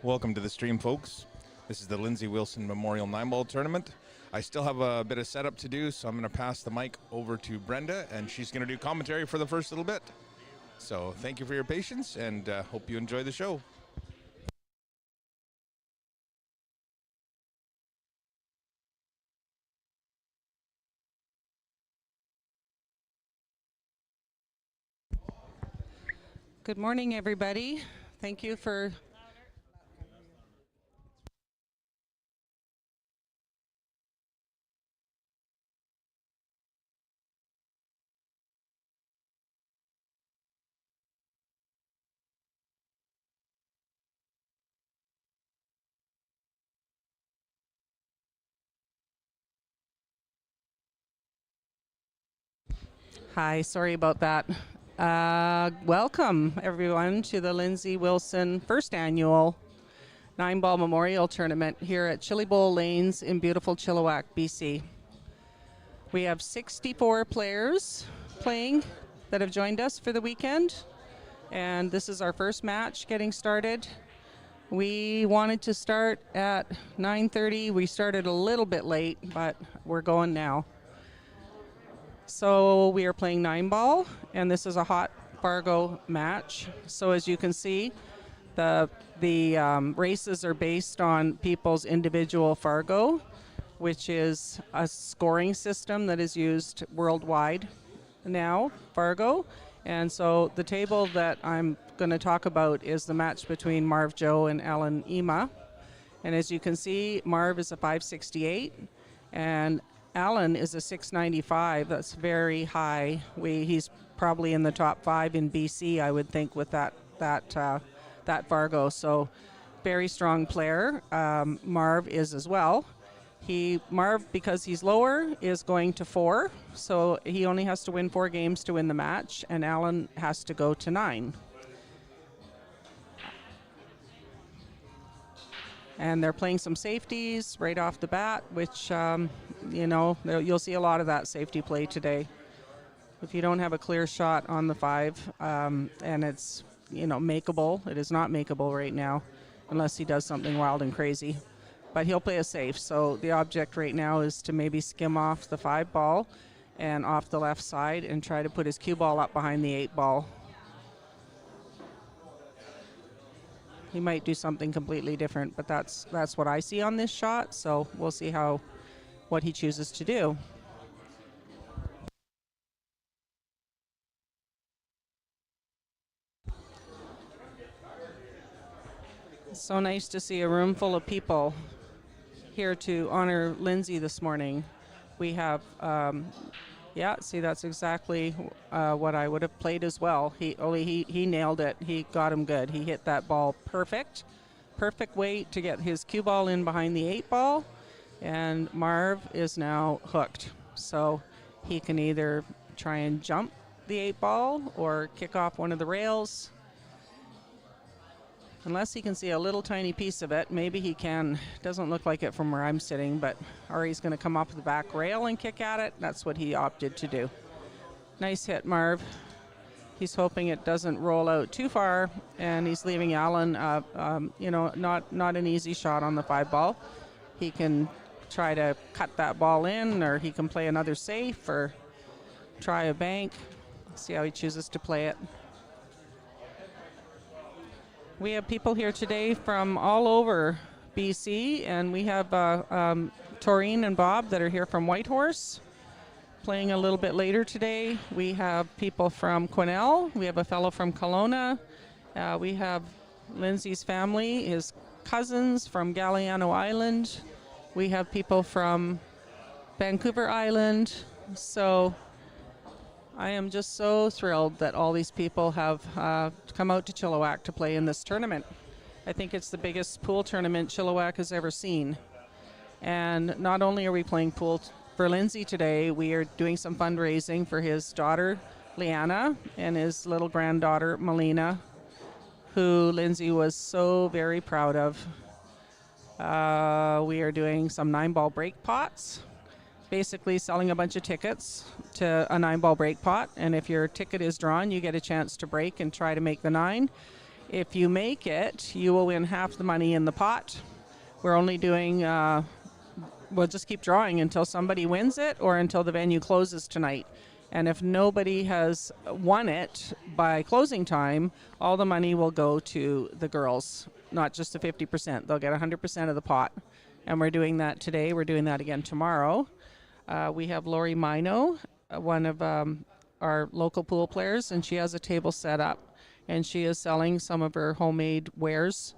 Welcome to the stream, folks. This is the Lindsey Wilson Memorial 9-Ball Tournament. I still have a bit of setup to do, so I'm going to pass the mic over to Brenda, and she's going to do commentary for the first little bit. So thank you for your patience, and hope you enjoy the show. Good morning, everybody. Thank you for Hi, sorry about that. Welcome, everyone, to the Lindsey Wilson first annual 9-Ball Memorial Tournament here at Chillibowl Lanes in beautiful Chilliwack, BC. We have 64 players playing that have joined us for the weekend, and this is our first match getting started. We wanted to start at 9:30. We started a little bit late, but we're going now. So we are playing 9-ball, and this is a hot Fargo match. So as you can see, the races are based on people's individual Fargo, which is a scoring system that is used worldwide now, Fargo. And so the table that I'm going to talk about is the match between Marv Joe and Alan Ema. And as you can see, Marv is a 568, and Alan is a 695. That's very high. He's probably in the top 5 in BC, I would think, with that Fargo. So very strong player. Marv is as well. Marv, because he's lower, is going to 4. So he only has to win 4 games to win the match, and Alan has to go to 9. And they're playing some safeties right off the bat, which, you'll see a lot of that safety play today. If you don't have a clear shot on the 5, and it's, makeable, it is not makeable right now, unless he does something wild and crazy. But he'll play a safe, so the object right now is to maybe skim off the 5 ball and off the left side and try to put his cue ball up behind the 8 ball. He might do something completely different, but that's what I see on this shot, so we'll see what he chooses to do. It's so nice to see a room full of people here to honor Lindsey this morning. We have, see, that's exactly what I would have played as well. He nailed it. He got him good. He hit that ball perfect way to get his cue ball in behind the 8 ball, and Marv is now hooked. So he can either try and jump the 8 ball or kick off one of the rails. Unless he can see a little tiny piece of it, maybe he can. Doesn't look like it from where I'm sitting, but or he's going to come off the back rail and kick at it. That's what he opted to do. Nice hit, Marv. He's hoping it doesn't roll out too far, and he's leaving Alan, not an easy shot on the 5 ball. He can try to cut that ball in, or he can play another safe, or try a bank. See how he chooses to play it. We have people here today from all over BC, and we have Taurine and Bob that are here from Whitehorse, playing a little bit later today. We have people from Quesnel. We have a fellow from Kelowna. We have Lindsey's family, his cousins from Galiano Island. We have people from Vancouver Island. So I am just so thrilled that all these people have come out to Chilliwack to play in this tournament. I think it's the biggest pool tournament Chilliwack has ever seen. And not only are we playing pool for Lindsey today, we are doing some fundraising for his daughter, Leanna, and his little granddaughter, Melina, who Lindsey was so very proud of. We are doing some 9-ball break pots, basically selling a bunch of tickets to a 9-ball break pot, and if your ticket is drawn, you get a chance to break and try to make the 9. If you make it, you will win half the money in the pot. We're only doing, we'll just keep drawing until somebody wins it or until the venue closes tonight. And if nobody has won it by closing time, all the money will go to the girls, not just the 50%. They'll get 100% of the pot. And we're doing that today. We're doing that again tomorrow. We have Lori Mino, one of our local pool players, and she has a table set up. And she is selling some of her homemade wares.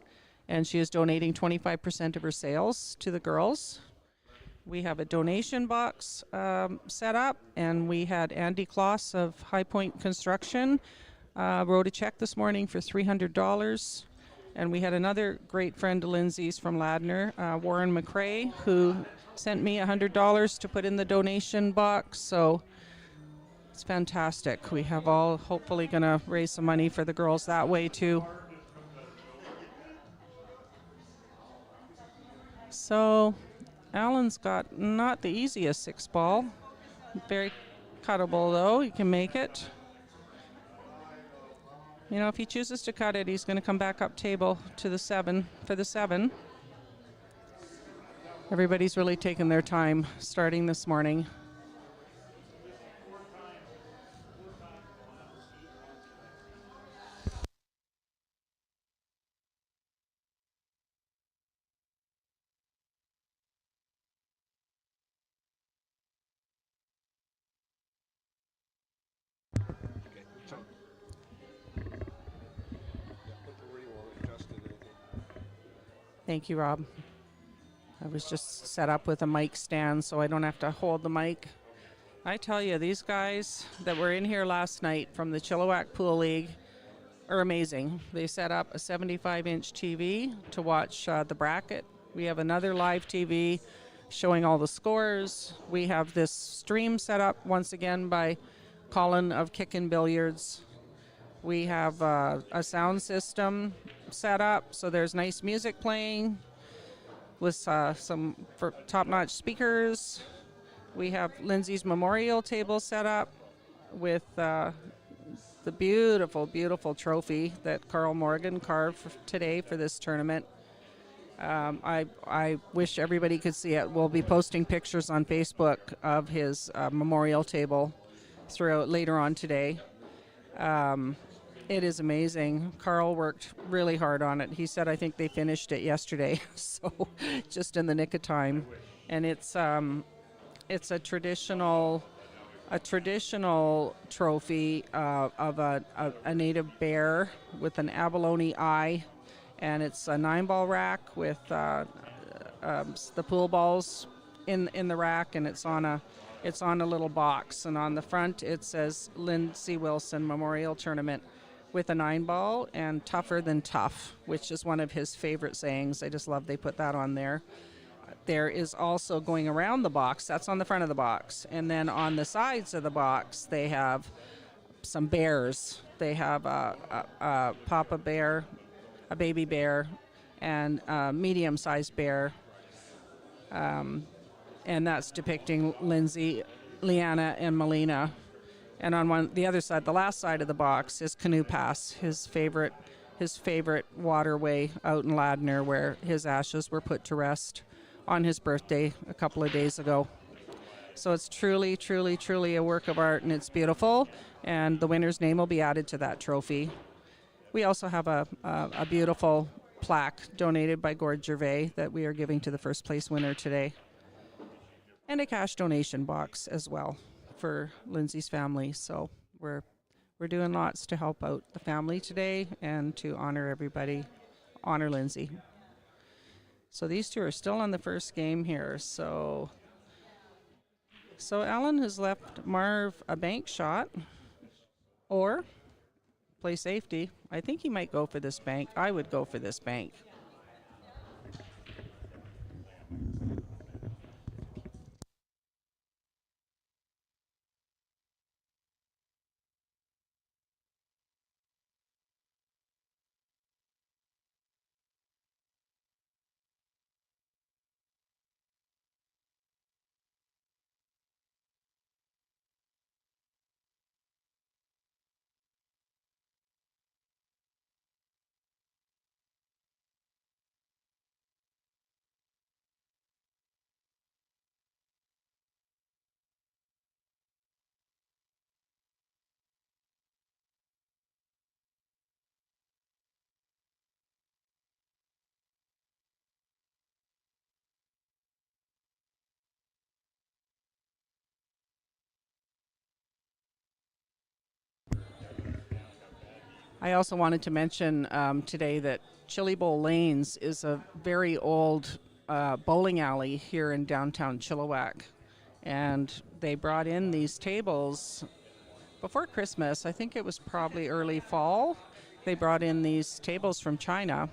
And she is donating 25% of her sales to the girls. We have a donation box set up, and we had Andy Kloss of High Point Construction wrote a check this morning for $300. And we had another great friend of Lindsay's from Ladner, Warren McRae, who sent me $100 to put in the donation box. So it's fantastic. We have all hopefully going to raise some money for the girls that way too. So Alan's got not the easiest 6-ball. Very cuttable though. He can make it. You know, if he chooses to cut it, he's going to come back up table to the 7 for the 7. Everybody's really taken their time starting this morning. Thank you, Rob. I was just set up with a mic stand so I don't have to hold the mic. I tell you, these guys that were in here last night from the Chilliwack Pool League are amazing. They set up a 75-inch TV to watch the bracket. We have another live TV showing all the scores. We have this stream set up once again by Colin of Kickin' Billiards. We have a sound system set up, so there's nice music playing with some top-notch speakers. We have Lindsay's memorial table set up with the beautiful, beautiful trophy that Carl Morgan carved today for this tournament. I wish everybody could see it. We'll be posting pictures on Facebook of his memorial table throughout later on today. It is amazing. Carl worked really hard on it. He said, I think they finished it yesterday, so just in the nick of time. And it's a traditional trophy of a native bear with an abalone eye, and it's a 9-ball rack with the pool balls in the rack, and it's on a little box. And on the front it says Lindsey Wilson Memorial Tournament, with a 9-ball and tougher than tough, which is one of his favorite sayings. I just love they put that on there. There is also going around the box, that's on the front of the box, and then on the sides of the box they have some bears. They have a papa bear, a baby bear, and a medium-sized bear, and that's depicting Lindsay, Leanna, and Melina. And on the other side, the last side of the box, is Canoe Pass, his favorite waterway out in Ladner, where his ashes were put to rest on his birthday a couple of days ago. So it's truly, truly, truly a work of art, and it's beautiful. And the winner's name will be added to that trophy. We also have a beautiful plaque donated by Gord Gervais that we are giving to the first place winner today, and a cash donation box as well for Lindsay's family. So we're doing lots to help out the family today and to honor everybody, honor Lindsay. So these two are still on the first game here. So Alan has left Marv a bank shot or play safety. I think he might go for this bank. I would go for this bank. I also wanted to mention today that Chillibowl Lanes is a very old bowling alley here in downtown Chilliwack. And they brought in these tables before Christmas. I think it was probably early fall. They brought in these tables from China,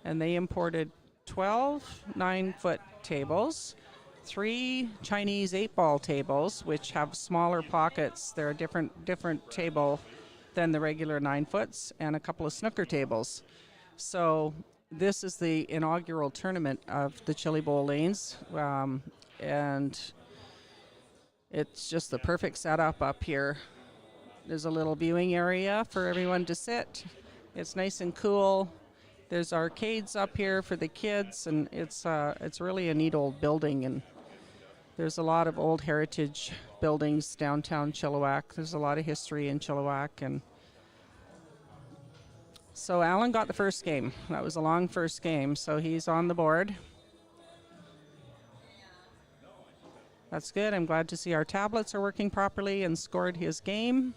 and they imported 12 9-foot tables, 3 Chinese 8-ball tables, which have smaller pockets. They're a different table than the regular 9-foots, and a couple of snooker tables. So this is the inaugural tournament of the Chillibowl Lanes, and it's just the perfect setup up here. There's a little viewing area for everyone to sit. It's nice and cool. There's arcades up here for the kids, and it's really a neat old building. And there's a lot of old heritage buildings downtown Chilliwack. There's a lot of history in Chilliwack, and so Alan got the first game. That was a long first game, so he's on the board. That's good. I'm glad to see our tablets are working properly and scored his game.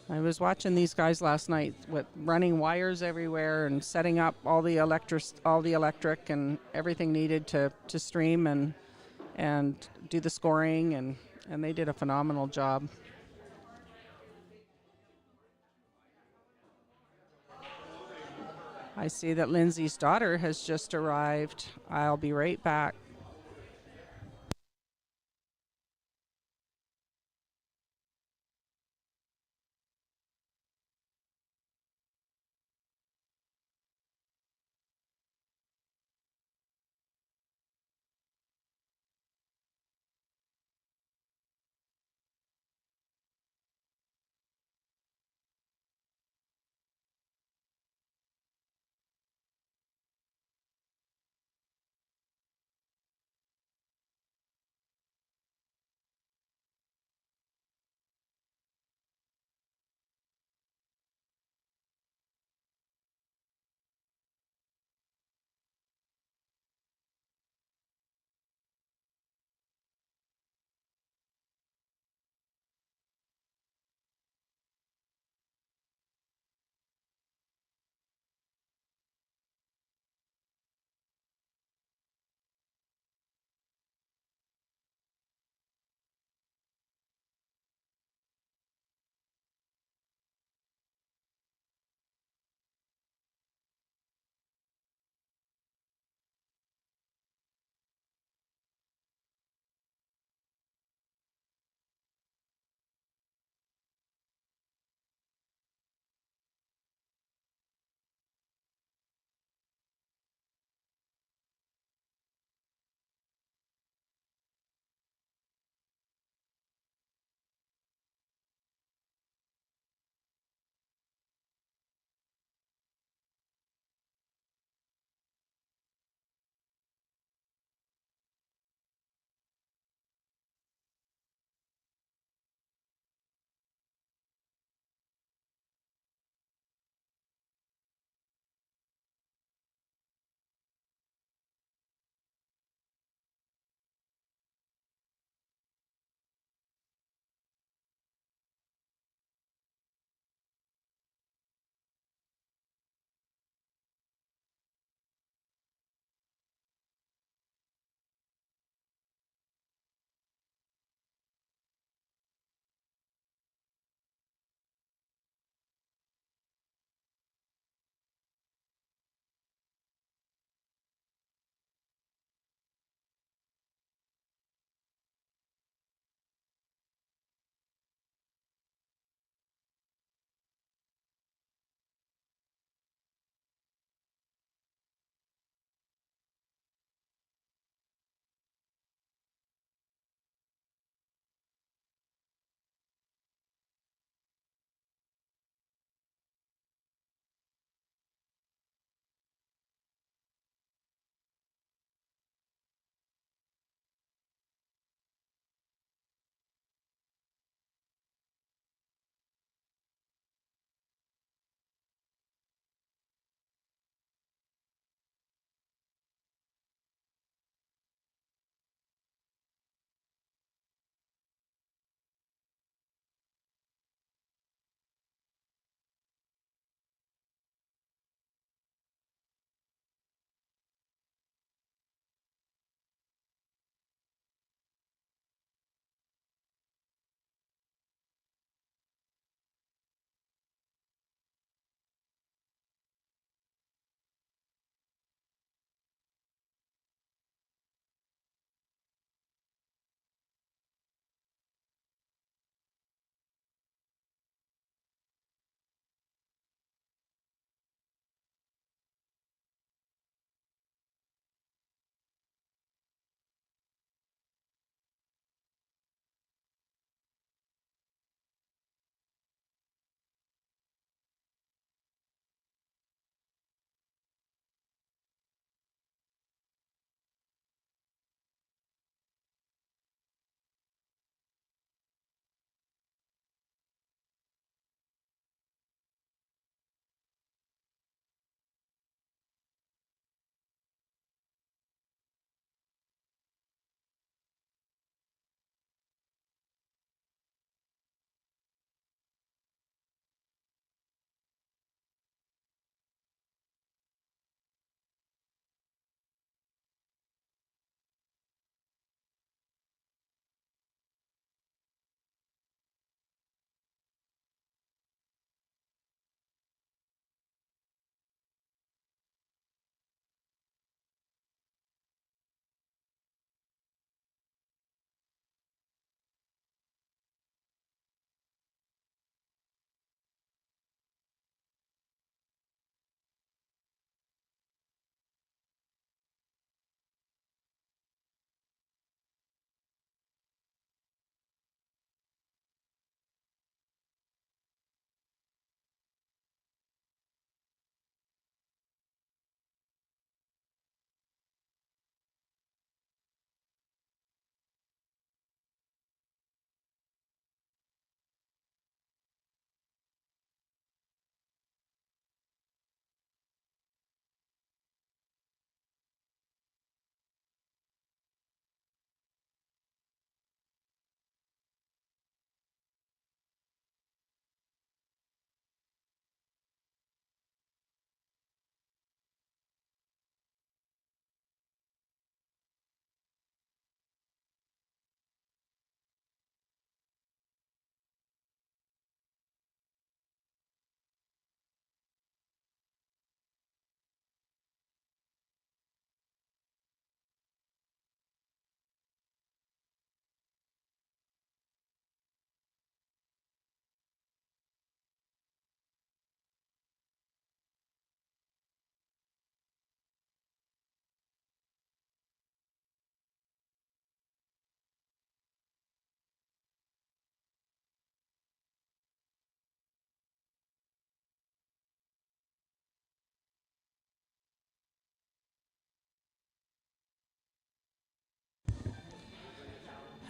I was watching these guys last night with running wires everywhere and setting up all the electric and everything needed to stream and do the scoring, and they did a phenomenal job. I see that Lindsay's daughter has just arrived. I'll be right back.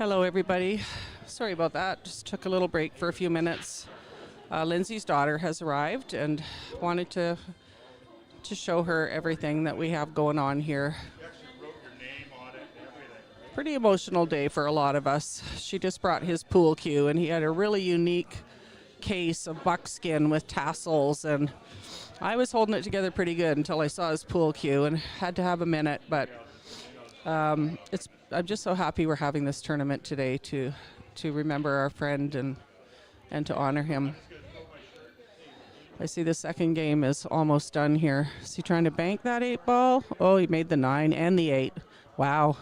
Hello, everybody. Sorry about that. Just took a little break for a few minutes. Lindsay's daughter has arrived and wanted to show her everything that we have going on here. Pretty emotional day for a lot of us. She just brought his pool cue, and he had a really unique case of buckskin with tassels, and I was holding it together pretty good until I saw his pool cue and had to have a minute, but I'm just so happy we're having this tournament today to remember our friend and to honor him. I see the second game is almost done here. Is he trying to bank that 8-ball? Oh, he made the 9 and the 8. Wow,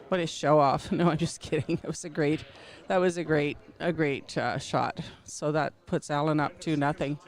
what a show off! No, I'm just kidding. That was a great shot. So that puts Allen up 2-0.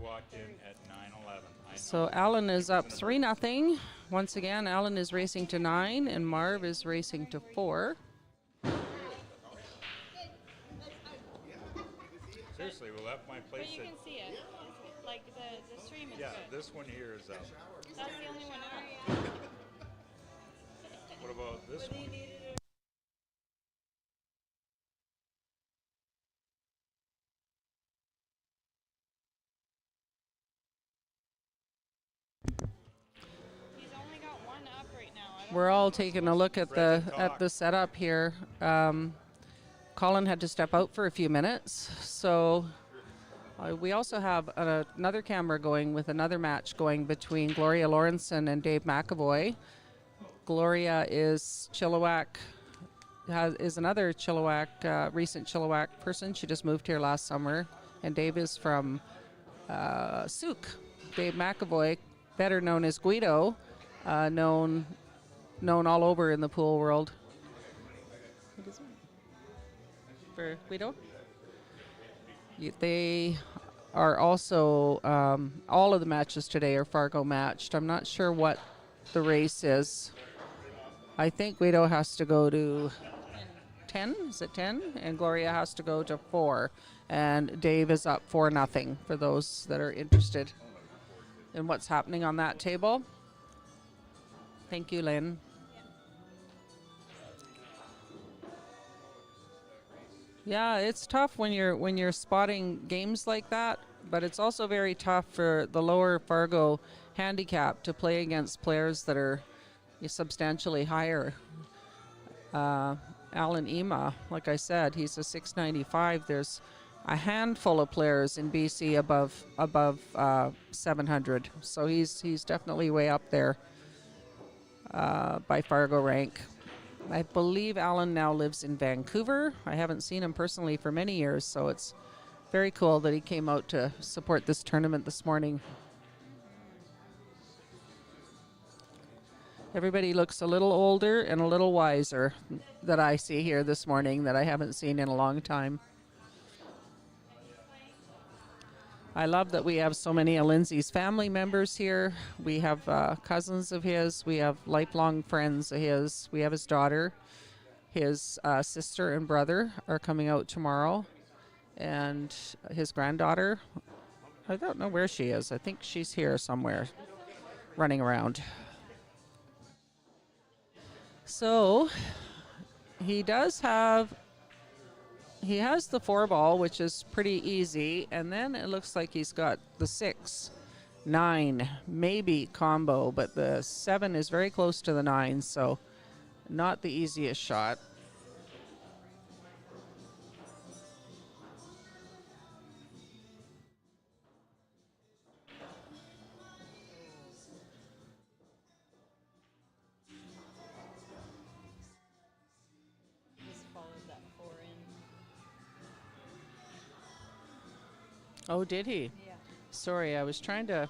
walked in at 9:11. So Alan is up 3-0. Once again, Alan is racing to 9 and Marv is racing to 4. Seriously, will that my place? But you can see it. Like the stream is Yeah, good. this one here is up. That's the only one up. What about this one? He's only got one up right now. I don't We're know all if we're taking a supposed look to- at the setup here. Colin had to step out for a few minutes, so we also have another camera going with another match going between Gloria Lawrenson and Dave McAvoy. Gloria is Chilliwack, is another Chilliwack, recent Chilliwack person. She just moved here last summer, and Dave is from Souk. Dave McAvoy, better known as Guido, known all over in the pool world. What is it? For Guido? They are also, all of the matches today are Fargo matched. I'm not sure what the race is. I think Guido has to go to 10, is it 10? And Gloria has to go to 4. And Dave is up 4-0 for those that are interested in what's happening on that table. Thank you, Lynn. Yeah, it's tough when you're spotting games like that, but it's also very tough for the lower Fargo handicap to play against players that are substantially higher. Alan Ema, like I said, he's a 695. There's a handful of players in BC above 700, so he's definitely way up there by Fargo rank. I believe Alan now lives in Vancouver. I haven't seen him personally for many years, so it's very cool that he came out to support this tournament this morning. Everybody looks a little older and a little wiser that I see here this morning that I haven't seen in a long time. I love that we have so many of Lindsey's family members here. We have cousins of his. We have lifelong friends of his. We have his daughter. His sister and brother are coming out tomorrow. And his granddaughter, I don't know where she is. I think she's here somewhere running around. So he has the 4-ball, which is pretty easy, and then it looks like he's got the 6, 9, maybe combo, but the 7 is very close to the 9, so not the easiest shot. Oh, did he? Yeah. Sorry, I was trying to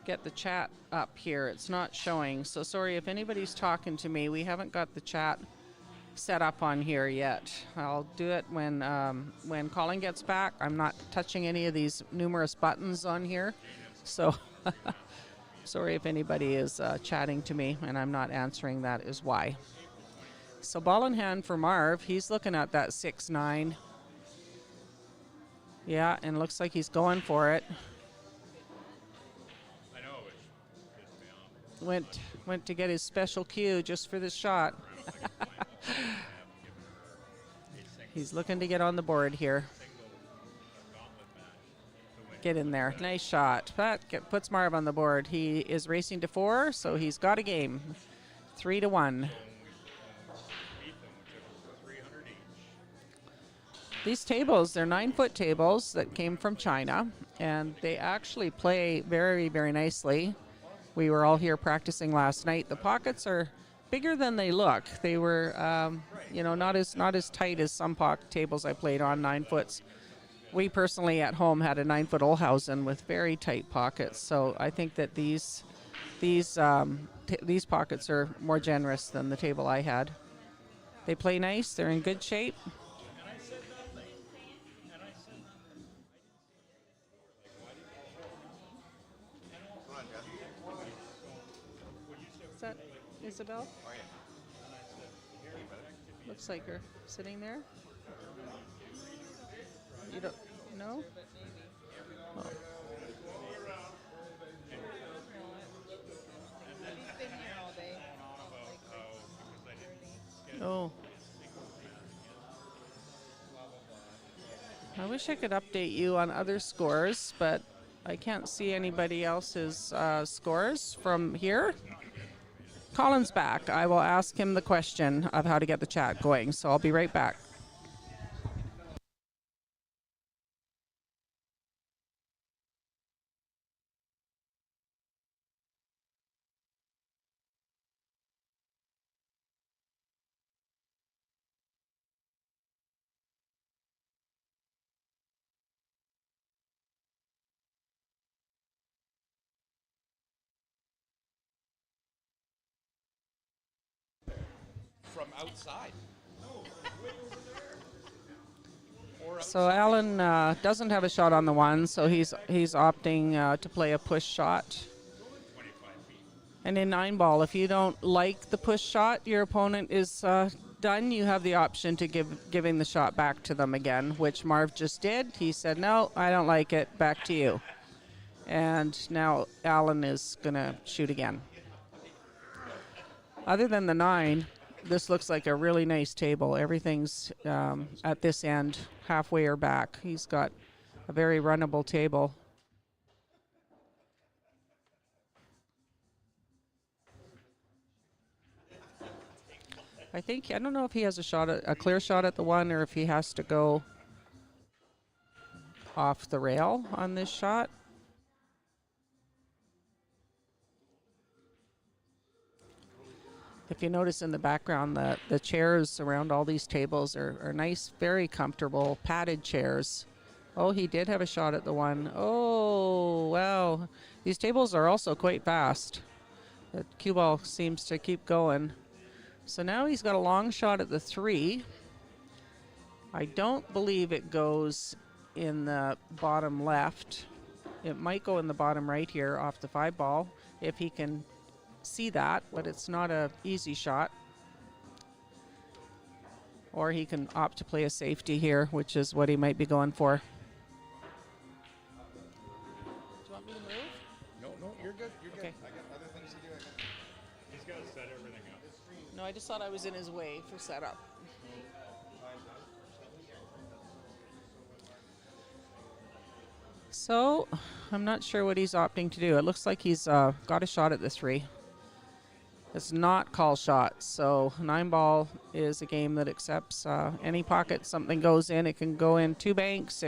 get the chat up here. It's not showing. So sorry if anybody's talking to me. We haven't got the chat set up on here yet. I'll do it when Colin gets back. I'm not touching any of these numerous buttons on here. So sorry if anybody is chatting to me and I'm not answering. That is why. So ball in hand for Marv. He's looking at that 6-9. Yeah, and looks like he's going for it. I know, which pissed me off. Went to get his special cue just for this shot. He's looking to get on the board here. Get in there. Nice shot. That puts Marv on the board. He is racing to 4, so he's got a game. 3-1. These tables, they're 9-foot tables that came from China, and they actually play very, very nicely. We were all here practicing last night. The pockets are bigger than they look. They were, not as tight as some tables I played on, 9 foots. We personally at home had a 9-foot Olhausen with very tight pockets. So I think that these pockets are more generous than the table I had. They play nice. They're in good shape. Isabel? Looks like you're sitting there. You don't know? Oh. Oh. I wish I could update you on other scores, but I can't see anybody else's scores from here. Colin's back. I will ask him the question of how to get the chat going, so I'll be right back. From outside. So Alan doesn't have a shot on the one, so he's opting to play a push shot. And in 9-ball, if you don't like the push shot, your opponent is done. You have the option to giving the shot back to them again, which Marv just did. He said, "No, I don't like it. Back to you." And now Alan is gonna shoot again. Other than the 9, this looks like a really nice table. Everything's at this end, halfway or back. He's got a very runnable table. I don't know if he has a clear shot at the 1 or if he has to go off the rail on this shot. If you notice in the background, the chairs around all these tables are nice, very comfortable, padded chairs. Oh, he did have a shot at the 1. Oh, wow. These tables are also quite fast. The cue ball seems to keep going. So now he's got a long shot at the 3. I don't believe it goes in the bottom left. It might go in the bottom right here off the 5-ball if he can see that, but it's not a easy shot. Or he can opt to play a safety here, which is what he might be going for. Do you want me to move? No, you're good. You're Okay. good. I got other things to do. He's got to set everything up. No, I just thought I was in his way for setup. So, I'm not sure what he's opting to do. It looks like he's got a shot at the 3. It's not call shot, so 9-ball is a game that accepts any pocket something goes in. It can go in 2 banks.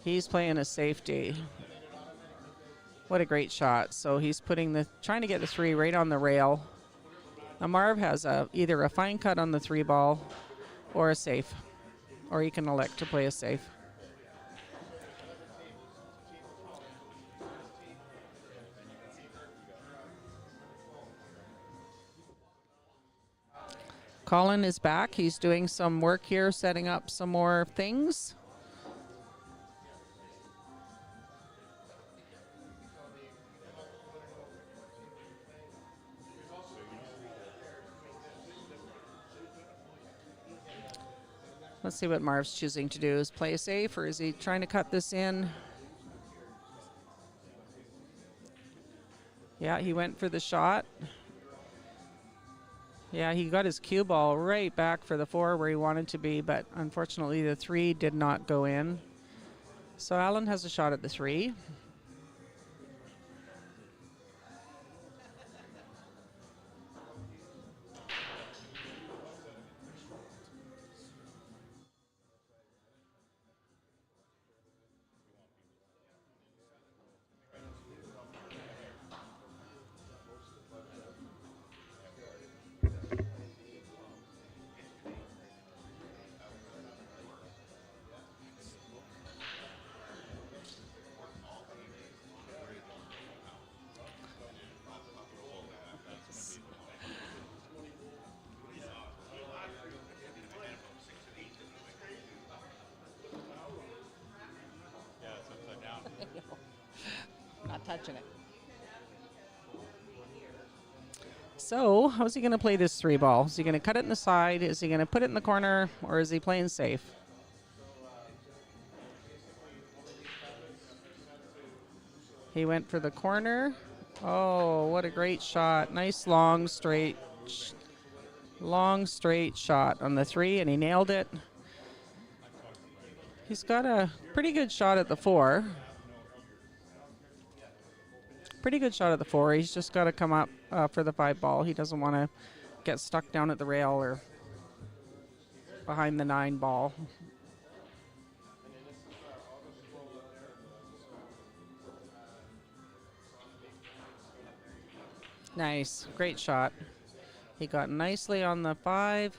He's playing a safety. What a great shot. So he's trying to get the 3 right on the rail. Now Marv has either a fine cut on the 3-ball or a safe, or he can elect to play a safe. Colin is back. He's doing some work here, setting up some more things. Let's see what Marv's choosing to do. Is play a safe, or is he trying to cut this in? Yeah, he went for the shot. Yeah, he got his cue ball right back for the 4 where he wanted to be, but unfortunately the 3 did not go in. So Alan has a shot at the 3. Not touching it. So, how's he going to play this 3 ball? Is he going to cut it in the side? Is he going to put it in the corner? Or is he playing safe? He went for the corner. Oh, what a great shot. Nice long straight shot on the 3, and he nailed it. He's got a pretty good shot at the 4. Pretty good shot at the 4. He's just got to come up for the 5 ball. He doesn't want to get stuck down at the rail or behind the 9 ball. Nice, great shot. He got nicely on the 5.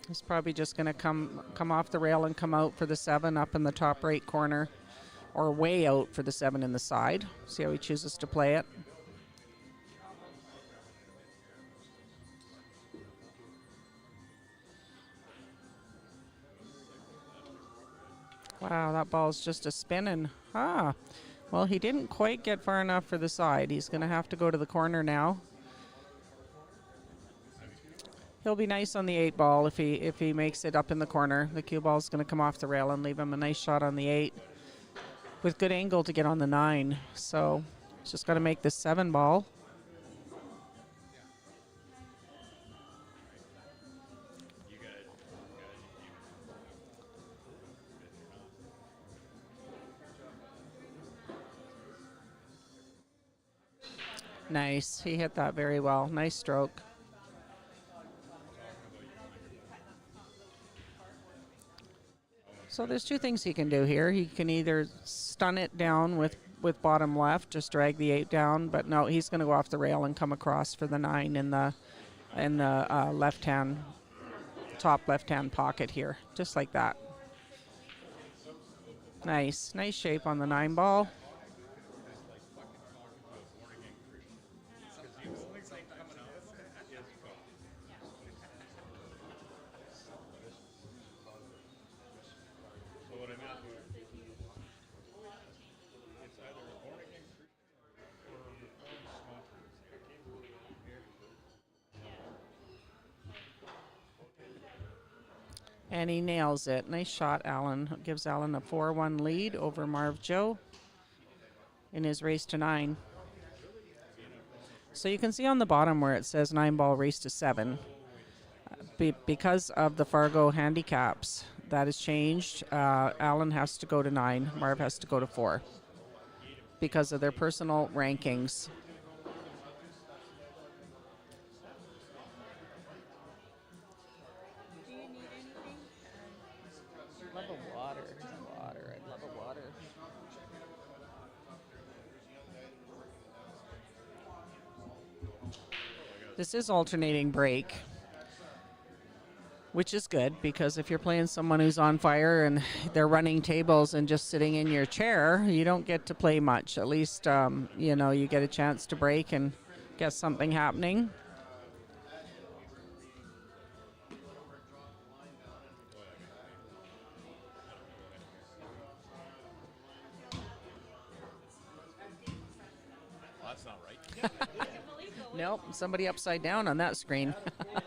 He's probably just going to come off the rail and come out for the 7 up in the top right corner, or way out for the 7 in the side. See how he chooses to play it. Wow, that ball's just a spinning. Well, he didn't quite get far enough for the side. He's going to have to go to the corner now. He'll be nice on the 8 ball if he makes it up in the corner. The cue ball's going to come off the rail and leave him a nice shot on the 8 with good angle to get on the 9. So he's just got to make this 7 ball. Nice. He hit that very well. Nice stroke. So there's 2 things he can do here. He can either stun it down with bottom left, just drag the 8 down, but no, he's going to go off the rail and come across for the 9 in the left-hand, top left-hand pocket here, just like that. Nice shape on the 9 ball. And he nails it. Nice shot, Alan. Gives Alan a 4-1 lead over Marv Joe in his race to 9. So you can see on the bottom where it says 9 ball race to 7. Because of the Fargo handicaps, that has changed. Alan has to go to 9. Marv has to go to 4 because of their personal rankings. This is alternating break, which is good because if you're playing someone who's on fire and they're running tables and just sitting in your chair, you don't get to play much. At least, you get a chance to break and get something happening. That's not right. Nope, somebody upside down on that screen. I'm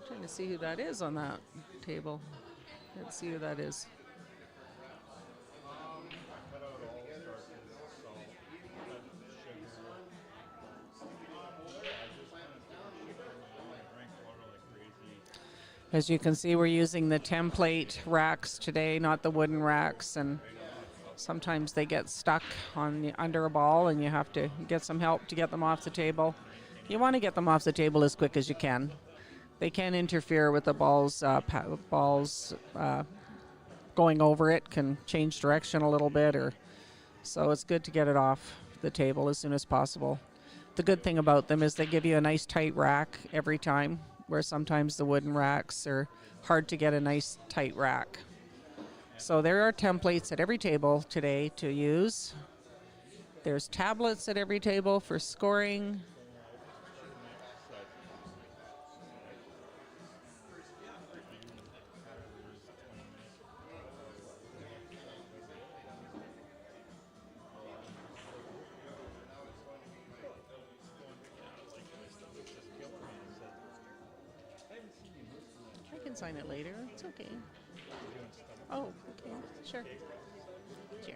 trying to see who that is on that table. Let's see who that is. As you can see, we're using the template racks today, not the wooden racks, and sometimes they get stuck under a ball and you have to get some help to get them off the table. You want to get them off the table as quick as you can. They can interfere with the balls going over it, can change direction a little bit, so it's good to get it off the table as soon as possible. The good thing about them is they give you a nice tight rack every time, where sometimes the wooden racks are hard to get a nice tight rack. So there are templates at every table today to use. There's tablets at every table for scoring. can sign it later. It's okay. Oh, okay. Sure. Sure.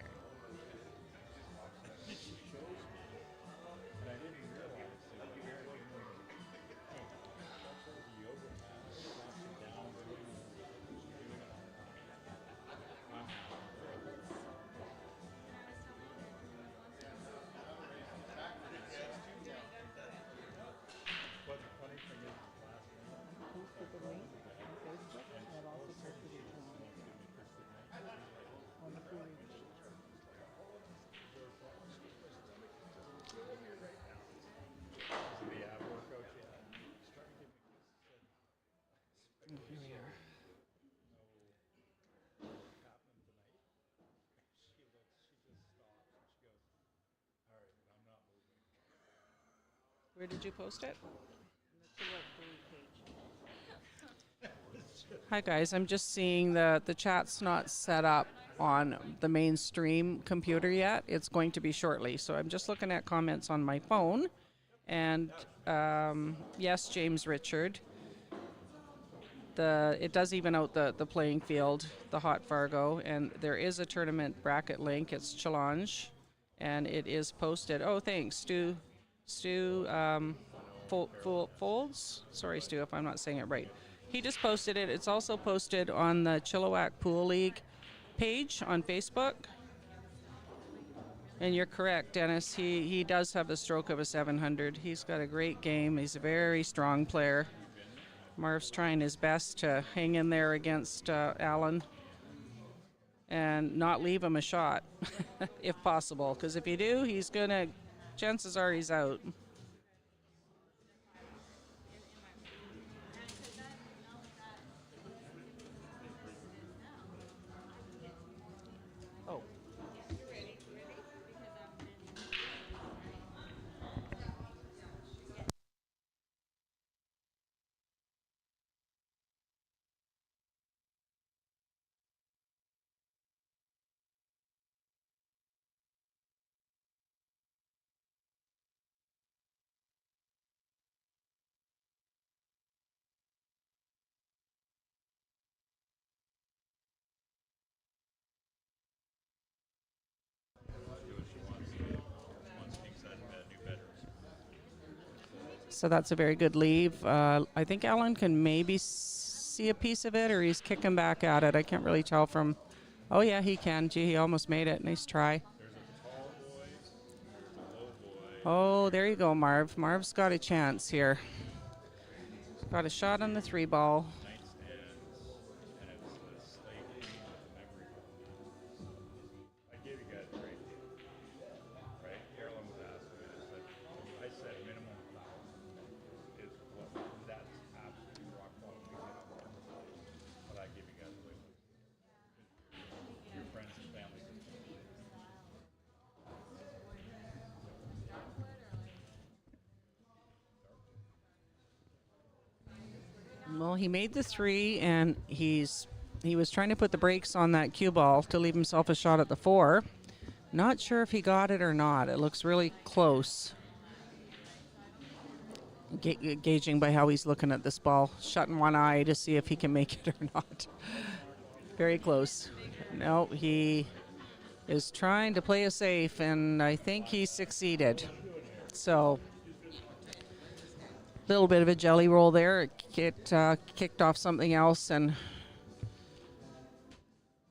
Here we are. Where did you post it? Hi guys, I'm just seeing the chat's not set up on the mainstream computer yet. It's going to be shortly, so I'm just looking at comments on my phone. And yes, James Richard. It does even out the playing field, the Hot Fargo, and there is a tournament bracket link. It's Challenge, and it is posted. Oh, thanks, Stu Folds. Sorry, Stu, if I'm not saying it right. He just posted it. It's also posted on the Chilliwack Pool League page on Facebook. And you're correct, Dennis. He does have the stroke of a 700. He's got a great game. He's a very strong player. Marv's trying his best to hang in there against Alan and not leave him a shot, if possible. Because if you do, chances are he's out. Oh. So that's a very good leave. I think Alan can maybe see a piece of it, or he's kicking back at it. I can't really tell from... Oh, yeah, he can. Gee, he almost made it. Nice try. Oh, there you go, Marv. Marv's got a chance here. Got a shot on the 3-ball. Well, he made the 3, and he was trying to put the brakes on that cue ball to leave himself a shot at the 4. Not sure if he got it or not. It looks really close. Gauging by how he's looking at this ball, shutting one eye to see if he can make it or not. Very close. No, he is trying to play it safe, and I think he succeeded. So... little bit of a jelly roll there. It kicked off something else, and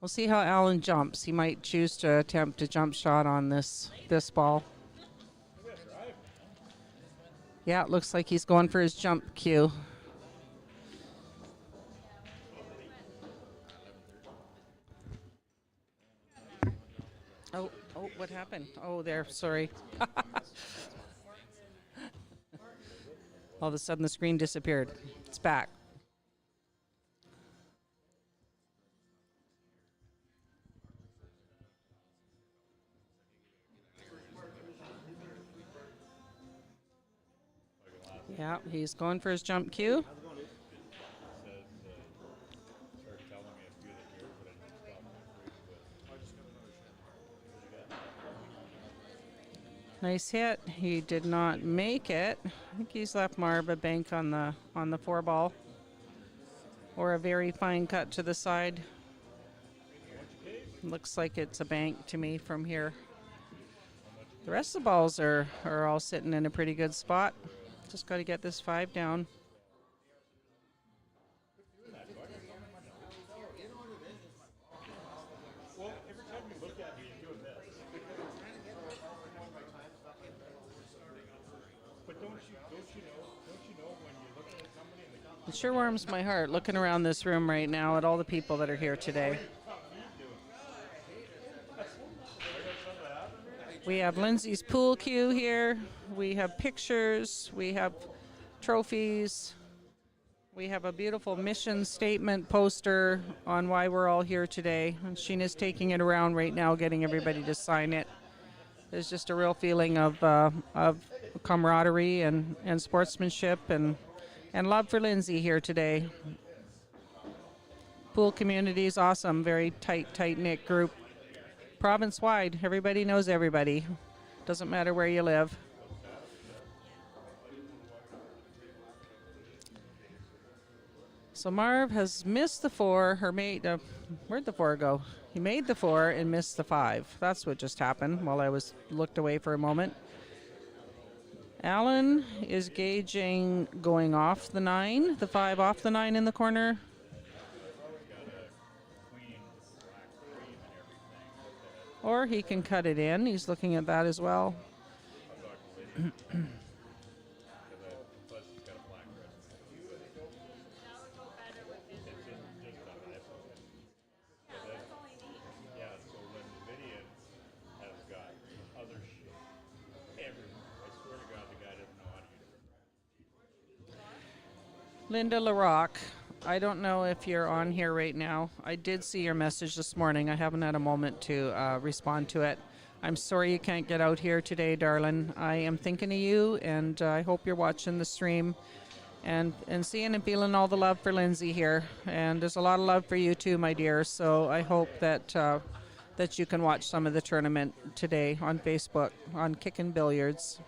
we'll see how Alan jumps. He might choose to attempt a jump shot on this ball. Yeah, it looks like he's going for his jump cue. Oh, what happened? Oh, there, sorry. All of a sudden, the screen disappeared. It's back. Yeah, he's going for his jump cue. Nice hit. He did not make it. I think he's left Marv a bank on the 4-ball. or a very fine cut to the side. Looks like it's a bank to me from here. The rest of the balls are all sitting in a pretty good spot. Just got to get this 5 down. Well, every time you look at me, you're doing this. But don't you know when you're looking at somebody and they It sure warms my heart looking around this room right now at all the people that are here today. We have Lindsey's pool cue here. We have pictures. We have trophies. We have a beautiful mission statement poster on why we're all here today. And Sheena's taking it around right now, getting everybody to sign it. There's just a real feeling of camaraderie and sportsmanship and love for Lindsey here today. Pool community is awesome. Very tight-knit group. Province-wide, everybody knows everybody. Doesn't matter where you live. So Marv has missed the 4. Her mate, where'd the 4 go? He made the 4 and missed the 5. That's what just happened while I looked away for a moment. Alan is gauging going off the 9, the 5 off the 9 in the corner. Or he can cut it in. He's looking at that as well. Linda LaRock, I don't know if you're on here right now. I did see your message this morning. I haven't had a moment to respond to it. I'm sorry you can't get out here today, darling. I am thinking of you, and I hope you're watching the stream and seeing and feeling all the love for Lindsey here. And there's a lot of love for you too, my dear. So I hope that that you can watch some of the tournament today on Facebook on Kickin' Billiards.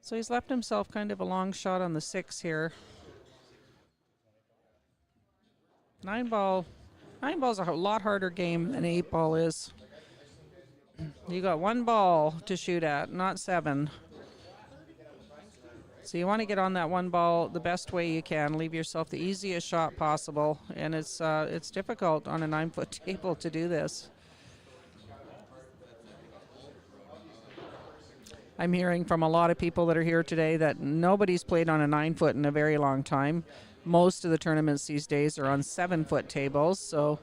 So he's left himself kind of a long shot on the 6 here. 9-ball's a lot harder game than 8-ball is. You got 1 ball to shoot at, not 7. So you want to get on that 1 ball the best way you can. Leave yourself the easiest shot possible, and it's difficult on a 9-foot table to do this. I'm hearing from a lot of people that are here today that nobody's played on a 9-foot in a very long time. Most of the tournaments these days are on 7-foot tables, so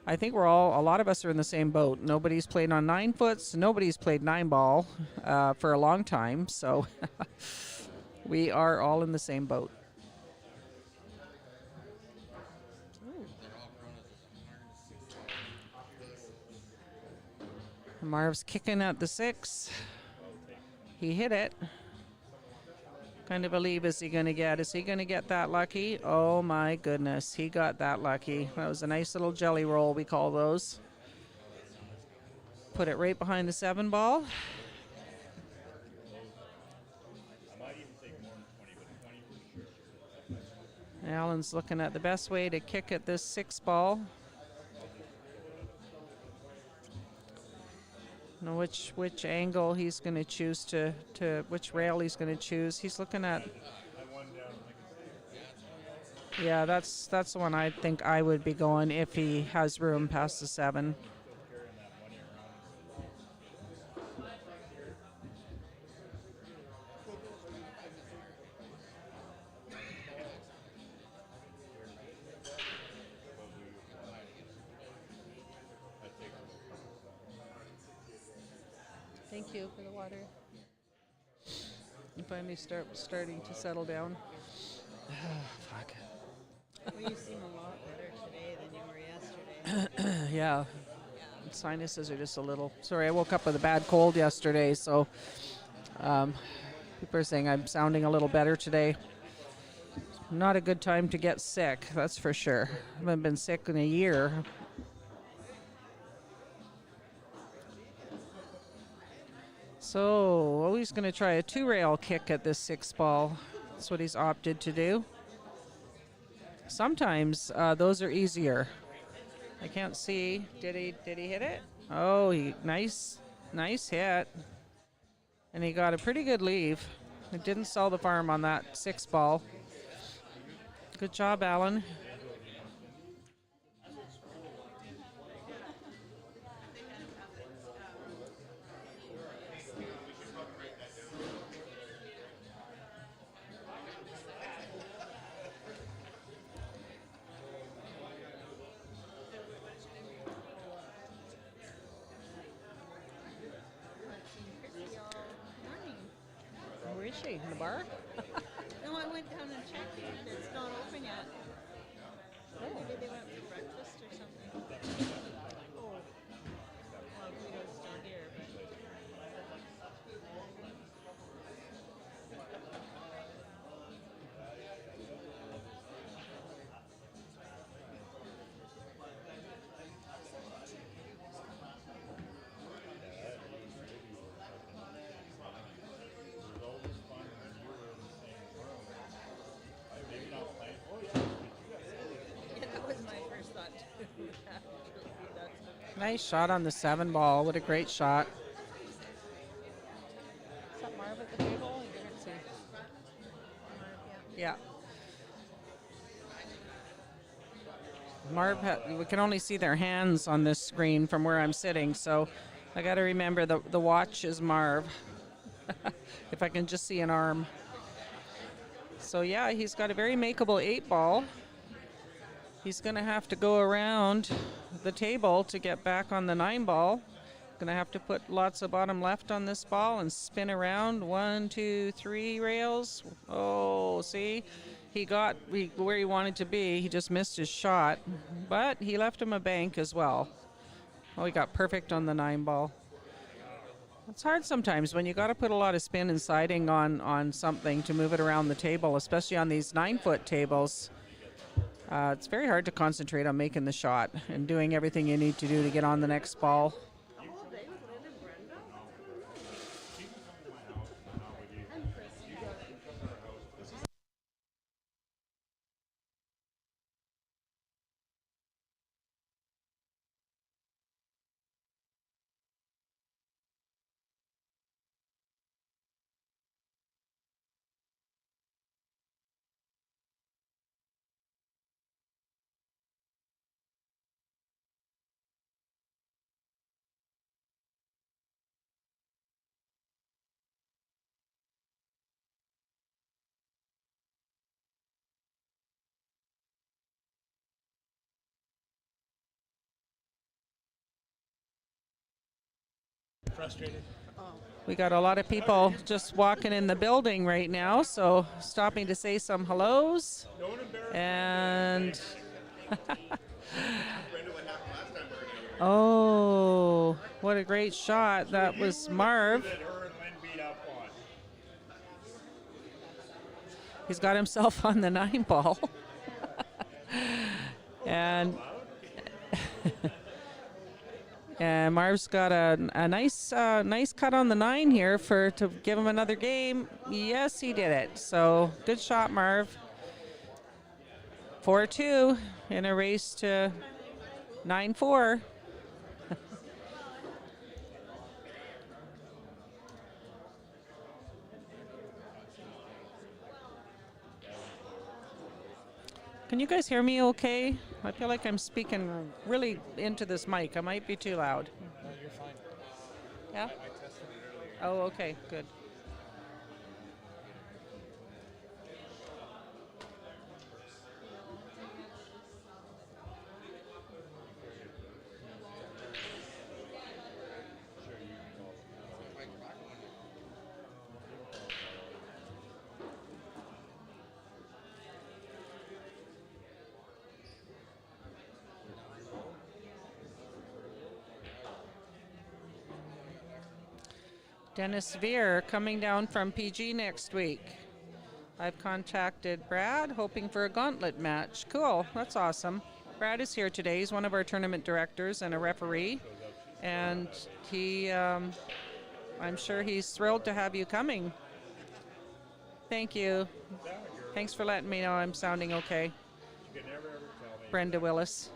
I think a lot of us are in the same boat. Nobody's played on 9-foots, nobody's played 9-ball for a long time, so we are all in the same boat. Marv's kicking at the 6. He hit it. Kind of believe, is he going to get that lucky? Oh my goodness, he got that lucky. That was a nice little jelly roll, we call those. Put it right behind the 7-ball. Alan's looking at the best way to kick at this 6-ball. Know which angle he's going to choose to which rail he's going to choose. He's looking at. Yeah, that's the one I think I would be going if he has room past the 7. Thank you for the water. You finally starting to settle down. Fuck. Well, you seem a lot better today than you were yesterday. Yeah. Sinuses are just a little. Sorry, I woke up with a bad cold yesterday, so people are saying I'm sounding a little better today. Not a good time to get sick, that's for sure. I haven't been sick in a year. So, he's going to try a 2-rail kick at this 6-ball. That's what he's opted to do. Sometimes those are easier. I can't see. Did he hit it? Oh, nice hit. And he got a pretty good leave. It didn't sell the farm on that 6-ball. Good job, Alan. Where is she? In the bar? No, I went down and checked it. It's not open yet. Maybe they went for breakfast or something. Oh. Well, Guido's still here, but. Yeah, that was my first thought too. Nice shot on the 7-ball. What a great shot. Is that Marv at the table? I didn't see. Yeah. Marv, we can only see their hands on this screen from where I'm sitting, so I got to remember the watch is Marv. If I can just see an arm. So yeah, he's got a very makeable 8-ball. He's going to have to go around the table to get back on the 9-ball. Going to have to put lots of bottom left on this ball and spin around 1, 2, 3 rails. Oh, see? He got where he wanted to be. He just missed his shot, but he left him a bank as well. Oh, he got perfect on the 9-ball. It's hard sometimes when you got to put a lot of spin and siding on something to move it around the table, especially on these 9-foot tables. It's very hard to concentrate on making the shot and doing everything you need to do to get on the next ball. Frustrated. We got a lot of people just walking in the building right now, so stopping to say some hellos. And oh, what a great shot. That was Marv. That her and Lynn beat up on. He's got himself on the 9-ball. and and Marv's got a nice cut on the 9 here to give him another game. Yes, he did it. So good shot, Marv. 4-2 in a race to 9-4. Can you guys hear me okay? I feel like I'm speaking really into this mic. I might be too loud. No, you're fine. Yeah? I tested it earlier. Oh, okay, good. Dennis Veer coming down from PG next week. I've contacted Brad, hoping for a gauntlet match. Cool, that's awesome. Brad is here today. He's one of our tournament directors and a referee. And he I'm sure he's thrilled to have you coming. Thank you. Thanks for letting me know I'm sounding okay. You can never ever tell me. Brenda Willis.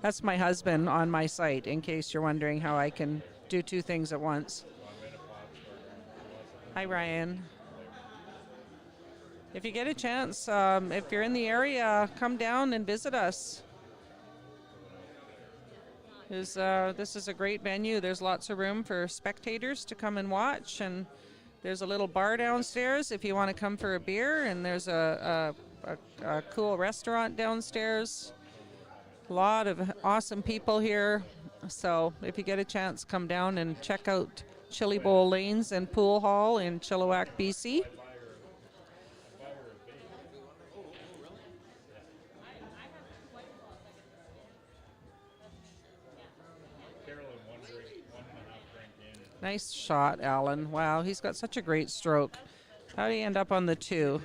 That's my husband on my site, in case you're wondering how I can do two things at once. Hi, Ryan. If you get a chance, if you're in the area, come down and visit us. This is a great venue. There's lots of room for spectators to come and watch, and there's a little bar downstairs if you want to come for a beer, and there's a cool restaurant downstairs. A lot of awesome people here. So if you get a chance, come down and check out Chillibowl Lanes and Pool Hall in Chilliwack, BC. Nice shot, Alan. Wow, he's got such a great stroke. How did he end up on the 2?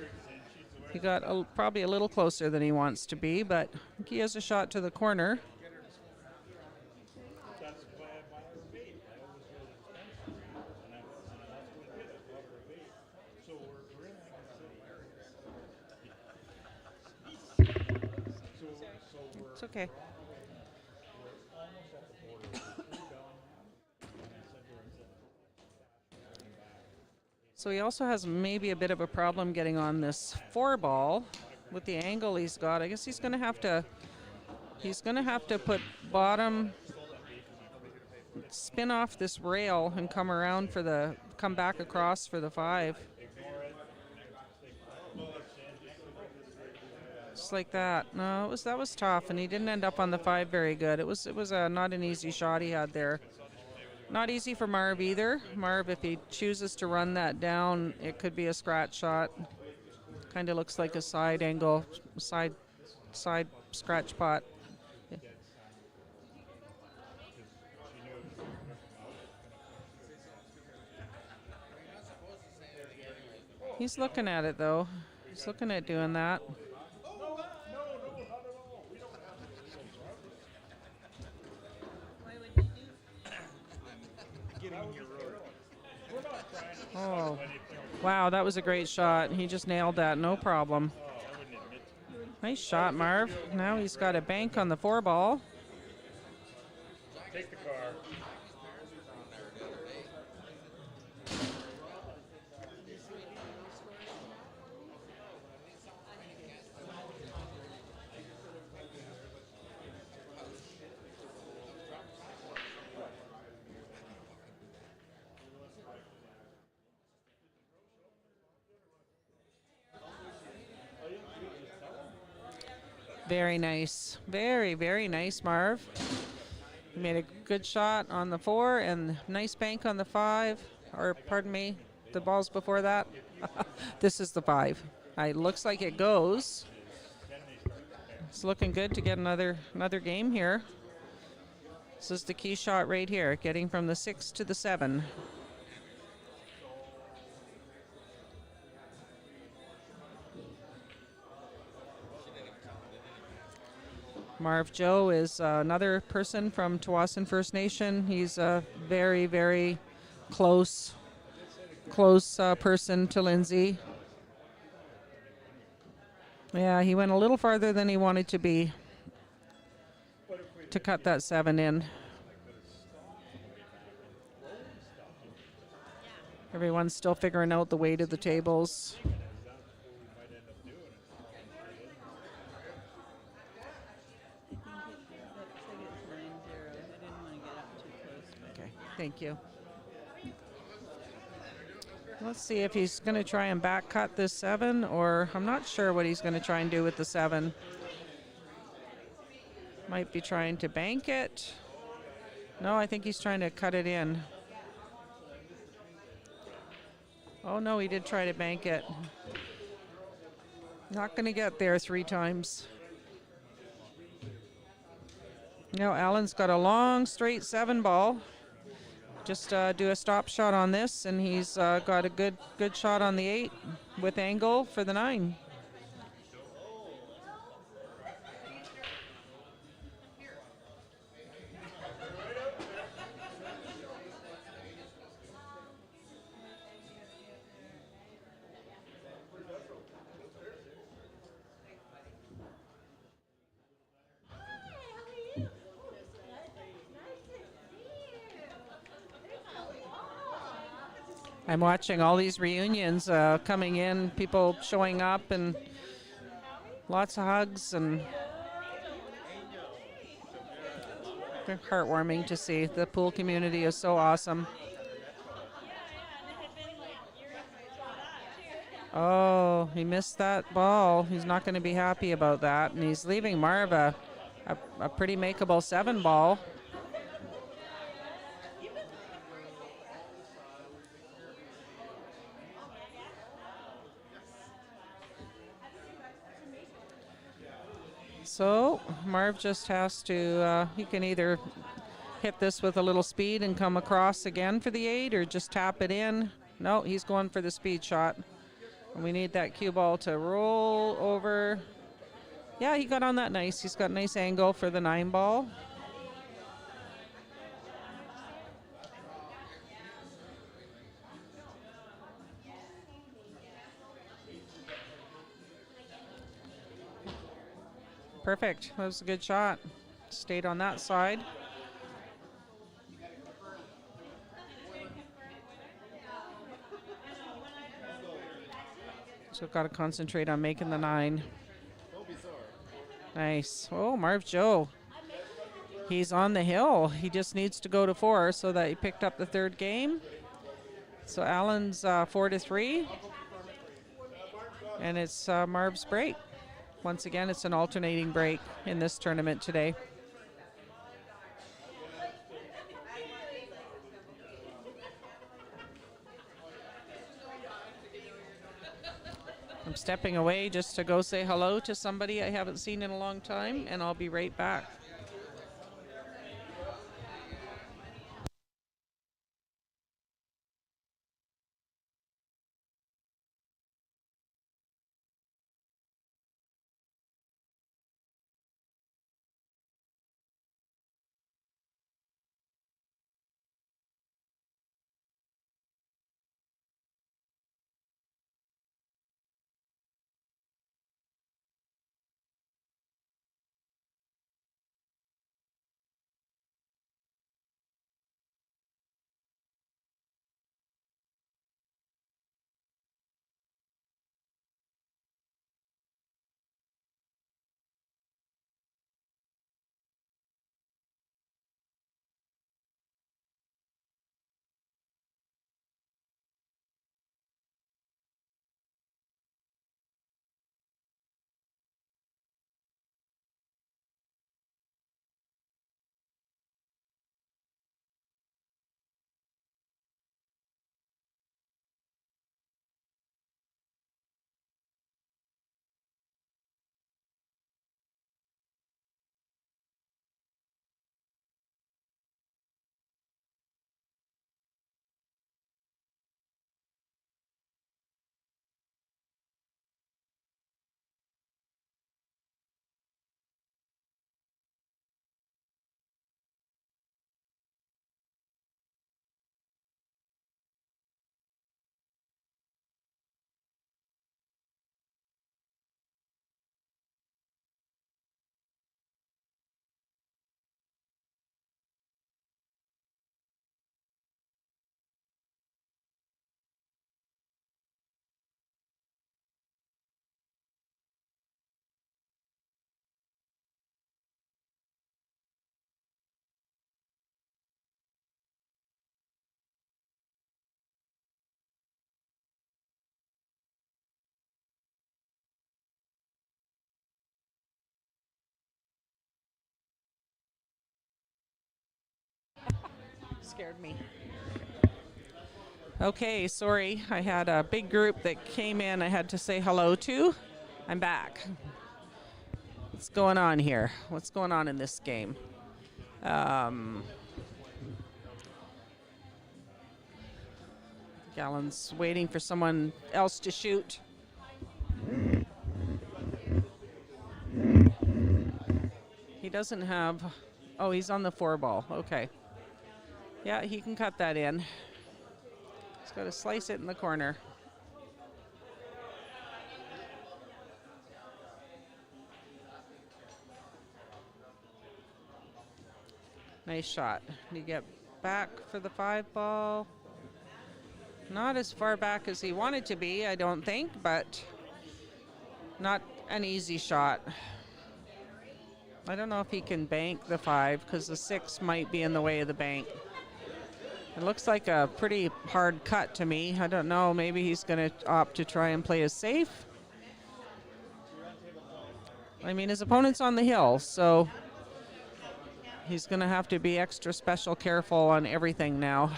He got probably a little closer than he wants to be, but he has a shot to the corner. It's okay. So he also has maybe a bit of a problem getting on this 4 ball with the angle he's got. I guess he's going to have to put bottom, spin off this rail and come around for come back across for the 5. Just like that. No, that was tough, and he didn't end up on the 5 very good. It was not an easy shot he had there. Not easy for Marv either. Marv, if he chooses to run that down, it could be a scratch shot. Kind of looks like a side angle, side scratch pot. Yeah. He's looking at it though. He's looking at doing that. Oh, wow, that was a great shot. He just nailed that, no problem. Nice shot, Marv. Now he's got a bank on the 4 ball. Take the car. Very nice. Very, very nice, Marv. He made a good shot on the 4 and nice bank on the 5. Or, pardon me, the balls before that. This is the 5. It looks like it goes. It's looking good to get another game here. This is the key shot right here, getting from the 6 to the 7. Marv Joe is another person from Tawasin First Nation. He's a very, very close person to Lindsey. Yeah, he went a little farther than he wanted to be to cut that 7 in. Everyone's still figuring out the weight of the tables. Thank you. Let's see if he's going to try and back cut this 7, or I'm not sure what he's going to try and do with the 7. Might be trying to bank it. No, I think he's trying to cut it in. Oh no, he did try to bank it. Not going to get there 3 times. No, Alan's got a long straight 7 ball. Just do a stop shot on this, and he's got a good shot on the 8 with angle for the 9. I'm watching all these reunions coming in, people showing up, and lots of hugs, and they're heartwarming to see. The pool community is so awesome. Oh, he missed that ball. He's not going to be happy about that, and he's leaving Marv a pretty makeable 7 ball. So Marv just has to, he can either hit this with a little speed and come across again for the 8, or just tap it in. No, he's going for the speed shot. And we need that cue ball to roll over. Yeah, he got on that nice. He's got a nice angle for the 9 ball. Perfect. That was a good shot. Stayed on that side. So got to concentrate on making the 9. Nice. Oh, Marv Joe. He's on the hill. He just needs to go to 4 so that he picked up the 3rd game. So Allen's 4-3. And it's Marv's break. Once again, it's an alternating break in this tournament today. I'm stepping away just to go say hello to somebody I haven't seen in a long time, and I'll be right back. Scared me. Okay, sorry. I had a big group that came in I had to say hello to. I'm back. What's going on here? What's going on in this game? Gallen's waiting for someone else to shoot. He doesn't have... Oh, he's on the 4 ball. Okay. Yeah, he can cut that in. He's got to slice it in the corner. Nice shot. You get back for the 5 ball. Not as far back as he wanted to be, I don't think, but not an easy shot. I don't know if he can bank the 5 because the 6 might be in the way of the bank. It looks like a pretty hard cut to me. I don't know, maybe he's going to opt to try and play it safe. I mean, his opponent's on the hill, so he's going to have to be extra special careful on everything now.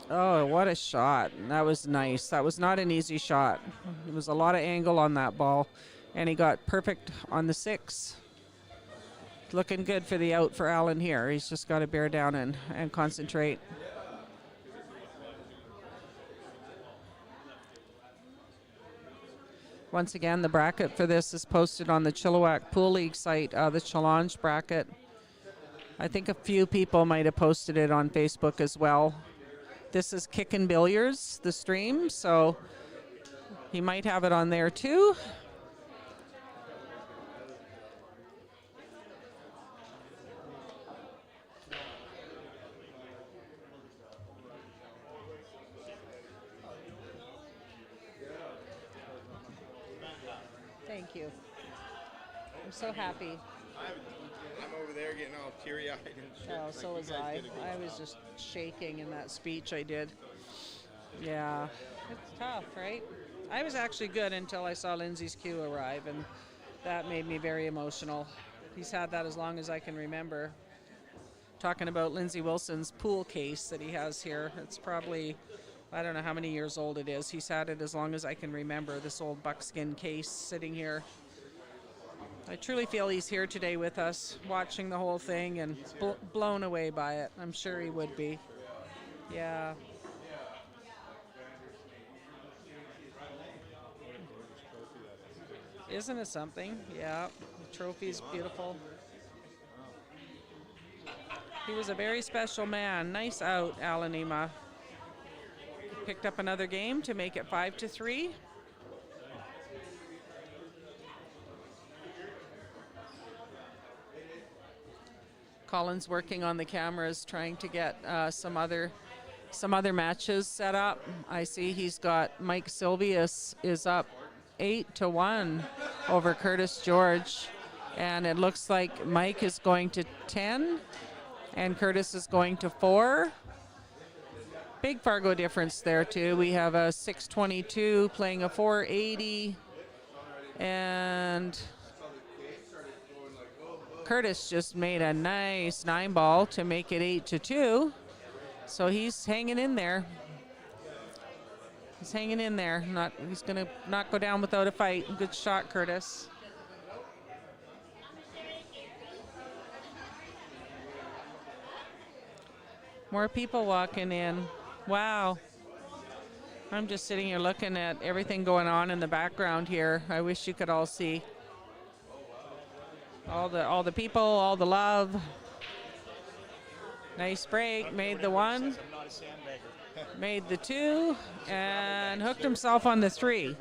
Oh, what a shot. That was nice. That was not an easy shot. There was a lot of angle on that ball, and he got perfect on the 6. Looking good for the out for Alan here. He's just got to bear down and concentrate. Once again, the bracket for this is posted on the Chilliwack Pool League site, the challenge bracket. I think a few people might have posted it on Facebook as well. This is Kickin' Billiards, the stream, so he might have it on there too. Thank you. I'm so happy. I'm over there getting all teary-eyed and shit. Oh, so was I. I was just shaking in that speech I did. Yeah, it's tough, right? I was actually good until I saw Lindsey's cue arrive, and that made me very emotional. He's had that as long as I can remember. Talking about Lindsey Wilson's pool case that he has here, it's probably, I don't know how many years old it is. He's had it as long as I can remember, this old buckskin case sitting here. I truly feel he's here today with us, watching the whole thing and blown away by it. I'm sure he would be. Yeah. Isn't it something? Yeah. The trophy's beautiful. He was a very special man. Nice out, Alan Ema. Picked up another game to make it 5-3. Colin's working on the cameras, trying to get some other matches set up. I see he's got Mike Silvius is up 8-1 over Curtis George, and it looks like Mike is going to 10 and Curtis is going to 4. Big Fargo difference there too. We have a 622 playing a 480, and Curtis just made a nice 9-ball to make it 8-2. So he's hanging in there. He's hanging in there. He's gonna not go down without a fight. Good shot, Curtis. More people walking in. Wow. I'm just sitting here looking at everything going on in the background here. I wish you could all see. All the people, all the love. Nice break, made the 1, made the 2, and hooked himself on the 3.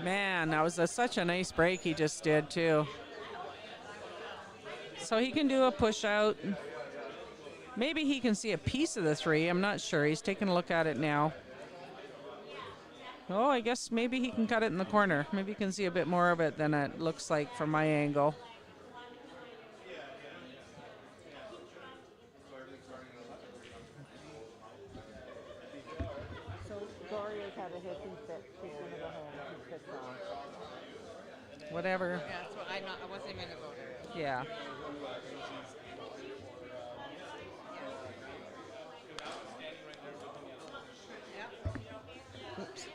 Man, that was such a nice break he just did too. So he can do a push out. Maybe he can see a piece of the 3, I'm not sure. He's taking a look at it now. Oh, I guess maybe he can cut it in the corner. Maybe you can see a bit more of it than it looks like from my angle. So Gloria's had a hissy fit. She's going to go home. She's pissed off. Whatever. Yeah, that's what I wasn't even a voter. Yeah. Oops.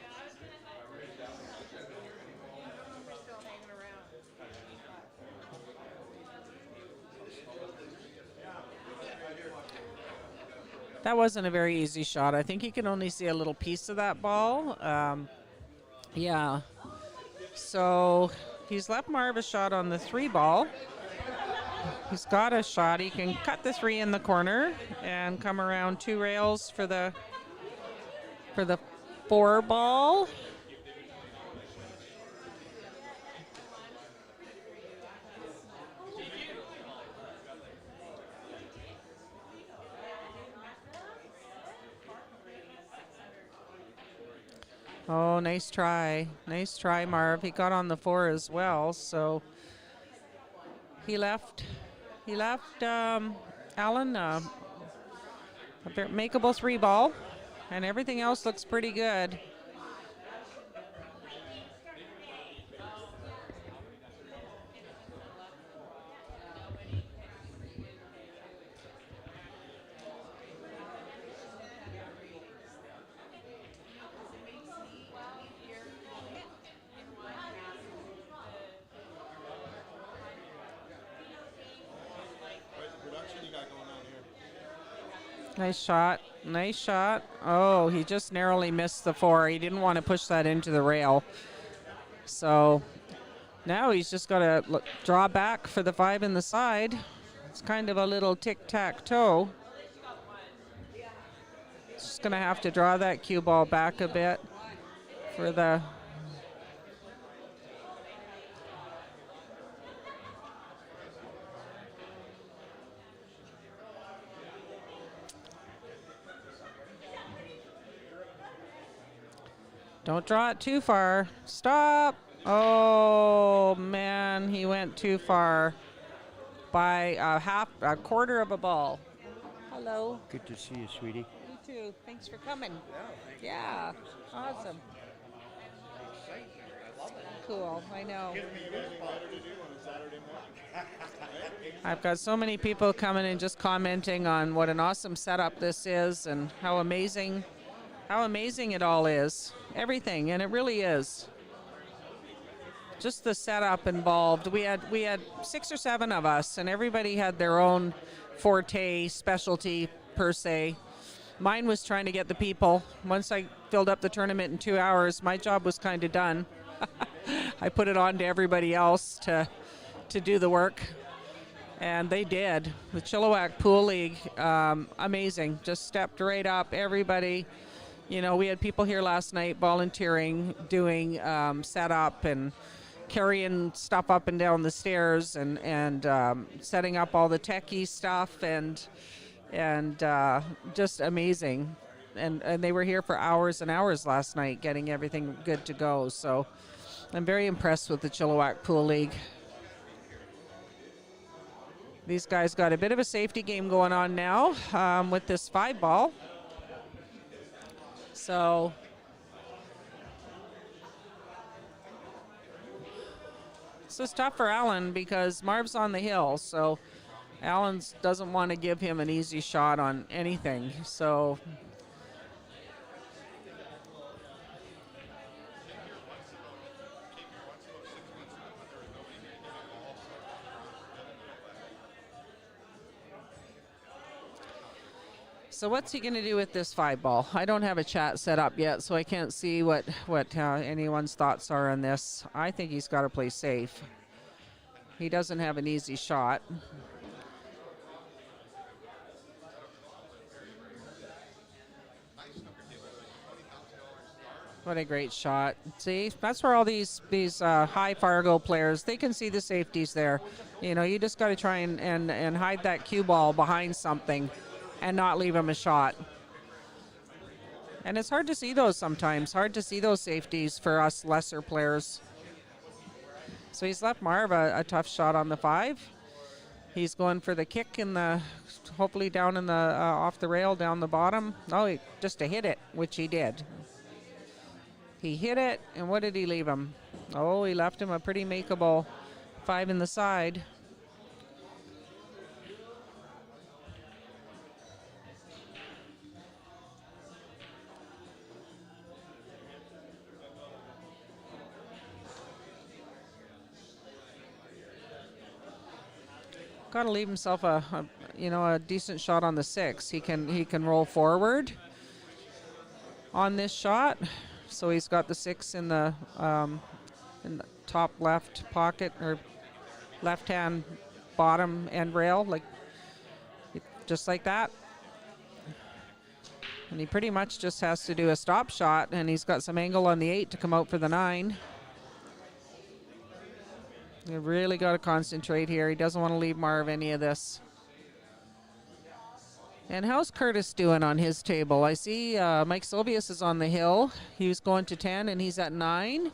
That wasn't a very easy shot. I think he can only see a little piece of that ball. Yeah. So he's left Marv a shot on the 3 ball. He's got a shot. He can cut the 3 in the corner and come around 2 rails for the 4 ball. Oh, nice try. Nice try, Marv. He got on the 4 as well, so he left Alan a makeable 3 ball, and everything else looks pretty good. Nice shot. Nice shot. Oh, he just narrowly missed the 4. He didn't want to push that into the rail. So now he's just got to draw back for the 5 in the side. It's kind of a little tic-tac-toe. Just going to have to draw that cue ball back a bit for the... Don't draw it too far. Stop. Oh, man, he went too far by a quarter of a ball. Hello. Good to see you, sweetie. You too. Thanks for coming. Yeah, awesome. Cool, I know. I've got so many people coming and just commenting on what an awesome setup this is and how amazing it all is. Everything, and it really is. Just the setup involved. We had 6 or 7 of us, and everybody had their own forte, specialty per se. Mine was trying to get the people. Once I filled up the tournament in 2 hours, my job was kind of done. I put it on to everybody else to do the work, and they did. The Chilliwack Pool League, amazing. Just stepped right up. Everybody. You know, we had people here last night volunteering, doing setup and carrying stuff up and down the stairs and setting up all the techie stuff and just amazing. And they were here for hours and hours last night getting everything good to go. So I'm very impressed with the Chilliwack Pool League. These guys got a bit of a safety game going on now with this 5 ball. So this is tough for Alan because Marv's on the hill, so Alan doesn't want to give him an easy shot on anything. So what's he going to do with this 5 ball? I don't have a chat set up yet, so I can't see what anyone's thoughts are on this. I think he's got to play safe. He doesn't have an easy shot. What a great shot. See, that's where all these high Fargo players, they can see the safeties there. You know, you just got to try and hide that cue ball behind something and not leave him a shot. And it's hard to see those sometimes, hard to see those safeties for us lesser players. So he's left Marv a tough shot on the 5. He's going for the kick in the, hopefully down in the, off the rail, down the bottom. Oh, just to hit it, which he did. He hit it, and what did he leave him? Oh, he left him a pretty makeable 5 in the side. Got to leave himself a decent shot on the 6. He can roll forward on this shot, so he's got the 6 in the top left pocket or left hand bottom end rail, like just like that. And he pretty much just has to do a stop shot, and he's got some angle on the 8 to come out for the 9. You really got to concentrate here. He doesn't want to leave Marv any of this. And how's Curtis doing on his table? I see Mike Silvius is on the hill. He's going to 10, and he's at 9.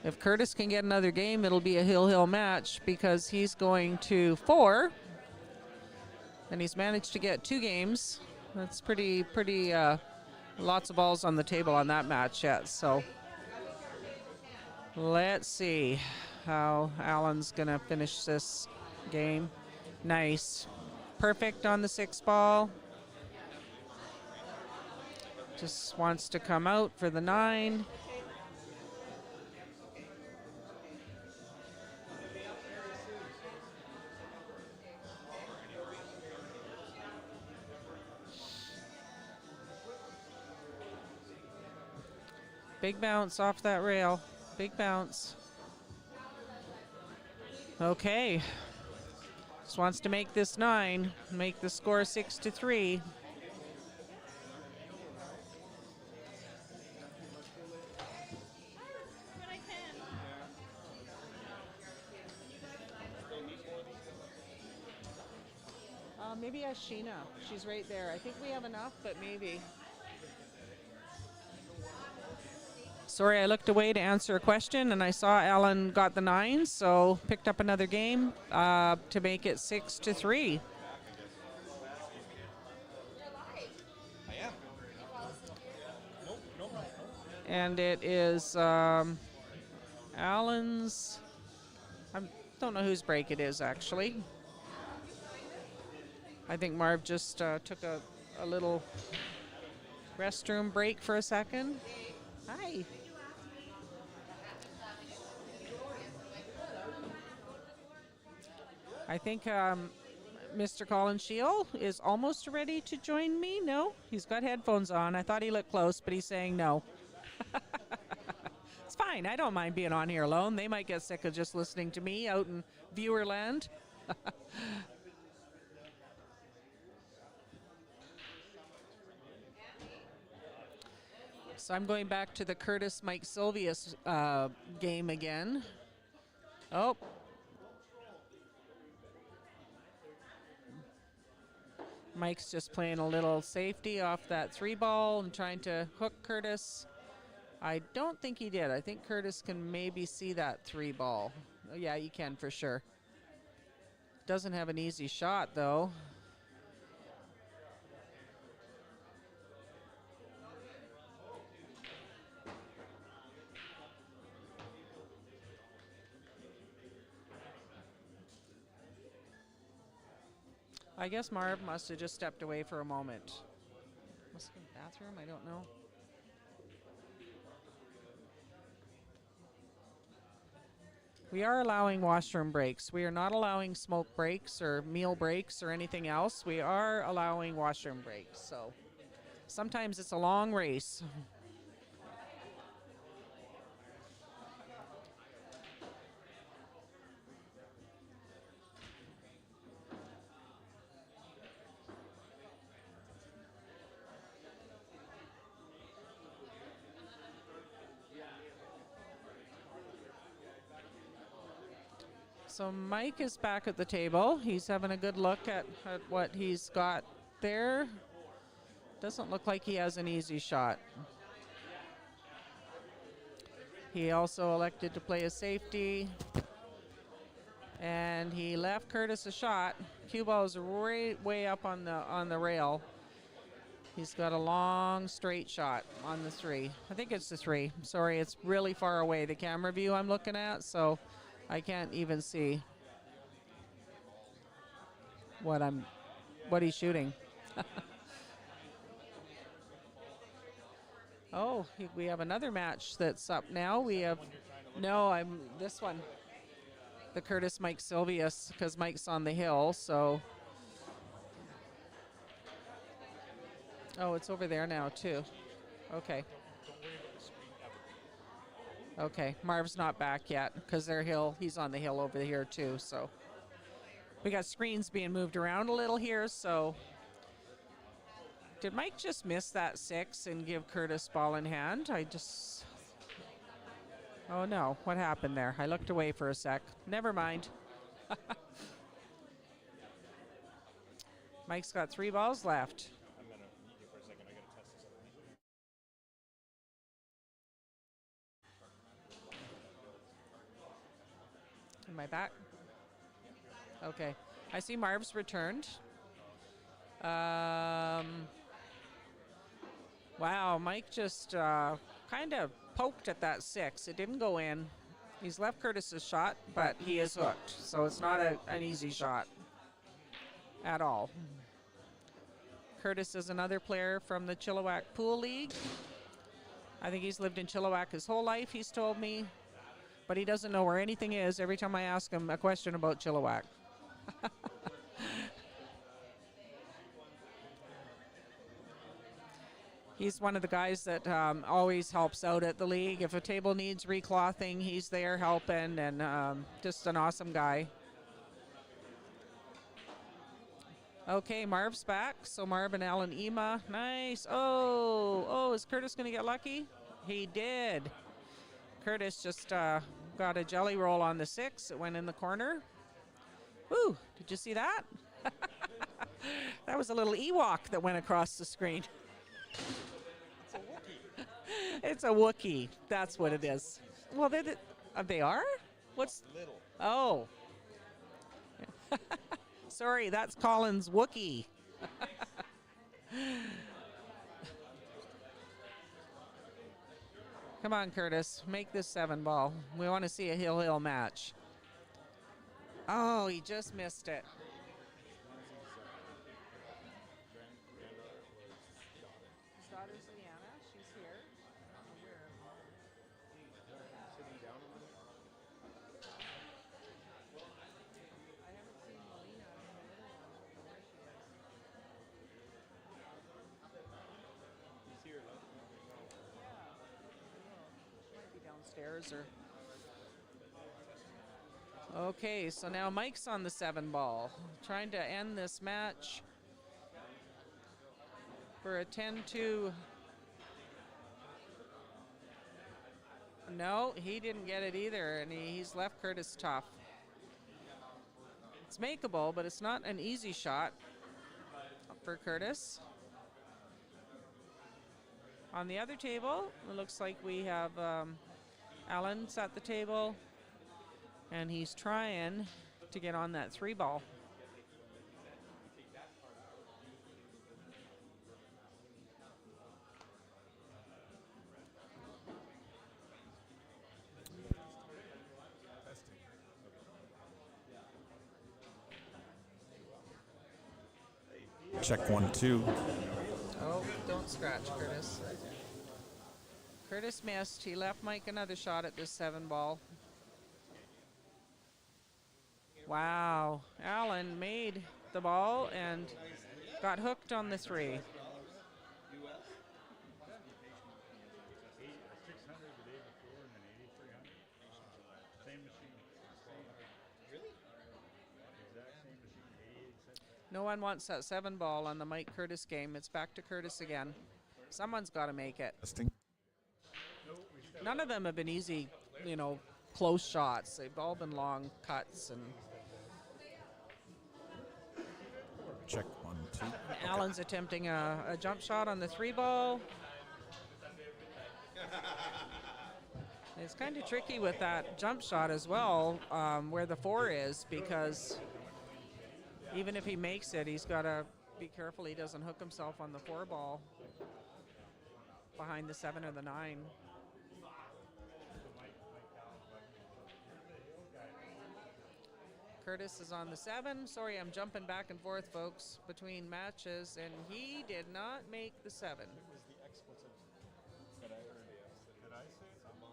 If Curtis can get another game, it'll be a hill-hill match because he's going to 4. And he's managed to get 2 games. That's pretty lots of balls on the table on that match yet. So let's see how Alan's going to finish this game. Nice. Perfect on the 6 ball. Just wants to come out for the 9. Big bounce off that rail. Big bounce. Okay. Just wants to make this 9, make the score 6-3. Maybe ask Sheena. She's right there. I think we have enough, but maybe. Sorry, I looked away to answer a question, and I saw Alan got the 9, so picked up another game to make it 6-3. And it is Alan's. I don't know whose break it is, actually. I think Marv just took a little restroom break for a second. Hi. I think Mr. Colin Shield is almost ready to join me. No, he's got headphones on. I thought he looked close, but he's saying no. It's fine. I don't mind being on here alone. They might get sick of just listening to me out in viewer land. So I'm going back to the Curtis Mike Silvius game again. Oh. Mike's just playing a little safety off that 3 ball and trying to hook Curtis. I don't think he did. I think Curtis can maybe see that 3 ball. Oh, yeah, you can for sure. Doesn't have an easy shot, though. I guess Marv must have just stepped away for a moment. Must have been the bathroom, I don't know. We are allowing washroom breaks. We are not allowing smoke breaks or meal breaks or anything else. We are allowing washroom breaks. So sometimes it's a long race. So Mike is back at the table. He's having a good look at what he's got there. Doesn't look like he has an easy shot. He also elected to play a safety. And he left Curtis a shot. Cue ball is way up on the rail. He's got a long straight shot on the 3. I think it's the 3. Sorry, it's really far away, the camera view I'm looking at, so I can't even see what he's shooting. Oh, we have another match that's up now. We have this one. The Curtis Mike Silvius, because Mike's on the hill, so. Oh, it's over there now too. Okay. Okay, Marv's not back yet because he's on the hill over here too, so. We got screens being moved around a little here, so did Mike just miss that 6 and give Curtis ball in hand? Oh no, what happened there? I looked away for a sec. Never mind. Mike's got 3 balls left. I'm gonna mute you for a second. I gotta test this out. Am I back? Okay. I see Marv's returned. Wow, Mike just kind of poked at that 6. It didn't go in. He's left Curtis's shot, but he is hooked. So it's not an easy shot at all. Curtis is another player from the Chilliwack Pool League. I think he's lived in Chilliwack his whole life, he's told me. But he doesn't know where anything is every time I ask him a question about Chilliwack. He's one of the guys that always helps out at the league. If a table needs reclothing, he's there helping, and just an awesome guy. Okay, Marv's back. So Marv and Alan Ema. Nice. Oh, is Curtis going to get lucky? He did. Curtis just got a jelly roll on the 6. It went in the corner. Woo, did you see that? That was a little Ewok that went across the screen. It's a Wookiee. That's what it is. Well, they are? What's Little. Oh. Sorry, that's Colin's Wookiee. Come on, Curtis. Make this 7 ball. We want to see a hill-hill match. Oh, he just missed it. His daughter's Leanna. She's here. Sitting down over there. I haven't seen Melina. Where she is. He's here, though. Might be downstairs or. Okay, so now Mike's on the 7 ball, trying to end this match for a 10-2. No, he didn't get it either, and he's left Curtis tough. It's makeable, but it's not an easy shot for Curtis. On the other table, it looks like we have Alan's at the table, and he's trying to get on that 3 ball. Check 1, 2. Oh, don't scratch, Curtis. Curtis missed. He left Mike another shot at this 7 ball. Wow. Alan made the ball and got hooked on the 3. 600 the day before and then 8,300. Same machine. Really? Exact same machine. 88 cents. No one wants that 7 ball on the Mike Curtis game. It's back to Curtis again. Someone's got to make it. None of them have been easy, close shots. They've all been long cuts. And Check 1, 2. Alan's attempting a jump shot on the 3 ball. It's kind of tricky with that jump shot as well, where the 4 is, because even if he makes it, he's got to be careful he doesn't hook himself on the 4 ball behind the 7 or the 9. Curtis is on the 7. Sorry, I'm jumping back and forth, folks, between matches, and he did not make the 7. What was the expletive that I heard? Did I say something?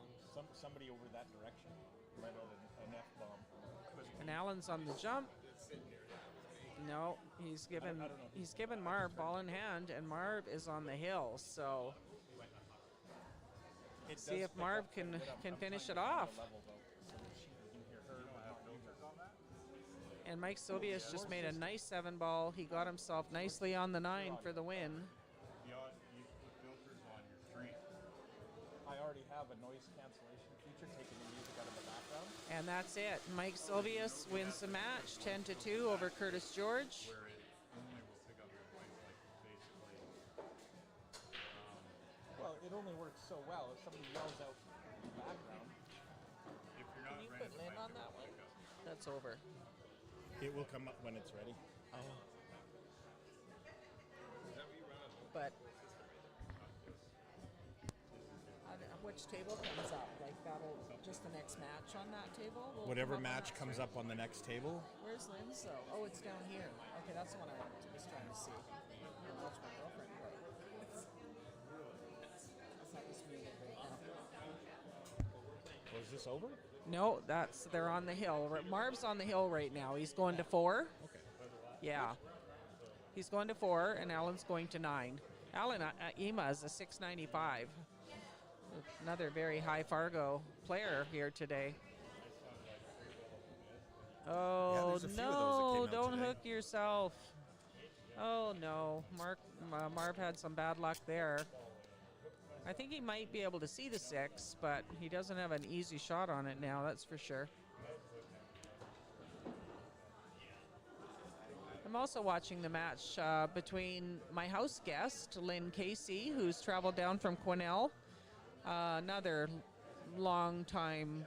Somebody over that direction let out an F-bomb. And Alan's on the jump. No, he's given Marv ball in hand, and Marv is on the hill. So see if Marv can finish it off. And Mike Sylvius just made a nice 7-ball. He got himself nicely on the 9 for the win. You put filters on your street. I already have a noise cancellation feature taking the music out of the background. And that's it. Mike Sylvius wins the match 10-2 over Curtis George. Where it only will pick up your voice, like basically. Well, it only works so well if somebody yells out in the background. If you're not Can you put Lynn on that one? That's over. It will come up when it's ready. Oh. But which table comes up? Like that'll just the next match on that table? Will Whatever come up on match that comes screen? up on the next table. Where's Lynn's though? Oh, it's down here. Okay, that's the one I was trying to see. That's my girlfriend. That's not just muted right now. Was this over? No, they're on the hill. Marv's on the hill right now. He's going to 4. Okay. Yeah. He's going to 4, and Alan's going to 9. Alan Ema is a 695. Another very high Fargo player here today. Oh, there's a few of those that no, came out don't today. hook yourself. Oh, no. Marv had some bad luck there. I think he might be able to see the 6, but he doesn't have an easy shot on it now, that's for sure. I'm also watching the match between my house guest, Lynn Casey, who's traveled down from Quesnel, another long-time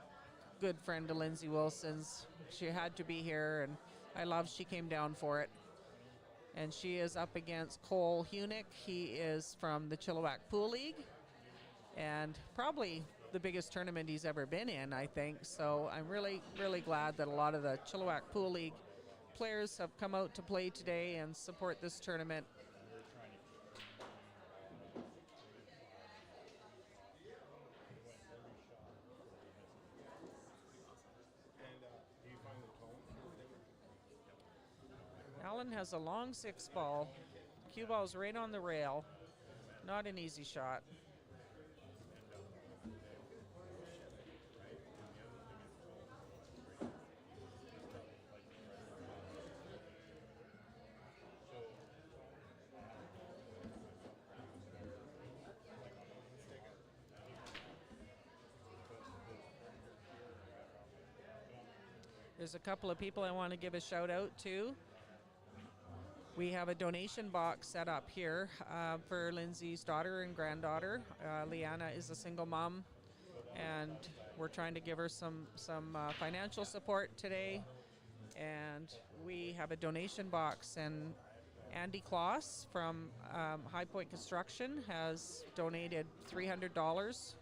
good friend of Lindsey Wilson's. She had to be here, and I love she came down for it. And she is up against Cole Hunick. He is from the Chilliwack Pool League, and probably the biggest tournament he's ever been in, I think. So I'm really, really glad that a lot of the Chilliwack Pool League players have come out to play today and support this tournament. Alan has a long 6-ball. Cue ball's right on the rail. Not an easy shot. There's a couple of people I want to give a shout out to. We have a donation box set up here for Lindsay's daughter and granddaughter. Leanna is a single mom, and we're trying to give her some financial support today. And we have a donation box, and Andy Kloss from High Point Construction has donated $300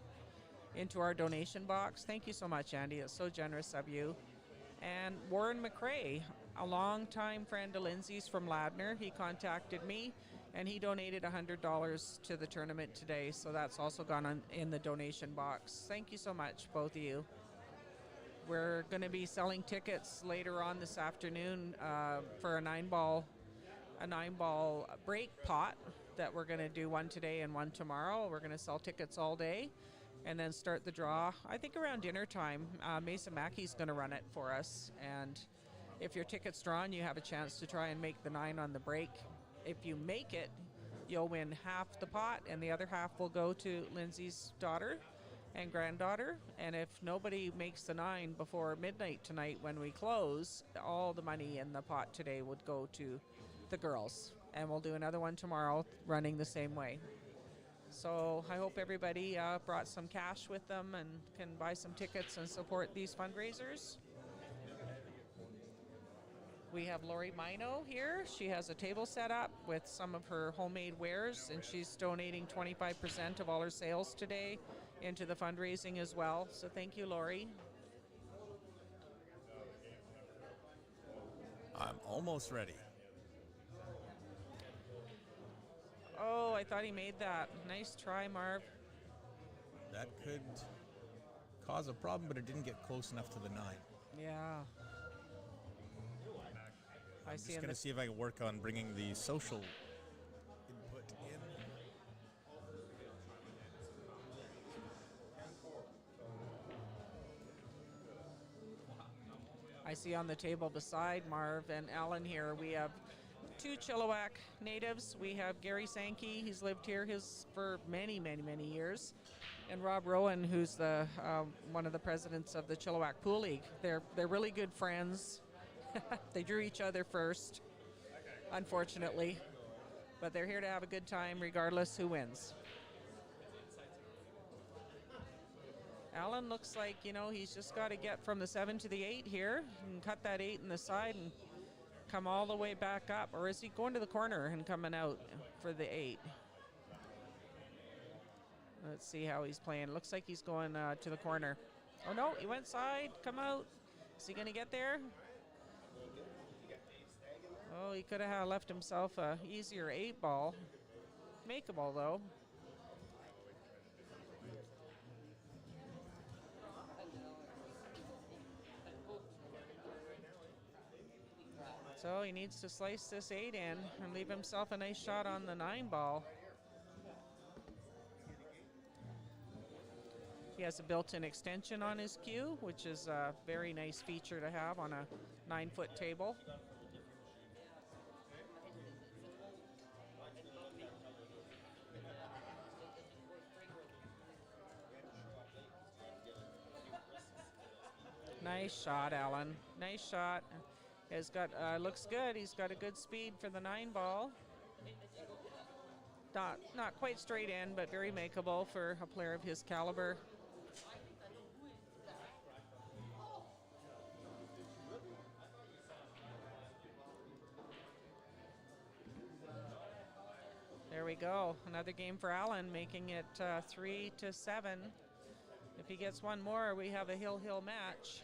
into our donation box. Thank you so much, Andy. It's so generous of you. And Warren McRae, a longtime friend of Lindsay's from Ladner, he contacted me, and he donated $100 to the tournament today. So that's also gone on in the donation box. Thank you so much, both of you. We're going to be selling tickets later on this afternoon for a 9-ball break pot that we're going to do one today and one tomorrow. We're going to sell tickets all day and then start the draw, I think around dinner time. Mason Mackey's going to run it for us. And if your ticket's drawn, you have a chance to try and make the 9 on the break. If you make it, you'll win half the pot, and the other half will go to Lindsay's daughter and granddaughter. And if nobody makes the 9 before midnight tonight when we close, all the money in the pot today would go to the girls. And we'll do another one tomorrow running the same way. So I hope everybody brought some cash with them and can buy some tickets and support these fundraisers. We have Lori Mino here. She has a table set up with some of her homemade wares, and she's donating 25% of all her sales today into the fundraising as well. So thank you, Lori. I'm almost ready. Oh, I thought he made that. Nice try, Marv. That could cause a problem, but it didn't get close enough to the 9. Yeah. I'm just going to see if I can work on bringing the social input in. I see on the table beside Marv and Alan here, we have 2 Chilliwack natives. We have Gary Sankey, he's lived here for many, many, many years. And Rob Rowan, who's the one of the presidents of the Chilliwack Pool League. They're really good friends. They drew each other first, unfortunately. But they're here to have a good time regardless who wins. Alan looks like, he's just got to get from the 7 to the 8 here and cut that 8 in the side and come all the way back up. Or is he going to the corner and coming out for the 8? Let's see how he's playing. Looks like he's going to the corner. Oh, no, he went side. Come out. Is he going to get there? Oh, he could have left himself a easier 8 ball. Makeable, though. So he needs to slice this 8 in and leave himself a nice shot on the 9 ball. He has a built-in extension on his cue, which is a very nice feature to have on a 9-foot table. Nice shot, Alan. Nice shot. Has got looks good. He's got a good speed for the 9 ball. Not quite straight in, but very makeable for a player of his caliber. There we go. Another game for Alan, making it 3-7. If he gets one more, we have a hill match.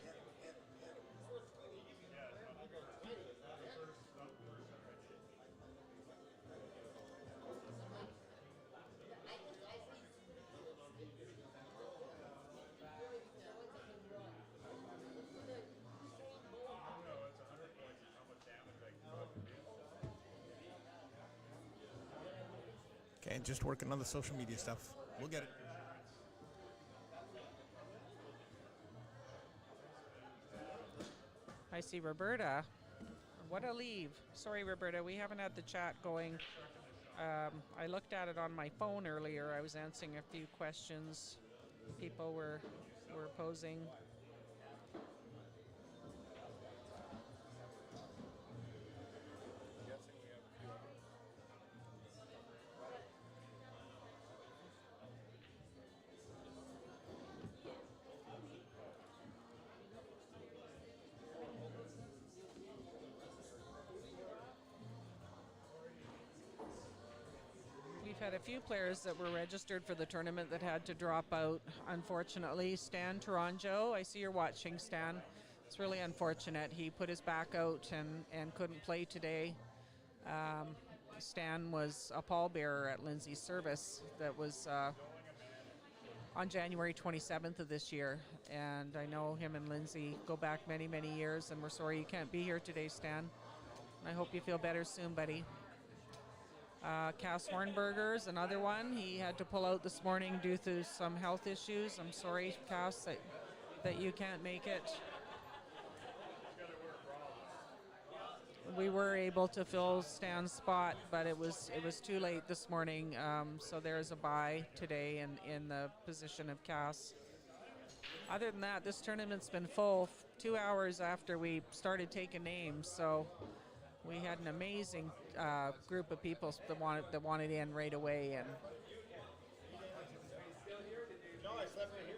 Okay, just working on the social media stuff. We'll get it. I see Roberta. What a leave. Sorry, Roberta, we haven't had the chat going. I looked at it on my phone earlier. I was answering a few questions people were posing. We've had a few players that were registered for the tournament that had to drop out, unfortunately. Stan Taranjo, I see you're watching, Stan. It's really unfortunate. He put his back out and couldn't play today. Stan was a pallbearer at Lindsey's service that was on January 27th of this year. And I know him and Lindsey go back many, many years, and we're sorry you can't be here today, Stan. I hope you feel better soon, buddy. Cass Hornberger's another one. He had to pull out this morning due to some health issues. I'm sorry, Cass, that you can't make it. We were able to fill Stan's spot, but it was too late this morning. So there's a bye today in the position of Cass. Other than that, this tournament's been full 2 hours after we started taking names. So we had an amazing group of people that wanted in right away, and No, I slept in here.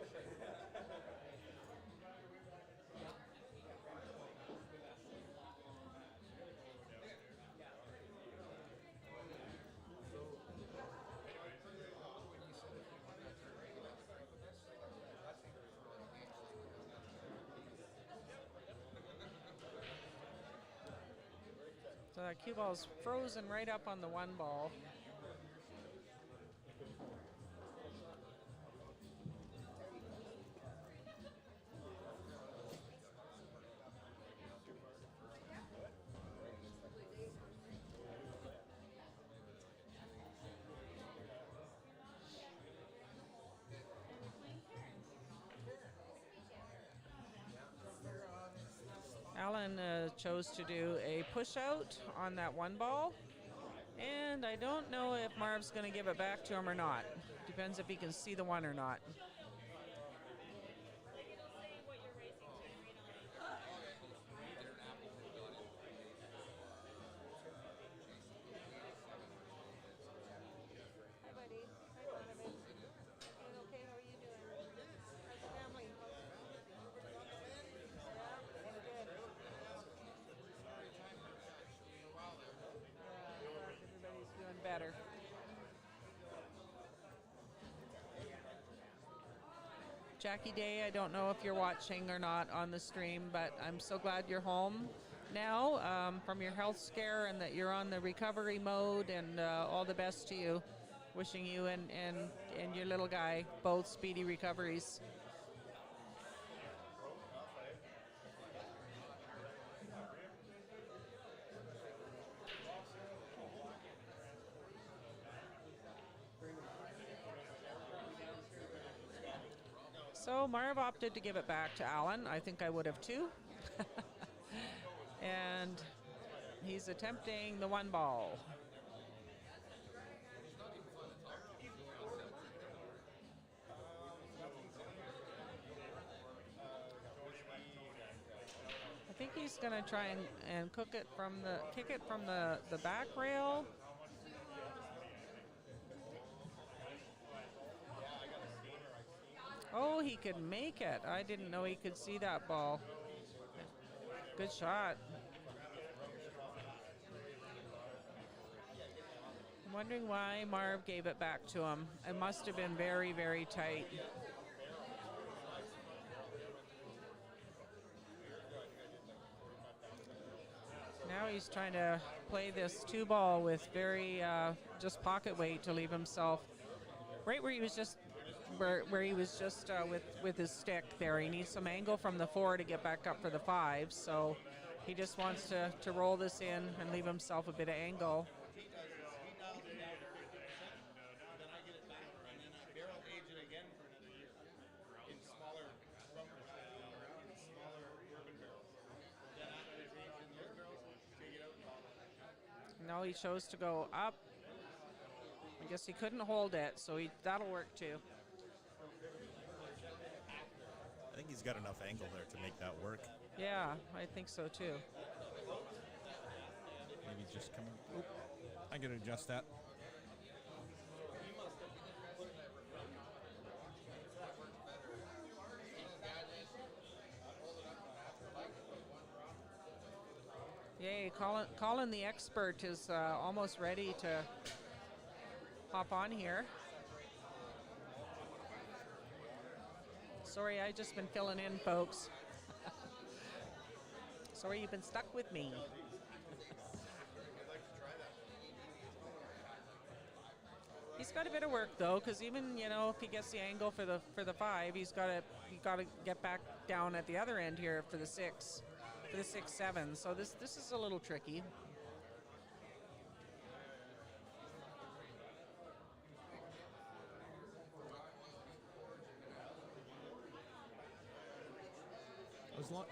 so that cue ball's frozen right up on the 1 ball. Alan chose to do a push out on that one ball. And I don't know if Marv's going to give it back to him or not. Depends if he can see the one or not. Hi, buddy. Hi, Donovan. Doing okay? How are you doing? How's the family? Yeah, good. Everybody's doing better. Jackie Day, I don't know if you're watching or not on the stream, but I'm so glad you're home now from your health scare and that you're on the recovery mode, and all the best to you. Wishing you and your little guy both speedy recoveries. So Marv opted to give it back to Alan. I think I would have too. And he's attempting the one ball. I think he's going to try and kick it from the back rail. Oh, he could make it. I didn't know he could see that ball. Good shot. I'm wondering why Marv gave it back to him. It must have been very, very tight. Now he's trying to play this two ball with very just pocket weight to leave himself right where he was just with his stick there. He needs some angle from the 4 to get back up for the 5, so he just wants to roll this in and leave himself a bit of angle. No, he chose to go up. I guess he couldn't hold it, so that'll work too. I think he's got enough angle there to make that work. Yeah, I think so too. Maybe he's just coming. Oop. I can adjust that. Yay, Colin the expert is almost ready to hop on here. Sorry, I've just been filling in, folks. Sorry, you've been stuck with me. He's got a bit of work though, because even if he gets the angle for the 5, he's got to get back down at the other end here for the 6, for the 6-7. So this is a little tricky.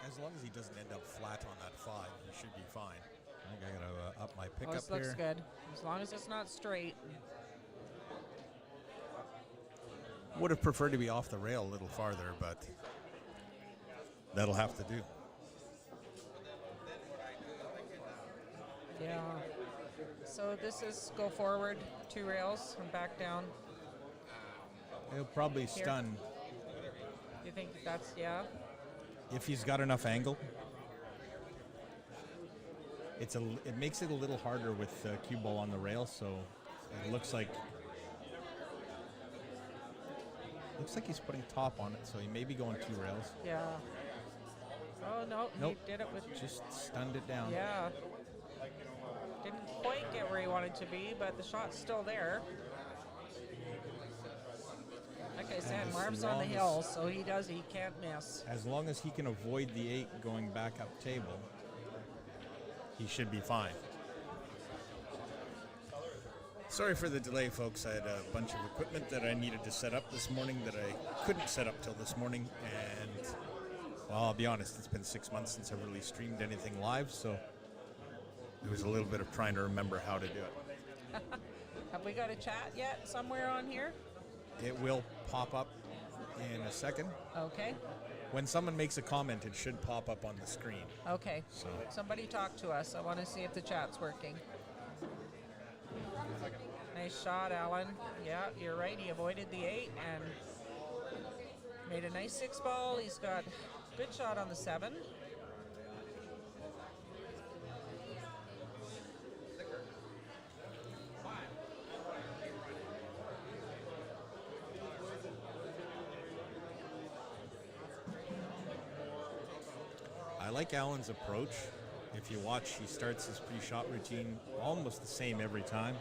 As long as he doesn't end up flat on that 5, he should be fine. I think I gotta up my pickup This looks here. good, as long as it's not straight. Would have preferred to be off the rail a little farther, but that'll have to do. Yeah. So this is go forward 2 rails and back down. He'll probably Here. stun You think that's, yeah? if he's got enough angle. It makes it a little harder with cue ball on the rail, so it looks like he's putting top on it, so he may be going 2 rails. Yeah. Oh, no, Nope. he did it with, Just stunned it down. yeah. Didn't quite get where he wanted to be, but the shot's still there. Like I said, As Marv's on the long as- hill, so he can't miss. As long as he can avoid the 8 going back up table, he should be fine. Sorry for the delay, folks. I had a bunch of equipment that I needed to set up this morning that I couldn't set up till this morning, and Well, I'll be honest, it's been 6 months since I've really streamed anything live, so it was a little bit of trying to remember how to do it. Have we got a chat yet somewhere on here? It will pop up in a second. Okay. When someone makes a comment, it should pop up on the screen. Okay. So Somebody talk to us. I want to see if the chat's working. Nice shot, Alan. Yeah, you're right. He avoided the 8 and made a nice 6 ball. He's got good shot on the 7. I like Alan's approach. If you watch, he starts his pre-shot routine almost the same every time.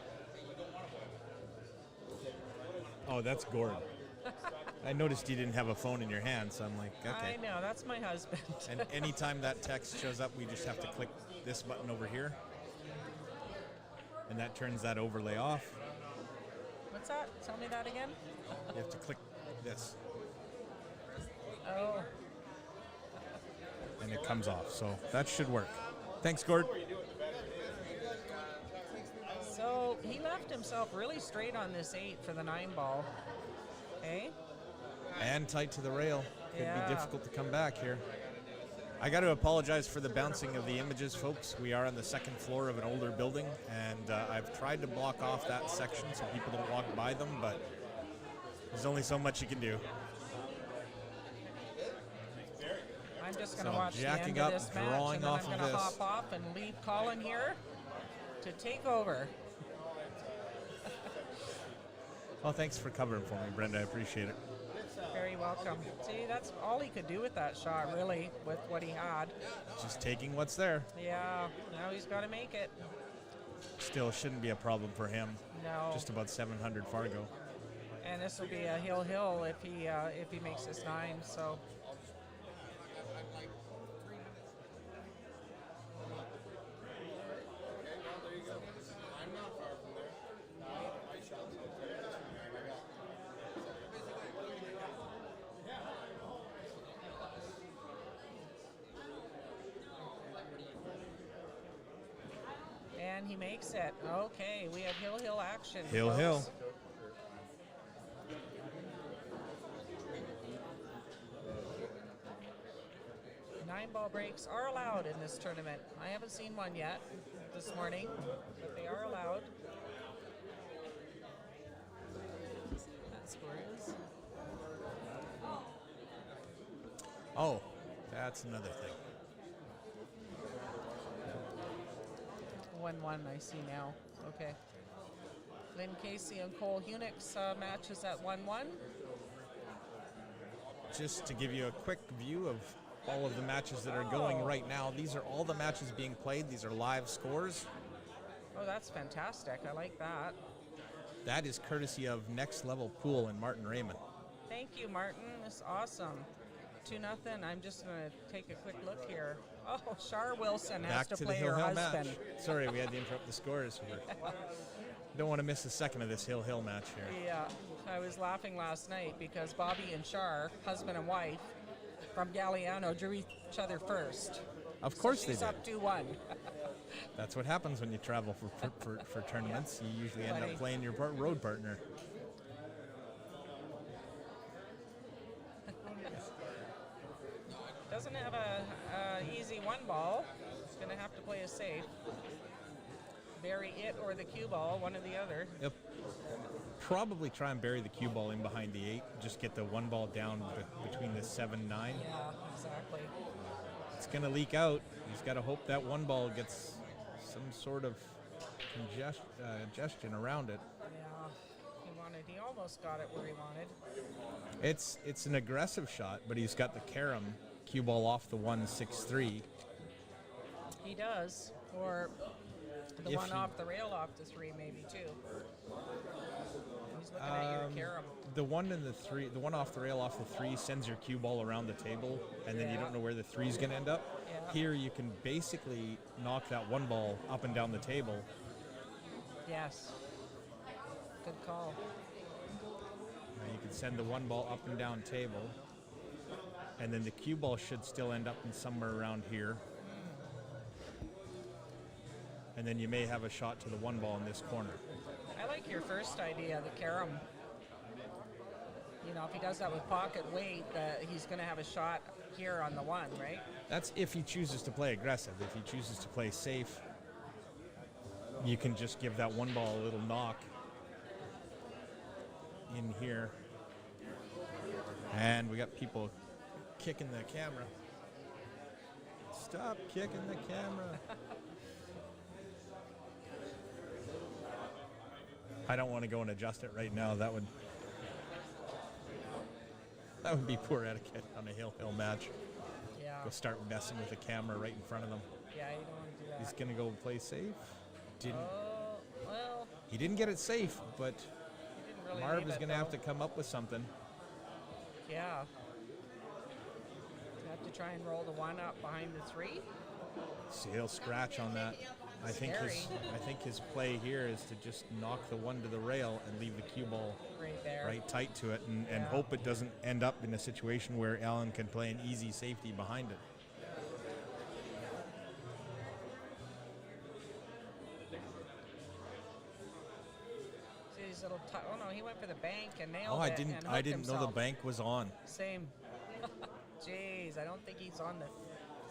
Oh, that's Gord. I noticed you didn't have a phone in your hand, so I'm like, okay. I know, that's my husband. And anytime that text shows up, we just have to click this button over here. And that turns that overlay off. What's that? Tell me that again. You have to click this, Oh, and it comes off. So that should work. Thanks, Gord. so he left himself really straight on this 8 for the 9 ball. Okay. And tight to the rail. Could Yeah. be difficult to come back here. I got to apologize for the bouncing of the images, folks. We are on the second floor of an older building, and I've tried to block off that section so people don't walk by them, but there's only so much you can do. I'm just going to So watch the jacking end of up, this match, drawing and then off I'm of going to this. hop off and leave Colin here to take over. Well, thanks for covering for me, Brenda. I appreciate it. Very welcome. See, that's all he could do with that shot, really, with what he had. Just taking what's there. Yeah, now he's got to make it. Still shouldn't be a problem for him. No. Just about 700 Fargo. And this will be a hill if he makes this 9. So and he makes it. Okay, we have hill action. Hill, hill. folks. Nine ball breaks are allowed in this tournament. I haven't seen one yet this morning, but they are allowed. That score is. Oh, that's another thing. 1-1, I see now. Okay. Lynn Casey and Cole Hunix matches at 1-1. Just to give you a quick view of all of the matches that are going right now. These are all the matches being played. These are live scores. Oh, that's fantastic. I like that. That is courtesy of Next Level Pool and Martin Raymond. Thank you, Martin. It's awesome. 2-0. I'm just going to take a quick look here. Oh, Char Wilson has Back to to the play Hill her Hill husband. match. Sorry, we had to interrupt the scores. Don't want to miss a second of this Hill Hill match here. Yeah, I was laughing last night because Bobby and Char, husband and wife, from Galliano, drew each other first. Of course they She's did. up 2-1. That's what happens when you travel for tournaments. You usually end Funny. up playing your road partner. Doesn't have a easy 1 ball. It's going to have to play it safe. Bury it or the cue ball, one or the other. Yep. Probably try and bury the cue ball in behind the 8. Just get the 1 ball down between the 7-9. Yeah, exactly. It's going to leak out. He's got to hope that 1 ball gets some sort of congestion around it. Yeah, he almost got it where he wanted. It's an aggressive shot, but he's got the carom cue ball off the 1-6-3. He does, or the If one he- off the rail off the 3 maybe too. He's looking at your carom. The one in the 3, the one off the rail off the 3 sends your cue ball around the table, and then you Yeah. don't know where the 3 is going to end up. Yeah. Here you can basically knock that 1 ball up and down the table. Yes. Good call. You can send the 1 ball up and down table. And then the cue ball should still end up in somewhere around here. And then you may have a shot to the one ball in this corner. I like your first idea, the carom. You know, if he does that with pocket weight, he's going to have a shot here on the one, right? That's if he chooses to play aggressive. If he chooses to play safe, you can just give that one ball a little knock in here. And we got people kicking the camera. Stop kicking the camera. I don't want to go and adjust it right now. That would be poor etiquette on a hill match. Yeah. Go start messing with the camera right in front of them. Yeah, you don't want to do that. He's gonna go play safe. Well, He didn't get it safe, but he didn't really Marv leave is it, gonna have though. to come up with something. Yeah. You have to try and roll the one up behind the three. See, he'll scratch on that. I think his play here is to just knock the one to the rail and leave the cue ball Right there. right tight to it, and Yeah. hope it doesn't end up in a situation where Alan can play an easy safety behind it. See these little. Oh no, he went for the bank and nailed Oh, it. I and didn't hooked know the himself. bank was on. Same. Jeez, I don't think he's on the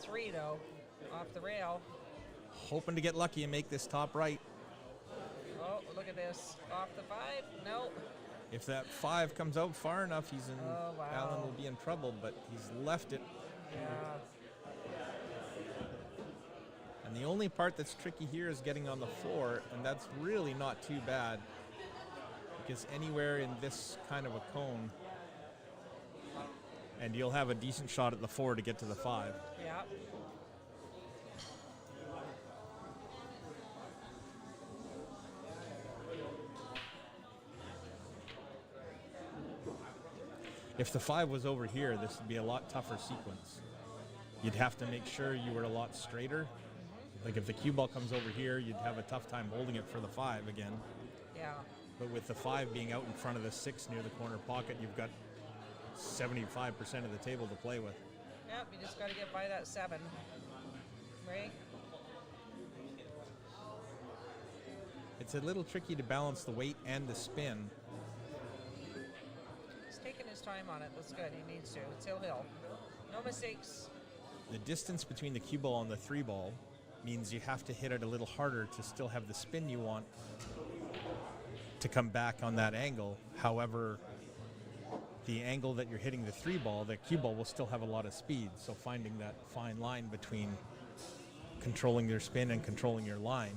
three though, off the rail. Hoping to get lucky and make this top right. Oh, look at this. Off the five? No. If that 5 comes out far enough, Oh, wow. Alan will be in trouble, but he's left it. Yeah. And the only part that's tricky here is getting on the 4, and that's really not too bad, because anywhere in this kind of a cone, and you'll have a decent shot at the 4 to get to the 5. Yeah. If the 5 was over here, this would be a lot tougher sequence. You'd have to make sure you were a lot straighter. Like if the cue ball comes over here, you'd have a tough time holding it for the 5 again. Yeah. But with the 5 being out in front of the 6 near the corner pocket, you've got 75% of the table to play with. Yep, you just got to get by that 7. Right? It's a little tricky to balance the weight and the spin. He's taking his time on it. That's good. He needs to. It's hill. No mistakes. The distance between the cue ball and the 3 ball means you have to hit it a little harder to still have the spin you want to come back on that angle. However, the angle that you're hitting the 3 ball, the cue ball will still have a lot of speed. So finding that fine line between controlling your spin and controlling your line,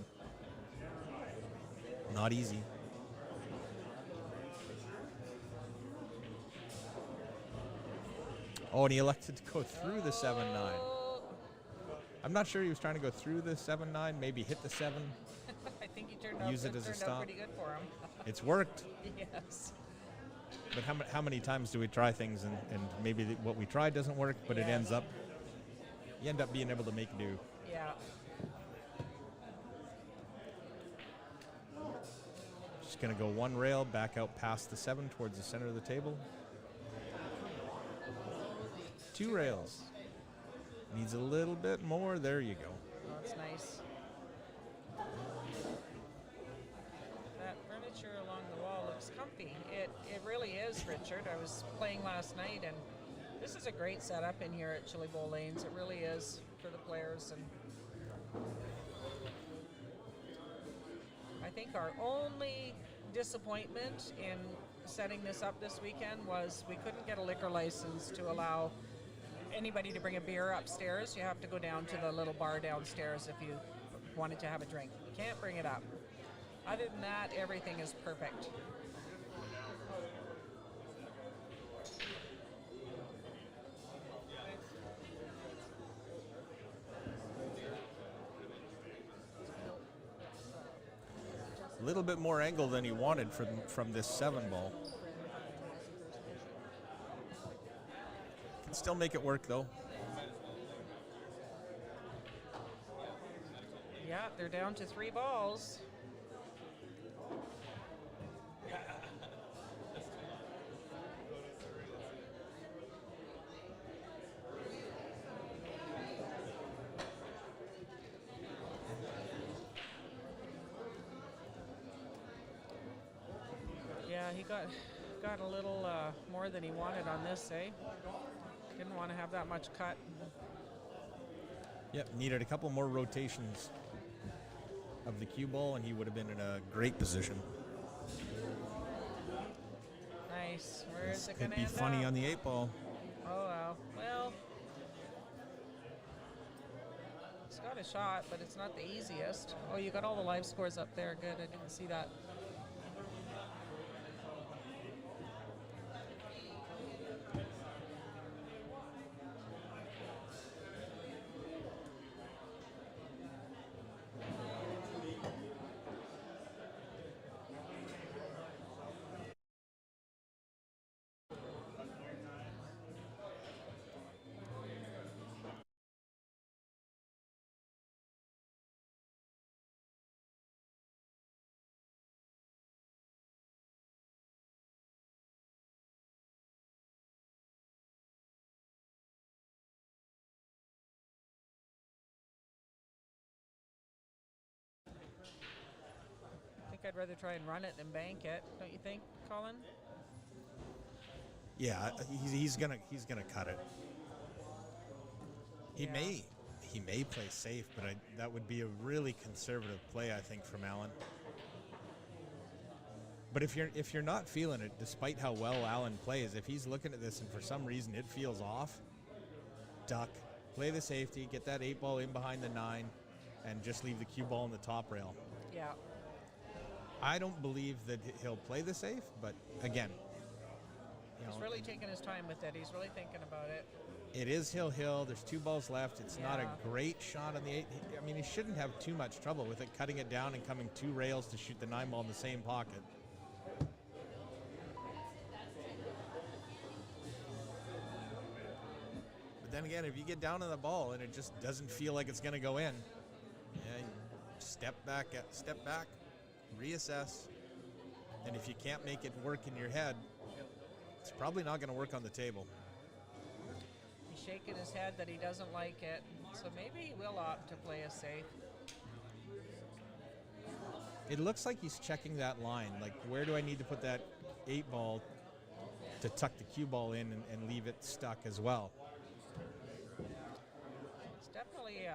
not easy. Oh, and he elected to go through the 7-9. I'm not sure he was trying to go through the 7-9, maybe hit the 7. I think he turned out, Use it as a turned stop. out pretty good for him. It's worked. Yes. But how many times do we try things and maybe what we try doesn't work, but it ends up, you end up being able to make do. Yeah. Just going to go one rail, back out past the 7 towards the center of the table. 2 rails. Needs a little bit more. There you go. Oh, that's nice. That furniture along the wall looks comfy. It really is, Richard. I was playing last night, and this is a great setup in here at Chillibowl Lanes. It really is for the players. And I think our only disappointment in setting this up this weekend was we couldn't get a liquor license to allow anybody to bring a beer upstairs. You have to go down to the little bar downstairs if you wanted to have a drink. You can't bring it up. Other than that, everything is perfect. A little bit more angle than he wanted from this 7 ball. Can still make it work though. Yeah, they're down to 3 balls. he got a little more than he wanted on this, eh? Didn't want to have that much cut. Yep, needed a couple more rotations of the cue ball, and he would have been in a great position. Nice. Where is it Could gonna be end funny up? on the 8-ball. Oh well. Well, it's got a shot, but it's not the easiest. Oh, you got all the live scores up there. Good. I didn't see that. I'd rather try and run it than bank it, don't you think, Colin? Yeah, he's gonna cut it. He Yeah. may play safe, but that would be a really conservative play, I think, from Allen. But if you're not feeling it, despite how well Allen plays, if he's looking at this and for some reason it feels off, duck, play the safety, get that 8-ball in behind the 9, and just leave the cue ball on the top rail. Yeah. I don't believe that he'll play the safe, but again, He's really taking his time with it. He's really thinking about it. it is hill. There's 2 balls left. It's not a Yeah. great shot on the 8. I mean, he shouldn't have too much trouble with it, cutting it down and coming 2 rails to shoot the 9-ball in the same pocket. But then again, if you get down on the ball and it just doesn't feel like it's going to go in, yeah, you step back, reassess, and if you can't make it work in your head, it's probably not going to work on the table. He's shaking his head that he doesn't like it, so maybe he will opt to play a safe. It looks like he's checking that line, like where do I need to put that 8-ball to tuck the cue ball in and leave it stuck as well. It's definitely,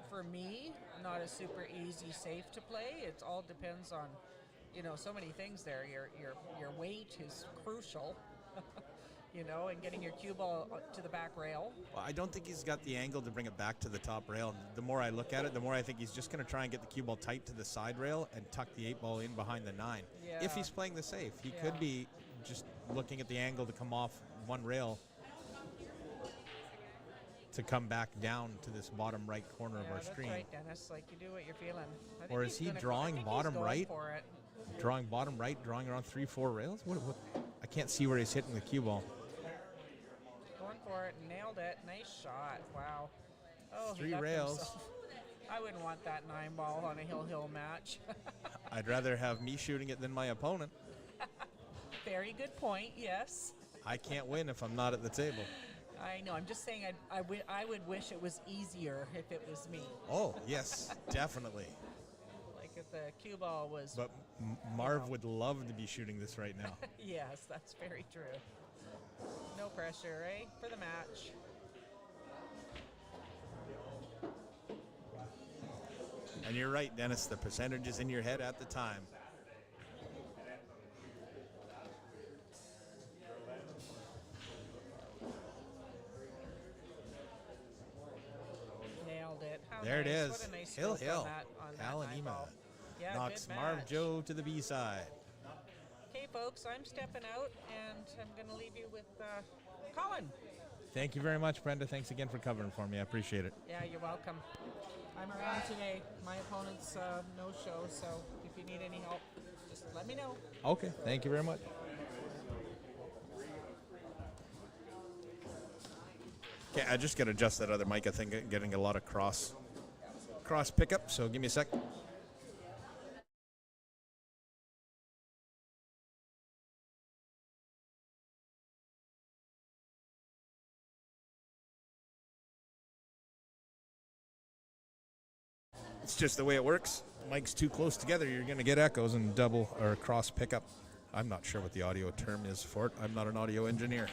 for me, not a super easy safe to play. It all depends on, so many things there. Your weight is crucial, and getting your cue ball to the back rail. Well, I don't think he's got the angle to bring it back to the top rail. The more I look at it, the more I think he's just going to try and get the cue ball tight to the side rail and tuck the 8-ball in behind the 9. Yeah. If he's playing the safe, he could be just looking at the angle to come off one rail to come back down to this bottom right corner of our screen. That's right, Dennis. Like, you do what you're feeling. Or is he drawing bottom right? For it. Drawing bottom right, drawing around 3-4 rails? What? I can't see where he's hitting the cue ball. Going for it, nailed it. Nice shot. Wow. Oh, 3 he left rails. himself. I wouldn't want that 9-ball on a hill match. I'd rather have me shooting it than my opponent. Very good point, yes. I can't win if I'm not at the table. I know. I'm just saying I would wish it was easier if it was me. Oh, yes, definitely. Like if the cue ball was... But Marv would love to be shooting this right now. Yes, that's very true. No pressure, eh? For the match. And you're right, Dennis. The percentage is in your head at the time. Nailed it. How There nice. it is. What a nice Hill. stroke on that Alan 9-ball. Yeah, knocks good Marv match. Joe to the B side. Okay, folks, I'm stepping out, and I'm going to leave you with Colin. Thank you very much, Brenda. Thanks again for covering for me. I appreciate it. Yeah, you're welcome. I'm around today. My opponent's no show, so if you need any help, just let me know. Okay, thank you very much. Okay, I just got to adjust that other mic. I think I'm getting a lot of cross pickup, so give me a sec. It's just the way it works. Mic's too close together, you're going to get echoes and double or cross pickup. I'm not sure what the audio term is for it. I'm not an audio engineer.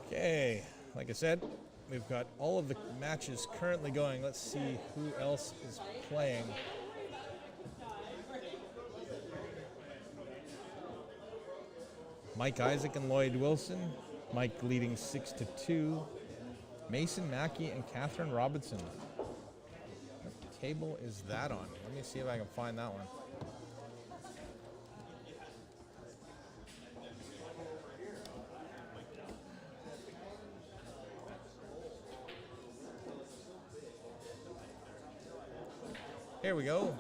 Okay, like I said, we've got all of the matches currently going. Let's see who else is playing. Mike Isaac and Lloyd Wilson. Mike leading 6-2. Mason Mackey and Catherine Robinson. What table is that on? Let me see if I can find that one. Here we go.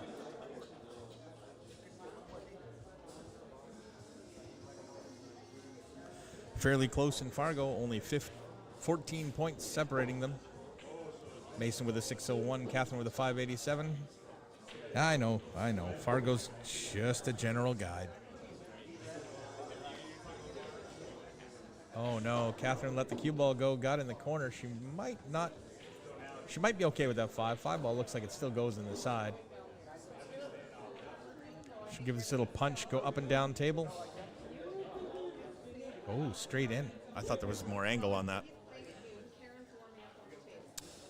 Fairly close in Fargo, only 14 points separating them. Mason with a 601, Catherine with a 587. I know. Fargo's just a general guide. Oh no, Catherine let the cue ball go, got in the corner. She might be okay with that 5. 5 ball looks like it still goes in the side. She'll give this little punch, go up and down table. Oh, straight in. I thought there was more angle on that.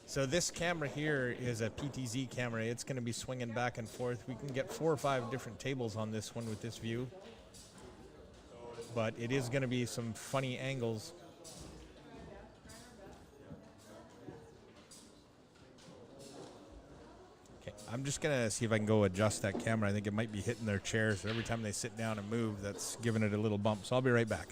So this camera here is a PTZ camera. It's going to be swinging back and forth. We can get 4 or 5 different tables on this one with this view. But it is going to be some funny angles. Okay, I'm just going to see if I can go adjust that camera. I think it might be hitting their chairs. So every time they sit down and move, that's giving it a little bump. So I'll be right back.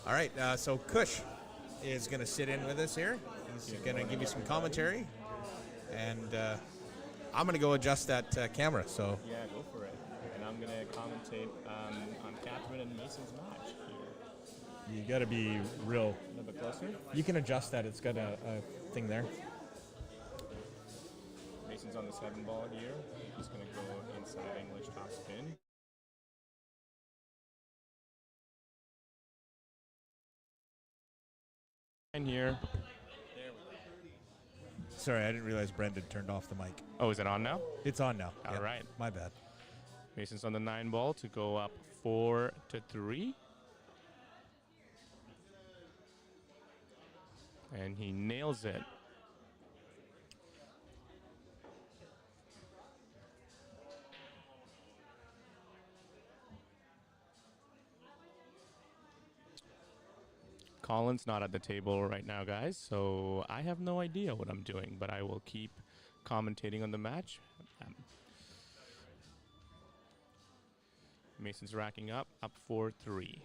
All right, so Kush is going to sit in with us here. He's going to give you some commentary, and I'm going to go adjust that camera. So Yeah, go for it. And I'm going to commentate on Catherine and Mason's match here. you got to be real. A little bit closer. You can adjust that. It's got a thing there. Mason's on the 7 ball here. He's going to go inside English top spin. And here. Sorry, I didn't realize Brendan turned off the mic. Oh, is it on now? It's on now. All Yep. right. My bad. Mason's on the 9 ball to go up 4-3. And he nails it. Colin's not at the table right now, guys, so I have no idea what I'm doing, but I will keep commentating on the match. Mason's racking up 4-3.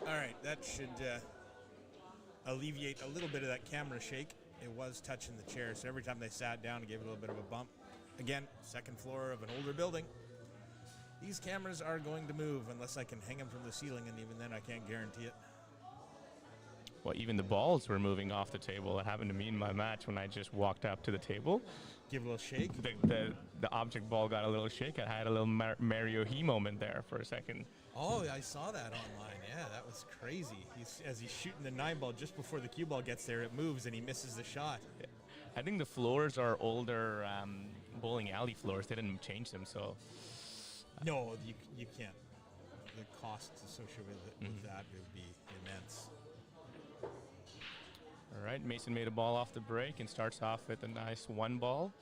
All right, that should alleviate a little bit of that camera shake. It was touching the chair, so every time they sat down, it gave it a little bit of a bump. Again, second floor of an older building. These cameras are going to move unless I can hang them from the ceiling, and even then I can't guarantee it. Well, even the balls were moving off the table. It happened to me in my match when I just walked up to the table. Give it a little shake. The object ball got a little shake. I had a little Mario He moment there for a second. Oh, I saw that online. Yeah, that was crazy. As he's shooting the 9 ball, just before the cue ball gets there, it moves and he misses the shot. I think the floors are older bowling alley floors. They didn't change them, so. No, you can't. The costs associated with that would be immense. All right, Mason made a ball off the break and starts off with a nice 1 ball.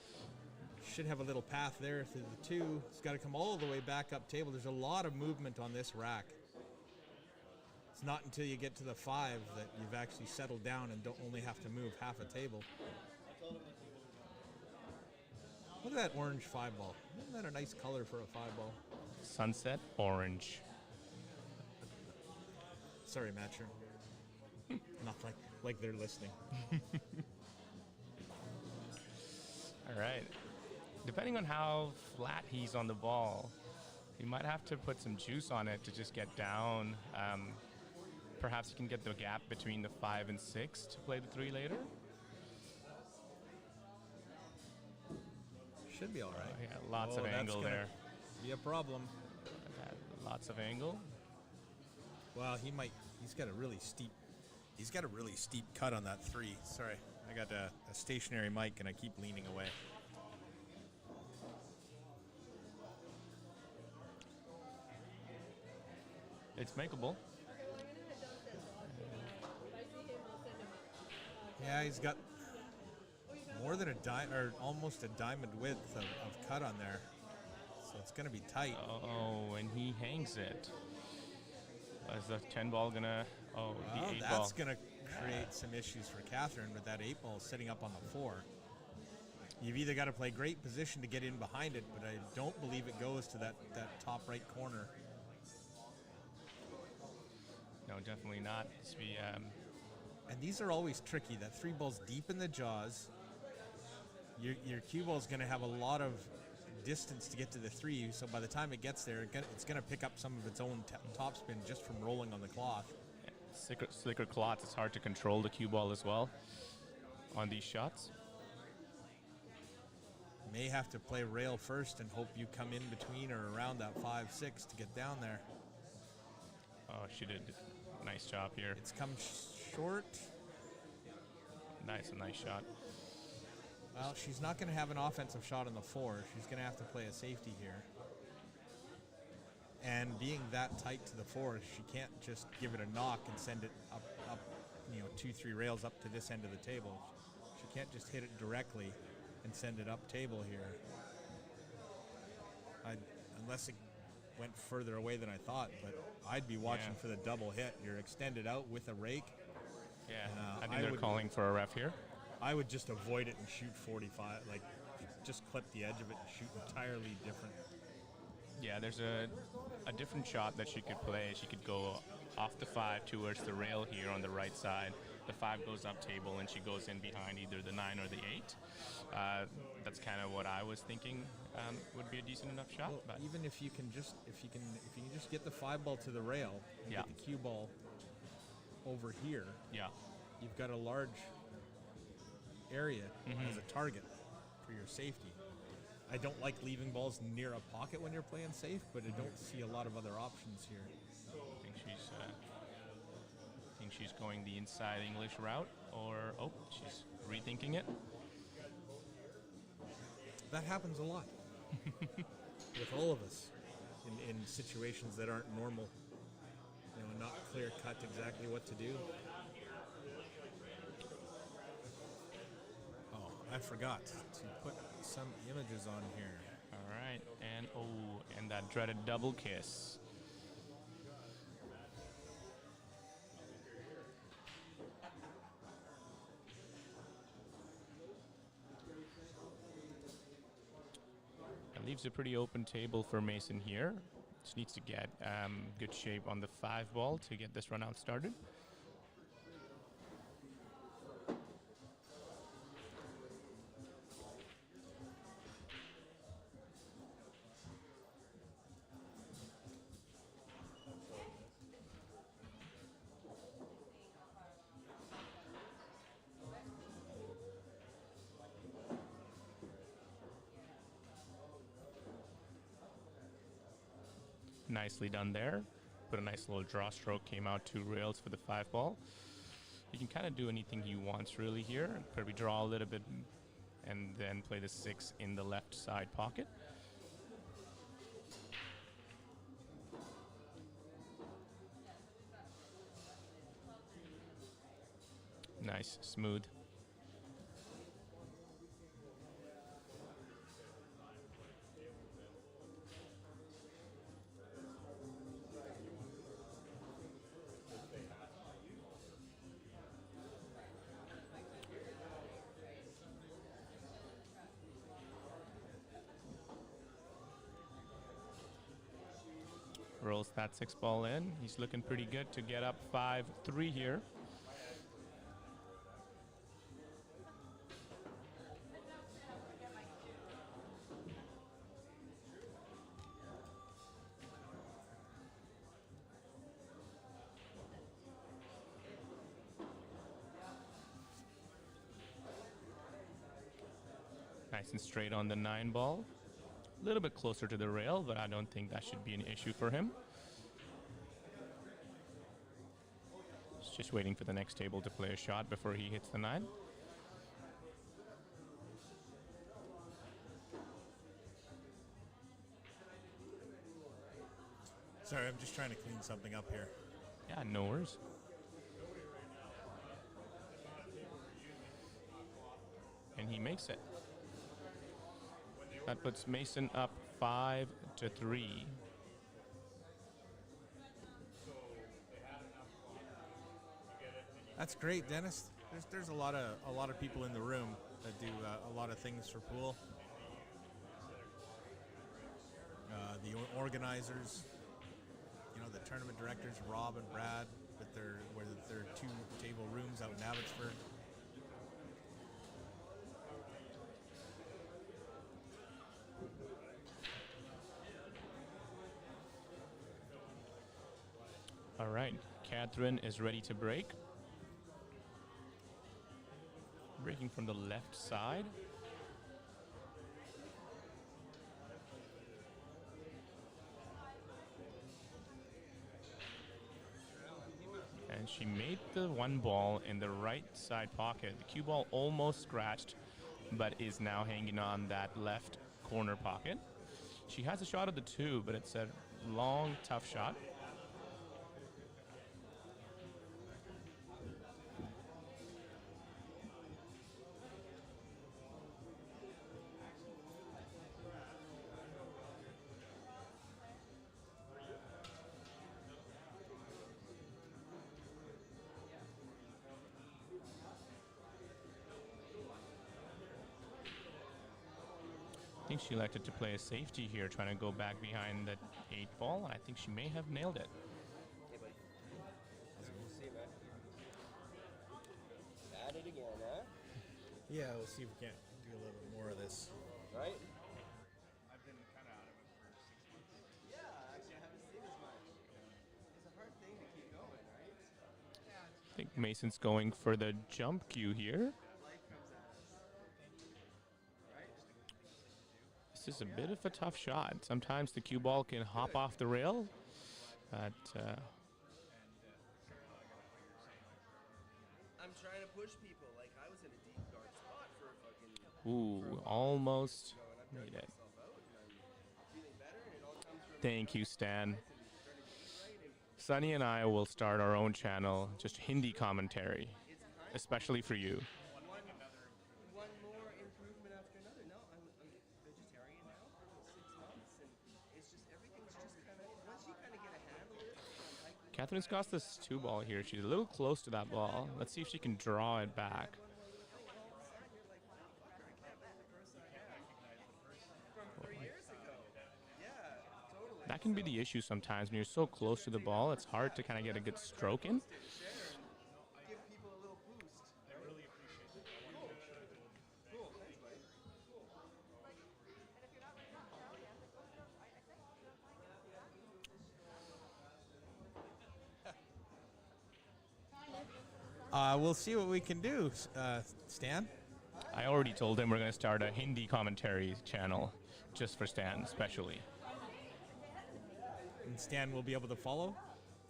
should have a little path there through the 2. It's got to come all the way back up table. There's a lot of movement on this rack. It's not until you get to the 5 that you've actually settled down and don't only have to move half a table. Look at that orange 5-ball. Isn't that a nice color for a 5-ball? Sunset orange. Sorry, Matcher. Not like they're listening. All right. Depending on how flat he's on the ball, he might have to put some juice on it to just get down. Perhaps he can get the gap between the 5 and 6 to play the 3 later. Should be all right. Yeah, lots of angle there. Be a problem. Lots of angle. Well, he's got a really steep cut on that 3. Sorry, I got a stationary mic and I keep leaning away. It's makeable. Yeah, he's got more than almost a diamond width of cut on there. So it's going to be tight. Oh, and he hangs it. Is the 10 ball going to... Oh, the 8 ball. That's going to create some issues for Catherine with that 8 ball sitting up on the 4. You've either got to play great position to get in behind it, but I don't believe it goes to that top right corner. No, definitely not. And these are always tricky. That 3 ball's deep in the jaws. Your cue ball's going to have a lot of distance to get to the 3, so by the time it gets there, it's going to pick up some of its own topspin just from rolling on the cloth. Slicker cloths, it's hard to control the cue ball as well on these shots. May have to play rail first and hope you come in between or around that 5-6 to get down there. Oh, she did a nice job here. It's come short. A nice shot. Well, she's not going to have an offensive shot on the 4. She's going to have to play a safety here. And being that tight to the 4, she can't just give it a knock and send it up 2-3 rails up to this end of the table. She can't just hit it directly and send it up table here. Unless it went further away than I thought, but I'd be watching for the double hit. You're extended out with a rake. Yeah, I think they're calling for a ref here. I would just avoid it and shoot 45, like just clip the edge of it and shoot entirely different. Yeah, there's a different shot that she could play. She could go off the 5 towards the rail here on the right side. The 5 goes up table and she goes in behind either the 9 or the 8. That's kind of what I was thinking would be a decent enough shot. Well, but even if you can just get the 5 ball to the rail, and get the cue ball over here. Yeah, you've got a large area as a target for your safety. I don't like leaving balls near a pocket when you're playing safe, but I don't see a lot of other options here. I think she's going the inside English route, or she's rethinking it. That happens a lot with all of us in situations that aren't normal. Not clear cut exactly what to do. Oh, I forgot to put some images on here. All right, and that dreaded double kiss. It leaves a pretty open table for Mason here. Just needs to get good shape on the 5 ball to get this run out started. Nicely done there. Put a nice little draw stroke, came out 2 rails for the 5 ball. You can kind of do anything he wants really here. Probably draw a little bit and then play the 6 in the left side pocket. Nice, smooth. drills that 6 ball in. He's looking pretty good to get up 5-3 here. Nice and straight on the 9 ball. A little bit closer to the rail, but I don't think that should be an issue for him. He's just waiting for the next table to play a shot before he hits the 9. Sorry, I'm just trying to clean something up here. Yeah, no worries. And he makes it. That puts Mason up 5-3. That's great, Dennis. There's a lot of people in the room that do a lot of things for pool. The organizers, the tournament directors, Rob and Brad, with their 2 table rooms out in Abbotsford. All right, Catherine is ready to break. Breaking from the left side. And she made the 1 ball in the right side pocket. The cue ball almost scratched, but is now hanging on that left corner pocket. She has a shot of the 2, but it's a long, tough shot. I think she elected to play a safety here, trying to go back behind the 8 ball. I think she may have nailed it. Hey, buddy. We'll see, man. At it again, huh? Yeah, we'll see if we can't do a little bit more of this. Right? I've been kind of out of it for 6 months. Yeah, actually, I haven't seen as much. It's a hard thing to keep going, right? I think Mason's going for the jump cue here. Life comes at us. Right? This is a bit of a tough shot. Sometimes the cue ball can hop off the rail, but I'm trying to push people. Like, I was in a deep, dark spot for a fucking... ooh, almost and I've made dug it. myself out, and I'm feeling better, and it all comes from... Thank you, Stan. and starting to eat right, and Sunny and I will start our own channel, just Hindi commentary, it's kind of especially for you. one more improvement after another. No, I'm vegetarian now for about 6 months, and it's just, everything's just kind of... Once you kind of get a handle of it, like... Catherine's got this 2 ball here. She's a little close to that ball. Let's see if she can draw it back. That can be the issue sometimes when you're so close to the ball. It's hard to kind of get a good stroke in. Give people a little boost. I really appreciate it. Cool. Thanks, buddy. We'll see what we can do, Stan. I already told him we're going to start a Hindi commentary channel just for Stan, especially. And Stan will be able to follow.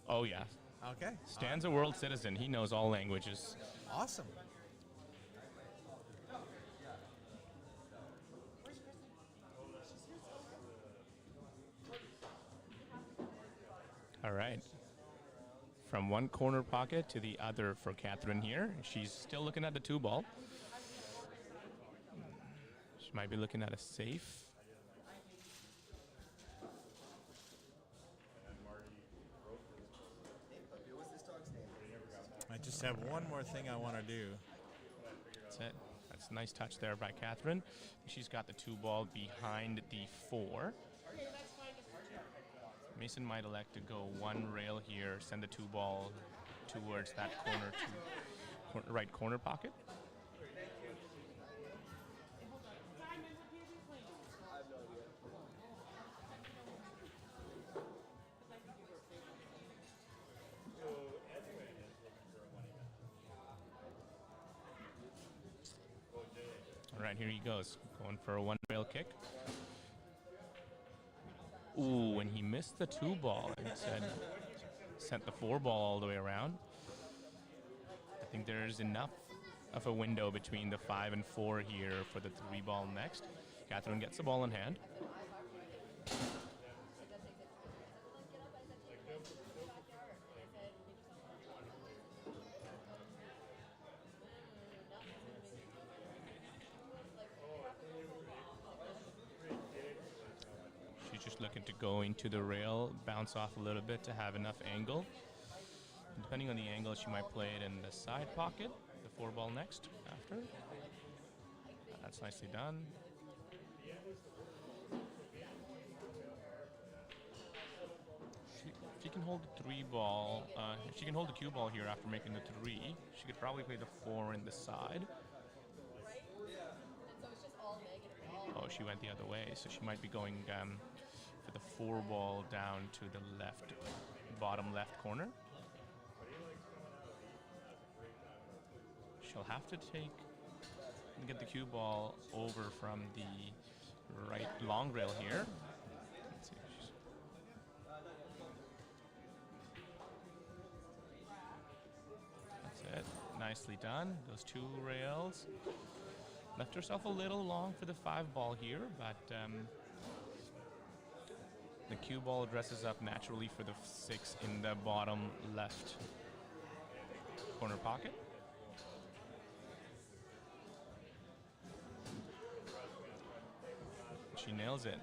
Oh, yeah. Okay. Stan's a world citizen. He knows all languages. Awesome. All right. From one corner pocket to the other for Catherine here. She's still looking at the 2 ball. She might be looking at a safe. What's this dog's name? I just have one more thing I want to do. That's it. That's a nice touch there by Catherine. She's got the 2 ball behind the 4. Mason might elect to go one rail here, send the 2 ball towards that right corner pocket. All right, here he goes, going for a 1 rail kick. Ooh, and he missed the 2 ball. Instead, sent the 4 ball all the way around. I think there's enough of a window between the 5 and 4 here for the 3 ball next. Catherine gets the ball in hand. She's just looking to go into the rail, bounce off a little bit to have enough angle. Depending on the angle, she might play it in the side pocket, the 4 ball next after. That's nicely done. If she can hold the 3 ball, if she can hold the cue ball here after making the 3, she could probably play the 4 in the side. Oh, she went the other way, so she might be going for the 4 ball down to the left, bottom left corner. She'll have to get the cue ball over from the right long rail here. Let's see. That's it. Nicely done. Those 2 rails. Left herself a little long for the 5 ball here, but the cue ball dresses up naturally for the 6 in the bottom left corner pocket. She nails it.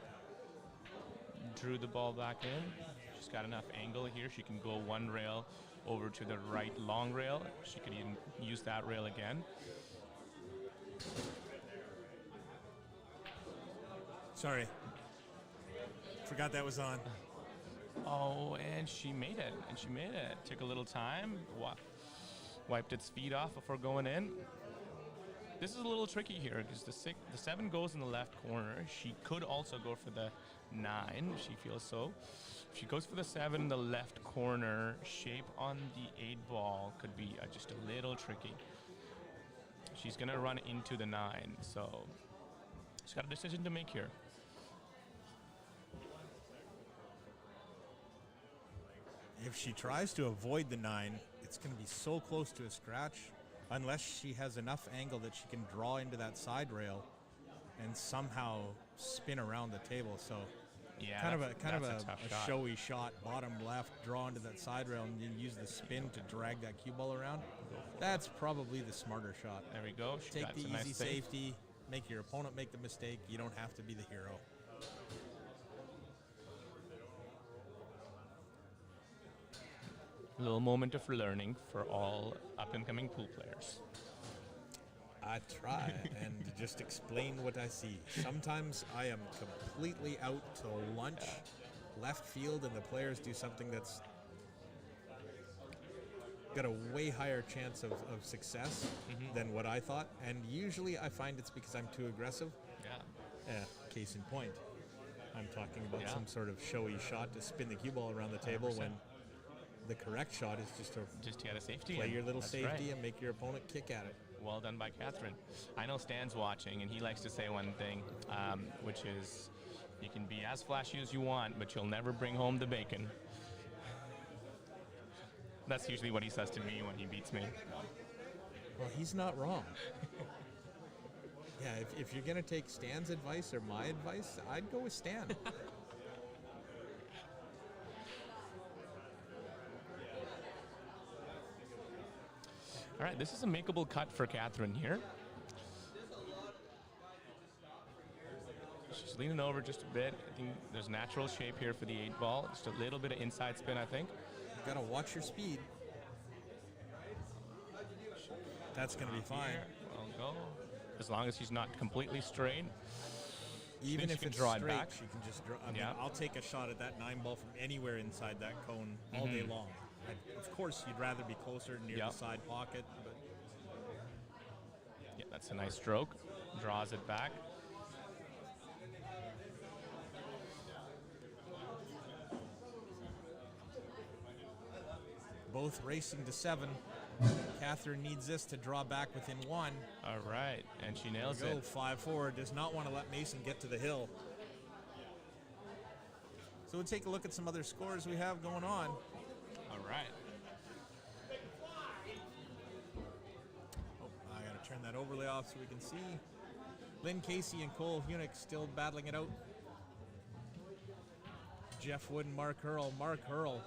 Drew the ball back in. She's got enough angle here. She can go 1 rail over to the right long rail. She could even use that rail again. Sorry. Forgot that was on. Oh, and she made it. Took a little time. Wiped its feet off before going in. This is a little tricky here because the 7 goes in the left corner. She could also go for the 9. She feels so. If she goes for the 7 in the left corner, shape on the 8 ball could be just a little tricky. She's going to run into the 9, so she's got a decision to make here. If she tries to avoid the 9, it's going to be so close to a scratch unless she has enough angle that she can draw into that side rail and somehow spin around the table. So yeah, kind of a tough shot. showy shot, bottom left, draw into that side rail and then use the spin to drag that cue ball around. That's probably the smarter shot. There we go. She Take got the some easy nice save. safety, make your opponent make the mistake. You don't have to be the hero. A little moment of learning for all up-and-coming pool players. I try and just explain what I see. Sometimes I am completely out to lunch, left field, and the players do something that's got a way higher chance of success than what I thought. And usually I find it's because I'm too aggressive. Yeah. Case in point, I'm talking about some sort of showy shot to spin the cue ball around the table 100%. when the correct shot is just to get a safety. play in. your little That's safety right. and make your opponent kick at it. Well done by Catherine. I know Stan's watching, and he likes to say one thing, which is, you can be as flashy as you want, but you'll never bring home the bacon. That's usually what he says to me when he beats me. Well, he's not wrong. Yeah, if you're going to take Stan's advice or my advice, I'd go with Stan. All right, this is a makeable cut for Catherine here. She's leaning over just a bit. I think there's natural shape here for the 8 ball. Just a little bit of inside spin, I think. You got to watch your speed. That's going to be fine. Here, well, go. As long as she's not completely straight. Even she if can it's draw it straight, back. she can just draw. I mean, Yeah. I'll take a shot at that 9 ball from anywhere inside that cone all day long. Of course, you'd rather be closer near Yep. the side pocket, but Yeah, that's a nice stroke. Draws it back. both racing to 7. Catherine needs this to draw back within 1. All right, and she nails Go it. 5-4. Does not want to let Mason get to the hill. So we'll take a look at some other scores we have going on. All right. Oh, I got to turn that overlay off so we can see. Lynn Casey and Cole Hunick still battling it out. Jeff Wood and Mark Hurl. Mark Hurl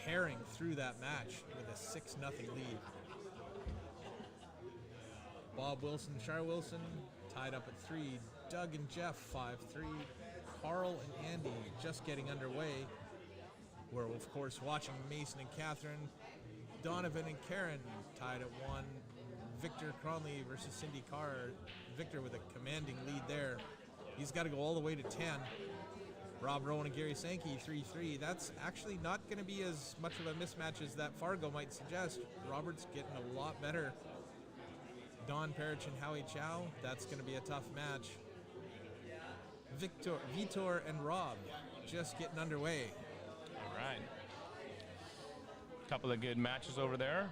tearing through that match with a 6-0 lead. Bob Wilson, Shar Wilson tied up at 3. Doug and Jeff 5-3. Carl and Andy just getting underway. We're of course watching Mason and Catherine. Donovan and Karen tied at 1. Victor Cronley versus Cindy Carr. Victor with a commanding lead there. He's got to go all the way to 10. Rob Rowan and Gary Sankey 3-3. That's actually not going to be as much of a mismatch as that Fargo might suggest. Robert's getting a lot better. Don Parrish and Howie Chow, that's going to be a tough match. Vitor and Rob just getting underway. All right. Couple of good matches over there.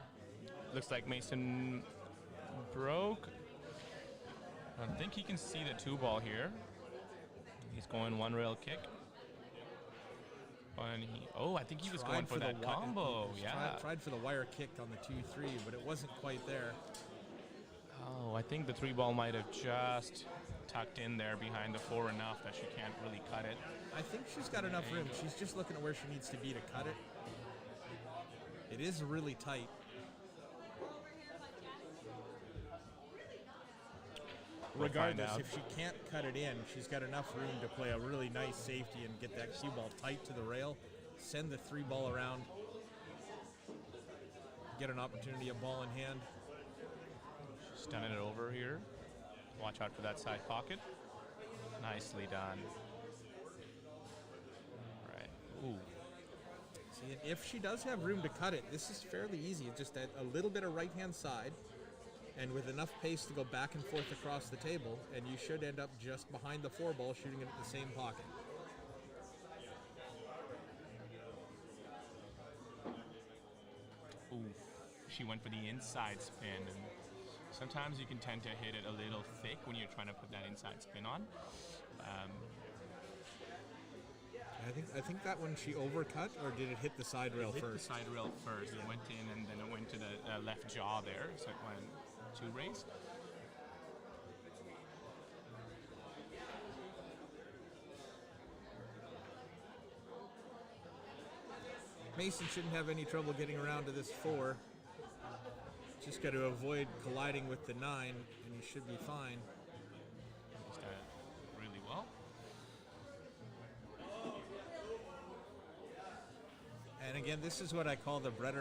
Looks like Mason broke. I think he can see the 2 ball here. He's going 1 rail kick. And I think he was going for that combo. Yeah. Tried for the wire kick on the 2-3, but it wasn't quite there. Oh, I think the 3 ball might have just tucked in there behind the 4 enough that she can't really cut it. I think she's got enough room. She's just looking at where she needs to be to cut it. It is really tight. Regardless, if she can't cut it in, she's got enough room to play a really nice safety and get that cue ball tight to the rail, send the 3 ball around, get an opportunity, a ball in hand. Stunning it over here. Watch out for that side pocket. Nicely done. Right. Ooh. See, and if she does have room to cut it, this is fairly easy. Just a little bit of right-hand side, and with enough pace to go back and forth across the table, and you should end up just behind the 4 ball, shooting it at the same pocket. Ooh. She went for the inside spin, and sometimes you can tend to hit it a little thick when you're trying to put that inside spin on. I think that one she overcut, or did it hit the side rail Hit first? the side rail first. It went in, and then it went to the left jaw there. So it went 2 rays. Mason shouldn't have any trouble getting around to this 4. Just got to avoid colliding with the 9, and he should be fine. He's done it really well. And again, this is what I call the bread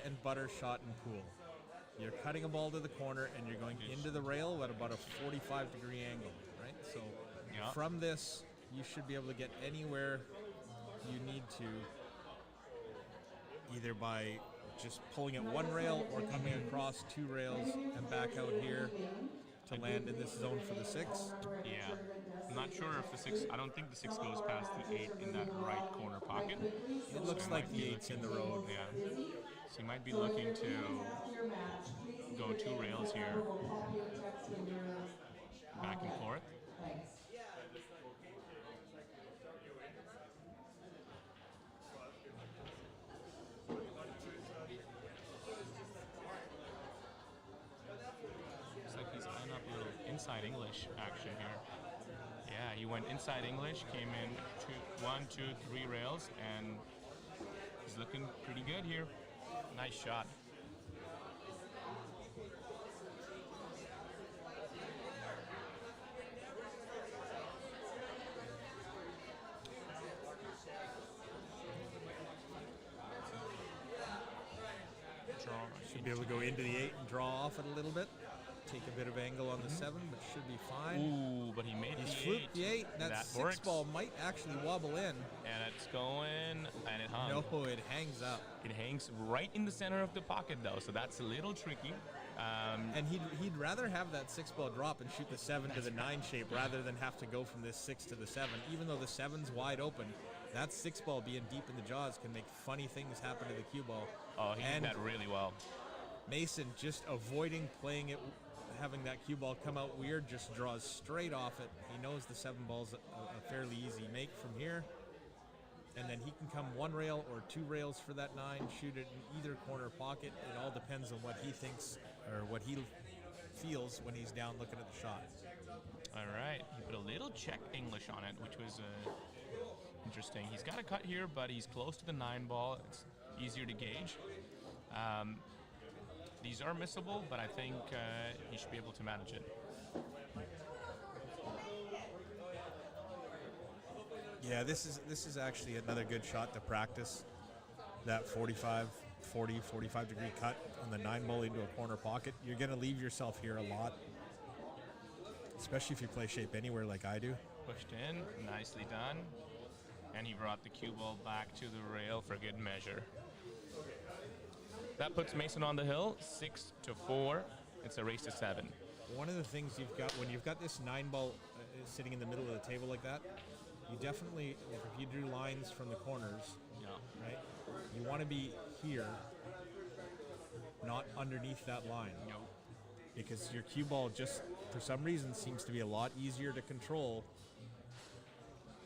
and butter shot in pool. You're cutting a ball to the corner, and you're going into the rail at about a 45-degree angle, right? So Yeah. from this, you should be able to get anywhere you need to, either by just pulling at 1 rail or coming across 2 rails and back out here to land in this zone for the 6. Yeah. I'm not sure if the 6, I don't think the 6 goes past the 8 in that right corner pocket. It looks So like might the be 8's in the road. Yeah. So you might be looking to go 2 rails here, back and forth. Looks like he's eyeing up a little inside English action here. Yeah, he went inside English, came in 1, 2, 3 rails, and he's looking pretty good here. Nice shot. Should be able to go into the 8 and draw off it a little bit. take a bit of angle on the 7, but should be fine. Ooh, but he made He's the swooped 8. the 8. That 6 works. ball might actually wobble in. And it's going, and it hung. No, it hangs up. It hangs right in the center of the pocket, though, so that's a little tricky. And he'd rather have that 6 ball drop and shoot the 7 to the 9 shape rather than have to go from this 6 to the 7. Even though the 7's wide open, that 6 ball being deep in the jaws can make funny things happen to the cue ball. Oh, he did that really well. Mason just avoiding playing it, having that cue ball come out weird, just draws straight off it. He knows the 7 ball's a fairly easy make from here. And then he can come 1 rail or 2 rails for that 9, shoot it in either corner pocket. It all depends on what he thinks or what he feels when he's down looking at the shot. All right, he put a little Czech English on it, which was interesting. He's got a cut here, but he's close to the 9 ball. It's easier to gauge. These are missable, but I think he should be able to manage it. Yeah, this is actually another good shot to practice. That 45 degree cut on the 9 ball into a corner pocket. You're going to leave yourself here a lot, especially if you play shape anywhere like I do. Pushed in, nicely done. And he brought the cue ball back to the rail for good measure. That puts Mason on the hill, 6-4. It's a race to 7. One of the things you've got when you've got this 9 ball sitting in the middle of the table like that, you definitely, if you drew lines from the corners, right, you want to be here, not underneath that line. Nope. Because your cue ball just, for some reason, seems to be a lot easier to control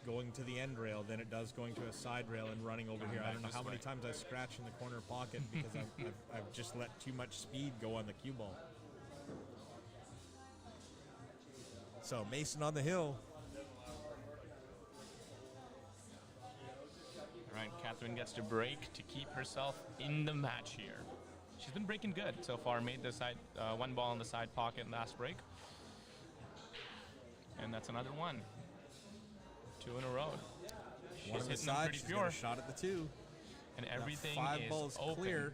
going to the end rail than it does going to a side rail and running over here. I don't know how many times I scratch in the corner pocket because I've just let too much speed go on the cue ball. So Mason on the hill. All right, Catherine gets to break to keep herself in the match here. She's been breaking good so far. Made the side 1 ball in the side pocket last break, and that's another 1. 2 in a row. She's One on the hitting them side. pretty She's pure, got a shot at the 2. and everything That 5 is ball's open. clear.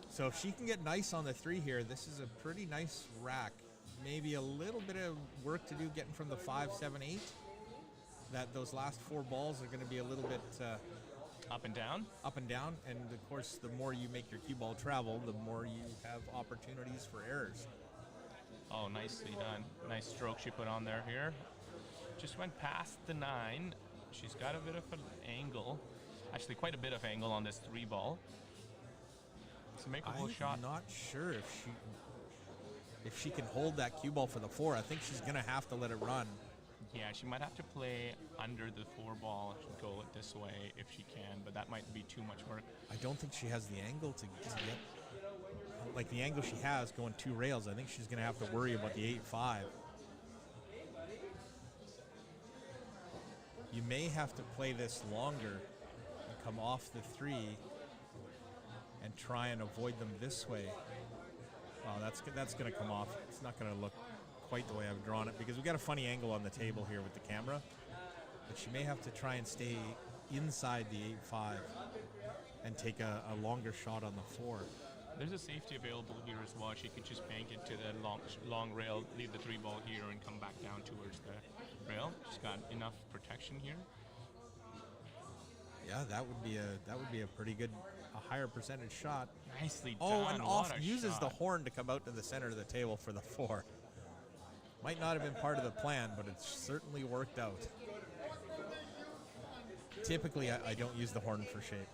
So if she can get nice on the 3 here, this is a pretty nice rack. Maybe a little bit of work to do getting from the 5, 7, 8. That those last 4 balls are going to be a little bit Up and down. up and down, and of course, the more you make your cue ball travel, the more you have opportunities for errors. Oh, nicely done. Nice stroke she put on there here. Just went past the 9. She's got a bit of an angle, actually quite a bit of angle on this 3 ball. It's a makeable shot. I'm not sure if she can hold that cue ball for the 4. I think she's going to have to let it run. Yeah, she might have to play under the 4 ball, go it this way if she can, but that might be too much work. I don't think she has the angle to get, like the angle she has going 2 rails. I think she's going to have to worry about the 8-5. You may have to play this longer and come off the 3 and try and avoid them this way. Oh, that's going to come off. It's not going to look quite the way I've drawn it because we've got a funny angle on the table here with the camera. But she may have to try and stay inside the 8-5 and take a longer shot on the 4. There's a safety available here as well. She could just bank it to the long rail, leave the 3 ball here, and come back down towards the rail. She's got enough protection here. Yeah, that would be a pretty good, a higher percentage shot. Nicely done. Oh, and What off a uses the shot. horn to come out to the center of the table for the 4. Might not have been part of the plan, but it's certainly worked out. Typically, I don't use the horn for shape.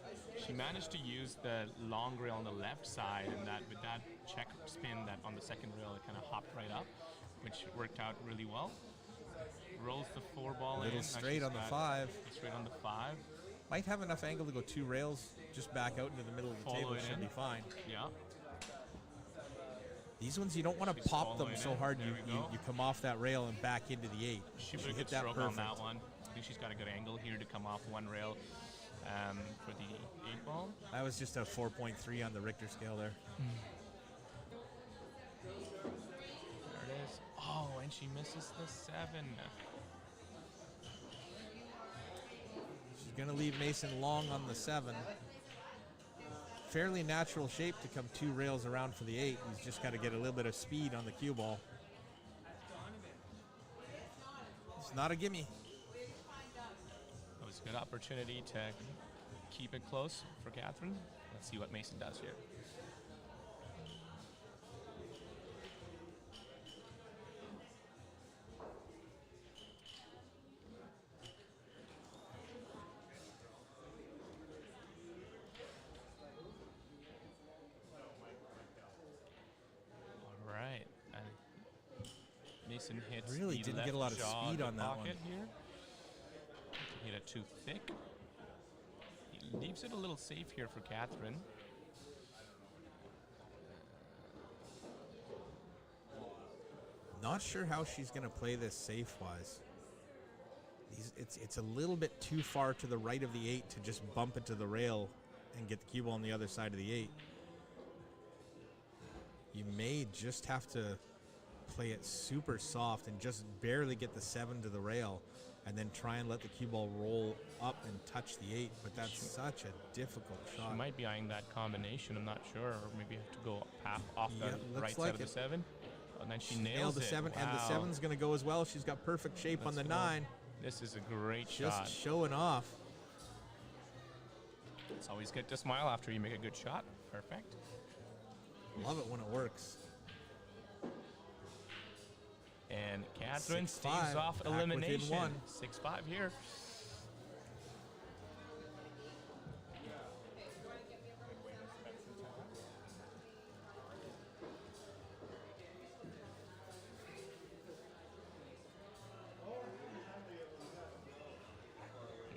She managed to use the long rail on the left side, and that with that check spin that on the second rail, it kind of hopped right up, which worked out really well. Rolls the 4 ball in. Little Now straight she's on the got 5. Straight on the 5. Might have enough angle to go 2 rails, just back out into the middle of the Follow table. it Should in. be fine. Yeah. These ones, you don't want to She's pop them following so in. hard There you, we you, go. you come off that rail and back into the 8. She put a hit good that stroke perfect. on that one. I think she's got a good angle here to come off 1 rail for the 8 ball. That was just a 4.3 on the Richter scale there. There it is. Oh, and she misses the 7. She's going to leave Mason long on the 7. fairly natural shape to come 2 rails around for the 8. He's just got to get a little bit of speed on the cue ball. It's not a gimme. It was a good opportunity to keep it close for Catherine. Let's see what Mason does here. All right. Mason hits Really the didn't left get a lot of jaw speed the on that one. pocket here. Hit it too thick. He leaves it a little safe here for Catherine. Not sure how she's going to play this safe-wise. It's a little bit too far to the right of the 8 to just bump it to the rail and get the cue ball on the other side of the 8. You may just have to play it super soft and just barely get the 7 to the rail, and then try and let the cue ball roll up and touch the 8. But that's such a difficult shot. She might be eyeing that combination. I'm not sure. Or maybe have to go off Yeah, the right looks like side of the it. 7. And then she Nailed nails the it. 7, and the Wow. 7's going to go as well. She's got perfect shape on the Let's go. 9. This is a great Just shot. showing off. It's always good to smile after you make a good shot. Perfect. Love it when it works. And Catherine 6-5, staves off back within elimination. 1. 6-5 here.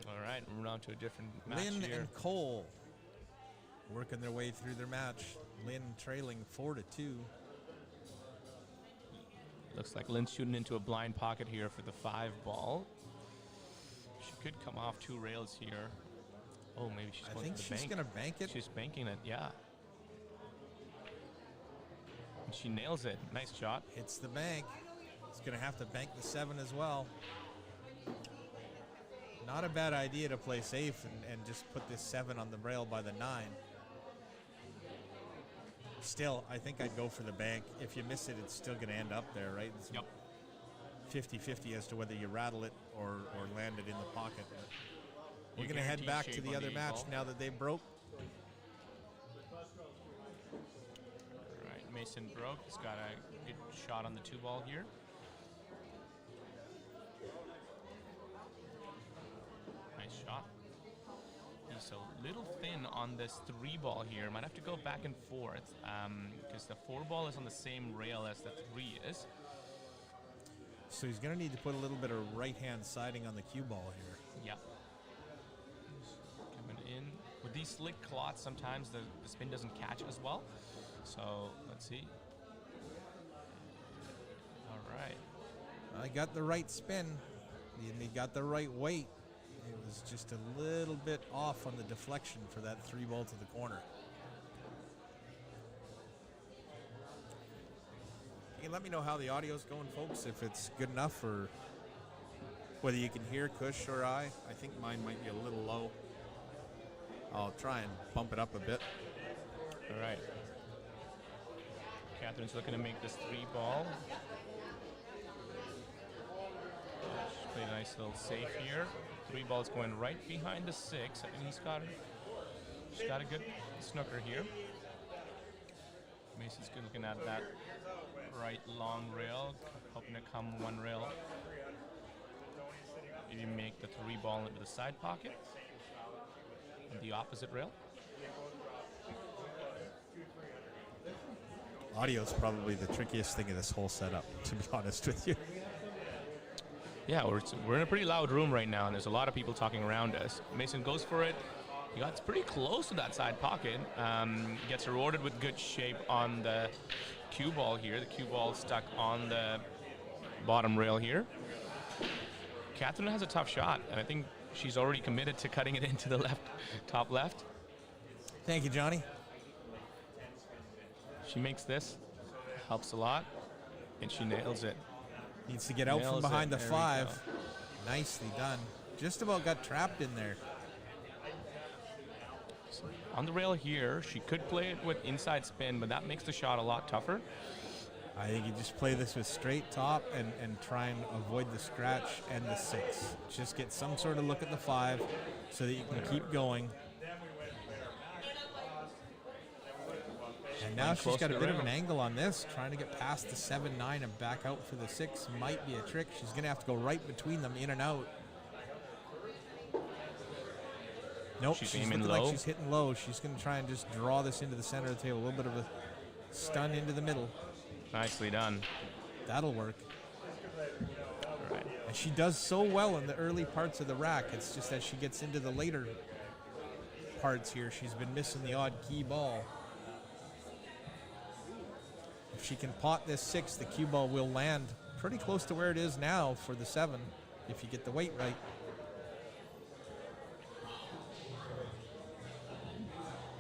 All right, we're on to a different match Lynn here. and Cole working their way through their match. Lynn trailing 4-2. Looks like Lynn's shooting into a blind pocket here for the 5 ball. She could come off 2 rails here. Oh, maybe she's I going think for the she's bank. going to bank it. She's banking it, yeah. And she nails it. Nice shot. Hits the bank. It's going to have to bank the 7 as well. Not a bad idea to play safe and just put this 7 on the rail by the 9. Still, I think I'd go for the bank. If you miss it, it's still going to end up there, right? It's Yep. 50-50 as to whether you rattle it or land it in the pocket. We're You going to head guarantee back to shape the on other the match ball. now that they broke. All right, Mason broke. He's got a good shot on the 2 ball here. Nice shot. He's a little thin on this 3 ball here. Might have to go back and forth because the 4 ball is on the same rail as the 3 is. So he's going to need to put a little bit of right-hand siding on the cue ball here. Yep. Coming in. With these slick cloths, sometimes the spin doesn't catch as well. So let's see. All right. I got the right spin, and he got the right weight. It was just a little bit off on the deflection for that 3 ball to the corner. You can let me know how the audio's going, folks, if it's good enough or whether you can hear Kush or I. I think mine might be a little low. I'll try and bump it up a bit. All right. Catherine's looking to make this 3 ball. She's played a nice little safe here. 3 balls going right behind the 6. I think she's got a good snooker here. Mason's good looking at that right long rail, hoping to come 1 rail. Maybe make the 3 ball into the side pocket and the opposite rail. Audio's probably the trickiest thing in this whole setup, to be honest with you. Yeah, we're in a pretty loud room right now, and there's a lot of people talking around us. Mason goes for it. He got pretty close to that side pocket. Gets rewarded with good shape on the cue ball here. The cue ball stuck on the bottom rail here. Catherine has a tough shot, and I think she's already committed to cutting it into the left, top left. Thank you, Johnny. She makes this, helps a lot, and she nails it. Needs to get out from Nails behind it. the There we 5. go. Nicely done. Just about got trapped in there. On the rail here, she could play it with inside spin, but that makes the shot a lot tougher. I think you just play this with straight top and try and avoid the scratch and the 6. Just get some sort of look at the 5 so that you can keep going. And now she's got a bit of an angle on this, trying to get past the 7-9 and back out for the 6 might be a trick. She's going to have to go right between them, in and out. Nope, she's aiming looking low. like she's hitting low. She's going to try and just draw this into the center of the table. A little bit of a stun into the middle. Nicely done. That'll work. All right. And she does so well in the early parts of the rack. It's just as she gets into the later parts here, she's been missing the odd key ball. If she can pot this 6, the cue ball will land pretty close to where it is now for the 7, if you get the weight right.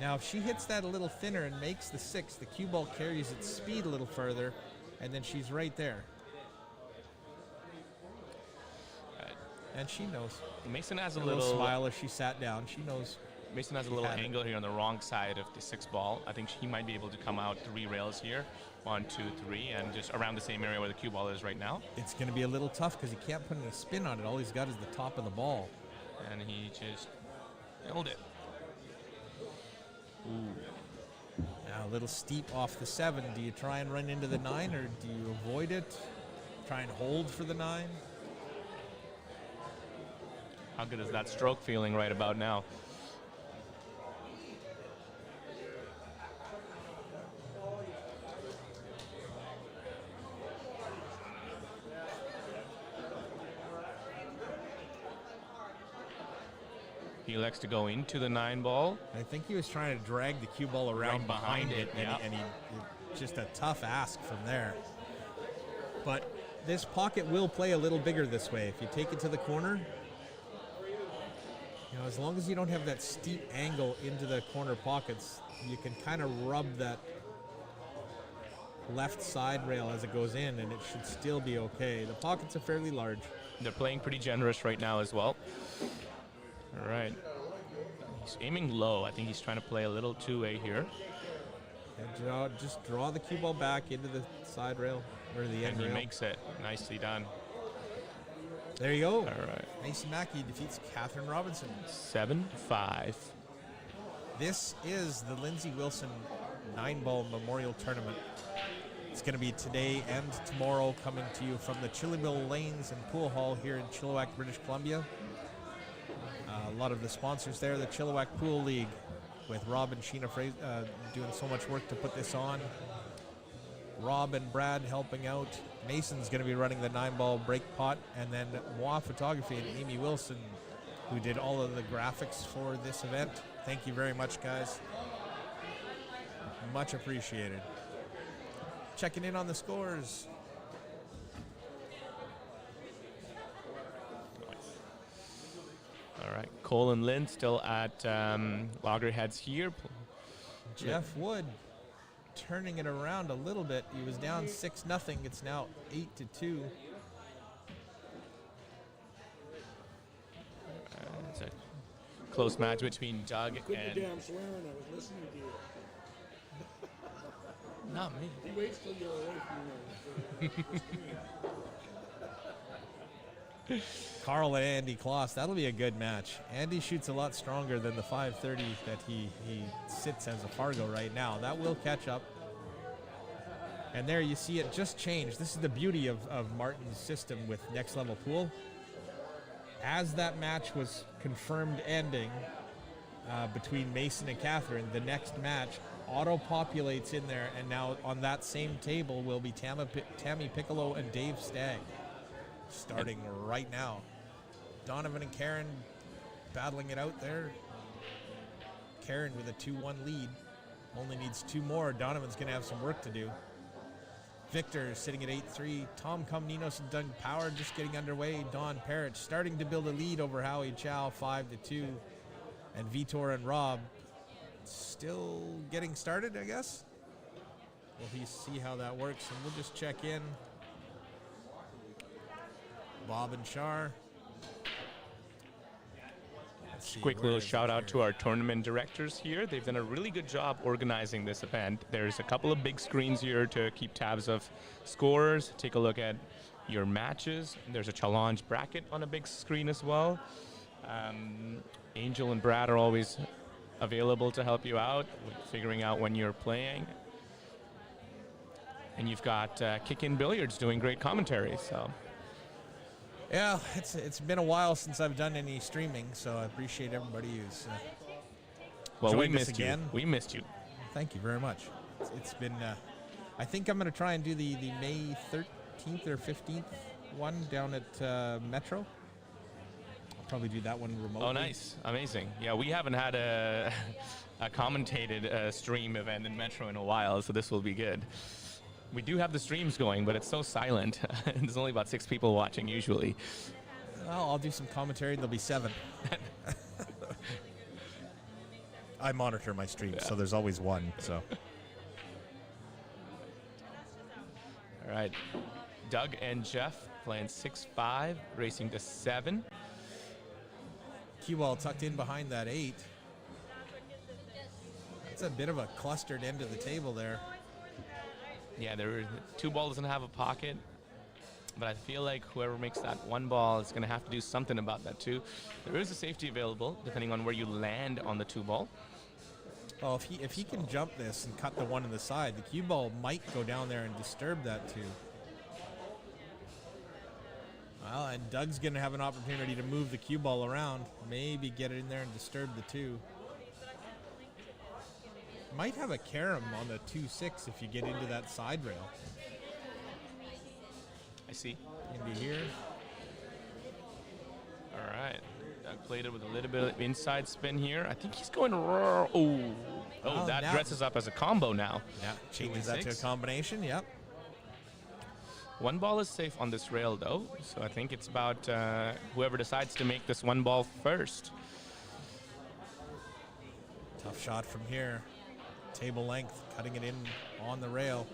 Now, if she hits that a little thinner and makes the 6, the cue ball carries its speed a little further, and then she's right there. And she knows. Mason has a little little smile as she sat down. She knows. Mason has a little angle here on the wrong side of the 6 ball. I think he might be able to come out 3 rails here. 1, 2, 3, and just around the same area where the cue ball is right now. It's going to be a little tough because he can't put any spin on it. All he's got is the top of the ball. And he just held it. Ooh. Now a little steep off the 7. Do you try and run into the 9 or do you avoid it? Try and hold for the 9? How good is that stroke feeling right about now? He elects to go into the 9 ball. I think he was trying to drag the cue ball around Right behind it, and, yeah. and he just a tough ask from there. But this pocket will play a little bigger this way. If you take it to the corner, you know, as long as you don't have that steep angle into the corner pockets, you can kind of rub that left side rail as it goes in, and it should still be okay. The pockets are fairly large. They're playing pretty generous right now as well. All right. He's aiming low. I think he's trying to play a little 2A here. And just draw the cue ball back into the side rail, or the end And he rail. makes it. Nicely done. There you go. All right. Mason Mackey defeats Catherine Robinson. 7-5. This is the Lindsey Wilson 9-ball memorial tournament. It's going to be today and tomorrow, coming to you from the Chillibowl Lanes and Pool Hall here in Chilliwack, British Columbia. A lot of the sponsors there, the Chilliwack Pool League, with Rob and Sheena doing so much work to put this on. Rob and Brad helping out. Mason's going to be running the 9-ball break pot, and then Moi Photography and Amy Wilson, who did all of the graphics for this event. Thank you very much, guys. Much appreciated. Checking in on the scores. All right. Cole and Lynn still at loggerheads here. Jeff Wood turning it around a little bit. He was down 6-0. It's now 8-2. It's a close match between Doug Quit and... your damn swearing, I was listening to you. Not me. He waits till you're away from you. Carl and Andy Kloss, that'll be a good match. Andy shoots a lot stronger than the 530 that he sits as a Fargo right now. That will catch up. And there you see it just changed. This is the beauty of Martin's system with Next Level Pool. As that match was confirmed ending between Mason and Catherine, the next match auto-populates in there, and now on that same table will be Tammy Piccolo and Dave Stagg, starting right now. Donovan and Karen battling it out there. Karen with a 2-1 lead. Only needs 2 more. Donovan's going to have some work to do. Victor sitting at 8-3. Tom Comninos and Doug Power just getting underway. Don Parrish starting to build a lead over Howie Chow, 5-2. And Vitor and Rob still getting started, I guess. We'll see how that works, and we'll just check in. Bob and Shar. see, Quick where little is it shout out here? to our tournament directors here. They've done a really good job organizing this event. There's a couple of big screens here to keep tabs of scores. Take a look at your matches. There's a challenge bracket on a big screen as well. Angel and Brad are always available to help you out with figuring out when you're playing. And you've got Kick-In Billiards doing great commentary. So Yeah, it's been a while since I've done any streaming, so I appreciate everybody who's well, we joined us missed you. again. We missed you. Thank you very much. It's been, I think I'm going to try and do the May 13th or 15th one down at Metro. I'll probably do that one remotely. Oh, nice. Amazing. Yeah, we haven't had a commentated stream event in Metro in a while, so this will be good. We do have the streams going, but it's so silent. There's only about 6 people watching usually. Well, I'll do some commentary, and there'll be 7. I monitor my streams, so there's always one. So. All right. Doug and Jeff playing 6-5, racing to 7. Cue ball tucked in behind that 8. That's a bit of a clustered end of the table there. Yeah, two ball doesn't have a pocket, but I feel like whoever makes that one ball is going to have to do something about that too. There is a safety available depending on where you land on the 2 ball. Oh, if he can jump this and cut the 1 on the side, the cue ball might go down there and disturb that 2. Well, and Doug's going to have an opportunity to move the cue ball around, maybe get it in there and disturb the 2. Might have a carom on the 2-6 if you get into that side rail. I see. Into here. All right. Doug played it with a little bit of inside spin here. I think he's going oh, that now- dresses up as a combo now. Yeah, changes 2 that and to a 6. combination. Yep. One ball is safe on this rail though, so I think it's about whoever decides to make this 1 ball first. Tough shot from here. Table length, cutting it in on the rail.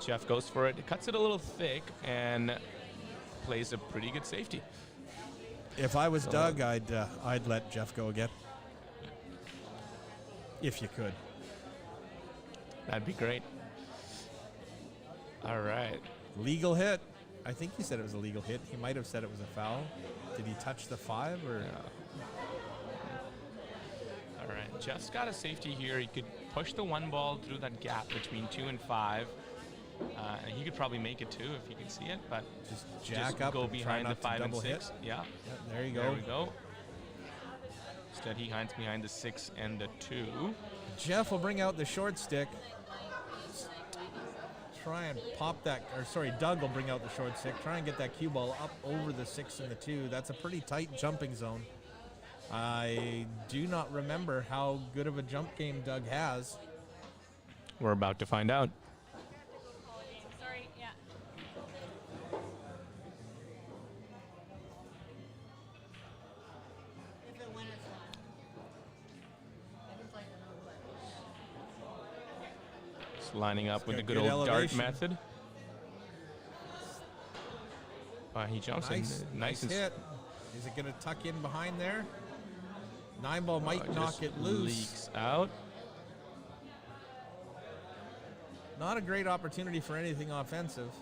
Jeff goes for it. Cuts it a little thick and plays a pretty good safety. If I was Doug, I'd let Jeff go again. If you could. That'd be great. All right. Legal hit. I think he said it was a legal hit. He might have said it was a foul. Did he touch the 5 or? All right. Jeff's got a safety here. He could push the 1 ball through that gap between 2 and 5. And he could probably make it too if you can see it, but Just jack up go and try behind the not to 5 and double 6. hit. Yeah. Yeah, there you go. There we go. Instead, he hides behind the 6 and the 2. Jeff will bring out the short stick. Try and pop that, or sorry, Doug will bring out the short stick. Try and get that cue ball up over the 6 and the 2. That's a pretty tight jumping zone. I do not remember how good of a jump game Doug has. We're about to find out. Sorry, yeah. Just lining up with the got good good old dart elevation. method. He jumps Nice, in. nice and hit. Is it going to tuck in behind there? 9 ball might knock just it loose. Leaks out. Not a great opportunity for anything offensive.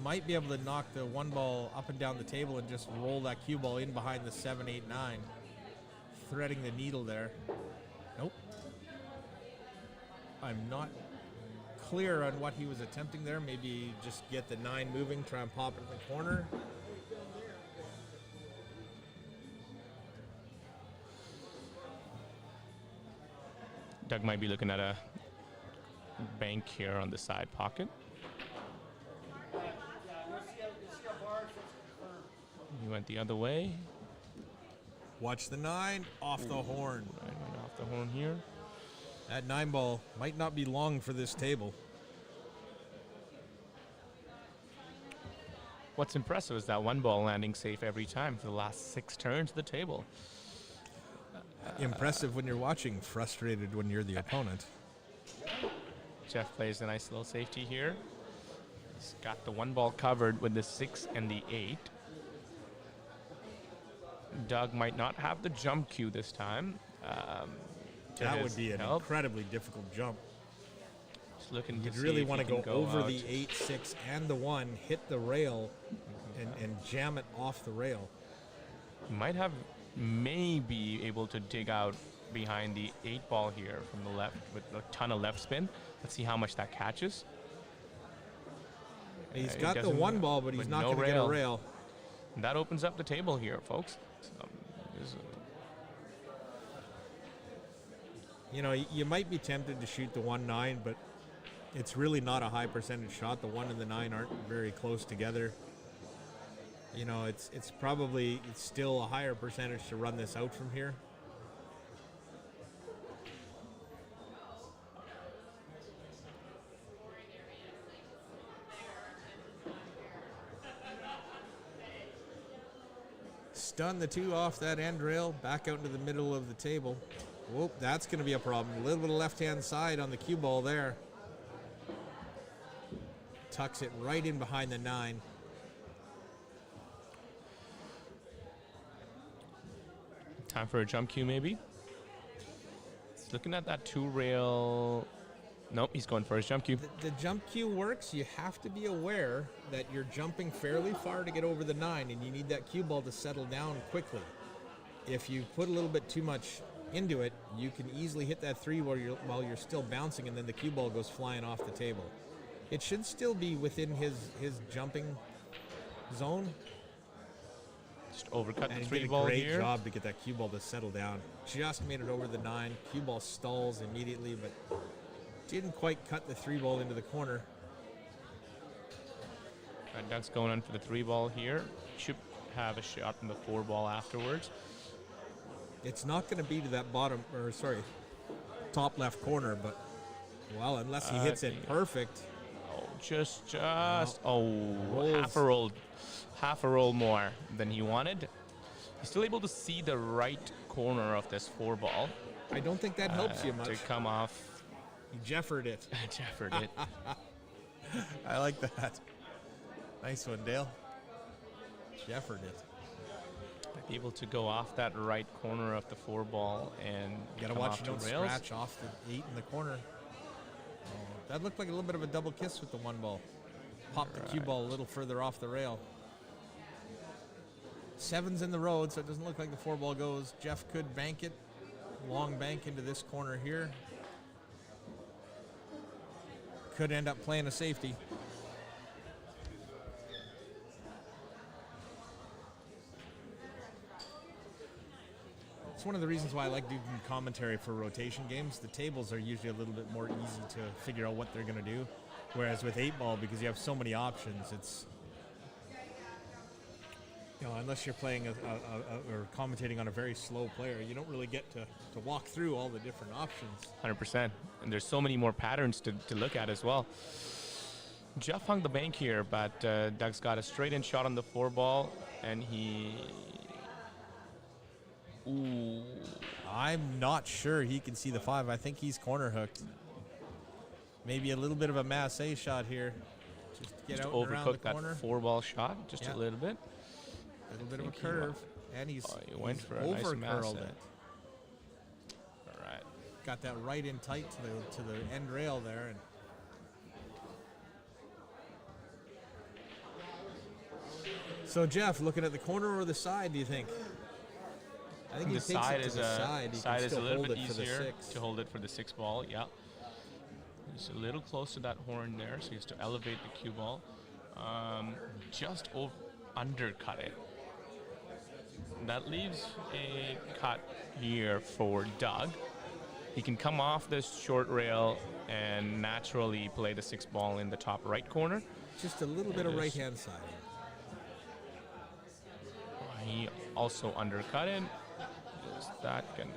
Might be able to knock the 1 ball up and down the table and just roll that cue ball in behind the 7, 8, 9. Threading the needle there. Nope. I'm not clear on what he was attempting there. Maybe just get the 9 moving, try and pop it in the corner. Doug might be looking at a bank here on the side pocket. He went the other way. Watch the 9 off the horn. Right off the horn here. That 9 ball might not be long for this table. What's impressive is that 1 ball landing safe every time for the last 6 turns of the table. Impressive when you're watching, frustrated when you're the opponent. Jeff plays a nice little safety here. He's got the 1 ball covered with the 6 and the 8. Doug might not have the jump cue this time. That would be an incredibly difficult jump. Just looking You'd to see really if want he to can go over out. the 8, 6, and the 1, hit the rail, and jam it off the rail. Might have maybe able to dig out behind the 8 ball here from the left with a ton of left spin. Let's see how much that catches. He's He got the doesn't- 1 ball, but he's with not no going to get a rail. And that opens up the table here, folks. You know, you might be tempted to shoot the 1-9, but it's really not a high percentage shot. The 1 and the 9 aren't very close together. You know, it's still a higher percentage to run this out from here. Stun the 2 off that end rail, back out into the middle of the table. Whoop, that's going to be a problem. A little bit of left-hand side on the cue ball there. Tucks it right in behind the 9. Time for a jump cue, maybe. He's looking at that 2 rail. Nope, he's going for his jump cue. The jump cue works. You have to be aware that you're jumping fairly far to get over the 9, and you need that cue ball to settle down quickly. If you put a little bit too much into it, you can easily hit that 3 while you're still bouncing, and then the cue ball goes flying off the table. It should still be within his jumping zone. Just overcut And the he 3 did a ball great here. job to get that cue ball to settle down. Just made it over the 9. Cue ball stalls immediately, but didn't quite cut the 3 ball into the corner. Doug's going in for the 3 ball here. Should have a shot from the 4 ball afterwards. It's not going to be to that top left corner, but, well, unless he hits it perfect. Oh, just half rolls. a roll more than he wanted. He's still able to see the right corner of this 4 ball. I don't think that helps you much. To come off. He Jeffered it. Jeffered it. I like that. Nice one, Dale. Jeffered it. Able to go off that right corner of the 4 ball and You gotta come watch off you the don't rails. scratch off the 8 in the corner. Oh, that looked like a little bit of a double kiss with the 1 ball. Pop the cue ball a little further off the rail. 7's in the road, so it doesn't look like the 4 ball goes. Jeff could bank it. Long bank into this corner here. Could end up playing a safety. It's one of the reasons why I like doing commentary for rotation games. The tables are usually a little bit more easy to figure out what they're going to do. Whereas with 8 ball, because you have so many options, it's, you know, unless you're playing or commentating on a very slow player, you don't really get to walk through all the different options. 100%. And there's so many more patterns to look at as well. Jeff hung the bank here, but Doug's got a straight-in shot on the 4 ball, and he... Ooh. I'm not sure he can see the 5. I think he's corner hooked. Maybe a little bit of a masse shot here. Just to get Just out and around the overcooked corner. that 4 ball shot just a little bit. A little bit of a curve. And he's, he went he's for a nice over masse. curled it. All right. Got that right in tight to the end rail there. And so Jeff, looking at the corner or the side, do you think? I think he The takes side it is to the side. He side can is a still little hold bit it for the easier 6. to hold it for the 6 ball. Yeah. He's a little close to that horn there, so he has to elevate the cue ball. Just undercut it. That leaves a cut here for Doug. He can come off this short rail and naturally play the 6 ball in the top right corner. Just a little bit of right-hand side. He also undercut it. Is that gonna...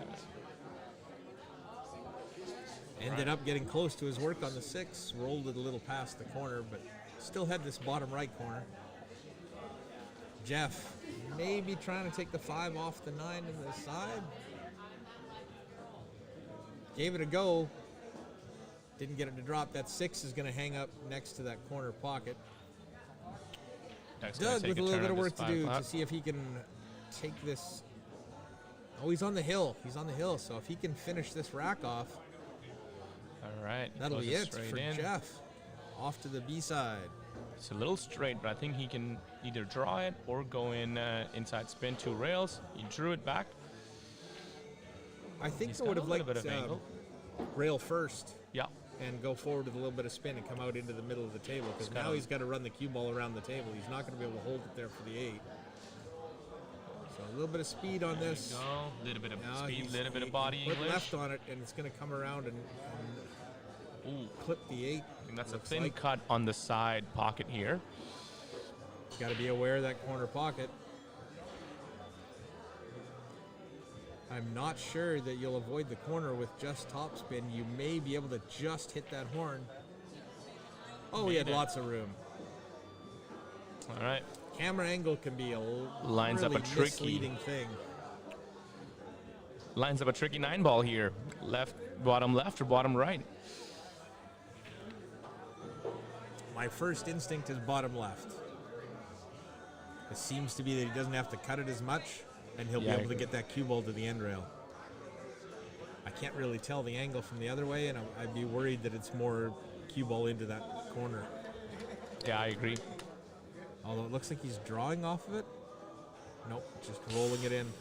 Ended up getting close to his work on the 6. Rolled it a little past the corner, but still had this bottom right corner. Jeff maybe trying to take the 5 off the 9 in the side. Gave it a go. Didn't get it to drop. That 6 is going to hang up next to that corner pocket. Doug's gonna Doug take with a little turn bit on of this work to 5 do o'clock. to see if he can take this. Oh, he's on the hill. He's on the hill. So if he can finish this rack off, All right. that'll goes be it straight for in. Jeff. Off to the B side. It's a little straight, but I think he can either draw it or go in inside spin 2 rails. He drew it back. I think He's I would got have a little liked bit of angle. rail first Yeah. and go forward with a little bit of spin and come out into the middle of the table, because It's now kinda- he's got to run the cue ball around the table. He's not going to be able to hold it there for the 8. So a little bit of speed on this. Go. A little bit of Now speed, he's- a little bit he of body put English. left on it, and it's going to come around and Ooh. clip the 8. And that's a looks thin like. cut on the side pocket here. Got to be aware of that corner pocket. I'm not sure that you'll avoid the corner with just topspin. You may be able to just hit that horn. Oh, he had Made it. lots of room. All right. Camera angle can be a Lines up really a tricky- misleading thing. Lines up a tricky 9 ball here. Left, bottom left or bottom right? My first instinct is bottom left. It seems to be that he doesn't have to cut it as much, and he'll Yeah, I be able to agree. get that cue ball to the end rail. I can't really tell the angle from the other way, and I'd be worried that it's more cue ball into that corner. Yeah, I agree. Although it looks like he's drawing off of it. Nope, just rolling it in.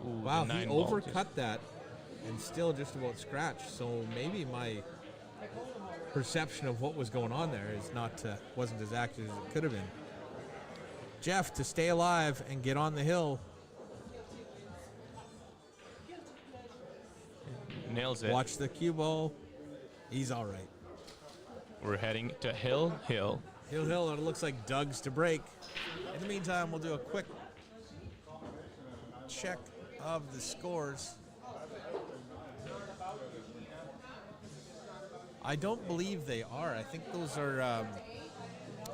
Ooh, Wow, the he 9 ball just- overcut that and still just about scratched. So maybe my perception of what was going on there is not wasn't as accurate as it could have been. Jeff, to stay alive and get on the hill, Nails it. watch the cue ball. He's all right. We're heading to hill, hill. Hill, hill, and it looks like Doug's to break. In the meantime, we'll do a quick check of the scores. I don't believe they are. I think those are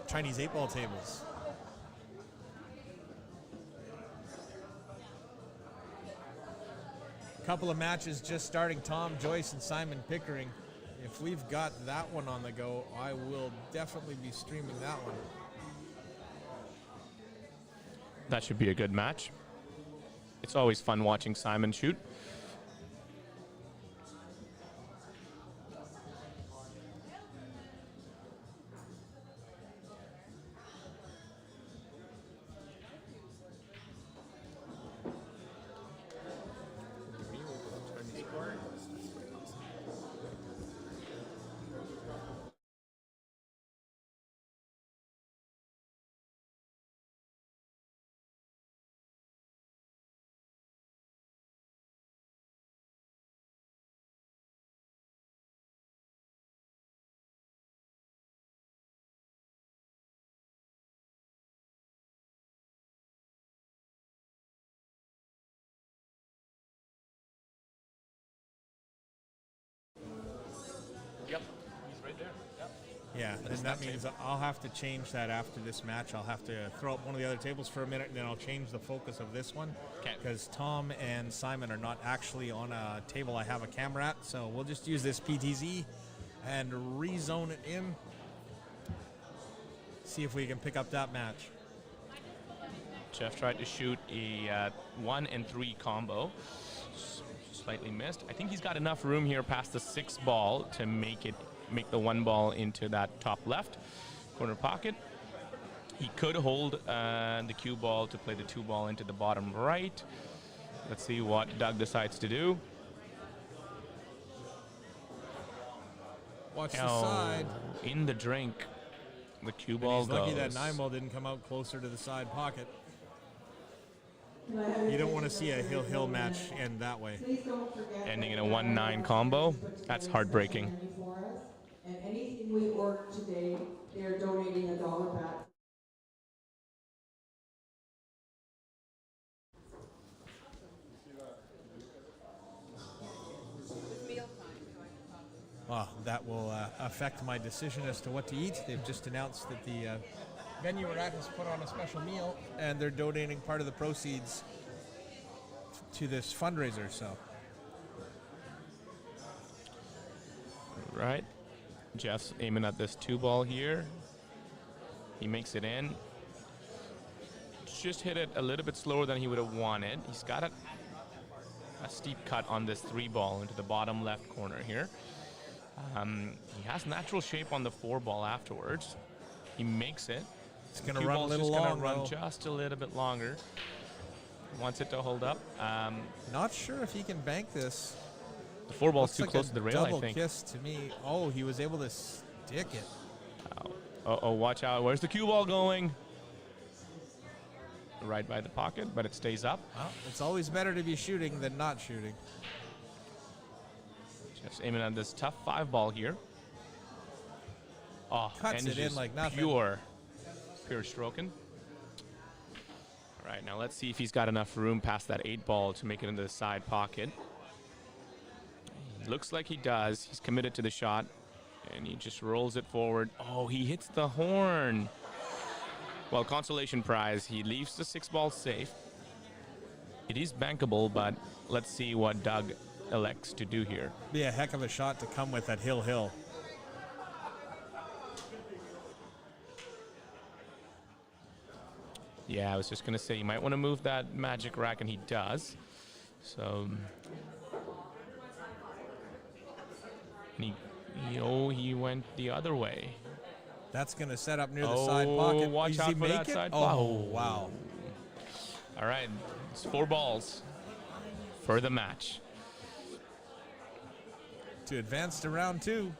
Chinese 8-ball tables. Couple of matches just starting. Tom Joyce and Simon Pickering. If we've got that one on the go, I will definitely be streaming that one. That should be a good match. It's always fun watching Simon shoot. Yep, he's right there. Yep. Yeah, and that means I'll have to change that after this match. I'll have to throw up one of the other tables for a minute, and then I'll change the focus of this one. 'Kay. Because Tom and Simon are not actually on a table I have a camera at, so we'll just use this PTZ and rezone it in. See if we can pick up that match. Jeff tried to shoot a 1 and 3 combo. Slightly missed. I think he's got enough room here past the 6 ball to make the 1 ball into that top left corner pocket. He could hold the cue ball to play the 2 ball into the bottom right. Let's see what Doug decides to do. Watch the side. In the drink. The cue And ball he's lucky that goes. 9 ball didn't come out closer to the side pocket. You don't want to see a hill-hill match end that way. Ending in a 1-9 combo. That's heartbreaking. And anything we order today, they are donating $1 back. Well, that will affect my decision as to what to eat. They've just announced that the venue we're at has put on a special meal, and they're donating part of the proceeds to this fundraiser. So, Right. Jeff's aiming at this 2 ball here. He makes it in. Just hit it a little bit slower than he would have wanted. He's got a steep cut on this 3-ball into the bottom left corner here. He has natural shape on the 4-ball afterwards. He makes it. It's going to run a little just long, gonna run though. just a little bit longer. Wants it to hold up. Not sure if he can bank this. The 4-ball's Looks too like close a to the rail, I double think. kiss to me. Oh, he was able to stick it. Oh, watch out. Where's the cue ball going? Right by the pocket, but it stays up. Well, it's always better to be shooting than not shooting. Just aiming at this tough 5-ball here. Oh, Cuts and it in just like nothing. Pure stroking. All right, now let's see if he's got enough room past that 8-ball to make it into the side pocket. Looks like he does. He's committed to the shot, and he just rolls it forward. Oh, he hits the horn. Well, consolation prize. He leaves the 6-ball safe. It is bankable, but let's see what Doug elects to do here. Be a heck of a shot to come with at Hill. Yeah, I was just going to say, you might want to move that magic rack, and he does. So, he went the other way. That's going to set up near the side pocket. Watch Does out he for make that it? side Oh, pocket. wow. All right, it's 4 balls for the match. To advance to round 2.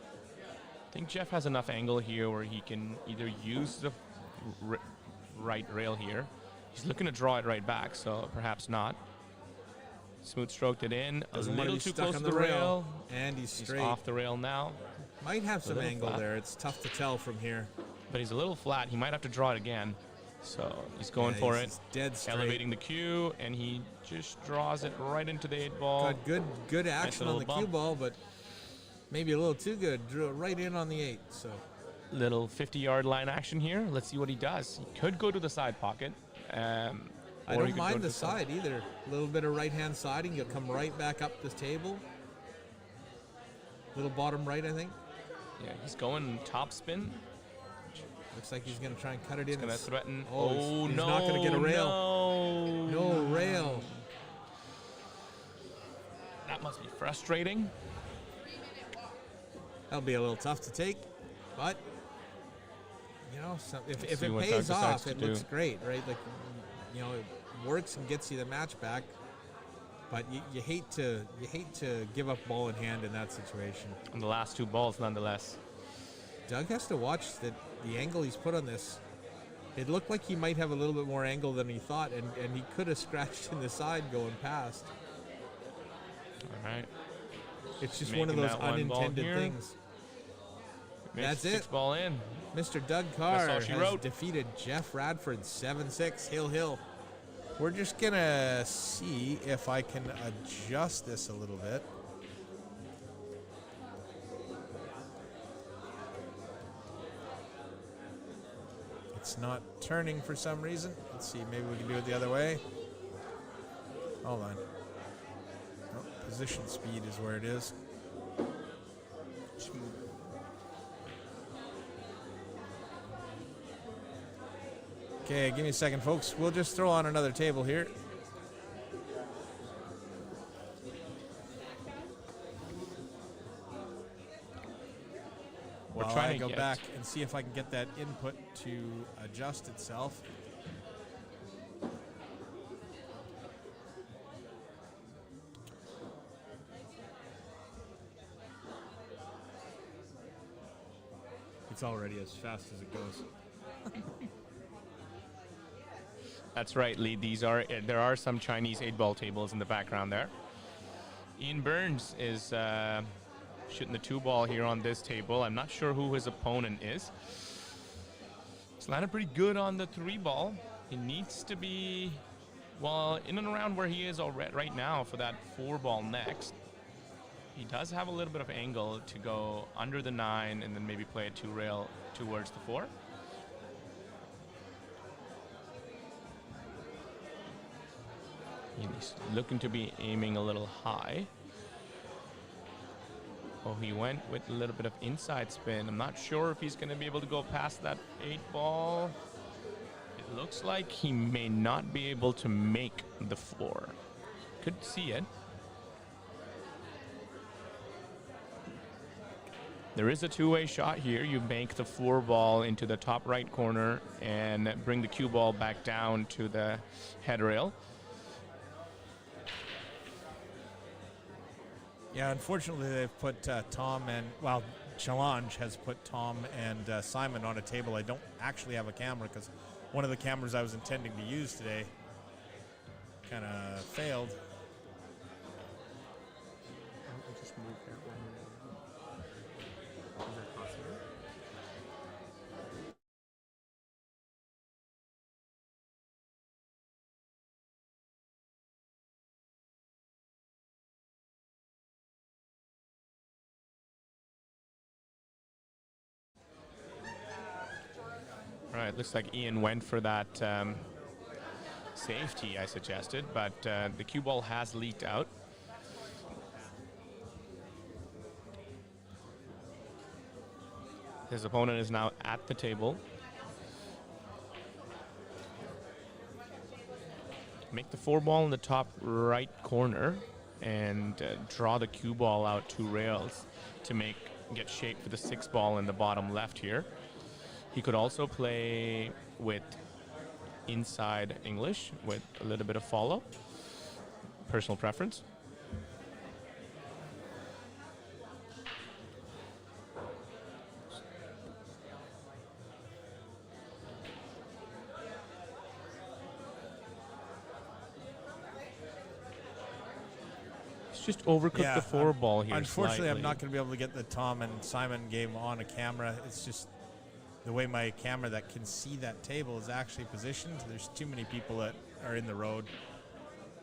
I think Jeff has enough angle here where he can either use the right rail here. He's looking to draw it right back, so perhaps not. Smooth stroked it in. Doesn't a want to little be too stuck close on to the rail. And he's straight. He's off the rail now. Might have some little angle flat. there. It's tough to tell from here. But he's a little flat. He might have to draw it again. So he's going Yeah, for he's it. just dead straight. Elevating the cue, and he just draws it right into the 8-ball. Got good action on the cue bump. ball, but maybe a little too good. Drew it right in on the 8. So Little 50-yard line action here. Let's see what he does. He could go to the side pocket. I or he don't could go mind to the side either. A little bit of right-hand siding. You'll come right back up this table. Little bottom right, I think. Yeah, he's going top spin. Looks like he's going to try and cut it He's in. going to threaten. Oh, he's no. not going to get a rail. No. No rail. That must be frustrating. That'll be a little tough to take, but if see it what pays Doug decides off, to it do. looks great, right? Like, it works and gets you the match back. But you hate to give up ball in hand in that situation. On the last 2 balls, nonetheless. Doug has to watch the angle he's put on this. It looked like he might have a little bit more angle than he thought, and he could have scratched in the side going past. All right. It's just Making one of those that 1 ball unintended here. things. Makes That's it. 6-ball in. Mr. Doug That's Carr all she has wrote. defeated Jeff Radford 7-6 Hill. We're just going to see if I can adjust this a little bit. It's not turning for some reason. Let's see, maybe we can do it the other way. Hold on. Oh, position speed is where it is. Okay, give me a second, folks. We'll just throw on another table here. While trying I to go get- back and see if I can get that input to adjust itself. It's already as fast as it goes. That's right, Lee. There are some Chinese 8-ball tables in the background there. Ian Burns is shooting the 2-ball here on this table. I'm not sure who his opponent is. He's landed pretty good on the 3-ball. He needs to be, well, in and around where he is already right now for that 4-ball next. He does have a little bit of angle to go under the 9 and then maybe play a 2-rail towards the 4. He's looking to be aiming a little high. Oh, he went with a little bit of inside spin. I'm not sure if he's going to be able to go past that 8-ball. It looks like he may not be able to make the 4. Could see it. There is a two-way shot here. You bank the 4 ball into the top right corner and bring the cue ball back down to the head rail. Yeah, unfortunately, they've put Tom and, well, Challenge has put Tom and Simon on a table. I don't actually have a camera because one of the cameras I was intending to use today kind of failed. Just move that one. Is that possible? All right, looks like Ian went for that safety I suggested, but the cue ball has leaked out. His opponent is now at the table. Make the 4 ball in the top right corner and draw the cue ball out 2 rails to get shape for the 6 ball in the bottom left here. He could also play with inside English with a little bit of follow. Personal preference. Just overcooked the 4 ball here. Unfortunately, slightly. I'm not going to be able to get the Tom and Simon game on a camera. It's just the way my camera that can see that table is actually positioned. There's too many people that are in the road,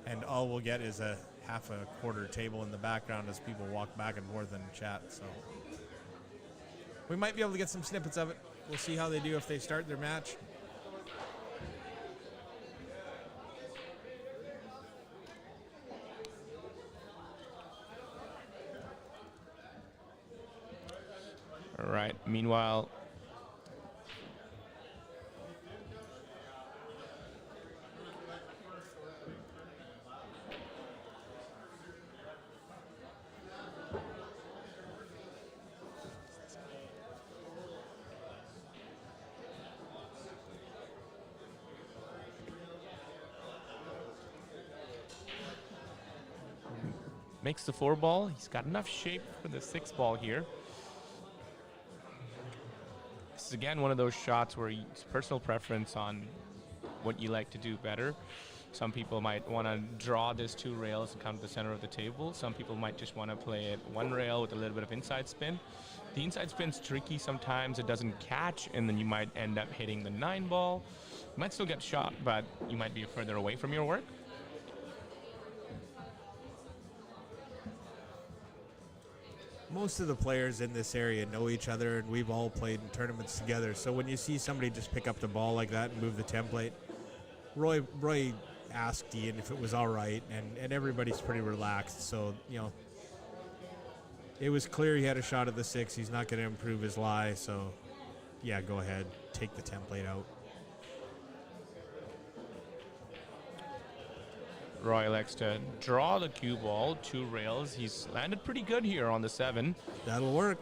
and all we'll get is a half a quarter table in the background as people walk back and forth and chat. So we might be able to get some snippets of it. We'll see how they do if they start their match. All right. Meanwhile, makes the 4 ball. He's got enough shape for the 6 ball here. This is again one of those shots where it's personal preference on what you like to do better. Some people might want to draw this 2 rails and come to the center of the table. Some people might just want to play it 1 rail with a little bit of inside spin. The inside spin's tricky sometimes. It doesn't catch, and then you might end up hitting the 9 ball. You might still get shot, but you might be further away from your work. Most of the players in this area know each other, and we've all played in tournaments together. So when you see somebody just pick up the ball like that and move the template, Roy asked Ian if it was all right, and everybody's pretty relaxed. So, you know, it was clear he had a shot at the 6. He's not going to improve his lie. So, yeah, go ahead. Take the template out. Roy likes to draw the cue ball, 2 rails. He's landed pretty good here on the 7. That'll work.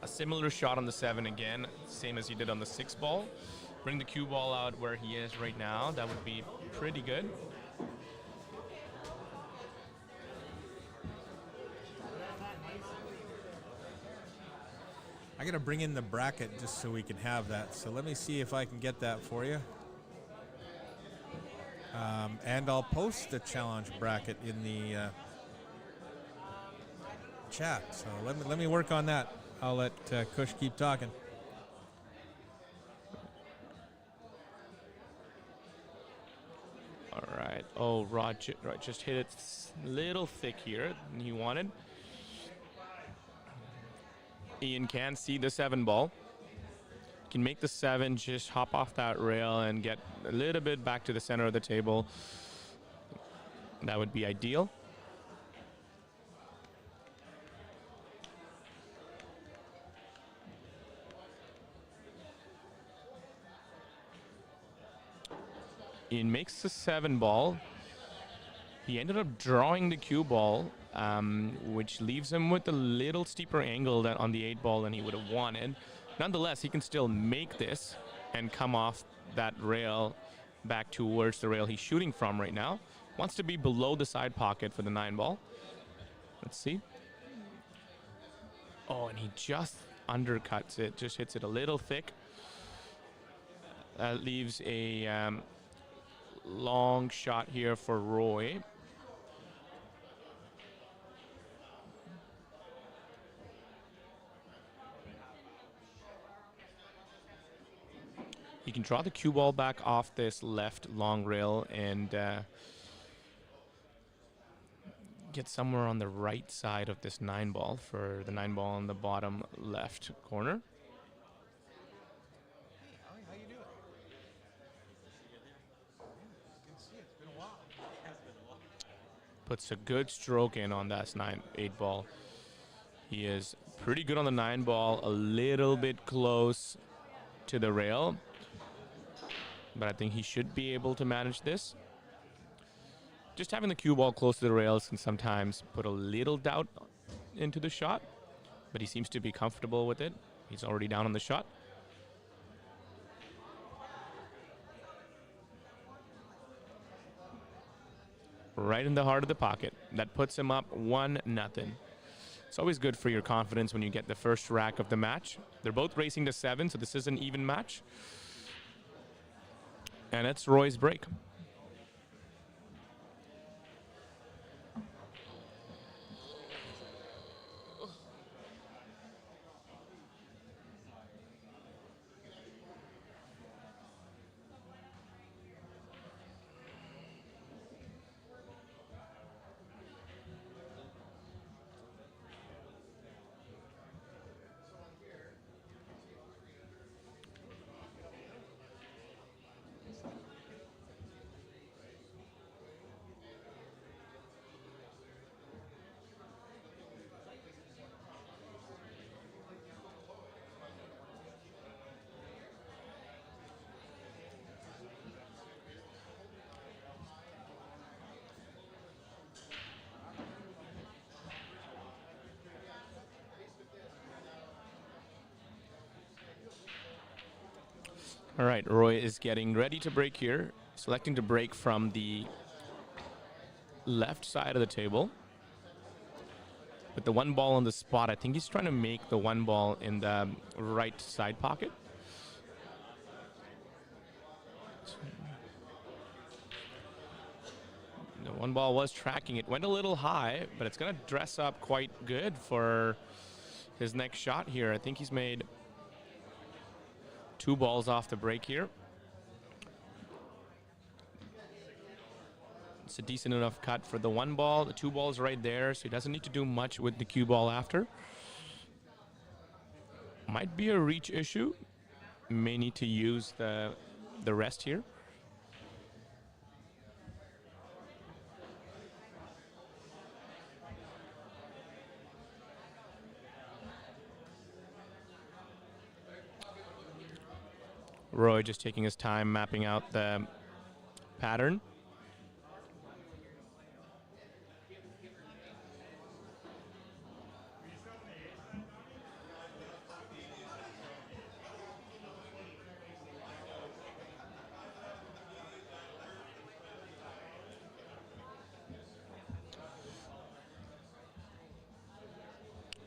A similar shot on the 7 again, same as he did on the 6 ball. Bring the cue ball out where he is right now. That would be pretty good. I got to bring in the bracket just so we can have that. So let me see if I can get that for you. And I'll post the challenge bracket in the chat. So let me work on that. I'll let Kush keep talking. All right. Oh, Rod just hit it a little thick here than he wanted. Ian can see the 7 ball. Can make the 7, just hop off that rail and get a little bit back to the center of the table. That would be ideal. Ian makes the 7 ball. He ended up drawing the cue ball, which leaves him with a little steeper angle than on the 8 ball than he would have wanted. Nonetheless, he can still make this and come off that rail back towards the rail he's shooting from right now. Wants to be below the side pocket for the 9 ball. Let's see. Oh, and he just undercuts it, just hits it a little thick. That leaves a long shot here for Roy. He can draw the cue ball back off this left long rail and get somewhere on the right side of this 9 ball for the 9 ball in the bottom left corner. How you doing? Good to see you. It's been a while. It has been a while. Puts a good stroke in on that 8 ball. He is pretty good on the 9 ball, a little bit close to the rail, but I think he should be able to manage this. Just having the cue ball close to the rails can sometimes put a little doubt into the shot, but he seems to be comfortable with it. He's already down on the shot. Right in the heart of the pocket. That puts him up 1-0. It's always good for your confidence when you get the first rack of the match. They're both racing to 7, so this is an even match. And it's Roy's break. All right, Roy is getting ready to break here, selecting to break from the left side of the table. With the 1 ball on the spot, I think he's trying to make the 1 ball in the right side pocket. The 1 ball was tracking. It went a little high, but it's going to dress up quite good for his next shot here. I think he's made 2 balls off the break here. It's a decent enough cut for the 1 ball. The 2 balls right there, so he doesn't need to do much with the cue ball after. Might be a reach issue. May need to use the rest here. Roy just taking his time mapping out the pattern.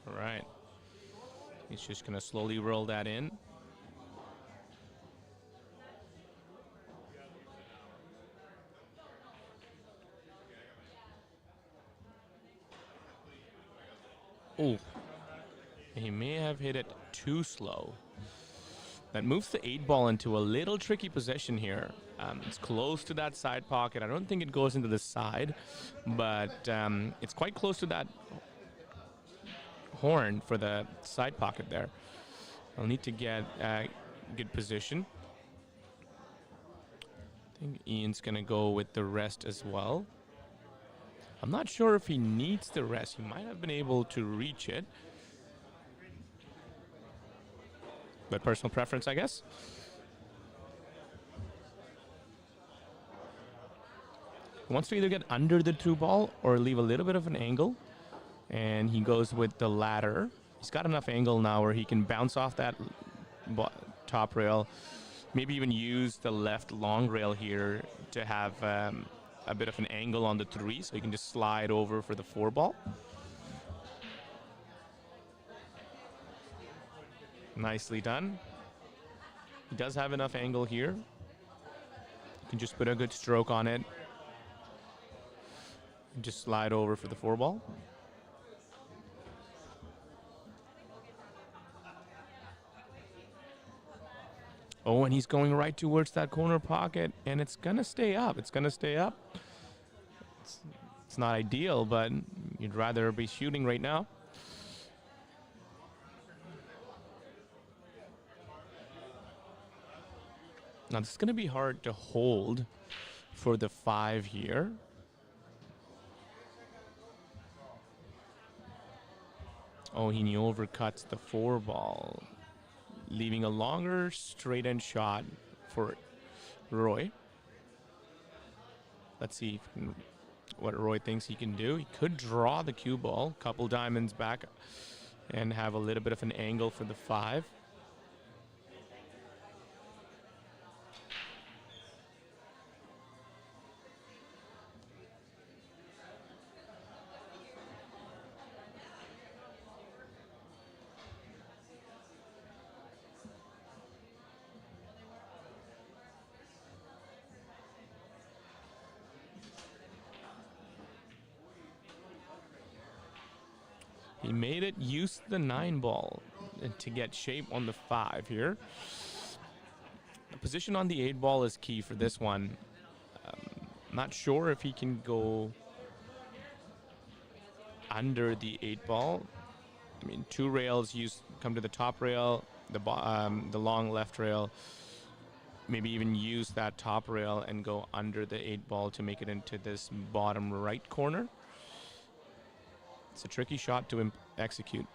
All right. He's just going to slowly roll that in. Oh, he may have hit it too slow. That moves the 8 ball into a little tricky position here. It's close to that side pocket. I don't think it goes into the side, but it's quite close to that horn for the side pocket there. I'll need to get a good position. I think Ian's going to go with the rest as well. I'm not sure if he needs the rest. He might have been able to reach it. But personal preference, I guess. He wants to either get under the through ball or leave a little bit of an angle, and he goes with the latter. He's got enough angle now where he can bounce off that top rail, maybe even use the left long rail here to have a bit of an angle on the 3, so he can just slide over for the 4 ball. Nicely done. He does have enough angle here. You can just put a good stroke on it and just slide over for the 4 ball. Oh, and he's going right towards that corner pocket, and it's going to stay up. It's going to stay up. It's not ideal, but you'd rather be shooting right now. Now, this is going to be hard to hold for the 5 here. Oh, he overcuts the 4 ball, leaving a longer straight end shot for Roy. Let's see what Roy thinks he can do. He could draw the cue ball, couple diamonds back, and have a little bit of an angle for the 5. He made it use the 9 ball to get shape on the 5 here. The position on the 8 ball is key for this one. Not sure if he can go under the 8 ball. I mean, 2 rails come to the top rail, the long left rail. Maybe even use that top rail and go under the 8 ball to make it into this bottom right corner. It's a tricky shot to execute.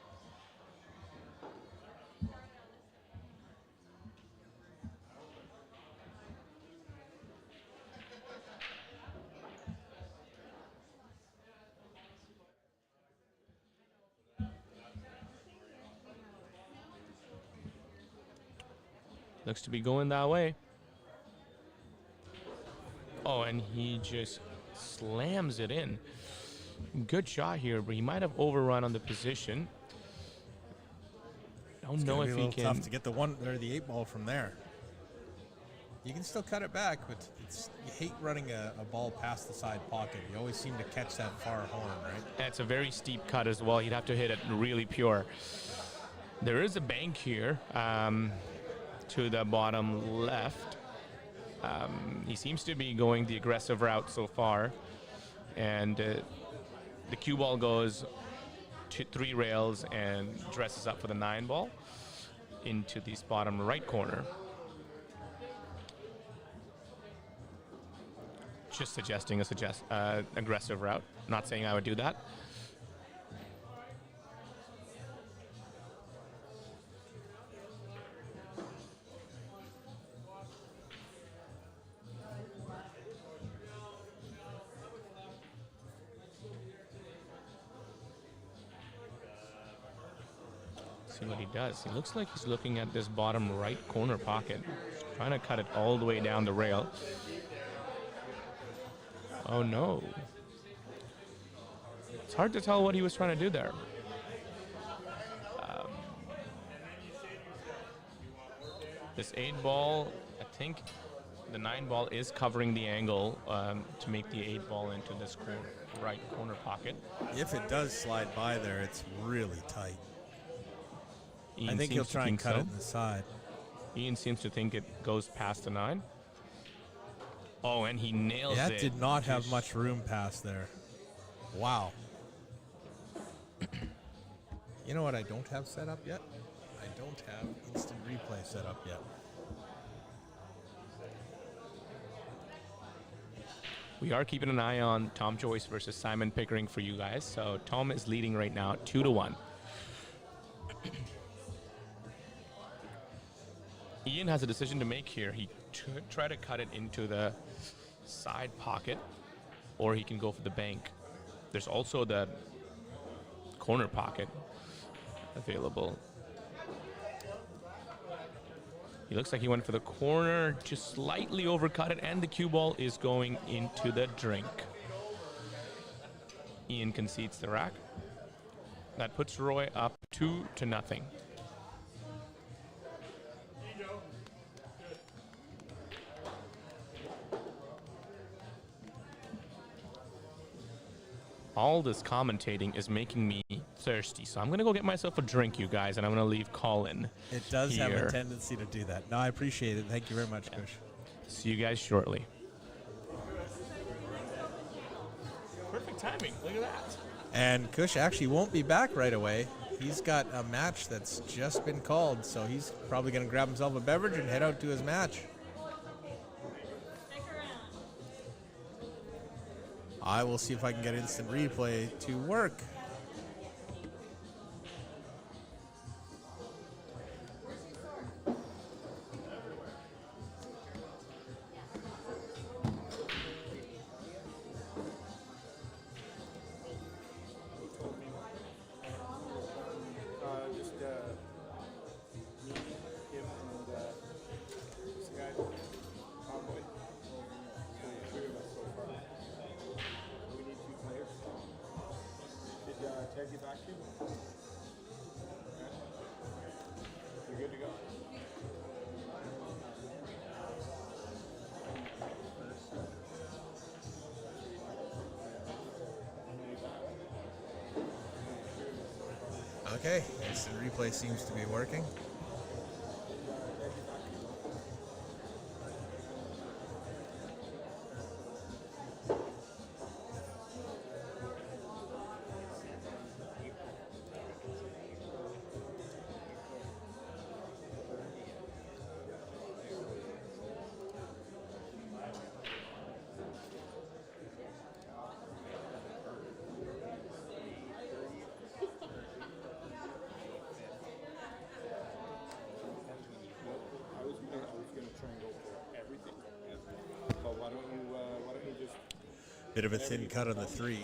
Looks to be going that way. Oh, and he just slams it in. Good shot here, but he might have overrun on the position. Don't know if he can. Tough to get the 1 or the 8 ball from there. You can still cut it back, but you hate running a ball past the side pocket. You always seem to catch that far horn, right? It's a very steep cut as well. You'd have to hit it really pure. There is a bank here to the bottom left. He seems to be going the aggressive route so far, and the cue ball goes to 3 rails and dresses up for the 9 ball into this bottom right corner. Just suggesting a aggressive route. Not saying I would do that. See what he does. He looks like he's looking at this bottom right corner pocket, trying to cut it all the way down the rail. Oh no. It's hard to tell what he was trying to do there. This 8 ball, I think the 9 ball is covering the angle to make the 8 ball into this right corner pocket. If it does slide by there, it's really tight. Ian I think he'll try and cut it in the side. Ian seems to think it goes past the 9. Oh, and he nails it. That did not have much room past there. Wow. You know what I don't have set up yet? I don't have instant replay set up yet. We are keeping an eye on Tom Joyce versus Simon Pickering for you guys. So Tom is leading right now 2-1. Ian has a decision to make here. He tried to cut it into the side pocket. or he can go for the bank. There's also the corner pocket available. He looks like he went for the corner, just slightly overcut it, and the cue ball is going into the drink. Ian concedes the rack. That puts Roy up 2-0. All this commentating is making me thirsty, so I'm going to go get myself a drink, you guys, and I'm going to leave Colin It does have here. a tendency to do that. No, I appreciate it. Thank you very much, Kush. See you guys shortly. Perfect timing. Look at that. And Kush actually won't be back right away. He's got a match that's just been called, so he's probably going to grab himself a beverage and head out to his match. I will see if I can get instant replay to work. Okay, instant replay seems to be working. Bit of a thin cut on the 3.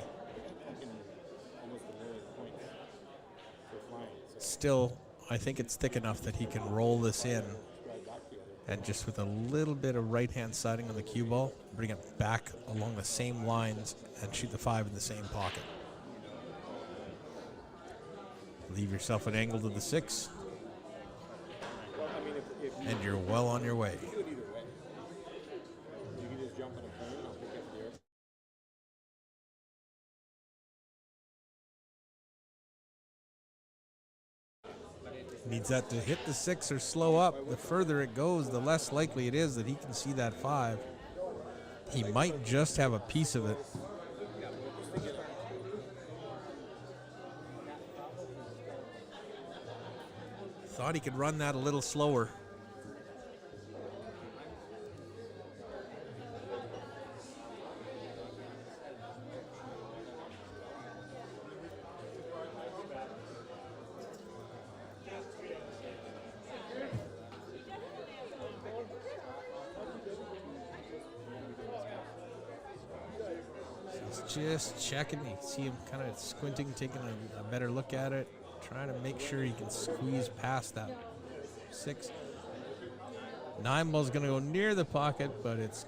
Still, I think it's thick enough that he can roll this in and just with a little bit of right-hand siding on the cue ball, bring it back along the same lines and shoot the 5 in the same pocket. Leave yourself an angle to the 6, and you're well on your way. Needs that to hit the 6 or slow up. The further it goes, the less likely it is that he can see that 5. He might just have a piece of it. Thought he could run that a little slower. Just checking. You see him kind of squinting, taking a better look at it, trying to make sure he can squeeze past that 6. 9 ball's going to go near the pocket, but it's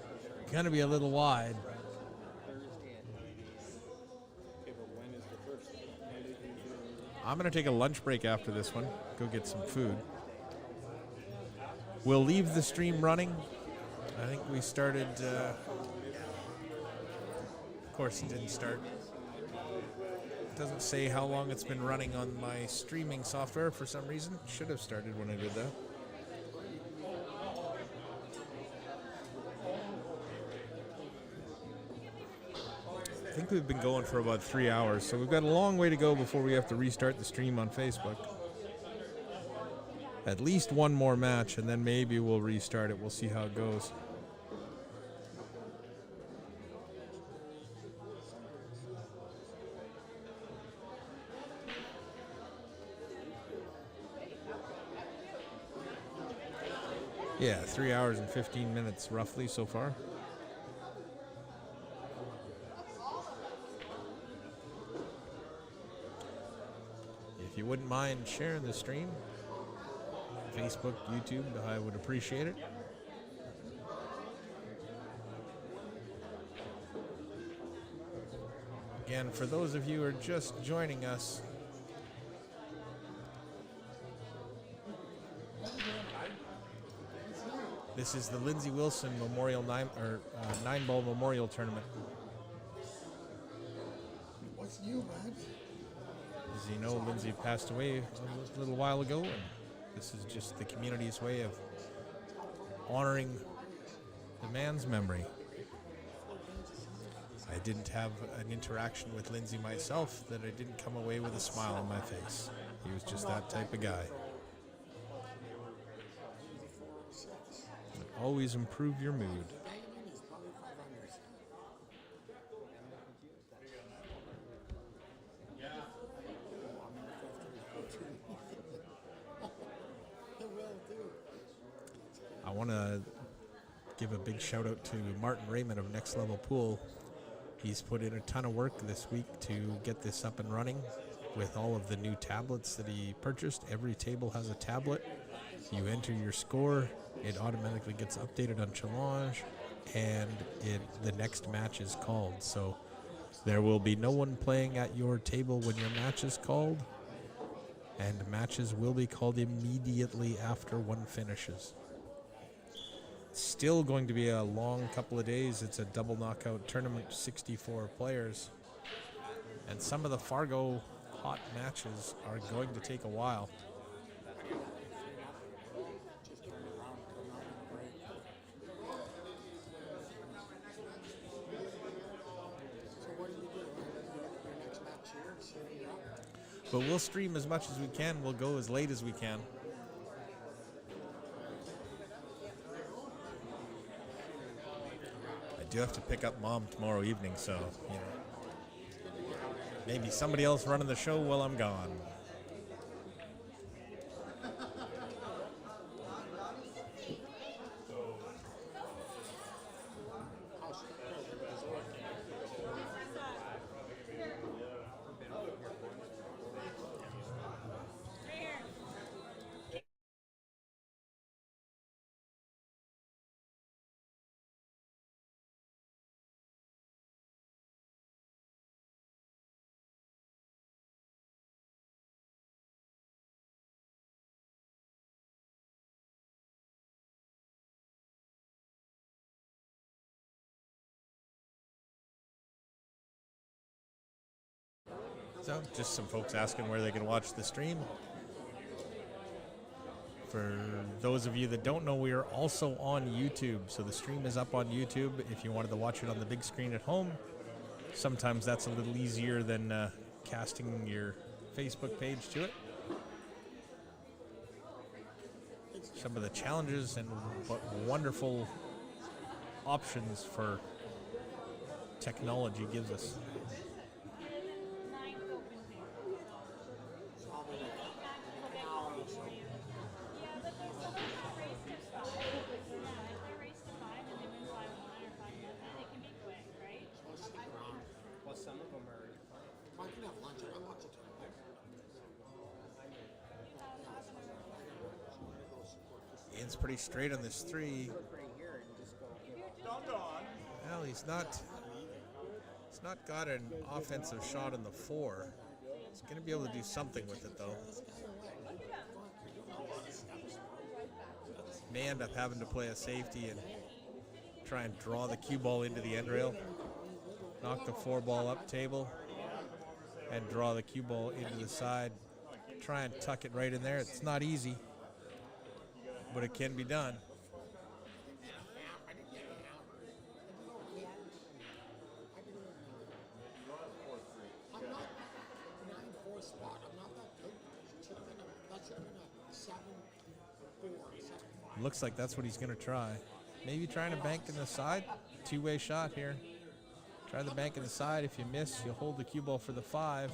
going to be a little wide. I'm going to take a lunch break after this one, go get some food. We'll leave the stream running. I think we started... Of course, it didn't start. It doesn't say how long it's been running on my streaming software for some reason. Should have started when I did that. I think we've been going for about 3 hours, so we've got a long way to go before we have to restart the stream on Facebook. At least one more match, and then maybe we'll restart it. We'll see how it goes. Yeah, 3 hours and 15 minutes roughly so far. If you wouldn't mind sharing the stream, Facebook, YouTube, I would appreciate it. Again, for those of you who are just joining us, this is the Lindsey Wilson Memorial Nine Ball Memorial Tournament. What's new, man? As you know, Lindsey passed away a little while ago, and this is just the community's way of honoring the man's memory. I didn't have an interaction with Lindsey myself that I didn't come away with a smile on my face. He was just that type of guy. Always improve your mood. I want to give a big shout out to Martin Raymond of Next Level Pool. He's put in a ton of work this week to get this up and running with all of the new tablets that he purchased. Every table has a tablet. You enter your score, it automatically gets updated on Challenge, and the next match is called. So there will be no one playing at your table when your match is called, and matches will be called immediately after one finishes. Still going to be a long couple of days. It's a double knockout tournament, 64 players. And some of the Fargo Hot matches are going to take a while. But we'll stream as much as we can. We'll go as late as we can. I do have to pick up Mom tomorrow evening, so, you know, maybe somebody else running the show while I'm gone. So, just some folks asking where they can watch the stream. For those of you that don't know, we are also on YouTube. So the stream is up on YouTube if you wanted to watch it on the big screen at home. Sometimes that's a little easier than casting your Facebook page to it. Some of the challenges and what wonderful options for technology gives us. Ian's pretty straight on this three. Well, he's not got an offensive shot on the four. He's going to be able to do something with it, though. May end up having to play a safety and try and draw the cue ball into the end rail. Knock the four ball up table and draw the cue ball into the side. Try and tuck it right in there. It's not easy, but it can be done. Looks like that's what he's going to try. Maybe trying to bank in the side. Two-way shot here. Try the bank in the side. If you miss, you'll hold the cue ball for the 5.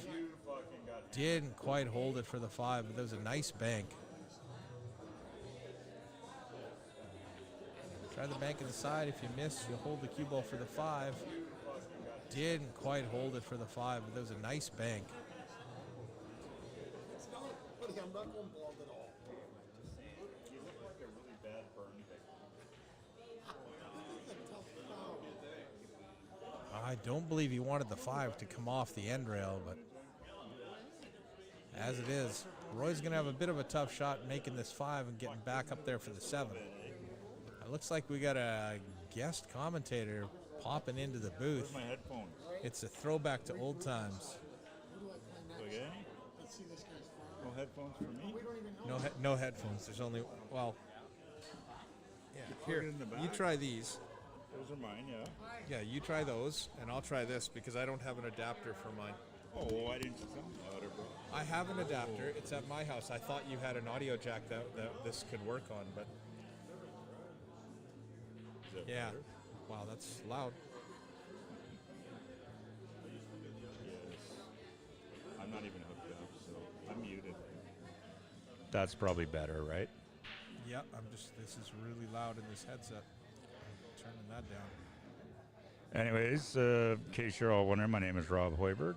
Didn't quite hold it for the 5, but that was a nice bank. Try the bank in the side. If you miss, you'll hold the cue ball for the 5. Didn't quite hold it for the 5, but that was a nice bank. I'm not going bald at all. You look like a really bad burn victim. This is a tough crowd. I don't believe he wanted the 5 to come off the end rail, but as it is, Roy's going to have a bit of a tough shot making this 5 and getting back up there for the 7. It looks like we got a guest commentator popping into the booth. Where's my headphones? It's a throwback to old times. Who do I play next? Okay. Let's see this guy's fire. No headphones for me? We don't even know. No headphones. There's only, well, yeah, Plug here, it in the back? you try these. Those are mine, yeah. Yeah, you try those, and I'll try this because I don't have an adapter for mine. Oh, why didn't you tell me about it, bro? I have an adapter. It's at my house. I thought you had an audio jack that this could work on, but Is that yeah. better? Wow, that's loud. Yes. I'm not even hooked up, so I'm muted. That's probably better, right? Yeah, this is really loud in this headset. I'm turning that down. Anyways, in case you're all wondering, my name is Rob Hoiberg.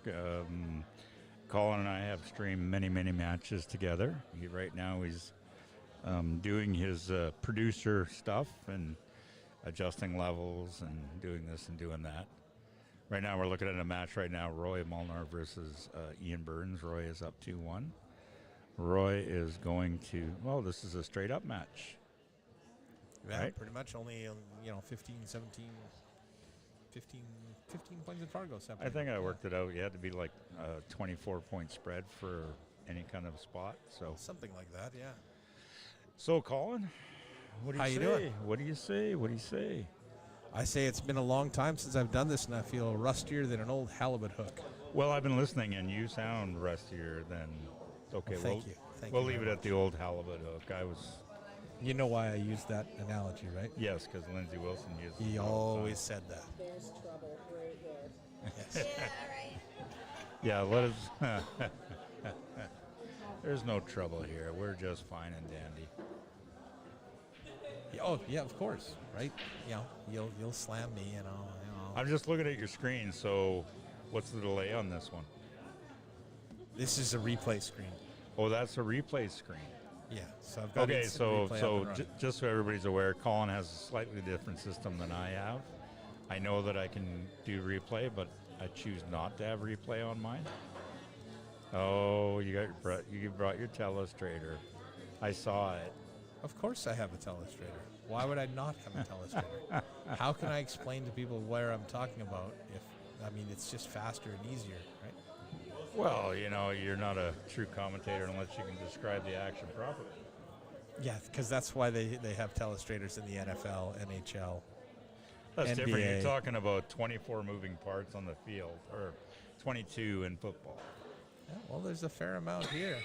Colin and I have streamed many, many matches together. Right now he's doing his producer stuff and adjusting levels and doing this and doing that. Right now we're looking at a match right now, Roy Molnar versus Ian Burns. Roy is up 2-1. Roy is going to, well, this is a straight up match. Yeah, Right. pretty much only, 15, 17, 15 points in Fargo separate. I think I worked it out. You had to be like a 24-point spread for any kind of spot. So Something like that, yeah. So, Colin, what do you How say? you doing? What do you say? What do you say? I say it's been a long time since I've done this, and I feel rustier than an old halibut hook. Well, I've been listening, and you sound rustier than. Okay, Well, thank you. Thank we'll you leave very it at the old halibut hook. I was. You know why I used that analogy, right? Yes, because Lindsey Wilson used it He all the always time. said that. There's trouble right there. Yes. Yeah, let us. There's no trouble here. We're just fine and dandy. Yeah, oh, yeah, of course, right? You'll slam me, I'm just looking at your screen. So, what's the delay on this one? This is a replay screen. Oh, that's a replay screen. Yeah, so I've got Okay, instant so replay up and running. just so everybody's aware, Colin has a slightly different system than I have. I know that I can do replay, but I choose not to have replay on mine. Oh, you brought your telestrator. I saw it. Of course I have a telestrator. Why would I not have a telestrator? How can I explain to people where I'm talking about if, it's just faster and easier, right? Well, you're not a true commentator unless you can describe the action properly. Yeah, because that's why they have telestrators in the NFL, NHL. That's different. You're NBA. talking about 24 moving parts on the field, or 22 in football. Yeah, well, there's a fair amount here.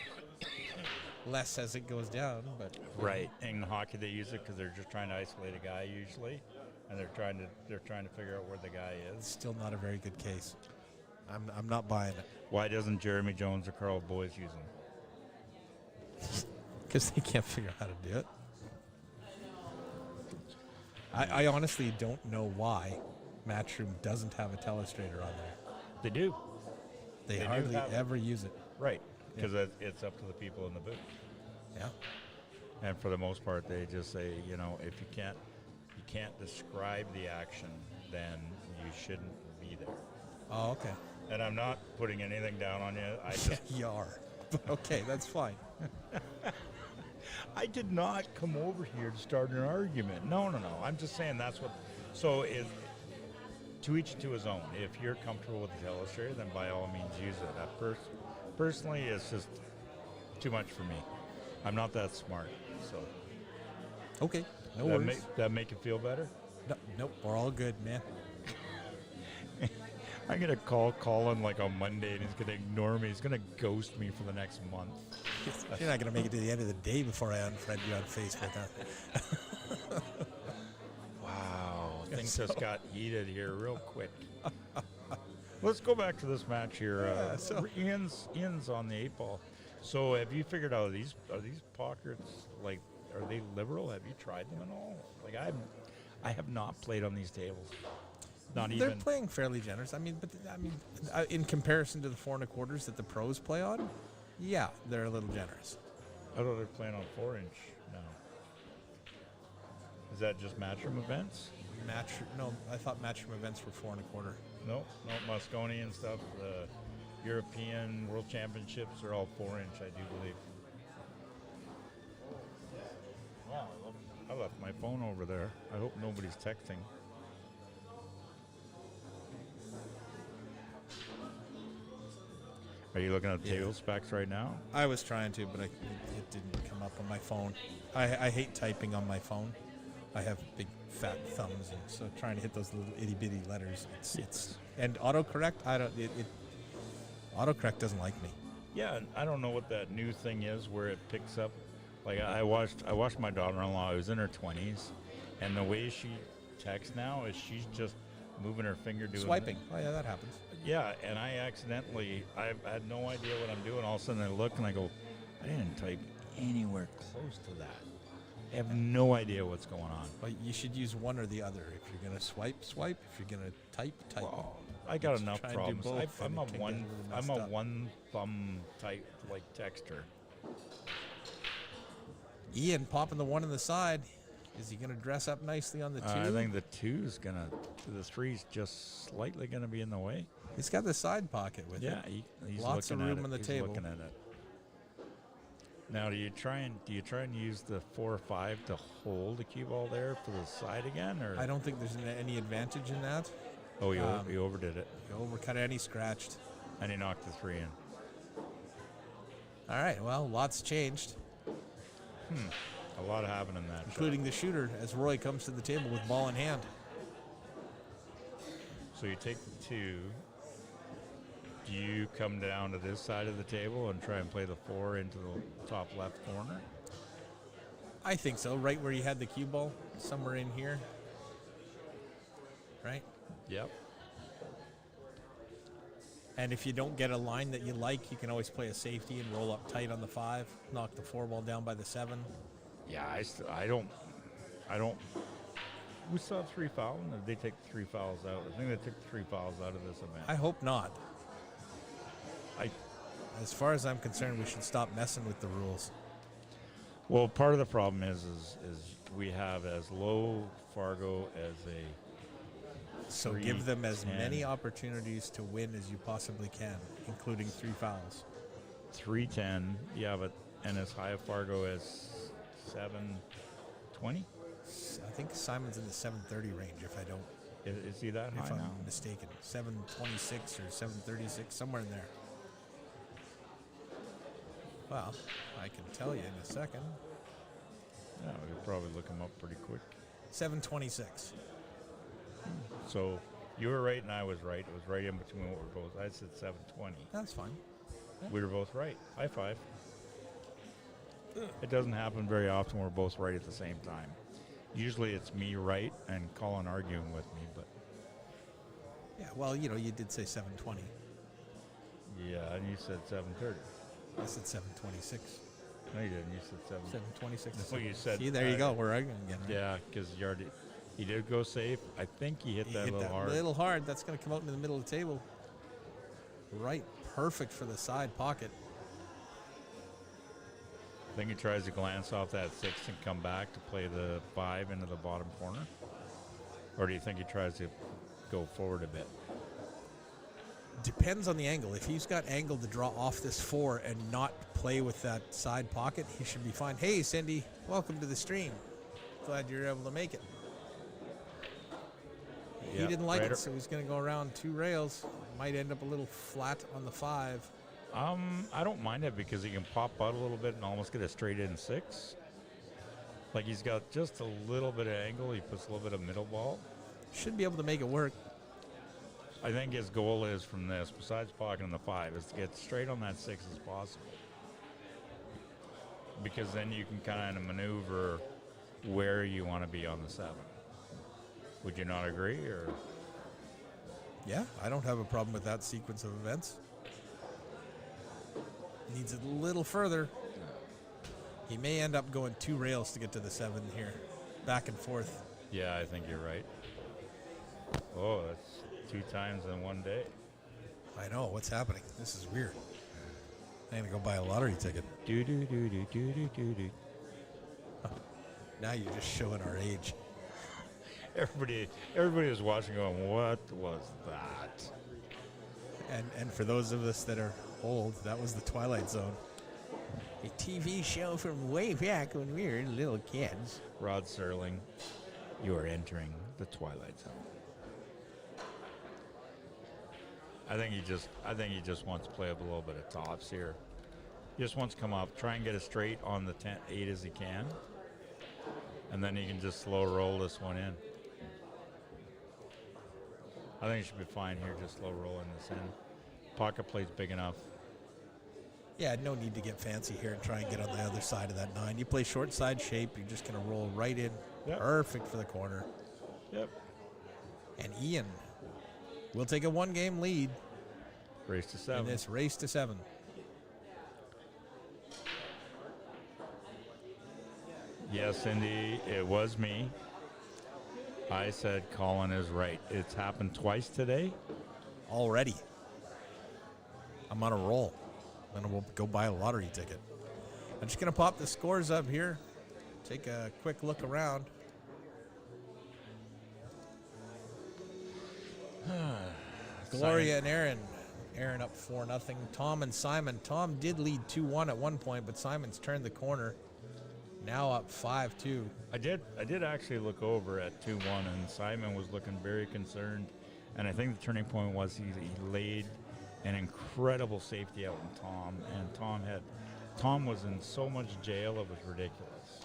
Less as it goes down, but Right. In hockey, they use it because they're just trying to isolate a guy usually, and they're trying to figure out where the guy it's is. still not a very good case. I'm not buying it Why doesn't Jeremy Jones or Carl Boyes use them? because they can't figure out how to do it. I honestly don't know why Matchroom doesn't have a telestrator on there. They do. They They do hardly have it. ever use it. Right. Because it's up to the people in the booth. Yeah. And for the most part, they just say, if you can't describe the action, then you shouldn't be there. Oh, okay. And I'm not putting anything down on you. I just You are. Okay, that's fine. I did not come over here to start an argument. No. I'm just saying that's what. So to each to his own. If you're comfortable with the telestrator, then by all means use it. Personally, it's just too much for me. I'm not that smart. So Okay, no worries. that make you feel better? No, nope, we're all good, man. I'm gonna call Colin like on Monday, and he's gonna ignore me. He's gonna ghost me for the next month. You're not going to make it to the end of the day before I unfriend you on Facebook, huh? Wow, things just got heated here real quick. Let's go back to this match here. Ian's on the 8-ball. So have you figured out are these pockets, like, are they liberal? Have you tried them at all? Like I have not played on these tables. Not They're even. playing fairly generous. In comparison to the 4 1/4s that the pros play on, yeah, they're a little generous. I thought they're playing on 4-inch now. Is that just Matchroom events? No, I thought Matchroom events were 4 1/4. No, Moscone and stuff. The European World Championships are all 4-inch, I do believe. Wow, I left my phone over there. I hope nobody's texting. Are you looking at table specs right now? I was trying to, but it didn't come up on my phone. I hate typing on my phone. I have big fat thumbs, and so trying to hit those little itty bitty letters, it's and autocorrect. Autocorrect doesn't like me. Yeah, and I don't know what that new thing is where it picks up. Like I watched my daughter-in-law, who's in her 20s, and the way she texts now is she's just moving her finger doing Swiping. Oh yeah, that happens. Yeah, and I had no idea what I'm doing. All of a sudden I look and I go, I didn't type anywhere close to that. I have no idea what's going on. Well, you should use one or the other. If you're gonna swipe. If you're gonna type. Well, I got enough try and do problems. both, I'm and a it can get one a little I'm messed a up. one thumb type like texter. Ian popping the 1 in the side. Is he gonna dress up nicely on the 2? I think the 2's gonna, the 3's just slightly gonna be in the way. He's got the side pocket with it. Yeah, he's Lots of looking at room it. on the He's table. looking at it. Now, do you try and use the 4 or 5 to hold the cue ball there for the side again, or? I don't think there's any advantage in that. Oh, he overdid it, He overcut it and he scratched. and he knocked the 3 in. All right, well, lots changed, A lot happened in that shot. including the shooter as Roy comes to the table with ball in hand. So you take the 2. Do you come down to this side of the table and try and play the 4 into the top left corner? I think so, right where you had the cue ball, somewhere in here. Right? Yep. And if you don't get a line that you like, you can always play a safety and roll up tight on the 5, knock the 4 ball down by the 7. Yeah, I don't. We saw 3 fouls. Or did they take 3 fouls out? I think they took 3 fouls out of this event. I hope not. I As far as I'm concerned, we should stop messing with the rules. Well, part of the problem is we have as low Fargo as a So 3, give them as 10, many opportunities to win as you possibly can, including 3 fouls. 310. Yeah, but and as high a Fargo as 720. I think Simon's in the 730 range, if I don't, Is he that if high I'm now? mistaken. 726 or 736, somewhere in there. Well, I can tell you in a second. Yeah, we could probably look him up pretty quick. 726. So you were right and I was right. It was right in between what we're both. I said 720. That's fine. We were both right. High five. It doesn't happen very often we're both right at the same time. Usually it's me right and Colin arguing with me, but Yeah, well, you did say 720. yeah, and you said 730. I said 726. No, you didn't. You said 726. No, you said. See, there you go. We're arguing again. Right? Yeah, because he did go safe. I think he hit He that hit a little that hard. little hard. That's going to come out into the middle of the table. Right. Perfect for the side pocket. I think he tries to glance off that 6 and come back to play the 5 into the bottom corner. Or do you think he tries to go forward a bit? Depends on the angle. If he's got angle to draw off this 4 and not play with that side pocket, he should be fine. Hey, Cindy, welcome to the stream. Glad you're able to make it. He Yeah, didn't like right it, so he's going to go around 2 rails. Might end up a little flat on the 5. I don't mind it because he can pop out a little bit and almost get a straight in 6. Like he's got just a little bit of angle. He puts a little bit of middle ball. Should be able to make it work. I think his goal is from this, besides pocketing the 5, is to get straight on that 6 as possible. Because then you can kind of maneuver where you want to be on the 7. Would you not agree? Or Yeah, I don't have a problem with that sequence of events. Needs it a little further. He may end up going 2 rails to get to the 7 here. Back and forth. yeah, I think you're right. Oh, that's 2 times in one day. I know, what's happening? This is weird. I'm gonna go buy a lottery ticket. Do do do do do do do do. Now you're just showing our age. Everybody is watching going, what was that? And for those of us that are old, that was the Twilight Zone. A TV show from way back when we were little kids. Rod Serling, you are entering the Twilight Zone. I think he just wants to play up a little bit of tops here. He just wants to come up, try and get it straight on the 8 as he can. And then he can just slow roll this one in. I think he should be fine here, just slow rolling this in. Pocket play's big enough. Yeah, no need to get fancy here and try and get on the other side of that 9. You play short side shape, you're just going to roll right in. Yep. Perfect for the corner. Yep. And Ian will take a 1-game lead Race to in 7. this race to 7. Yes, Cindy, it was me. I said Colin is right. It's happened twice today. Already. I'm on a roll. I'm going to go buy a lottery ticket. I'm just going to pop the scores up here. Take a quick look around. Gloria and Aaron. Aaron up 4-0. Tom and Simon. Tom did lead 2-1 at one point, but Simon's turned the corner. Now up 5-2. I did actually look over at 2-1, and Simon was looking very concerned. And I think the turning point was he laid an incredible safety out on Tom, and Tom was in so much jail it was ridiculous.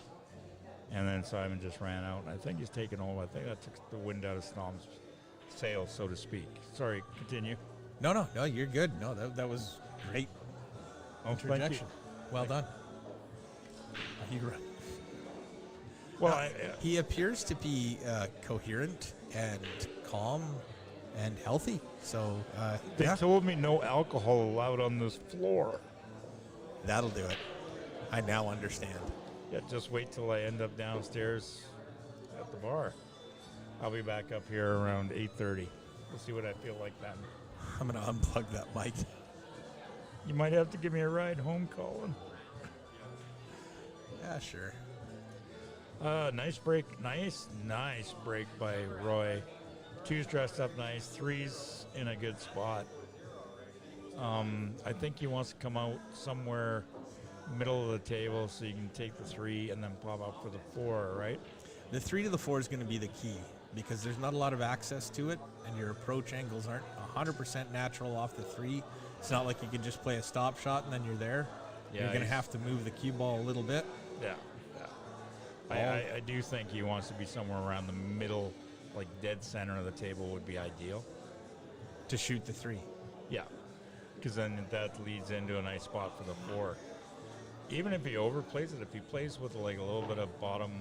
And then Simon just ran out, and I think he's taken over. I think that took the wind out of Tom's sails, so to speak. Sorry, continue. No, you're good. No, that was great. Oh, thank you. Well done. Well, he appears to be coherent and calm and healthy. So they told me no alcohol allowed on this floor. That'll do it. I now understand. Yeah, just wait till I end up downstairs at the bar. I'll be back up here around 8:30. We'll see what I feel like then. I'm going to unplug that mic. You might have to give me a ride home, Colin. Yeah, sure. Nice break. Nice break by Roy. 2's dressed up nice. 3's in a good spot. I think he wants to come out somewhere middle of the table so you can take the 3 and then pop up for the 4, right? The 3 to the 4 is going to be the key because there's not a lot of access to it, and your approach angles aren't 100% natural off the 3. It's not like you can just play a stop shot and then you're there. Yeah, you're going to have to move the cue ball a little bit. Yeah. I do think he wants to be somewhere around the middle, like dead center of the table would be ideal. To shoot the 3. Yeah, because then that leads into a nice spot for the 4. Even if he overplays it, if he plays with like a little bit of bottom,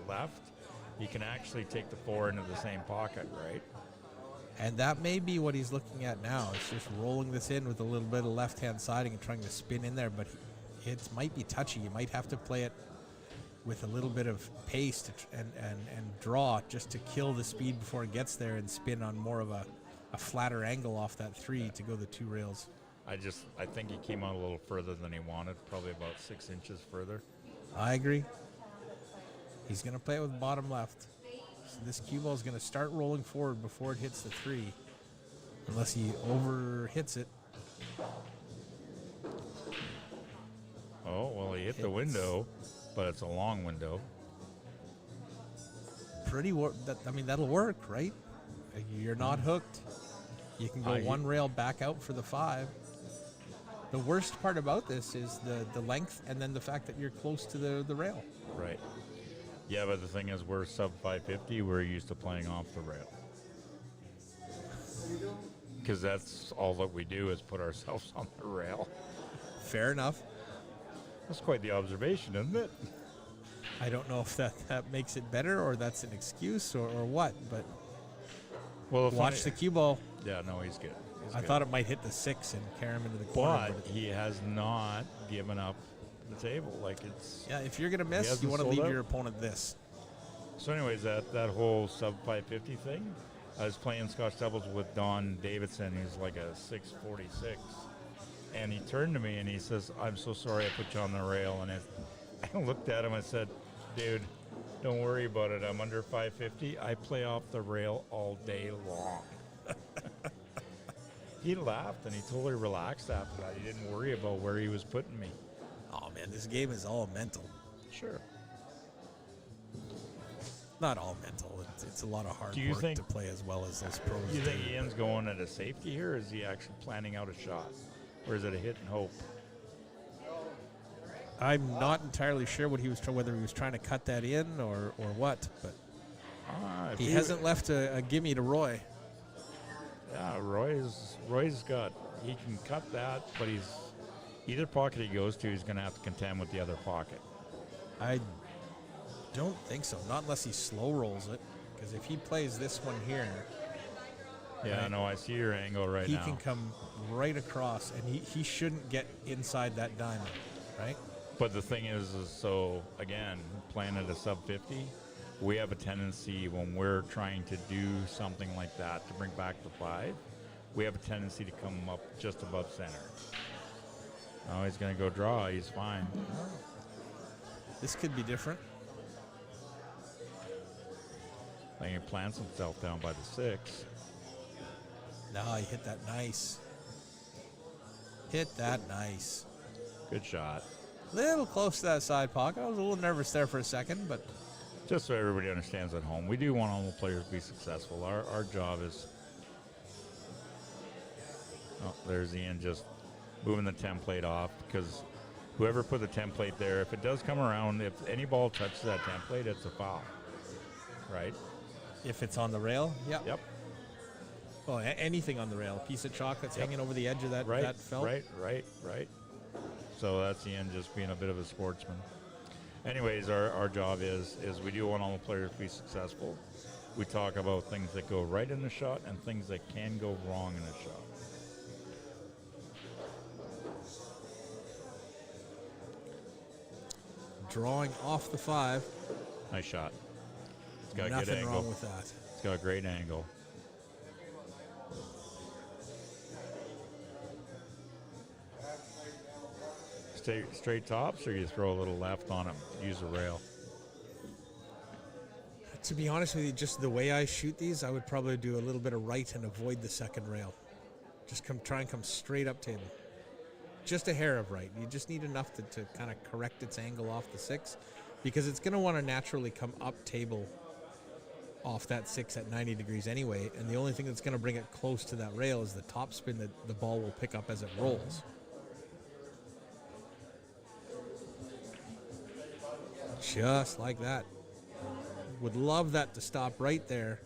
left, he can actually take the 4 into the same pocket, right? And that may be what he's looking at now. It's just rolling this in with a little bit of left-hand siding and trying to spin in there, but it might be touchy. You might have to play it with a little bit of pace and draw just to kill the speed before it gets there and spin on more of a flatter angle off that 3 to go the 2 rails. I think he came out a little further than he wanted, probably about 6 inches further. I agree. He's going to play it with bottom left. So this cue ball is going to start rolling forward before it hits the 3, unless he over hits it. Oh, well, he hit the window, but it's a long window. That'll work, right? You're not hooked. You can go one rail back out for the 5. The worst part about this is the length and then the fact that you're close to the rail. Right. Yeah, but the thing is, we're sub 550. We're used to playing off the rail. Because that's all that we do is put ourselves on the rail. Fair enough. That's quite the observation, isn't it? I don't know if that makes it better or that's an excuse or what, but watch the cue ball. Yeah, no, he's good. I thought it might hit the 6 and carry him into the corner. But he has not given up the table. Yeah, if you're going to miss, you want to leave your opponent this. So anyways, that whole sub 550 thing, I was playing Scotch doubles with Don Davidson, who's like a 646. And he turned to me and he says, "I'm so sorry I put you on the rail." And I looked at him and said, "Dude, don't worry about it. I'm under 550. I play off the rail all day long." He laughed and he totally relaxed after that. He didn't worry about where he was putting me. Oh man, this game is all mental. Sure. Not all mental. It's a lot of hard Do you work think- to play as well as those pros Do you do. think Ian's going at a safety here, or is he actually planning out a shot? Or is it a hit and hope? I'm not entirely sure what he was whether he was trying to cut that in or what, but If he hasn't left a gimme to Roy. Yeah, Roy's got, he can cut that, but he's, either pocket he goes to, he's going to have to contend with the other pocket. I don't think so, not unless he slow rolls it, because if he plays this one here, Yeah, right, no, I see your angle right he now. can come right across, and he shouldn't get inside that diamond, right? But the thing is so, again, playing at a sub 50, we have a tendency when we're trying to do something like that to bring back the 5, we have a tendency to come up just above center. Oh, he's going to go draw. He's fine. This could be different. I think he plants himself down by the 6. No, he hit that nice. Hit that nice. Good shot. Little close to that side pocket. I was a little nervous there for a second, but Just so everybody understands at home, we do want all the players to be successful. Our job is... Oh, there's Ian just moving the template off, because whoever put the template there, if it does come around, if any ball touches that template, it's a foul. Right? if it's on the rail, Yep. Well, anything on the rail. A piece of chocolate's hanging over the edge of that, that felt. Right. So that's Ian just being a bit of a sportsman. Anyways, our job is we do want all the players to be successful. We talk about things that go right in the shot and things that can go wrong in a shot. Drawing off the 5. Nice shot. It's got a good Nothing angle. wrong with that. It's got a great angle. Straight tops, or you throw a little left on it, use a rail? To be honest with you, just the way I shoot these, I would probably do a little bit of right and avoid the second rail. Just try and come straight up table. Just a hair of right. You just need enough to kind of correct its angle off the 6, because it's going to want to naturally come up table off that 6 at 90 degrees anyway, and the only thing that's going to bring it close to that rail is the top spin that the ball will pick up as it rolls. Just like that. Would love that to stop right there.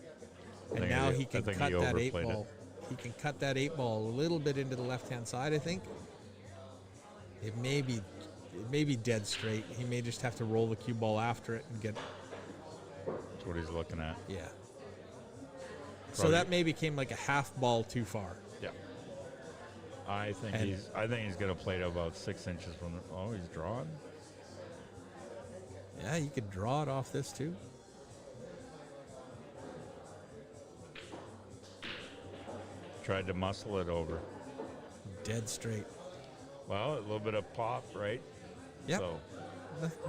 And now he can cut that 8 ball. He can cut that 8 ball a little bit into the left-hand side, I think. It may be dead straight. He may just have to roll the cue ball after it and get. That's what he's looking at. Yeah. So Probably. that maybe came like a half ball too far. Yeah. I think he's gonna play it about 6 inches from the. Oh, he's drawn. Yeah, you could draw it off this too. Tried to muscle it over. Dead straight. Well, a little bit of pop, right? Yep. So,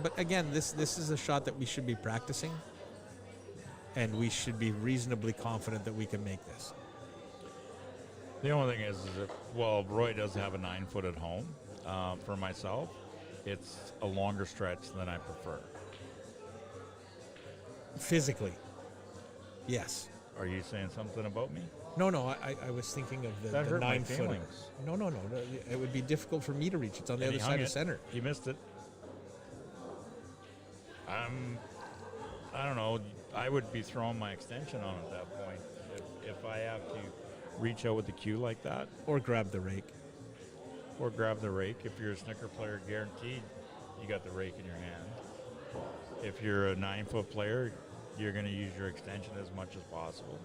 But again, this is a shot that we should be practicing, and we should be reasonably confident that we can make this. the only thing is that, well, Roy does have a 9-foot at home. For myself, it's a longer stretch than I prefer. Physically, yes. Are you saying something about me? No, I was thinking of the That hurt my 9-footer. feelings. No, it would be difficult for me to reach. It's on the And other he hung side of it. center. He missed it. I don't know. I would be throwing my extension on at that point. If I have to reach out with the cue like that. Or grab the rake. Or grab the rake. If you're a snooker player, guaranteed you got the rake in your hand. If you're a 9-foot player, you're going to use your extension as much as possible.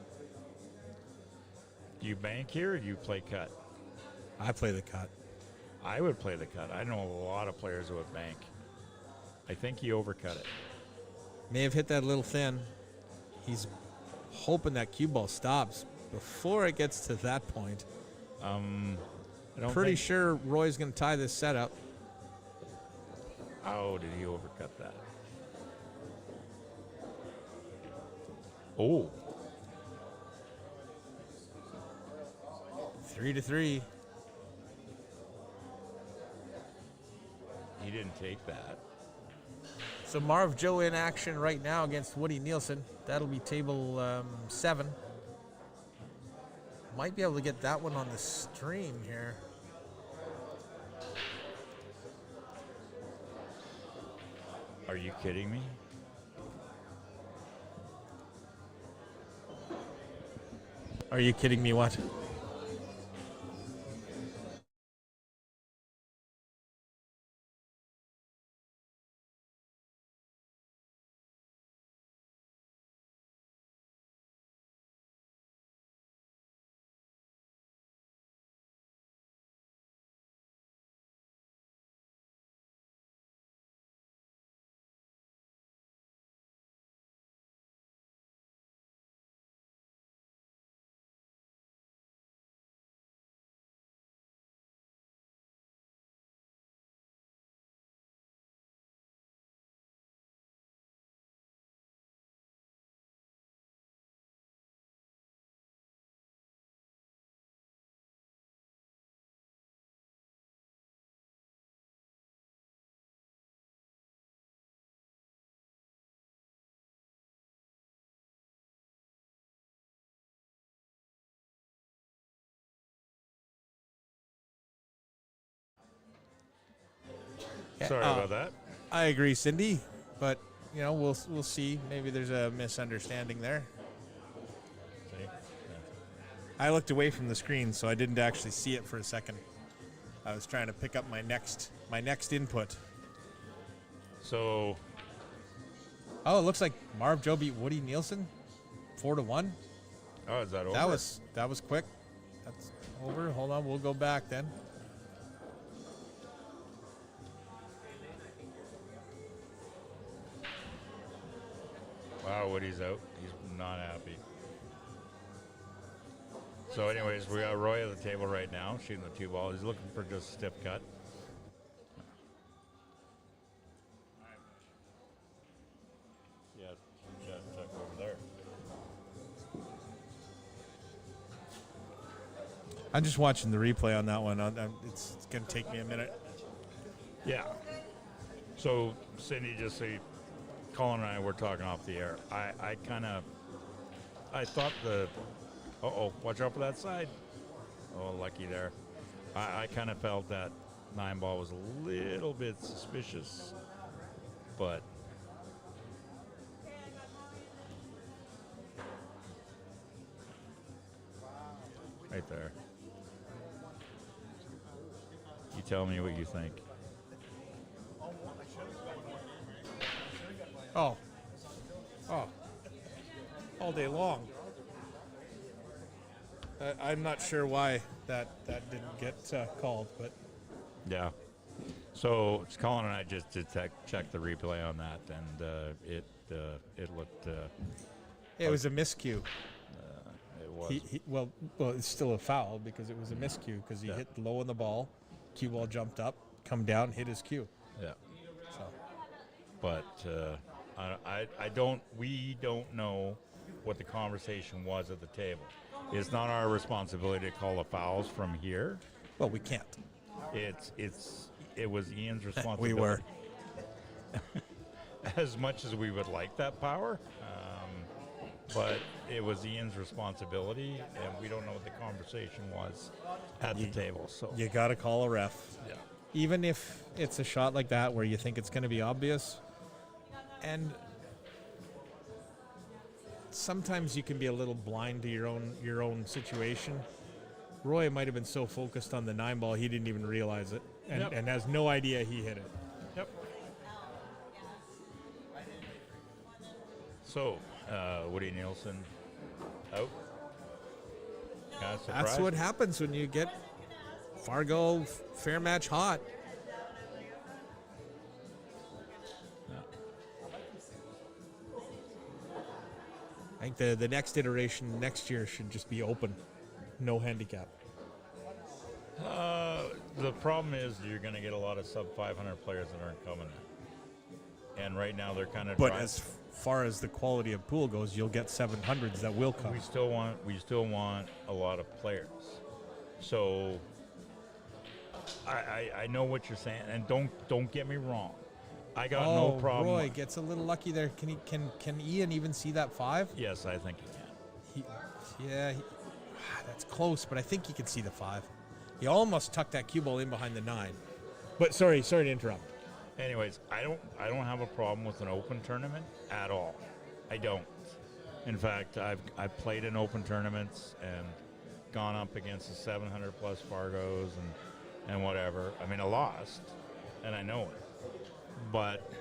Do you bank here or do you play cut? I play the cut. I would play the cut. I know a lot of players who would bank. I think he overcut it. May have hit that a little thin. He's hoping that cue ball stops before it gets to that point. I don't Pretty think- sure Roy's going to tie this setup. Oh, did he overcut that? Oh. 3-3. He didn't take that. So Marv Joe in action right now against Woody Nielsen. That'll be table 7. Might be able to get that one on the stream here. Are you kidding me? Are you kidding me? What? Sorry about that. I agree, Cindy, but you know we'll see. Maybe there's a misunderstanding there. See? I looked away from the screen, so I didn't actually see it for a second. I was trying to pick up my next input. So, Oh, it looks like Marv Joe beat Woody Nielsen 4-1. oh, is that over? That was quick. That's over. Hold on, we'll go back then. Wow, Woody's out. He's not happy. So, anyways, we got Roy at the table right now, shooting the 2 ball. He's looking for just a stiff cut. Yeah, check over there. I'm just watching the replay on that one. It's going to take me a minute. Yeah. So, Cindy, just so you, Colin and I were talking off the air. I thought watch out for that side. Oh, lucky there. I kind of felt that 9 ball was a little bit suspicious, but right there. You tell me what you think. Oh, all day long. I'm not sure why that didn't get called, but Yeah. So Colin and I just did check the replay on that, and it looked. it was a miscue. It was. Well, it's still a foul because it was a miscue because he hit low on the ball. Cue ball jumped up, come down, hit his cue. Yeah. So But we don't know what the conversation was at the table. It's not our responsibility to call the fouls from here. well, we can't. It was Ian's responsibility. We were. As much as we would like that power, but it was Ian's responsibility, and we don't know what the conversation was at the table. So You got to call a ref. yeah. Even if it's a shot like that where you think it's going to be obvious, and sometimes you can be a little blind to your own situation. Roy might have been so focused on the 9 ball he didn't even realize it, and, Yep. and has no idea he hit it. Yep. So, Woody Nielsen out. Kind of surprised. That's what happens when you get Fargo Fairmatch Hot. I think the next iteration next year should just be open, no handicap. the problem is you're going to get a lot of sub 500 players that aren't coming. And right now they're kind of. But as far as the quality of pool goes, you'll get 700s that will come. We still want a lot of players. So I know what you're saying, and don't get me wrong. I got no problem. Roy gets a little lucky there. Can Ian even see that 5? Yes, I think he can. That's close, but I think he can see the 5. He almost tucked that cue ball in behind the 9. But sorry to interrupt. Anyways, I don't have a problem with an open tournament at all. I don't. In fact, I've played in open tournaments and gone up against the 700 plus Fargos and whatever. I mean, I lost, and I know it. But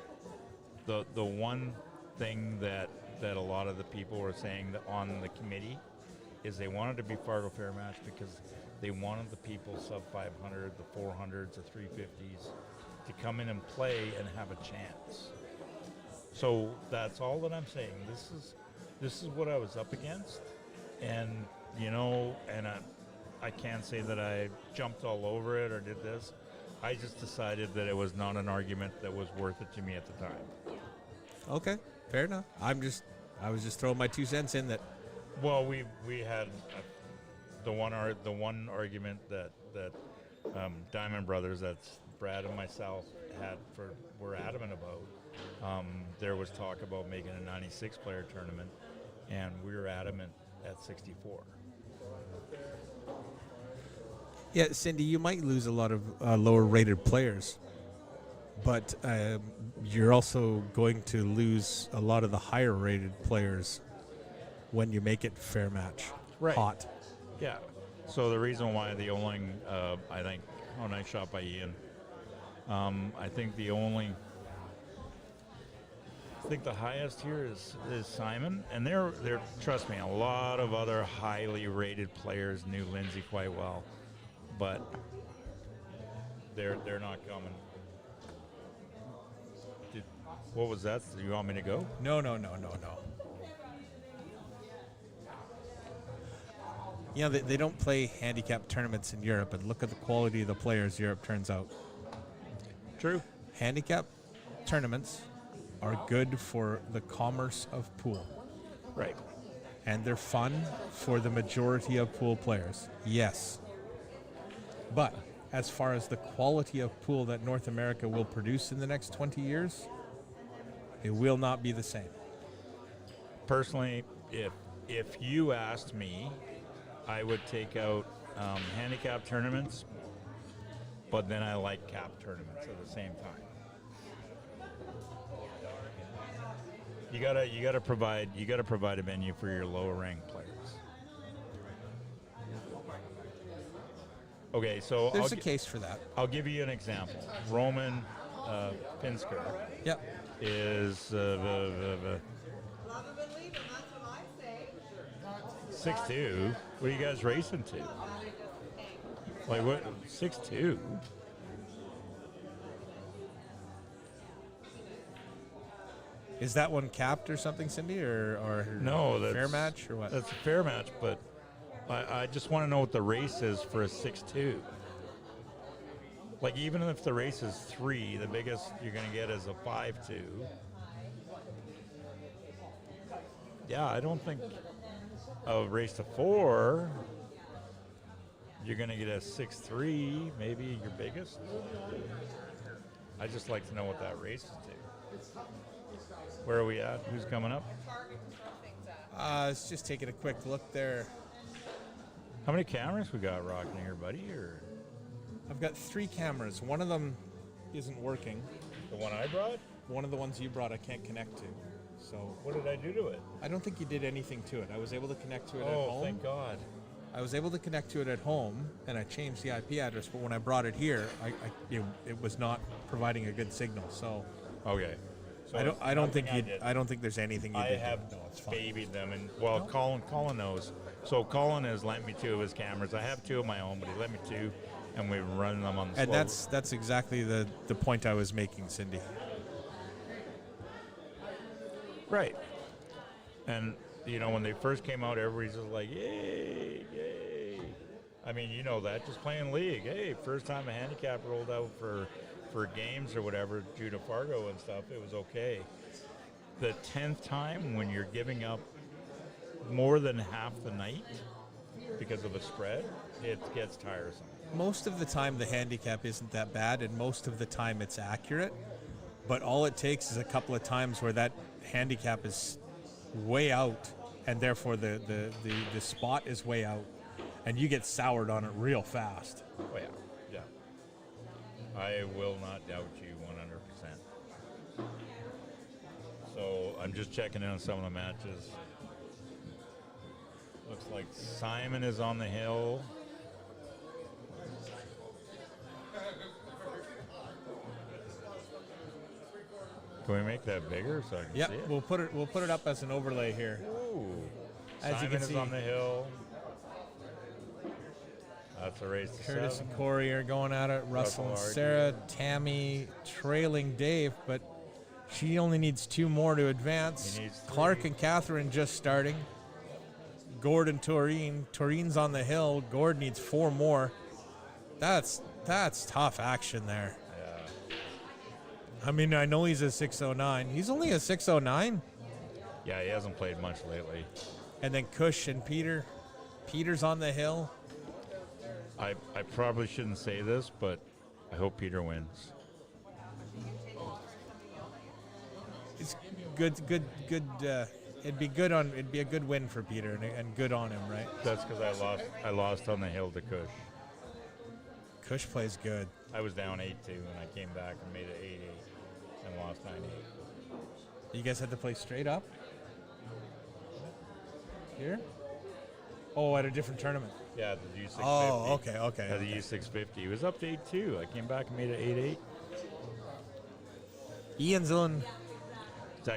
the one thing that a lot of the people were saying that on the committee is they wanted to be Fargo Fairmatch because they wanted the people sub 500, the 400s, the 350s to come in and play and have a chance. So that's all that I'm saying. This is what I was up against, and and I can't say that I jumped all over it or did this. I just decided that it was not an argument that was worth it to me at the time. Okay, fair enough. I was just throwing my 2 cents in that. Well, we had the one argument that Diamond Brothers, that's Brad and myself were adamant about. There was talk about making a 96 player tournament, and we were adamant at 64. Yeah, Cindy, you might lose a lot of lower rated players, but you're also going to lose a lot of the higher rated players when you make it fair match hot. Yeah. So the reason why the only, I think, nice shot by Ian. I think the highest here is Simon, and they're trust me, a lot of other highly rated players knew Lindsey quite well, but they're not coming. What was that? Do you want me to go? No. They don't play handicap tournaments in Europe, and look at the quality of the players Europe turns out. True. Handicap tournaments are good for the commerce of pool. Right. And they're fun for the majority of pool players. Yes. But as far as the quality of pool that North America will produce in the next 20 years, it will not be the same. Personally, if you asked me, I would take out handicap tournaments, but then I like cap tournaments at the same time. You gotta provide a venue for your lower ranked players. Okay, so there's a case for that. I'll give you an example. Roman Pinsker. Yep. Is 6'2". What are you guys racing to? Like what? 6'2". Is that one capped or something, Cindy, or no? That's fair match or what? That's a fair match, but I just want to know what the race is for a 6'2". Like even if the race is 3, the biggest you're going to get is a 5'2". Yeah, I don't think a race to 4 you're going to get a 6'3", maybe your biggest. I just like to know what that race is to. Where are we at? Who's coming up? Let's just taking a quick look there. How many cameras we got rocking here, buddy? Or I've got 3 cameras. One of them isn't working. The one I brought? One of the ones you brought I can't connect to. So what did I do to it? I don't think you did anything to it. I was able to connect to it at home. Oh, thank God. I was able to connect to it at home, and I changed the IP address, but when I brought it here, it was not providing a good signal. So okay. So I don't think there's anything you did. I have babied them, and Colin knows. So Colin has lent me 2 of his cameras. I have 2 of my own, but he lent me 2, and we run them on the And slope. that's exactly the point I was making, Cindy. Right. And when they first came out, everybody's just like, yay, yay. I mean, you know that, just playing league. Hey, first time a handicap rolled out for games or whatever due to Fargo and stuff, it was okay. The 10th time when you're giving up more than half the night because of a spread, it gets tiresome. Most of the time the handicap isn't that bad, and most of the time it's accurate. But all it takes is a couple of times where that handicap is way out, and therefore the spot is way out, and you get soured on it real fast. Oh, yeah. I will not doubt you 100%. So I'm just checking in on some of the matches. Looks like Simon is on the hill. Can we make that bigger so I can see it? We'll put it up as an overlay here. Ooh. As Simon you can is see, on the hill. That's a race to Curtis 7. and Corey are going at it. Russell and Archie. Sarah, Tammy trailing Dave, but she only needs 2 more to advance. He needs 3. Clark and Catherine just starting. Gord and Taurine. Taurine's on the hill. Gord needs 4 more. That's tough action there. Yeah. I mean, I know he's a 609. He's only a 609. Yeah, he hasn't played much lately. And then Cush and Peter. Peter's on the hill. I probably shouldn't say this, but I hope Peter wins. It's good. It'd be a good win for Peter and good on him, right? That's because I lost on the hill to Cush. Cush plays good. I was down 8-2 and I came back and made it 8-8 and lost 9-8. You guys had to play straight up? Here? Oh, at a different tournament. Yeah, the U650. Oh, okay. At the U650. It was up to 8-2. I came back and made it 8-8. Ian's on.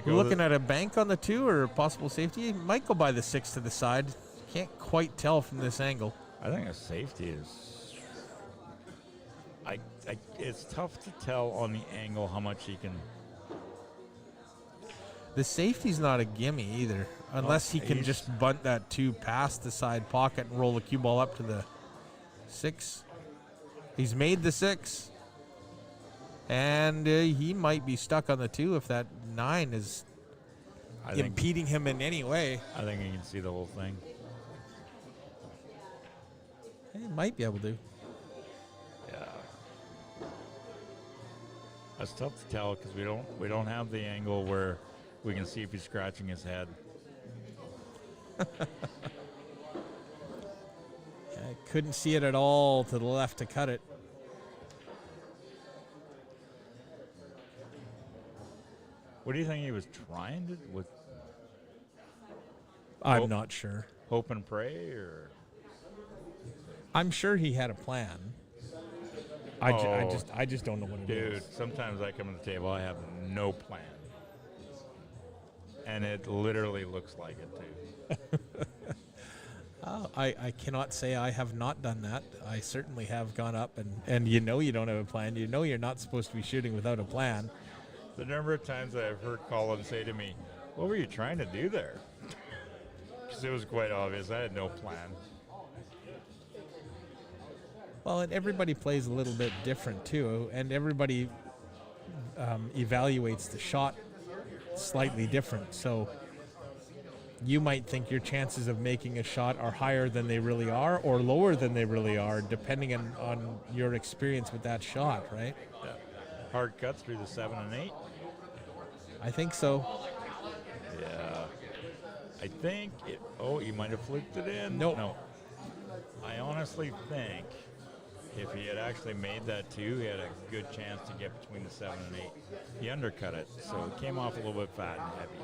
We're looking at a bank on the 2 or a possible safety. Might go by the 6 to the side. Can't quite tell from this angle. I think a safety is... it's tough to tell on the angle how much he can... The safety's not a gimme either, unless he can just bunt that 2 past the side pocket and roll the cue ball up to the 6. He's made the 6. And he might be stuck on the 2 if that 9 is impeding him in any way. I think he can see the whole thing. He might be able to. Yeah. That's tough to tell because we don't have the angle where we can see if he's scratching his head. I couldn't see it at all to the left to cut it. What do you think he was trying to with? I'm not sure. Hope and pray, or I'm sure he had a plan. I just don't know what it is. Dude, sometimes I come to the table, I have no plan, and it literally looks like it too. I cannot say I have not done that. I certainly have gone up, and you know you don't have a plan. You know you're not supposed to be shooting without a plan. The number of times that I've heard Colin say to me, "What were you trying to do there?" Because it was quite obvious. I had no plan. Well, and everybody plays a little bit different too, and everybody evaluates the shot slightly different. So you might think your chances of making a shot are higher than they really are or lower than they really are, depending on your experience with that shot, right? Yeah. Hard cut through the 7 and 8. I think so. Yeah. I think it. Oh, he might have flipped it in. Nope. No. I honestly think if he had actually made that 2, he had a good chance to get between the 7 and 8. He undercut it, so it came off a little bit fat and heavy.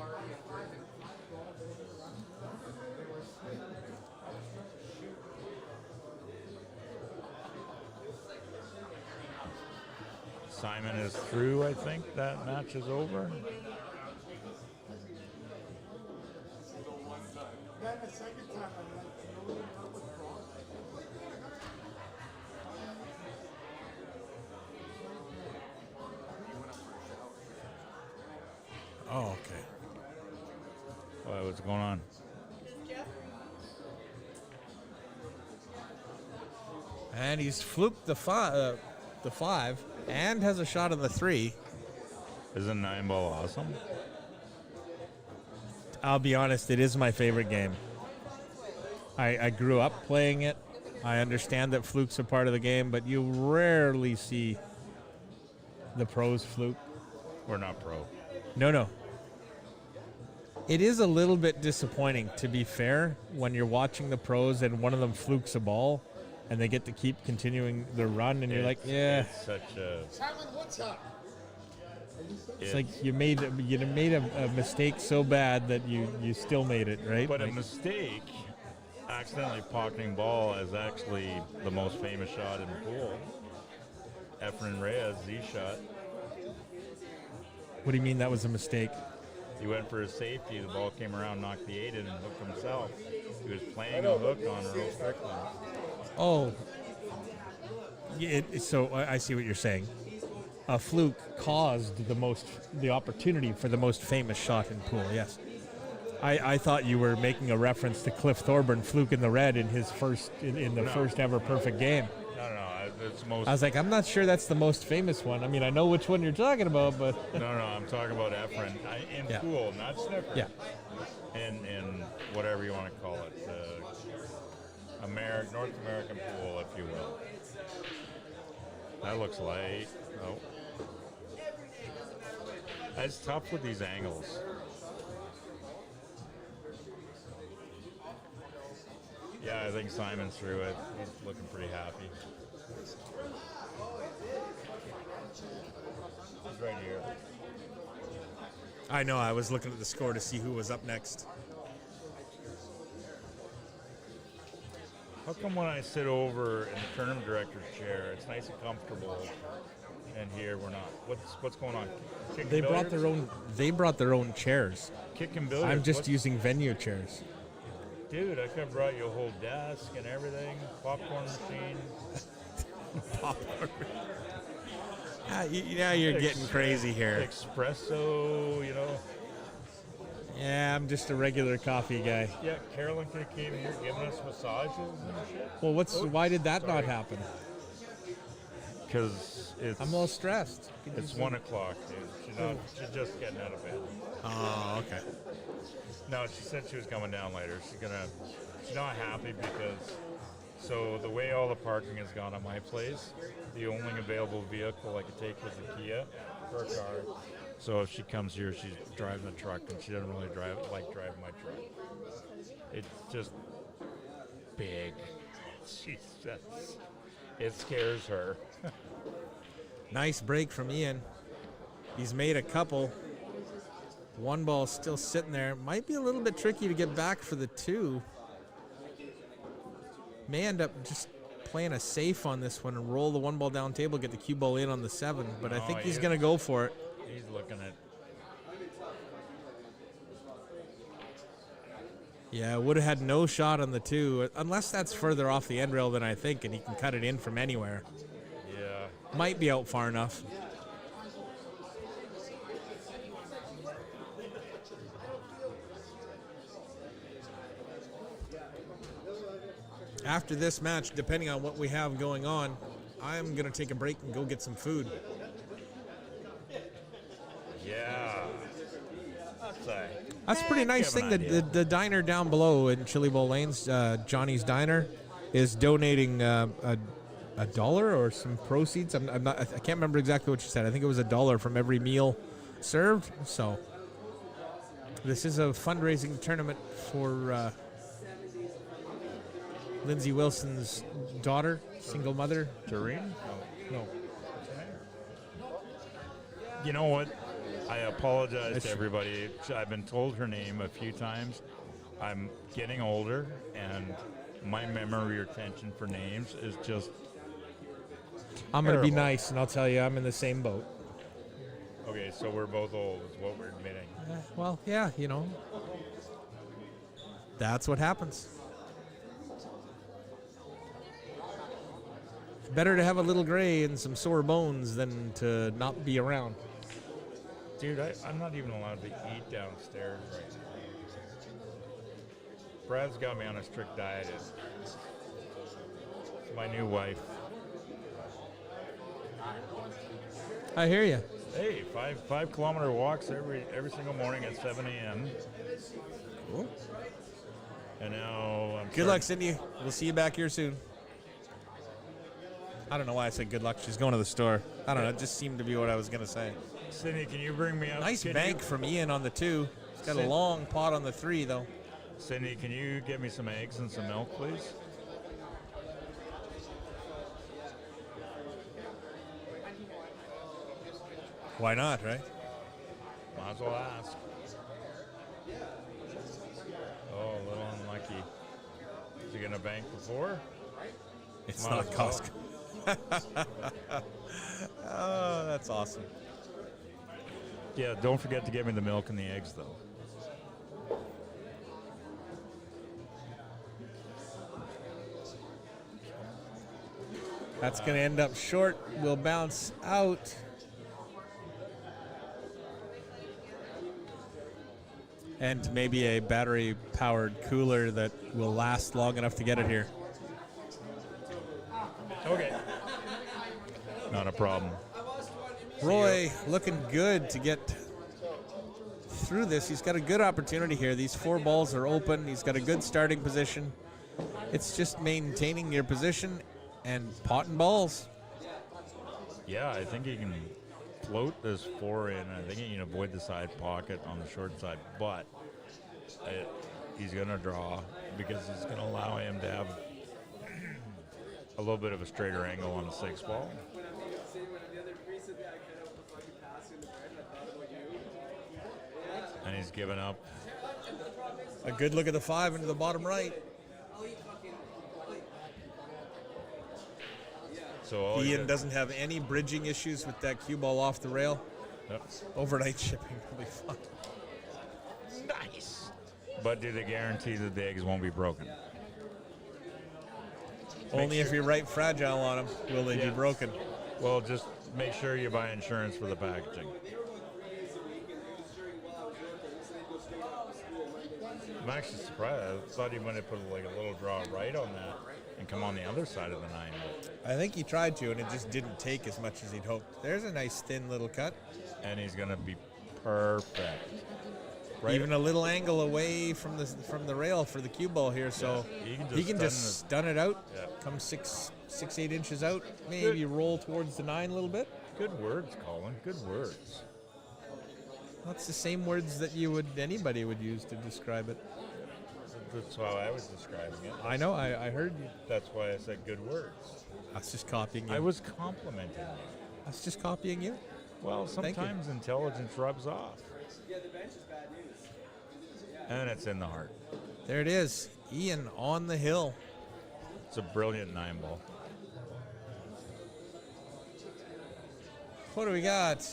Simon is through, I think. That match is over. Oh, okay. What's going on? And he's fluked the five and has a shot of the 3. Isn't 9-ball awesome? I'll be honest, it is my favorite game. I grew up playing it. I understand that flukes are part of the game, but you rarely see the pros fluke. We're not pro. No. It is a little bit disappointing, to be fair, when you're watching the pros and one of them flukes a ball and they get to keep continuing their run and you're like, yeah. It's such a... Simon, what's up? It's like you made a mistake so bad that you still made it, right? But like, a mistake, accidentally pocketing ball is actually the most famous shot in the pool. Efren Reyes, Z shot. what do you mean that was a mistake? He went for his safety. The ball came around, knocked the 8 in, and hooked himself. He was playing a hook on Earl Strickland. Oh. Yeah, so I see what you're saying. A fluke caused the opportunity for the most famous shot in pool, yes. I thought you were making a reference to Cliff Thorburn fluke in the red in his first first ever perfect game. No. It's most. I was like, I'm not sure that's the most famous one. I mean, I know which one you're talking about, but No, I'm talking about Efren in Yeah. pool, not snooker. yeah. In whatever you want to call it, North American pool, if you will. That looks light. Oh, it's tough with these angles. Yeah, I think Simon's through it. He's looking pretty happy. He's right here. I know, I was looking at the score to see who was up next. How come when I sit over in the tournament director's chair, it's nice and comfortable, and here we're not? What's going on? Kicking They brought billiards? they brought their own chairs. Kicking billiards. I'm just What's- using venue chairs. Dude, I could have brought you a whole desk and everything, popcorn machine. Popcorn. Now you're getting crazy here. Espresso, you know. Yeah, I'm just a regular coffee guy. Yeah, Carolyn could have came here giving us massages and shit. Well, why did that not happen? Because it's I'm a little stressed. it's 1 o'clock, dude. She's just getting out of bed. Oh, okay. No, she said she was coming down later. She's not happy because so the way all the parking has gone at my place, the only available vehicle I could take was the Kia for a car. So if she comes here, she's driving the truck, and she doesn't really like driving my truck. It's just big. It scares her. Nice break from Ian. He's made a couple. One ball still sitting there. Might be a little bit tricky to get back for the 2. May end up just playing a safe on this one and roll the 1 ball down table, get the cue ball in on the 7. But I think he's going to go for it. He's looking at. Yeah, would have had no shot on the 2, unless that's further off the end rail than I think, and he can cut it in from anywhere. Yeah. Might be out far enough. After this match, depending on what we have going on, I'm going to take a break and go get some food. Yeah. That's a pretty nice thing. The diner down below in Chillibowl Lanes, Johnny's Diner, is donating a $1 or some proceeds. I can't remember exactly what she said. I think it was $1 from every meal served. So this is a fundraising tournament for Lindsey Wilson's daughter, single mother. Doreen? No. You know what? I apologize to everybody. I've been told her name a few times. I'm getting older, and my memory retention for names is just I'm going to be terrible. nice, and I'll tell you, I'm in the same boat. Okay, so we're both old, is what we're admitting. Well, yeah, you know. That's what happens. It's better to have a little gray and some sore bones than to not be around. Dude, I'm not even allowed to eat downstairs right now. Brad's got me on a strict diet. So my new wife. I hear you. Hey, 5 kilometer walks every single morning at 7 a.m. Cool. And now I'm Good luck, Cindy. We'll see you back here soon. I don't know why I said good luck. She's going to the store. I don't know. It just seemed to be what I was going to say. Sydney, can you bring me up? Nice bank from Ian on the 2. He's got a long pot on the 3, though. Cindy, can you get me some eggs and some milk, please? Why not, right? Might as well ask. Oh, a little unlucky. Is he going to bank before? It's Might not as well. Costco. Oh, that's awesome. Yeah, don't forget to get me the milk and the eggs, though. That's going to end up short. We'll bounce out. And maybe a battery-powered cooler that will last long enough to get it here. Okay. Not a problem. Roy looking good to get through this. He's got a good opportunity here. These 4 balls are open. He's got a good starting position. It's just maintaining your position and potting balls. Yeah, I think he can float this 4 in. I think he can avoid the side pocket on the short side, but he's going to draw because it's going to allow him to have a little bit of a straighter angle on the 6 ball. And he's given up. A good look at the 5 into the bottom right. So Ian doesn't have any bridging issues with that cue ball off the rail. Yep. Overnight shipping will be fun. Nice. But do they guarantee that the eggs won't be broken? Only if you're right fragile on them will they be broken. Well, just make sure you buy insurance for the packaging. I'm actually surprised. I thought he might have put like a little draw right on that and come on the other side of the 9. I think he tried to, and it just didn't take as much as he'd hoped. There's a nice thin little cut. And he's going to be perfect. Right. Even a little angle away from the rail for the cue ball here, so he can just stun it out. Yeah. Come 8 inches out. Maybe roll towards the 9 a little bit. Good words, Colin. Good words. That's the same words that anybody would use to describe it. That's how I was describing it. I know. I heard you. That's why I said good words. I was just copying you. I was complimenting you. I was just copying you. Well, sometimes intelligence rubs off. And it's in the heart. There it is. Ian on the hill. It's a brilliant 9 ball. What do we got?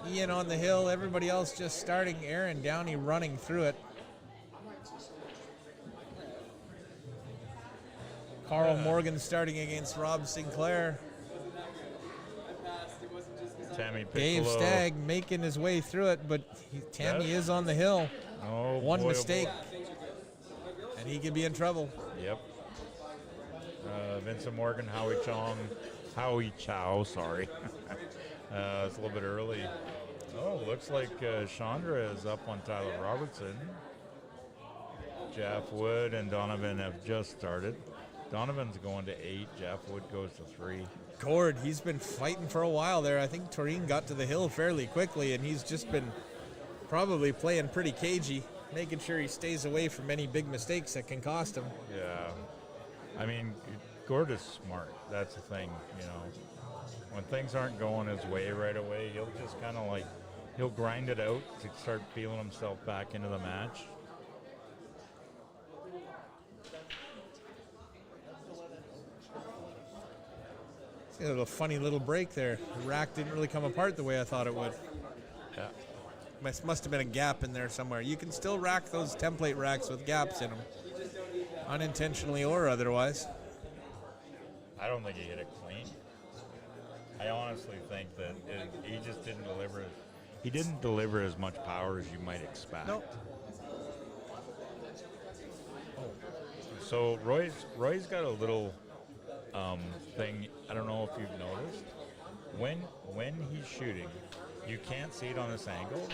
Ian on the hill. Everybody else just starting. Aaron Downey running through it. Carl Morgan starting against Rob Sinclair. Tammy Piccolo. Dave Stagg making his way through it, but Tammy is on the hill. Oh, One boy, mistake, oh and he could be in trouble. Yep. Vincent Morgan, Howie Chow, sorry. It's a little bit early. Oh, looks like Chandra is up on Tyler Robertson. Jeff Wood and Donovan have just started. Donovan's going to 8. Jeff Wood goes to 3. Gord, he's been fighting for a while there. I think Toreen got to the hill fairly quickly, and he's just been probably playing pretty cagey, making sure he stays away from any big mistakes that can cost him. Yeah. I mean, Gord is smart. That's the thing, you know. When things aren't going his way right away, he'll just kind of he'll grind it out to start feeling himself back into the match. See a little funny little break there. The rack didn't really come apart the way I thought it would. Yeah. Must have been a gap in there somewhere. You can still rack those template racks with gaps in them, unintentionally or otherwise. I don't think he hit it clean. I honestly think that he just didn't deliver. He didn't deliver as much power as you might expect. Nope. Oh, So Roy's got a little thing. I don't know if you've noticed. When he's shooting, you can't see it on this angle.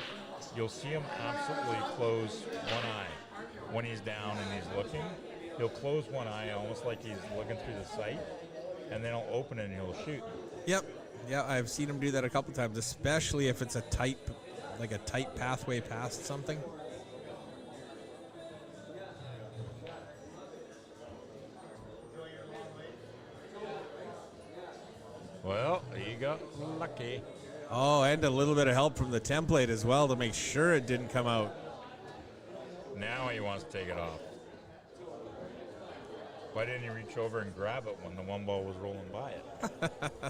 You'll see him absolutely close one eye when he's down and he's looking. He'll close one eye almost like he's looking through the sight, and then he'll open it and he'll shoot. Yep. Yeah, I've seen him do that a couple times, especially if it's a tight pathway past something. Well, he got lucky. Oh, and a little bit of help from the template as well to make sure it didn't come out. Now he wants to take it off. Why didn't he reach over and grab it when the one ball was rolling by it?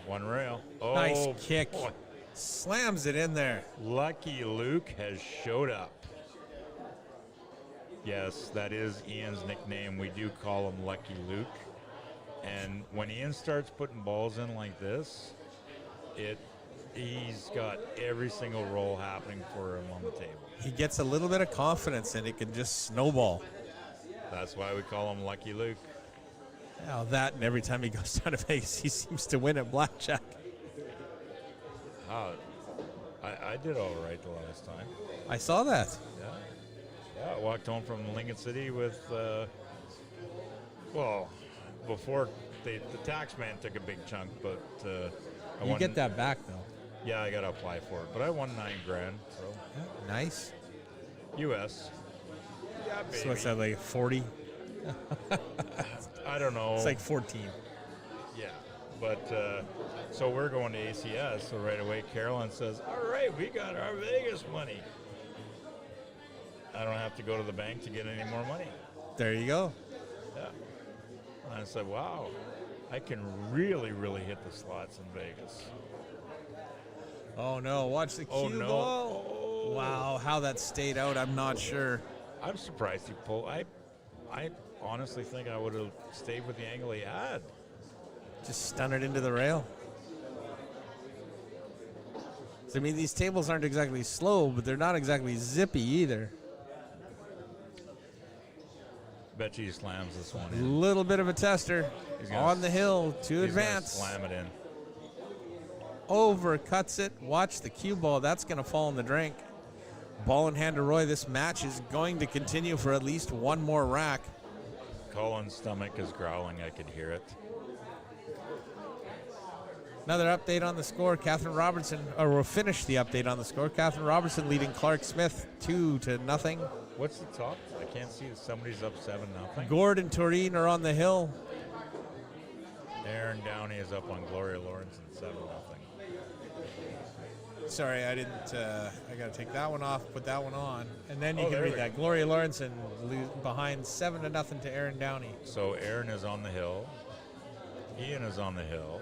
One rail. Oh, Nice kick. boy. Slams it in there. Lucky Luke has showed up. Yes, that is Ian's nickname. We do call him Lucky Luke. And when Ian starts putting balls in like this, he's got every single roll happening for him on the table. He gets a little bit of confidence and it can just snowball. That's why we call him Lucky Luke. Now that, and every time he goes down to Vegas, he seems to win at blackjack. I did all right the last time. I saw that. Yeah, I walked home from Lincoln City with, before the tax man took a big chunk, but I You won. get that back, though. Yeah, I got to apply for it, but I won $9,000. So Yeah, nice. U.S. Yeah, baby. So what's that, like 40? I don't know. It's like 14. Yeah, but so we're going to ACS. So right away, Carolyn says, "All right, we got our Vegas money. I don't have to go to the bank to get any more money." There you go. Yeah. And I said, "Wow, I can really, really hit the slots in Vegas." Oh, no. Watch the cue ball. Oh. Wow, how that stayed out, I'm not sure. I'm surprised he pulled. I honestly think I would have stayed with the angle he had. Just stun it into the rail. So, I mean, these tables aren't exactly slow, but they're not exactly zippy either. Bet you he slams this one A in. little bit of a tester He's gonna on the hill to He's gonna advance. slam it in. Overcuts it. Watch the cue ball. That's going to fall in the drink. Ball in hand to Roy. This match is going to continue for at least one more rack. Colin's stomach is growling. I could hear it. Another update on the score. Catherine Robertson, or we'll finish the update on the score. Catherine Robertson leading Clark Smith 2-0. What's the top? I can't see if somebody's up 7-0. Gord and Toreen are on the hill. Aaron Downey is up on Gloria Lawrence and 7-0. Sorry, I didn't. I got to take that one off, put that one on, and then you can there read we that. Gloria Lawrence behind 7-0 to Aaron Downey. So Aaron is on the hill. Ian is on the hill.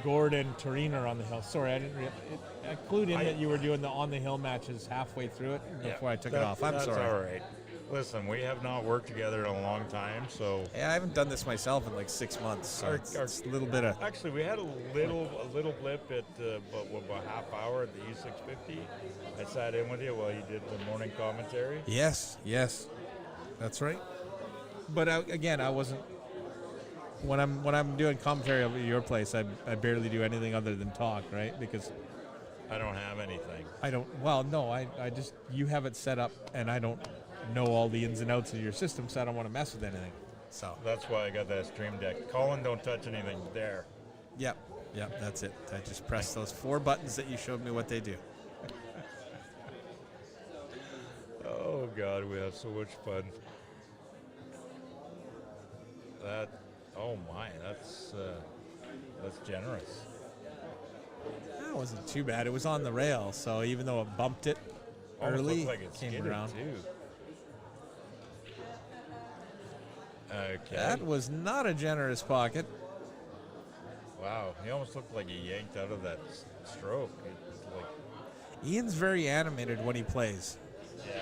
Gord and Toreen are on the hill. Sorry, I didn't. I clued in that you were doing the on the hill matches halfway through it before I took it off. I'm that's sorry. All right. Listen, we have not worked together in a long time, so. Yeah, I haven't done this myself in like 6 months. So it's a little bit of. Actually, we had a little blip at about half hour at the E650. I sat in with you while you did the morning commentary. Yes, that's right. But again, I wasn't. When I'm doing commentary over your place, I barely do anything other than talk, right? Because I don't have anything. I don't. Well, no, I just you have it set up, and I don't know all the ins and outs of your system, so I don't want to mess with anything. So that's why I got that stream deck. Colin, don't touch anything there. Yep, that's it. I just press those 4 buttons that you showed me what they do. Oh God, we have so much fun. Oh my, that's generous. That wasn't too bad. It was on the rail, so even though it bumped it Almost early, looked like it came skidded around. too. Okay. That was not a generous pocket. Wow, he almost looked like he yanked out of that stroke. It's like, Ian's very animated when he plays. yeah,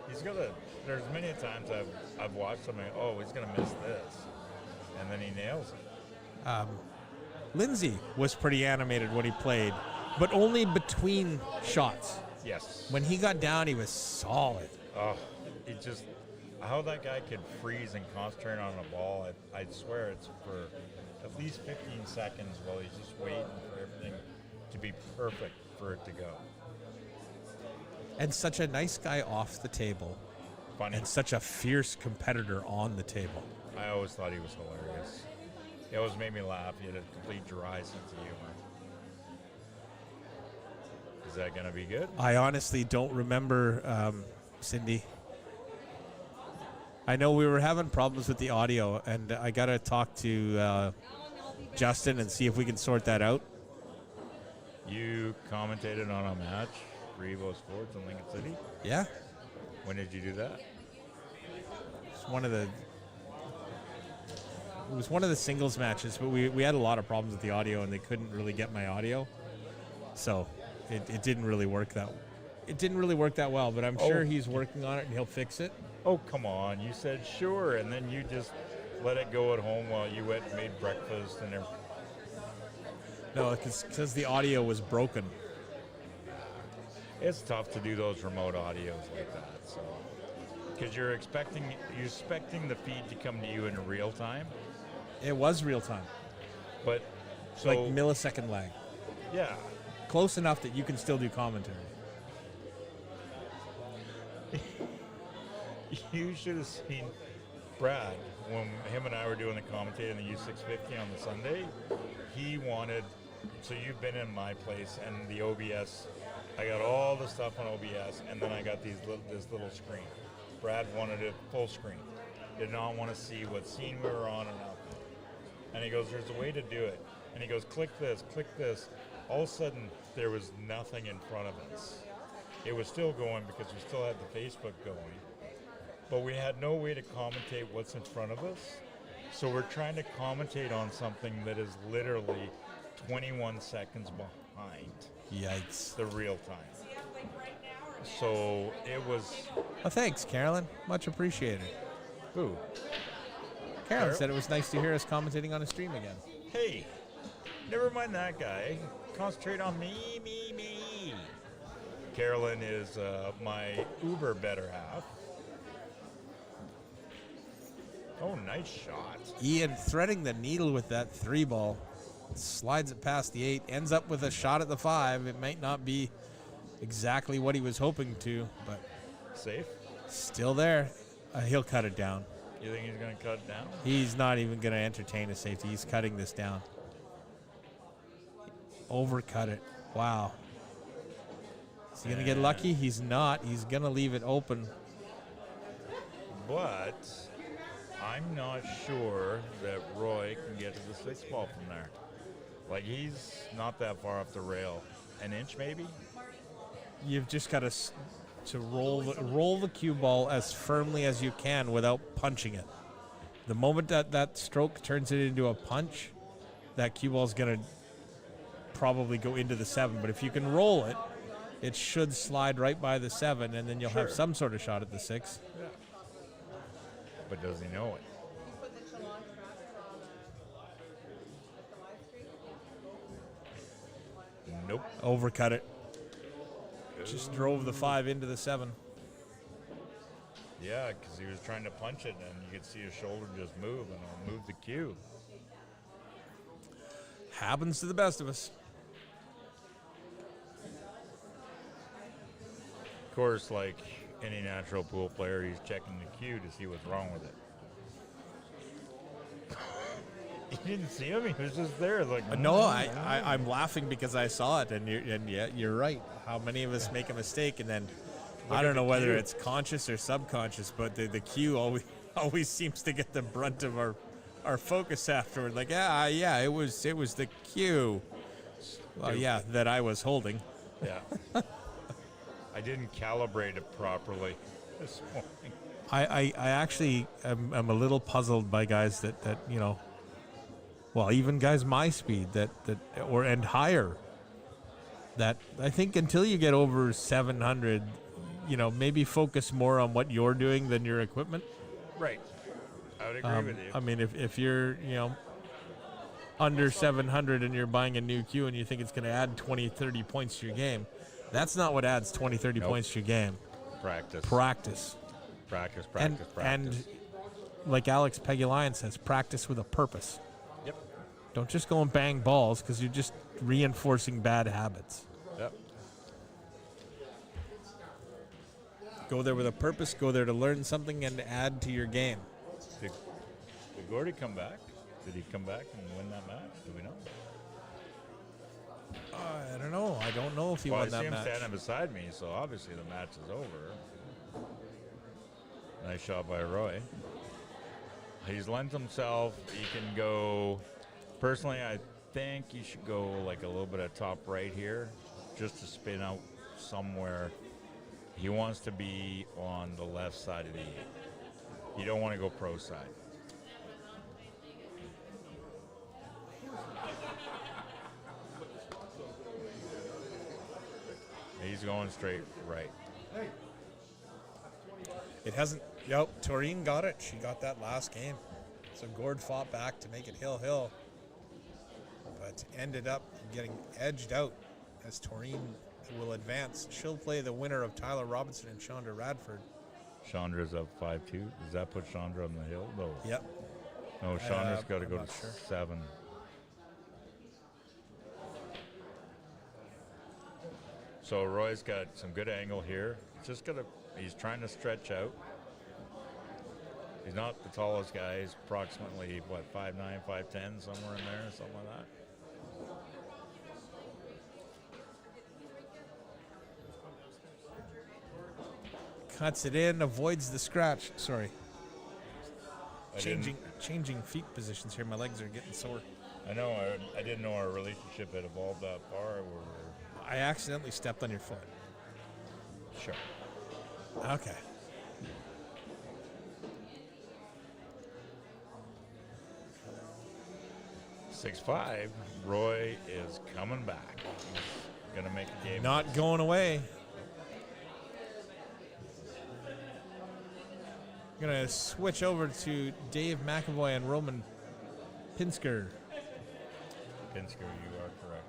he's got a. There's many times I've watched him and oh, he's gonna miss this, and then he nails it. Lindsey was pretty animated when he played. but only between shots. Yes. When he got down, he was solid. Oh, it just how that guy could freeze and concentrate on a ball. I swear it's for at least 15 seconds while he's just waiting for everything to be perfect for it to go. And such a nice guy off the table. Funny. And such a fierce competitor on the table. I always thought he was hilarious. He always made me laugh. He had a complete dry sense of humor. Is that going to be good? I honestly don't remember, Cindy. I know we were having problems with the audio, and I got to talk to Justin and see if we can sort that out. You commentated on a match for Evo Sports in Lincoln City? Yeah. When did you do that? It's one of the... It was one of the singles matches, but we had a lot of problems with the audio, and they couldn't really get my audio. So it didn't really work that well, but I'm sure he's working on it, and he'll fix it. Oh, come on. You said sure, and then you just let it go at home while you went and made breakfast and everything. No, because the audio was broken. It's tough to do those remote audios like that, so because you're expecting the feed to come to you in real time. It was real time, but so like millisecond lag. Yeah, close enough that you can still do commentary. You should have seen Brad when him and I were doing the commentating on the U650 on the Sunday. He wanted, so you've been in my place and the OBS. I got all the stuff on OBS, and then I got this little screen. Brad wanted it full screen. Did not want to see what scene we were on or nothing. And he goes, there's a way to do it. And he goes, click this, click this. All of a sudden, there was nothing in front of us. It was still going because we still had the Facebook going. But we had no way to commentate what's in front of us. So we're trying to commentate on something that is literally 21 seconds behind. Yikes. The real time. So it was... Well, thanks, Carolyn. Much appreciated. Who? Carolyn said it was nice to hear us commentating on a stream again. Hey, never mind that guy. Concentrate on me. Carolyn is my uber better half. Oh, nice shot. Ian threading the needle with that 3-ball. Slides it past the 8. Ends up with a shot at the 5. It might not be exactly what he was hoping to, but... Safe? Still there. He'll cut it down. You think he's going to cut it down? He's not even going to entertain a safety. He's cutting this down. Overcut it. Wow. Is he going to get lucky? He's not. He's going to leave it open. But I'm not sure that Roy can get to the 6th ball from there. Like, he's not that far off the rail. An inch, maybe? You've just got to roll the cue ball as firmly as you can without punching it. The moment that stroke turns it into a punch, that cue ball is going to probably go into the 7. But if you can roll it, it should slide right by the 7, and then you'll have some sort of shot at the 6. Yeah. But does he know it? Nope. Overcut it. Just drove the 5 into the 7. Yeah, because he was trying to punch it, and you could see his shoulder just move, and it'll move the cue. Happens to the best of us. Of course, like any natural pool player, he's checking the cue to see what's wrong with it. You didn't see him? He was just there. Like No, I'm laughing because I saw it, and yeah, you're right. How many of us make a mistake, and then I don't know whether it's conscious or subconscious, but the cue always seems to get the brunt of our focus afterward. Like, yeah, it was the cue. Well, yeah, that I was holding. Yeah. I didn't calibrate it properly this morning. I actually am a little puzzled by guys that you know, well, even guys my speed and higher. That I think until you get over 700, you know, maybe focus more on what you're doing than your equipment. Right. I would agree with you. I mean, if you're, you know, under 700 and you're buying a new cue and you think it's going to add 20, 30 points to your game. That's not what adds 20, 30 points to your game. Practice. Practice. Practice. And like Alex Peggy Lyon says, practice with a purpose. Yep. Don't just go and bang balls because you're just reinforcing bad habits. Yep. Go there with a purpose. Go there to learn something and add to your game. Did Gordy come back? Did he come back and win that match? Do we know? I don't know. I don't know if he won that I see him match. standing beside me, so obviously the match is over. Nice shot by Roy. He's lent himself. He can go. Personally, I think he should go like a little bit of top right here, just to spin out somewhere. He wants to be on the left side of the eight. You don't want to go pro side. He's going straight right. It hasn't. Yep, Taurine got it. She got that last game. So Gord fought back to make it hill, but ended up getting edged out as Taurine will advance. She'll play the winner of Tyler Robinson and Chandra Radford. Chandra's up 5-2. Does that put Chandra on the hill? No. Yep. No, Chandra's got to go I'm to not sure. 7. So Roy's got some good angle here. He's trying to stretch out. He's not the tallest guy. He's approximately, 5'9", 5'10", somewhere in there, something like that. Cuts it in, avoids the scratch. Sorry. I Changing feet positions here. My legs are getting sore. I know. I didn't know our relationship had evolved that far. I accidentally stepped on your foot. Sure. Okay. .65. Roy is coming back. He's going to make a game. Not going away. Going to switch over to Dave McAvoy and Roman Pinsker. Pinsker, you are correct.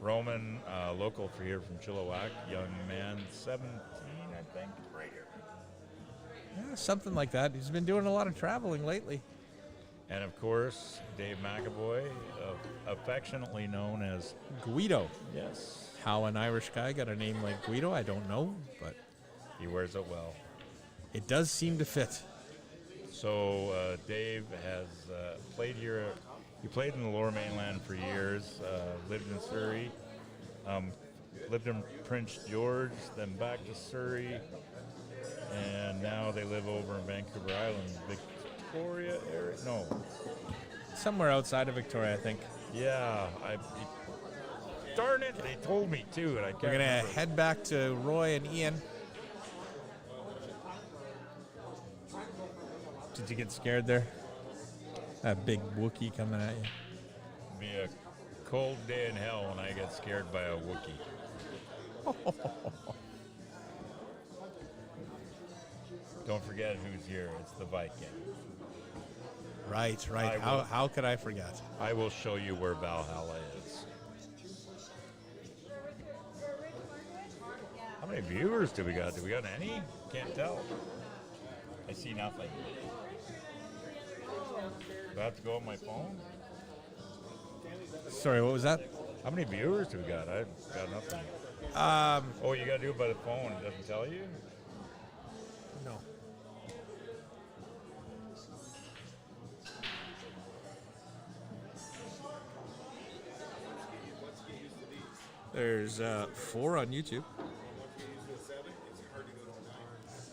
Roman, local for here from Chilliwack, young man, 17, I think. Right here. Yeah, something like that. He's been doing a lot of traveling lately. And of course, Dave McAvoy, affectionately known as Guido. Yes. How an Irish guy got a name like Guido, I don't know, but he wears it well. It does seem to fit. So Dave has played here. He played in the Lower Mainland for years, lived in Surrey, lived in Prince George, then back to Surrey, and now they live over in Vancouver Island, Victoria area. No. Somewhere outside of Victoria, I think. Yeah. Darn it, they told me too, and I can't We're going to remember. head back to Roy and Ian. Did you get scared there? That big Wookiee coming at you. It'll be a cold day in hell when I get scared by a Wookiee. Don't forget who's here. It's the Viking. Right. How could I forget? I will show you where Valhalla is. How many viewers do we got? Do we got any? Can't tell. I see nothing. Do I have to go on my phone? Sorry, what was that? How many viewers do we got? I've got nothing. Oh, you got to do it by the phone. It doesn't tell you? No. There's 4 on YouTube.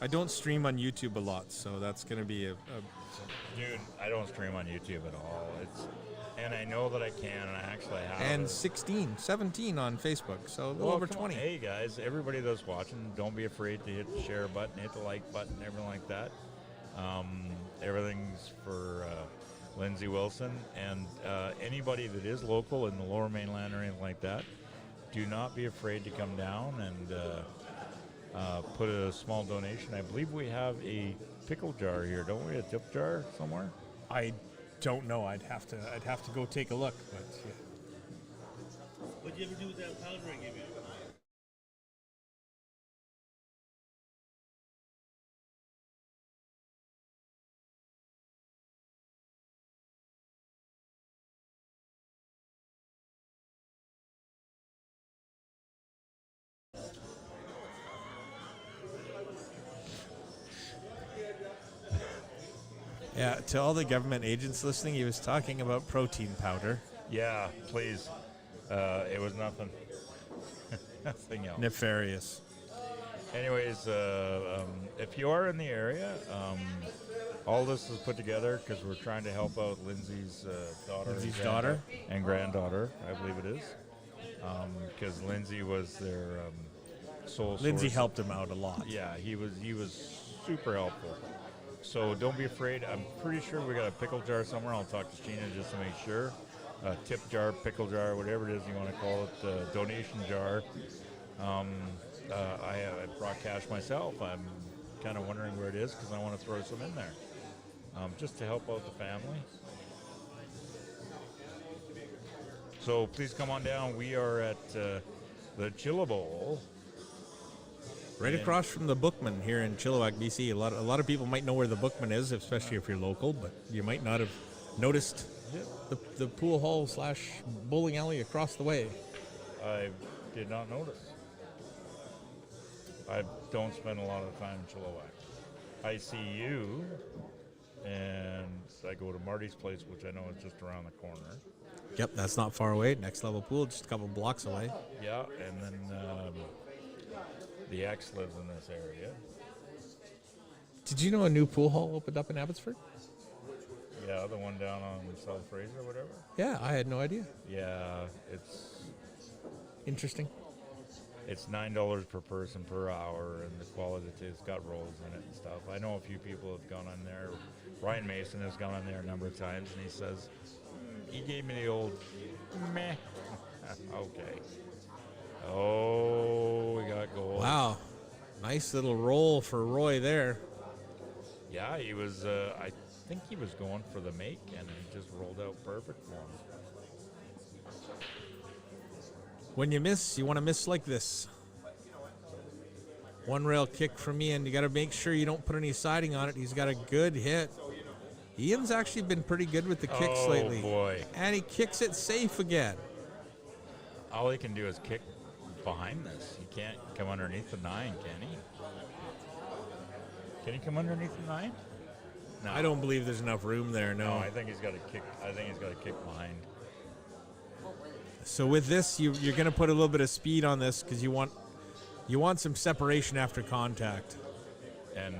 I don't stream on YouTube a lot, so that's going to be a Dude, I don't stream on YouTube at all. And I know that I can, and I actually have. and 17 on Facebook, so a little over come on. 20. Hey guys, everybody that's watching, don't be afraid to hit the share button, hit the like button, everything like that. Everything's for Lindsey Wilson, and anybody that is local in the Lower Mainland or anything like that, do not be afraid to come down and put a small donation. I believe we have a pickle jar here, don't we? A tip jar somewhere? I don't know. I'd have to go take a look. But yeah. What'd you ever do with that powder I gave you? Yeah, to all the government agents listening, he was talking about protein powder. Yeah, please. It was nothing. Nothing else. Nefarious. Anyways, if you are in the area, all this is put together because we're trying to help out Lindsay's daughter and granddaughter, I believe it is. Because Lindsay was their sole Lindsay source. helped him out a lot. Yeah, he was super helpful. So don't be afraid. I'm pretty sure we got a pickle jar somewhere. I'll talk to Gina just to make sure. Tip jar, pickle jar, whatever it is you want to call it, donation jar. I brought cash myself. I'm kind of wondering where it is because I want to throw some in there, just to help out the family. So please come on down. We are at the Chillibowl. Right across from the Bookman here in Chilliwack, BC. A lot of people might know where the Bookman is, especially if you're local, but you might not have noticed the pool hall / bowling alley across the way. I did not notice. I don't spend a lot of time in Chilliwack. I see you, and I go to Marty's place, which I know is just around the corner. Yep, that's not far away. Next level pool, just a couple blocks away. Yeah, and then the ex lives in this area. Did you know a new pool hall opened up in Abbotsford? Yeah, the one down on South Fraser or whatever. Yeah, I had no idea. Yeah, it's interesting. It's $9 per person per hour, and the quality it's got rolls in it and stuff. I know a few people have gone on there. Ryan Mason has gone on there a number of times, and he says he gave me the old meh. Okay. Oh, we got gold. Wow, nice little roll for Roy there. Yeah, he was. I think he was going for the make, and he just rolled out perfect for him. When you miss, you want to miss like this. One rail kick from Ian. You got to make sure you don't put any siding on it. He's got a good hit. Ian's actually been pretty good with the kicks lately. Oh, boy. And he kicks it safe again. All he can do is kick behind this. He can't come underneath the 9, can he? Can he come underneath the 9? No. I don't believe there's enough room there, no. I think he's got to kick. I think he's got to kick behind. So with this, you're going to put a little bit of speed on this because you want some separation after contact. And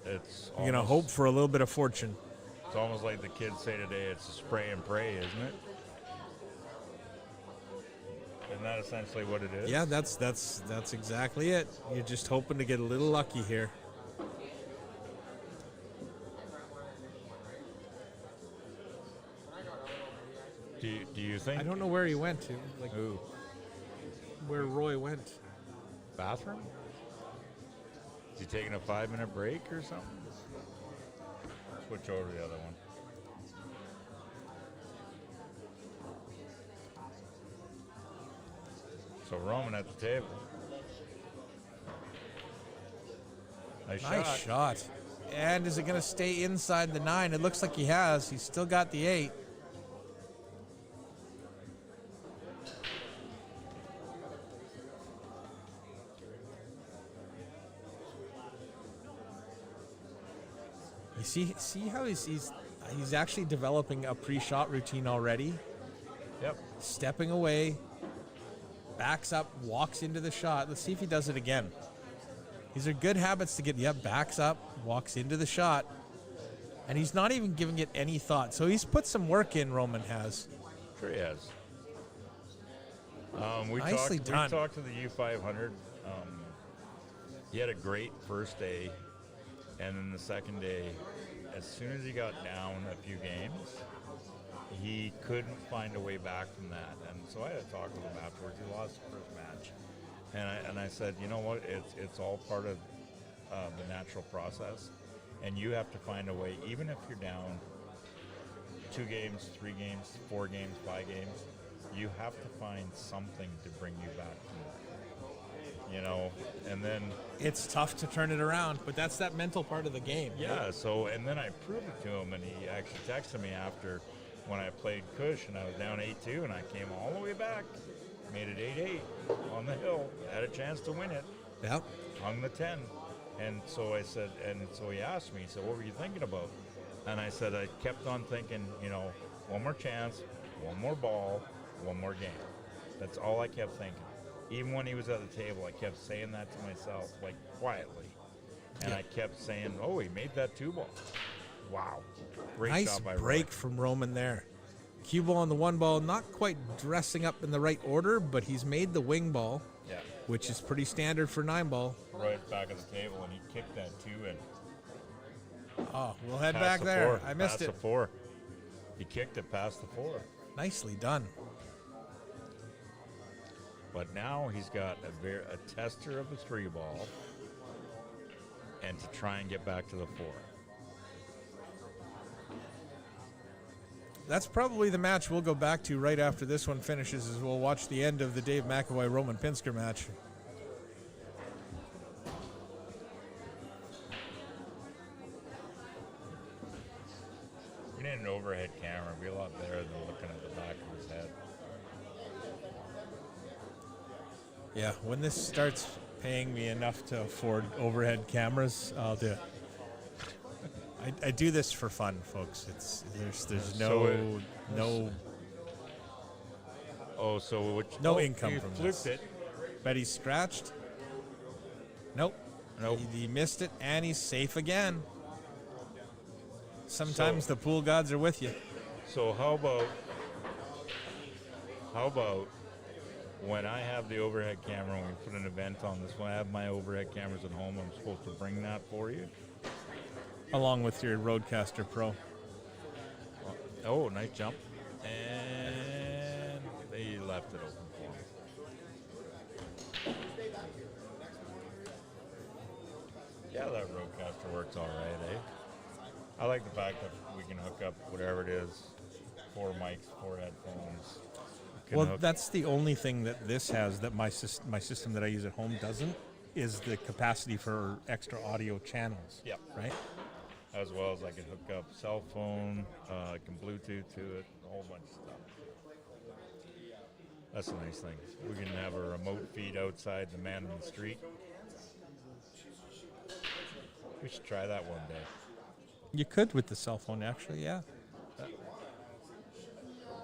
it's you're going to hope for a little bit of fortune. It's almost like the kids say today, it's a spray and pray, isn't it? Isn't that essentially what it is? Yeah, that's exactly it. You're just hoping to get a little lucky here. Do you think? I don't know where he went to. Like Who? Where Roy went. Bathroom? Is he taking a 5-minute break or something? Switch over to the other one. So Roman at the table. Nice shot. And is it going to stay inside the 9? It looks like he has. He's still got the 8. You see how he's actually developing a pre-shot routine already? Yep. Stepping away, backs up, walks into the shot. Let's see if he does it again. These are good habits to get. Yep, backs up, walks into the shot. And he's not even giving it any thought. So he's put some work in, Roman has. Sure he has. Nicely done. We talked to the U500. He had a great first day. And then the second day, as soon as he got down a few games, he couldn't find a way back from that. And so I had to talk with him afterwards. He lost the first match. And I said, you know what, it's all part of the natural process. And you have to find a way, even if you're down 2 games, 3 games, 4 games, 5 games, you have to find something to bring you back from that. You know, and then It's tough to turn it around, but that's that mental part of the game. yeah. So and then I proved it to him, and he actually texted me after when I played Cush and I was down 8-2, and I came all the way back, made it 8-8 on the hill, had a chance to win it, Yep. hung the 10, and so I said, and so he asked me, he said, what were you thinking about? And I said, I kept on thinking, you know, one more chance, one more ball, one more game. That's all I kept thinking. Even when he was at the table, I kept saying that to myself, like quietly. And I kept saying, oh, he made that 2-ball. Wow. Great Nice shot by break Roy. from Roman there. Cue ball on the 1 ball, not quite dressing up in the right order, but he's made the wing ball, Yeah. which is pretty standard for 9 ball. Roy's back at the table, and he kicked that 2 and Oh, we'll head past back the there. 4, I missed past it. the 4. He kicked it past the 4. Nicely done. But now he's got a tester of a 3-ball, and to try and get back to the 4. That's probably the match we'll go back to right after this one finishes, as we'll watch the end of the Dave McAvoy Roman Pinsker match. We need an overhead camera. It'd be a lot better than looking at the back of his head. Yeah, when this starts paying me enough to afford overhead cameras, I'll do it. I do this for fun, folks. There's no Oh, so which? no oh, income you from flipped this. it. Bet he's scratched. Nope. Nope. He missed it, and he's safe again. Sometimes the pool gods are with you. So how about when I have the overhead camera, when we put an event on this, when I have my overhead cameras at home, I'm supposed to bring that for you? Along with your Roadcaster Pro. Oh, nice jump. And they left it open for him. Yeah, that Roadcaster works all right, eh? I like the fact that we can hook up whatever it is, 4 mics, 4 headphones. Well, that's the only thing that this has that my system that I use at home doesn't, is the capacity for extra audio channels. Yep. Right? As well as I can hook up cell phone, I can Bluetooth to it, a whole bunch of stuff. That's a nice thing. We can have a remote feed outside the man in the street. We should try that one day. You could with the cell phone, actually, yeah.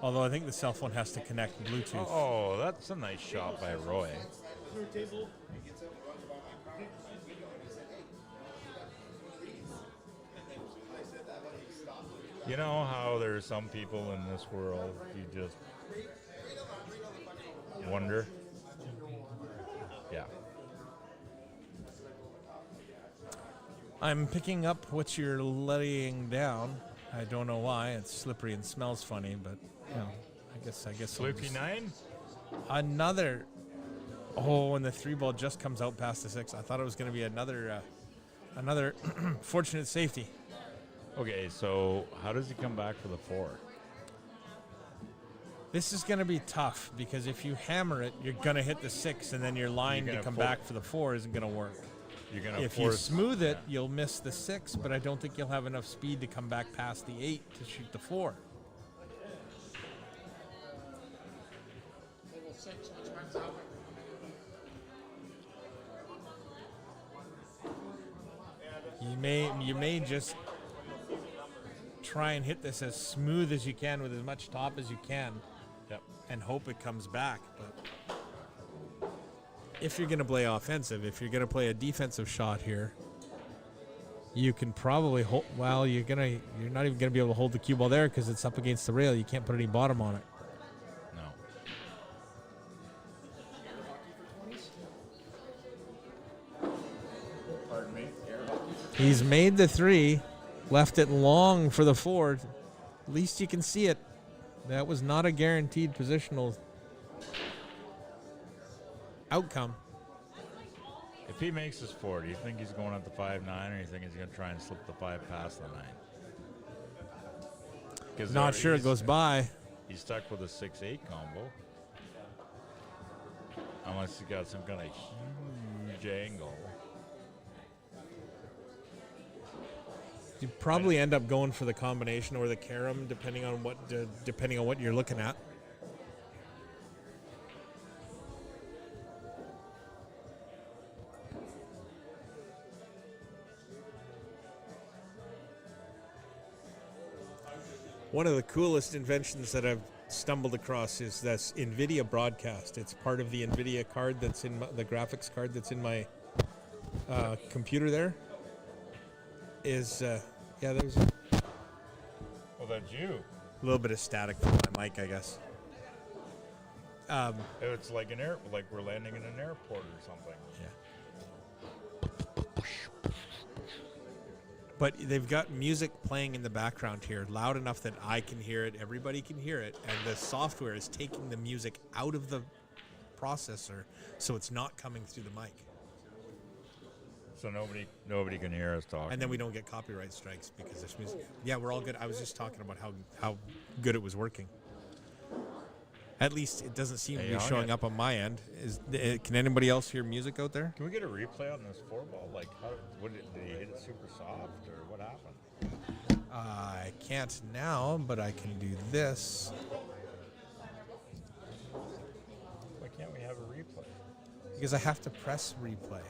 Although I think the cell phone has to connect Bluetooth. Oh, that's a nice shot by Roy. You know how there's some people in this world you just wonder? Yeah. I'm picking up what you're laying down. I don't know why. It's slippery and smells funny, but you know, I guess. I'll Fluky just- 9? Another. Oh, and the 3-ball just comes out past the 6. I thought it was going to be another fortunate safety. Okay, so how does he come back for the 4? This is going to be tough because if you hammer it, you're going to hit the 6, and then your line You're to gonna come back for the 4 isn't going to work. You're gonna If you force, smooth it, you'll miss the 6, but I don't think you'll have enough speed to come back past the 8 to shoot the 4. Table 6, which one's out? You may just try and hit this as smooth as you can with as much top as you can. Yep. And hope it comes back. But if you're going to play offensive, if you're going to play a defensive shot here, you can probably hold. Well, you're not even going to be able to hold the cue ball there because it's up against the rail. You can't put any bottom on it. No. Pardon me. He's made the 3, left it long for the 4. At least you can see it. That was not a guaranteed positional outcome. If he makes his 4, do you think he's going up the 5-9, or do you think he's going to try and slip the 5 past the 9? Not sure it goes by. He's stuck with a 6-8 combo. Unless he got some kind of huge angle. You probably end up going for the combination or the carom, depending on what you're looking at. One of the coolest inventions that I've stumbled across is this NVIDIA broadcast. It's part of the NVIDIA card that's in the graphics card that's in my computer there. There's a Well, that's you. little bit of static from my mic, I guess. It's like like we're landing in an airport or something. Yeah. But they've got music playing in the background here, loud enough that I can hear it, everybody can hear it, and the software is taking the music out of the processor, so it's not coming through the mic. So nobody can hear us talking. And then we don't get copyright strikes because there's music. Yeah, we're all good. I was just talking about how good it was working. At least it doesn't seem to be showing up on my end. Can anybody else hear music out there? Can we get a replay on this 4-ball? Like, did he hit it super soft, or what happened? I can't now, but I can do this. Why can't we have a replay? Because I have to press replay.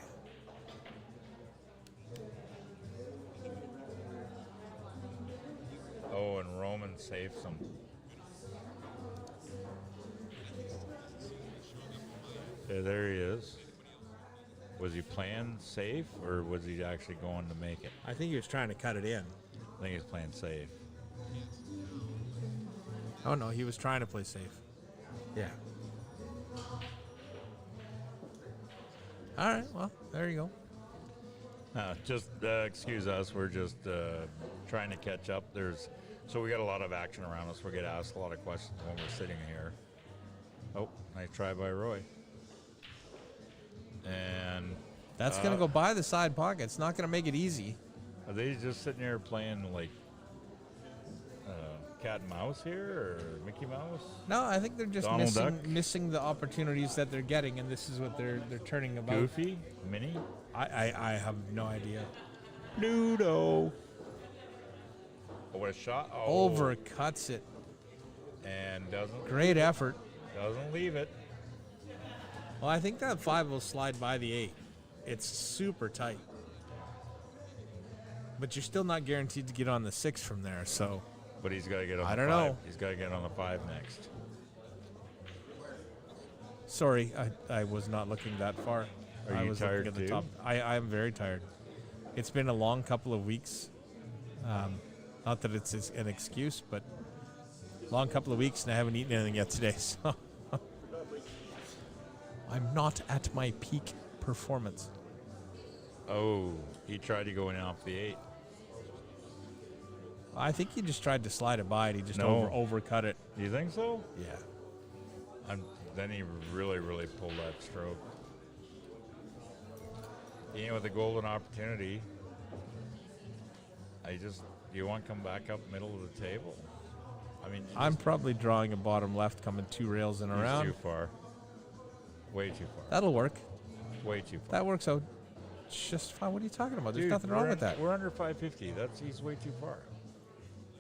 Oh, and Roman saved some. Yeah, there he is. Was he playing safe, or was he actually going to make it? I think he was trying to cut it in. I think he was playing safe. Oh, no, he was trying to play safe. Yeah. All right, well, there you go. Just excuse us. We're just trying to catch up. So we got a lot of action around us. We get asked a lot of questions when we're sitting here. Oh, nice try by Roy. And that's going to go by the side pocket. It's not going to make it easy. Are they just sitting there playing like cat and mouse here, or Mickey Mouse? No, I think they're just Donald missing the opportunities that they're getting, and this is what they're turning about. Goofy? Minnie? I have no idea. Ludo. Oh, what a shot. Oh. Overcuts it. And doesn't. Great effort. Doesn't leave it. Well, I think that 5 will slide by the 8. It's super tight. But you're still not guaranteed to get on the 6 from there, so. But he's got to get on I the don't 5. know. He's got to get on the 5 next. Sorry, I was not looking that far. Are you was tired looking at the too? top. I am very tired. It's been a long couple of weeks. Not that it's an excuse, but long couple of weeks, and I haven't eaten anything yet today. So I'm not at my peak performance. Oh, he tried to go in off the 8. I think he just tried to slide it by, and he just No. overcut it. You think so? Yeah. Then he really, really pulled that stroke. With a golden opportunity, you want to come back up middle of the table? I mean, I'm probably drawing a bottom left, coming 2 rails and around. Too far. Way too far. That'll work. Way too far. That works out just fine. What are you talking about? There's Dude, nothing wrong with that. We're under 550. He's way too far.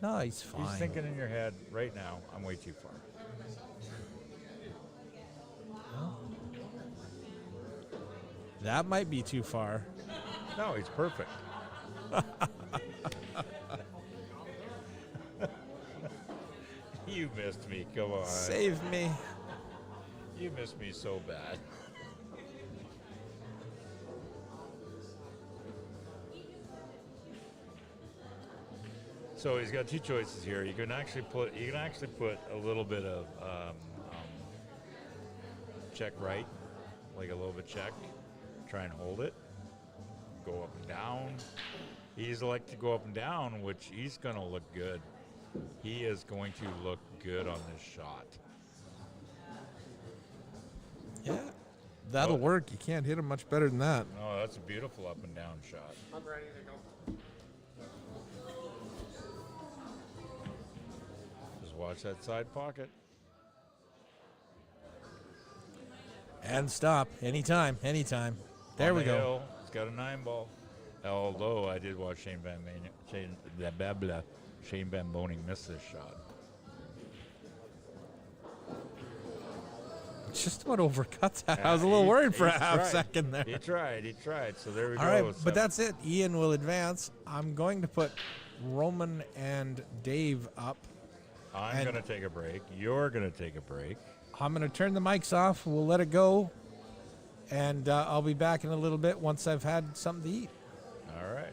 No, he's fine. He's thinking in your head right now, I'm way too far. That might be too far. No, he's perfect. You missed me. Come on. Save me. You missed me so bad. So he's got 2 choices here. You can actually put a little bit of check right, like a little bit check. Try and hold it. Go up and down. He's elected to go up and down, which he's going to look good. He is going to look good on this shot. Yeah, that'll work. You can't hit him much better than that. No, that's a beautiful up and down shot. I'm ready to go. Watch that side pocket. And stop. Anytime. Anytime. There On we the go. hill. He's got a 9-ball. Although I did watch Shane Van Boning miss this shot. Just about overcut that. I was a little worried for a half tried. second there. He tried. So there we All go. right, but that's it. Ian will advance. I'm going to put Roman and Dave up. I'm going to take a break. You're going to take a break. I'm going to turn the mics off. We'll let it go. And I'll be back in a little bit once I've had something to eat. All right.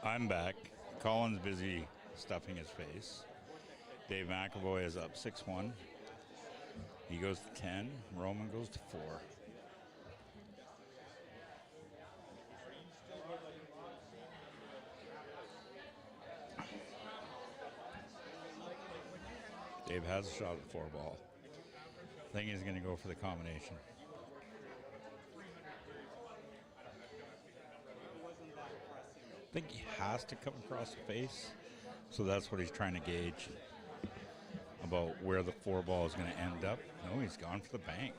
I'm back. Colin's busy stuffing his face. Dave McAvoy is up 6-1. He goes to 10. Roman goes to 4. Dave has a shot at 4-ball. I think he's going to go for the combination. I think he has to come across the face, so that's what he's trying to gauge about where the 4-ball is going to end up. No, he's gone for the bank.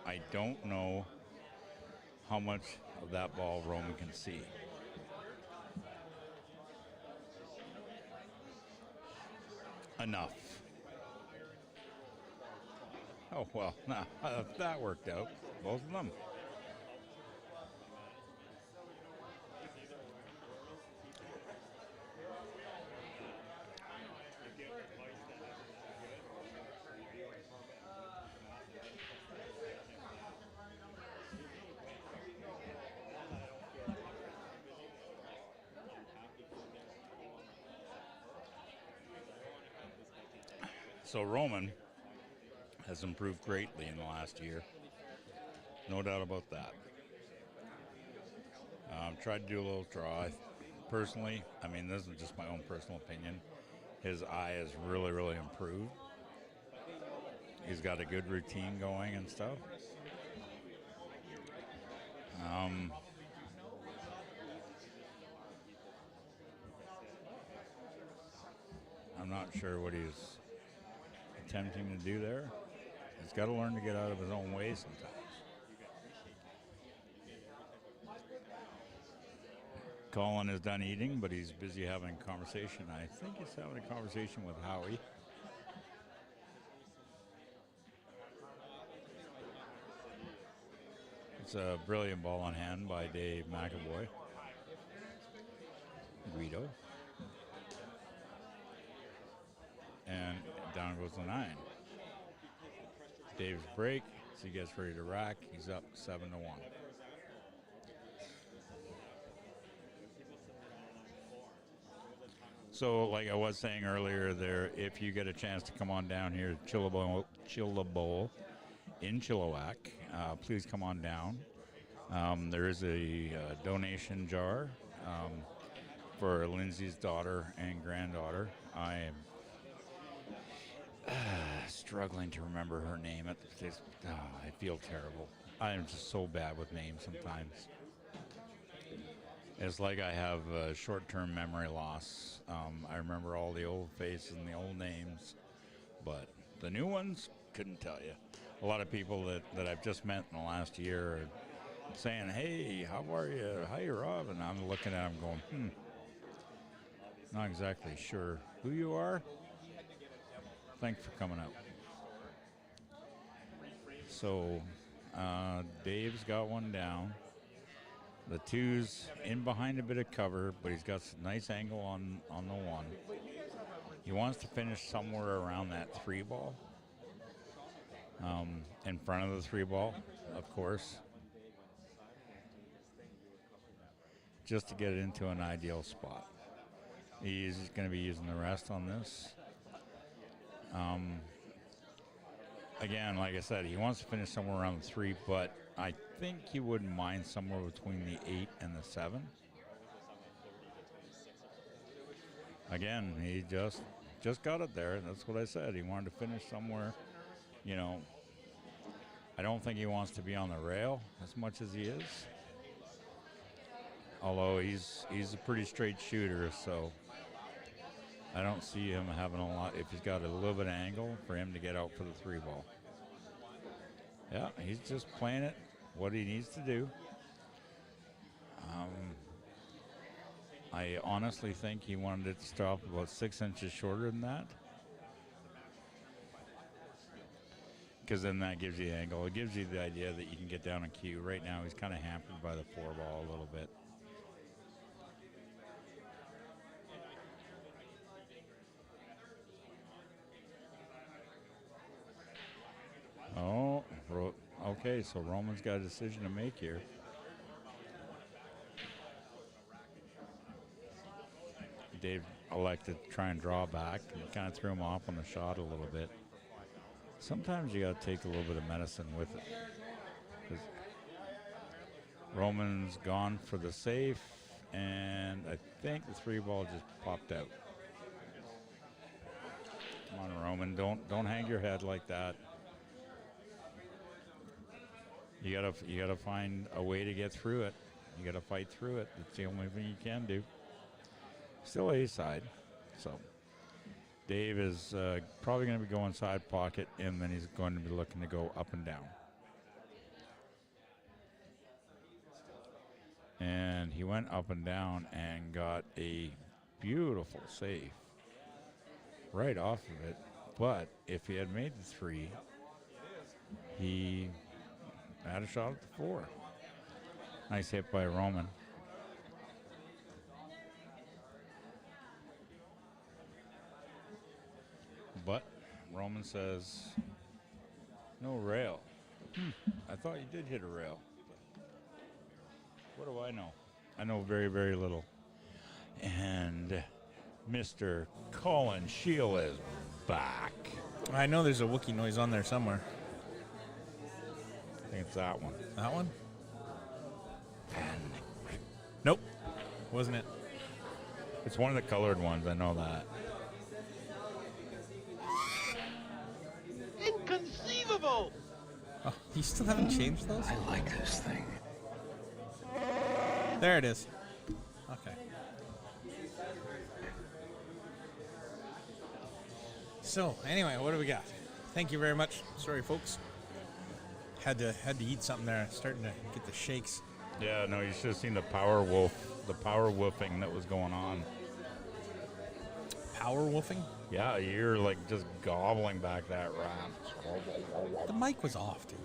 I don't know how much of that ball Roman can see. Enough. Oh, well, nah, that worked out. Both of them. So Roman has improved greatly in the last year. No doubt about that. Tried to do a little draw. Personally, I mean, this is just my own personal opinion. His eye has really, really improved. He's got a good routine going and stuff. I'm not sure what he's attempting to do there. He's got to learn to get out of his own way sometimes. Colin is done eating, but he's busy having a conversation. I think he's having a conversation with Howie. It's a brilliant ball on hand by Dave McAvoy. Guido. And down goes the 9. Dave's break, as he gets ready to rack. He's up 7-1. So, like I was saying earlier, there, if you get a chance to come on down here to Chillibowl in Chilliwack, please come on down. There is a donation jar for Lindsay's daughter and granddaughter. I am struggling to remember her name. I feel terrible. I am just so bad with names sometimes. It's like I have short-term memory loss. I remember all the old faces and the old names, but the new ones, couldn't tell you. A lot of people that I've just met in the last year are saying, hey, how are you? Hi, Rob. And I'm looking at them going, not exactly sure who you are. Thanks for coming out. So Dave's got one down. The 2's in behind a bit of cover, but he's got a nice angle on the 1. He wants to finish somewhere around that 3-ball. In front of the 3-ball, of course. Just to get it into an ideal spot. He's going to be using the rest on this. Again, like I said, he wants to finish somewhere around the 3, but I think he wouldn't mind somewhere between the 8 and the 7. Again, he just got it there. That's what I said. He wanted to finish somewhere, I don't think he wants to be on the rail as much as he is. Although he's a pretty straight shooter, so I don't see him having a lot, if he's got a little bit of angle, for him to get out for the 3-ball. Yeah, he's just playing it what he needs to do. I honestly think he wanted it to stop about 6 inches shorter than that. Because then that gives you angle. It gives you the idea that you can get down a cue. Right now he's kind of hampered by the 4-ball a little bit. Okay, so Roman's got a decision to make here. Dave elected to try and draw back and kind of threw him off on the shot a little bit. Sometimes you got to take a little bit of medicine with it. 'Cause Roman's gone for the safe, and I think the 3-ball just popped out. Come on, Roman, don't hang your head like that. You gotta find a way to get through it. You gotta fight through it. It's the only thing you can do. Still A-side, so Dave is probably going to be going side pocket, and then he's going to be looking to go up and down. And he went up and down and got a beautiful save right off of it. But if he had made the 3, he had a shot at the 4. Nice hit by Roman. But Roman says, no rail. I thought you did hit a rail. What do I know? I know very, very little. And Mr. Colin Shield is back. I know there's a Wookiee noise on there somewhere. I think it's that one. That one? Nope. Wasn't it? It's one of the colored ones. I know that. Inconceivable! Oh, you still haven't changed those? I like this thing. There it is. Okay. So, anyway, what do we got? Thank you very much. Sorry, folks. Had to eat something there. Starting to get the shakes. Yeah, no, you should have seen the power woofing that was going on. Power woofing? Yeah, you're like just gobbling back that rap. The mic was off, dude.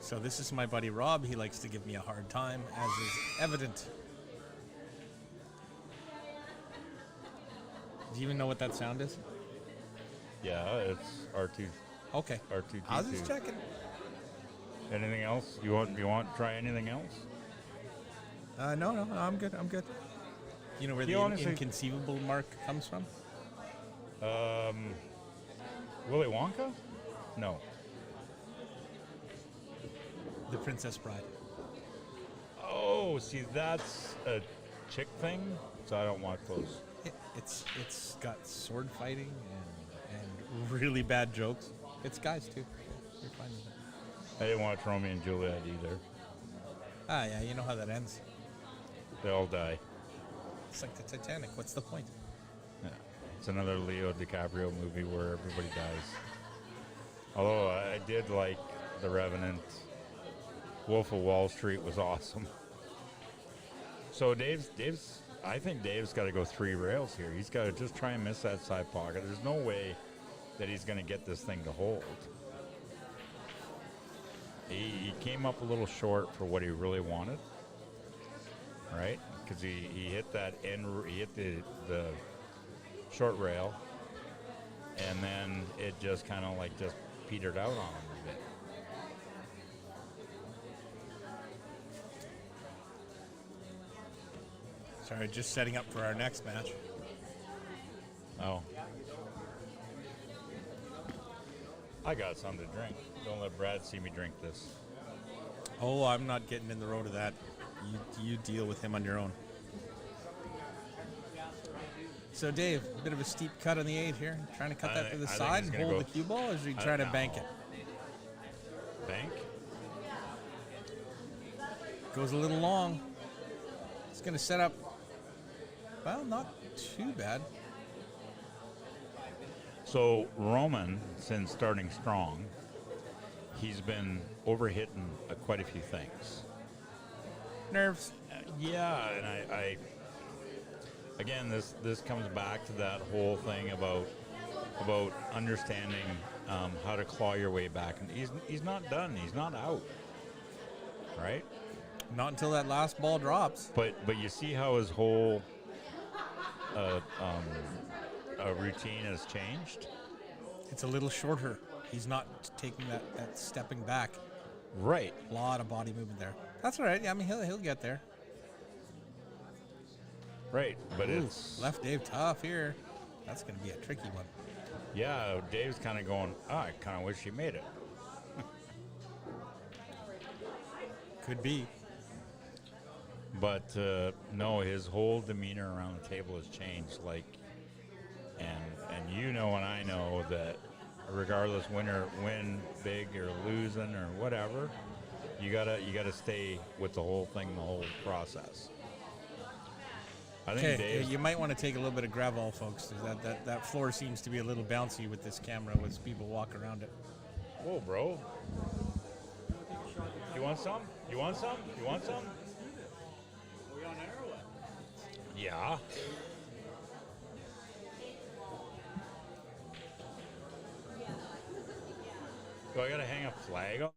So this is my buddy Rob. He likes to give me a hard time, as is evident. Do you even know what that sound is? Yeah, it's R2. Okay. R2D2. I was just checking. Anything else? You want to try anything else? No, I'm good. You know where the inconceivable mark comes from? Willy Wonka? No. The Princess Bride. Oh, see, that's a chick thing, so I don't watch those. It's got sword fighting and really bad jokes. It's guys too. You're fine with that. I didn't watch Romeo and Juliet either. Ah, yeah, you know how that ends. They all die. It's like the Titanic. What's the point? Yeah. It's another Leo DiCaprio movie where everybody dies. Although I did like The Revenant. Wolf of Wall Street was awesome. So I think Dave's got to go 3 rails here. He's got to just try and miss that side pocket. There's no way that he's going to get this thing to hold. He came up a little short for what he really wanted, right? Because he hit that he hit the short rail, and then it just kind of like just petered out on him a bit. Sorry, just setting up for our next match. Oh. I got something to drink. Don't let Brad see me drink this. Oh, I'm not getting in the road of that. You deal with him on your own. So, Dave, a bit of a steep cut on the 8 here. Trying to cut that to the side and hold the cue ball, or is he trying to bank it? Bank? Goes a little long. It's going to set up, well, not too bad. So Roman, since starting strong, he's been overhitting quite a few things. Nerves. Yeah, and I again, this comes back to that whole thing about understanding how to claw your way back. And he's not done. He's not out. Right? Not until that last ball drops. But you see how his whole routine has changed. It's a little shorter. He's not taking that stepping back. Right. A lot of body movement there. That's all right. Yeah, I mean, he'll get there. Right, but Ooh, it's left Dave tough here. That's going to be a tricky one. yeah. Dave's kind of going. I kind of wish he made it. Could be. But no, his whole demeanor around the table has changed. Like, and you know, and I know that regardless win big or losing or whatever, you gotta stay with the whole thing, the whole process. I think Okay, you might want to take a little bit of gravel, folks. That floor seems to be a little bouncy with this camera as people walk around it. Whoa, bro. You want some? You want some? You want some? Are we on air or what? Yeah. Do I gotta hang a flag on?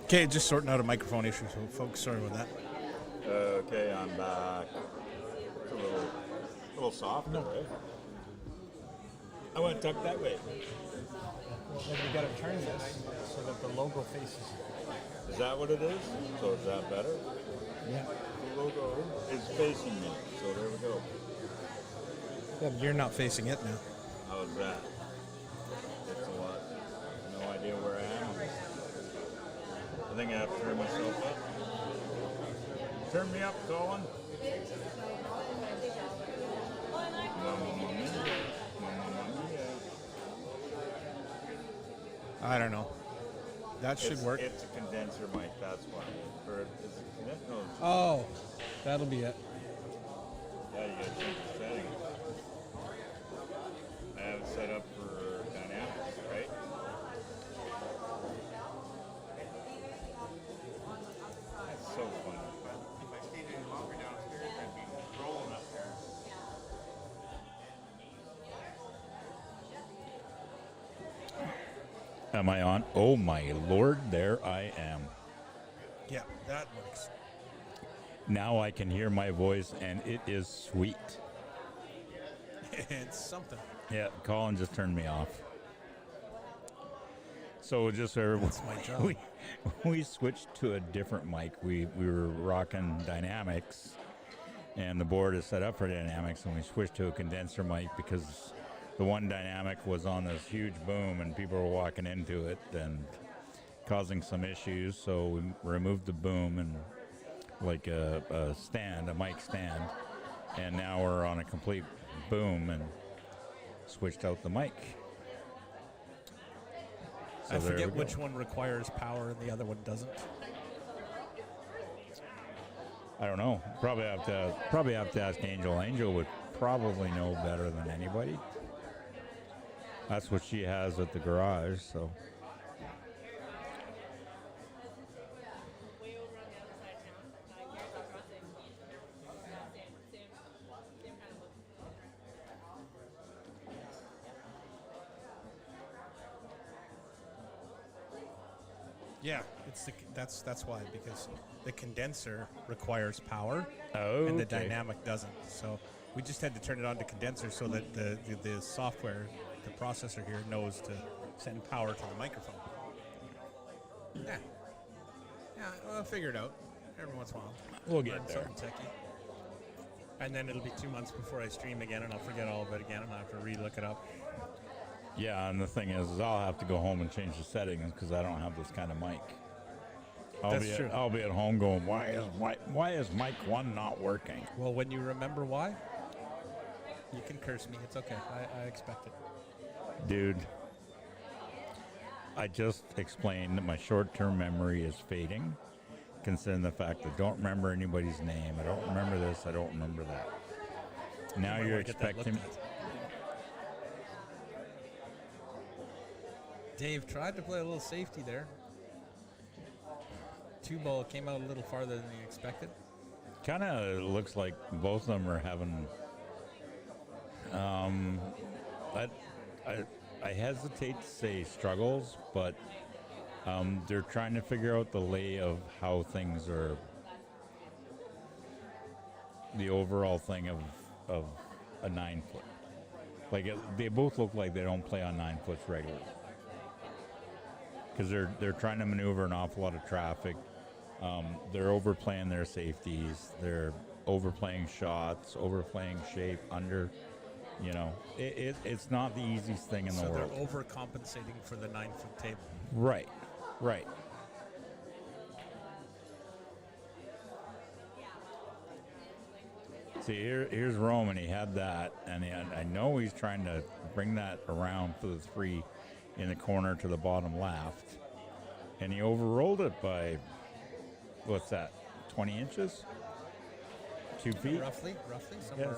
Okay, just sorting out a microphone issue, so folks, sorry about that. Okay, I'm back. It's a little soft, no way. I want to tuck that way. Well, then you got to turn this so that the logo faces. Is that what it is? So is that better? Yeah. The logo is facing me, so there we go. Yeah, but you're not facing it now. How's that? It's a lot. No idea where I am. I think I have to turn myself up. Turn me up, Colin. I don't know. That should work. It's a condenser mic, that's why. Or is it condenser? No, it's Oh, that'll be it. yeah, you gotta change the setting. I have it set up for dynamics, right? That's so funny. If I stayed any longer downstairs, I'd be rolling up there. Am I on? Oh my lord, there I am. Yeah, that works. Now I can hear my voice and it is sweet. It's something. Yeah, Colin just turned me off. So just so That's my job. we switched to a different mic. We were rocking dynamics, and the board is set up for dynamics, and we switched to a condenser mic because the one dynamic was on this huge boom, and people were walking into it and causing some issues. So we removed the boom and like a stand, a mic stand, and now we're on a complete boom. And switched out the mic. So I there forget we go. which one requires power and the other one doesn't. I don't know. Probably have to ask Angel. Angel would probably know better than anybody. That's what she has at the garage. So. Yeah, that's why, because the condenser requires power Oh, and the okay. dynamic doesn't. So we just had to turn it on to condenser so that the software, the processor here, knows to send power to the microphone. Yeah, I'll figure it out every once in a while. We'll get Learn there. something techie. And then it'll be 2 months before I stream again, and I'll forget all of it again, and I'll have to re-look it up. Yeah, and the thing is I'll have to go home and change the settings because I don't have this kind of mic. That's true. I'll be at home going, why is mic 1 not working? Well, when you remember why, you can curse me. It's okay. I expect it. Dude, I just explained that my short-term memory is fading, considering the fact that I don't remember anybody's name. I don't remember this. I don't remember that. Now You might you're wanna get that expecting... looked at. Dave tried to play a little safety there. 2-ball came out a little farther than he expected. Kind of looks like both of them are having... I hesitate to say struggles, but they're trying to figure out the lay of how things are... The overall thing of a 9-foot. Like, they both look like they don't play on 9-foots regularly. Because they're trying to maneuver an awful lot of traffic. They're overplaying their safeties. They're overplaying shots, overplaying shape, it's not the easiest thing in the So world. they're overcompensating for the 9-foot table. Right. See, here's Roman. He had that, and I know he's trying to bring that around for the 3 in the corner to the bottom left, and he overrolled it by, what's that, 20 inches? 2 feet? Roughly,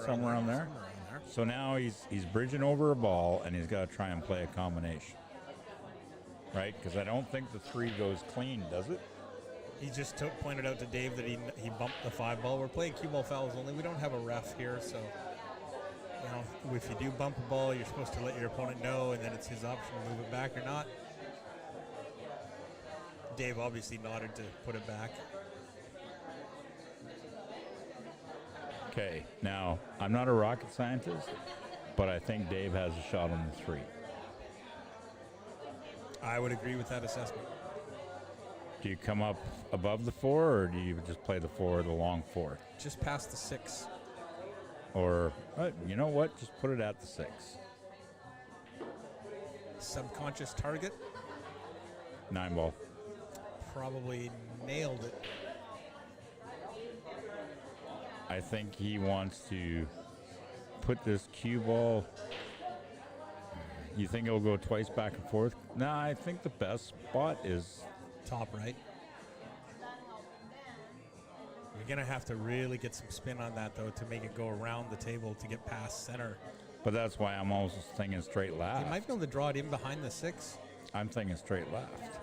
Somewhere around there. So now he's bridging over a ball, and he's got to try and play a combination, right? Because I don't think the 3 goes clean, does it? He just pointed out to Dave that he bumped the 5-ball. We're playing cue ball fouls only. We don't have a ref here, so if you do bump a ball, you're supposed to let your opponent know, and then it's his option to move it back or not. Dave obviously nodded to put it back. Okay, now, I'm not a rocket scientist, but I think Dave has a shot on the 3. I would agree with that assessment. Do you come up above the 4, or do you just play the 4, the long 4? Just past the 6. Or, you know what? Just put it at the 6. Subconscious target? 9-ball. Probably nailed it. I think he wants to put this cue ball. You think it'll go twice back and forth? Nah, I think the best spot is top right. You're going to have to really get some spin on that, though, to make it go around the table to get past center. But that's why I'm almost thinking straight left. You might be able to draw it in behind the 6. I'm thinking straight left.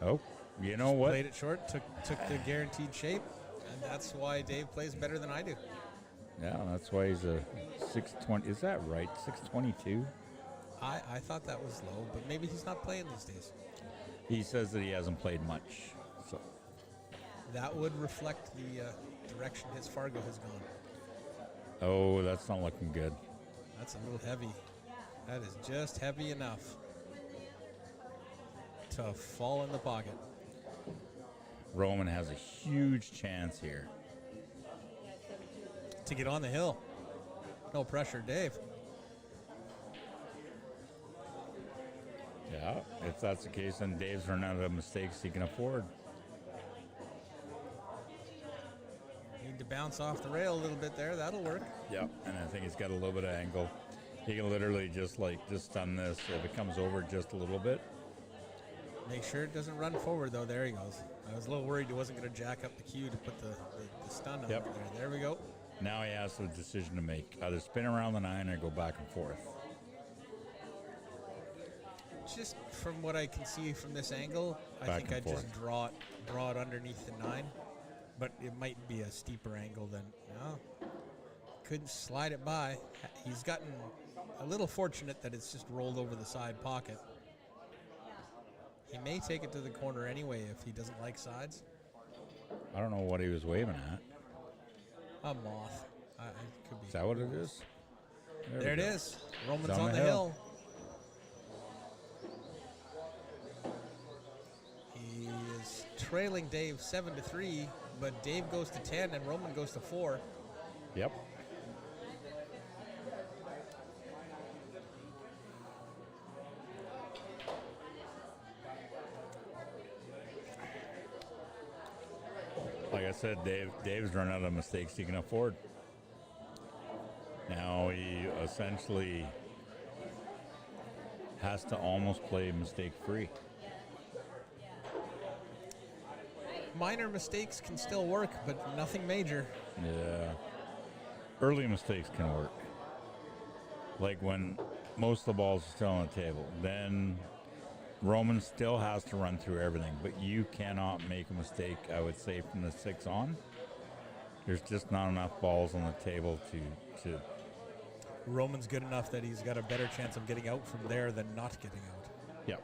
Oh, you know what? Played it short, took the guaranteed shape, and that's why Dave plays better than I do. Yeah, that's why he's a 620. Is that right? 622? I thought that was low, but maybe he's not playing these days. He says that he hasn't played much. So that would reflect the direction his Fargo has gone. Oh, that's not looking good. That's a little heavy. That is just heavy enough to fall in the pocket. Roman has a huge chance here to get on the hill. No pressure, Dave. Yeah, if that's the case, then Dave's run out of mistakes he can afford. Need to bounce off the rail a little bit there. That'll work. Yep, and I think he's got a little bit of angle. He can literally just stun this if it comes over just a little bit. Make sure it doesn't run forward, though. There he goes. I was a little worried he wasn't going to jack up the cue to put the stun on Yep. there. There we go. Now he has a decision to make. Either spin around the 9 or go back and forth. Just from what I can see from this angle, I Back think and I'd forth. just draw it underneath the 9. But it might be a steeper angle than, no. Couldn't slide it by. He's gotten a little fortunate that it's just rolled over the side pocket. He may take it to the corner anyway if he doesn't like sides. I don't know what he was waving at. A moth. It could be. Is that what it is? There it we go. is. Roman's It's on the hill. He is trailing Dave 7-3, but Dave goes to 10 and Roman goes to 4. Yep. Like I said, Dave's run out of mistakes he can afford. Now he essentially has to almost play mistake-free. Minor mistakes can still work, but nothing major. Yeah. Early mistakes can work. Like when most of the balls are still on the table. Then Roman still has to run through everything, but you cannot make a mistake, I would say, from the 6 on. There's just not enough balls on the table to Roman's good enough that he's got a better chance of getting out from there than not getting out. Yep.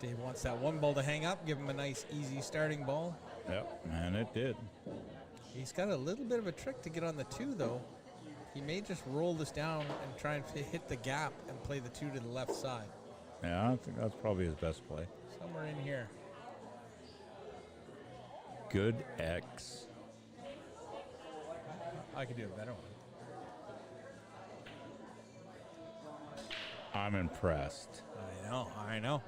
Dave wants that one ball to hang up, give him a nice, easy starting ball. Yep, and it did. He's got a little bit of a trick to get on the 2, though. He may just roll this down and try and hit the gap and play the 2 to the left side. Yeah, I think that's probably his best play. Somewhere in here. Good X. I could do a better one. I'm impressed. I know.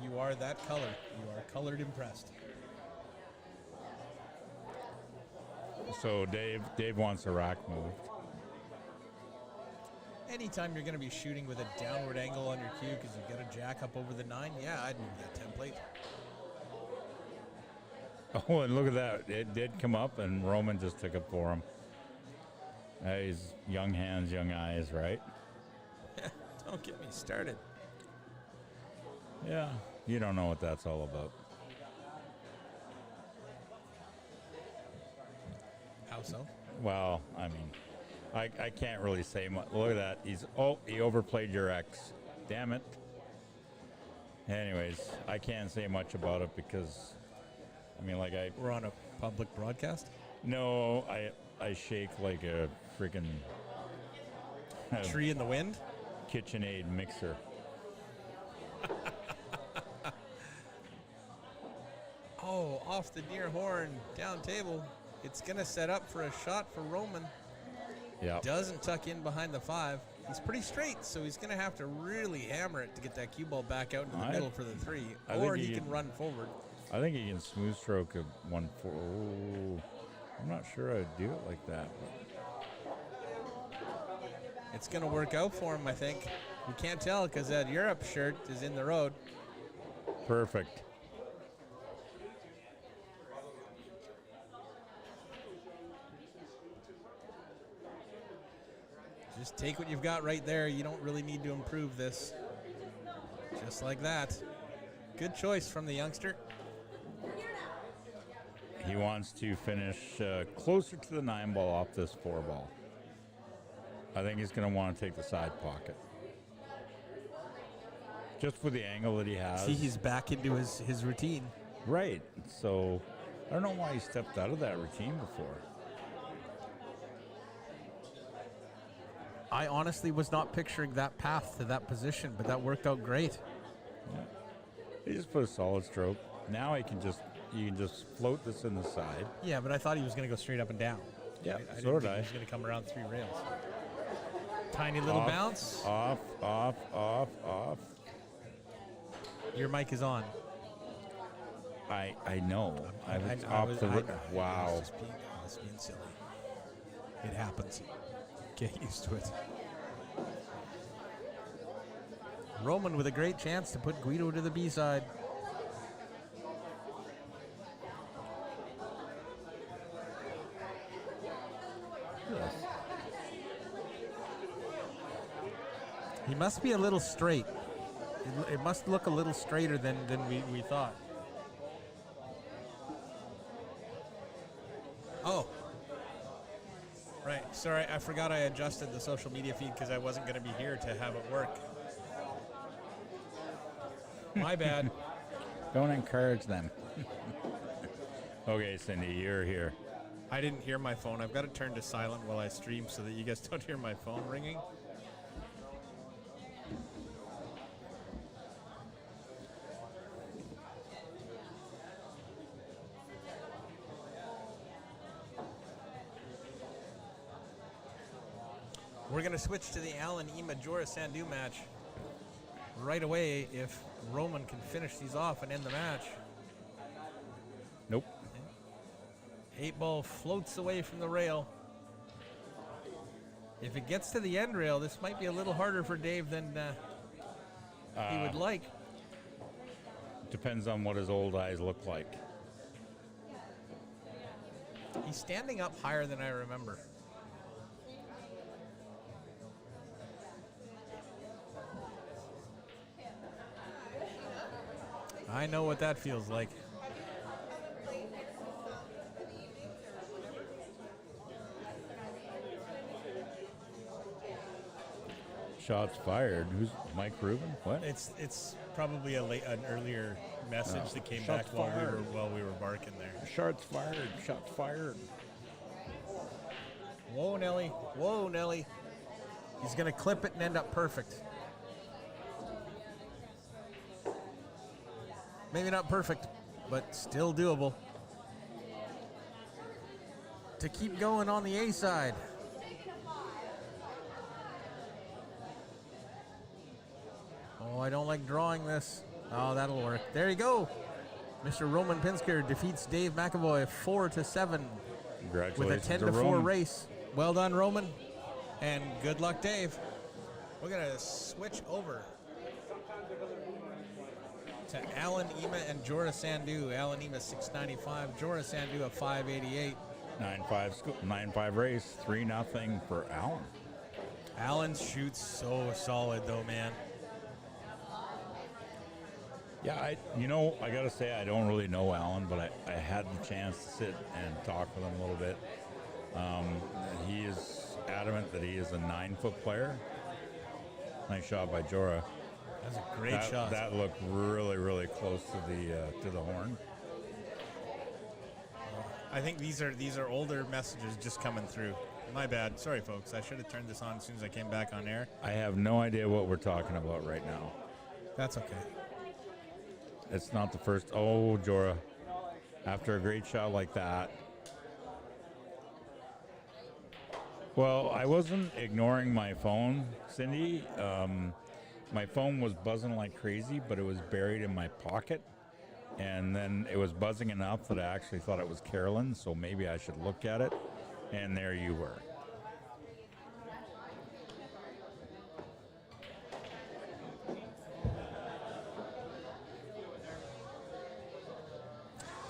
You are that color. You are colored impressed. So Dave wants the rack moved. Anytime you're going to be shooting with a downward angle on your cue because you've got a jack up over the 9, yeah, I'd move that template. Oh, and look at that. It did come up, and Roman just took it for him. He's young hands, young eyes, right? Don't get me started. Yeah, you don't know what that's all about. How so? Well, I mean, I can't really say much. Look at that. He overplayed your X. Damn it. Anyways, I can't say much about it because, I mean, like We're on a public broadcast? No, I shake like a freaking tree in the wind? KitchenAid mixer. Oh, off the near horn, down table. It's going to set up for a shot for Roman. Yeah. Doesn't tuck in behind the 5. He's pretty straight, so he's going to have to really hammer it to get that cue ball back out in the middle for the 3. Or he can run forward. I think he can smooth stroke a 1-4. Oh, I'm not sure I'd do it like that. It's going to work out for him, I think. We can't tell because that Europe shirt is in the road. Perfect. Just take what you've got right there. You don't really need to improve this. Just like that. Good choice from the youngster. He wants to finish closer to the 9 ball off this 4 ball. I think he's going to want to take the side pocket. Just with the angle that he has. See, he's back into his routine. Right. So I don't know why he stepped out of that routine before. I honestly was not picturing that path to that position, but that worked out great. Yeah. He just put a solid stroke. Now you can just float this in the side. Yeah, but I thought he was going to go straight up and down. Yeah, I so didn't did think I. he was going to come around 3 rails. Tiny little bounce. Off. Your mic is on. I know. I was I off was- the. I- ro- I Wow. was just being silly. It happens. Get used to it. Roman with a great chance to put Guido to the B side. Yes. He must be a little straight. It must look a little straighter than we thought. Oh. Right. Sorry, I forgot I adjusted the social media feed because I wasn't going to be here to have it work. My bad. Don't encourage them. Okay, Cindy, you're here. I didn't hear my phone. I've got to turn to silent while I stream so that you guys don't hear my phone ringing. We're going to switch to the Alan Ima-Jora Sandu match right away if Roman can finish these off and end the match. Nope. 8-ball floats away from the rail. If it gets to the end rail, this might be a little harder for Dave than he would like. Depends on what his old eyes look like. He's standing up higher than I remember. I know what that feels like. Shots fired. Who's Mike Rubin? What? It's probably an earlier message that came Shots back fired. while we were barking there. Shots fired. Shots fired. Whoa, Nelly. Whoa, Nelly. He's going to clip it and end up perfect. Maybe not perfect, but still doable. To keep going on the A side. Oh, I don't like drawing this. Oh, that'll work. There you go. Mr. Roman Pinsker defeats Dave McAvoy 4-7 Congratulations with a 10-4 to Roman. race. Well done, Roman. And good luck, Dave. We're going to switch over to Alan Ima and Jora Sandu. Alan Ima 695, Jora Sandu a 588. 9-5 race. 3-0 for Allen. Alan shoots so solid though, man. Yeah, I gotta say I don't really know Alan, but I had the chance to sit and talk with him a little bit. He is adamant that he is a 9-foot player. Nice shot by Jora. That's a great shot. That looked really, really close to the horn. I think these are older messages just coming through. My bad. Sorry, folks. I should have turned this on as soon as I came back on air. I have no idea what we're talking about right now. That's okay. It's not the first. Oh, Jora. After a great shot like that. Well, I wasn't ignoring my phone, Cindy. My phone was buzzing like crazy, but it was buried in my pocket. And then it was buzzing enough that I actually thought it was Carolyn, so maybe I should look at it. And there you were.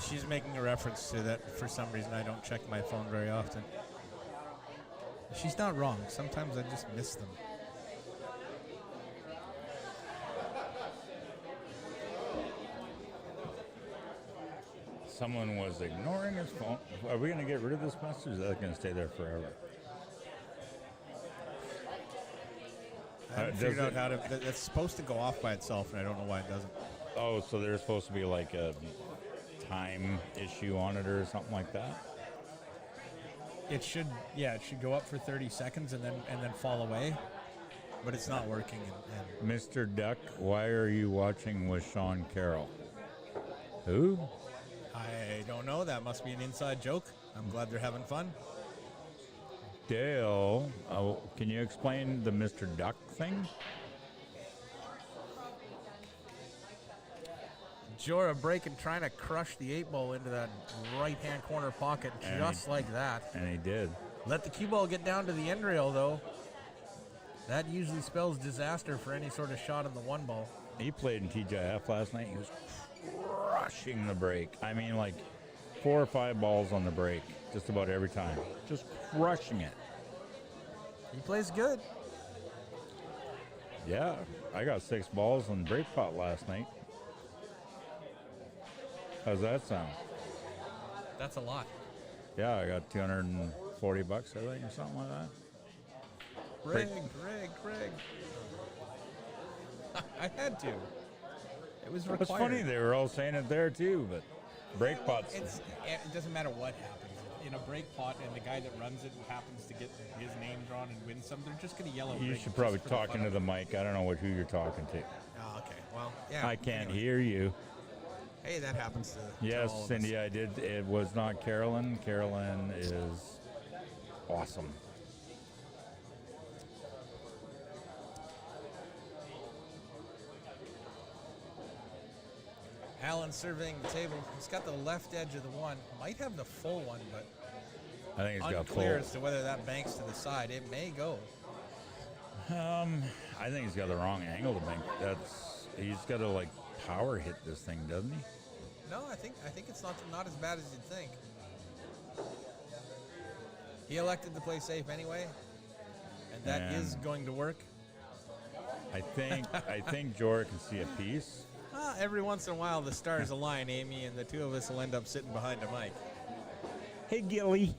She's making a reference to that. For some reason, I don't check my phone very often. She's not wrong. Sometimes I just miss them. Someone was ignoring his phone. Are we going to get rid of this message? Or is that going to stay there forever? I haven't figured out how to. That's supposed to go off by itself, and I don't know why it doesn't. Oh, so there's supposed to be like a time issue on it or something like that? It should, yeah, it should go up for 30 seconds and then fall away, but it's not working. And Mr. Duck, why are you watching with Sean Carroll? Who? I don't know. That must be an inside joke. I'm glad they're having fun. Dale, can you explain the Mr. Duck thing? Jorah breaking, trying to crush the 8-ball into that right-hand corner pocket just like that. And he did. Let the cue ball get down to the end rail, though. That usually spells disaster for any sort of shot on the 1-ball. He played in TGIF last night. He was crushing the break. I mean, like 4 or 5 balls on the break just about every time. Just crushing it. He plays good. Yeah, I got 6 balls on break pot last night. How's that sound? That's a lot. Yeah, I got $240, I think, or something like that. Greg. I had to. It was required. It's funny, they were all saying it there too, but break pots. It doesn't matter what happens. In a break pot and the guy that runs it happens to get his name drawn and win some, they're just going to yell out You break should just probably for talk fun into of the it. mic. I don't know who you're talking to. Oh, okay. Well, yeah. I can't anyway. hear you. Hey, that happens to Yes, all of Cindy, us. I did. It was not Carolyn. Carolyn is awesome. Alan surveying the table. He's got the left edge of the 1. Might have the full one, but I think he's got full. unclear as to whether that banks to the side. It may go. I think he's got the wrong angle to bank. He's got to like power hit this thing, doesn't he? No, I think it's not as bad as you'd think. He elected to play safe anyway, and that is going to work. I think Jorah can see a piece. Every once in a while, the stars align, Amy, and the two of us will end up sitting behind a mic. Hey, Gilly.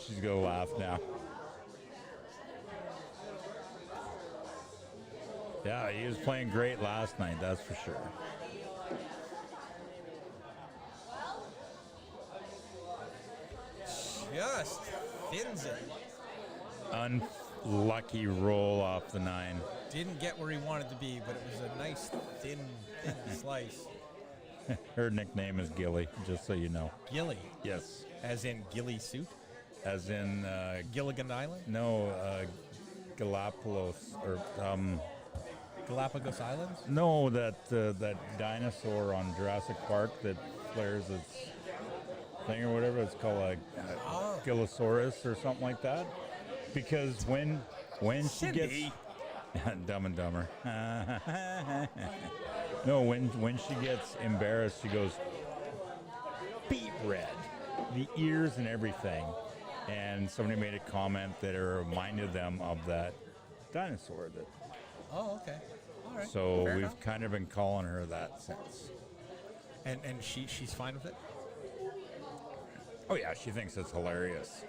She's gonna laugh now. Yeah, he was playing great last night, that's for sure. Just thins it. Unlucky roll off the 9. Didn't get where he wanted to be, but it was a nice thin slice. Her nickname is Gilly, just so you know. Gilly? Yes. As in Gilly Soup? As in... Gilligan Island? No, Galapagos, or... Galapagos Islands? No, that dinosaur on Jurassic Park that flares its thing or whatever. It's called a Gillosaurus or something like that. Because when she gets... Dumb and Dumber. No, when she gets embarrassed, she goes beet red, the ears and everything. And somebody made a comment that it reminded them of that dinosaur. Oh, okay. All right. So Fair we've enough. kind of been calling her that since. And she's fine with it? Oh yeah, she thinks it's hilarious.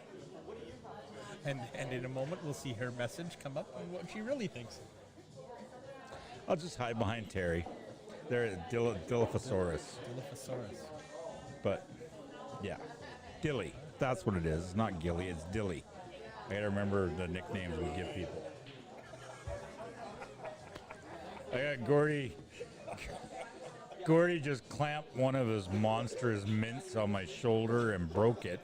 And in a moment, we'll see her message come up and what she really thinks. I'll just hide behind Terry. They're Dilophosaurus. Dilophosaurus. But, yeah. Dilly. That's what it is. It's not Gilly, it's Dilly. I gotta remember the nicknames we give people. I got Gordy. Gordy just clamped one of his monstrous mints on my shoulder and broke it.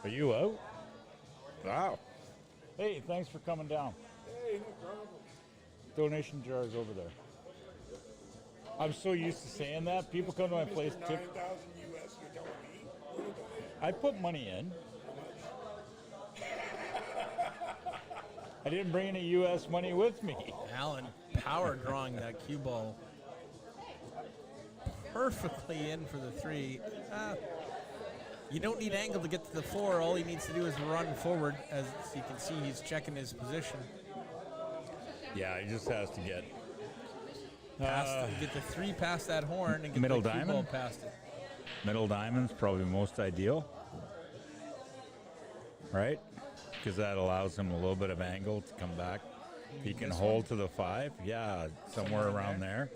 Are you out? Wow. Hey, thanks for coming down. Hey, no problem. Donation jars over there. I'm so used to saying that. People come to my place. $9,000 US, you're telling me? I put money in. I didn't bring any U.S. money with me. Alan power drawing that cue ball perfectly in for the 3. You don't need angle to get to the 4. All he needs to do is run forward. As you can see, he's checking his position. Yeah, he just has to get Get the 3 past that horn and get middle the cue ball diamond? past it. Middle diamond's probably most ideal, right? Because that allows him a little bit of angle to come back. He can hold to the 5, yeah, somewhere around there,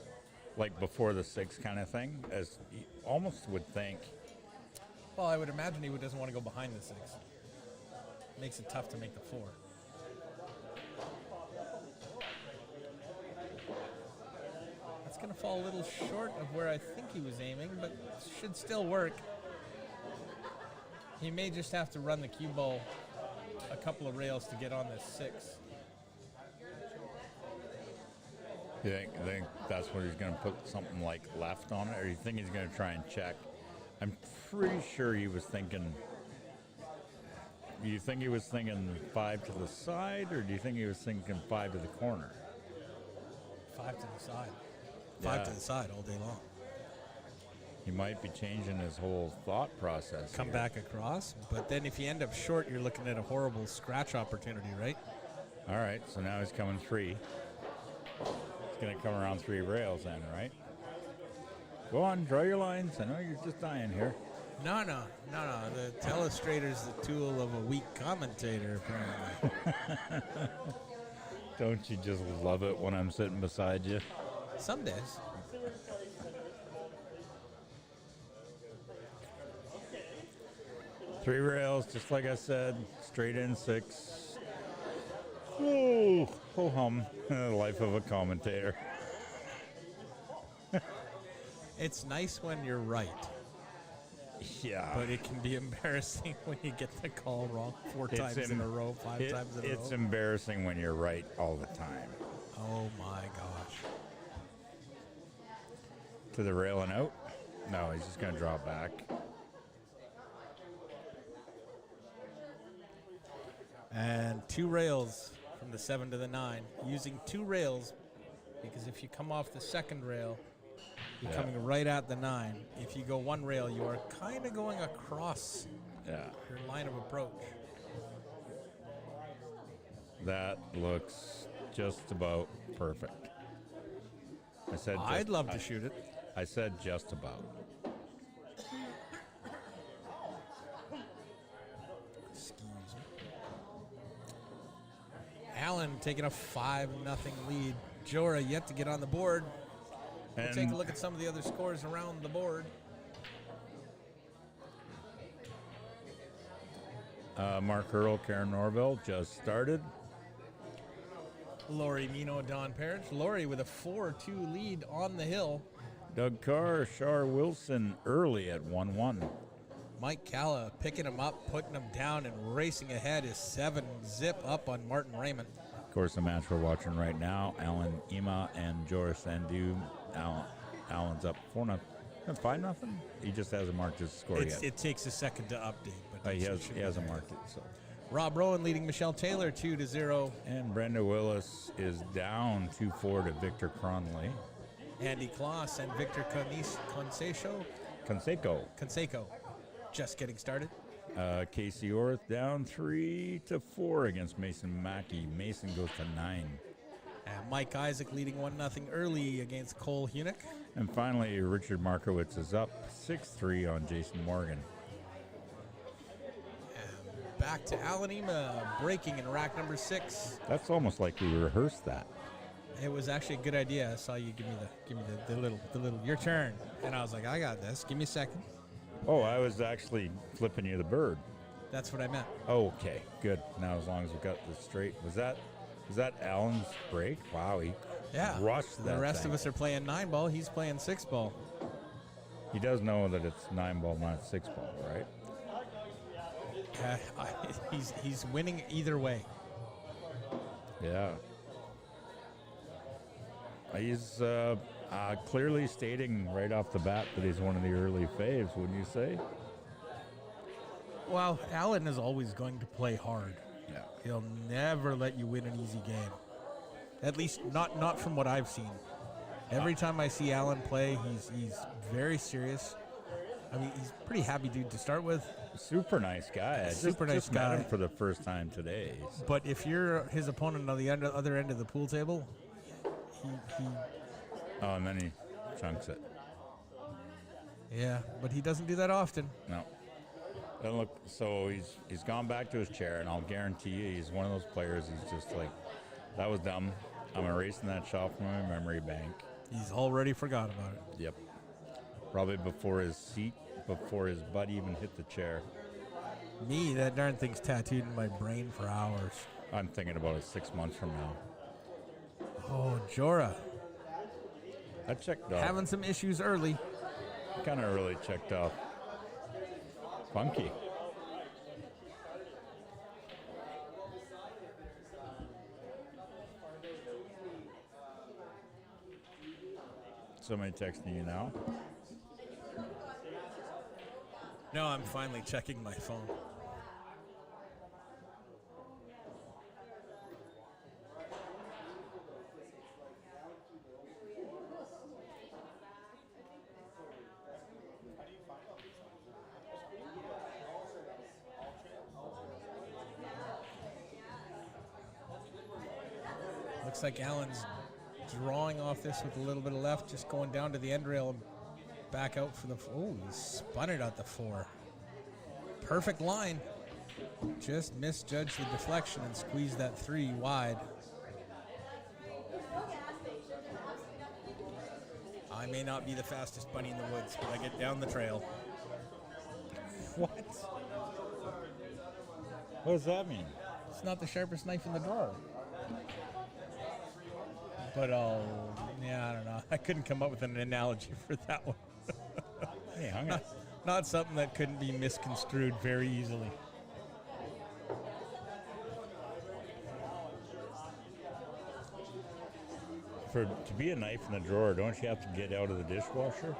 like before the 6 kind of thing, as he almost would think. Well, I would imagine he doesn't want to go behind the 6. Makes it tough to make the 4. That's going to fall a little short of where I think he was aiming, but should still work. He may just have to run the cue ball a couple of rails to get on this 6. You think that's what he's going to put something like left on it, or you think he's going to try and check? I'm pretty sure he was thinking. Do you think he was thinking 5 to the side, or do you think he was thinking 5 to the corner? 5 to the side. 5 to the side all day long. He might be changing his whole thought process. Come back across, but then if you end up short, you're looking at a horrible scratch opportunity, right? All right, so now he's coming 3. He's going to come around 3 rails then, right? Go on, draw your lines. I know you're just dying here. No. The telestrator's the tool of a weak commentator, apparently. Don't you just love it when I'm sitting beside you? Some days. Three rails, just like I said, straight in 6. Oh, ho hum. The life of a commentator. It's nice when you're right. Yeah. But it can be embarrassing when you get the call wrong 4 times in a row, 5 times in a row. It's embarrassing when you're right all the time. Oh my gosh. To the rail and out? No, he's just going to draw back. And 2 rails from the 7 to the 9. Using 2 rails, because if you come off the second rail, you're coming right at the 9. If you go 1 rail, you are kind of going across your line of approach. That looks just about perfect. I'd love to shoot it. I said just about. Excuse me. Allen taking a 5-0 lead. Jorah yet to get on the board. We'll take a look at some of the other scores around the board. Mark Hurl, Karen Norville just started. Laurie Mino, Don Parrish. Laurie with a 4-2 lead on the hill. Doug Carr, Shar Wilson early at 1-1. Mike Calla picking him up, putting him down, and racing ahead is 7-zip up on Martin Raymond. Of course, the match we're watching right now, Alan Ema and Joris Sandu. Alan's up 4-0. 5-0? He just hasn't marked his score yet. It takes a second to update, but he hasn't marked it. So. Rob Rowan leading Michelle Taylor 2-0. And Brenda Willis is down 2-4 to Victor Cronley. Andy Kloss and Victor Conseco just getting started. Casey Orth down 3-4 against Mason Mackey. Mason goes to 9. And Mike Isaac leading 1-0 early against Cole Hunick. And finally, Richard Markowitz is up 6-3 on Jason Morgan. And back to Alan Ema breaking in rack number 6. That's almost like we rehearsed that. It was actually a good idea. I saw you give me the little your turn, and I was like, I got this. Give me a second. Oh, I was actually flipping you the bird. That's what I meant. Oh, okay, good. Now as long as we got this straight, was that Alan's break? Wow, he rushed that. The rest thing. of us are playing 9-ball. He's playing 6-ball. He does know that it's 9-ball, not 6-ball, right? He's winning either way. Yeah. He's clearly stating right off the bat that he's one of the early faves, wouldn't you say? Well, Alan is always going to play hard. Yeah. He'll never let you win an easy game. At least not from what I've seen. Every time I see Alan play, he's very serious. I mean, he's a pretty happy dude to start with. Super nice guy. I just met him for the first time today. So. But if you're his opponent on the other end of the pool table, he oh, and then he chunks it. Yeah, but he doesn't do that often. No. And look, so he's gone back to his chair, and I'll guarantee you he's one of those players. He's just like, that was dumb. I'm erasing that shot from my memory bank. He's already forgot about it. Yep. Probably before his butt even hit the chair. Me, that darn thing's tattooed in my brain for hours. I'm thinking about it 6 months from now. Oh, Jorah. That checked off. Having some issues early. Kind of early checked off. Funky. somebody texting you now? No, I'm finally checking my phone. Looks like Allen's drawing off this with a little bit of left, just going down to the end rail and back out for the... Oh, he spun it at the 4. Perfect line. Just misjudged the deflection and squeezed that 3 wide. I may not be the fastest bunny in the woods, but I get down the trail. What? What does that mean? It's not the sharpest knife in the drawer. But, I don't know. I couldn't come up with an analogy for that one. Hey, hung it. Not something that couldn't be misconstrued very easily. To be a knife in the drawer, don't you have to get out of the dishwasher?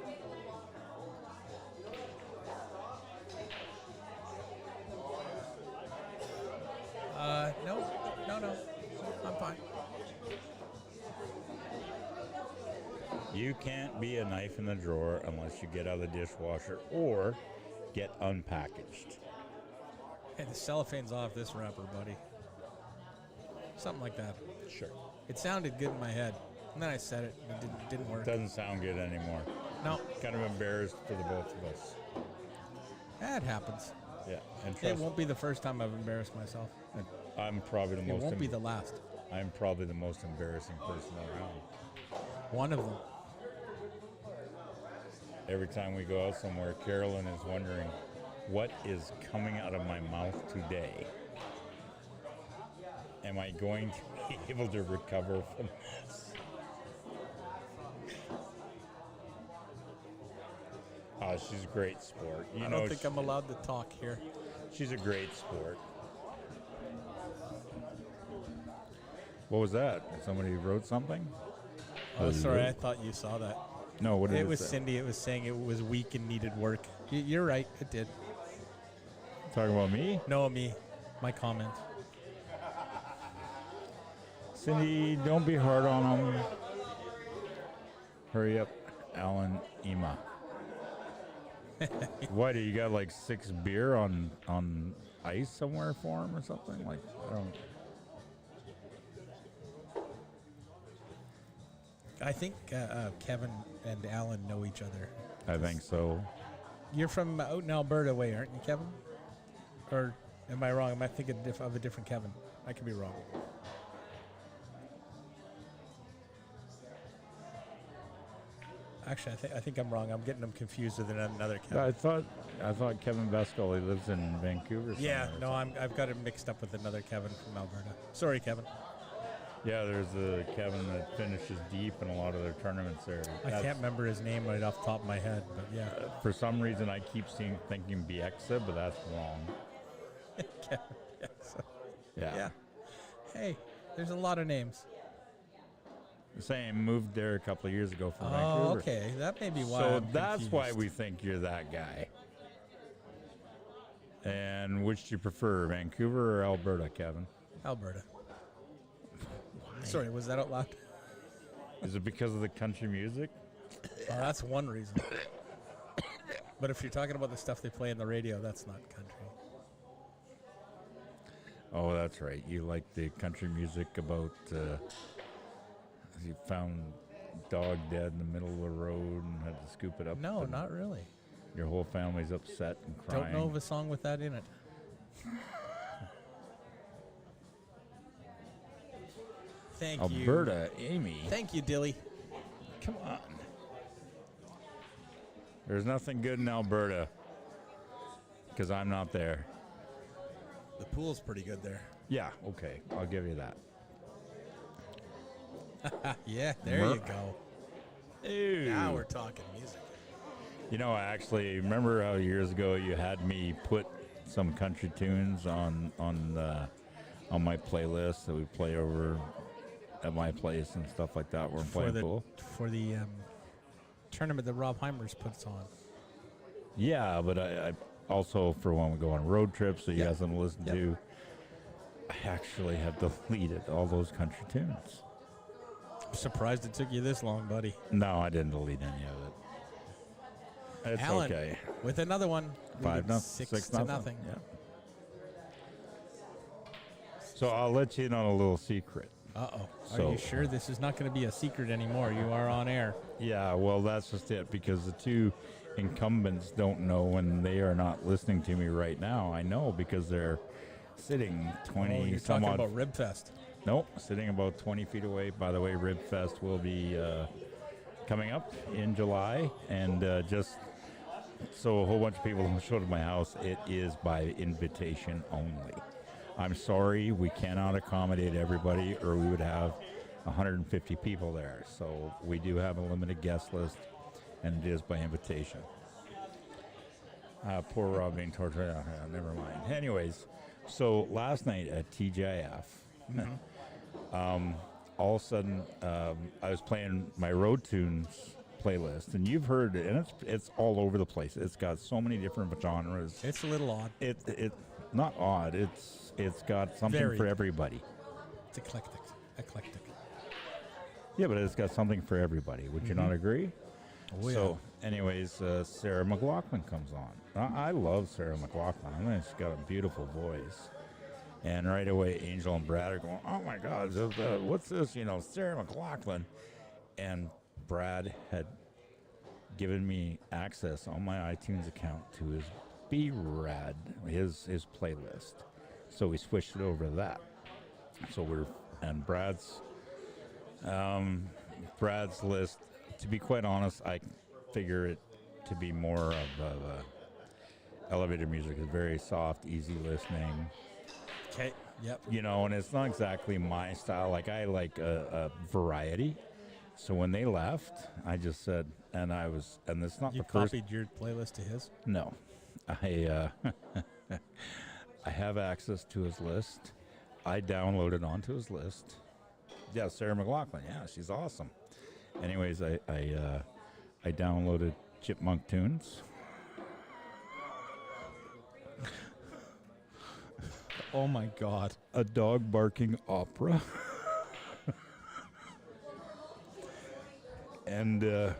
No. I'm fine. You can't be a knife in the drawer unless you get out of the dishwasher or get unpackaged. Hey, the cellophane's off this wrapper, buddy. Something like that. Sure. It sounded good in my head. And then I said it, and it didn't work. Doesn't sound good anymore. No. Kind of embarrassed for the both of us. That happens. Yeah. And It won't be the first time I've embarrassed myself. I'm probably the most... It won't be the last. I'm probably the most embarrassing person around. One of them. Every time we go out somewhere, Carolyn is wondering, what is coming out of my mouth today? Am I going to be able to recover from this? Oh, she's a great sport. I don't think I'm allowed to talk here. She's a great sport. What was that? Somebody wrote something? Oh, sorry, I thought you saw that. No, what did it say? It was Cindy. It was saying it was weak and needed work. You're right, it did. Talking about me? No, me. My comment. Cindy, don't be hard on him. Hurry up, Alan Ema. What, do you got like 6 beer on ice somewhere for him or something? Like, I don't... I think Kevin and Alan know each other. I think so. You're from out in Alberta way, aren't you, Kevin? Or am I wrong? Am I thinking of a different Kevin? I could be wrong. Actually, I think I'm wrong. I'm getting them confused with another Kevin. I thought Kevin Vescal, he lives in Vancouver. Yeah, no, I've got it mixed up with another Kevin from Alberta. Sorry, Kevin. Yeah, there's a Kevin that finishes deep in a lot of their tournaments there. I can't remember his name right off the top of my head, but yeah. For some reason, I keep thinking Bieksa, but that's wrong. Kevin Bieksa. Yeah. Hey, there's a lot of names. Same, moved there a couple of years ago from Vancouver. Oh, okay. That may be why. So I'm that's confused. why we think you're that guy. And which do you prefer, Vancouver or Alberta, Kevin? Alberta. Sorry, was that out loud? Is it because of the country music? That's one reason. But if you're talking about the stuff they play in the radio, that's not country. Oh, that's right. You like the country music about you found dog dead in the middle of the road and had to scoop it up. No, not really. Your whole family's upset and crying. Don't know of a song with that in it. Thank you. Alberta, Amy. Thank you, Dilly. Come on. There's nothing good in Alberta because I'm not there. The pool's pretty good there. Yeah, okay. I'll give you that. Yeah, there you go. Ew. Now we're talking music. You know, I actually remember how years ago you had me put some country tunes on my playlist that we play over at my place and stuff like that. We're playing pool. For the tournament that Rob Heimers puts on. Yeah, but I also, for when we go on road trips that you guys want to listen to, I actually have deleted all those country tunes. I'm surprised it took you this long, buddy. No, I didn't delete any of it. It's Alan, okay. with another one. 6 to nothing. Yeah. So I'll let you in on a little secret. Uh-oh. So, Are you sure this is not going to be a secret anymore? You are on air. Yeah, well, that's just it, because the two incumbents don't know, and they are not listening to me right now. I know because they're sitting 20 you're some talking odd. about Ribfest. Nope, sitting about 20 feet away. By the way, Ribfest will be coming up in July, and just so a whole bunch of people don't show up at my house, it is by invitation only. I'm sorry, we cannot accommodate everybody, or we would have 150 people there. So we do have a limited guest list, and it is by invitation. Poor Rob being tortured. Never mind. Anyways, so last night at TGIF, all of a sudden, I was playing my Road Tunes playlist, and you've heard it, and it's all over the place. It's got so many different genres. It's a little odd. It not odd. It's got something Varied. for everybody. It's eclectic. Yeah, but it's got something for everybody. Would you not agree? Oh, So, anyways, Sarah McLachlan comes on. I love Sarah McLachlan. I mean, she's got a beautiful voice. And right away, Angel and Brad are going, oh my God, what's this? Sarah McLachlan. And Brad had given me access on my iTunes account to his B-Rad, his playlist. So we switched it over to that. So Brad's list, to be quite honest, I figure it to be more of elevator music. It's very soft, easy listening. Okay. Yep. And it's not exactly my style. Like, I like a variety. So when they left, I just said, and it's not You the first. copied your playlist to his? No, I I have access to his list. I downloaded onto his list. Yeah, Sarah McLachlan. Yeah, she's awesome. Anyways, I downloaded Chipmunk Tunes. Oh my God. A dog barking opera. And a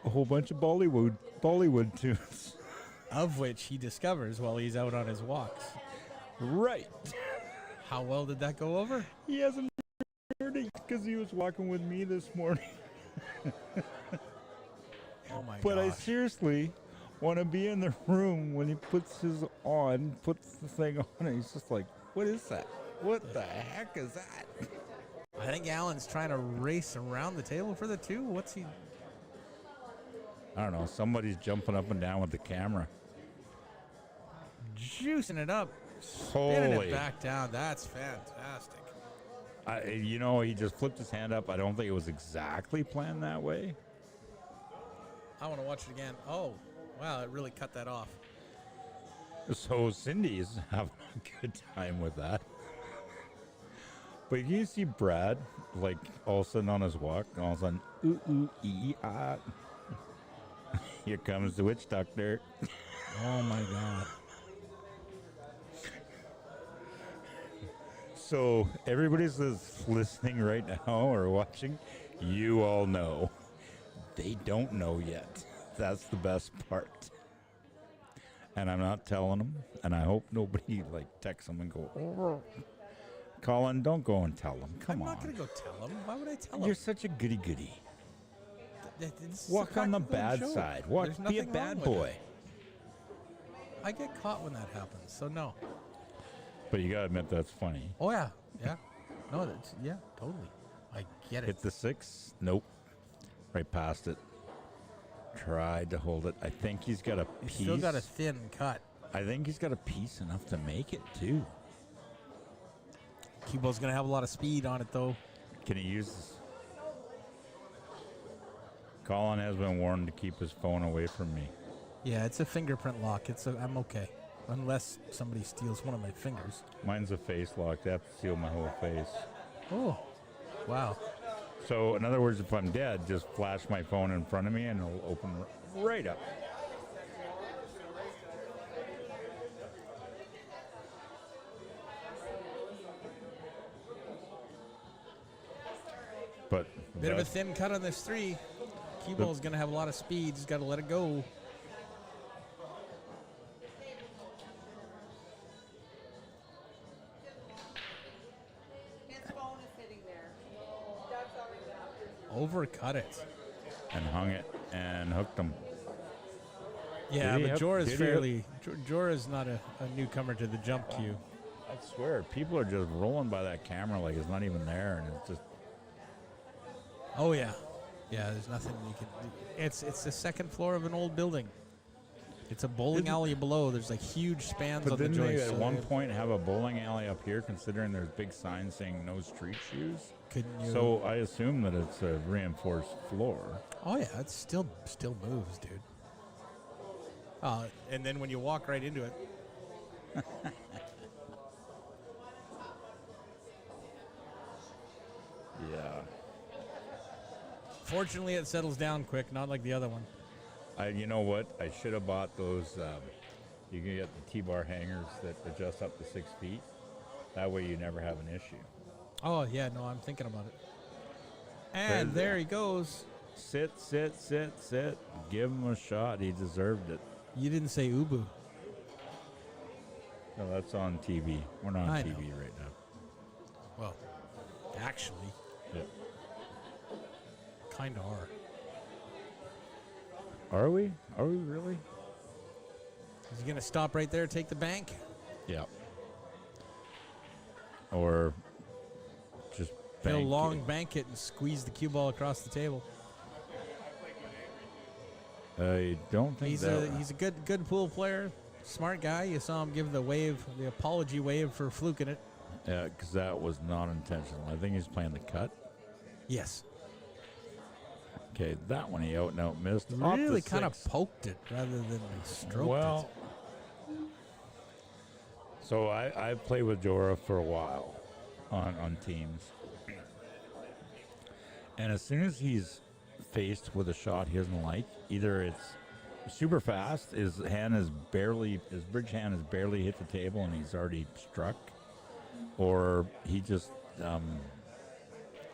whole bunch of Bollywood tunes. Of which he discovers while he's out on his walks. Right. How well did that go over? He hasn't heard it because he was walking with me this morning. Oh my God. But I seriously want to be in the room when he puts the thing on, and he's just like, what is that? What the heck is that? I think Alan's trying to race around the table for the two. What's he? I don't know. Somebody's jumping up and down with the camera. Juicing it up. Spinning Holy. it back down. That's fantastic. He just flipped his hand up. I don't think it was exactly planned that way. I want to watch it again. Oh, wow. It really cut that off. So Cindy's having a good time with that. But you see Brad, like, all of a sudden on his walk, all of a sudden, ooh, ooh, ee, ah. Here comes the witch doctor. Oh, my God. So everybody's listening right now or watching, you all know. They don't know yet. That's the best part. And I'm not telling them, and I hope nobody, texts them and go, oh. Colin, don't go and tell them. Come on. I'm not going to go tell him. Why would I tell him? You're such a goody-goody. This is Walk a on the practical bad joke. side. There's Be a nothing bad wrong with boy. it. I get caught when that happens, so no. But you gotta admit that's funny. Oh, yeah. Yeah. No, yeah, totally. I get it. Hit the 6. Nope. Right past it. Tried to hold it. I think he's got a piece. He's still got a thin cut. I think he's got a piece enough to make it, too. Keeble's going to have a lot of speed on it, though. Can he use this? Colin has been warned to keep his phone away from me. Yeah, it's a fingerprint lock. I'm okay. Unless somebody steals one of my fingers. Mine's a face lock. They have to seal my whole face. Oh, wow. So, in other words, if I'm dead, just flash my phone in front of me and it'll open right up. But Bit of a thin cut on this 3. Cue ball is going to have a lot of speed. He's got to let it go. Overcut it. and hung it and hooked him. Yeah, but Jorah's fairly. Jorah's not a newcomer to the jump cue. I swear, people are just rolling by that camera like it's not even there, and it's just. Oh yeah, yeah. There's nothing you can do. It's the second floor of an old building. It's a bowling alley below. There's like huge spans on the joist. But didn't they at one point have a bowling alley up here, considering there's big signs saying no street shoes? Couldn't you? So I assume that it's a reinforced floor. Oh yeah, it still moves, dude. And then when you walk right into it. Yeah. Fortunately, it settles down quick, not like the other one. You know what? I should have bought those. You can get the T-bar hangers that adjust up to 6 feet. That way you never have an issue. Oh, yeah, no, I'm thinking about it. And there he goes. Sit. Give him a shot. He deserved it. You didn't say Ubu. No, that's on TV. We're not on TV right now. Well, actually. Yeah. Kind of are. Are we? Are we really? Is he going to stop right there, take the bank? Yeah. Or just He'll long bank it and squeeze the cue ball across the table. I don't think he's a good pool player, smart guy. You saw him give the apology wave for fluking it. Yeah, because that was not intentional. I think he's playing the cut. Yes. Okay, that one he out and out missed. Really kind of poked it rather than stroked it. So I played with Jorah for a while on teams. And as soon as he's faced with a shot he doesn't like, either it's super fast, his bridge hand has barely hit the table and he's already struck, or he just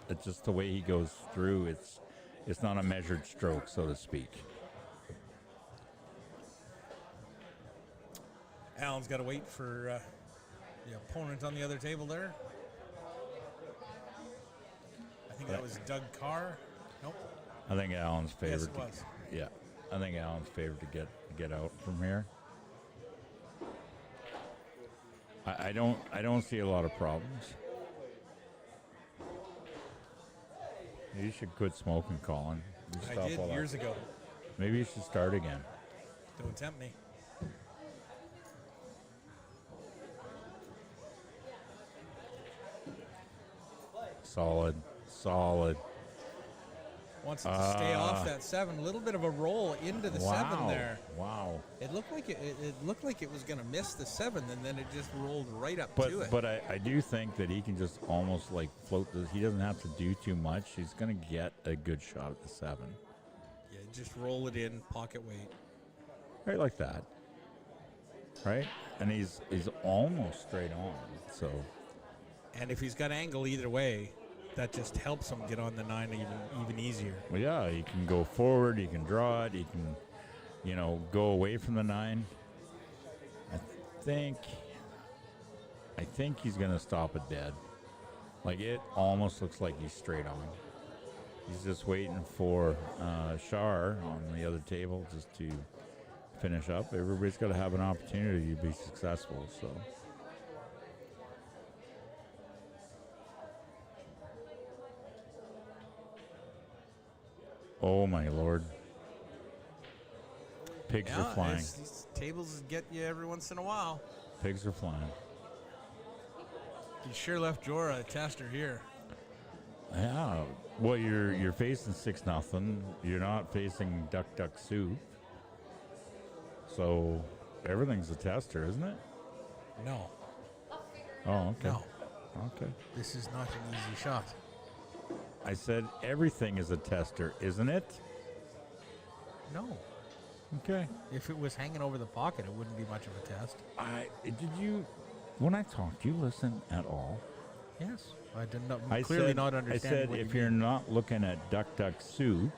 it's just the way he goes through. It's not a measured stroke, so to speak. Alan's got to wait for the opponent on the other table there. I think that was Doug Carr. Nope. I think Alan's favored. Yes, it was. Yeah, I think Alan's favored to get out from here. I don't see a lot of problems. You should quit smoking, Colin. I did years ago. Maybe you should start again. Don't tempt me. Solid. Wants it to stay off that 7. A little bit of a roll into the 7 there. Wow. It looked like it looked like it was going to miss the 7, and then it just rolled right up to it. But I do think that he can just almost like float. He doesn't have to do too much. He's going to get a good shot at the 7. Yeah, just roll it in, pocket weight. Right like that. Right? And he's almost straight on. So. And if he's got angle either way, that just helps him get on the 9 even easier. Well, yeah, he can go forward, he can draw it, he can, go away from the 9. I think he's going to stop it dead. Like, it almost looks like he's straight on. He's just waiting for Shar on the other table just to finish up. Everybody's got to have an opportunity to be successful, so. Oh, my Lord. Pigs are flying. These tables get you every once in a while. Pigs are flying. You sure left Jorah a tester here. Yeah. Well, you're facing 6-0. You're not facing duck soup. So everything's a tester, isn't it? No. Oh, okay. No. Okay. This is not an easy shot. I said everything is a tester, isn't it? No. Okay. If it was hanging over the pocket, it wouldn't be much of a test. When I talk, do you listen at all? Yes. I did not clearly not understand. I said what if you you're mean. not looking at Duck Duck Soup,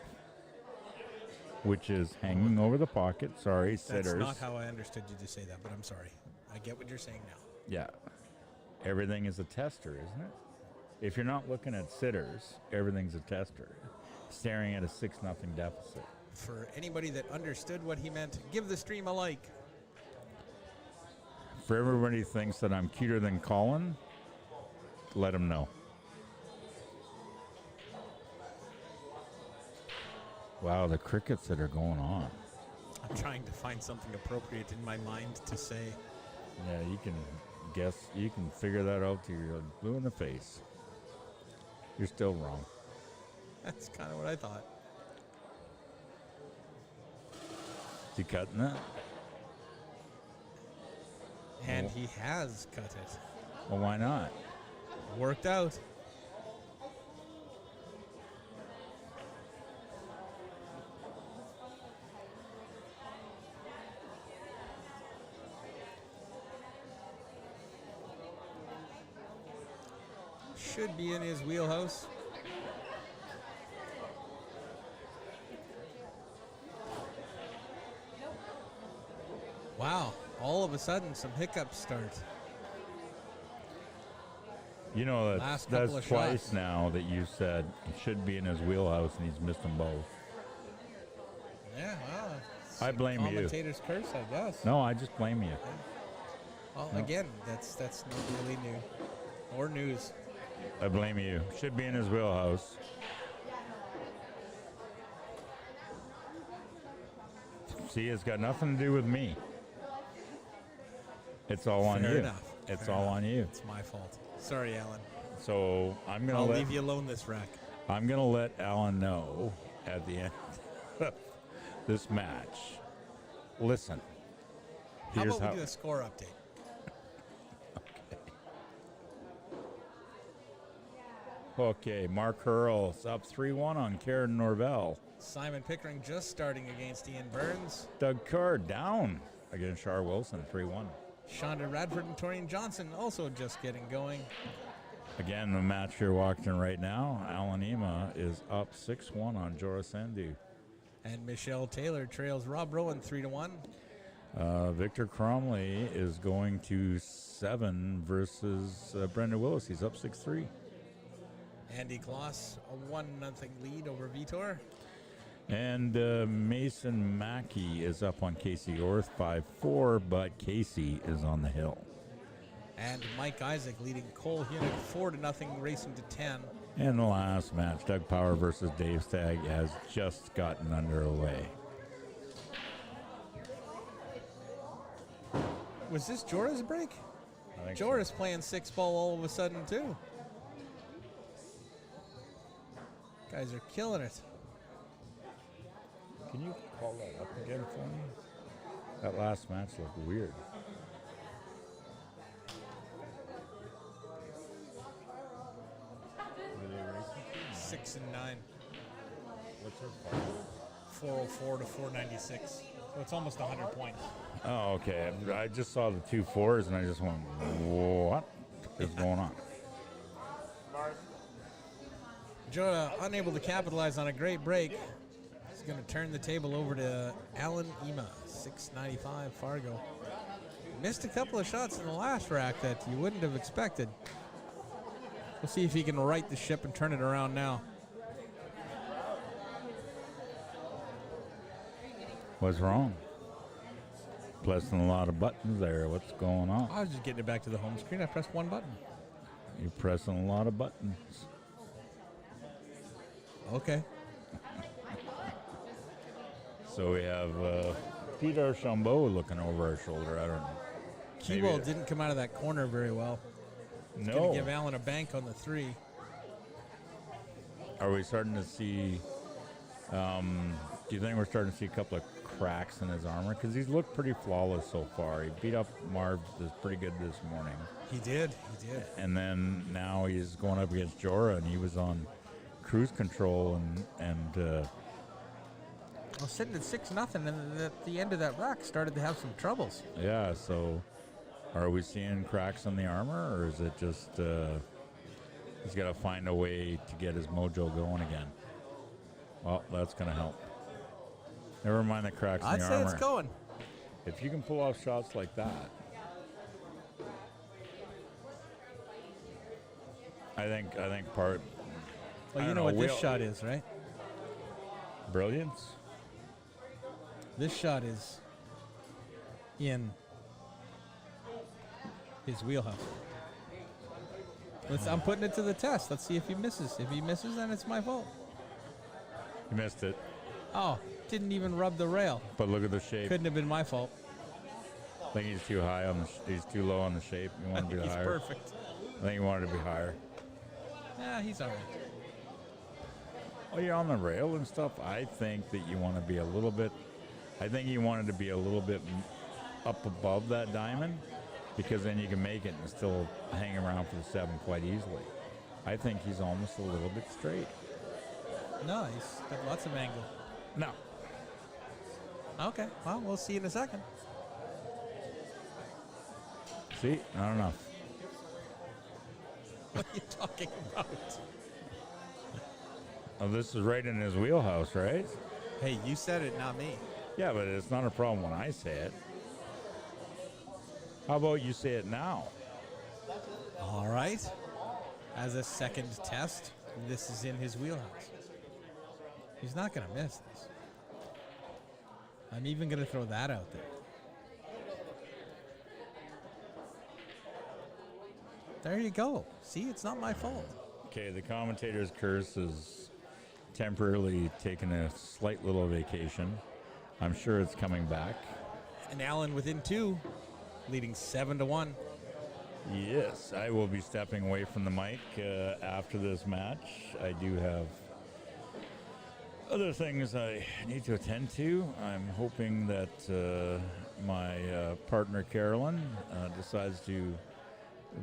which is hanging over the pocket, sorry, sitters. That's not how I understood you to say that, but I'm sorry. I get what you're saying now. Yeah. Everything is a tester, isn't it? If you're not looking at sitters, everything's a tester. Staring at a 6-0 deficit. For anybody that understood what he meant, give the stream a like. For everybody who thinks that I'm cuter than Colin, let him know. Wow, the crickets that are going on. I'm trying to find something appropriate in my mind to say. Yeah, you can guess, you can figure that out till you're blue in the face. You're still wrong. That's kind of what I thought. Is he cutting that? And he has cut it. Well, why not? Worked out. Should be in his wheelhouse. Wow, all of a sudden some hiccups start. You know, Last couple that's of twice shots. now that you said he should be in his wheelhouse and he's missed them both. Yeah, well, it's I a blame you. commentator's curse, I guess. No, I just blame you. Well, No. again, that's not really new or news. I blame you. Should be in his wheelhouse. See, it's got nothing to do with me. It's all on Fair you. enough. It's Fair all enough. on you. It's my fault. Sorry, Alan. So I'm gonna I'll let leave you alone this rack. I'm gonna let Alan know at the end of this match. Listen. How Here's about we do a score update? Okay, Mark Hurl's up 3-1 on Karen Norvell. Simon Pickering just starting against Ian Burns. Doug Carr down against Char Wilson, 3-1. Shonda Radford and Torian Johnson also just getting going. Again, the match you're watching right now, Alan Ema is up 6-1 on Jorah Sandu. And Michelle Taylor trails Rob Rowan 3-1. Victor Cromley is going to 7 versus Brenda Willis. He's up 6-3. Andy Kloss, a 1-0 lead over Vitor. And Mason Mackey is up on Casey Orth 5-4, but Casey is on the hill. And Mike Isaac leading Cole Hunick 4-0, racing to 10. And the last match, Doug Power versus Dave Stagg, has just gotten underway. Was this Jorah's break? I think Jorah's playing 6-ball all of a sudden, too. Guys are killing it. Can you call that up again for me? That last match looked weird. Were they racing? 6 and 9. What's her part? 404 to 496. So it's almost 100 points. Oh, okay. I just saw the 2 4s and I just went, what is going on? Jorah unable to capitalize on a great break. He's going to turn the table over to Alan Ema, 695 Fargo. Missed a couple of shots in the last rack that you wouldn't have expected. We'll see if he can right the ship and turn it around now. What's wrong? Pressing a lot of buttons there. What's going on? I was just getting it back to the home screen. I pressed one button. You're pressing a lot of buttons. Okay. So we have Peter Archambault looking over our shoulder. I don't know. Chillibowl didn't come out of that corner very well. He's going to give Allen a bank on the 3. Are we starting to see, do you think we're starting to see a couple of cracks in his armor? Because he's looked pretty flawless so far. He beat up Marv pretty good this morning. He did. And then now he's going up against Jorah, and he was on cruise control and Well, sitting at 6-0, and at the end of that rack started to have some troubles. yeah. So, are we seeing cracks on the armor, or is it just he's got to find a way to get his mojo going again? Well, that's gonna help. Never mind the cracks in I'd the say armor. it's going. If you can pull off shots like that, I think part. Well, I you don't know what this we'll- shot is, right? Brilliance. This shot is in his wheelhouse. I'm putting it to the test. Let's see if he misses. If he misses, then it's my fault. You missed it, Oh, didn't even rub the rail. but look at the shape. Couldn't have been my fault. I think he's too high on the. He's too low on the shape. You want to be He's higher. perfect. I think you wanted to be higher. Yeah, he's all right. Oh, you're on the rail and stuff. I think that you want to be a little bit. I think you wanted to be a little bit up above that diamond, because then you can make it and still hang around for the 7 quite easily. I think he's almost a little bit straight. No, he's got lots of angle. No. Okay, well, we'll see in a second. See, not enough. What are you talking about? Oh, this is right in his wheelhouse, right? Hey, you said it, not me. Yeah, but it's not a problem when I say it. How about you say it now? All right. As a second test, this is in his wheelhouse. He's not going to miss this. I'm even going to throw that out there. There you go. See, it's not my fault. Okay, the commentator's curse is temporarily taking a slight little vacation. I'm sure it's coming back. And Allen within 2, leading 7-1. Yes, I will be stepping away from the mic after this match. I do have other things I need to attend to. I'm hoping that my partner Carolyn decides to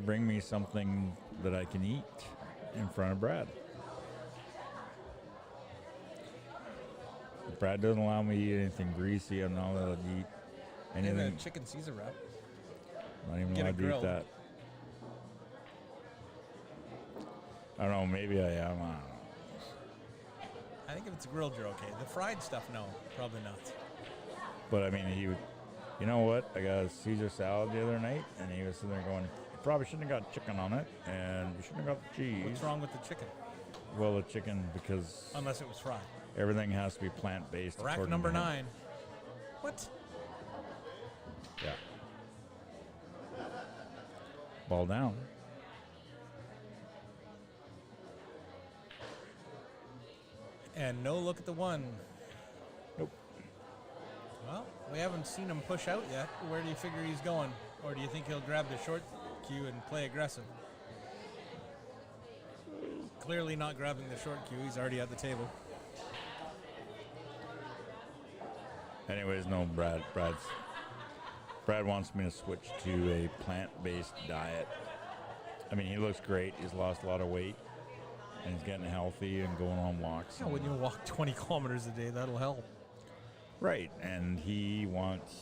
bring me something that I can eat in front of Brad. If Brad doesn't allow me to eat anything greasy, I'm not allowed to eat anything. And a chicken Caesar wrap. Not even Get allowed it to eat grilled. that. I don't know, maybe I am. I don't know. I think if it's grilled, you're okay. The fried stuff, no, probably not. But I mean, you know what? I got a Caesar salad the other night, and he was sitting there going, "You probably shouldn't have got chicken on it, and you shouldn't have got the cheese." What's wrong with the chicken? Well, the chicken, because Unless it was fried. everything has to be plant-based. Rack according number to him. 9. What? Yeah. Ball down. And no look at the 1. Nope. Well, we haven't seen him push out yet. Where do you figure he's going? Or do you think he'll grab the short cue and play aggressive? Clearly not grabbing the short cue. He's already at the table. Anyways, no, Brad wants me to switch to a plant-based diet. I mean, he looks great. He's lost a lot of weight, and he's getting healthy and going on walks. Yeah, when you walk 20 kilometers a day, that'll help. Right, and he wants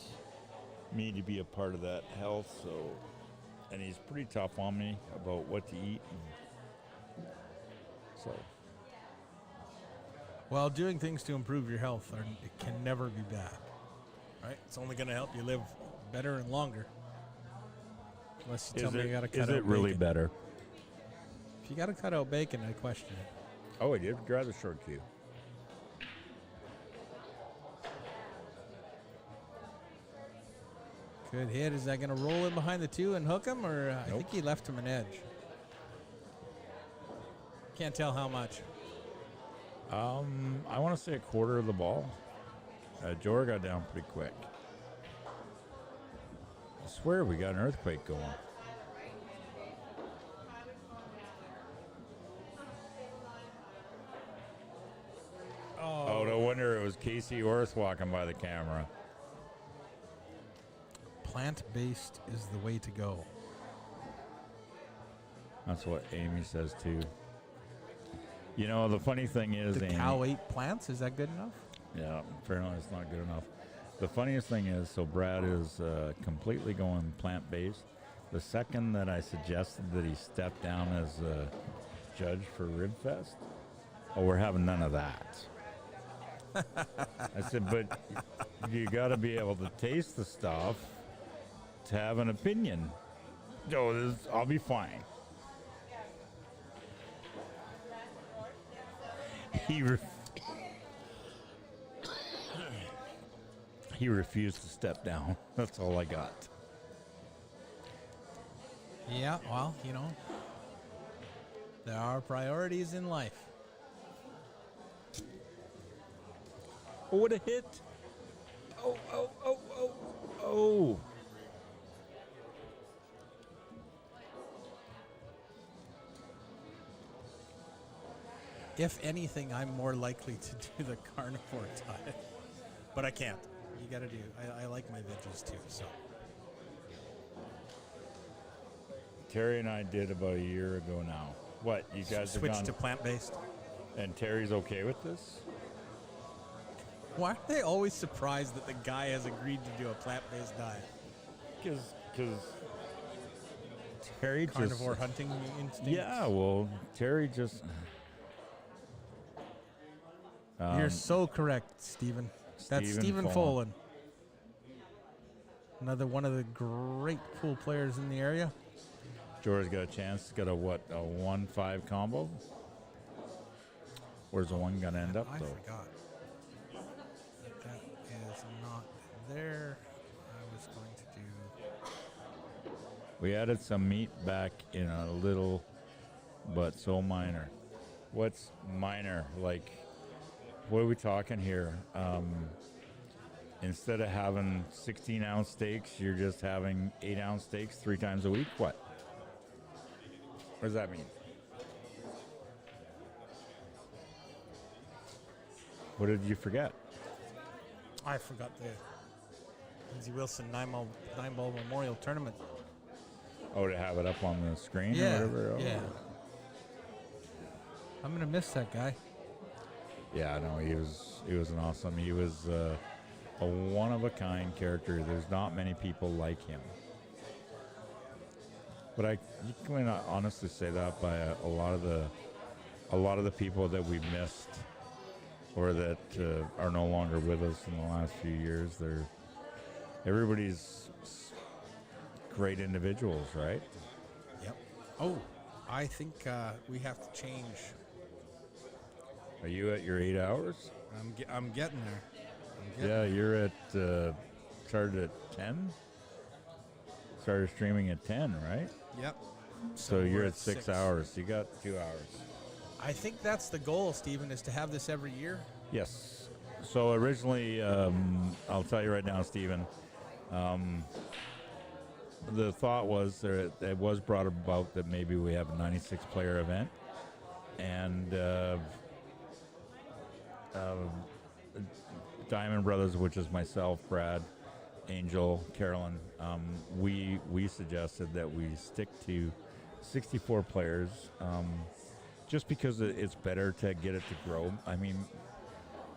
me to be a part of that health, so, and he's pretty tough on me about what to eat. So, Well, doing things to improve your health it can never be bad, right? It's only going to help you live better and longer. Unless you tell me you got to cut out is it really bacon. better? If you got to cut out bacon, I question it. Oh, I did grab the short cue. Good hit. Is that going to roll in behind the 2 and hook him, or I think he left him an edge? Can't tell how much. I want to say a quarter of the ball. Jor got down pretty quick. I swear we got an earthquake going. Oh, no wonder it was Casey Orth walking by the camera. Plant-based is the way to go. That's what Amy says too. You know, the funny thing is, The Amy, cow ate plants. Is that good enough? yeah, apparently it's not good enough. The funniest thing is, so Brad is completely going plant-based. The second that I suggested that he step down as a judge for Ribfest, oh, we're having none of that. I said, but you got to be able to taste the stuff to have an opinion. Oh, I'll be fine. He refused to step down. That's all I got. Yeah, well, you know, there are priorities in life. Oh, what a hit. Oh. If anything, I'm more likely to do the carnivore diet. But I can't. You got to do. I like my veggies too, so. Terry and I did about a year ago now. What, you guys have switched gone to plant-based? And Terry's okay with this? Why are they always surprised that the guy has agreed to do a plant-based diet? Because Terry Carnivore just... hunting instinct? Yeah, well, Terry just... You're so correct, Stephen. That's Stephen Folan. Another one of the great pool players in the area. Jorah's got a chance. Got a 1-5 combo. Where's the one gonna end up, though? I forgot. That is not there. I was going to do... We added some meat back in a little, but so minor. What's minor? Like, what are we talking here? Instead of having 16-ounce steaks, you're just having 8-ounce steaks 3 times a week? What? What does that mean? What did you forget? I forgot the Lindsey Wilson 9-ball Memorial Tournament. Oh, to have it up on the screen Yeah, or whatever? Oh. yeah. I'm going to miss that guy. Yeah, no, he was an awesome. He was a one-of-a-kind character. There's not many people like him. But you can honestly say that by a lot of the people that we missed or that are no longer with us in the last few years. Everybody's great individuals, right? Yep. Oh, I think we have to change. Are you at your 8 hours? I'm getting there. Yeah, you're at started at 10. Started streaming at 10, right? Yep. So you're at 6 hours. You got 2 hours. I think that's the goal, Stephen, is to have this every year. Yes. So originally, I'll tell you right now, Stephen, the thought was it was brought about that maybe we have a 96-player event. And Diamond Brothers, which is myself, Brad, Angel, Carolyn, we suggested that we stick to 64 players, just because it's better to get it to grow. I mean,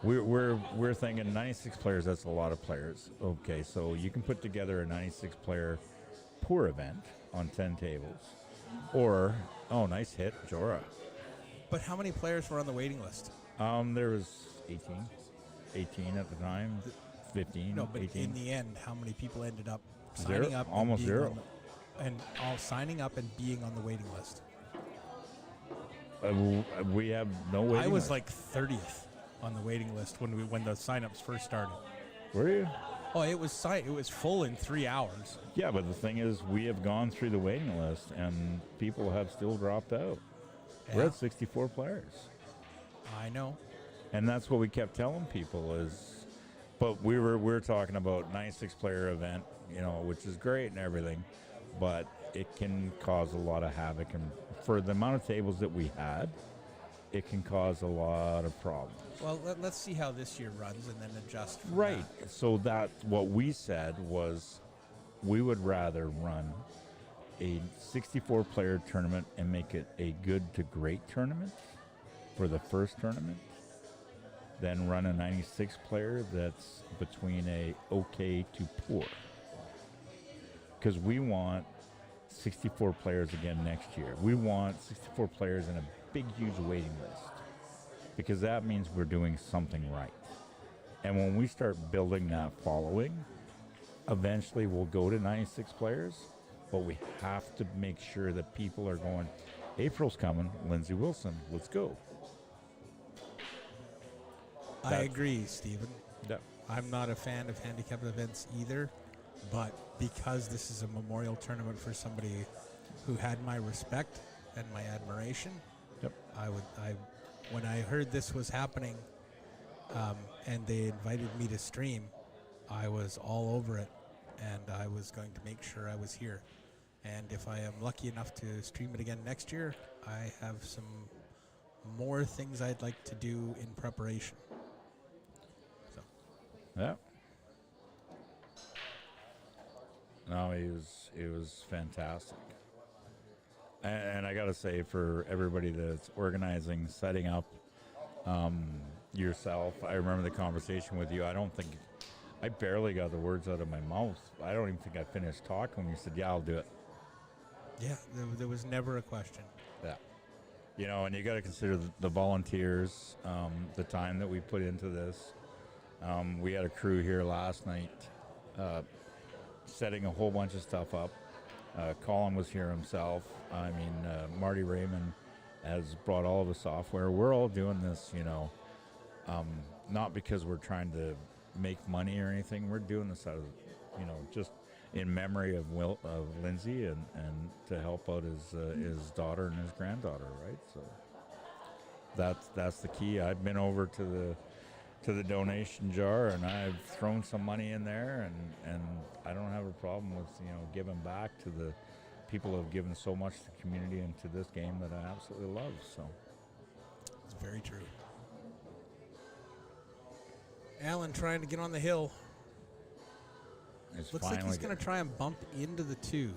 we're thinking 96 players. That's a lot of players. Okay, so you can put together a 96-player poor event on 10 tables, or nice hit, Jorah. But how many players were on the waiting list? There was 18 at the time. 15. No, but 18. in the end, how many people ended up signing up? Almost zero. And all signing up and being on the waiting list. We have no waiting I was list. like 30th on the waiting list when the signups first started. Were you? Oh, it was full in 3 hours. Yeah, but the thing is, we have gone through the waiting list, and people have still dropped out. Yeah. We're at 64 players. I know. And that's what we kept telling people is, but we're talking about 96-player event, which is great and everything, but it can cause a lot of havoc. And for the amount of tables that we had, it can cause a lot of problems. Well, let's see how this year runs and then adjust. Right. So that's what we said was we would rather run a 64-player tournament and make it a good to great tournament for the first tournament, then run a 96 player that's between a okay to poor. Because we want 64 players again next year. We want 64 players in a big, huge waiting list. Because that means we're doing something right. And when we start building that following, eventually we'll go to 96 players, but we have to make sure that people are going, April's coming, Lindsey Wilson, let's go. I agree, Stephen. Yeah. I'm not a fan of handicap events either, but because this is a memorial tournament for somebody who had my respect and my admiration, yep. When I heard this was happening, and they invited me to stream, I was all over it, and I was going to make sure I was here. And if I am lucky enough to stream it again next year, I have some more things I'd like to do in preparation. So. Yeah. No, it was fantastic. And I got to say, for everybody that's organizing, setting up, yourself, I remember the conversation with you. I barely got the words out of my mouth. I don't even think I finished talking when you said, yeah, I'll do it. Yeah, there was never a question. Yeah. You know, and you got to consider the volunteers, the time that we put into this. We had a crew here last night setting a whole bunch of stuff up. Colin was here himself. I mean, Marty Raymond has brought all of the software. We're all doing this, you know, not because we're trying to make money or anything. We're doing this out of, you know, just in memory of Lindsey and to help out his daughter and his granddaughter, right? So that's the key. I've been over to the donation jar and I've thrown some money in there, and I don't have a problem with, you know, giving back to the people who have given so much to the community and to this game that I absolutely love. So it's very true. Alan trying to get on the hill. Looks like he's going to try and bump into the 2.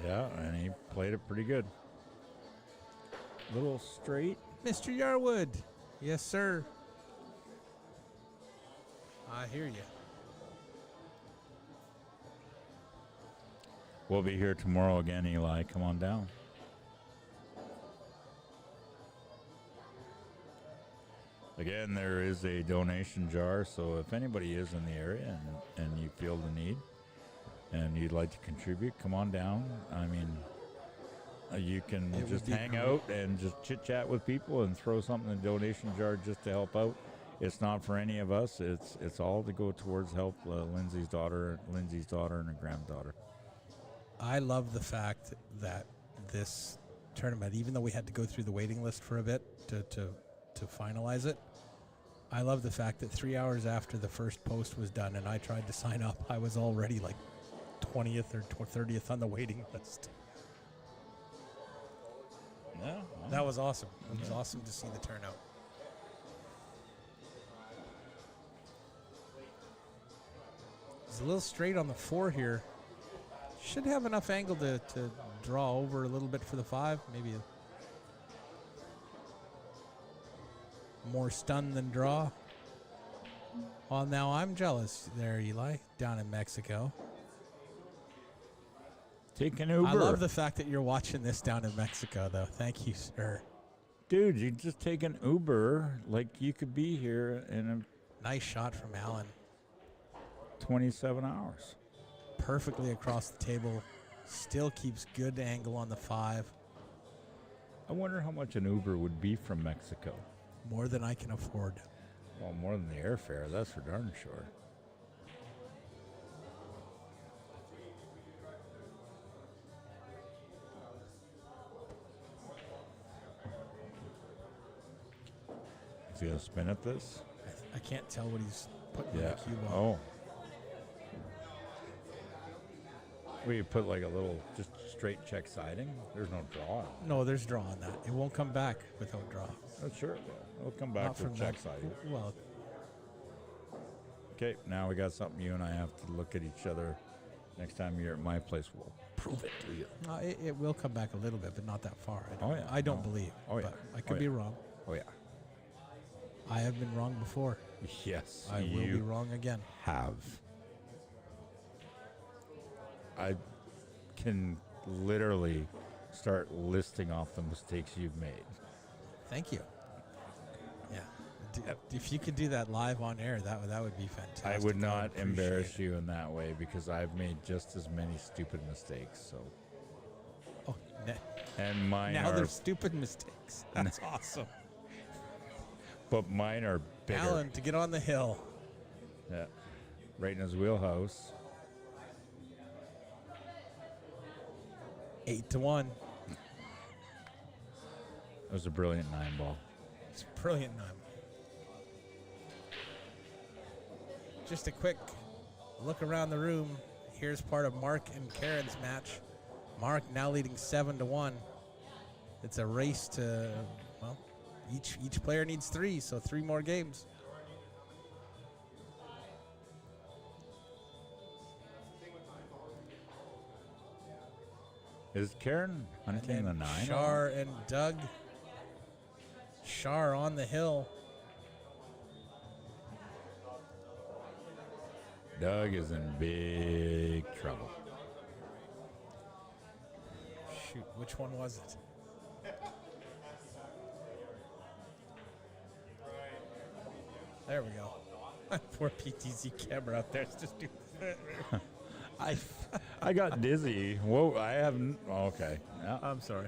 Yeah, and he played it pretty good. Little straight. Mr. Yarwood. Yes, sir. I hear you. We'll be here tomorrow again, Eli. Come on down. Again, there is a donation jar, so if anybody is in the area and you feel the need and you'd like to contribute, come on down. I mean, you can just hang out and just chit-chat with people and throw something in the donation jar just to help out. It's not for any of us. It's all to go towards help Lindsey's daughter and her granddaughter. I love the fact that this tournament, even though we had to go through the waiting list for a bit to finalize it, I love the fact that 3 hours after the first post was done and I tried to sign up, I was already like 20th or 30th on the waiting list. Yeah, that was awesome. It was awesome to see the turnout. It's a little straight on the 4 here. Should have enough angle to draw over a little bit for the 5. Maybe more stun than draw. Well, now I'm jealous there, Eli, down in Mexico. Take an Uber. I love the fact that you're watching this down in Mexico, though. Thank you, sir. Dude, you just take an Uber like you could be here in a nice shot from Alan. 27 hours. Perfectly across the table. Still keeps good angle on the 5. I wonder how much an Uber would be from Mexico. More than I can afford. Well, more than the airfare, that's for darn sure. Is he going to spin at this? I can't tell what he's putting yeah. on the cue ball. Oh. We put like a little just straight check siding. There's no draw. No, there's draw on that. It won't come back without draw. Oh, sure it will. It'll come back with check siding. Well. Okay, now we got something you and I have to look at each other Next time you're at my place, we'll prove it to you. It will come back a little bit, but not that far. Oh, I don't believe. Oh, yeah. But I could be wrong. Oh, yeah. I have been wrong before. Yes, I will be wrong again. Have. I can literally start listing off the mistakes you've made. Thank you. Yeah. If you could do that live on air, that would be fantastic. I would not embarrass you in that way because I've made just as many stupid mistakes. So. Oh, and mine now are they're stupid mistakes. That's awesome. But mine are bigger. Alan to get on the hill. Yeah, right in his wheelhouse. 8-1. That was a brilliant 9-ball. It's a brilliant 9. Just a quick look around the room. Here's part of Mark and Karen's match. Mark now leading 7-1. It's a race to, well, each player needs 3, so 3 more games. Is Karen hunting the 9? Shar and Doug. Shar on the hill. Doug is in big trouble. Shoot, which one was it? There we go. Poor PTZ camera out there. It's just doing I got dizzy. Whoa, I haven't. Oh, okay. Yeah. I'm sorry.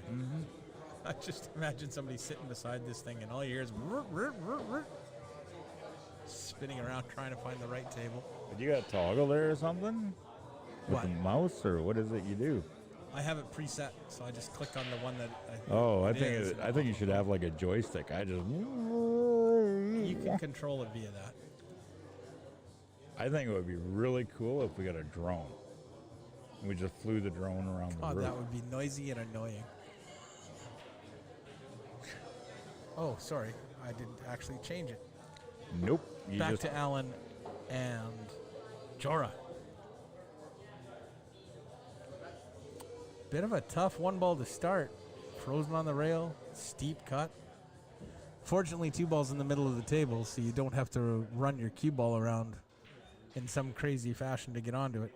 I just imagine somebody sitting beside this thing and all you hear is spinning around trying to find the right table. But you got a toggle there or something? With What? the mouse, or what is it you do? I have it preset, so I just click on the one that I think you should have like a joystick. I just. You can control it via that. I think it would be really cool if we got a drone. We just flew the drone around the God, room. that would be noisy and annoying. Oh, sorry. I didn't actually change it. Nope. Back to Alan and Jorah. Bit of a tough 1-ball to start. Frozen on the rail, steep cut. Fortunately, 2 balls in the middle of the table, so you don't have to run your cue ball around in some crazy fashion to get onto it.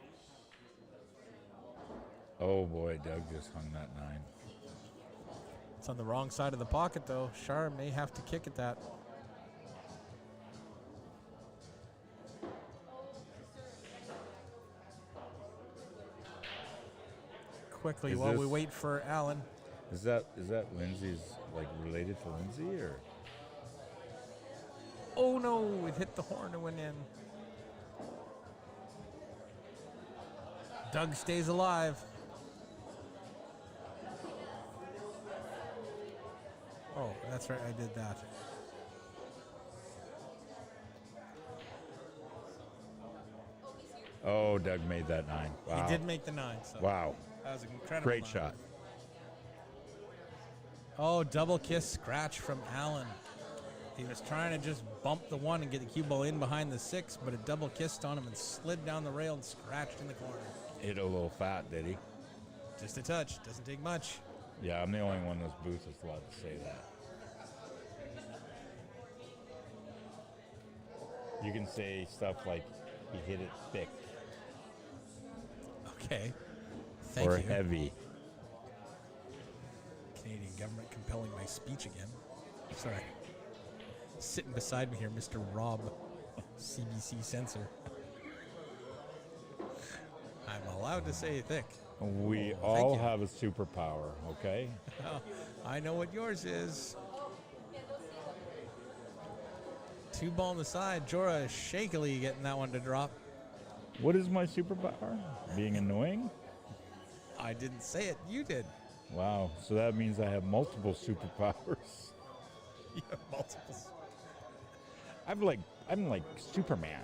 Oh boy, Doug just hung that 9. It's on the wrong side of the pocket, though. Shar may have to kick at that. Quickly, while we wait for Alan. Is that Lindsay's, like, related to Lindsay, or? Oh no, it hit the horn and went in. Doug stays alive. Oh, that's right, I did that. Oh, Doug made that 9. Wow. He did make the 9. So wow. that was an incredible Great 9. shot. Oh, double kiss scratch from Allen. He was trying to just bump the 1 and get the cue ball in behind the 6, but it double kissed on him and slid down the rail and scratched in the corner. Hit a little fat, did he? Just a touch. Doesn't take much. Yeah, I'm the only one in this booth that's allowed to say that. You can say stuff like, he hit it thick. Okay. Thank you. Or heavy. Canadian government compelling my speech again. Sorry. Sitting beside me here, Mr. Rob, CBC censor. I'm allowed to say thick. We all have a superpower, okay? I know what yours is. 2 ball on the side. Jorah is shakily getting that one to drop. What is my superpower? Being annoying? I didn't say it. You did. Wow. So that means I have multiple superpowers. You have multiple. I'm like Superman.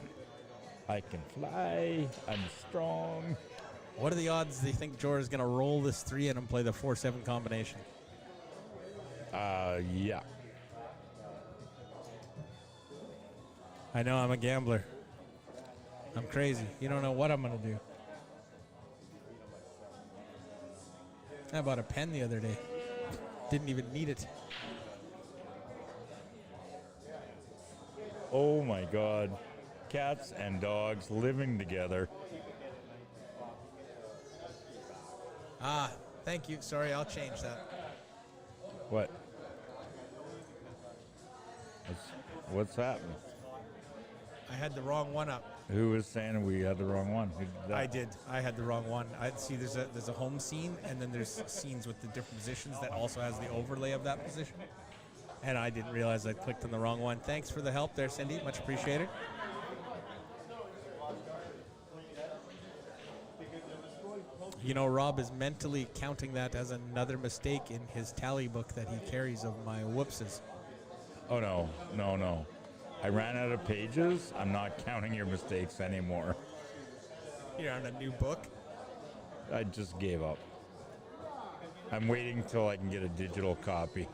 I can fly. I'm strong. What are the odds they think Jorah's going to roll this 3 in and play the 4-7 combination? Yeah. I know I'm a gambler. I'm crazy. You don't know what I'm going to do. I bought a pen the other day. Didn't even need it. Oh my God. Cats and dogs living together. Ah, thank you. Sorry, I'll change that. What? What's happened? I had the wrong one up. Who was saying we had the wrong one? Who did that? I did. I had the wrong one. I see. There's a home scene, and then there's scenes with the different positions that also has the overlay of that position. And I didn't realize I clicked on the wrong one. Thanks for the help there, Cindy. Much appreciated. You know, Rob is mentally counting that as another mistake in his tally book that he carries of my whoopses. Oh, no. I ran out of pages. I'm not counting your mistakes anymore. You're on a new book? I just gave up. I'm waiting till I can get a digital copy.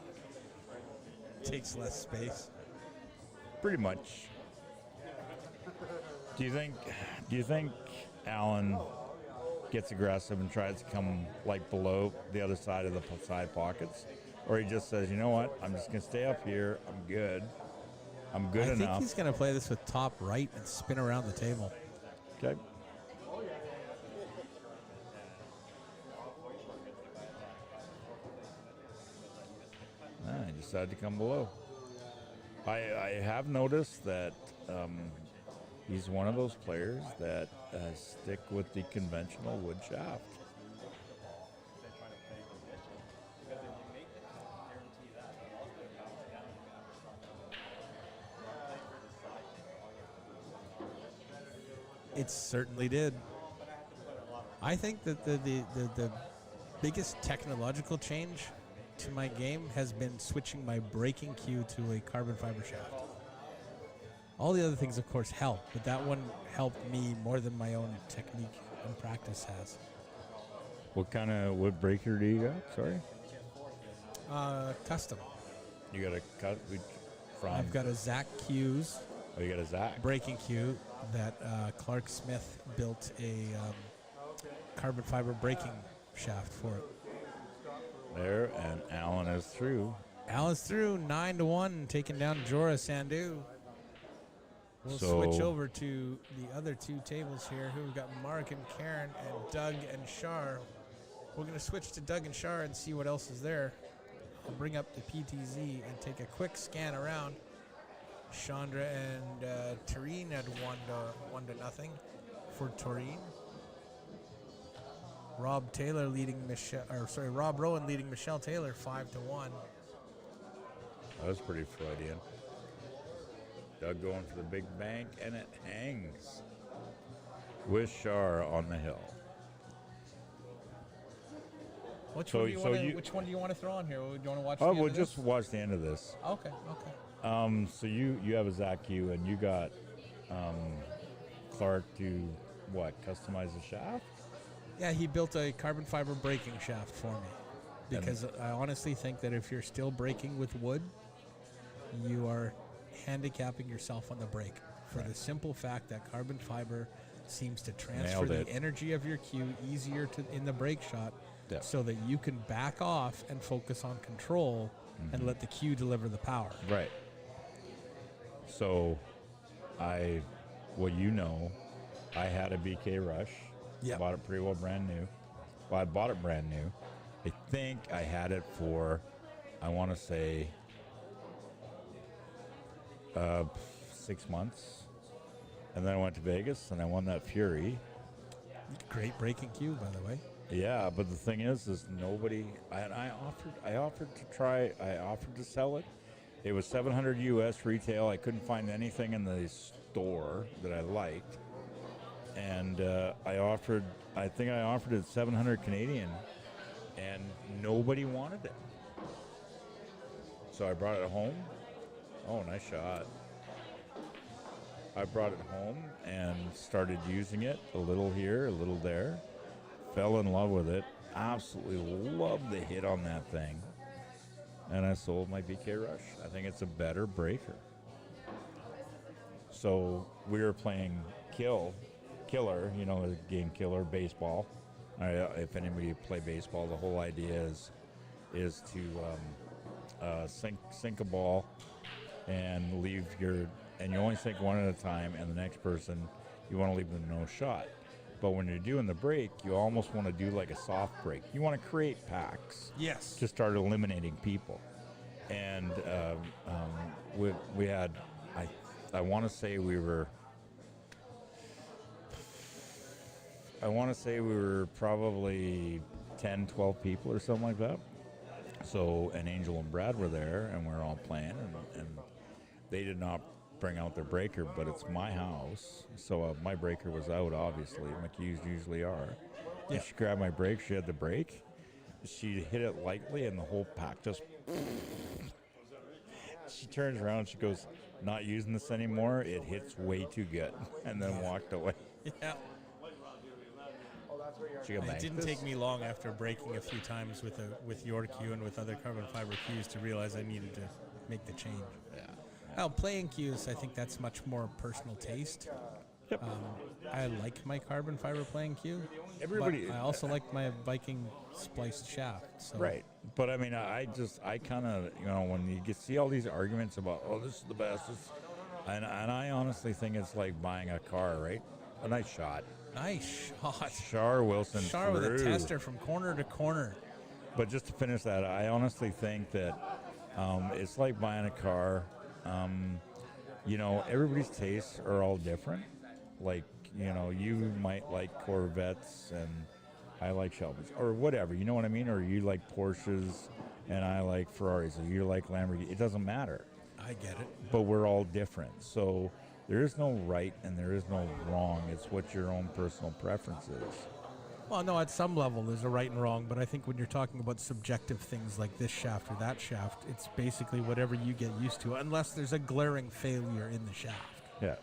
Takes less space. Pretty much. Do you think Alan gets aggressive and tries to come like below the other side of the side pockets? Or he just says, you know what, I'm just going to stay up here. I'm good. I'm good enough. I think he's going to play this with top right and spin around the table. Okay. I decided to come below. I have noticed that he's one of those players that stick with the conventional wood shaft. It certainly did. I think that the biggest technological change to my game has been switching my braking cue to a carbon fiber shaft. All the other things, of course, help, but that one helped me more than my own technique and practice has. What kind of wood breaker do you got? Sorry? Custom. You got a cut from? I've got a Zach Hughes. Oh, you got a Zach? Braking cue that Clark Smith built a carbon fiber braking shaft for it. There, and Alan is through. Alan's through 9-1, taking down Jorah Sandu. We'll switch over to the other two tables here. Who we've got Mark and Karen and Doug and Shar. We're going to switch to Doug and Shar and see what else is there. I'll bring up the PTZ and take a quick scan around. Chandra and Tareen had one to nothing for Tareen. Rob Rowan leading Michelle Taylor 5-1. That was pretty Freudian. Doug going for the big bank, and it hangs with Shar on the hill. Which one do you want to throw on here? Do you want to watch? We'll just watch the end of this. Okay. So you have a Zach Q, and you got Clark to what? Customize the shaft? Yeah, he built a carbon fiber braking shaft for me because I honestly think that if you're still braking with wood, you are handicapping yourself on the brake for the simple fact that carbon fiber seems to transfer the energy of your cue easier in the brake shot so that you can back off and focus on control and let the cue deliver the power. Right. So I had a BK Rush. Yep. Bought it pretty well brand new. Well, I bought it brand new. I think I had it for, I want to say, 6 months. And then I went to Vegas and I won that Fury. Great braking cue, by the way. Yeah, but the thing is nobody. I offered to sell it. It was $700 US retail. I couldn't find anything in the store that I liked. And I think I offered it 700 Canadian, and nobody wanted it. So I brought it home. Oh, nice shot. I brought it home and started using it a little here, a little there. Fell in love with it. Absolutely loved the hit on that thing. And I sold my BK Rush. I think it's a better breaker. So we were playing Killer, the game Killer baseball. If anybody play baseball, the whole idea is to sink a ball and leave and you only sink one at a time, and the next person you want to leave them no shot. But when you're doing the break, you almost want to do like a soft break. You want to create packs. Yes. To start eliminating people. And we had, I want to say we were probably 10, 12 people or something like that. So, and Angel and Brad were there, and we were all playing, and they did not bring out their breaker, but it's my house, so my breaker was out, obviously. McHugh's usually are. Yeah. She grabbed my brake, she had the brake, she hit it lightly, and the whole pack just... She turns around, she goes, not using this anymore, it hits way too good, and then walked away. Yeah. It didn't take me long after breaking a few times with your cue and with other carbon fiber cues to realize I needed to make the change. Yeah. Now, playing cues, I think that's much more personal taste. Yep. I like my carbon fiber playing cue. Everybody. But I also like my Viking spliced shaft. So. Right. But I mean, I kind of, when you see all these arguments about, oh, this is the best, and I honestly think it's like buying a car, right? A nice shot. Nice shot. Char Wilson Char with a tester from corner to corner. But just to finish that, I honestly think that it's like buying a car. Everybody's tastes are all different. Like, you might like Corvettes and I like Shelbys or whatever, you know what I mean? Or you like Porsches and I like Ferraris, or you like Lamborghini. It doesn't matter. I get it. But we're all different. So there is no right and there is no wrong. It's what your own personal preference is. Well, no, at some level there's a right and wrong, but I think when you're talking about subjective things like this shaft or that shaft, it's basically whatever you get used to, unless there's a glaring failure in the shaft. Yeah.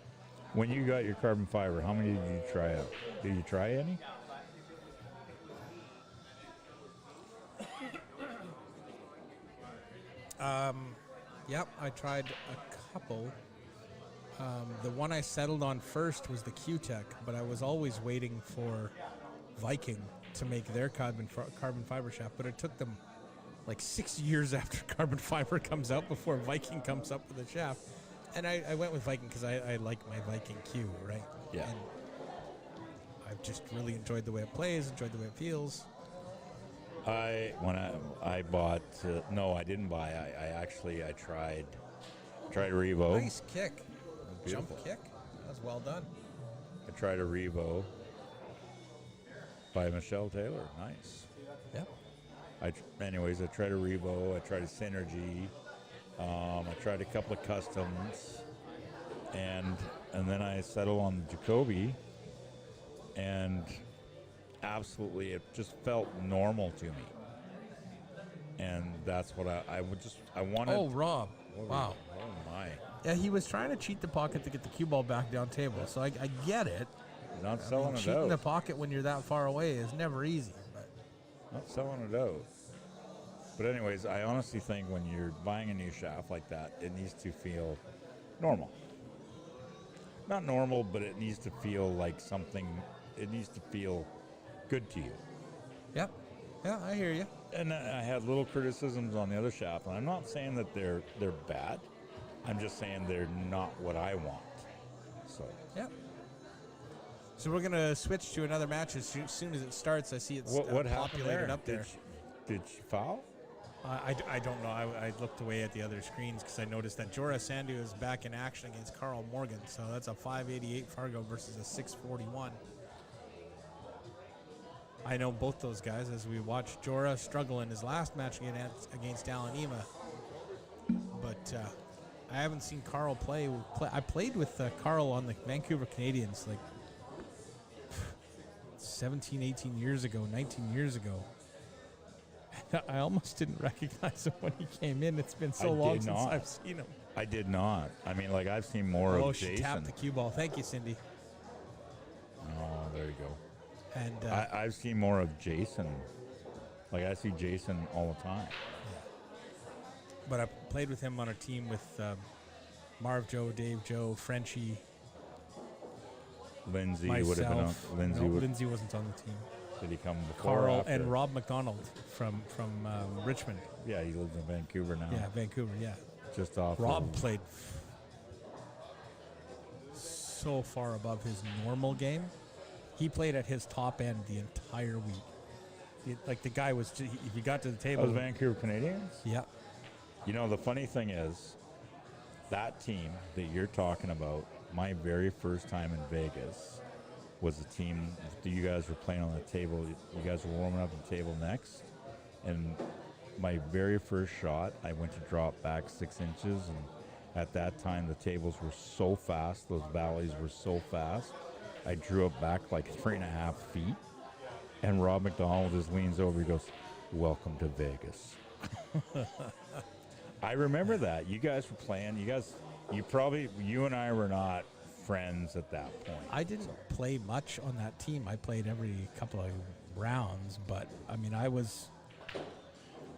When you got your carbon fiber, how many did you try out? Did you try any? Yep, I tried a couple. The one I settled on first was the Q-Tech, but I was always waiting for Viking to make their carbon fiber shaft, but it took them like 6 years after carbon fiber comes out before Viking comes up with a shaft. And I went with Viking because I like my Viking Q, right? Yeah. And I've just really enjoyed the way it plays, enjoyed the way it feels. I bought no, I didn't buy. I tried Revo. Nice kick. Jump kick. That was well done. I tried a Revo by Michelle Taylor. Nice. Yep. Anyways, I tried a Revo. I tried a Synergy. I tried a couple of customs, and then I settled on Jacoby, and absolutely, it just felt normal to me, and that's what I wanted. Oh, Rob! Wow! Oh my! Yeah, he was trying to cheat the pocket to get the cue ball back down table, so I get it. Not selling it out. Cheating the pocket when you're that far away is never easy. But not selling it out. But anyways, I honestly think when you're buying a new shaft like that, it needs to feel normal. Not normal, but it needs to feel like something. It needs to feel good to you. Yep. Yeah, I hear you. And I had little criticisms on the other shaft, and I'm not saying that they're bad. I'm just saying they're not what I want. So. Yep. So we're gonna switch to another match as soon as it starts. I see it's what populated up there. Did she foul? I don't know. I looked away at the other screens because I noticed that Jorah Sandu is back in action against Carl Morgan. So that's a 588 Fargo versus a 641. I know both those guys as we watched Jorah struggle in his last match against Alan Ema. But I haven't seen Carl play. I played with Carl on the Vancouver Canadians like 17, 18 years ago, 19 years ago. I almost didn't recognize him when he came in. It's been so long since I've seen him. I did not. I mean, like, I've seen more of Jason. Oh, she tapped the cue ball. Thank you, Cindy. Oh, there you go. And I've seen more of Jason. Like, I see Jason all the time. But I played with him on a team with Marv Joe, Dave Joe, Frenchie, Lindsey myself. would have been on. Lindsey wasn't on the team. Did he come before or Carl after? and Rob McDonald from Richmond. Yeah, he lives in Vancouver now. Yeah, Vancouver. Yeah. Just off. Rob of, played so far above his normal game. He played at his top end the entire week. Like the guy was, if he got to the table. Those Vancouver Canadians? Yeah. You know, the funny thing is, that team that you're talking about, my very first time in Vegas was a team that you guys were playing on the table. You guys were warming up the table next. And my very first shot, I went to drop back 6 inches. And at that time, the tables were so fast. Those valleys were so fast. I drew it back like 3.5 feet. And Rob McDonald just leans over. He goes, "Welcome to Vegas." I remember that. You guys were playing. You and I were not friends at that point. I didn't play much on that team. I played every couple of rounds, but I mean, I was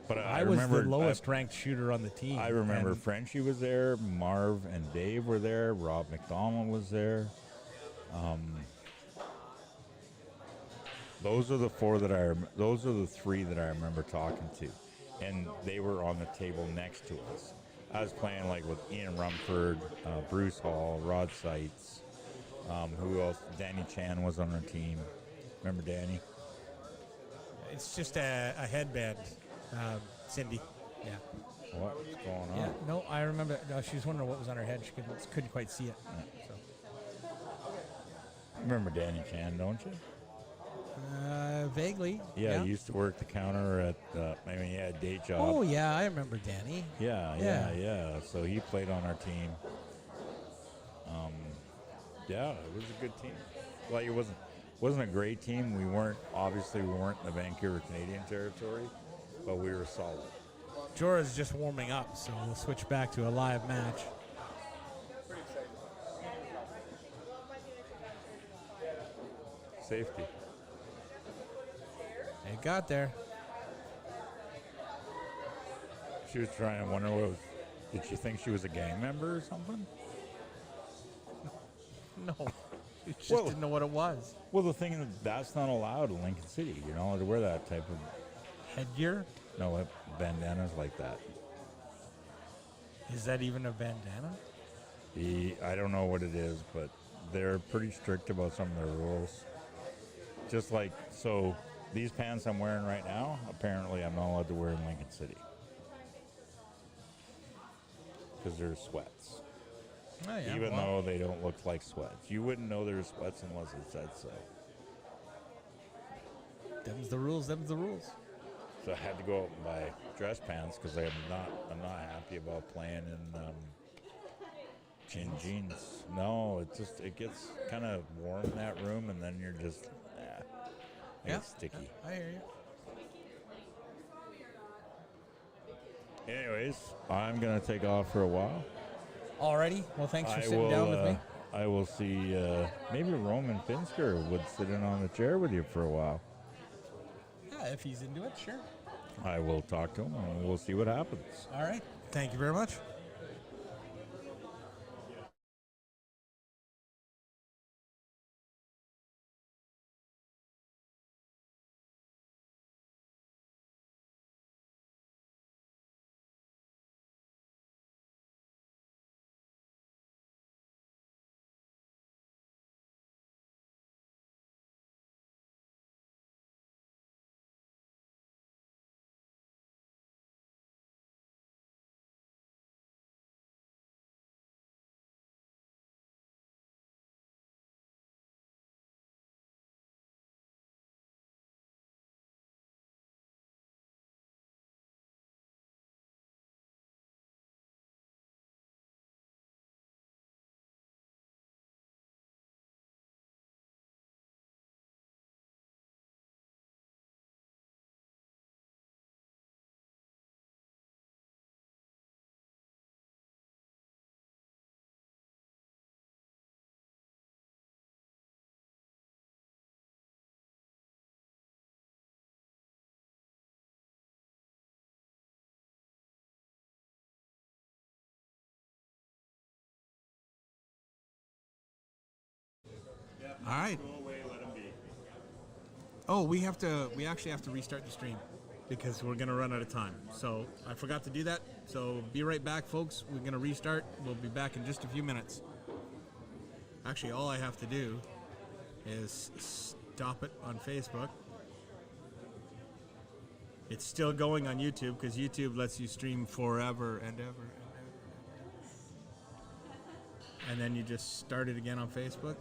the lowest ranked shooter on the team. I remember Frenchie was there, Marv and Dave were there, Rob McDonald was there. Those are the three that I remember talking to, and they were on the table next to us. I was playing like with Ian Rumford, Bruce Hall, Rod Seitz. Who else? Danny Chan was on our team. Remember Danny? It's just a headband, Cindy. Yeah. What's going on? Yeah. No, I remember. She was wondering what was on her head. She couldn't quite see it. Yeah. So. Remember Danny Chan, don't you? Vaguely. Yeah, he used to work the counter at. He had a day job. Oh yeah, I remember Danny. Yeah. So he played on our team. Yeah, it was a good team. Like it wasn't a great team. We weren't in the Vancouver Canadian territory, but we were solid. Jorah's just warming up, so we'll switch back to a live match. Safety. They got there. She was trying to wonder did she think she was a gang member or something? No. She just didn't know what it was. Well, the thing that's not allowed in Lincoln City, to wear that type of headgear? No, bandanas like that. Is that even a bandana? I don't know what it is, but they're pretty strict about some of their rules. Just like, so these pants I'm wearing right now, apparently I'm not allowed to wear in Lincoln City. Because they're sweats. Oh, yeah, Even though they don't look like sweats. You wouldn't know they're sweats unless it said so. Them's the rules. So I had to go out and buy dress pants because I'm not happy about playing in jeans. No, it gets kind of warm in that room, and then you're just it's sticky. I hear you. Anyways, I'm gonna take off for a while. Alrighty. Well, thanks for sitting down with me. I will see. Maybe Roman Finsker would sit in on the chair with you for a while. Yeah, if he's into it, sure. I will talk to him, and we'll see what happens. All right. Thank you very much. All right. Go away, let him be. Oh, we actually have to restart the stream because we're gonna run out of time. So I forgot to do that. So be right back, folks. We're gonna restart. We'll be back in just a few minutes. Actually, all I have to do is stop it on Facebook. It's still going on YouTube because YouTube lets you stream forever and ever and ever. And then you just start it again on Facebook.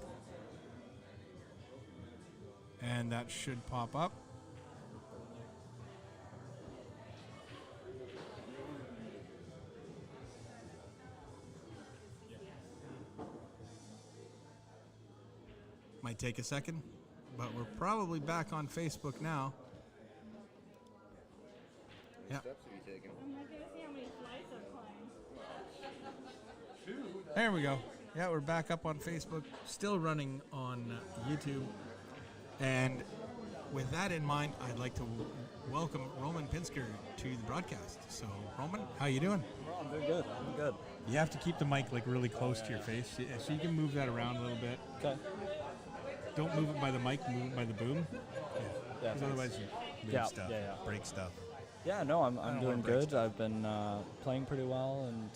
And that should pop up. Might take a second, but we're probably back on Facebook now. Yeah. There we go. Yeah, we're back up on Facebook, still running on YouTube. And with that in mind, I'd like to welcome Roman Pinsker to the broadcast. So, Roman, how you doing? I'm doing good. I'm good. You have to keep the mic like really close to your face, so you can move that around a little bit. Okay. Don't move it by the mic, move it by the boom. Yeah. Because otherwise you move stuff, break stuff. Yeah, no, I'm doing good. I've been playing pretty well, and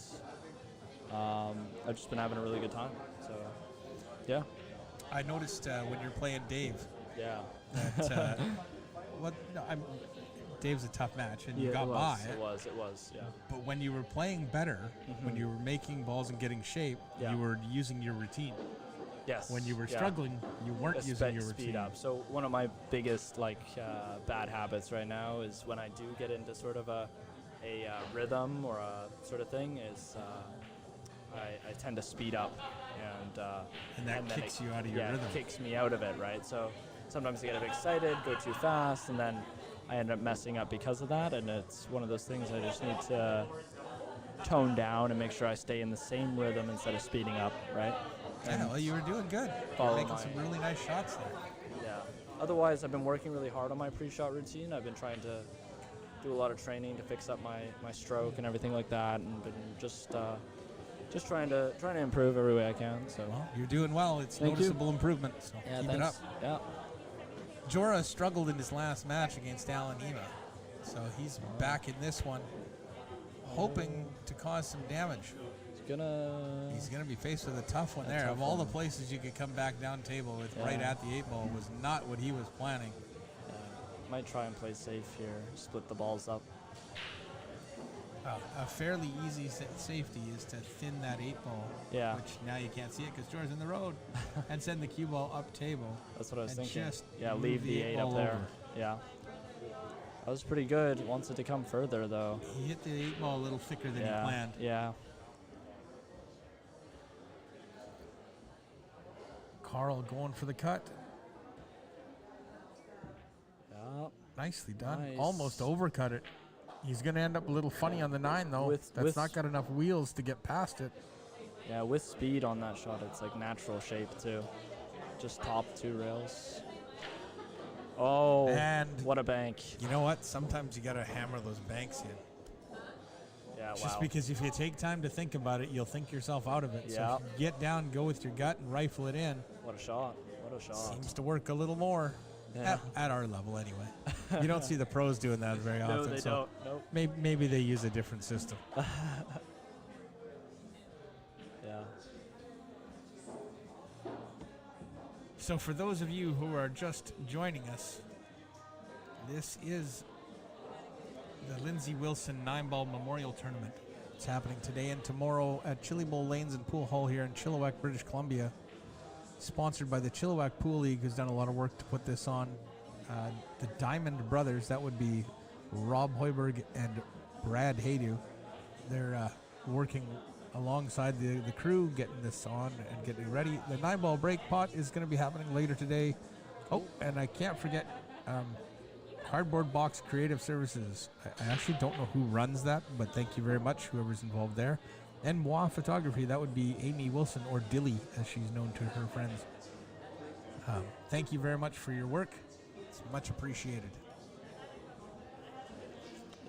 I've just been having a really good time. So, yeah. I noticed when you're playing Dave. Yeah. That, Dave's a tough match, and you got by it. It was, yeah. But when you were playing better, when you were making balls and getting shape, you were using your routine. Yes. When you were struggling, you weren't using your routine. Speed up. So one of my biggest bad habits right now is when I do get into sort of a rhythm or a sort of thing is I tend to speed up and that kicks you out of your rhythm. It kicks me out of it, right? So sometimes I get a bit excited, go too fast, and then I end up messing up because of that. And it's one of those things I just need to tone down and make sure I stay in the same rhythm instead of speeding up, right? Yeah, well, you were doing good. You're making some really nice shots there. Yeah. Otherwise, I've been working really hard on my pre-shot routine. I've been trying to do a lot of training to fix up my stroke and everything like that, and been just trying to improve every way I can. So you're doing well. It's noticeable improvement. So keep it up. Yeah. Jorah struggled in his last match against Alan Eva, so he's back in this one, hoping to cause some damage. He's gonna be faced with a tough one there. Of all the places you could come back down table with, right at the 8 ball was not what he was planning. Might try and play safe here, split the balls up. A fairly easy safety is to thin that 8 ball, which now you can't see it because Jorah's in the road, and send the cue ball up table. That's what I was thinking. Just leave the 8 up there. Over. Yeah. That was pretty good. Wants it to come further, though. He hit the 8 ball a little thicker than he planned. Yeah. Carl going for the cut. Yeah. Nicely done. Nice. Almost overcut it. He's going to end up a little funny on the 9, though. That's not got enough wheels to get past it. Yeah, with speed on that shot, it's like natural shape, too. Just top 2 rails. Oh, and what a bank. You know what? Sometimes you got to hammer those banks in. Yeah, Just because if you take time to think about it, you'll think yourself out of it. Yeah. So if you get down, go with your gut, and rifle it in. What a shot. What a shot. Seems to work a little more. Yeah. At our level, anyway. You don't see the pros doing that very often. No, they don't. Nope. Maybe they use a different system. Yeah. So for those of you who are just joining us, this is the Lindsey Wilson 9-ball Memorial Tournament. It's happening today and tomorrow at Chillibowl Lanes and Pool Hall here in Chilliwack, British Columbia. Sponsored by the Chilliwack Pool League, who's done a lot of work to put this on. The Diamond Brothers, that would be Rob Hoiberg and Brad Haydu. They're working alongside the crew, getting this on and getting ready. The 9-ball break pot is going to be happening later today. Oh, and I can't forget Cardboard Box Creative Services. I actually don't know who runs that, but thank you very much, whoever's involved there. And Moi Photography, that would be Amy Wilson, or Dilly, as she's known to her friends. Thank you very much for your work. It's much appreciated.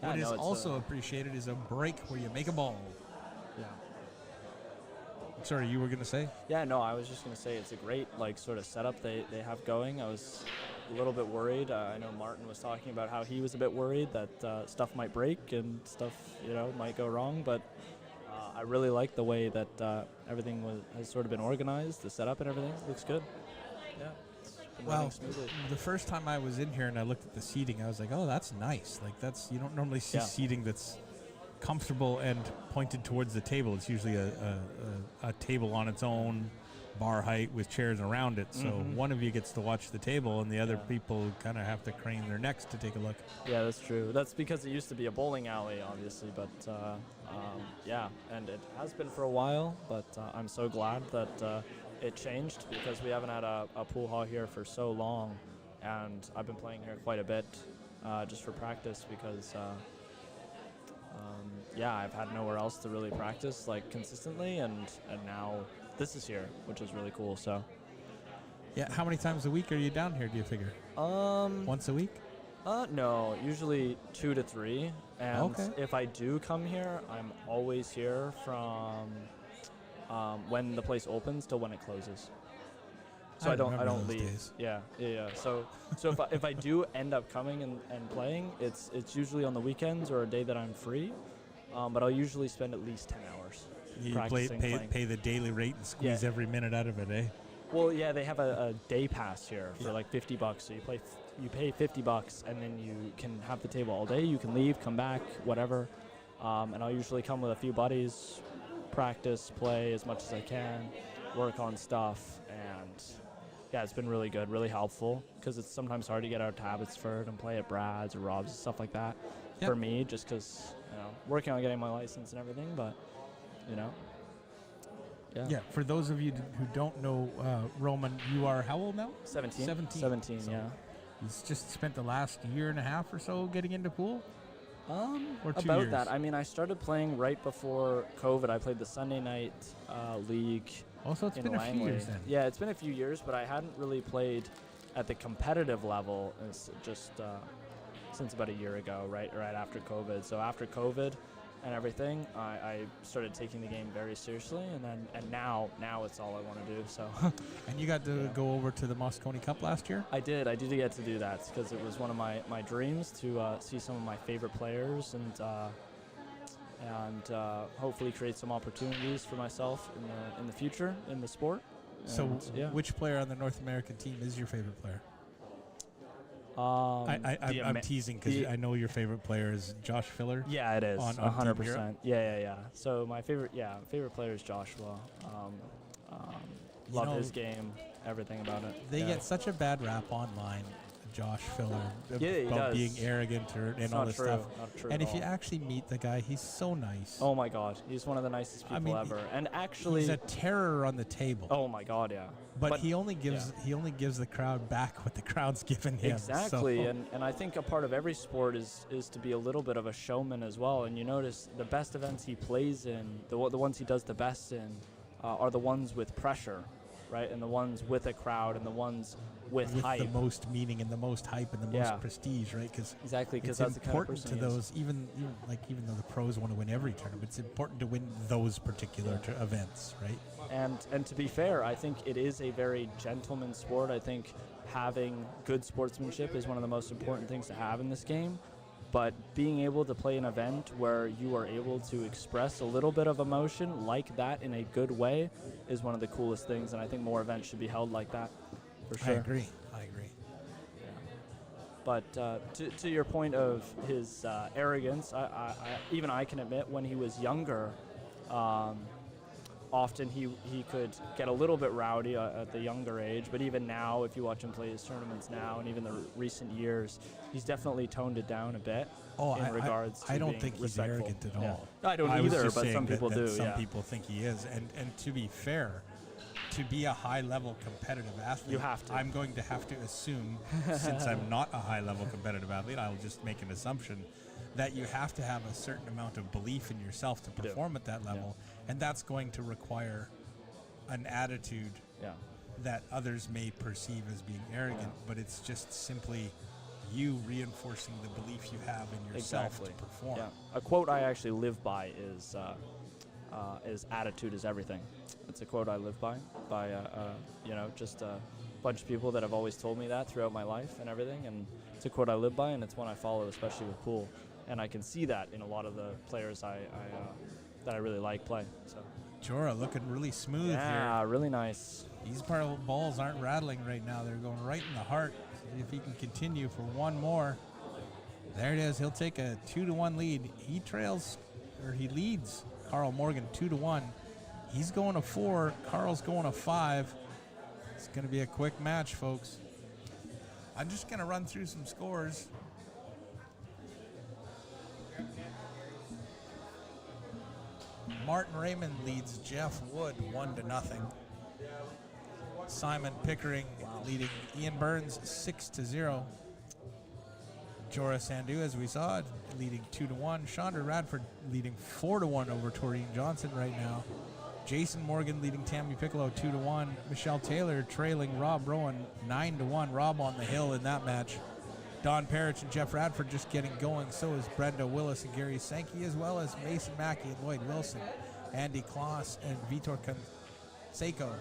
What is also appreciated is a break where you make a ball. Yeah. Sorry, you were going to say? Yeah, no, I was just going to say it's a great sort of setup they have going. I was a little bit worried. I know Martin was talking about how he was a bit worried that stuff might break and stuff, might go wrong. But I really like the way that everything has sort of been organized. The setup and everything looks good. Yeah. Well, the first time I was in here and I looked at the seating, I was like, oh, that's nice. Like, you don't normally see seating that's comfortable and pointed towards the table. It's usually a table on its own, bar height with chairs around it. So one of you gets to watch the table and the other people kind of have to crane their necks to take a look. Yeah, that's true. That's because it used to be a bowling alley, obviously, but yeah, and it has been for a while, but I'm so glad that it changed because we haven't had a pool hall here for so long, and I've been playing here quite a bit just for practice because I've had nowhere else to really practice like consistently, and now this is here, which is really cool. So yeah, how many times a week are you down here, do you figure? Once a week? No, usually 2 to 3, and if I do come here, I'm always here from when the place opens till when it closes. So I don't leave. Days. Yeah. So if I do end up coming and playing, it's usually on the weekends or a day that I'm free. But I'll usually spend at least 10 hours practicing playing. Pay the daily rate and squeeze every minute out of it, eh? Well, yeah, they have a day pass here for like $50. So you pay $50 and then you can have the table all day. You can leave, come back, whatever. And I'll usually come with a few buddies, practice, play as much as I can, work on stuff, and yeah, it's been really good, really helpful, because it's sometimes hard to get out to Abbotsford and play at Brad's or Rob's and stuff like that for me, just because, working on getting my license and everything, but, Yeah, for those of you who don't know, Roman, you are how old now? 17. 17, so yeah. He's just spent the last year and a half or so getting into pool? Or 2 about years? that. I mean, I started playing right before COVID. I played the Sunday night league. Also, it's in been a few Langley. years then. Yeah, it's been a few years, but I hadn't really played at the competitive level just since about a year ago, right after COVID. So after COVID and everything, I started taking the game very seriously, and now it's all I want to do. So. And you got to go over to the Moscone Cup last year? I did get to do that because it was one of my dreams to see some of my favorite players and hopefully create some opportunities for myself in the future in the sport. So which player on the North American team is your favorite player? I'm teasing because I know your favorite player is Josh Filler. Yeah, it is. On 100%. Yeah. So my favorite player is Joshua. Love his game, everything about it. They get such a bad rap online, Josh Filler, about being arrogant and all this stuff. Not true and at if you all. actually meet the guy, he's so nice. Oh my God, he's one of the nicest people ever. And actually, he's a terror on the table. Oh my God, yeah. But he only gives the crowd back what the crowd's given him. Exactly, and I think a part of every sport is to be a little bit of a showman as well. And you notice the best events he plays in, the ones he does the best in, are the ones with pressure, right? And the ones with a crowd, and the ones with hype. The most meaning and the most hype and the most prestige, right? Because that's that's the kind of important to those. Even though the pros want to win every tournament, it's important to win those particular events, right? And to be fair, I think it is a very gentleman sport. I think having good sportsmanship is one of the most important things to have in this game. But being able to play an event where you are able to express a little bit of emotion like that in a good way is one of the coolest things. And I think more events should be held like that, for sure. I agree. Yeah. But to your point of his arrogance, even I can admit when he was younger, often he could get a little bit rowdy at the younger age, but even now, if you watch him play his tournaments now and even the recent years, he's definitely toned it down a bit in regards to I don't being think he's respectful. arrogant at all. No, I don't either, but some people do. Some people think he is. And to be fair, to be a high-level competitive athlete, you have to. I'm going to have to assume, since I'm not a high-level competitive athlete, I'll just make an assumption that you have to have a certain amount of belief in yourself to perform at that level, and that's going to require an attitude that others may perceive as being arrogant, but it's just simply you reinforcing the belief you have in yourself to perform. Yeah. A quote I actually live by is attitude is everything. It's a quote I live by just a bunch of people that have always told me that throughout my life and everything, and it's a quote I live by, and it's one I follow, especially with pool. And I can see that in a lot of the players that I really like play. So. Jorah looking really smooth here. Yeah, really nice. These balls aren't rattling right now. They're going right in the heart. See if he can continue for one more. There it is. He'll take a 2-1 lead. He leads Carl Morgan 2-1. He's going to 4. Carl's going to 5. It's going to be a quick match, folks. I'm just going to run through some scores. Martin Raymond leads Jeff Wood 1-0. Simon Pickering leading Ian Burns 6-0. Jorah Sandu, as we saw, leading 2-1. Chandra Radford leading 4-1 over Taurine Johnson right now. Jason Morgan leading Tammy Piccolo 2-1. Michelle Taylor trailing Rob Rowan 9-1. Rob on the hill in that match. Don Parrish and Jeff Radford just getting going. So is Brenda Willis and Gary Sankey, as well as Mason Mackey and Lloyd Wilson, Andy Kloss and Vitor Canseco.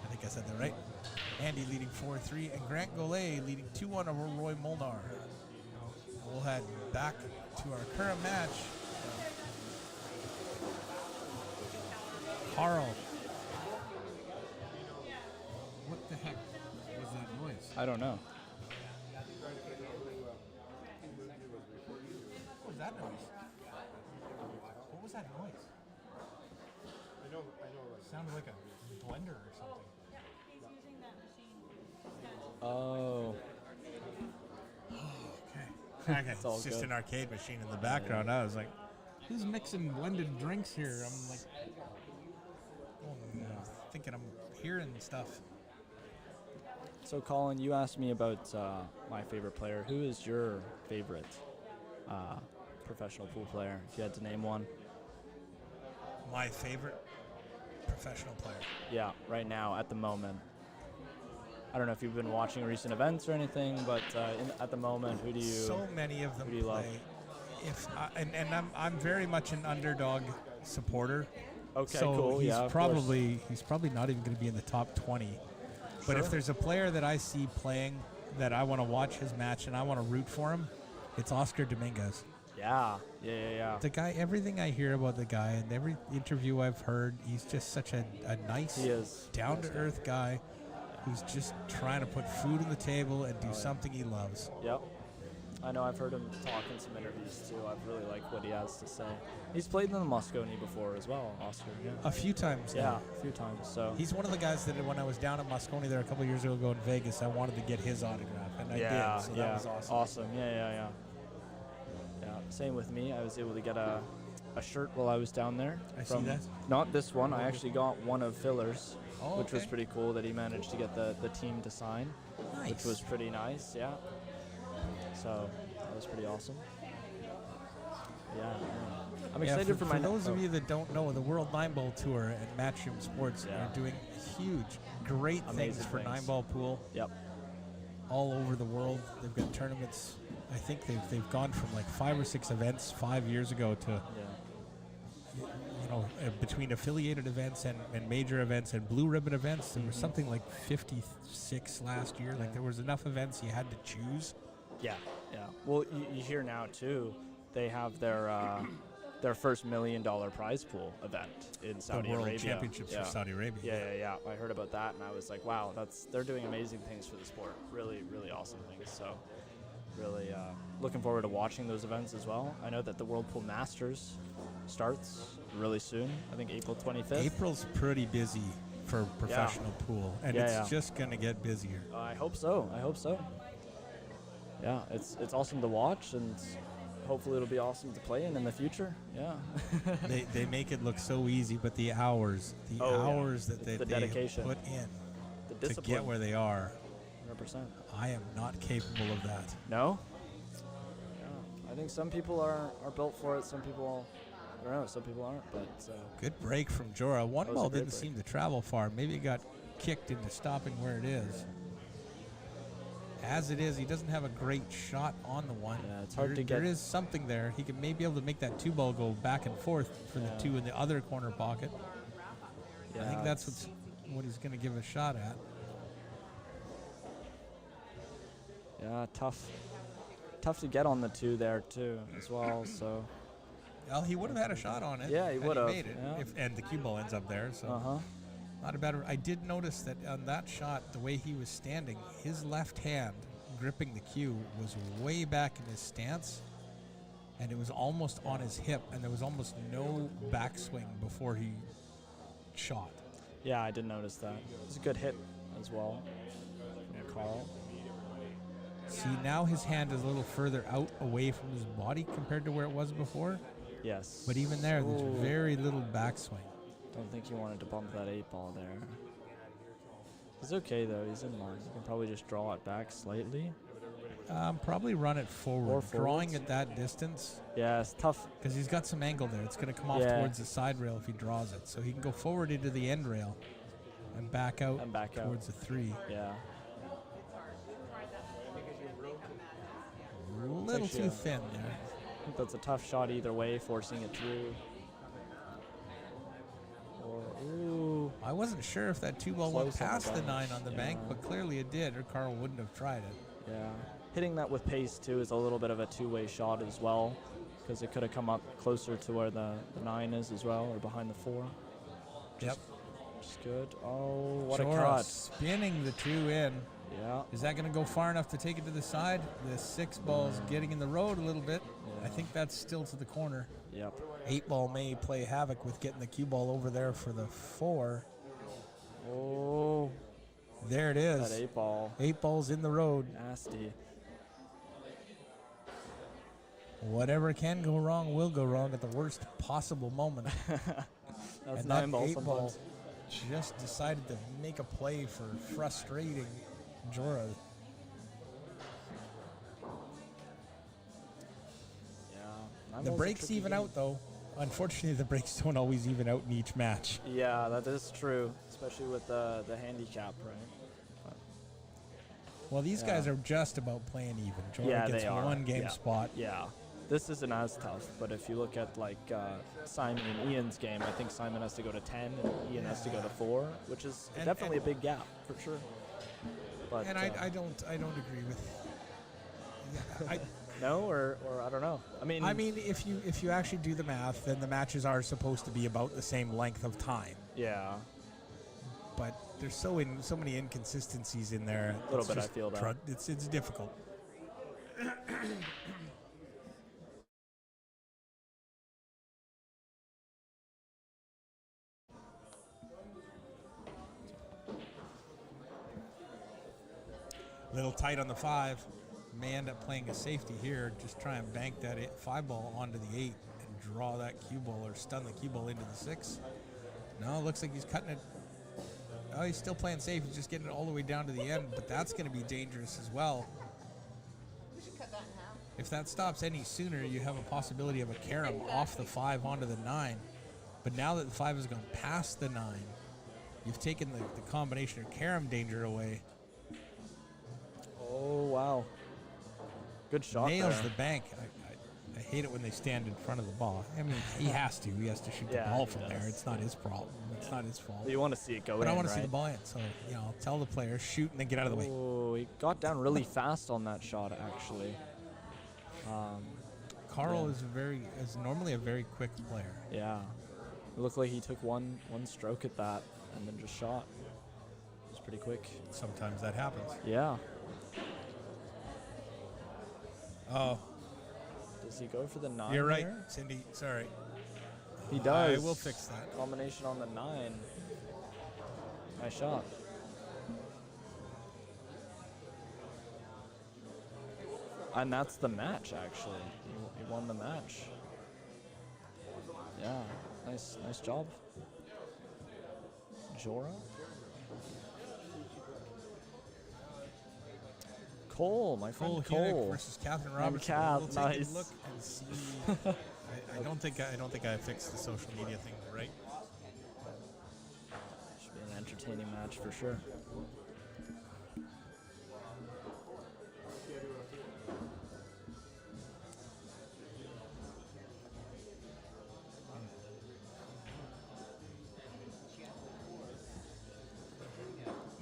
I think I said that right. Andy leading 4-3, and Grant Golay leading 2-1 over Roy Molnar. We'll head back to our current match. Carl. What the heck was that noise? I don't know. What was that noise? What was that noise? I know. It sounded like a blender or something. He's using that machine. Oh. Okay. It's just an arcade machine in the background. I was like, who's mixing blended drinks here? I'm like, thinking I'm hearing stuff. So, Colin, you asked me about my favorite player. Who is your favorite professional pool player, if you had to name one? My favorite professional player? Yeah, right now, at the moment. I don't know if you've been watching recent events or anything, but at the moment, who do you So many of them who do you play. Love? I'm very much an underdog supporter. Okay, so cool. He's yeah, probably not even going to be in the top 20. But Sure. if there's a player that I see playing that I want to watch his match and I want to root for him, it's Oscar Dominguez. Yeah. The guy, everything I hear about the guy and every interview I've heard, he's just such a nice, down-to-earth guy who's just trying to put food on the table and do something he loves. Yep. I know I've heard him talk in some interviews too. I've really liked what he has to say. He's played in the Moscone before as well, Oscar. Yeah. A few times. Yeah, a few times. So he's one of the guys that when I was down at Moscone there a couple years ago in Vegas, I wanted to get his autograph, and I did. So that was awesome. Awesome. Yeah. Same with me. I was able to get a shirt while I was down there. I see that. Not this one. I actually got one of Filler's, which was okay. pretty cool that he managed to get the team to sign, Nice. which was pretty nice. Yeah. So that was pretty awesome. Yeah. I'm excited for my those of you that don't know, the World 9-Ball Tour and Matchroom Sports are doing great Amazing things for things. 9-ball pool. Yep. All over the world. They've got tournaments. I think they've gone from like 5 or 6 events 5 years ago to between affiliated events and major events and blue ribbon events. There was something like 56 last year. Like there was enough events you had to choose. Yeah. Well, you hear now too, they have their first $1 million prize pool event in Saudi Arabia. The World Championships for Saudi Arabia. Yeah. I heard about that and I was like, wow, they're doing amazing things for the sport. Really, really awesome things. So really looking forward to watching those events as well. I know that the World Pool Masters starts really soon. I think April 25th. April's pretty busy for professional pool, and it's just going to get busier. I hope so. Yeah, it's awesome to watch, and hopefully it'll be awesome to play in the future. Yeah. they make it look so easy, but the hours that they dedication, put in the to discipline. get where they are. 100%. I am not capable of that. No? Yeah. I think some people are built for it. Some people, I don't know, some people aren't. But good break from Jorah. One was ball a great didn't seem to travel far. Maybe it got kicked into stopping where it is. As it is, he doesn't have a great shot on the one. Yeah, it's hard to get. There is something there. He could maybe be able to make that 2-ball go back and forth for the 2 in the other corner pocket. Yeah, I think that's what he's going to give a shot at. Yeah, tough to get on the 2 there too as well. So. Well, he would have had a shot on it. Yeah, he had would have. made it. Yeah. And the cue ball ends up there. So not a bad. I did notice that on that shot, the way he was standing, his left hand gripping the cue was way back in his stance, and it was almost on his hip, and there was almost no backswing before he shot. Yeah, I did notice that. It was a good hit as well. Yeah, Carl. See, now his hand is a little further out away from his body compared to where it was before. Yes. But even there, there's very little backswing. Don't think he wanted to bump that 8-ball there. He's okay though. He's in line. He can probably just draw it back slightly. Probably run it forward. Or Drawing at that distance. Yeah, it's tough. Because he's got some angle there. It's going to come off towards the side rail if he draws it. So he can go forward into the end rail and back out towards the 3. Yeah. A little too thin there. I think that's a tough shot either way, forcing it through. Ooh. I wasn't sure if that 2-ball went Close on past the the 9 bench, on the bank, but clearly it did, or Carl wouldn't have tried it. Yeah. Hitting that with pace, too, is a little bit of a two-way shot as well, because it could have come up closer to where the 9 is as well, or behind the 4. Yep. Just good. Oh, what Chora a cut. spinning the 2 in. Yeah. Is that going to go far enough to take it to the side? The 6-ball's getting in the road a little bit. Yeah. I think that's still to the corner. Yep. 8-ball may play havoc with getting the cue ball over there for the 4. Oh. There it is. That 8-ball. 8-ball's in the road. Nasty. Whatever can go wrong will go wrong at the worst possible moment. That's and 9-ball that 8-ball sometimes. just decided to make a play for frustrating Jorah. Yeah. The breaks even out, though. Unfortunately, the breaks don't always even out in each match. Yeah, that is true, especially with the handicap, right? Well, these guys are just about playing even. Jorah gets they are. one game spot. Yeah. This isn't as tough, but if you look at like Simon and Ian's game, I think Simon has to go to 10 and Ian has to go to 4, which is definitely a big gap for sure. But And I don't agree with. Yeah, no, or I don't know. I mean, if you actually do the math, then the matches are supposed to be about the same length of time. Yeah. But there's so many inconsistencies in there. A little bit, I feel that. It's difficult. Little tight on the 5. May end up playing a safety here. Just try and bank that 5-ball onto the 8 and draw that cue ball or stun the cue ball into the 6. No, it looks like he's cutting it. Oh, he's still playing safe. He's just getting it all the way down to the end, but that's going to be dangerous as well. We should cut that in half. If that stops any sooner, you have a possibility of a carom off the 5 onto the 9. But now that the 5 has gone past the 9, you've taken the combination of carom danger away. Oh, wow. Good shot. Nails there. the bank. I hate it when they stand in front of the ball. I mean, he has to. He has to shoot the ball from there. It's not his problem. It's not his fault. You want to see it go in, But I want to see right? the ball in. So, tell the player, shoot, and then get out of the way. Oh, he got down really fast on that shot, actually. Carl is normally a very quick player. Yeah. It looked like he took one stroke at that and then just shot. It was pretty quick. Sometimes that happens. Yeah. Oh. Does he go for the 9? You're right, here? Cindy. Sorry. He does. I will fix that. Combination on the 9. Nice shot. And that's the match, actually. He won the match. Yeah. Nice job. Jorah. Cole, my friend Cole versus Catherine Robertson. Cath, We'll take nice. a look and see. I don't think I fixed the social media thing right. Should be an entertaining match for sure.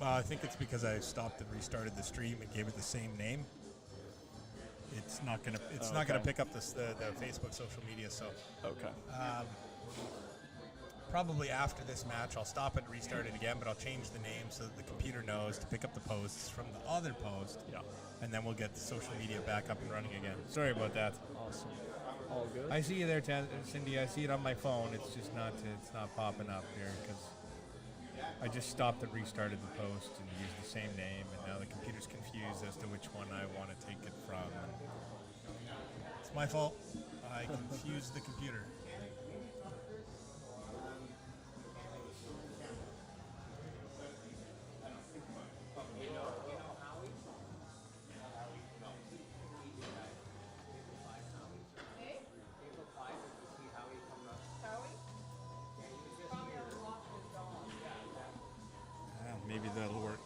I think it's because I stopped and restarted the stream and gave it the same name. it's not gonna Okay. pick up the Facebook social media. So Okay. probably after this match, I'll stop it and restart it again, but I'll change the name so that the computer knows to pick up the posts from the other post. Yeah. And then we'll get the social media back up and running again. Sorry about that. Awesome. All good. I see you there, Cindy. I see it on my phone. It's just not popping up here because I just stopped and restarted the post and used the same name, and now the computer's confused as to which one I want to take it from. It's my fault. I confused the computer. Maybe that'll work.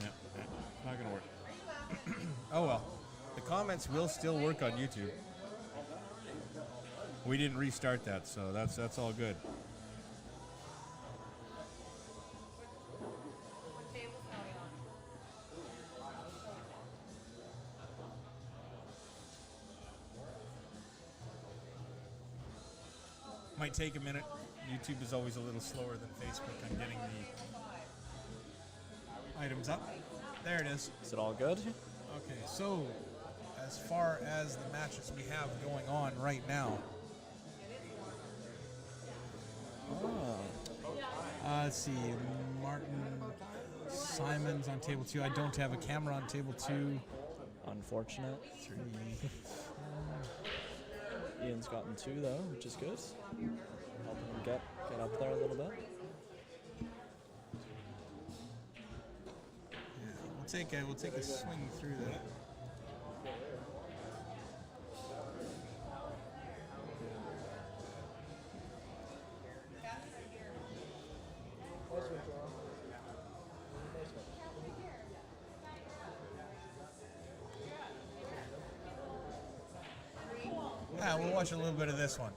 Yeah, not gonna work. Oh well. The comments will still work on YouTube. We didn't restart that, so that's all good. Might take a minute. YouTube is always a little slower than Facebook on getting the items up. There it is. Is it all good? Okay, so as far as the matches we have going on right now, let's see, Martin Simon's on table 2. I don't have a camera on table 2. Unfortunate. 3. Ian's gotten 2 though, which is good. Helping him get up there a little bit. Yeah, we'll take a swing through that. We'll watch a little bit of this one.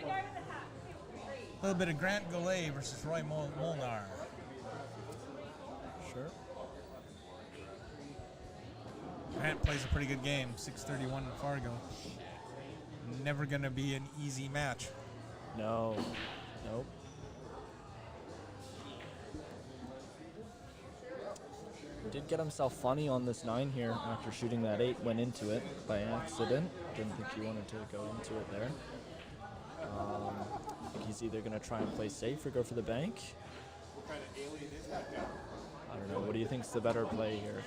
A little bit of Grant Goulet versus Roy Molnar. Sure. Grant plays a pretty good game, 631 in Fargo. Never going to be an easy match. No. Nope. Did get himself funny on this 9 here after shooting that 8, went into it by accident. Didn't think he wanted to go into it there. I think he's either going to try and play safe or go for the bank. I don't know. What do you think's the better play here?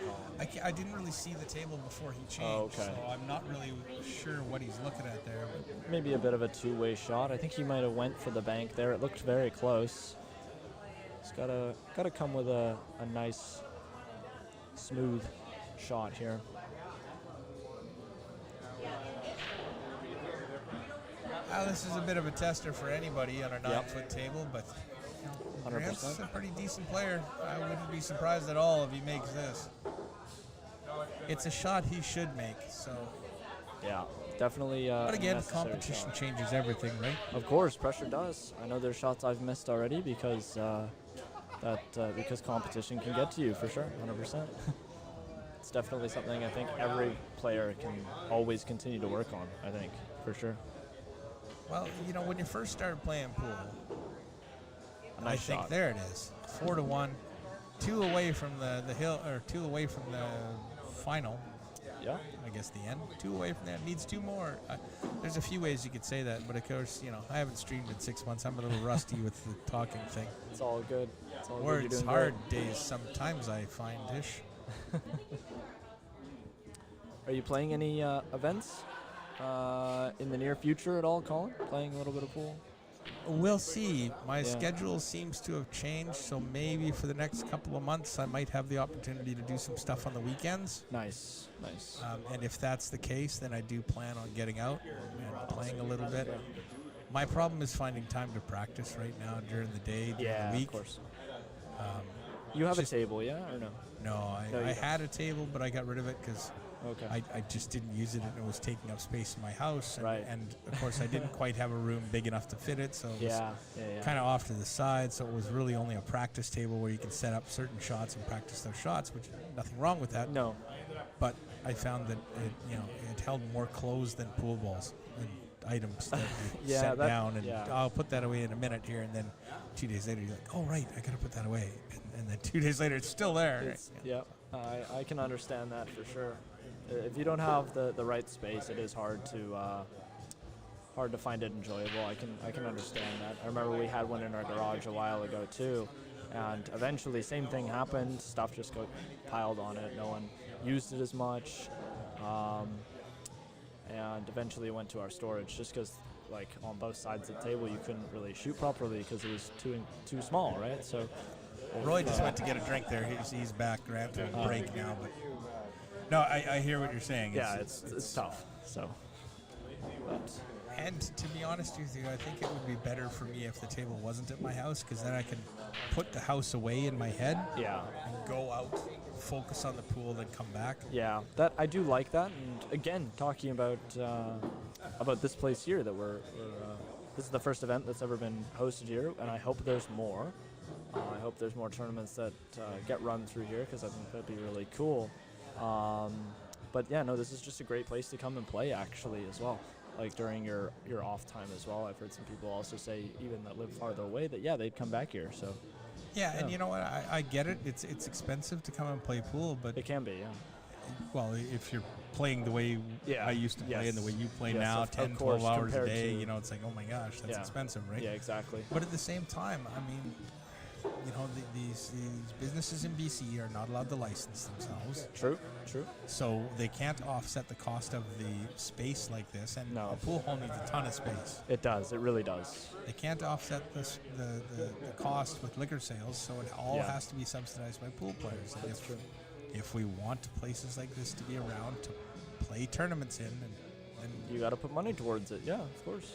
I didn't really see the table before he changed, okay. So I'm not really sure what he's looking at there. But Maybe a bit of a two-way shot. I think he might have went for the bank there. It looked very close. He's got to come with a nice, smooth shot here. This is a bit of a tester for anybody on a 9-foot table, but 100%. Grant's a pretty decent player. I wouldn't be surprised at all if he makes this. It's a shot he should make, so. Yeah, definitely. But again, necessary competition shot. changes everything, right? Of course, pressure does. I know there's shots I've missed already because because competition can get to you for sure, 100%. It's definitely something I think every player can always continue to work on. I think for sure. Well, you know, when you first started playing pool, nice I think shot. there it is, 4-1, 2 away from the hill, or 2 away from the final. Yeah. I guess the end. 2 away from that. Needs 2 more. There's a few ways you could say that, but of course, you know, I haven't streamed in 6 months. I'm a little rusty with the talking thing. It's all good. It's all good. Words You're doing hard great. days sometimes, I find, ish. Are you playing any events in the near future at all, Colin? Playing a little bit of pool? We'll see. My schedule seems to have changed, so maybe for the next couple of months I might have the opportunity to do some stuff on the weekends. Nice, nice. And if that's the case, then I do plan on getting out and playing a little bit. My problem is finding time to practice right now during the day, during the week. Of course. You have a table, yeah, or no? No, I had a table, but I got rid of it because Okay. I just didn't use it, and it was taking up space in my house. And, Right. and of course, I didn't quite have a room big enough to fit it, so it was Yeah. kind of off to the side. So it was really only a practice table where you can set up certain shots and practice those shots, which nothing wrong with that. No. But I found that it held more clothes than pool balls and items that you set down, and I'll put that away in a minute here, and then 2 days later you're like, oh right, I gotta put that away, and then 2 days later it's still there. I can understand that for sure. If you don't have the right space, it is hard to find it enjoyable. I can understand that. I remember we had one in our garage a while ago too, and eventually same thing happened. Stuff just got piled on it. No one used it as much, and eventually it went to our storage just because, like, on both sides of the table you couldn't really shoot properly because it was too small, right? So Roy just went to get a drink there. He's back. Grant will break now, but no, I hear what you're saying. It's tough. So, and to be honest with you, I think it would be better for me if the table wasn't at my house, because then I can put the house away in my head. Yeah. And go out, focus on the pool, then come back. Yeah, that I do like that. And again, talking about this place here that we're this is the first event that's ever been hosted here, and I hope there's more. I hope there's more tournaments that get run through here, because I think that'd be really cool. But yeah, no, this is just a great place to come and play actually as well. Like during your off time as well. I've heard some people also say, even that live farther away, that they'd come back here. So yeah, and you know what? I get it. It's expensive to come and play pool, but it can be, yeah. Well, if you're playing the way I used to play and the way you play now, 10, 12 hours a day, it's like, oh my gosh, that's expensive, right? Yeah, exactly. But at the same time, I mean, these businesses in BC are not allowed to license themselves. True. So they can't offset the cost of the space like this, and a pool hall needs a ton of space. It does. It really does. They can't offset the cost with liquor sales, so it all has to be subsidized by pool players. That's true. If we want places like this to be around to play tournaments in, then you got to put money towards it. Yeah, of course.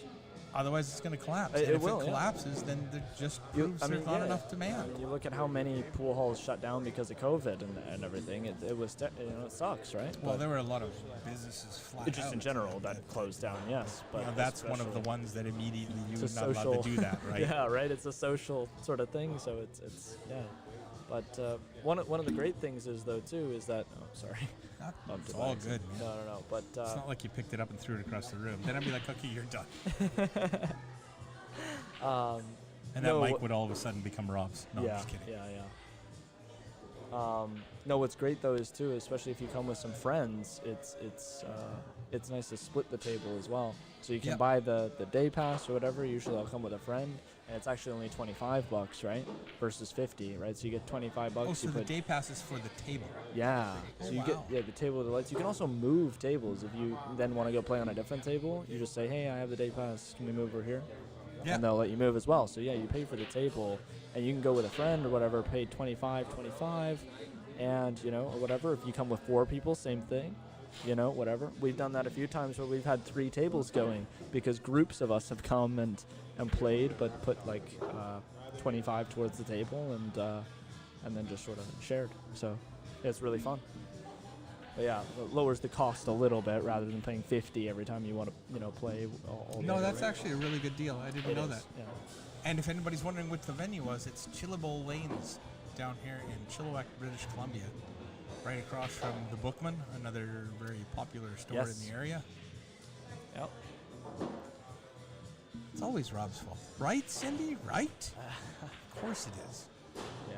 Otherwise, it's going to collapse. It and if will, it collapses, then there just proves there's not enough demand. I mean, you look at how many pool halls shut down because of COVID and everything. It was it sucks, right? Well, there were a lot of businesses flat just out in general that closed down. Yes, but that's one of the ones that immediately you would not allowed to do that, right? Yeah, right. It's a social sort of thing, so it's yeah. But one of the great things is though too is that sorry. It's all good, man. No. But it's not like you picked it up and threw it across the room. Then I'd be like, okay, you're done. And that mic would all of a sudden become Rob's. No, I'm just kidding. Yeah. No, what's great though is too, especially if you come with some friends, it's nice to split the table as well. So you can buy the day pass or whatever. Usually I'll come with a friend, and it's actually only $25, right? Versus $50, right? So you get $25. Oh, so the day pass is for the table. Yeah. So you get the table with the lights. You can also move tables if you then want to go play on a different table. You just say, hey, I have the day pass. Can we move over here? Yeah. And they'll let you move as well. So yeah, you pay for the table, and you can go with a friend or whatever. Pay $25, and or whatever. If you come with 4 people, same thing. Whatever. We've done that a few times where we've had 3 tables going because groups of us have come and played, but put like 25 towards the table and then just sort of shared. So it's really fun. But yeah, it lowers the cost a little bit rather than paying $50 every time you want to play. All no, that's actually a really good deal. I didn't know that. Yeah. And if anybody's wondering what the venue was, it's Chillibowl Lanes down here in Chilliwack, British Columbia. Right across from the Bookman, another very popular store in the area. Yep. It's always Rob's fault. Right, Cindy? Right? Of course it is. Yeah.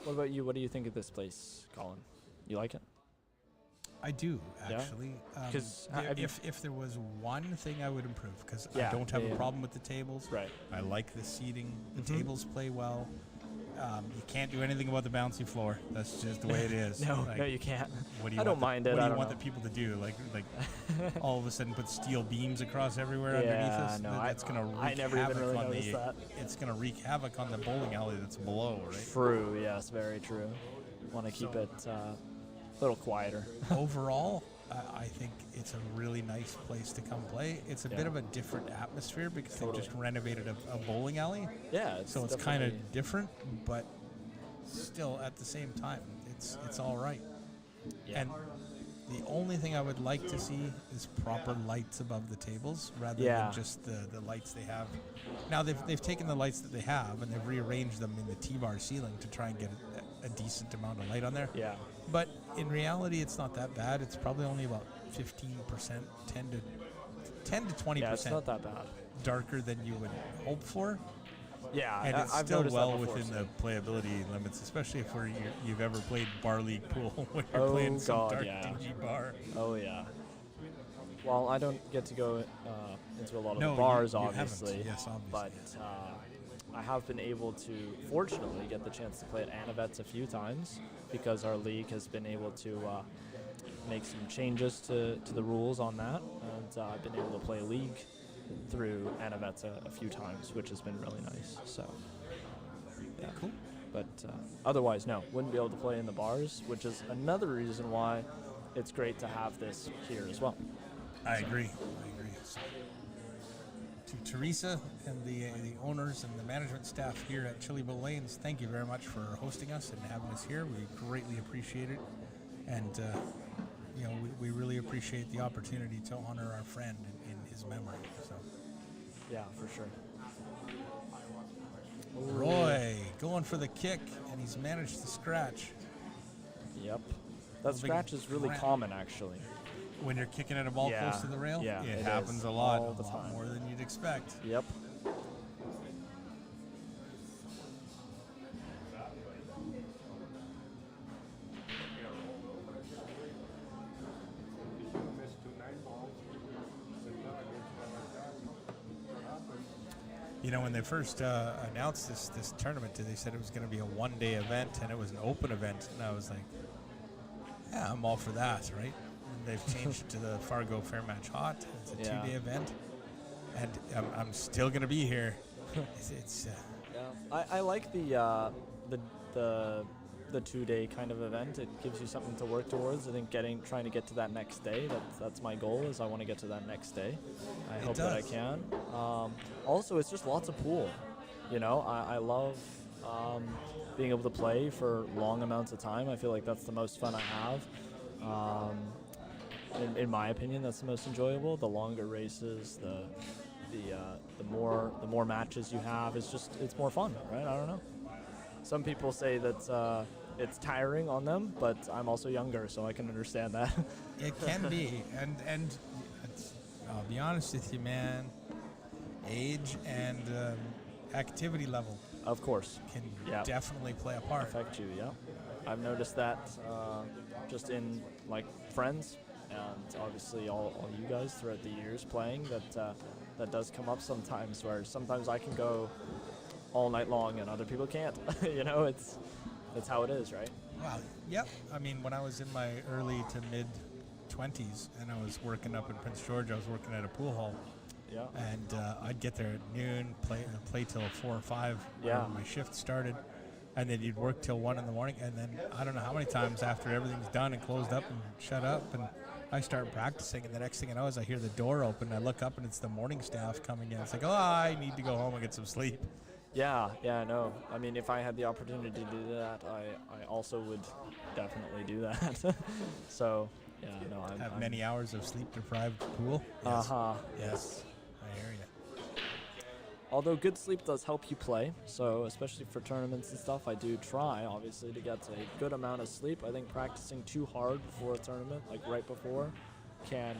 What about you? What do you think of this place, Colin? You like it? I do, actually. Because if there was one thing I would improve, because I don't have a problem with the tables. Right. I like the seating. The tables play well. You can't do anything about the bouncy floor. That's just the way it is. No, you can't. What do you I don't mind it. What do you want the people to do? Like all of a sudden put steel beams across everywhere underneath us? No, that's going to wreak havoc It's going to wreak havoc on the bowling alley that's below, right? True. Yes, very true. Want to keep it a little quieter. Overall, I think it's a really nice place to come play. It's a bit of a different atmosphere because they just renovated a bowling alley. Yeah, so it's kind of different, but still at the same time, it's all right. Yeah. And the only thing I would like to see is proper lights above the tables rather than just the lights they have. Now they've taken the lights that they have and they've rearranged them in the T-bar ceiling to try and get a decent amount of light on there. Yeah. But in reality, it's not that bad. It's probably only about 15%, 10 to 20%. Yeah, it's not that bad. Darker than you would hope for. Yeah, and it's I've still noticed well that before, within the playability limits, especially if you've ever played bar league pool when you're playing some dark, dingy bar. Oh yeah. Well, I don't get to go into a lot of No, the bars, you obviously. haven't. Yes, obviously. But I have been able to, fortunately, get the chance to play at Anavet's a few times because our league has been able to make some changes to the rules on that, and I've been able to play league through Anavet's a few times, which has been really nice. So, yeah. Cool. But otherwise, no, wouldn't be able to play in the bars, which is another reason why it's great to have this here as well. I agree. So, to Teresa and the owners and the management staff here at Chillibowl Lanes, thank you very much for hosting us and having us here. We greatly appreciate it, and we really appreciate the opportunity to honor our friend in his memory. So, yeah, for sure. Roy going for the kick, and he's managed to scratch. Yep, that scratch is really common, actually. When you're kicking at a ball close to the rail, it happens a lot, all the time. More than you'd expect. Yep. You know, when they first announced this tournament, they said it was going to be a one-day event, and it was an open event, and I was like, yeah, I'm all for that, right? And they've changed it to the Fargo Fairmatch Hot. It's a two-day event, and I'm still going to be here. I like the 2-day kind of event. It gives you something to work towards. I think trying to get to that next day. That's my goal. Is I want to get to that next day. I hope that I can. Also, it's just lots of pool. You know, I love being able to play for long amounts of time. I feel like that's the most fun I have. In my opinion, that's the most enjoyable. The longer races, the more matches you have, it's more fun, right? I don't know. Some people say that it's tiring on them, but I'm also younger, so I can understand that. It can be, and I'll be honest with you, man. Age and activity level, of course, can definitely play a part. Affect you, yeah. I've noticed that just in like friends, and obviously all you guys throughout the years playing. That does come up sometimes, where sometimes I can go all night long and other people can't. You know, that's how it is, right? Well, yep. I mean, when I was in my early to mid 20s and I was working up in Prince George, I was working at a pool hall. Yeah. And I'd get there at noon, play till 4 or 5 when my shift started, and then you'd work till 1 in the morning, and then I don't know how many times after everything's done and closed up and shut up, and I start practicing, and the next thing I know is I hear the door open, I look up, and it's the morning staff coming in. It's like, oh, I need to go home and get some sleep. Yeah, no. I mean, if I had the opportunity to do that, I also would definitely do that. So, yeah, no. Have many hours of sleep-deprived pool? Yes. Yes. I hear you. Although good sleep does help you play, so especially for tournaments and stuff, I do try, obviously, to get a good amount of sleep. I think practicing too hard before a tournament, like right before, can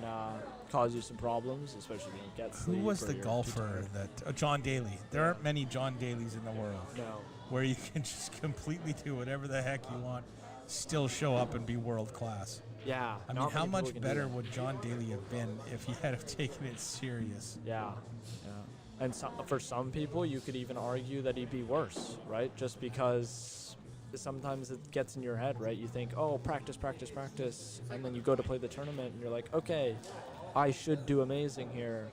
cause you some problems, especially when you get sleep. Who was the golfer that... John Daly. There aren't many John Dalys in the world. No. Where you can just completely do whatever the heck you want, still show up and be world class. Yeah. I mean, how much better would John Daly have been if he had have taken it serious? Yeah. And for some people, you could even argue that he'd be worse, right? Just because sometimes it gets in your head, right? You think, oh, practice, and then you go to play the tournament, and you're like, okay, I should do amazing here.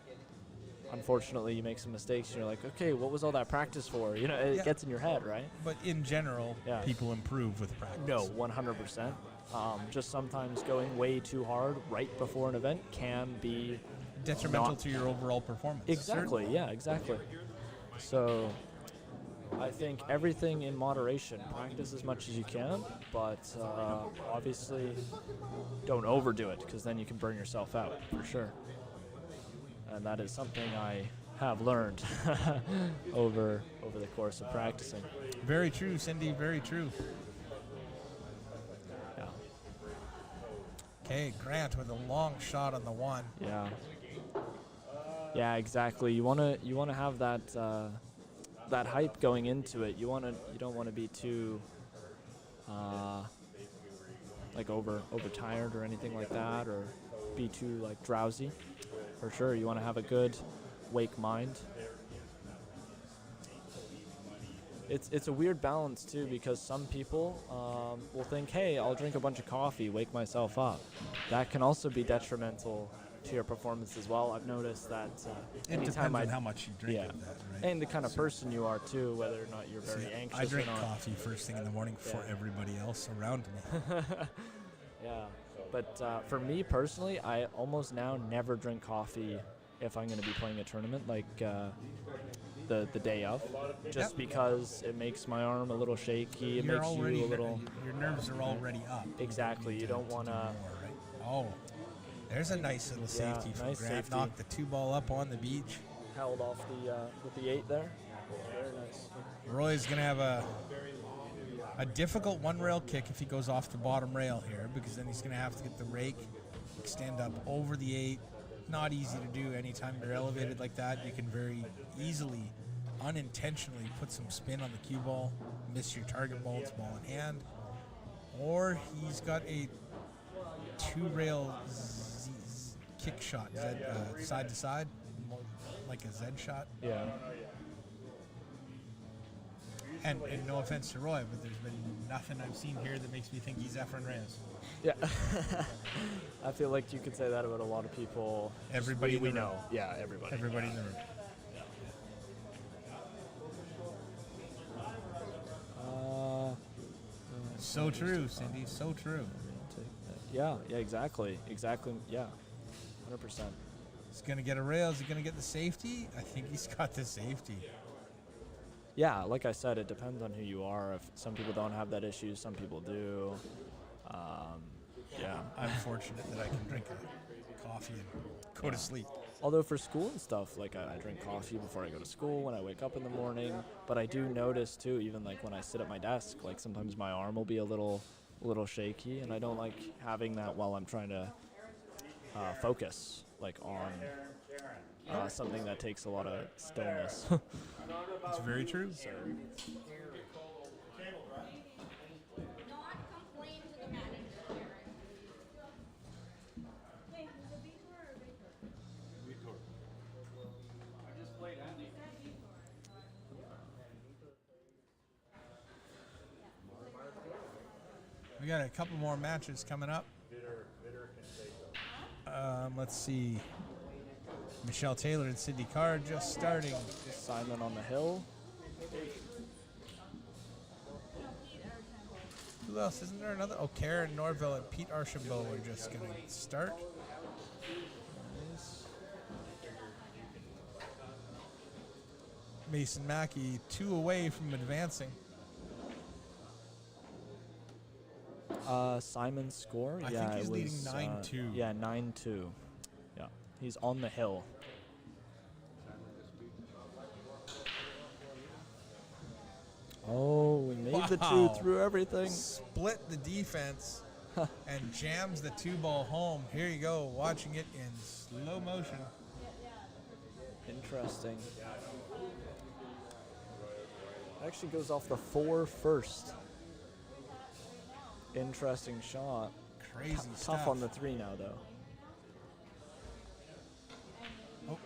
Unfortunately, you make some mistakes, and you're like, okay, what was all that practice for? You know, it gets in your head, right? But in general, people improve with practice. No, 100%. Just sometimes going way too hard right before an event can be detrimental to your overall performance. Exactly. Certainly. Yeah, exactly. So I think everything in moderation. Practice as much as you can, but obviously don't overdo it, because then you can burn yourself out for sure. And that is something I have learned over the course of practicing. Very true, Cindy. Very true. Yeah. Okay, Grant with a long shot on the one. Yeah. Yeah, exactly. You wanna have that that hype going into it. You don't want to be too like overtired or anything like that, or be too like drowsy. For sure, you want to have a good wake mind. It's a weird balance too, because some people will think, hey, I'll drink a bunch of coffee, wake myself up. That can also be detrimental to your performance as well. I've noticed that It depends on how much you drink of that, right? And the kind of person you are too, whether or not you're very anxious. I drink or not. coffee first thing in the morning before everybody else around me. Yeah, but for me personally, I almost now never drink coffee if I'm going to be playing a tournament, like the day of, just because it makes my arm a little shaky. It makes you a little. Your nerves are already up. Exactly. You don't want to. Right? Oh, there's a nice little safety from nice Grant. safety. Knocked the 2-ball up on the beach. Held off with the 8 there. Very nice. Roy's gonna have a difficult one rail kick if he goes off the bottom rail here, because then he's gonna have to get the rake, extend up over the 8. Not easy to do. Anytime you're elevated like that, you can very easily, unintentionally put some spin on the cue ball, miss your target ball, it's ball in hand. Or he's got a 2-rail kick shot, side to side, more like a Z shot. Yeah. And no offense to Roy, but there's been nothing I've seen here that makes me think he's Efren Reyes. Yeah. I feel like you could say that about a lot of people. Everybody we in the know. room. Yeah, everybody. Everybody in the room. So true, Cindy. So true. Yeah, exactly. Yeah, 100%. He's going to get a rail. Is he going to get the safety? I think he's got the safety. Yeah, like I said, it depends on who you are. If some people don't have that issue, some people do. Yeah. I'm fortunate that I can drink a coffee and go to sleep. Although for school and stuff, like I drink coffee before I go to school, when I wake up in the morning. But I do notice too, even like when I sit at my desk, like sometimes my arm will be a little shaky, and I don't like having that while I'm trying to focus, like on something that takes a lot of stillness. That's very true. So, We got a couple more matches coming up. Let's see. Michelle Taylor and Cindy Carr just starting. Simon on the hill. Who else? Isn't there another? Oh, Karen Norville and Pete Archambault are just going to start. Nice. Mason Mackey 2 away from advancing. Simon's score? I yeah, think he's it leading was 9-2. Yeah, 9-2. Yeah, he's on the hill. Oh, we made the 2 through everything. Split the defense and jams the 2-ball home. Here you go, watching it in slow motion. Interesting. Actually goes off the 4 first. Interesting shot. Crazy stuff. Tough on the 3 now, though. Oh.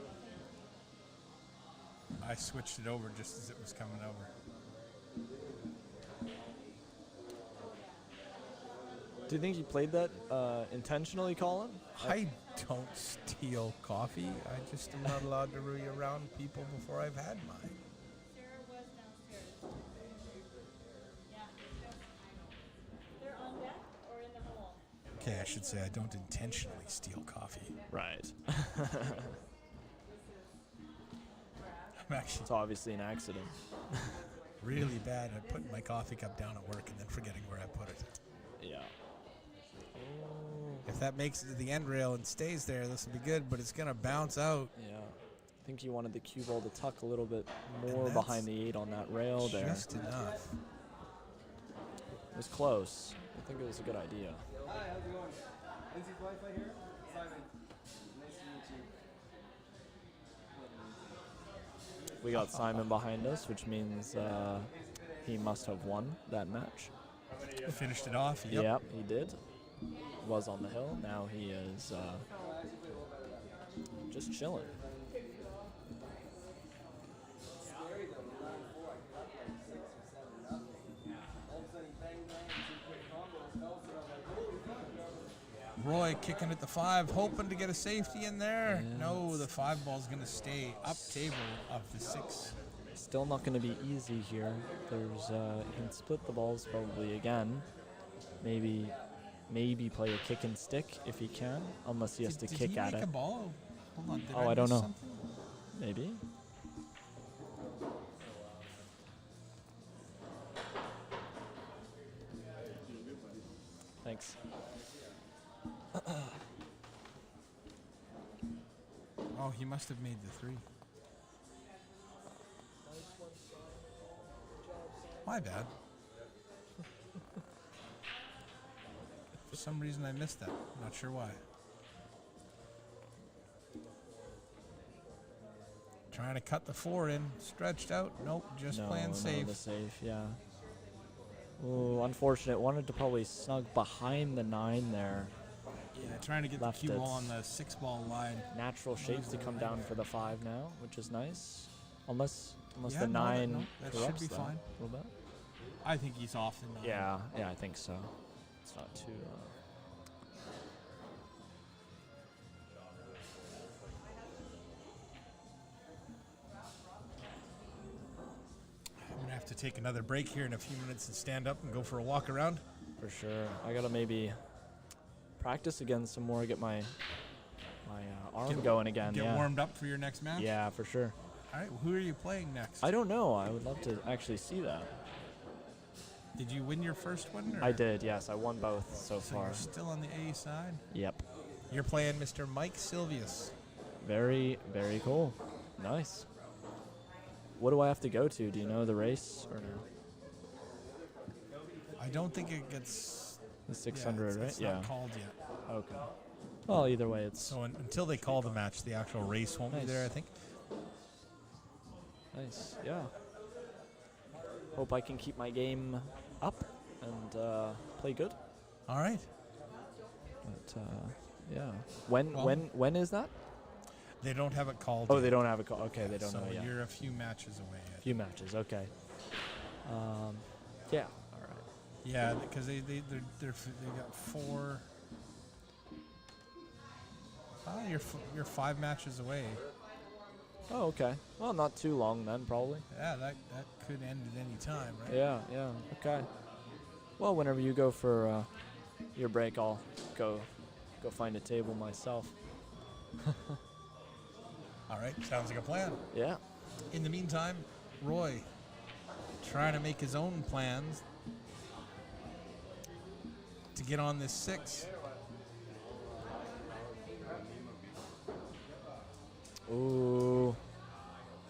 I switched it over just as it was coming over. Do you think he played that intentionally, Colin? I don't steal coffee. I just am not allowed to be around people before I've had mine. Sarah was downstairs. Yeah. They're on deck or in the hole? Okay, I should say I don't intentionally steal coffee. Right. I'm actually It's obviously an accident. really bad at putting my coffee cup down at work and then forgetting where I put it. Yeah. If that makes it to the end rail and stays there, this will be good, but it's going to bounce out. Yeah. I think you wanted the cue ball to tuck a little bit more that's behind the 8 on that rail there. Just enough. It was close. I think it was a good idea. Hi, how's it going? Lindsey Wi-Fi here. Simon. Nice to meet you. We got Simon behind us, which means he must have won that match. Finished it off. Yep. Yep, he did. Was on the hill. Now he is just chilling. Roy kicking at the 5, hoping to get a safety in there. No, the 5 ball's going to stay up table of the 6. Still not going to be easy here. There's he can split the balls probably again. Maybe play a kick and stick if he can, unless he has to kick at it. A ball? Hold on. Did I don't miss know. Something? Maybe. Thanks. Oh, he must have made the 3. My bad. For some reason I missed that. Not sure why. Trying to cut the 4 in. Stretched out. Nope, just playing safe. The safe, yeah. Ooh, unfortunate. Wanted to probably snug behind the 9 there. Yeah, trying to get Left the cue it. ball on the 6 ball line. Natural shape to come down for the 5 now, which is nice. Unless Yeah, the no, 9 that should corrupts be that fine. a little bit. I think he's off the 9. Yeah, I think so. It's not too. I'm going to have to take another break here in a few minutes and stand up and go for a walk around. For sure. I gotta maybe practice again some more. Get my arm going again. Get yeah. warmed up for your next match? Yeah, for sure. All right, who are you playing next? I don't know. I would love to actually see that. Did you win your first one? Or? I did, yes. I won both so far. You're still on the A side? Yep. You're playing Mr. Mike Silvius. Very, very cool. Nice. What do I have to go to? Do you know the race or no? I don't think it gets... The 600, right? It's not called yet. Okay. Well, either way, it's... So until they call the match, the actual race won't be there, I think. Nice, yeah. Hope I can keep my game up and play good. All right. But yeah. When is that? They don't have it called. Oh, yet. they don't have it called. Okay, they don't so know yet. You're a few matches away. A few matches. Okay. Yeah. All right. Yeah, because they got 4. You're 5 matches away. Oh, okay. Well, not too long then, probably. Yeah, that could end at any time, right? Yeah. Okay. Well, whenever you go for your break, I'll go find a table myself. All right, sounds like a plan. Yeah. In the meantime, Roy trying to make his own plans to get on this 6. Ooh.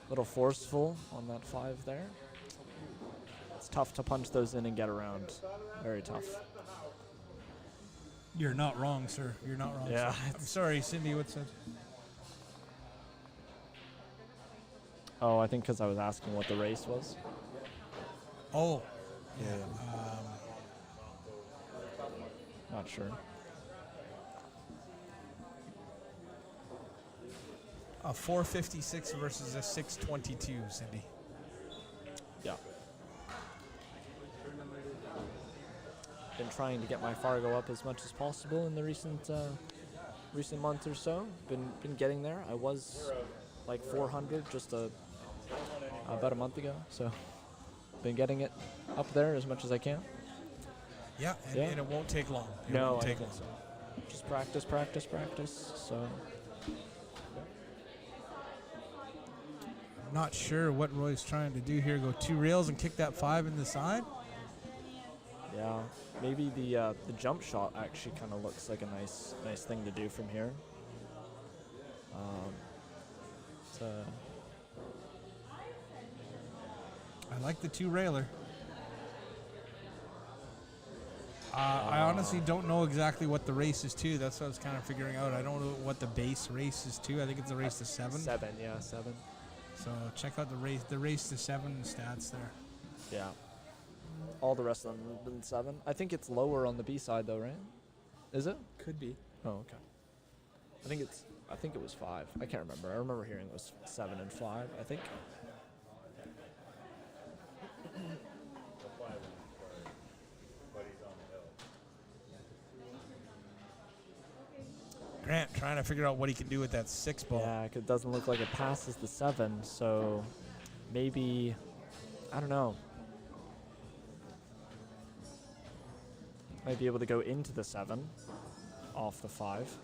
Little forceful on that 5 there. It's tough to punch those in and get around. Very tough. You're not wrong, sir. You're not wrong. Yeah. Sir. I'm sorry, Cindy. What's that? Oh, I think because I was asking what the race was. Oh. Yeah. Not sure. A 456 versus a 622, Cindy. Yeah. Been trying to get my Fargo up as much as possible in the recent month or so. Been getting there. I was like 400 just about a month ago, so been getting it up there as much as I can. Yeah, Yeah. and it won't take long. It No, won't I take don't long. think so. Just practice, practice, practice. So I'm not sure what Roy's trying to do here. Go 2 rails and kick that 5 in the side. yeah, maybe the jump shot actually kind of looks like a nice thing to do from here. So I like the 2 railer. I honestly don't know exactly what the race is to. That's what I was kind of figuring out. I don't know what the base race is to. I think it's a race to 7. 7, yeah, 7. So check out the race to 7 stats there. Yeah. All the rest of them have been 7. I think it's lower on the B side though, right? Is it? Could be. Oh, okay. I think it was 5. I can't remember. I remember hearing it was 7 and 5, I think. Grant trying to figure out what he can do with that 6 ball. Yeah, 'cause it doesn't look like it passes the 7, so maybe, I don't know. Might be able to go into the 7 off the 5.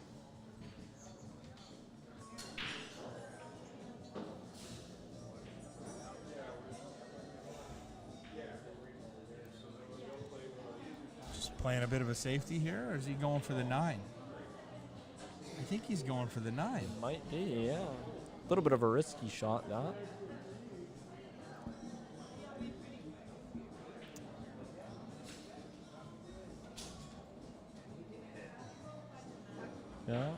Just playing a bit of a safety here, or is he going for the 9? I think he's going for the 9. Might be, yeah. A little bit of a risky shot, that. Yeah.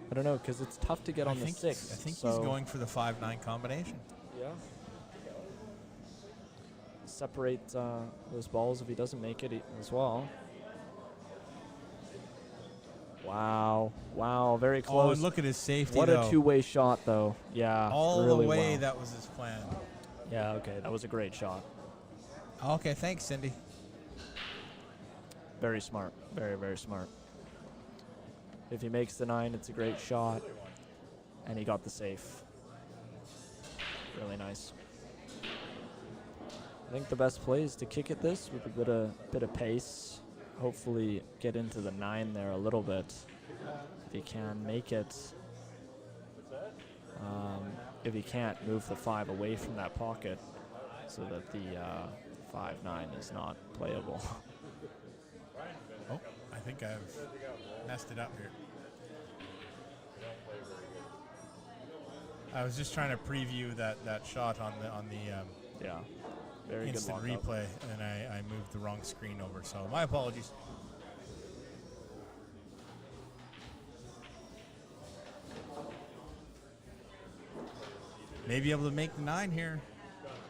I don't know, because it's tough to get on the 6. I think so he's going for the 5-9 combination. Yeah. Separate those balls if he doesn't make it as well. Wow. Wow, very close. Oh, and look at his safety, What though. a two-way shot, though. Yeah, All really the way, well. that was his plan. Yeah, okay, that was a great shot. Okay, thanks, Cindy. Very smart. Very, very smart. If he makes the 9, it's a great shot. And he got the safe. Really nice. I think the best play is to kick at this with a bit of pace. Hopefully get into the 9 there a little bit. If he can make it. If he can't, move the 5 away from that pocket so that the 5-9 is not playable. Oh, I think I've messed it up here. I was just trying to preview that shot on the yeah, very good instant lockup. replay, and I moved the wrong screen over. So my apologies. Maybe able to make the 9 here.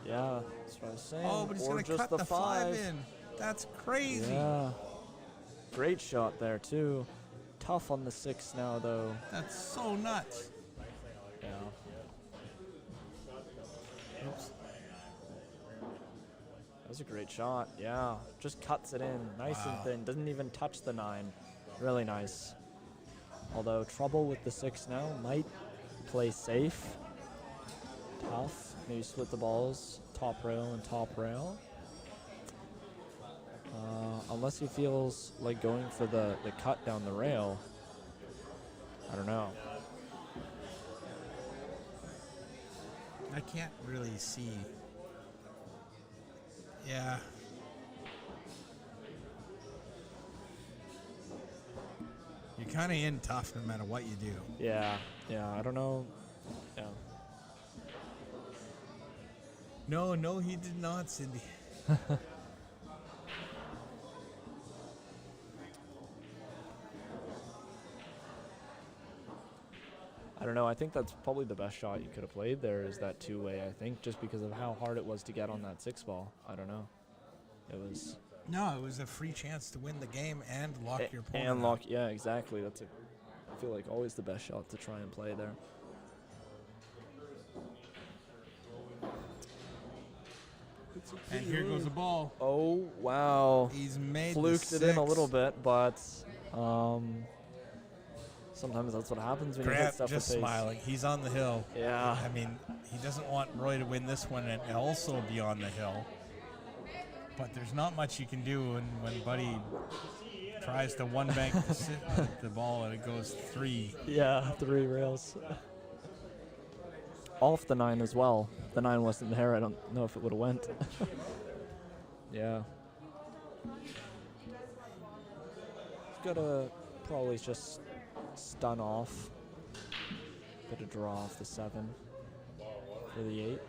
Yeah, that's what I was saying. Oh, but he's Or going to just cut the 5 in. That's crazy. Yeah. Great shot there, too. Tough on the 6 now, though. That's so nuts. Yeah. Oops. That was a great shot. Yeah. Just cuts it in. Nice and thin. Doesn't even touch the 9. Really nice. Although trouble with the 6 now. Might play safe. Tough. Maybe split the balls. Top rail and top rail. Unless he feels like going for the cut down the rail. I don't know. I can't really see. Yeah. You're kind of in tough no matter what you do. Yeah. Yeah. I don't know. Yeah. No, he did not, Cindy. I don't know. I think that's probably the best shot you could have played there is that two-way, I think, just because of how hard it was to get on that 6 ball. I don't know. It was... No, it was a free chance to win the game and lock your opponent And out. lock... Yeah, exactly. That's I feel like always the best shot to try and play there. And here goes the ball. Oh, wow. He's made Fluked the it in a 6. little bit, but sometimes that's what happens when you hit Grant stuff just with pace. smiling. He's on the hill. Yeah. I mean, he doesn't want Roy to win this one and also be on the hill. But there's not much you can do when Buddy tries to one bank the ball and it goes 3. Yeah, 3 rails. Off the 9 as well. The 9 wasn't there. I don't know if it would have went. Yeah. He's got to probably just stun off. Bit of draw off the 7 for the 8.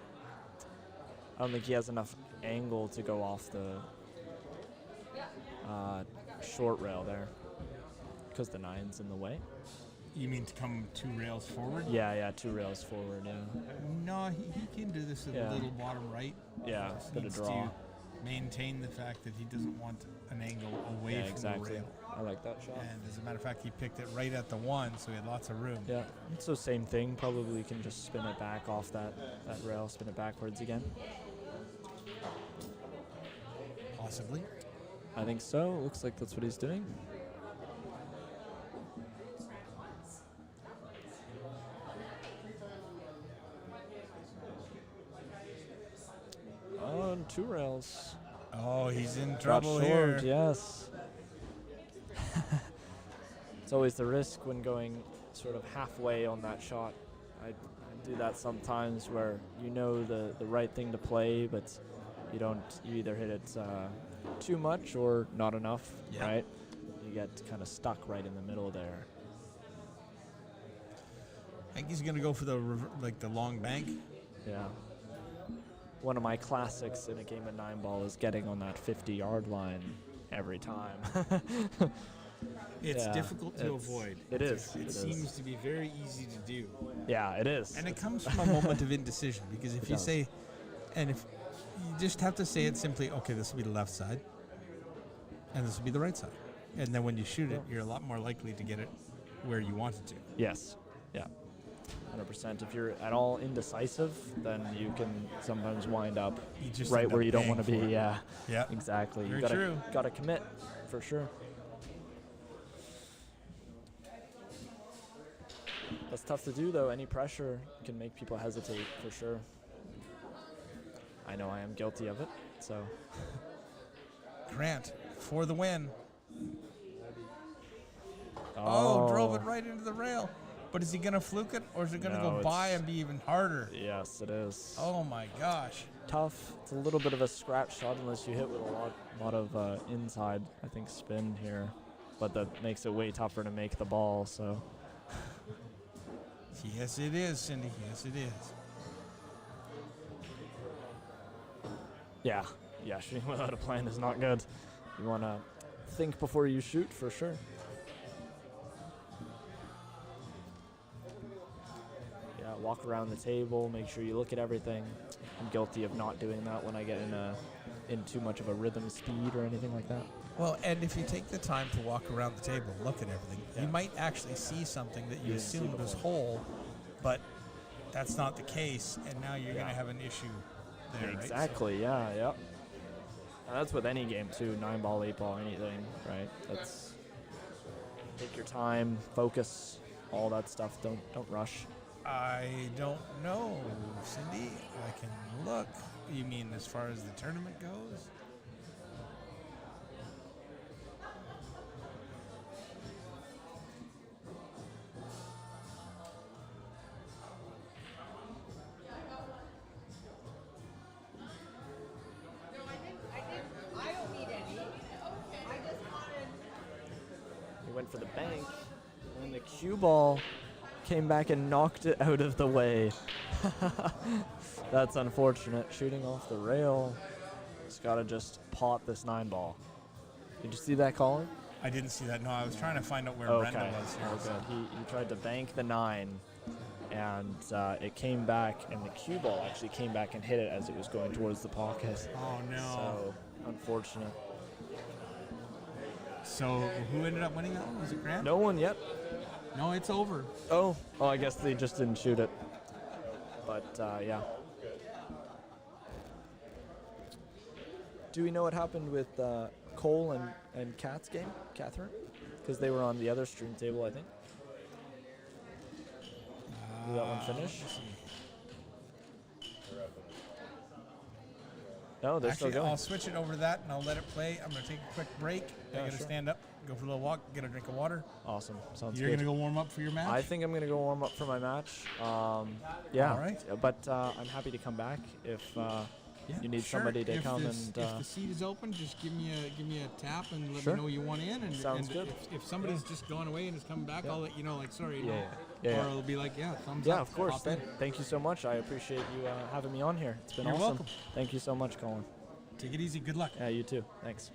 I don't think he has enough angle to go off the short rail there because the 9's in the way. You mean to come 2 rails forward? Yeah, 2 rails forward, yeah. No, he can do this at a little bottom right. Yeah, Just bit of needs draw. to maintain the fact that he doesn't want an angle away from exactly. the rail. I like that shot. And as a matter of fact, he picked it right at the 1, so he had lots of room. Yeah, so same thing. Probably can just spin it back off that rail, spin it backwards again. Possibly. I think so. Looks like that's what he's doing. Oh, and 2 rails. Oh, he's in Got trouble short, here. yes. It's always the risk when going sort of halfway on that shot. I do that sometimes where you know the right thing to play, but you either hit it too much or not enough, right? You get kind of stuck right in the middle there. I think he's going to go for the the long bank. Yeah. One of my classics in a game of 9-ball is getting on that 50-yard line every time. It's Yeah, difficult to avoid. It is. It seems to be very easy to do. Yeah, it is. And it comes from a moment of indecision, because if you say, and if you just have to say it simply, okay, this will be the left side, and this will be the right side. And then when you shoot it, you're a lot more likely to get it where you want it to. Yes. Yeah. 100%. If you're at all indecisive, then you can sometimes wind up just right end where up you don't paying want to be. for it. Yeah. Exactly. Very You true. gotta commit for sure. That's tough to do though. Any pressure can make people hesitate for sure. I know I am guilty of it. So. Grant for the win. Oh, drove it right into the rail. But is he going to fluke it, or is it going to go by and be even harder? Yes, it is. Oh my gosh. Tough. It's a little bit of a scratch shot unless you hit with a lot of inside, I think, spin here. But that makes it way tougher to make the ball, so. Yes, it is, Cindy. Yes, it is. Yeah, shooting without a plan is not good. You want to think before you shoot, for sure. Yeah, walk around the table, make sure you look at everything. I'm guilty of not doing that when I get in too much of a rhythm speed or anything like that. Well, and if you take the time to walk around the table, look at everything, you might actually see something that you assumed was whole, but that's not the case, and now you're going to have an issue there, Exactly, right? yeah. And that's with any game too, 9-ball, 8-ball, anything, right? That's take your time, focus, all that stuff. Don't rush. I don't know, Cindy. I can look. You mean as far as the tournament goes? He went for the bank, and the cue ball came back and knocked it out of the way. That's unfortunate. Shooting off the rail. It's got to just pot this 9-ball. Did you see that, Colin? I didn't see that. No, I was trying to find out where Brenda was here. Oh, good. He tried to bank the 9, and it came back, and the cue ball actually came back and hit it as it was going towards the pocket. Oh, no. So, unfortunate. So, who ended up winning that one? Was it Grant? No one yet. No, it's over. Oh, I guess they just didn't shoot it. But, yeah. Do we know what happened with Cole and Kat's game, Catherine? Because they were on the other stream table, I think. Did that one finish? No, they're Actually, still going. I'll switch it over to that and I'll let it play. I'm going to take a quick break. Yeah, I got to sure. stand up, go for a little walk, get a drink of water. Awesome. Sounds You're good. going to go warm up for your match? I think I'm going to go warm up for my match. Yeah. All right. But I'm happy to come back if you need sure. somebody to if come this, and. if the seat is open, just give me a tap and let Sure. me know you want in. And, Sounds and good. If somebody's just gone away and is coming back, I'll let you know. Like, sorry, no. Yeah. Or it'll be like, thumbs up. Yeah, of course. pop in. Thank you so much. I appreciate you having me on here. It's been You're awesome. welcome. Thank you so much, Colin. Take it easy. Good luck. Yeah, you too. Thanks.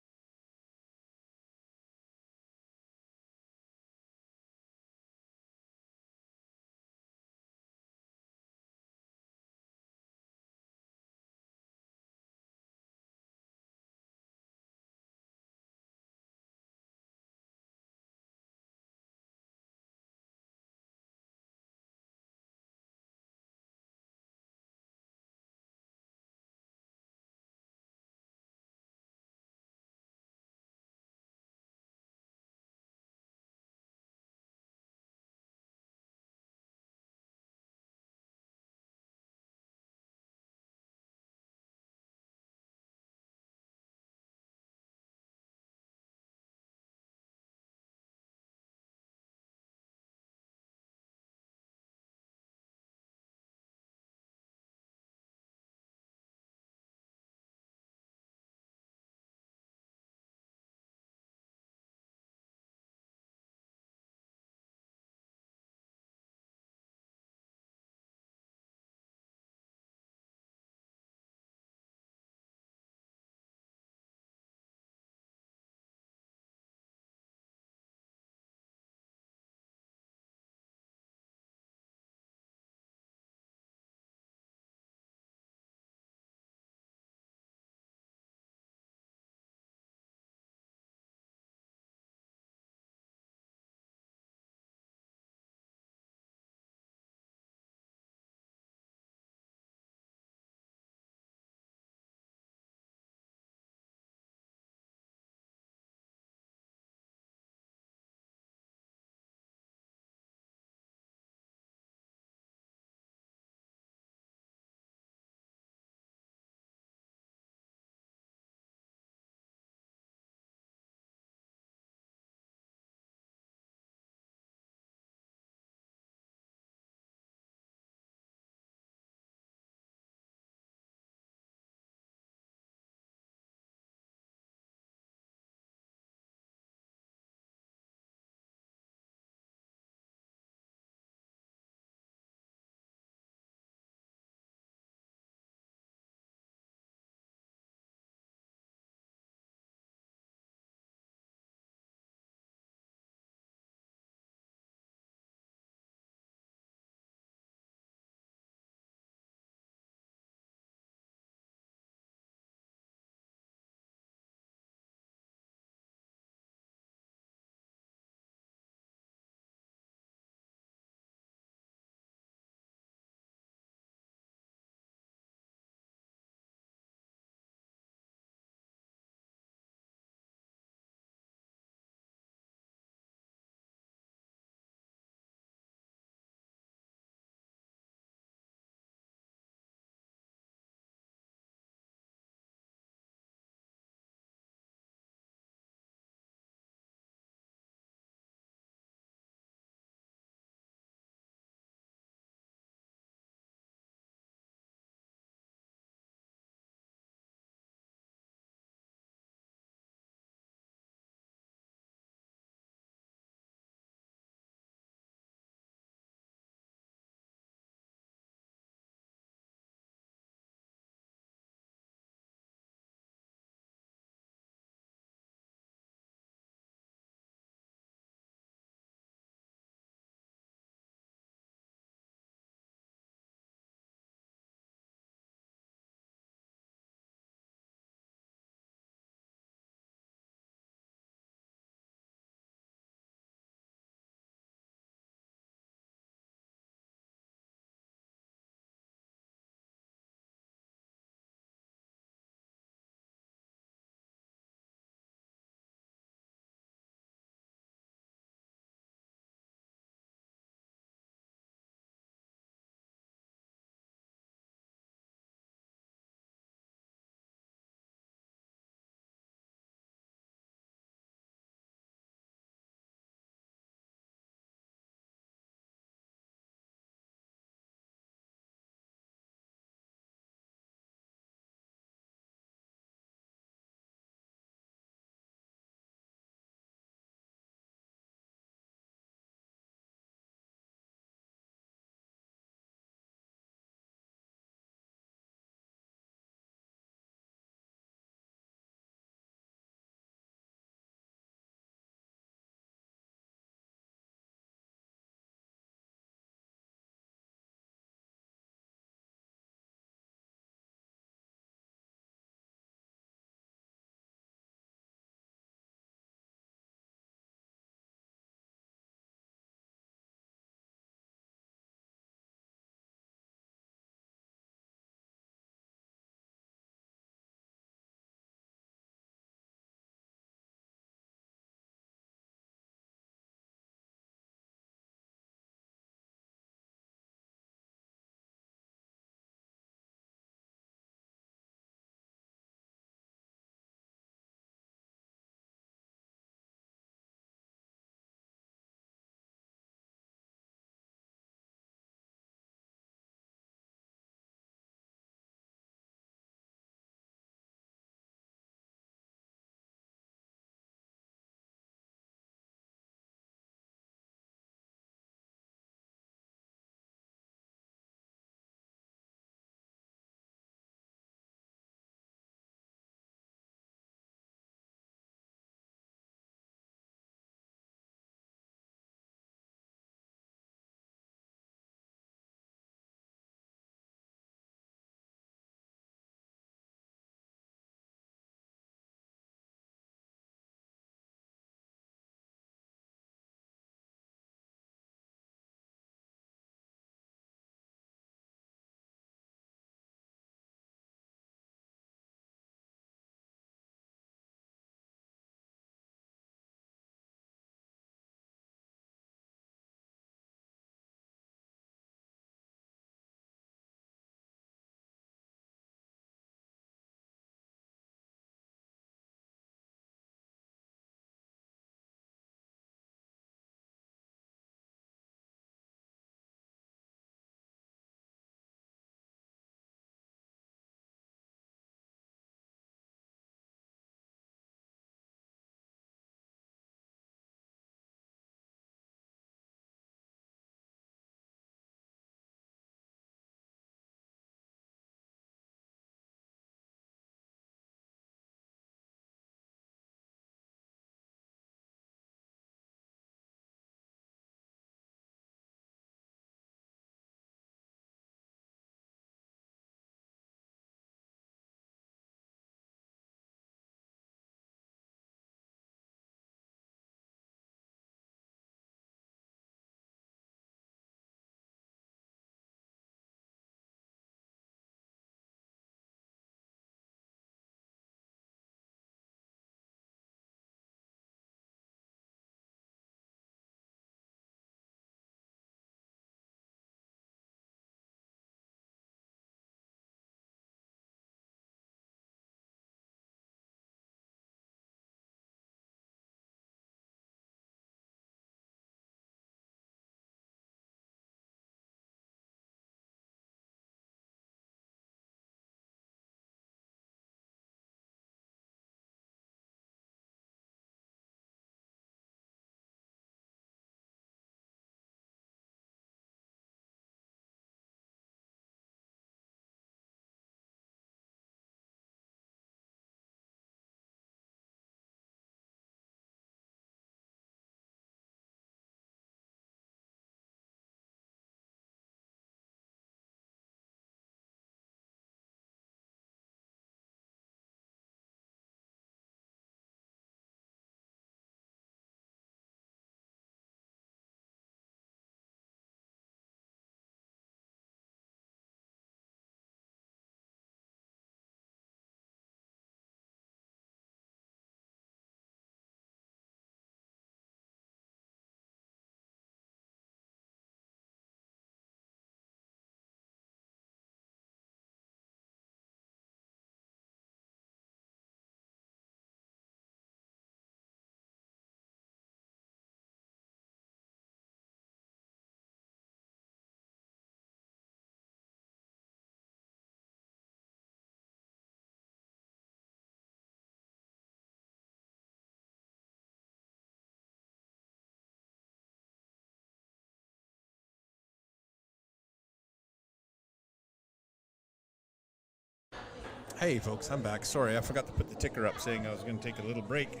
Hey folks, I'm back. Sorry, I forgot to put the ticker up saying I was going to take a little break.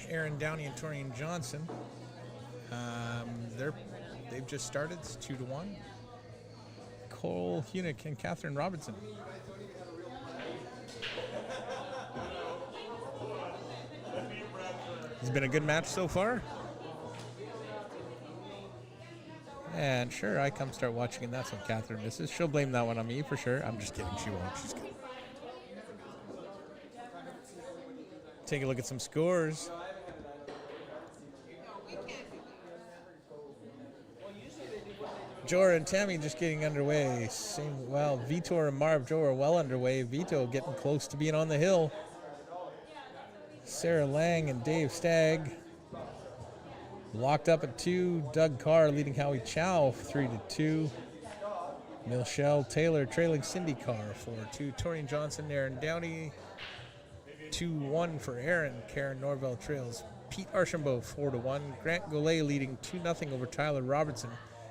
Aaron Downey and Torian Johnson. They've just started. It's 2-1. Cole Hunick and Catherine Robertson. It's been a good match so far. And sure, I come start watching, and that's when Catherine misses. She'll blame that one on me for sure. I'm just kidding. She won't. She's good. Take a look at some scores. Jora and Tammy just getting underway. Vitor and Marv Joe are well underway. Vito getting close to being on the hill. Sarah Lang and Dave Stagg locked up at 2. Doug Carr leading Howie Chow 3-2. Michelle Taylor trailing Cindy Carr 4-2. Torian Johnson, Aaron Downey 2-1 for Aaron. Karen Norvell trails Pete Archambault 4-1. Grant Goulet leading 2-0 over Tyler Robertson.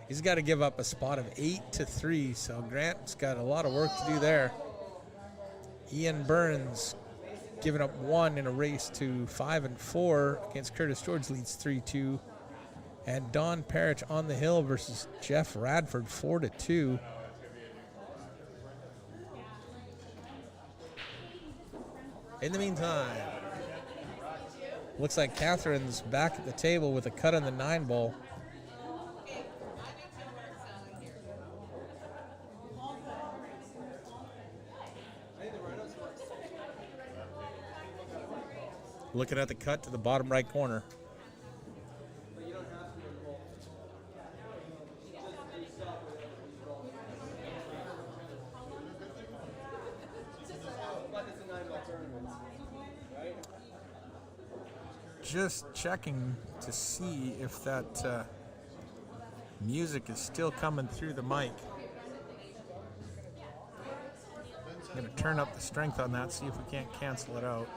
He's got to give up a spot of 8-3, so Grant's got a lot of work to do there. Ian Burns giving up 1 in a race to 5-4 against Curtis George, leads 3-2. And Don Parrish on the hill versus Jeff Radford 4-2. In the meantime, looks like Catherine's back at the table with a cut on the 9-ball. Looking at the cut to the bottom right corner. Just checking to see if that music is still coming through the mic. I'm going to turn up the strength on that, see if we can't cancel it out.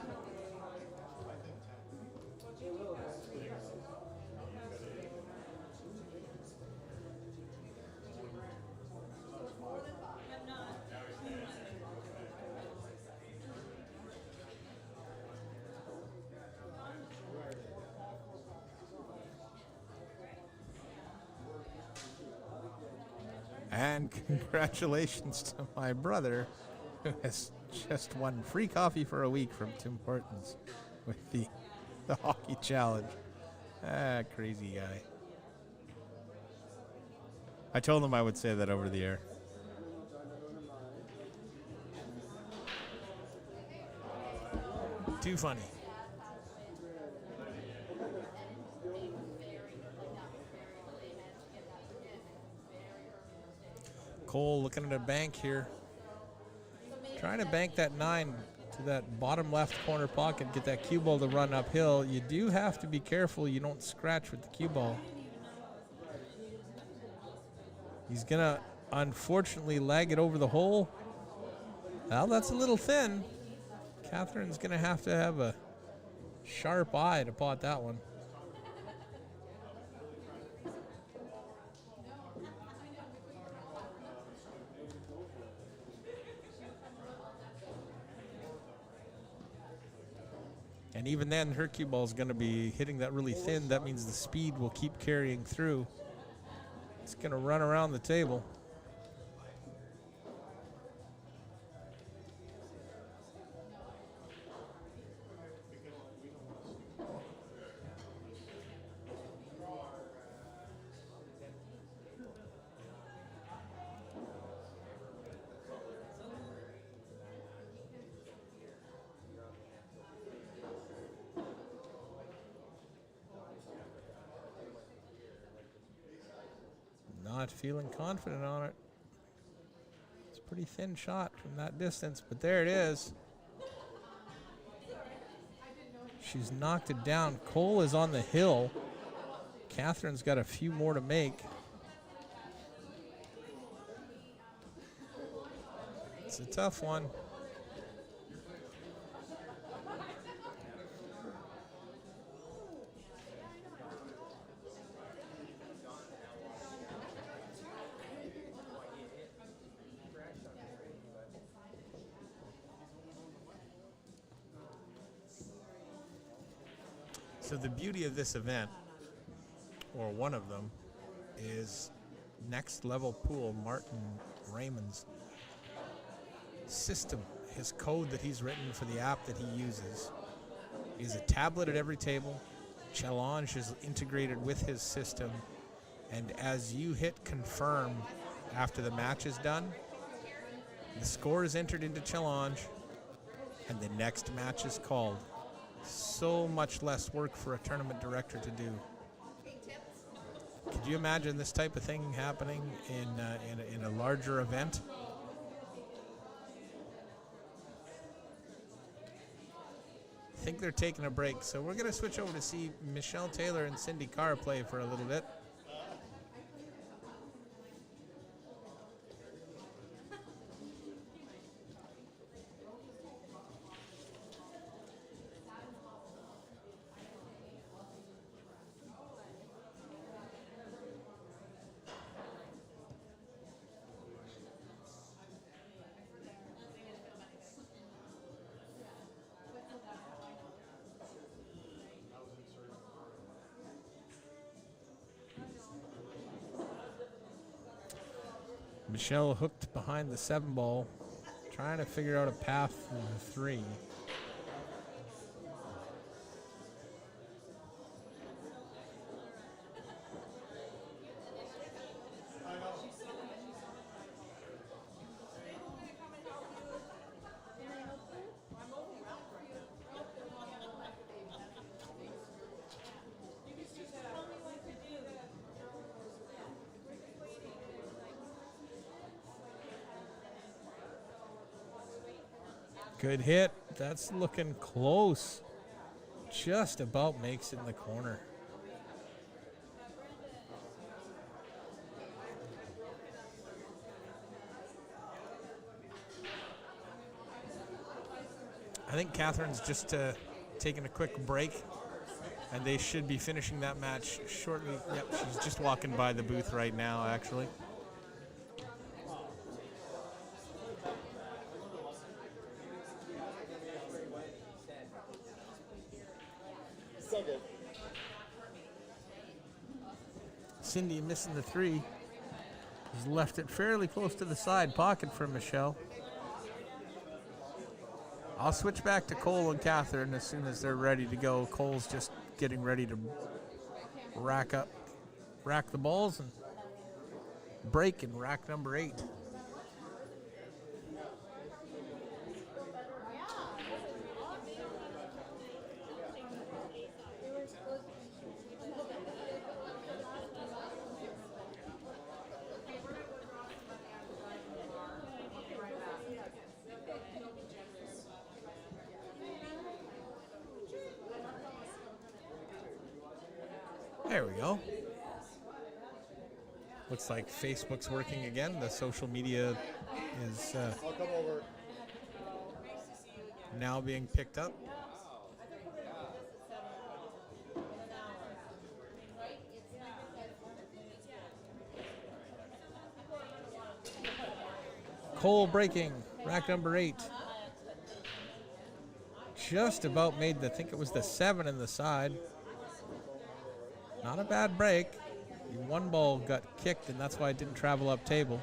And congratulations to my brother, who has just won free coffee for a week from Tim Hortons with the hockey challenge. Crazy guy. I told him I would say that over the air. Too funny. Cole looking at a bank here. Trying to bank that 9 to that bottom left corner pocket, get that cue ball to run uphill. You do have to be careful you don't scratch with the cue ball. He's going to unfortunately lag it over the hole. Well, that's a little thin. Catherine's going to have a sharp eye to pot that one. And even then, her cue ball is going to be hitting that really thin. That means the speed will keep carrying through. It's going to run around the table. Not feeling confident on it. It's a pretty thin shot from that distance, but there it is. She's knocked it down. Cole is on the hill. Catherine's got a few more to make. It's a tough one. So the beauty of this event, or one of them, is Next Level Pool, Martin Raymond's system, his code that he's written for the app that he uses. Is a tablet at every table. Challenge is integrated with his system, and as you hit confirm after the match is done, the score is entered into Challenge, and the next match is called. So much less work for a tournament director to do. Could you imagine this type of thing happening in a larger event? I think they're taking a break, so we're going to switch over to see Michelle Taylor and Cindy Carr play for a little bit. Michelle hooked behind the 7 ball, trying to figure out a path for the 3. Good hit. That's looking close. Just about makes it in the corner. I think Catherine's just taking a quick break, and they should be finishing that match shortly. Yep, she's just walking by the booth right now, actually. Cindy missing the 3. He's left it fairly close to the side pocket for Michelle. I'll switch back to Cole and Catherine as soon as they're ready to go. Cole's just getting ready to rack the balls and break in rack number 8. There we go. Looks like Facebook's working again. The social media is now being picked up. Cole breaking, rack number 8. Just about made I think it was the 7 in the side. Not a bad break. One ball got kicked, and that's why it didn't travel up table.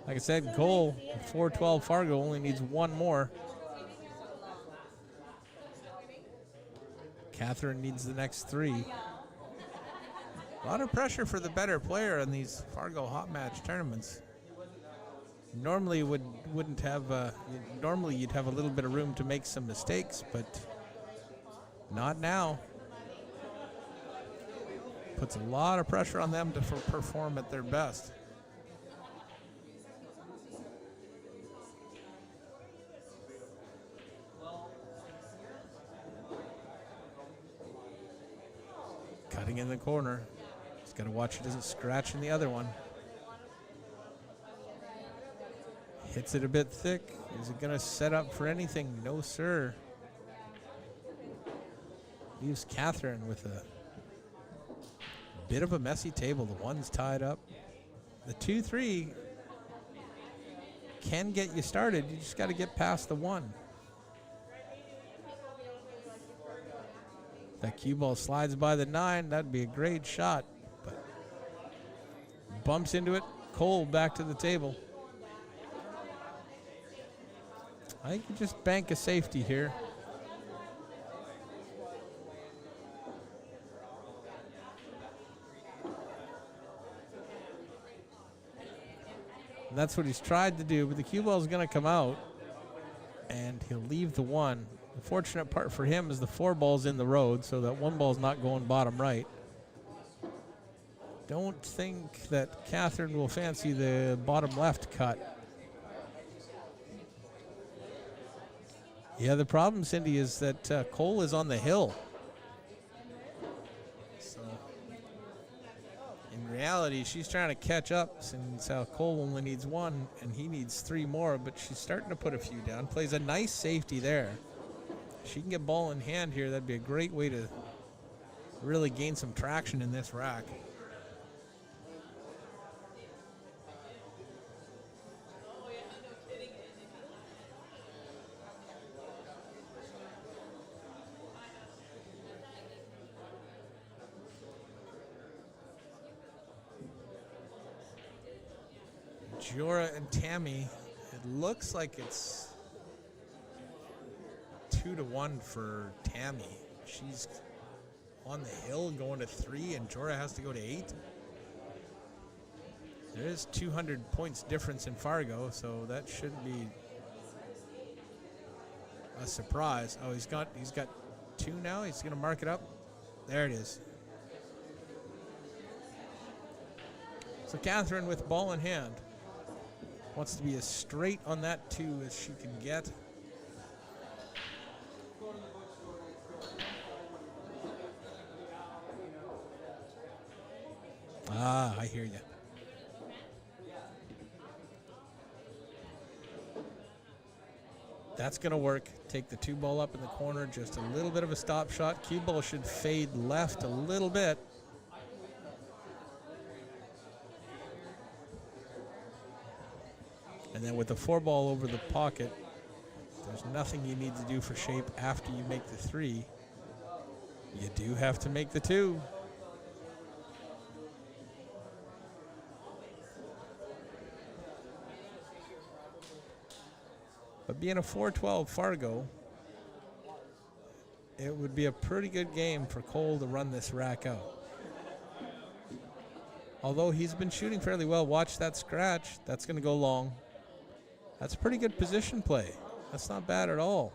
Like I said, Cole, 412 Fargo only needs one more. Catherine needs the next 3. A lot of pressure for the better player in these Fargo Hot Match tournaments. Normally wouldn't have. Normally you'd have a little bit of room to make some mistakes, but not now. Puts a lot of pressure on them to perform at their best. Cutting in the corner. Just got to watch it doesn't scratch in the other one. Hits it a bit thick. Is it going to set up for anything? No, sir. Leaves Catherine with a bit of a messy table. The 1's tied up. The 2-3 can get you started. You just got to get past the 1. That cue ball slides by the 9. That'd be a great shot. But bumps into it. Cole back to the table. I think you just bank a safety here. That's what he's tried to do, but the cue ball is going to come out, and he'll leave the 1. The fortunate part for him is the 4 ball's in the road, so that 1 ball's not going bottom right. Don't think that Catherine will fancy the bottom left cut. Yeah, the problem, Cindy, is that Cole is on the hill. So, in reality, she's trying to catch up since Cole only needs 1 and he needs 3 more, but she's starting to put a few down. Plays a nice safety there. She can get ball in hand here. That'd be a great way to really gain some traction in this rack. Jorah and Tammy, it looks like it's 2-1 for Tammy. She's on the hill going to 3, and Jorah has to go to 8. There is 200 points difference in Fargo, so that shouldn't be a surprise. Oh, he's got 2 now. He's going to mark it up. There it is. So Catherine with ball in hand wants to be as straight on that 2 as she can get. Ah, I hear you. That's going to work. Take the 2 ball up in the corner, just a little bit of a stop shot. Cue ball should fade left a little bit. And then with the 4 ball over the pocket, there's nothing you need to do for shape after you make the 3. You do have to make the 2. But being a 4-12 Fargo, it would be a pretty good game for Cole to run this rack out. Although he's been shooting fairly well, watch that scratch. That's going to go long. That's pretty good position play. That's not bad at all.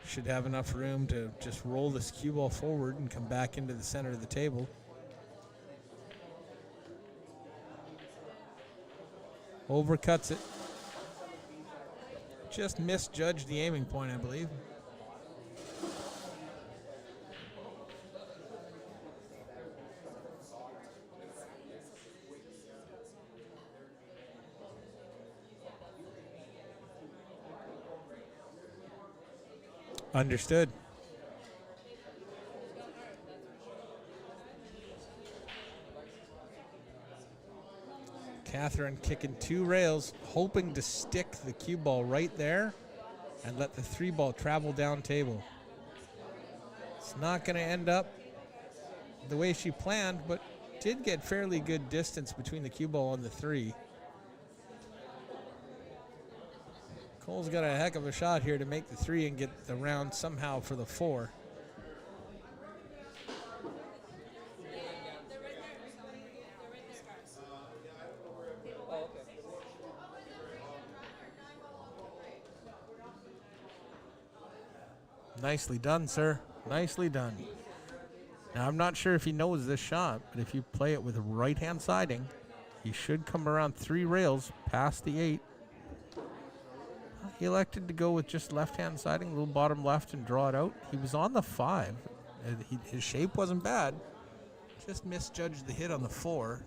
Should have enough room to just roll this cue ball forward and come back into the center of the table. Overcuts it. Just misjudged the aiming point, I believe. Understood. Catherine kicking 2 rails, hoping to stick the cue ball right there and let the 3 ball travel down table. It's not going to end up the way she planned, but did get fairly good distance between the cue ball and the 3. Cole's got a heck of a shot here to make the 3 and get the round somehow for the 4. Nicely done, sir. Nicely done. Now, I'm not sure if he knows this shot, but if you play it with right-hand siding, he should come around 3 rails past the 8. He elected to go with just left-hand siding, a little bottom left, and draw it out. He was on the 5. His shape wasn't bad. Just misjudged the hit on the 4.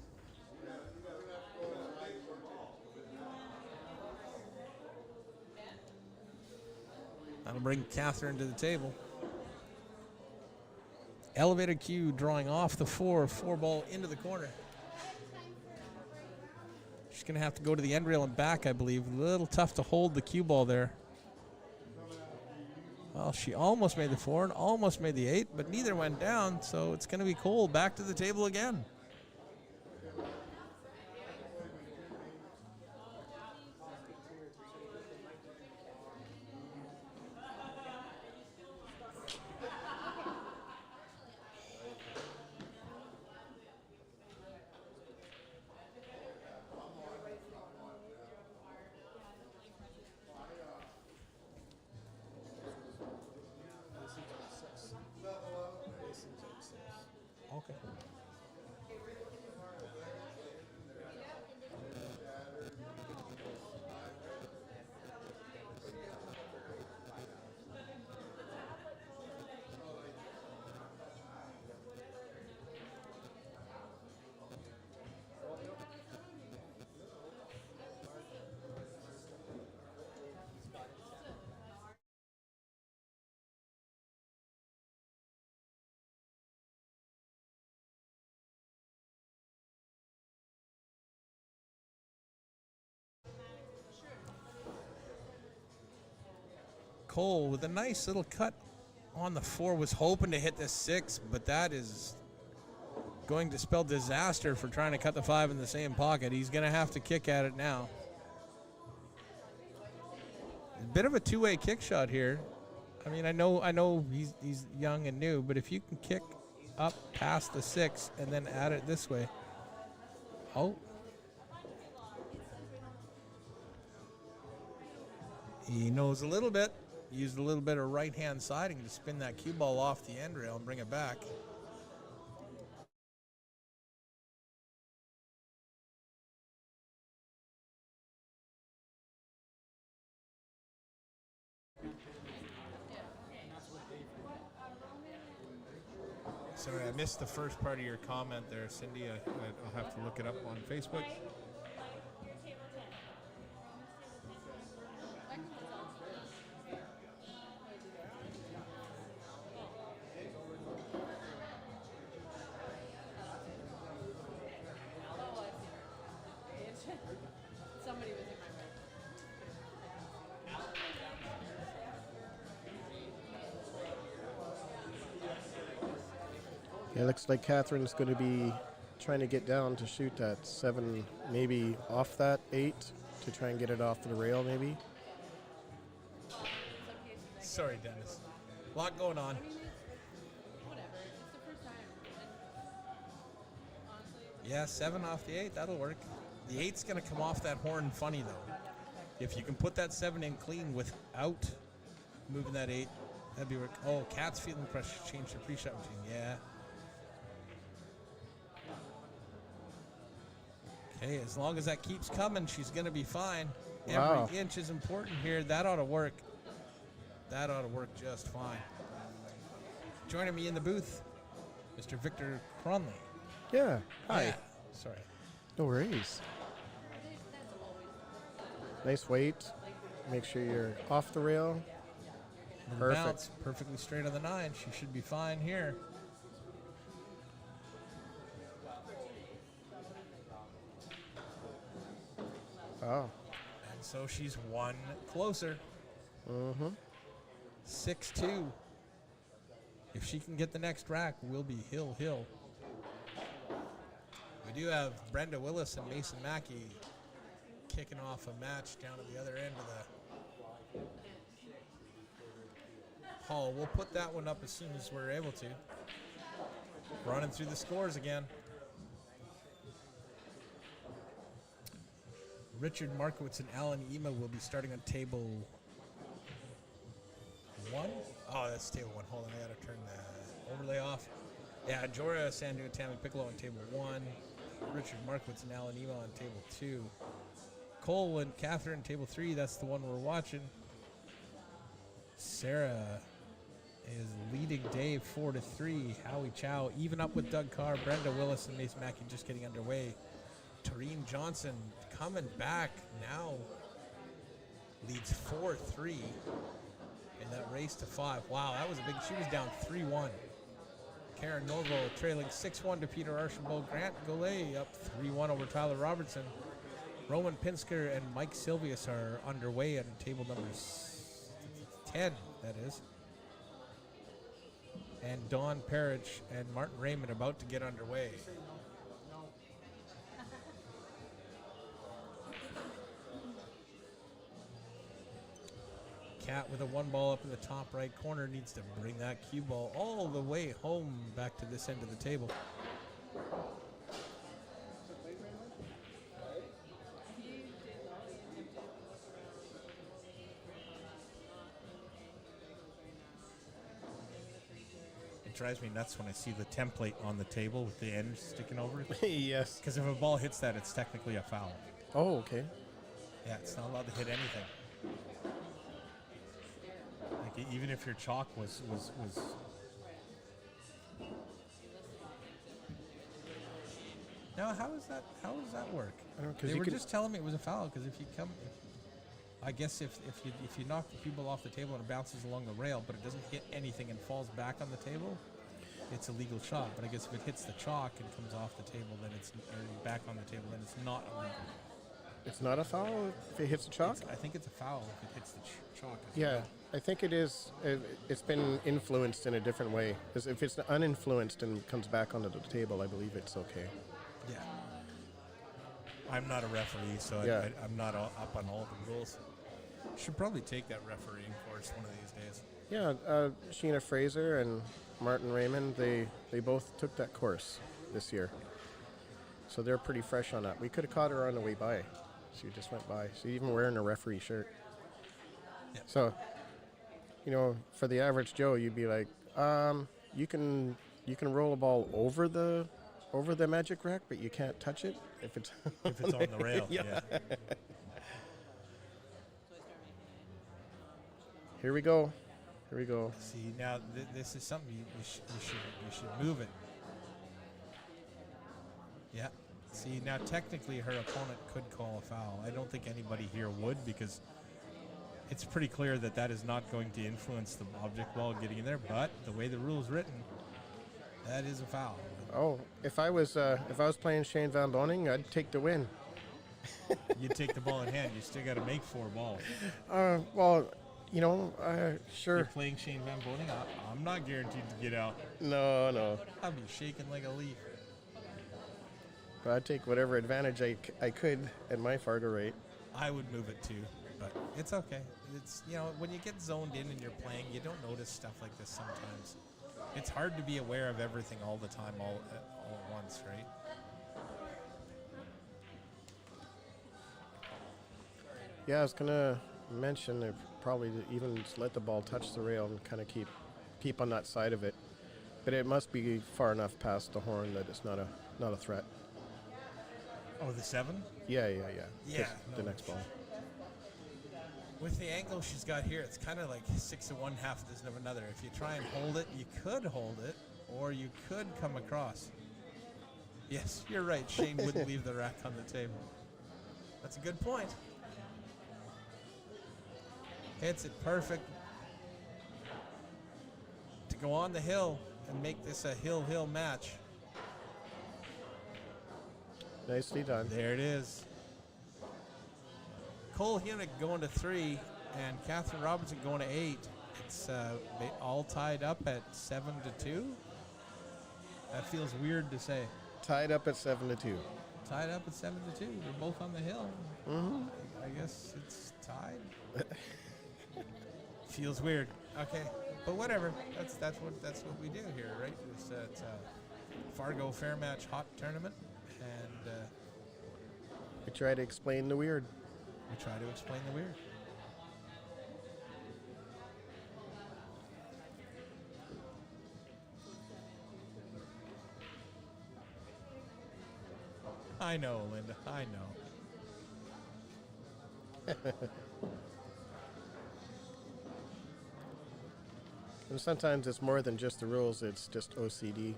That'll bring Catherine to the table. Elevated cue drawing off the 4 ball into the corner. She's going to have to go to the end rail and back, I believe. A little tough to hold the cue ball there. Well, she almost made the 4 and almost made the 8, but neither went down, so it's going to be Cole back to the table again. Okay. Cole with a nice little cut on the 4, was hoping to hit the 6, but that is going to spell disaster for trying to cut the 5 in the same pocket. He's going to have to kick at it now. A bit of a two-way kick shot here. I mean, I know he's young and new, but if you can kick up past the 6 and then add it this way. Oh. He knows a little bit. Used a little bit of right-hand siding to spin that cue ball off the end rail and bring it back. Sorry, I missed the first part of your comment there, Cindy. I'll have to look it up on Facebook. It looks like Catherine's going to be trying to get down to shoot that 7, maybe off that 8, to try and get it off the rail, maybe. Sorry, Dennis. A lot going on. Yeah, 7 off the 8, that'll work. The 8's going to come off that horn funny, though. If you can put that 7 in clean without moving that 8, that'd be work. Oh, Kat's feeling pressure. Change the pre-shot routine. Yeah. Okay, as long as that keeps coming, she's going to be fine. Wow. Every inch is important here. That ought to work. That ought to work just fine. Joining me in the booth, Mr. Victor Cronley. Yeah. Hi. Yeah. Sorry. No worries. Nice weight. Make sure you're off the rail. Perfect. Bounce perfectly straight on the 9. She should be fine here. Oh. And so she's 1 closer. Mm-hmm. 6-2. If she can get the next rack, we'll be hill. We do have Brenda Willis and Mason Mackey kicking off a match down at the other end of the hall. We'll put that one up as soon as we're able to. Running through the scores again. Richard Markowitz and Alan Ema will be starting on table 1. Oh, that's table 1. Hold on, I gotta turn the overlay off. Yeah, Jorah Sandu and Tammy Piccolo on table 1. Richard Markowitz and Alan Ema on table 2. Cole and Catherine on table 3. That's the one we're watching. Sarah is leading Dave 4-3. Howie Chow even up with Doug Carr. Brenda Willis and Mason Mackey just getting underway. Tareen Johnson coming back now, leads 4-3 in that race to 5. Wow, that was a big, she was down 3-1. Karen Norvo trailing 6-1 to Peter Archambault. Grant Goulet up 3-1 over Tyler Robertson. Roman Pinsker and Mike Silvius are underway at table number 10, that is. And Don Parrish and Martin Raymond about to get underway. Cat with a 1 ball up in the top right corner needs to bring that cue ball all the way home back to this end of the table. It drives me nuts when I see the template on the table with the end sticking over it. Yes. Because if a ball hits that, it's technically a foul. Oh, okay. Yeah, it's not allowed to hit anything. Like even if your chalk was Now how does that work? They were just telling me it was a foul because if you come, I guess if you knock the cue ball off the table and it bounces along the rail, but it doesn't hit anything and falls back on the table, it's a legal shot. But I guess if it hits the chalk and comes off the table, then it's back on the table, then it's not illegal. It's not a foul if it hits the chalk? I think it's a foul if it hits the chalk. Yeah, I think it is. It's been influenced in a different way. 'Cause if it's uninfluenced and comes back onto the table, I believe it's okay. Yeah. I'm not a referee, so Yeah. I'm not up on all the rules. Should probably take that refereeing course one of these days. Yeah, Sheena Fraser and Martin Raymond, they both took that course this year. So they're pretty fresh on that. We could have caught her on the way by. She just went by. She's even wearing a referee shirt. Yeah. So, for the average Joe, you'd be like, you can roll a ball over the magic rack, but you can't touch it if it's on the rail. Yeah. Here we go. See, now this is something you should move it. Yeah. See, now technically her opponent could call a foul. I don't think anybody here would because it's pretty clear that is not going to influence the object ball getting in there. But the way the rule is written, that is a foul. Oh, if I was playing Shane Van Boning, I'd take the win. You'd take the ball in hand. You still got to make 4 balls. Well, sure. You're playing Shane Van Boning. I'm not guaranteed to get out. No. I'd be shaking like a leaf. But I'd take whatever advantage I could at my Fargo rate. I would move it too, but it's okay. It's when you get zoned in and you're playing, you don't notice stuff like this sometimes. It's hard to be aware of everything all the time, all at once, right? Yeah, I was gonna mention that probably to even just let the ball touch the rail and kind of keep on that side of it, but it must be far enough past the horn that it's not a threat. Oh, the 7? Yeah. Yeah. The next ball. With the angle she's got here, it's kind of like 6 of one, half a dozen of another. If you try and hold it, you could hold it, or you could come across. Yes, you're right. Shane wouldn't leave the rack on the table. That's a good point. Hits it perfect. To go on the hill and make this a hill match. Nicely done. There it is. Cole Hunick going to 3 and Catherine Robinson going to 8. It's all tied up at 7-2. That feels weird to say. Tied up at 7-2. Tied up at 7-2. They're both on the hill. Mm-hmm. I guess it's tied. Feels weird. Okay, but whatever. That's what we do here, right? It's a Fargo Fairmatch Hot tournament, and we try to explain the weird. We try to explain the weird. I know, Linda. I know. And sometimes it's more than just the rules, it's just OCD.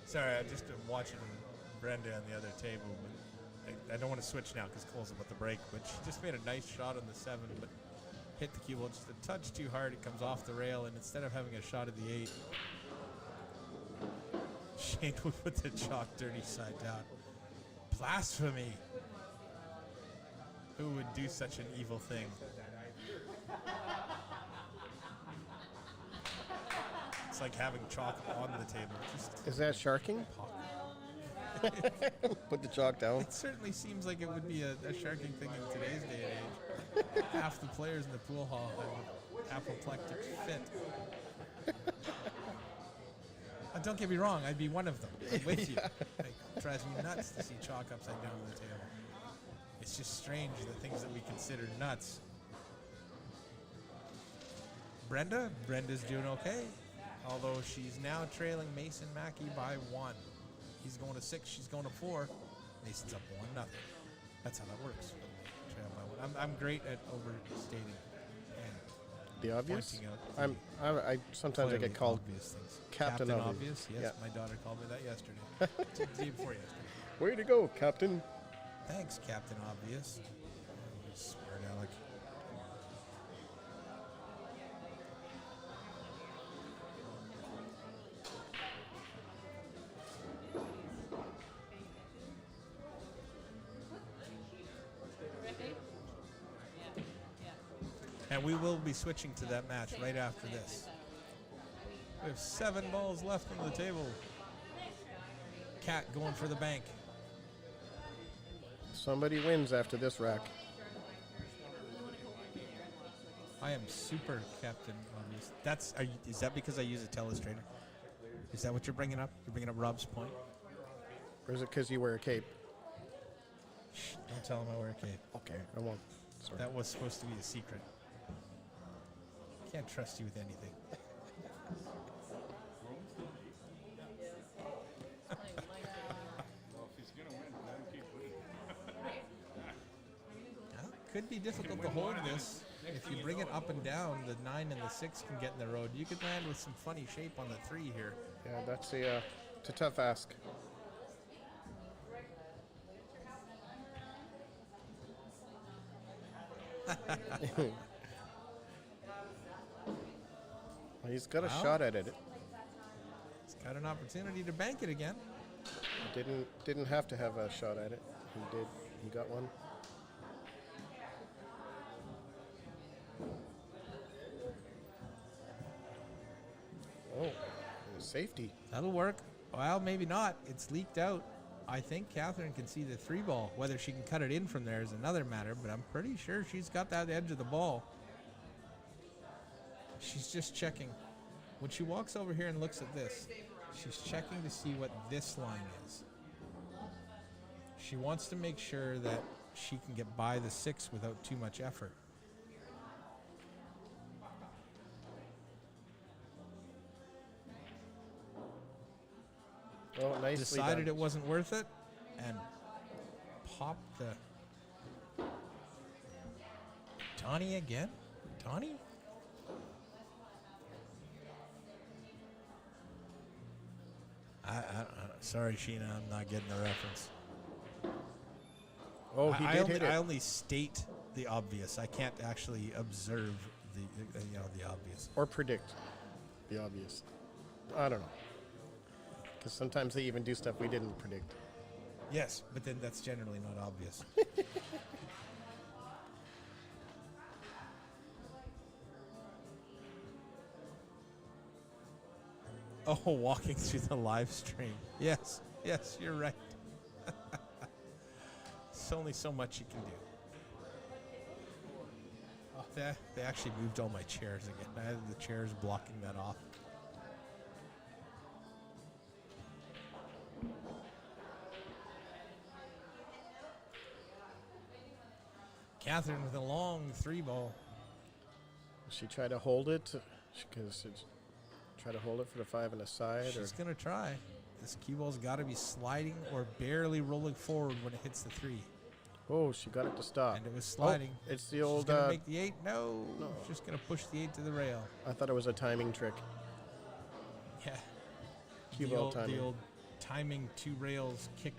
Sorry, I just am watching Brenda on the other table, but I don't want to switch now because Cole's about to break, but she just made a nice shot on the 7, but hit the cue ball just a touch too hard. It comes off the rail, and instead of having a shot at the 8, Shane would put the chalk dirty side down. Blasphemy. Who would do such an evil thing? It's like having chalk on the table. Just Is that sharking? Put the chalk down. It certainly seems like it would be a sharking thing in today's day and age. Half the players in the pool hall have an apoplectic fit. Don't get me wrong, I'd be one of them. I'm with you. It drives me nuts to see chalk upside down on the table. It's just strange, the things that we consider nuts. Brenda's doing okay, although she's now trailing Mason Mackey by 1. He's going to 6, she's going to 4. Mason's up 1-0. That's how that works. Trail by 1. I'm great at overstating and the obvious. Pointing out I sometimes I get called obvious things. Captain Obvious. Yes, Yeah. my daughter called me that yesterday. The day before yesterday. Way to go, Captain. Thanks, Captain Obvious. Smart Alec. And we will be switching to that match right after this. We have 7 balls left on the table. Cat going for the bank. Somebody wins after this rack. I am super Captain Obvious. Is that because I use a telestrator? Is that what you're bringing up? You're bringing up Rob's point? Or is it because you wear a cape? Shh, don't tell him I wear a cape. Okay, I won't. Sorry. That was supposed to be a secret. Can't trust you with anything. Well, could be difficult to hold this. If you bring it up and down, the 9 and the 6 can get in the road. You could land with some funny shape on the 3 here. Yeah, that's it's a tough ask. Well, he's got a shot at it. He's got an opportunity to bank it again. Didn't have to have a shot at it. He did. He got one. Oh, safety. That'll work. Well, maybe not. It's leaked out. I think Catherine can see the 3 ball. Whether she can cut it in from there is another matter, but I'm pretty sure she's got that edge of the ball. She's just checking. When she walks over here and looks at this, she's checking to see what this line is. She wants to make sure that she can get by the 6 without too much effort. Oh, nicely Decided done. it wasn't worth it and popped the... Tawny again? Tawny? Sorry, Sheena, I'm not getting the reference. Oh, he did hit it. I only state the obvious. I can't actually observe the obvious. Or predict the obvious. I don't know. Because sometimes they even do stuff we didn't predict. Yes, but then that's generally not obvious. Oh, walking through the live stream. Yes, you're right. There's only so much you can do. Oh, they actually moved all my chairs again. I had the chairs blocking that off. Catherine with a long 3 ball. She tried to hold it because try to hold it for the 5 and a side. She's going to try. This cue ball's got to be sliding or barely rolling forward when it hits the 3. Oh, she got it to stop. And it was sliding. Oh, it's the old... She's going to make the 8? No. She's just going to push the 8 to the rail. I thought it was a timing trick. Yeah. Cue ball timing. The old timing 2 rails kick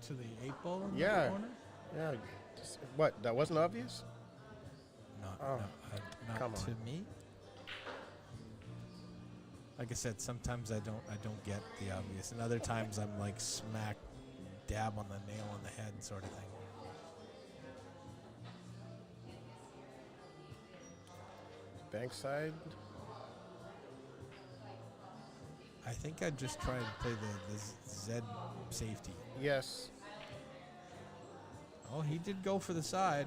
to the 8 ball in the Yeah. corner? Yeah. What? That wasn't obvious? Not come to on. me. Like I said, sometimes I don't get the obvious, and other times I'm like smack dab on the nail on the head sort of thing. Bankside. I think I'd just try and play the Z safety. Yes. Oh, he did go for the side,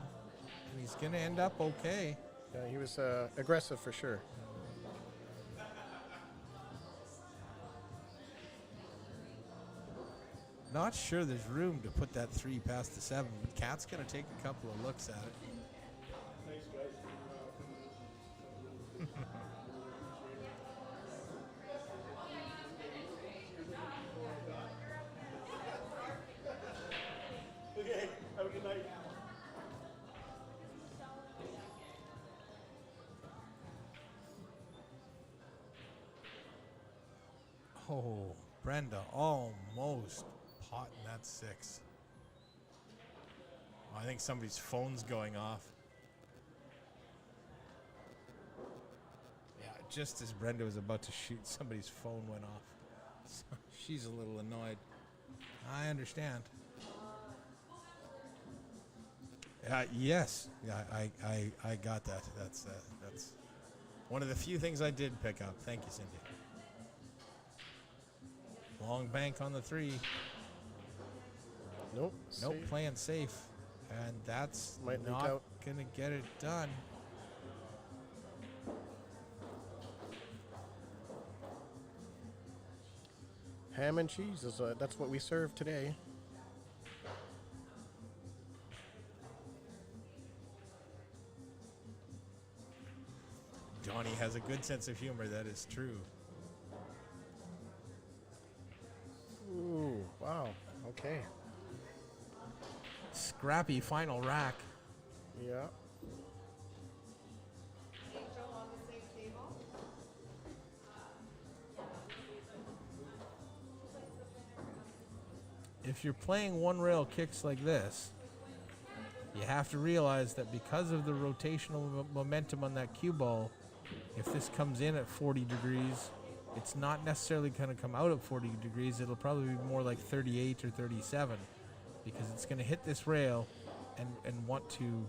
and he's going to end up okay. Yeah, he was aggressive for sure. Not sure there's room to put that 3 past the 7, but Cat's going to take a couple of looks at it. Okay, have a good night. Oh, Brenda almost potting that 6. I think somebody's phone's going off. Yeah, just as Brenda was about to shoot, somebody's phone went off. So she's a little annoyed. I understand. Yes, yeah, I got that. That's one of the few things I did pick up. Thank you, Cindy. Long bank on the 3. Nope. Nope, safe. playing safe. And that's Might leak not out. going to get it done. Ham and cheese is that's what we serve today. Johnny has a good sense of humor, that is true. Ooh, wow. Okay. Scrappy final rack. Yeah. If you're playing one rail kicks like this, you have to realize that because of the rotational momentum on that cue ball, if this comes in at 40 degrees, it's not necessarily going to come out at 40 degrees. It'll probably be more like 38 or 37 because it's going to hit this rail and want to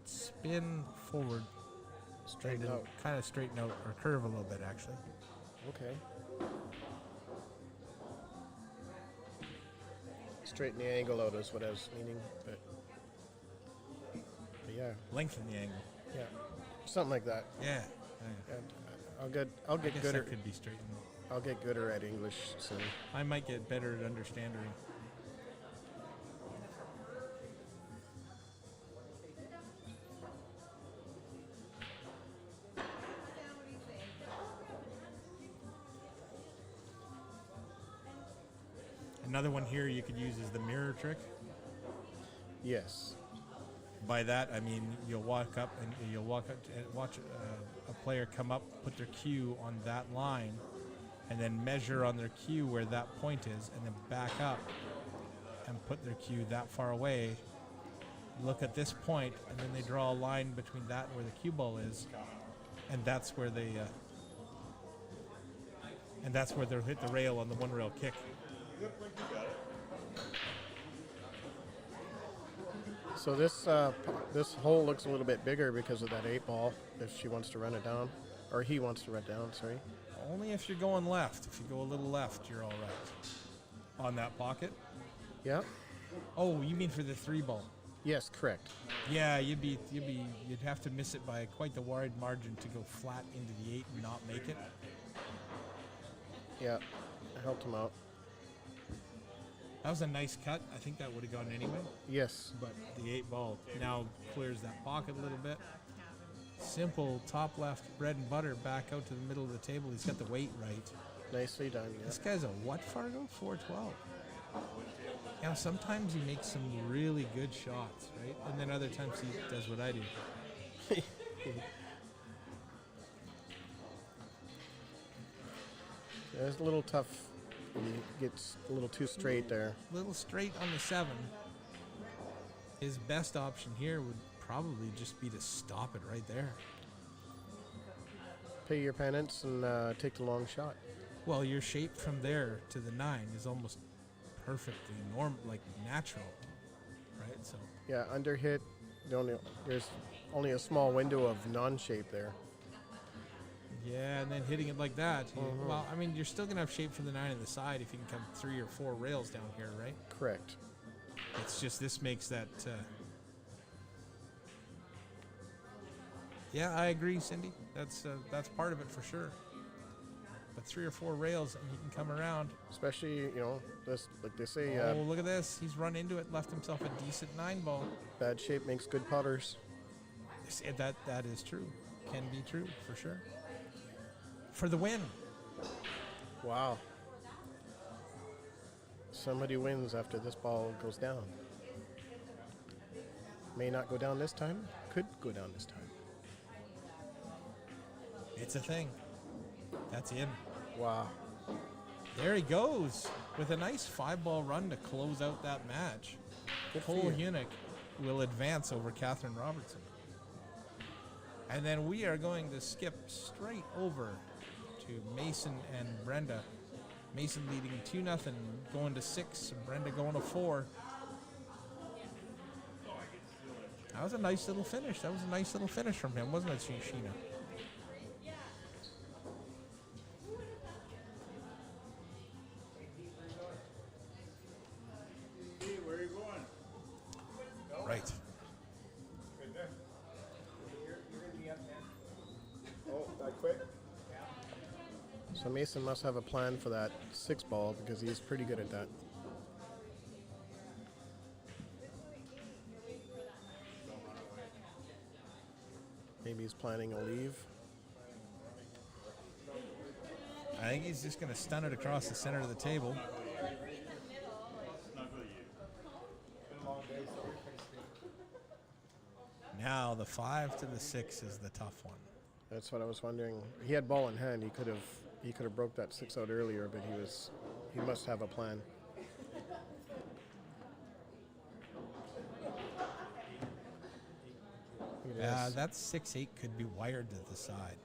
spin forward. Straighten out. Kind of straighten out or curve a little bit, actually. Okay. Straighten the angle out is what I was meaning, but yeah. Lengthen the angle. Yeah. Something like that. Yeah. And I'll I get guess gooder. that could be straightened. I'll get gooder at English soon. I might get better at understanding. Another one here you could use is the mirror trick. Yes. By that, I mean you'll walk up and watch a player come up, put their cue on that line, and then measure on their cue where that point is, and then back up and put their cue that far away. Look at this point, and then they draw a line between that and where the cue ball is, and that's where they'll hit the rail on the one rail kick. So this hole looks a little bit bigger because of that 8 ball. If she wants to run it down, or he wants to run it down. Sorry. Only if you're going left. If you go a little left, you're all right. On that pocket. Yep. Oh, you mean for the 3 ball? Yes, correct. Yeah, you'd have to miss it by quite the wide margin to go flat into the 8 and not make it. Yeah, I helped him out. That was a nice cut. I think that would have gone anyway. Yes. But the 8 ball now clears that pocket a little bit. Simple top left bread and butter back out to the middle of the table. He's got the weight right. Nicely done. Yeah. This guy's a what, Fargo? 412. Yeah, sometimes he makes some really good shots, right? And then other times he does what I do. Yeah, it's a little tough. He gets a little too straight there. Little straight on the 7. His best option here would probably just be to stop it right there. Pay your penance and take the long shot. Well, your shape from there to the 9 is almost perfectly natural, right? So Yeah, under hit. There's only a small window of non-shape there. yeah, and then hitting it like that. Well, I mean, you're still gonna have shape from the 9 on the side if you can come 3 or 4 rails down here, right? Correct. It's just this makes that. Yeah, I agree, Cindy. That's part of it for sure. But 3 or 4 rails and he can come around. Especially, this, like they say. Oh, look at this! He's run into it, left himself a decent 9 ball. Bad shape makes good putters. That is true. Can be true for sure. For the win. Wow. Somebody wins after this ball goes down. May not go down this time. Could go down this time. It's a thing. That's in. Wow. There he goes with a nice 5-ball run to close out that match. Good for Cole you. Hunick will advance over Catherine Robertson. And then we are going to skip straight over to Mason and Brenda. Mason leading 2-0, going to 6, and Brenda going to 4. That was a nice little finish. From him, wasn't it, Sheena? Where are you going? Right. Oh, that quick? So Mason must have a plan for that 6-ball because he's pretty good at that. Maybe he's planning a leave. I think he's just going to stun it across the center of the table. Now the 5 to the 6 is the tough one. That's what I was wondering. He had ball in hand. He could have broke that 6 out earlier, but he must have a plan. That 6-8 could be wired to the side.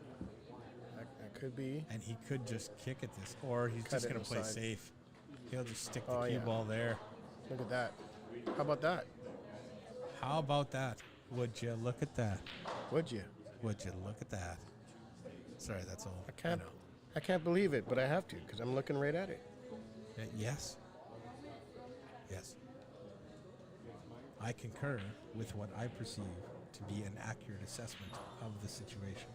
That could be. And he could just kick at this, or he's just going to play safe. He'll just stick the cue ball there. Look at that. How about that? How about that? Would you look at that? Would you? Would you look at that? Sorry, that's all. I can't believe it, but I have to because I'm looking right at it. Yes. Yes. I concur with what I perceive to be an accurate assessment of the situation.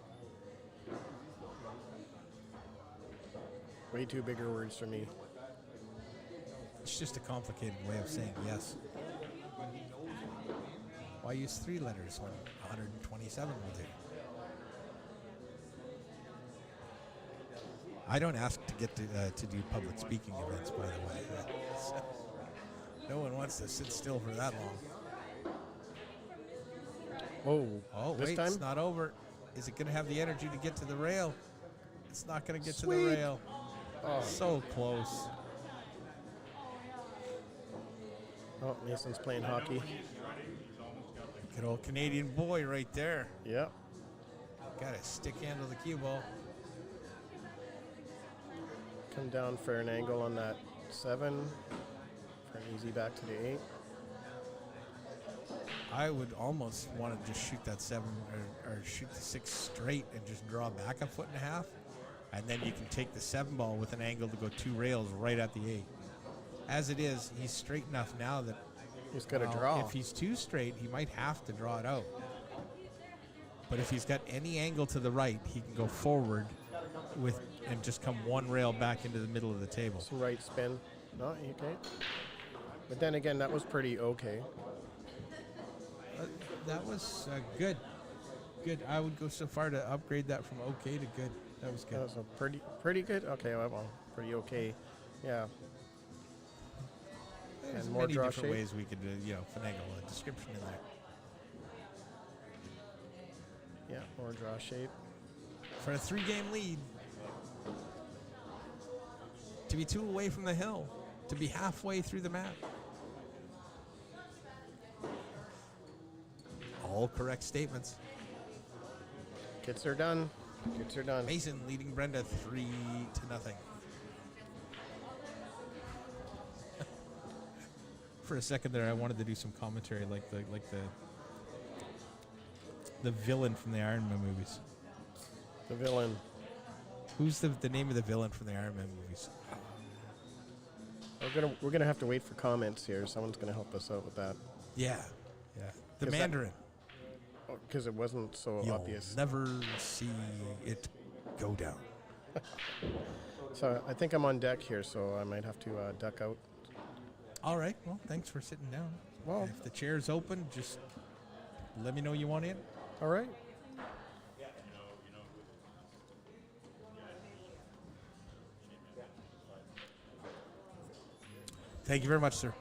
Way too bigger words for me. It's just a complicated way of saying yes. Why use 3 letters when 127 will do? I don't ask to get to do public speaking events, by the way. No one wants to sit still for that long. Oh, this wait, time? It's not over. Is it going to have the energy to get to the rail? It's not going to get to the rail. Oh. So close. Oh, Mason's playing hockey. Good old Canadian boy right there. Yep. Got a stick handle the cue ball. Come down for an angle on that 7 for an easy back to the 8. I would almost want to just shoot that 7 or shoot the 6 straight and just draw back a 1.5 feet. And then you can take the 7-ball with an angle to go 2 rails right at the 8. As it is, he's straight enough now that he's got to draw. If he's too straight, he might have to draw it out. But if he's got any angle to the right, he can go forward and just come 1 rail back into the middle of the table. Some right spin. No, okay. But then again, that was pretty okay. That was good. Good. I would go so far to upgrade that from okay to good. That was good. That was a pretty good. Okay, well, pretty okay. Yeah. There's and more many draw different shape. ways we could, finagle a description in there. Yeah, more draw shape. For a 3-game lead, to be 2 away from the hill, to be halfway through the map. All correct statements. Kits are done. Kits are done. Mason leading Brenda 3-0. For a second there, I wanted to do some commentary like the villain from the Iron Man movies. The villain. Who's the name of the villain from the Iron Man movies? We're gonna have to wait for comments here. Someone's gonna help us out with that. Yeah. The Mandarin. Because it wasn't so You'll obvious. never see it go down. So I think I'm on deck here, so I might have to duck out. All right. Well, thanks for sitting down. Well, if the chair's open, just let me know you want in. All right. Thank you very much, sir.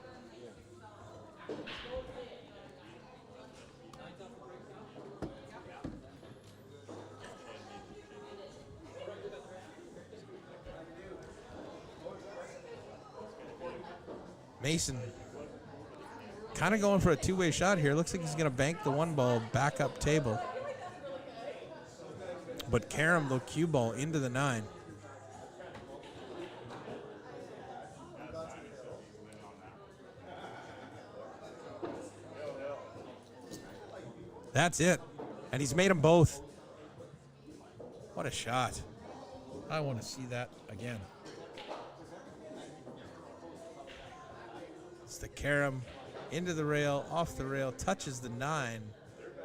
Mason kind of going for a two-way shot here. Looks like he's going to bank the one ball back up table. But Karam, the cue ball into the 9. That's it. And he's made them both. What a shot. I want to see that again. It's the Karam into the rail, off the rail, touches the 9.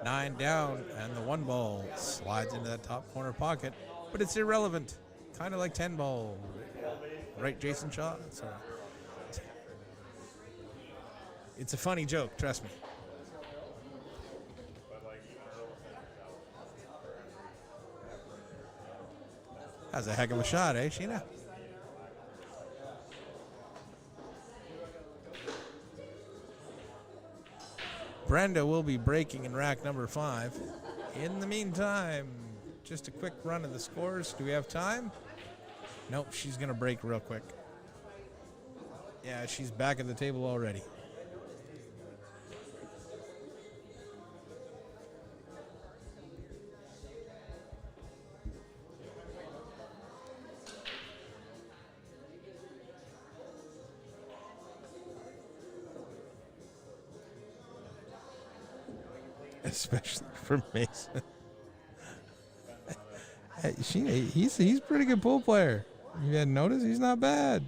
9 down, and the one ball slides into that top corner pocket. But it's irrelevant. Kind of like 10 ball. Right, Jason Shaw? Sorry. It's a funny joke, trust me. That's a heck of a shot, eh, Sheena? Brenda will be breaking in rack number 5. In the meantime, just a quick run of the scores. Do we have time? Nope, she's going to break real quick. Yeah, she's back at the table already. Especially for Mason. Hey, he's a pretty good pool player. You hadn't noticed? He's not bad.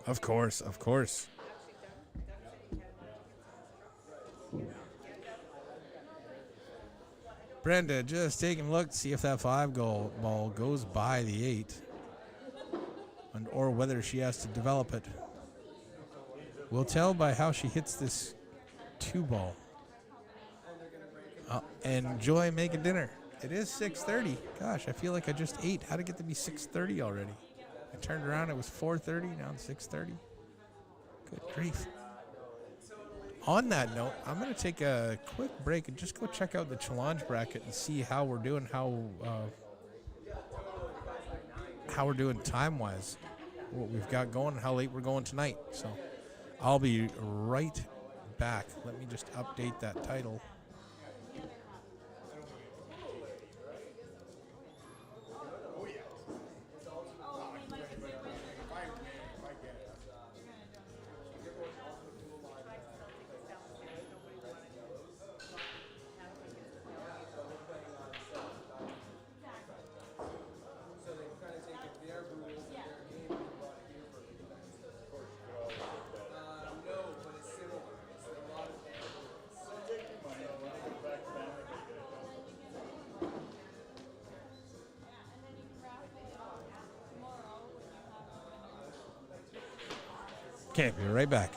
Of course, of course. Brenda just taking a look to see if that 5 goal ball goes by the 8 or whether she has to develop it. We'll tell by how she hits this 2 ball. Enjoy making dinner. It is 6:30. Gosh, I feel like I just ate. How'd it get to be 6:30 already? I turned around, it was 4:30, now it's 6:30. Good grief. On that note, I'm going to take a quick break and just go check out the challenge bracket and see how we're doing, how we're doing time-wise, what we've got going, and how late we're going tonight. So I'll be right back. Let me just update that title. Okay, be right back.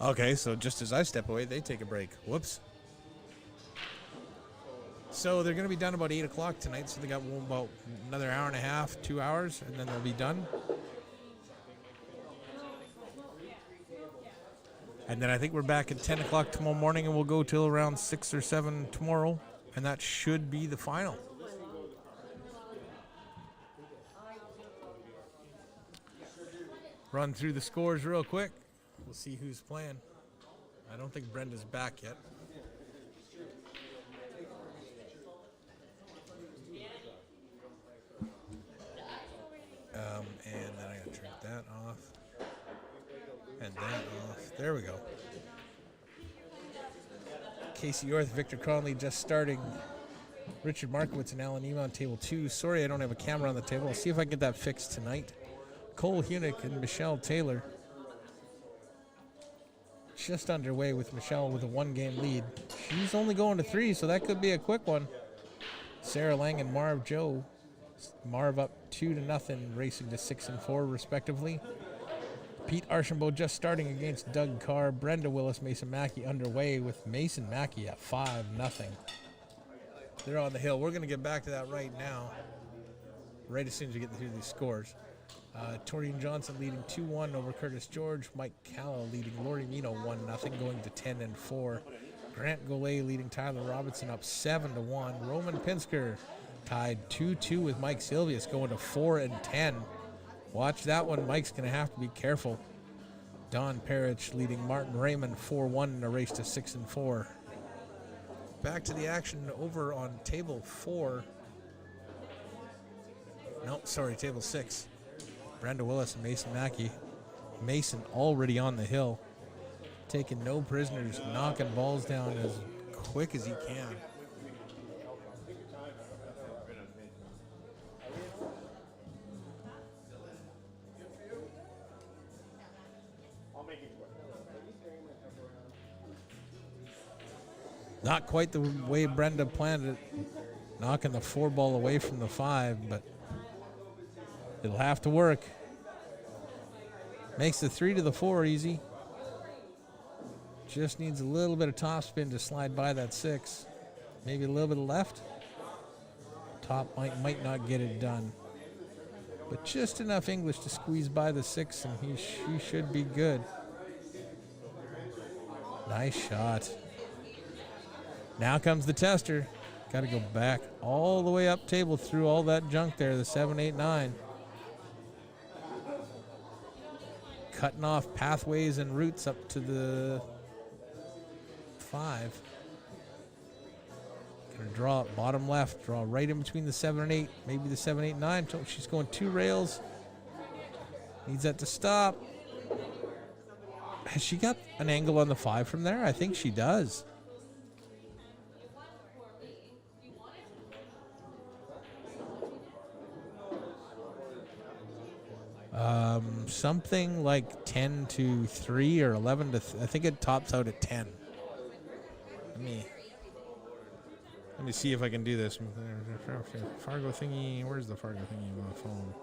Okay, so just as I step away, they take a break. Whoops. So they're going to be done about 8 o'clock tonight, so they got about another hour and a half, 2 hours, and then they'll be done. And then I think we're back at 10 o'clock tomorrow morning, and we'll go till around 6 or 7 tomorrow, and that should be the final. run through the scores real quick. We'll see who's playing. I don't think Brenda's back yet. And then I gotta turn that off. And that off. There we go. Casey Yorth, Victor Conley just starting. Richard Markowitz and Alan Ema on table 2. Sorry I don't have a camera on the table. I'll see if I can get that fixed tonight. Cole Hunick and Michelle Taylor. Just underway with Michelle with a 1-game lead. She's only going to 3, so that could be a quick one. Sarah Lang and Marv Joe. Marv up 2-0, racing to 6 and 4 respectively. Pete Archambault just starting against Doug Carr. Brenda Willis, Mason Mackey underway with Mason Mackey at 5-0. They're on the hill. We're going to get back to that right now, right as soon as we get through these scores. Torian Johnson leading 2-1 over Curtis George. Mike Callow leading Lori Mino 1-0, going to 10 and 4. Grant Golay leading Tyler Robinson up 7-1. Roman Pinsker tied 2-2 with Mike Silvius, going to 4 and 10. Watch that one. Mike's going to have to be careful. Don Parrish leading Martin Raymond 4-1 in a race to 6 and 4. Back to the action over on table 4. No, sorry, table 6. Brenda Willis and Mason Mackey. Mason already on the hill, taking no prisoners, knocking balls down as quick as he can. Not quite the way Brenda planned it, knocking the 4 ball away from the 5, but it'll have to work. Makes the 3 to the 4 easy. Just needs a little bit of topspin to slide by that 6. Maybe a little bit of left. Top might not get it done. But just enough English to squeeze by the 6, and he should be good. Nice shot. Now comes the tester. Got to go back all the way up table through all that junk there, the 7, 8, 9. Cutting off pathways and routes up to the 5. Gonna draw bottom left, draw right in between the 7 and 8, maybe the 7, 8, 9. She's going 2 rails. Needs that to stop. Has she got an angle on the 5 from there? I think she does. Something like 10 to 3 or 11 to I think it tops out at 10. Let me see if I can do this. Fargo thingy. Where's the Fargo thingy on my phone?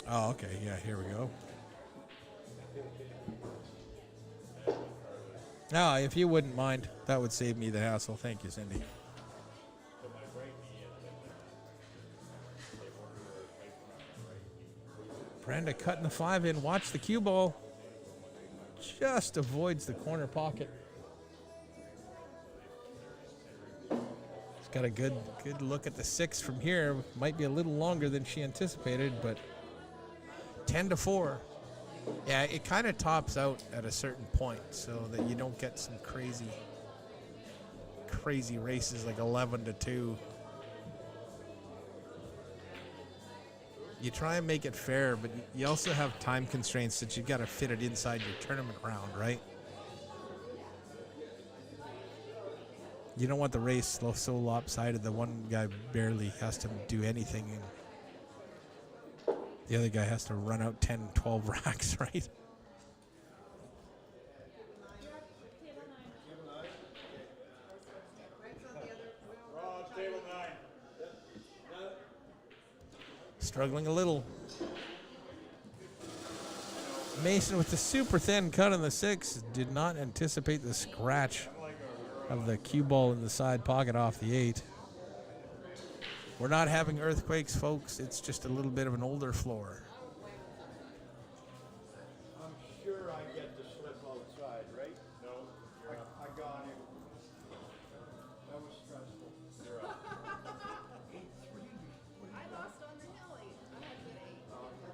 Oh, okay. Yeah, here we go. Now, if you wouldn't mind, that would save me the hassle. Thank you, Cindy. Brenda cutting the 5 in. Watch the cue ball. Just avoids the corner pocket. She's got a good look at the 6 from here. Might be a little longer than she anticipated, but 10 to 4. Yeah, it kind of tops out at a certain point so that you don't get some crazy races like 11 to 2. You try and make it fair, but you also have time constraints that you've got to fit it inside your tournament round, right? You don't want the race so lopsided that one guy barely has to do anything and the other guy has to run out 10, 12 racks, right? Struggling a little. Mason with the super thin cut on the 6. Did not anticipate the scratch. of the cue ball in the side pocket off the 8. We're not having earthquakes, folks. It's just a little bit of an older floor. I'm sure I get to slip outside, right? No, I got him. That was stressful. You're up. I lost on the hill. I had to 8 for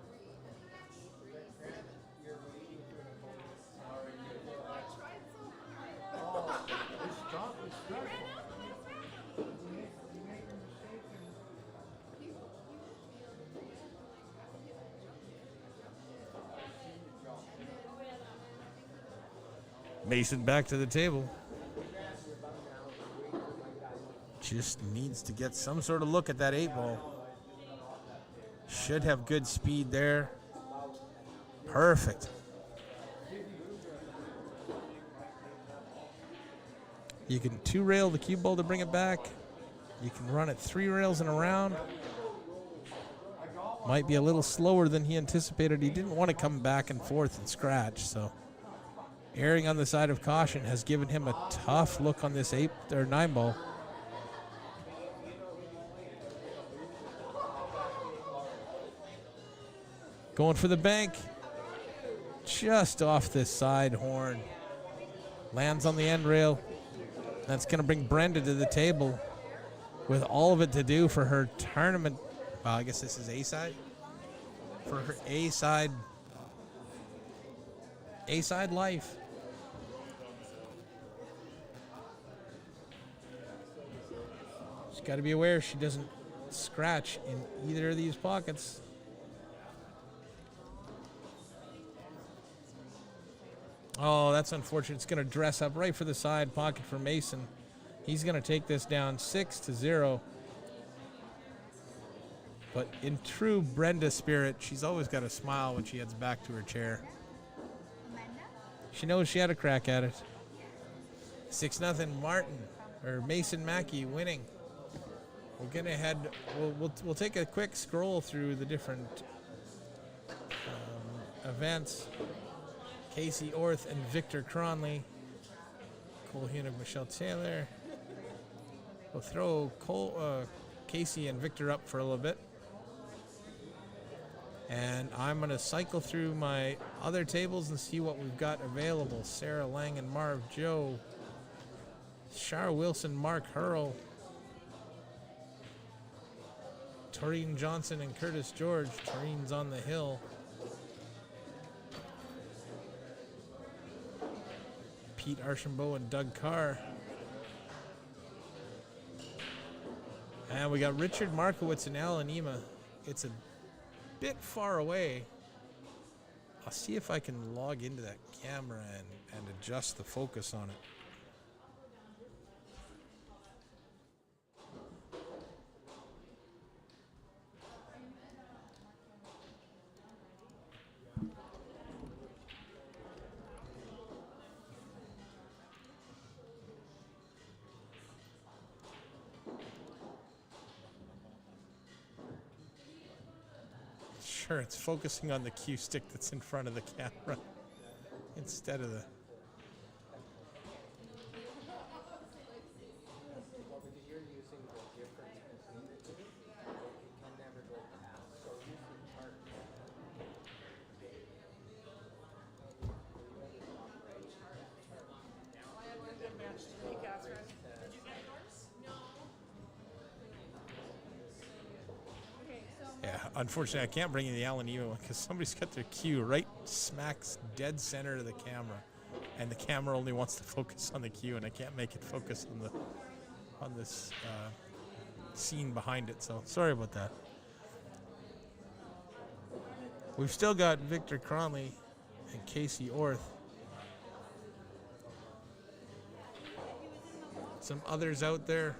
3 and 3. You're waiting for the bonus. Sorry. I tried so hard. Oh, this stop is stressful. Mason back to the table. Just needs to get some sort of look at that 8 ball. Should have good speed there. Perfect. You can 2-rail the cue ball to bring it back. You can run it 3 rails and around. Might be a little slower than he anticipated. He didn't want to come back and forth and scratch, so erring on the side of caution has given him a tough look on this 8 or 9 ball. Going for the bank. Just off this side horn. Lands on the end rail. That's going to bring Brenda to the table with all of it to do for her tournament. Well, I guess this is A-side. For her A-side life. She's got to be aware she doesn't scratch in either of these pockets. Oh, that's unfortunate. It's going to dress up right for the side pocket for Mason. He's going to take this down 6-0. But in true Brenda spirit, she's always got a smile when she heads back to her chair. She knows she had a crack at it. 6-0 Martin, or Mason Mackey winning. We're going to head, we'll take a quick scroll through the different events. Casey Orth and Victor Cronley. Cole Hunig, Michelle Taylor. We'll throw Casey and Victor up for a little bit. And I'm going to cycle through my other tables and see what we've got available. Sarah Lang and Marv Joe. Shara Wilson, Mark Hurl. Taurine Johnson and Curtis George. Taurine's on the hill. Pete Archambault and Doug Carr. And we got Richard Markowitz and Alan Ema. It's a bit far away. I'll see if I can log into that camera and adjust the focus on it. Sure, it's focusing on the cue stick that's in front of the camera instead of the... Yeah, unfortunately, I can't bring you the Alan Eva one because somebody's got their cue right smacks dead center of the camera, and the camera only wants to focus on the cue, and I can't make it focus on this scene behind it. So sorry about that. We've still got Victor Cronley and Casey Orth. Some others out there.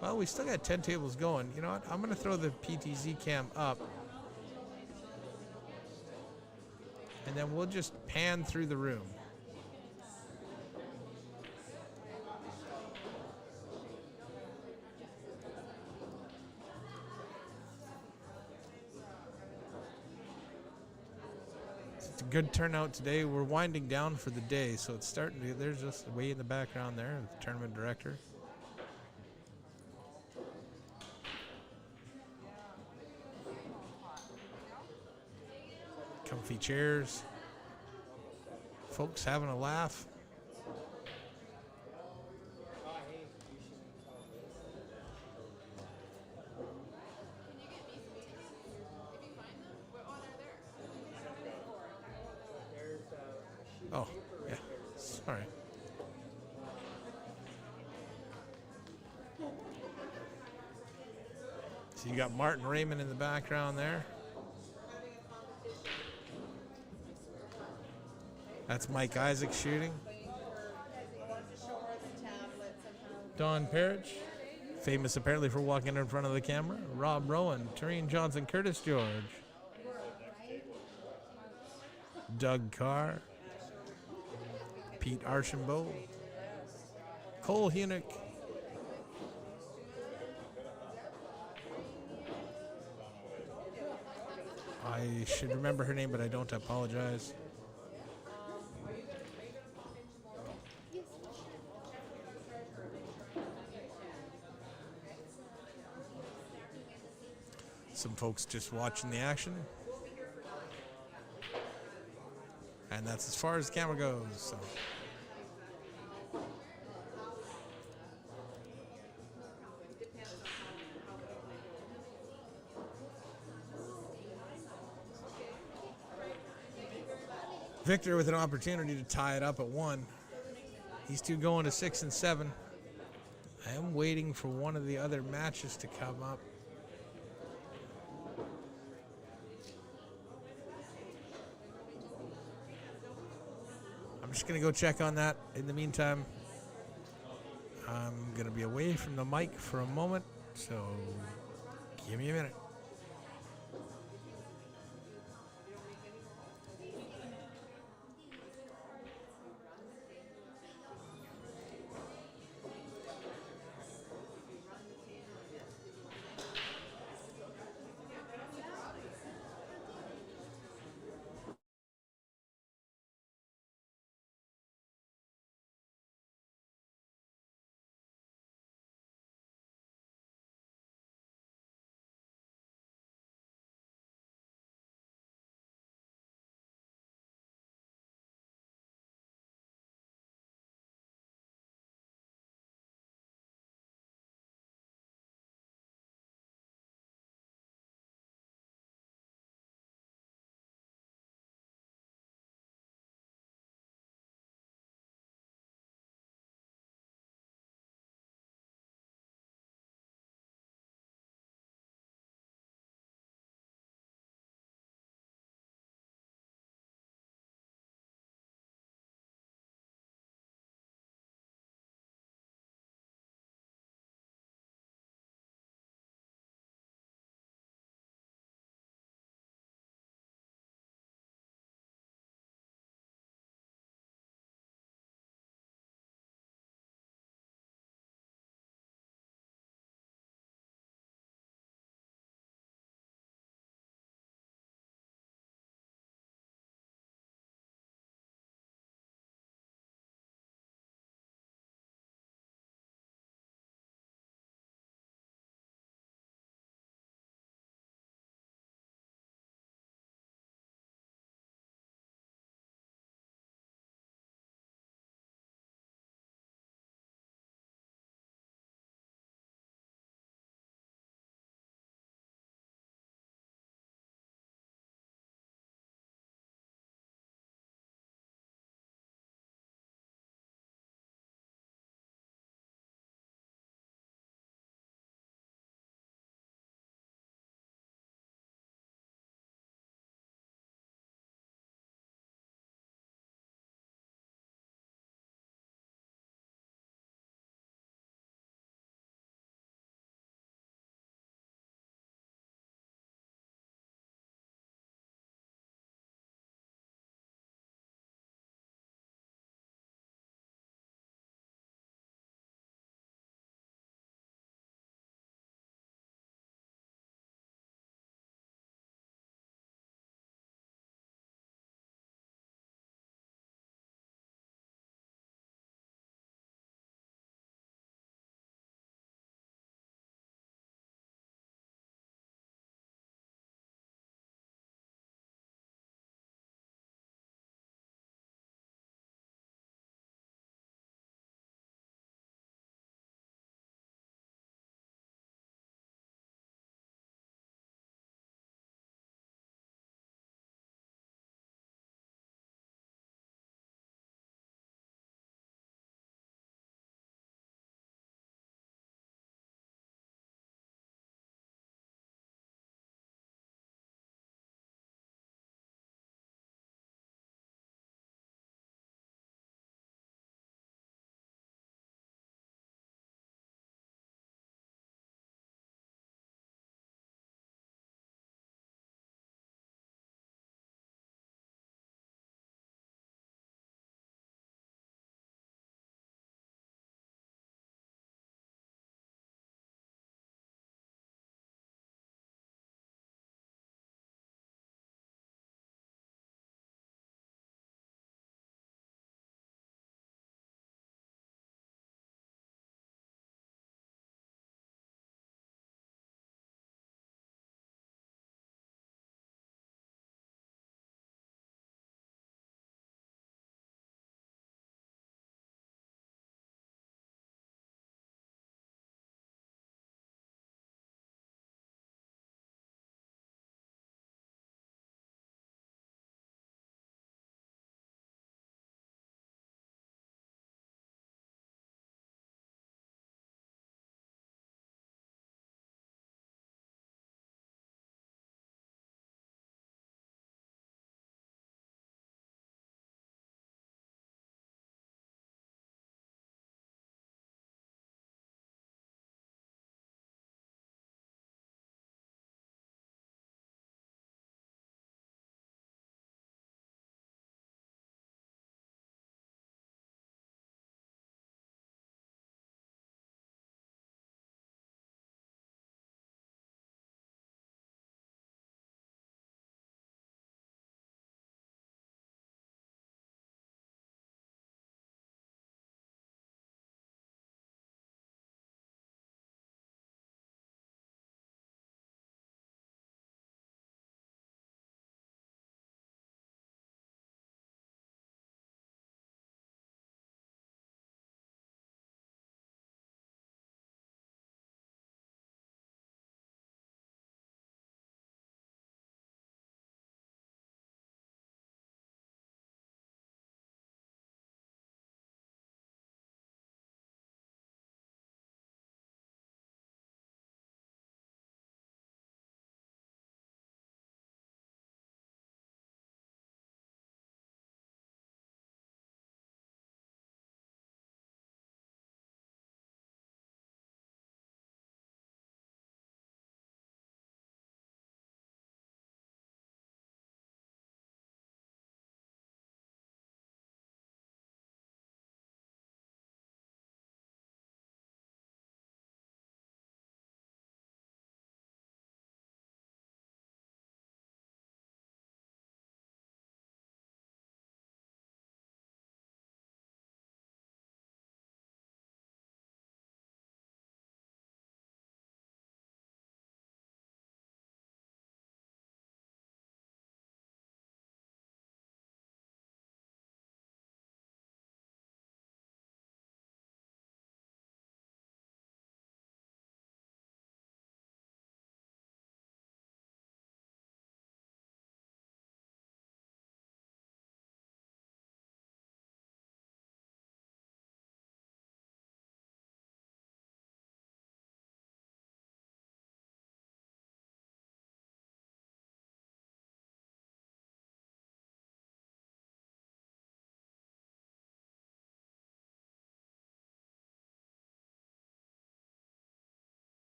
Well, we still got 10 tables going. You know what? I'm going to throw the PTZ cam up. And then we'll just pan through the room. Just a good turnout today. We're winding down for the day, so it's starting to. There's just way in the background there, the tournament director. Comfy chairs. Folks having a laugh. Oh, yeah. Sorry. So you got Martin Raymond in the background there. That's Mike Isaac shooting. Don Parrish, famous apparently for walking in front of the camera. Rob Rowan, Tareen Johnson, Curtis George. Doug Carr. Pete Archambault. Cole Hunick. I should remember her name, but I don't. I apologize. Some folks just watching the action. And that's as far as the camera goes. So. Victor with an opportunity to tie it up at 1. These two going to 6 and 7. I am waiting for one of the other matches to come up. I'm just going to go check on that. In the meantime, I'm going to be away from the mic for a moment, so give me a minute.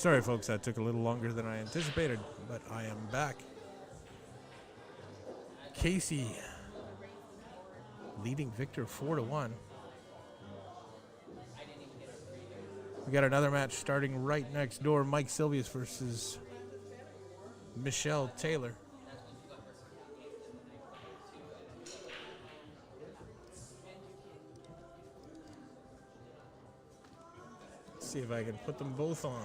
Sorry, folks, that took a little longer than I anticipated, but I am back. Casey leading Victor 4-1. We got another match starting right next door. Mike Silvius versus Michelle Taylor. Let's see if I can put them both on.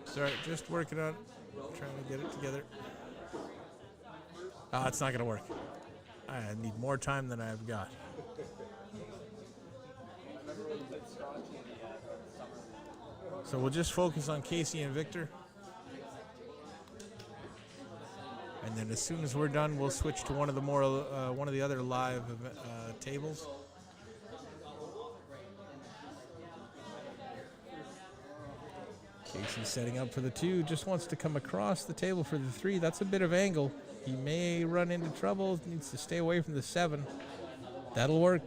Sorry, just working on trying to get it together. It's not going to work. I need more time than I've got. So we'll just focus on Casey and Victor. And then as soon as we're done, we'll switch to one of the other live tables. Casey's setting up for the 2, just wants to come across the table for the 3. That's a bit of angle. He may run into trouble, needs to stay away from the 7. That'll work.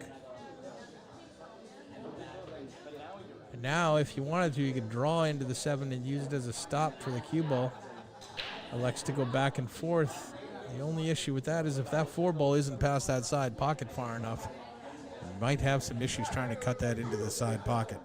And now, if you wanted to, you could draw into the 7 and use it as a stop for the cue ball. Elects to go back and forth. The only issue with that is if that 4 ball isn't past that side pocket far enough, you might have some issues trying to cut that into the side pocket.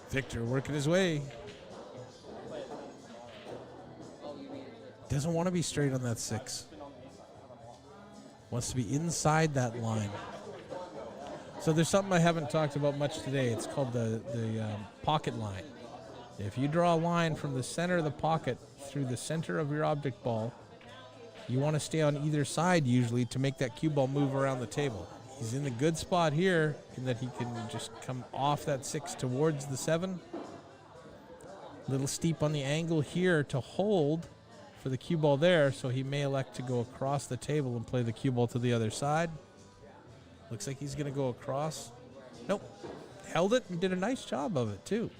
Victor working his way. Doesn't want to be straight on that 6. Wants to be inside that line. So there's something I haven't talked about much today. It's called the pocket line. If you draw a line from the center of the pocket through the center of your object ball, you want to stay on either side usually to make that cue ball move around the table. He's in a good spot here in that he can just come off that 6 towards the 7. Little steep on the angle here to hold for the cue ball there, so he may elect to go across the table and play the cue ball to the other side. Looks like he's going to go across. Nope. Held it and did a nice job of it, too.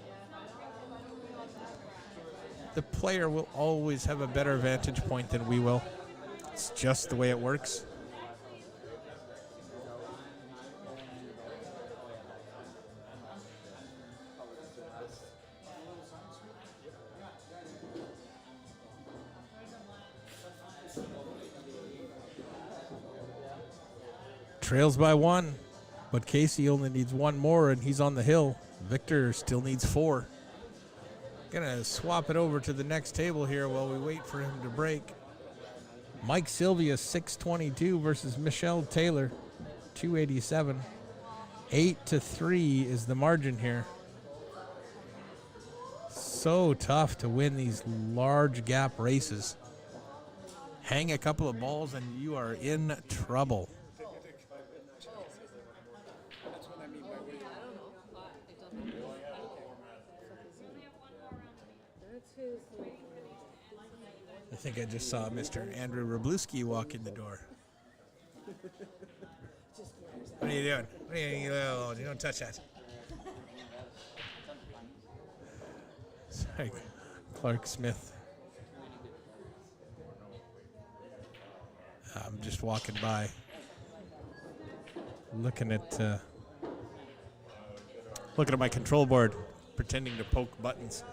The player will always have a better vantage point than we will. It's just the way it works. Trails by 1, but Casey only needs 1 more, and he's on the hill. Victor still needs 4. Gonna swap it over to the next table here while we wait for him to break. Mike Sylvia, 622 versus Michelle Taylor, 287. 8-3 is the margin here. So tough to win these large gap races. Hang a couple of balls and you are in trouble. I think I just saw Mr. Andrew Robluski walk in the door. What are you doing? What are you doing? You don't touch that. Sorry, Clark Smith. I'm just walking by, looking at my control board, pretending to poke buttons.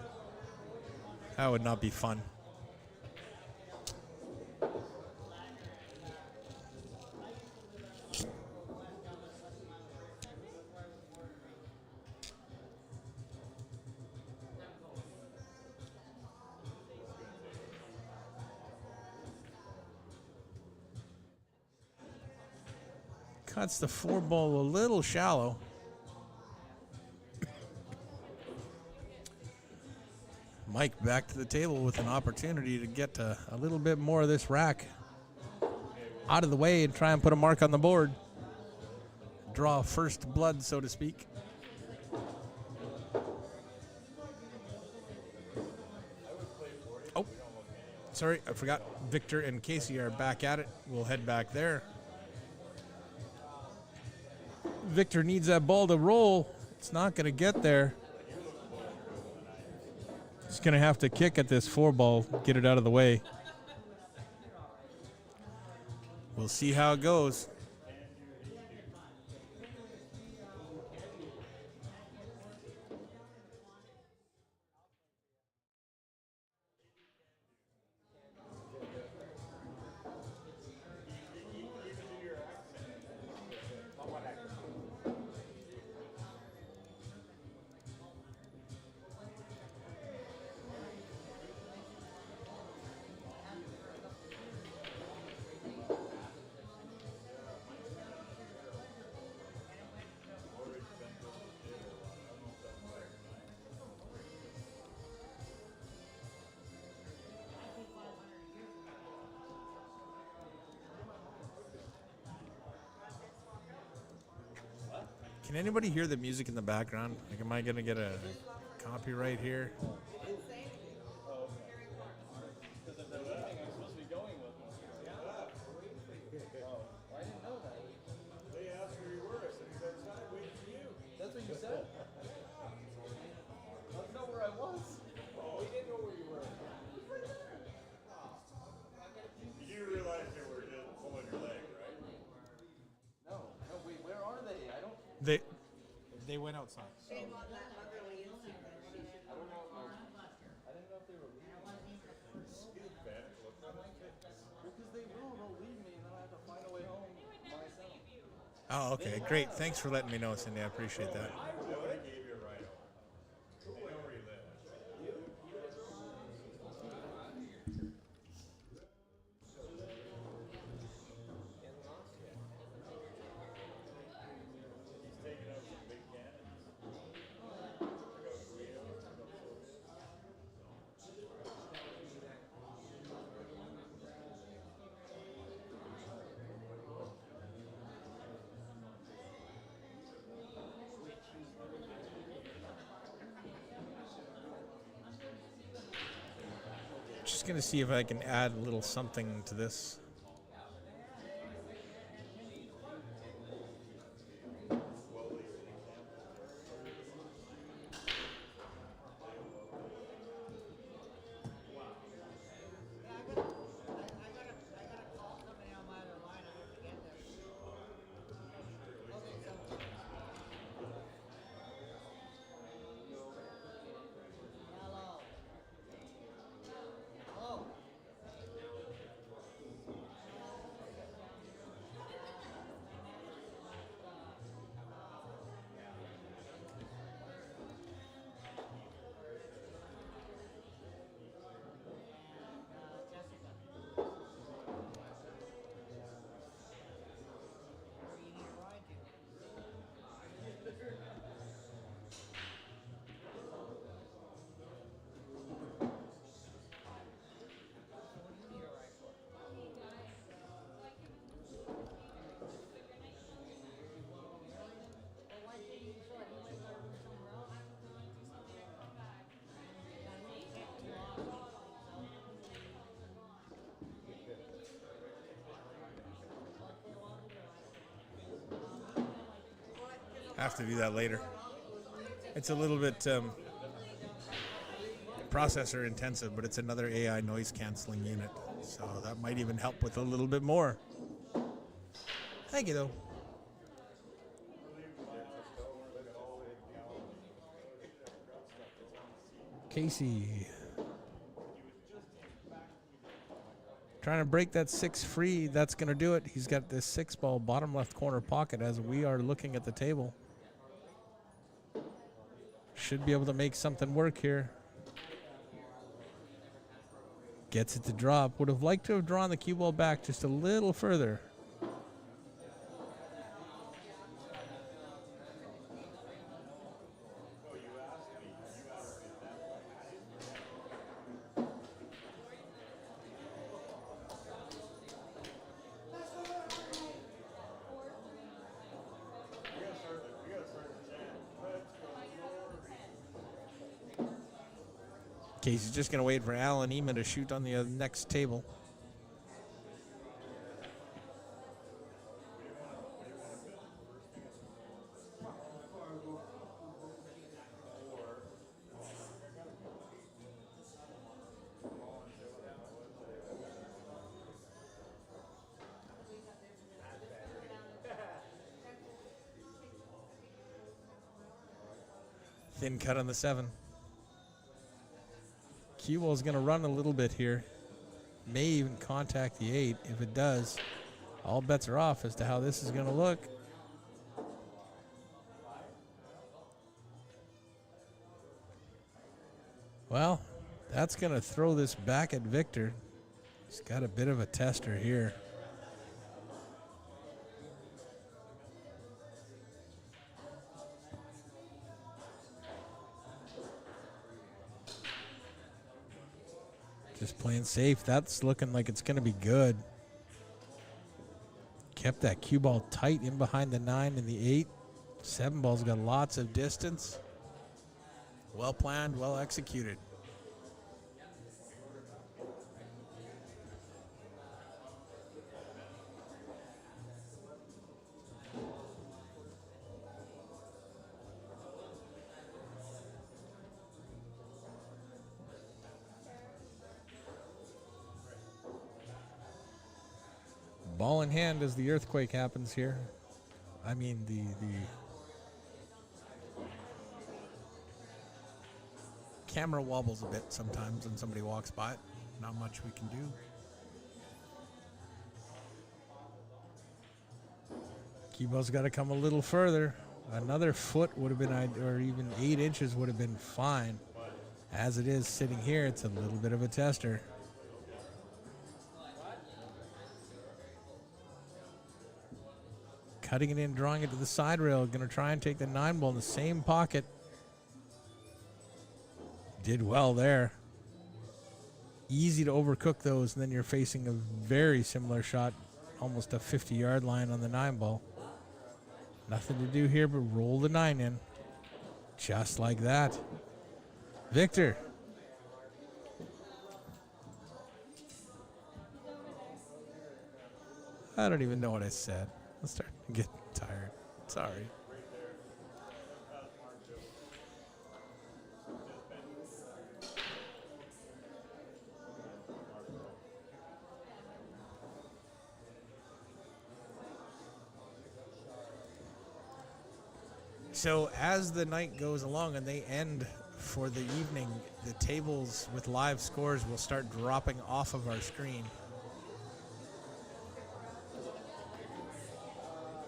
That would not be fun. Cuts the 4-ball a little shallow. Mike back to the table with an opportunity to get a little bit more of this rack out of the way and try and put a mark on the board. Draw first blood, so to speak. Oh, sorry, I forgot. Victor and Casey are back at it. We'll head back there. Victor needs that ball to roll. It's not going to get there. He's going to have to kick at this 4-ball, get it out of the way. We'll see how it goes. Can anybody hear the music in the background? Like, am I going to get a copyright here? That's what you said. That's not where I was. We didn't know where you were. You realize they were just pulling your leg, right? No, wait, where are they? I don't. They went outside. I don't know. I didn't know if they were leaving. Because they will leave me, and then I have to find a way home myself. Oh, okay, great. Thanks for letting me know, Cindy. I appreciate that. Just going to see if I can add a little something to this. have to do that later. It's a little bit processor intensive, but it's another AI noise canceling unit. So that might even help with a little bit more. Thank you, though. Casey. Trying to break that 6 free. That's going to do it. He's got this 6-ball bottom left corner pocket as we are looking at the table. Should be able to make something work here. Gets it to drop. Would have liked to have drawn the cue ball back just a little further. Casey's just going to wait for Alan Ema to shoot on the next table. Thin cut on the 7. Cue ball is going to run a little bit here. May even contact the 8. If it does, all bets are off as to how this is going to look. Well, that's going to throw this back at Victor. He's got a bit of a tester here. Just playing safe. That's looking like it's going to be good. Kept that cue ball tight in behind the 9 and the 8. 7 ball's got lots of distance. Well planned, well executed. Ball in hand as the earthquake happens here. I mean, the camera wobbles a bit sometimes when somebody walks by it. Not much we can do. Cue ball's got to come a little further. Another foot would have been, or even 8 inches would have been fine. As it is sitting here, it's a little bit of a tester. Cutting it in, drawing it to the side rail. Going to try and take the 9 ball in the same pocket. Did well there. Easy to overcook those, and then you're facing a very similar shot, almost a 50-yard line on the 9 ball. Nothing to do here but roll the 9 in. Just like that. Victor. I don't even know what I said. I'm starting to get tired. Sorry. So as the night goes along and they end for the evening, the tables with live scores will start dropping off of our screen.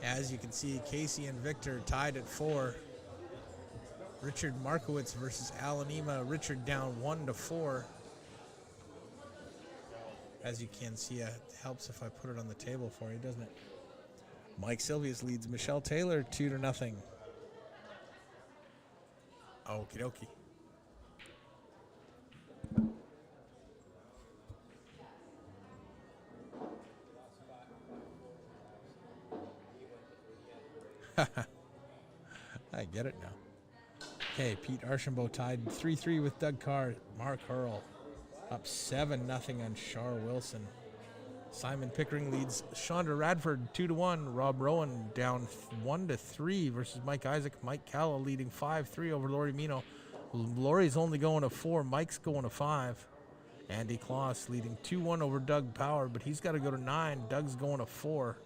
As you can see, Casey and Victor tied at 4. Richard Markowitz versus Alan Ema. Richard down 1-4. As you can see, it helps if I put it on the table for you, doesn't it? Mike Silvius leads Michelle Taylor 2-0. Okie dokie. I get it now. Okay, Pete Archambault tied 3-3 with Doug Carr. Mark Hurl up 7-0 on Char Wilson. Simon Pickering leads Chandra Radford 2-1. Rob Rowan down 1-3 versus Mike Isaac. Mike Calla leading 5-3 over Laurie Mino. Laurie's only going to 4. Mike's going to 5. Andy Kloss leading 2-1 over Doug Power, but he's got to go to 9. Doug's going to 4.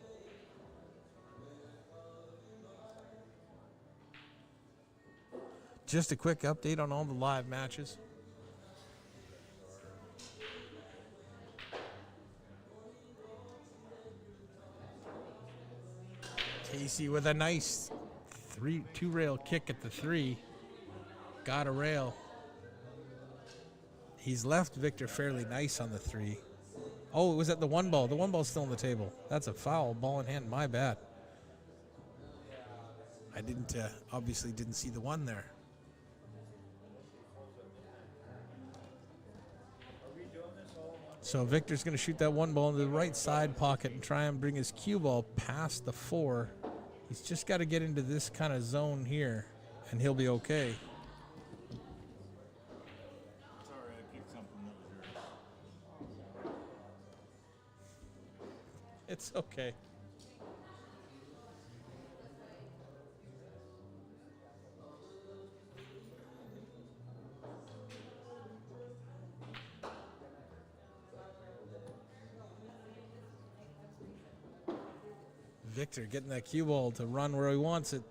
Just a quick update on all the live matches. Casey with a nice 2-rail kick at the 3. Got a rail. He's left Victor fairly nice on the 3. Oh, it was at the 1 ball. The 1 ball's still on the table. That's a foul. Ball in hand. My bad. I didn't, obviously didn't see the 1 there. So Victor's going to shoot that 1 ball into the right side pocket and try and bring his cue ball past the 4. He's just got to get into this kind of zone here, and he'll be okay. Sorry, I kicked something that was yours. It's okay. Victor getting that cue ball to run where he wants it.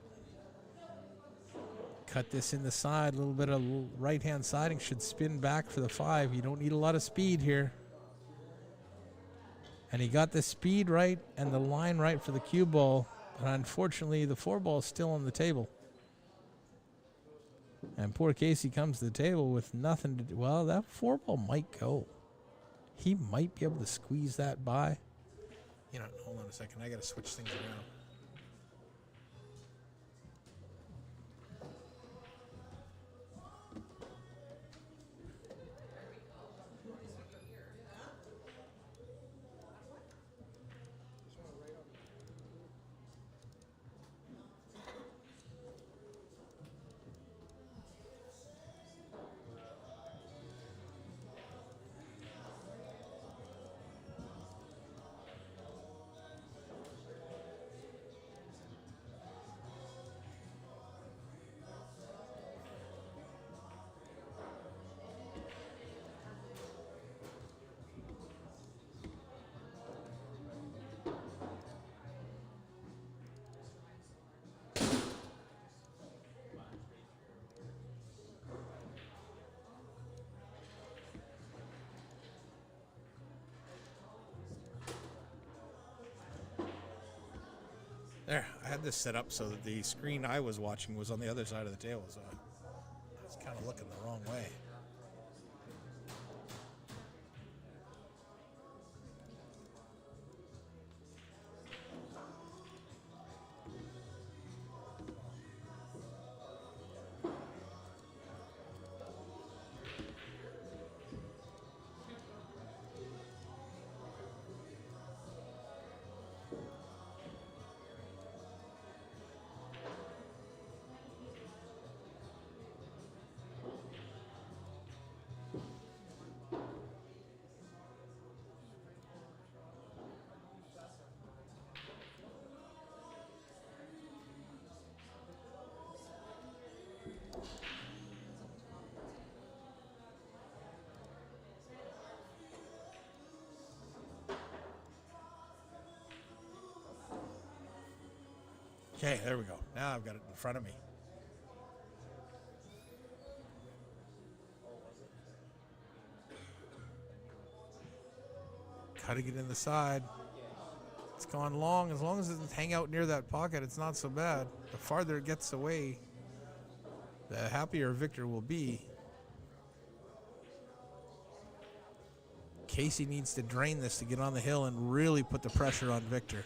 Cut this in the side, a little bit of right-hand siding, should spin back for the 5. You don't need a lot of speed here. And he got the speed right and the line right for the cue ball, but unfortunately the 4 ball is still on the table. And poor Casey comes to the table with nothing to do. Well, that 4 ball might go. He might be able to squeeze that by. You know, hold on a second. I got to switch things around. There, I had this set up so that the screen I was watching was on the other side of the table, so I was kind of looking the wrong way. Okay, there we go. Now I've got it in front of me. Cutting it in the side. It's gone long. As long as it doesn't hang out near that pocket, it's not so bad. The farther it gets away, the happier Victor will be. Casey needs to drain this to get on the hill and really put the pressure on Victor.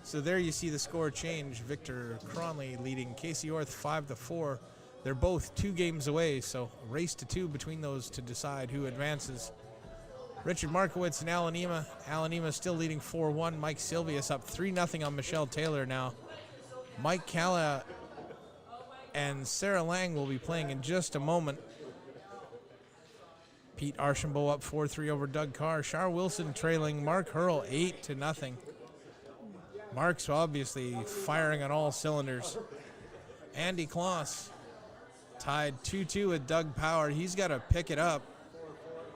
So there you see the score change. Victor Cronley leading Casey Orth 5-4. They're both 2 games away, so a race to 2 between those to decide who advances. Richard Markowitz and Alan Ema. Alan Ema still leading 4-1. Mike Silvius up 3-0 on Michelle Taylor now. Mike Calla and Sarah Lang will be playing in just a moment. Pete Archambault up 4-3 over Doug Carr. Shar Wilson trailing Mark Hurl 8-0. Mark's obviously firing on all cylinders. Andy Kloss tied 2-2 with Doug Power. He's got to pick it up.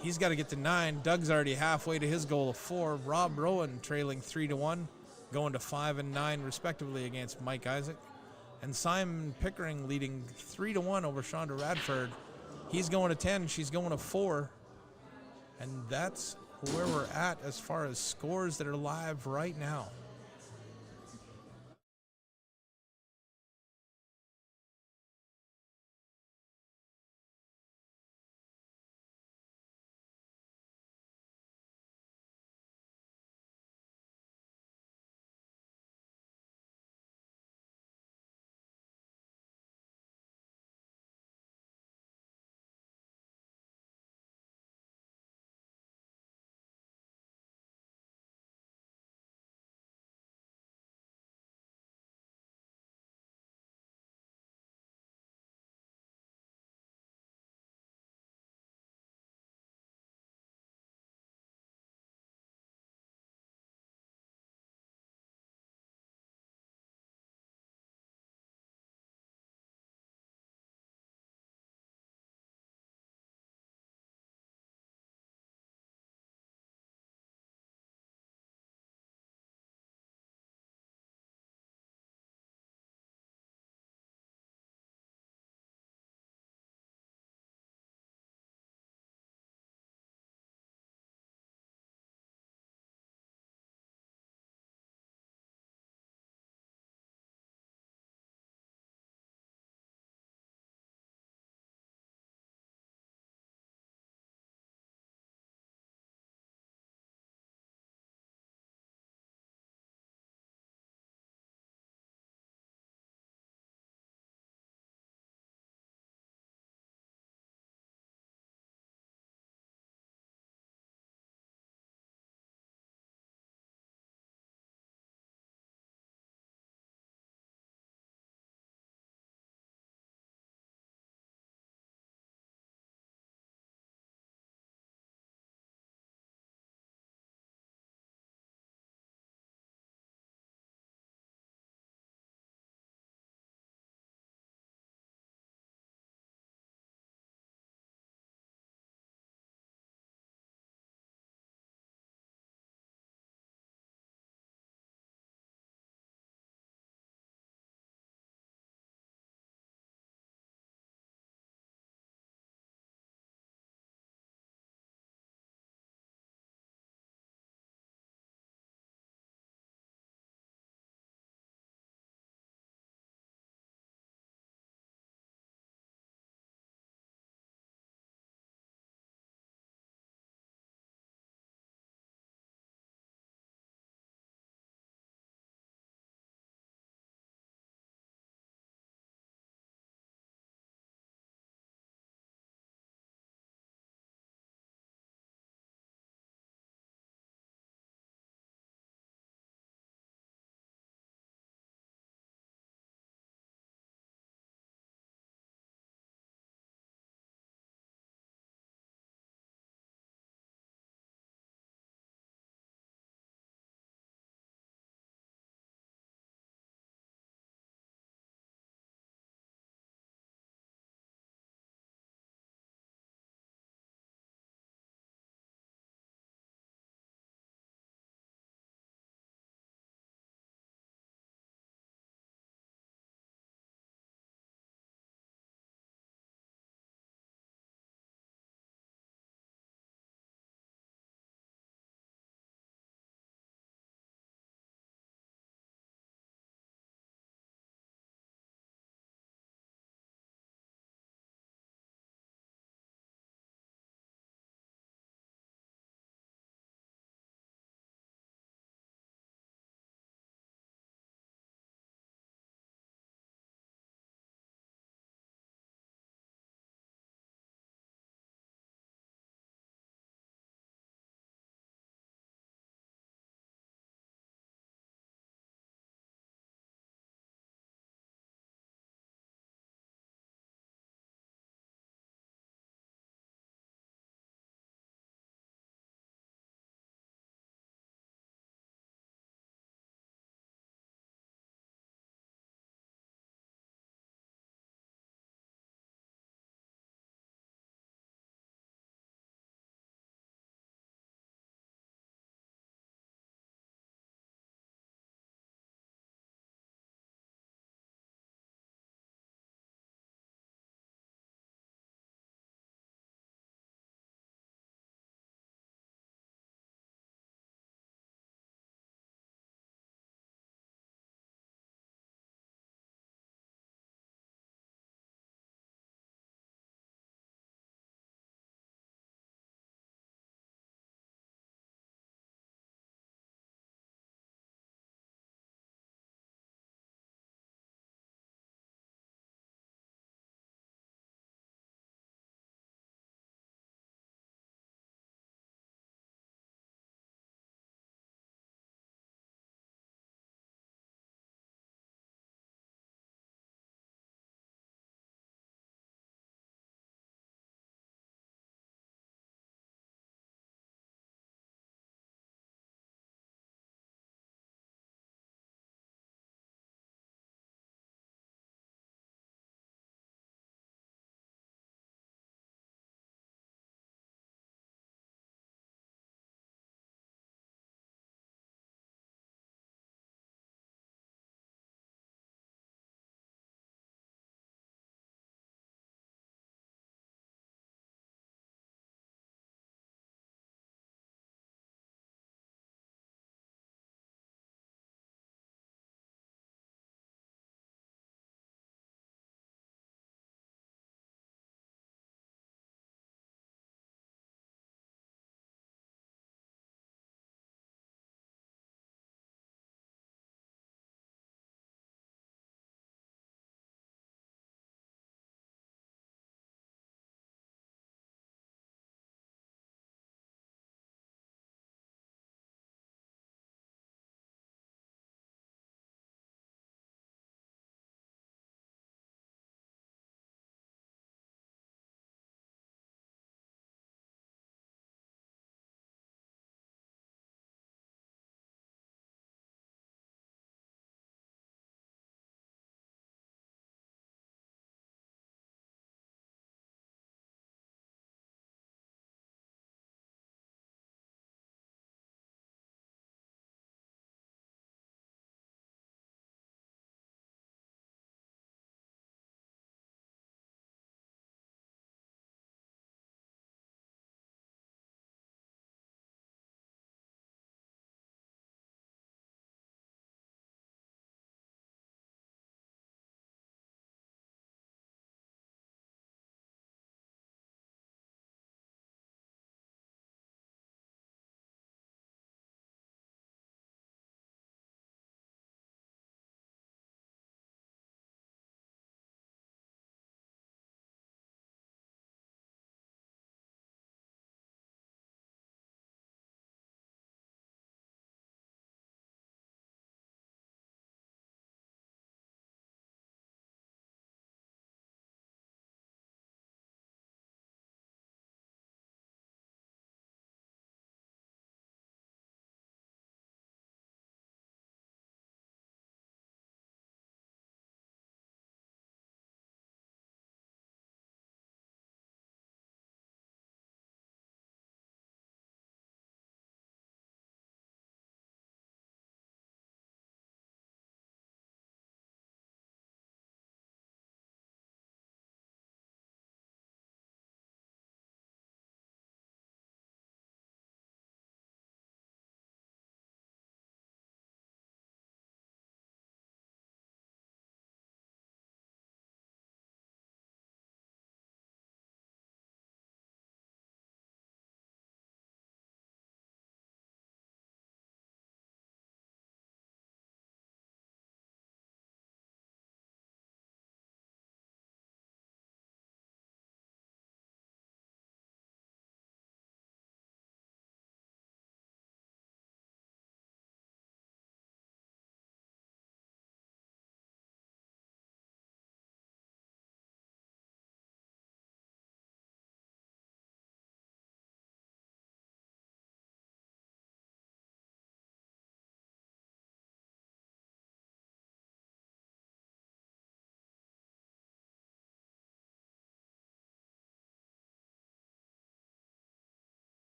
He's got to get to 9. Doug's already halfway to his goal of 4. Rob Rowan trailing 3-1, going to 5 and 9 respectively against Mike Isaac. And Simon Pickering leading 3-1 over Shonda Radford. He's going to 10. She's going to 4. And that's where we're at as far as scores that are live right now.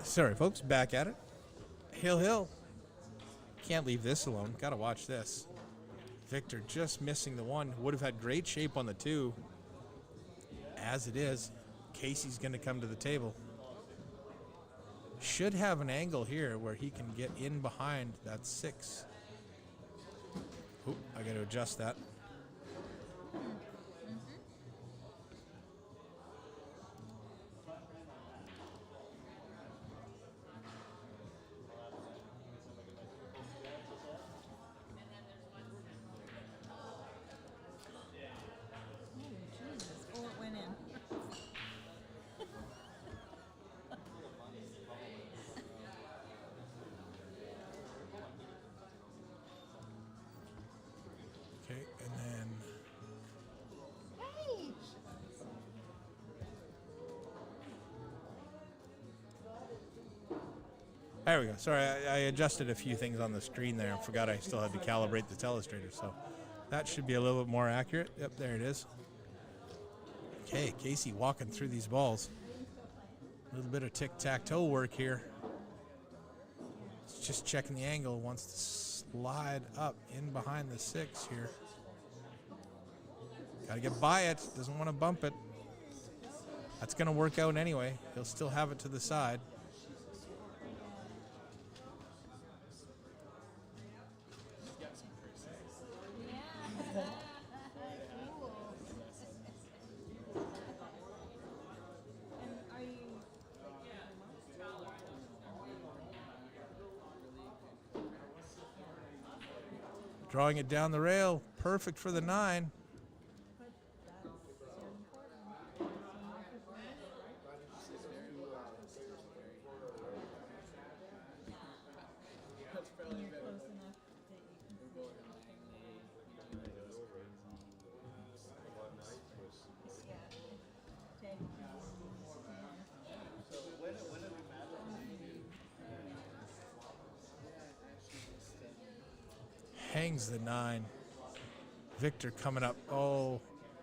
Sorry, folks, back at it. Hill. Can't leave this alone. Got to watch this. Victor just missing the one. Would have had great shape on the two. As it is, Casey's going to come to the table. Should have an angle here where he can get in behind that 6. Oop, I got to adjust that. There we go. Sorry, I adjusted a few things on the screen there and forgot I still had to calibrate the telestrator, so that should be a little bit more accurate. Yep, there it is. Okay, Casey walking through these balls. A little bit of tic-tac-toe work here. Just checking the angle. Wants to slide up in behind the 6 here. Got to get by it. Doesn't want to bump it. That's going to work out anyway. He'll still have it to the side. Drawing it down the rail, perfect for the 9. Hangs the 9. Victor coming up. Oh,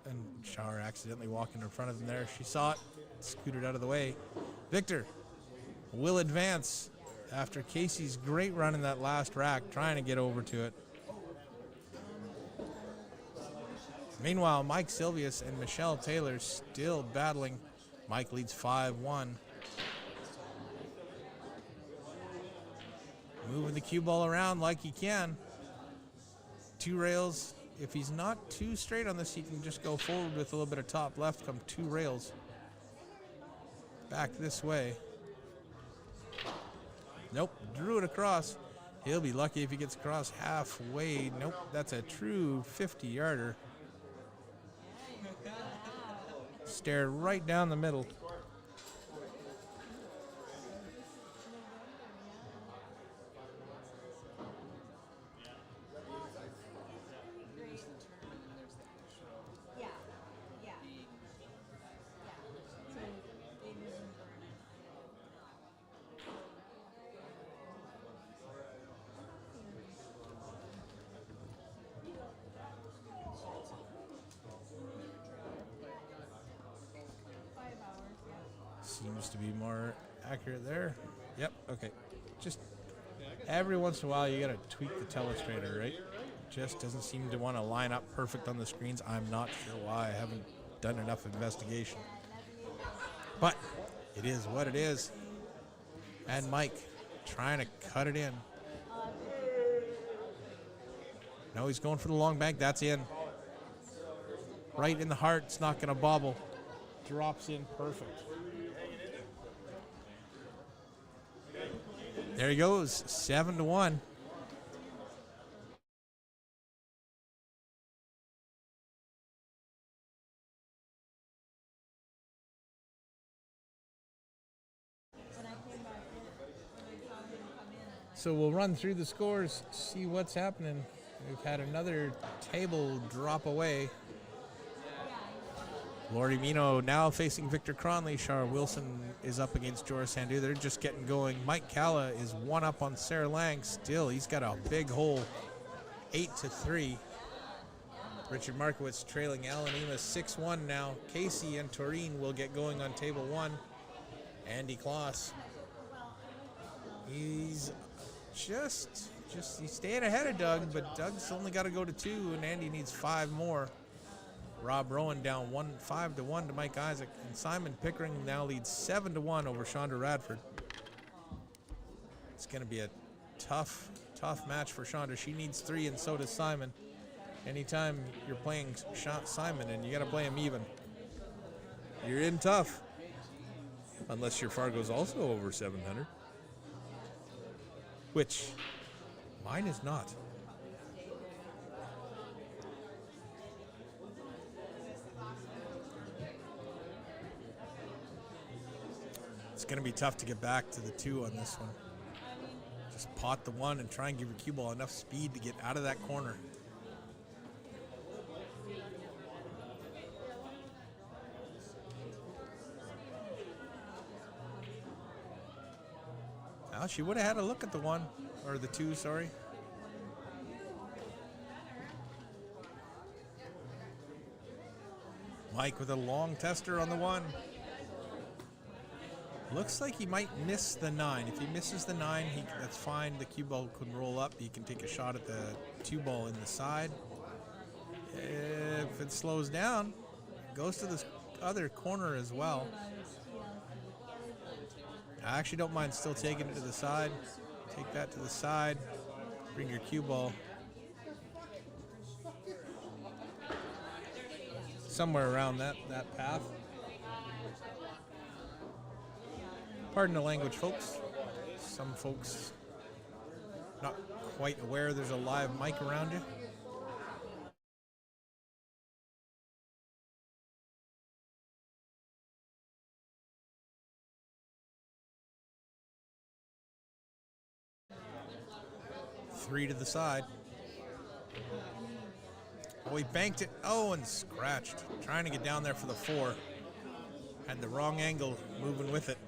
and Shar accidentally walking in front of him there. She saw it, scooted out of the way. Victor will advance after Casey's great run in that last rack, trying to get over to it. Meanwhile, Mike Silvius and Michelle Taylor still battling. Mike leads 5-1. Moving the cue ball around like he can. 2 rails. If he's not too straight on this, he can just go forward with a little bit of top left, come 2 rails. Back this way. Nope, drew it across. He'll be lucky if he gets across halfway. Nope, that's a true 50-yarder. Stared right down the middle. Seems to be more accurate there. Yep, okay. Just every once in a while you gotta tweak the telestrator, right? Just doesn't seem to want to line up perfect on the screens. I'm not sure why. I haven't done enough investigation. But it is what it is. And Mike trying to cut it in. No, he's going for the long bank. That's in. Right in the heart. It's not going to bobble. Drops in perfect. There he goes, 7-1. So we'll run through the scores, see what's happening. We've had another table drop away. Lori Mino now facing Victor Cronley. Shar Wilson is up against Joris Handu. They're just getting going. Mike Calla is 1 up on Sarah Lang. Still, he's got a big hole, 8-3. Richard Markowitz trailing Alan Emas 6-1 now. Casey and Taurine will get going on table 1. Andy Kloss. He's just he's staying ahead of Doug, but Doug's only got to go to 2, and Andy needs 5 more. Rob Rowan down 5-1 to Mike Isaac, and Simon Pickering now leads 7-1 over Shonda Radford. It's going to be a tough match for Shonda. She needs 3, and so does Simon. Anytime you're playing Simon, and you got to play him even, you're in tough. Unless your Fargo's also over 700, which mine is not. It's going to be tough to get back to the 2 on this one. Just pot the 1 and try and give your cue ball enough speed to get out of that corner. Well, she would have had a look at the 1, or the 2, sorry. Mike with a long tester on the 1. Looks like he might miss the 9. If he misses the 9, that's fine. The cue ball can roll up. He can take a shot at the 2 ball in the side. If it slows down, it goes to this other corner as well. I actually don't mind still taking it to the side. Take that to the side. Bring your cue ball somewhere around that path. Pardon the language, folks. Some folks not quite aware there's a live mic around you. Three to the side. Oh, he banked it. Oh, and scratched. Trying to get down there for the 4. Had the wrong angle moving with it.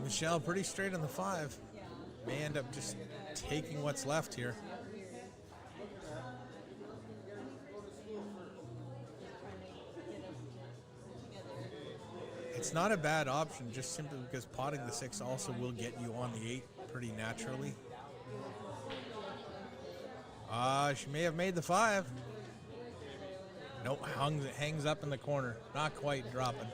Michelle pretty straight on the 5. May end up just taking what's left here. It's not a bad option, just simply because potting the 6 also will get you on the 8 pretty naturally. She may have made the 5. Nope, hangs up in the corner. Not quite dropping.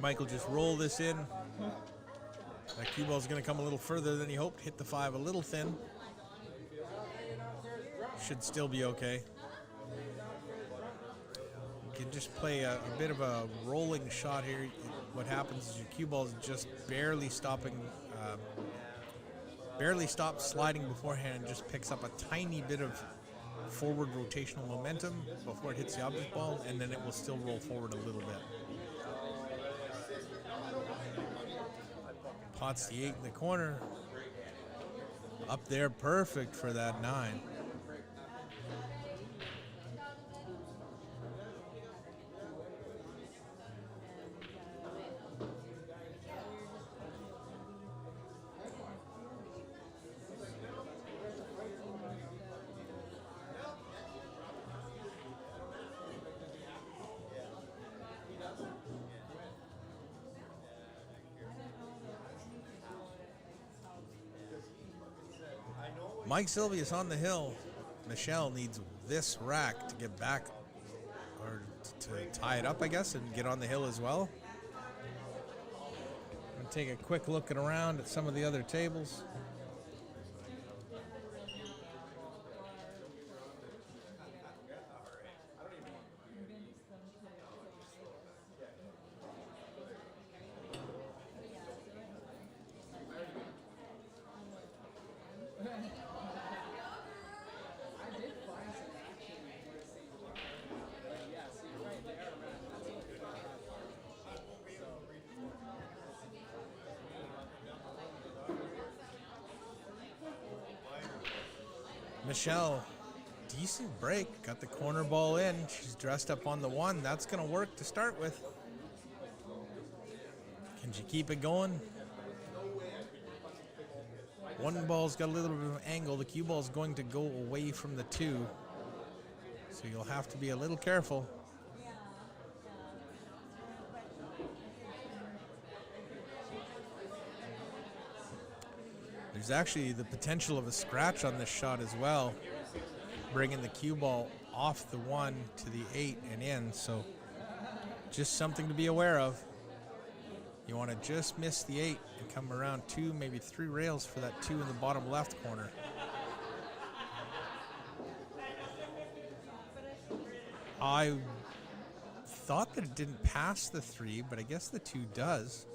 Michael just roll this in. That cue ball's going to come a little further than he hoped. Hit the 5 a little thin. Should still be okay. You can just play a bit of a rolling shot here. What happens is your cue ball is just barely stops sliding beforehand and just picks up a tiny bit of forward rotational momentum before it hits the object ball, and then it will still roll forward a little bit. Pots the 8 in the corner. Up there, perfect for that 9. Mike Sylvius on the hill. Michelle needs this rack to get back, or to tie it up, I guess, and get on the hill as well. I'm going to take a quick look around at some of the other tables. Michelle, decent break. Got the corner ball in. She's dressed up on the one. That's going to work to start with. Can she keep it going? One ball's got a little bit of an angle. The cue ball's going to go away from the two. So you'll have to be a little careful. There's actually the potential of a scratch on this shot as well, bringing the cue ball off the 1 to the 8 and in. So just something to be aware of. You want to just miss the 8 and come around 2, maybe 3 rails for that 2 in the bottom left corner. I thought that it didn't pass the 3, but I guess the 2 does.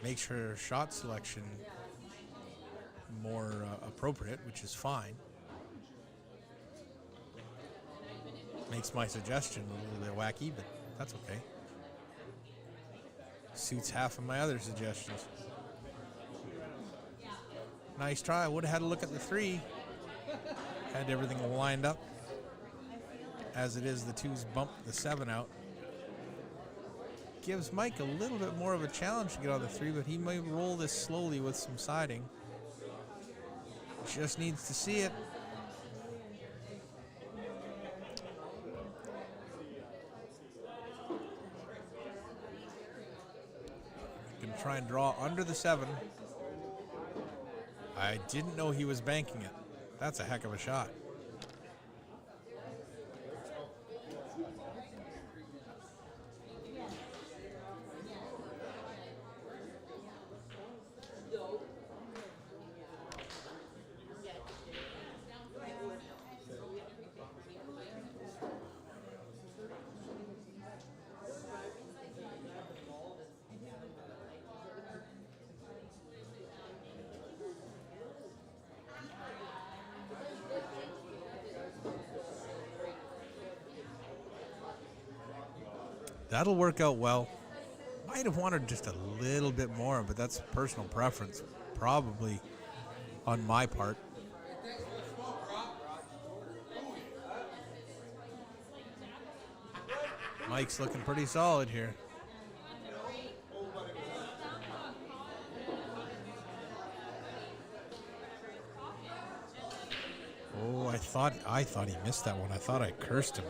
Makes her shot selection more appropriate, which is fine. Makes my suggestion a little bit wacky, but that's okay. Suits half of my other suggestions. Nice try. Would have had a look at the 3. Had everything lined up. As it is, the 2's bumped the 7 out. Gives Mike a little bit more of a challenge to get on the 3, but he may roll this slowly with some siding. Just needs to see it. Gonna try and draw under the 7. I didn't know he was banking it. That's a heck of a shot. That'll work out well. Might have wanted just a little bit more, but that's personal preference, probably on my part. Mike's looking pretty solid here. Oh, I thought he missed that one. I thought I cursed him.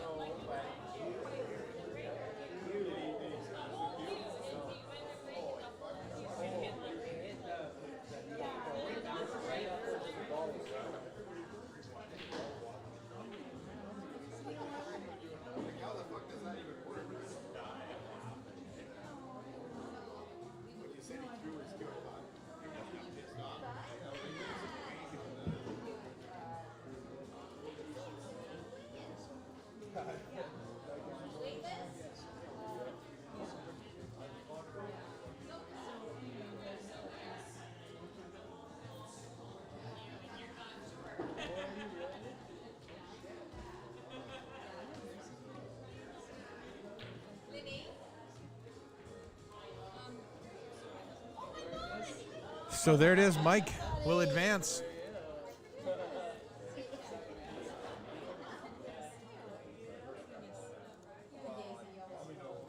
So there it is. Mike will advance.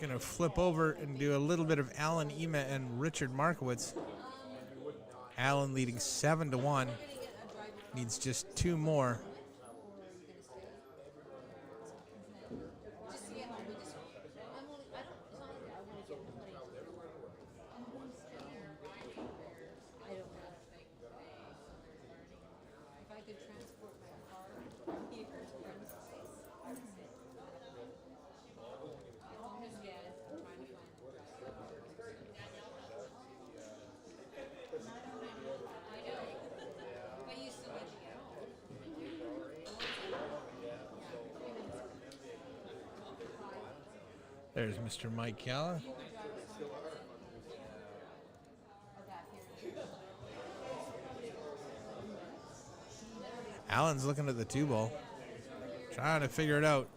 Going to flip over and do a little bit of Alan Ema and Richard Markowitz. Alan leading 7-1. Needs just 2 more. There's Mr. Mike Calla. Alan's looking at the 2 ball, trying to figure it out.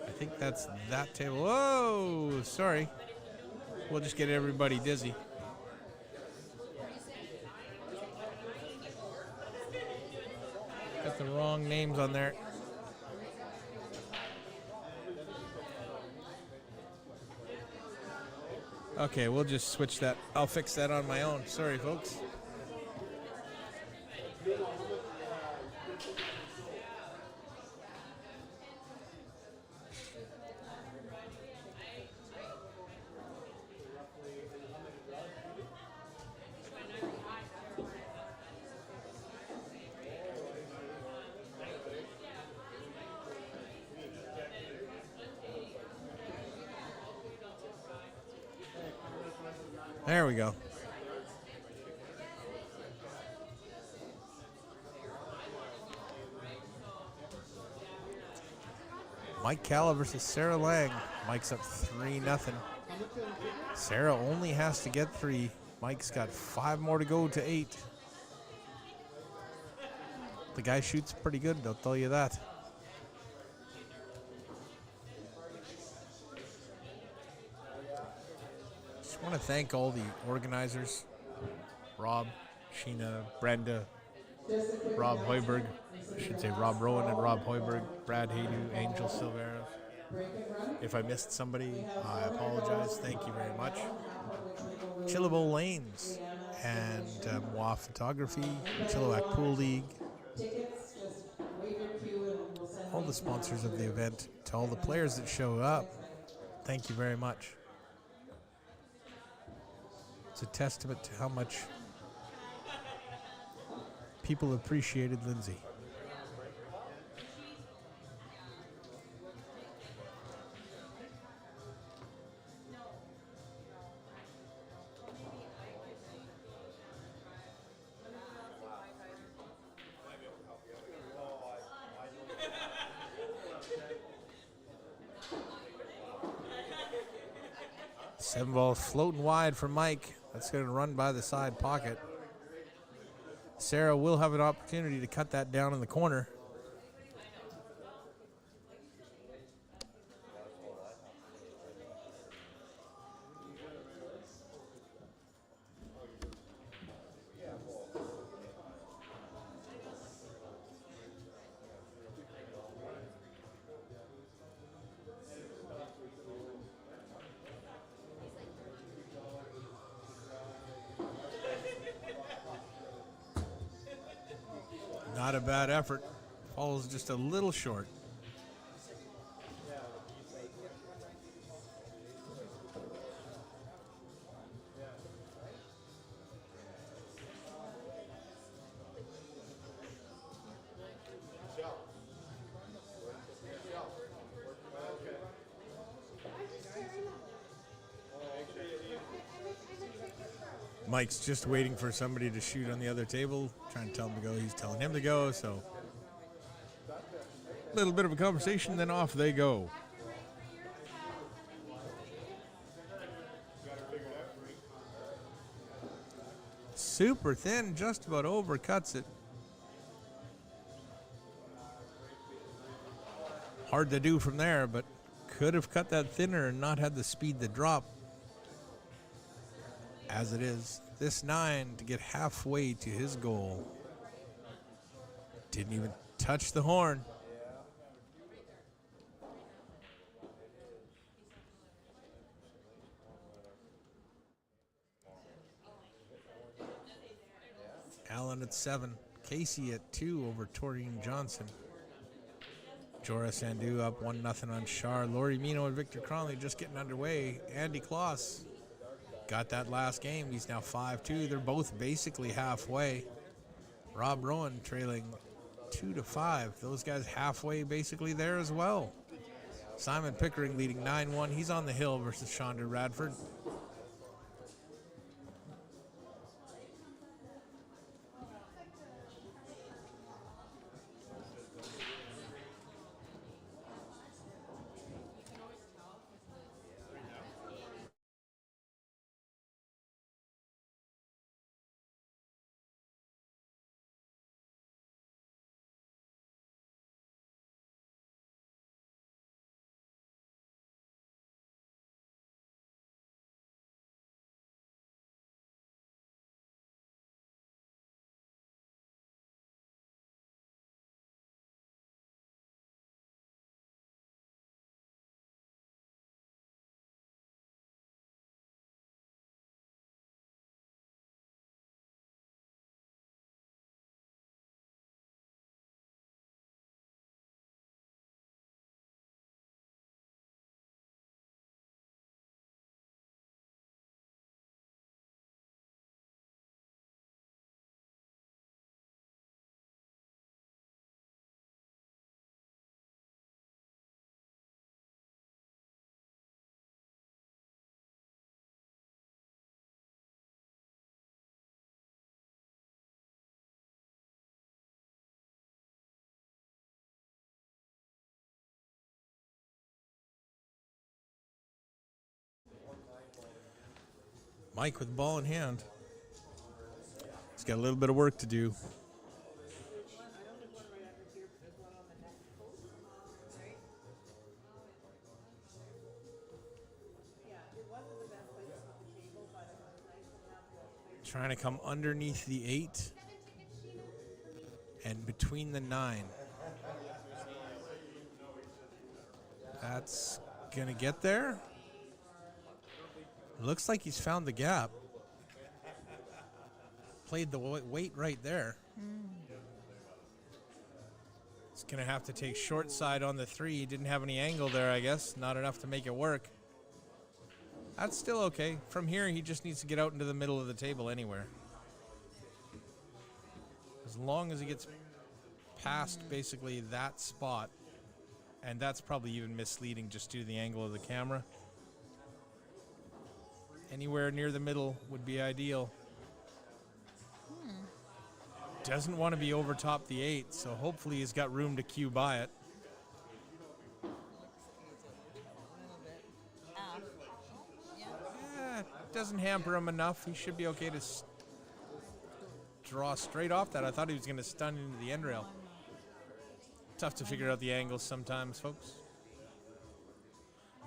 I think that's that table. Whoa, sorry. We'll just get everybody dizzy. Got the wrong names on there. Okay, we'll just switch that. I'll fix that on my own. Sorry, folks. There we go. Mike Calla versus Sarah Lang. Mike's up 3-0. Sarah only has to get 3. Mike's got 5 more to go to 8. The guy shoots pretty good, I'll tell you that. Just want to thank all the organizers. Rob, Sheena, Brenda, Rob Hoiberg. I should say Rob Rowan and Rob Hoiberg, Brad Haydu, Angel Silvera. If I missed somebody, I apologize. Thank you very much. Chillibowl Lanes and Moi Photography, Chilliwack Pool League. All the sponsors of the event, to all the players that show up, thank you very much. It's a testament to how much people appreciated Lindsey. Seven ball floating wide for Mike. That's going to run by the side pocket. Sarah will have an opportunity to cut that down in the corner. Not a bad effort. Falls just a little short. Mike's just waiting for somebody to shoot on the other table, trying to tell him to go. He's telling him to go, so a little bit of a conversation, then off they go. Super thin, just about overcuts it. Hard to do from there, but could have cut that thinner and not had the speed to drop. As it is, this 9 to get halfway to his goal. Didn't even touch the horn. Allen at 7. Casey at 2 over Taurine Johnson. Jorah Sandu up 1-0 on Shar. Laurie Mino and Victor Cronley just getting underway. Andy Kloss got that last game. He's now 5-2. They're both basically halfway. Rob Rowan trailing 2-5. Those guys halfway basically there as well. Simon Pickering leading 9-1. He's on the hill versus Chandra Radford. Mike with ball in hand. He's got a little bit of work to do. Trying to come underneath the 8 and between the 9. That's going to get there. Looks like he's found the gap. Played the weight right there. He's going to have to take short side on the 3. He didn't have any angle there, I guess. Not enough to make it work. That's still okay. From here, he just needs to get out into the middle of the table anywhere. As long as he gets past basically that spot, and that's probably even misleading just due to the angle of the camera. Anywhere near the middle would be ideal. Doesn't want to be over top the 8, so hopefully he's got room to cue by it. Doesn't hamper him enough. He should be okay to draw straight off that. I thought he was going to stun into the end rail. Tough to figure out the angles sometimes, folks.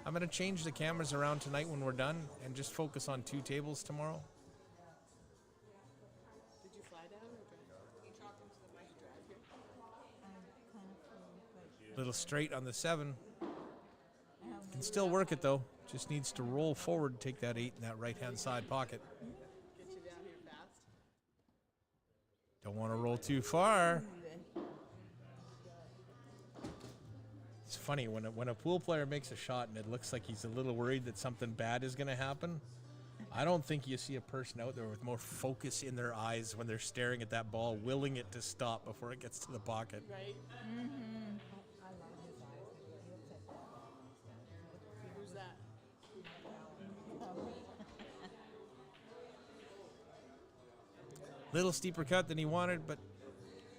I'm going to change the cameras around tonight when we're done and just focus on 2 tables tomorrow. Did you fly down or drive? You talked into the mic drive here? Little straight on the 7. Can still work it though. Just needs to roll forward, take that 8 in that right-hand side pocket. Get you down here fast. Don't want to roll too far. It's funny when a pool player makes a shot and it looks like he's a little worried that something bad is going to happen. I don't think you see a person out there with more focus in their eyes when they're staring at that ball, willing it to stop before it gets to the pocket. Right? Who's that? Little steeper cut than he wanted, but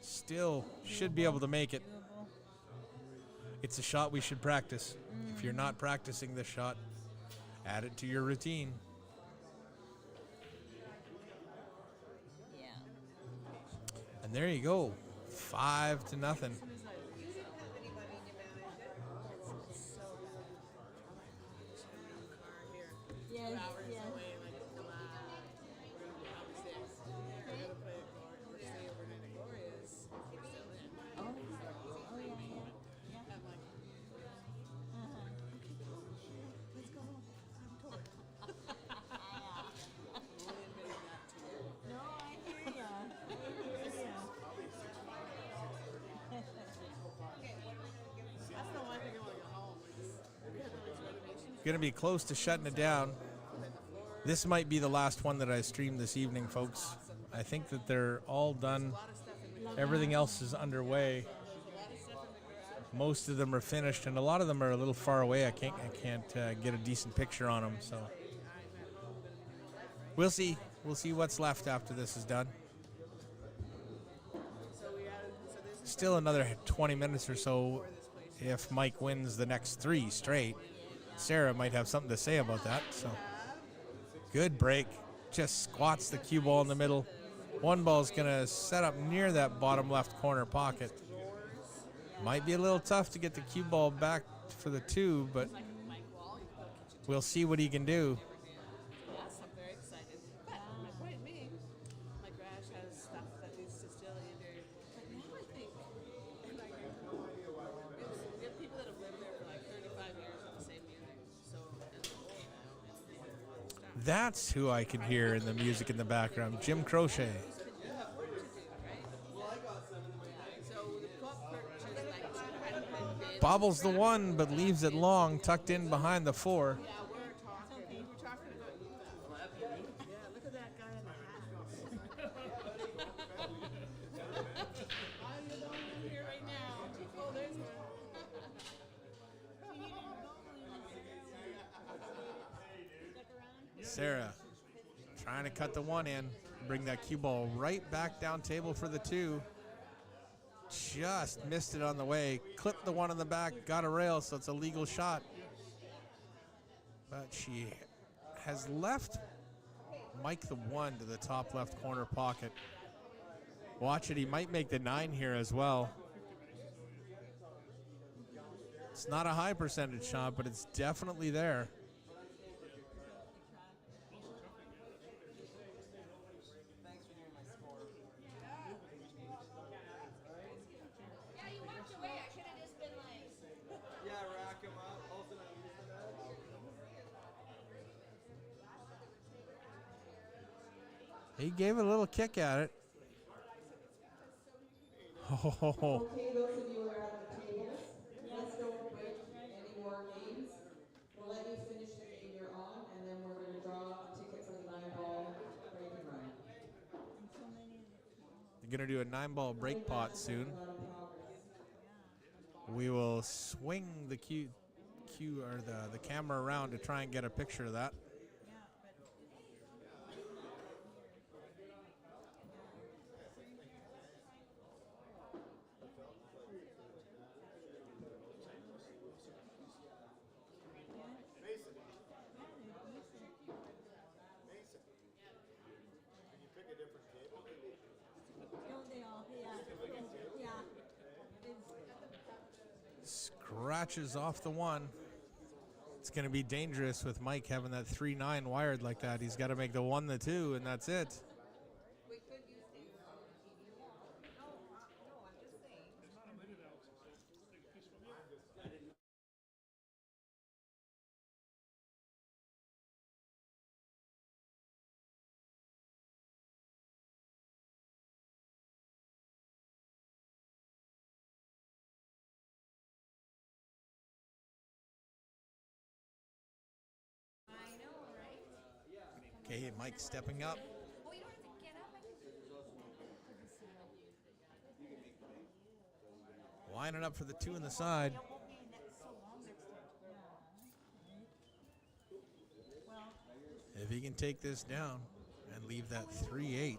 still should be able to make it. It's a shot we should practice. If you're not practicing this shot, add it to your routine. And there you go, 5-0. Going to be close to shutting it down. This might be the last one that I stream this evening, folks. I think that they're all done. Everything else is underway. Most of them are finished, and a lot of them are a little far away. I can't get a decent picture on them. So we'll see. We'll see what's left after this is done. Still another 20 minutes or so. If Mike wins the next 3 straight, Sarah might have something to say about that. So good break. Just squats the cue ball in the middle. One ball's going to set up near that bottom left corner pocket. Might be a little tough to get the cue ball back for the 2, but we'll see what he can do. Yes, I'm very excited. But my point being, my garage has stuff that needs to still either. But now I think, and we have people that have lived there for like 35 years with the same music. So it's old now. It's stuff. That's who I can hear in the music in the background, Jim Crochet. You have work to do, right? So the club purchase like 200 bids. Bobbles the 1, but leaves it long, tucked in behind the 4. Yeah, we were talking about you. Yeah, look at that guy in the hat. I'm the one here right now. Oh, there's one. Sarah trying to cut the 1 in, bring that cue ball right back down table for the 2. Just missed it on the way, clipped the 1 in the back, got a rail, so it's a legal shot. But she has left Mike the 1 to the top left corner pocket. Watch it, he might make the 9 here as well. It's not a high percentage shot, but it's definitely there. He gave a little kick at it. Oh. Okay, those of you who are at the tables, let's don't break any more games. We'll let you finish the game you're on, and then we're going to draw a ticket for the 9-ball break and run. You're going to do a 9-ball break pot soon. We will swing the the camera around to try and get a picture of that. Scratches off the 1. It's going to be dangerous with Mike having that 3-9 wired like that. He's got to make the 1 the 2, and that's it. Okay, Mike stepping up. Lining up for the 2 in the side. If he can take this down and leave that 3-8.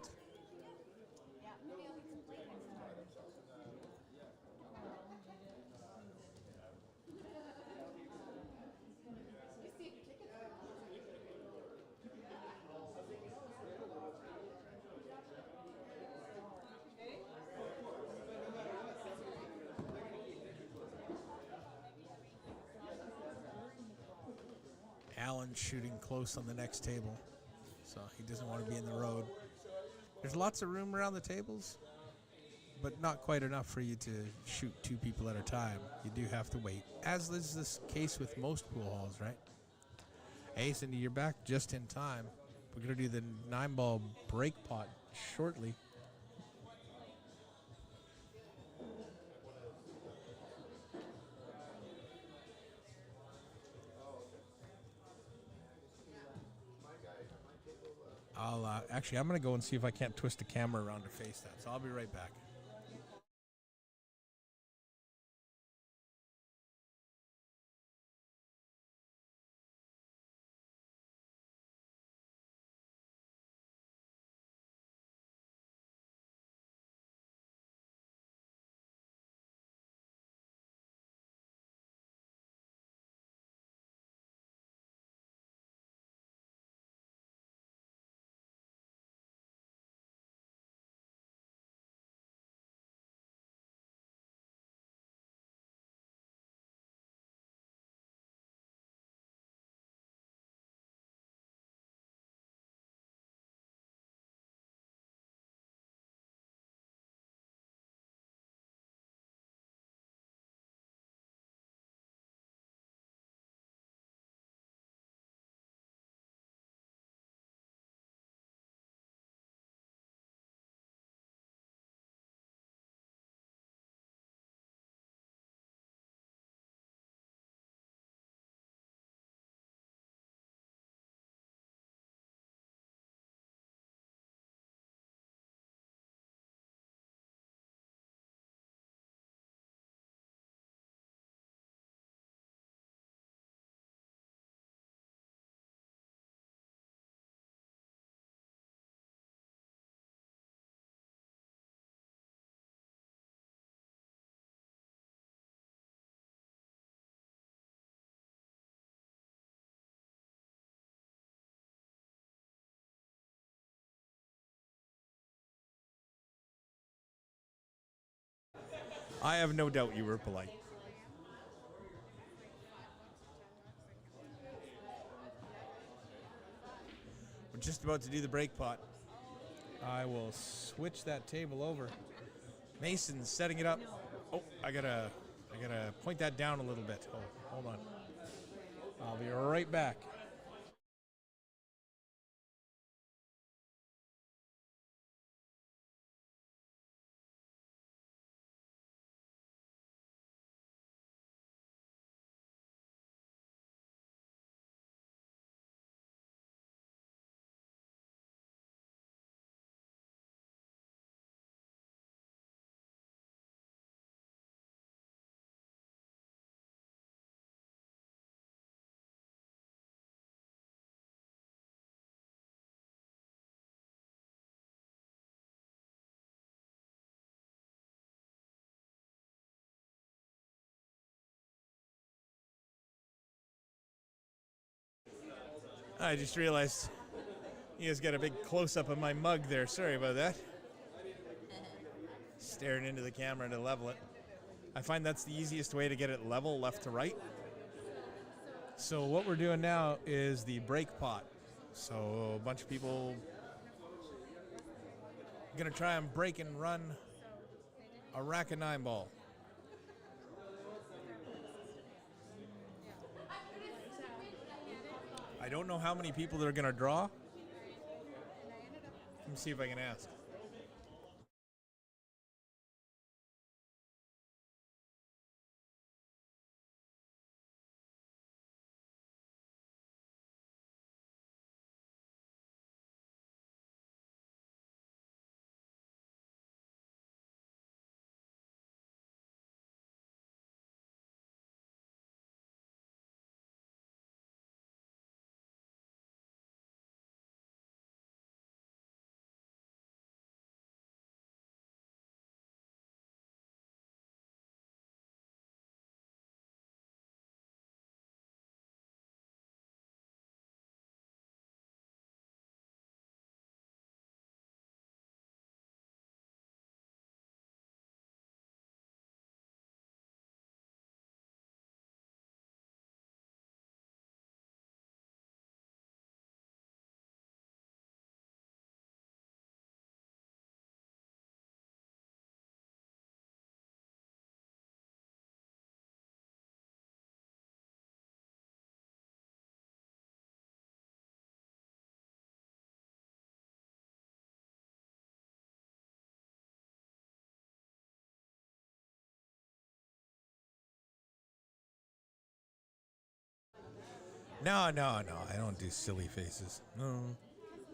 Allen's shooting close on the next table, so he doesn't want to be in the road. There's lots of room around the tables, but not quite enough for you to shoot 2 people at a time. You do have to wait, as is this case with most pool halls, right? Ace, into your back just in time. We're going to do the 9-ball break pot shortly. Actually, I'm going to go and see if I can't twist the camera around to face that. So I'll be right back. I have no doubt you were polite. We're just about to do the break pot. I will switch that table over. Mason's setting it up. Oh, I gotta point that down a little bit. Oh, hold on. I'll be right back. I just realized you guys got a big close-up of my mug there. Sorry about that. Staring into the camera to level it. I find that's the easiest way to get it level, left to right. So what we're doing now is the break pot. So a bunch of people are gonna try and break and run a rack of 9 ball. I don't know how many people they're gonna draw. Let me see if I can ask. No, I don't do silly faces. No.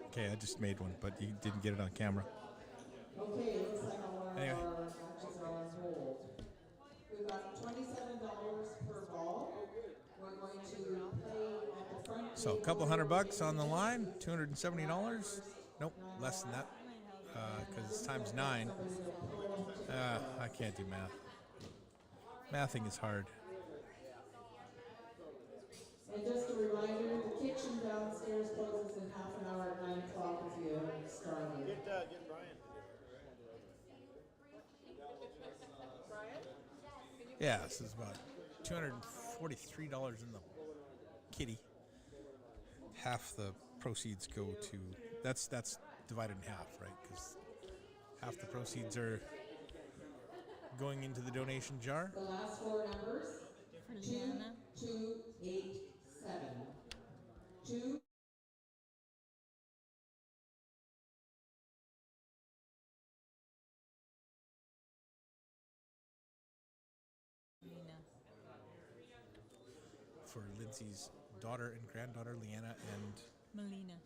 Okay, I just made one, but you didn't get it on camera. Okay, looks like all of Anyway. our matches are on hold. We've got $27 per ball. We're going to play at the front. So a couple $100 on the line, $270. Nope, less than that, because it's times 9. I can't do math. Mathing is hard. And just a reminder, the kitchen downstairs closes in half an hour at 9 o'clock if you're starving. Get Brian. Yeah, this is about $243 in the kitty. Half the proceeds go to, that's divided in half, right? Because half the proceeds are going into the donation jar. The last 4 numbers, 2287. 2. For Lindsay's daughter and granddaughter, Leanna and Melina.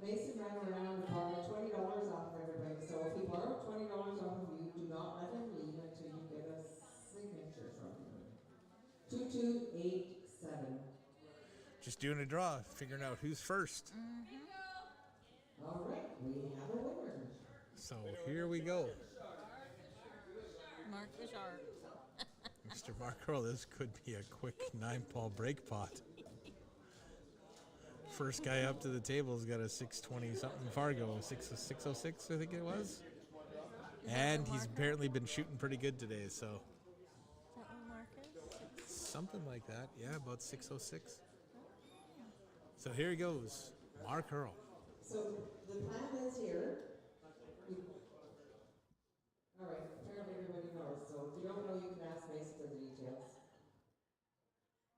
Mason ran around and bought $20 off of everybody. So if he borrowed $20 off of you, do not let him leave until you get a signature from him. 2287. Just doing a draw, figuring out who's first. All right, we have a winner. So here we go. Mark the shark. Mr. Mark Earl, this could be a quick 9 ball break pot. first guy up to the table's got a 620 something Fargo, 606 I think it was. And he's apparently been shooting pretty good today, so. Is that what Mark is? Something like that, yeah, about 606. So here he goes, Mark Hurl. So the plan is here. All right, apparently everybody knows. So if you don't know, you can ask Mason for the details.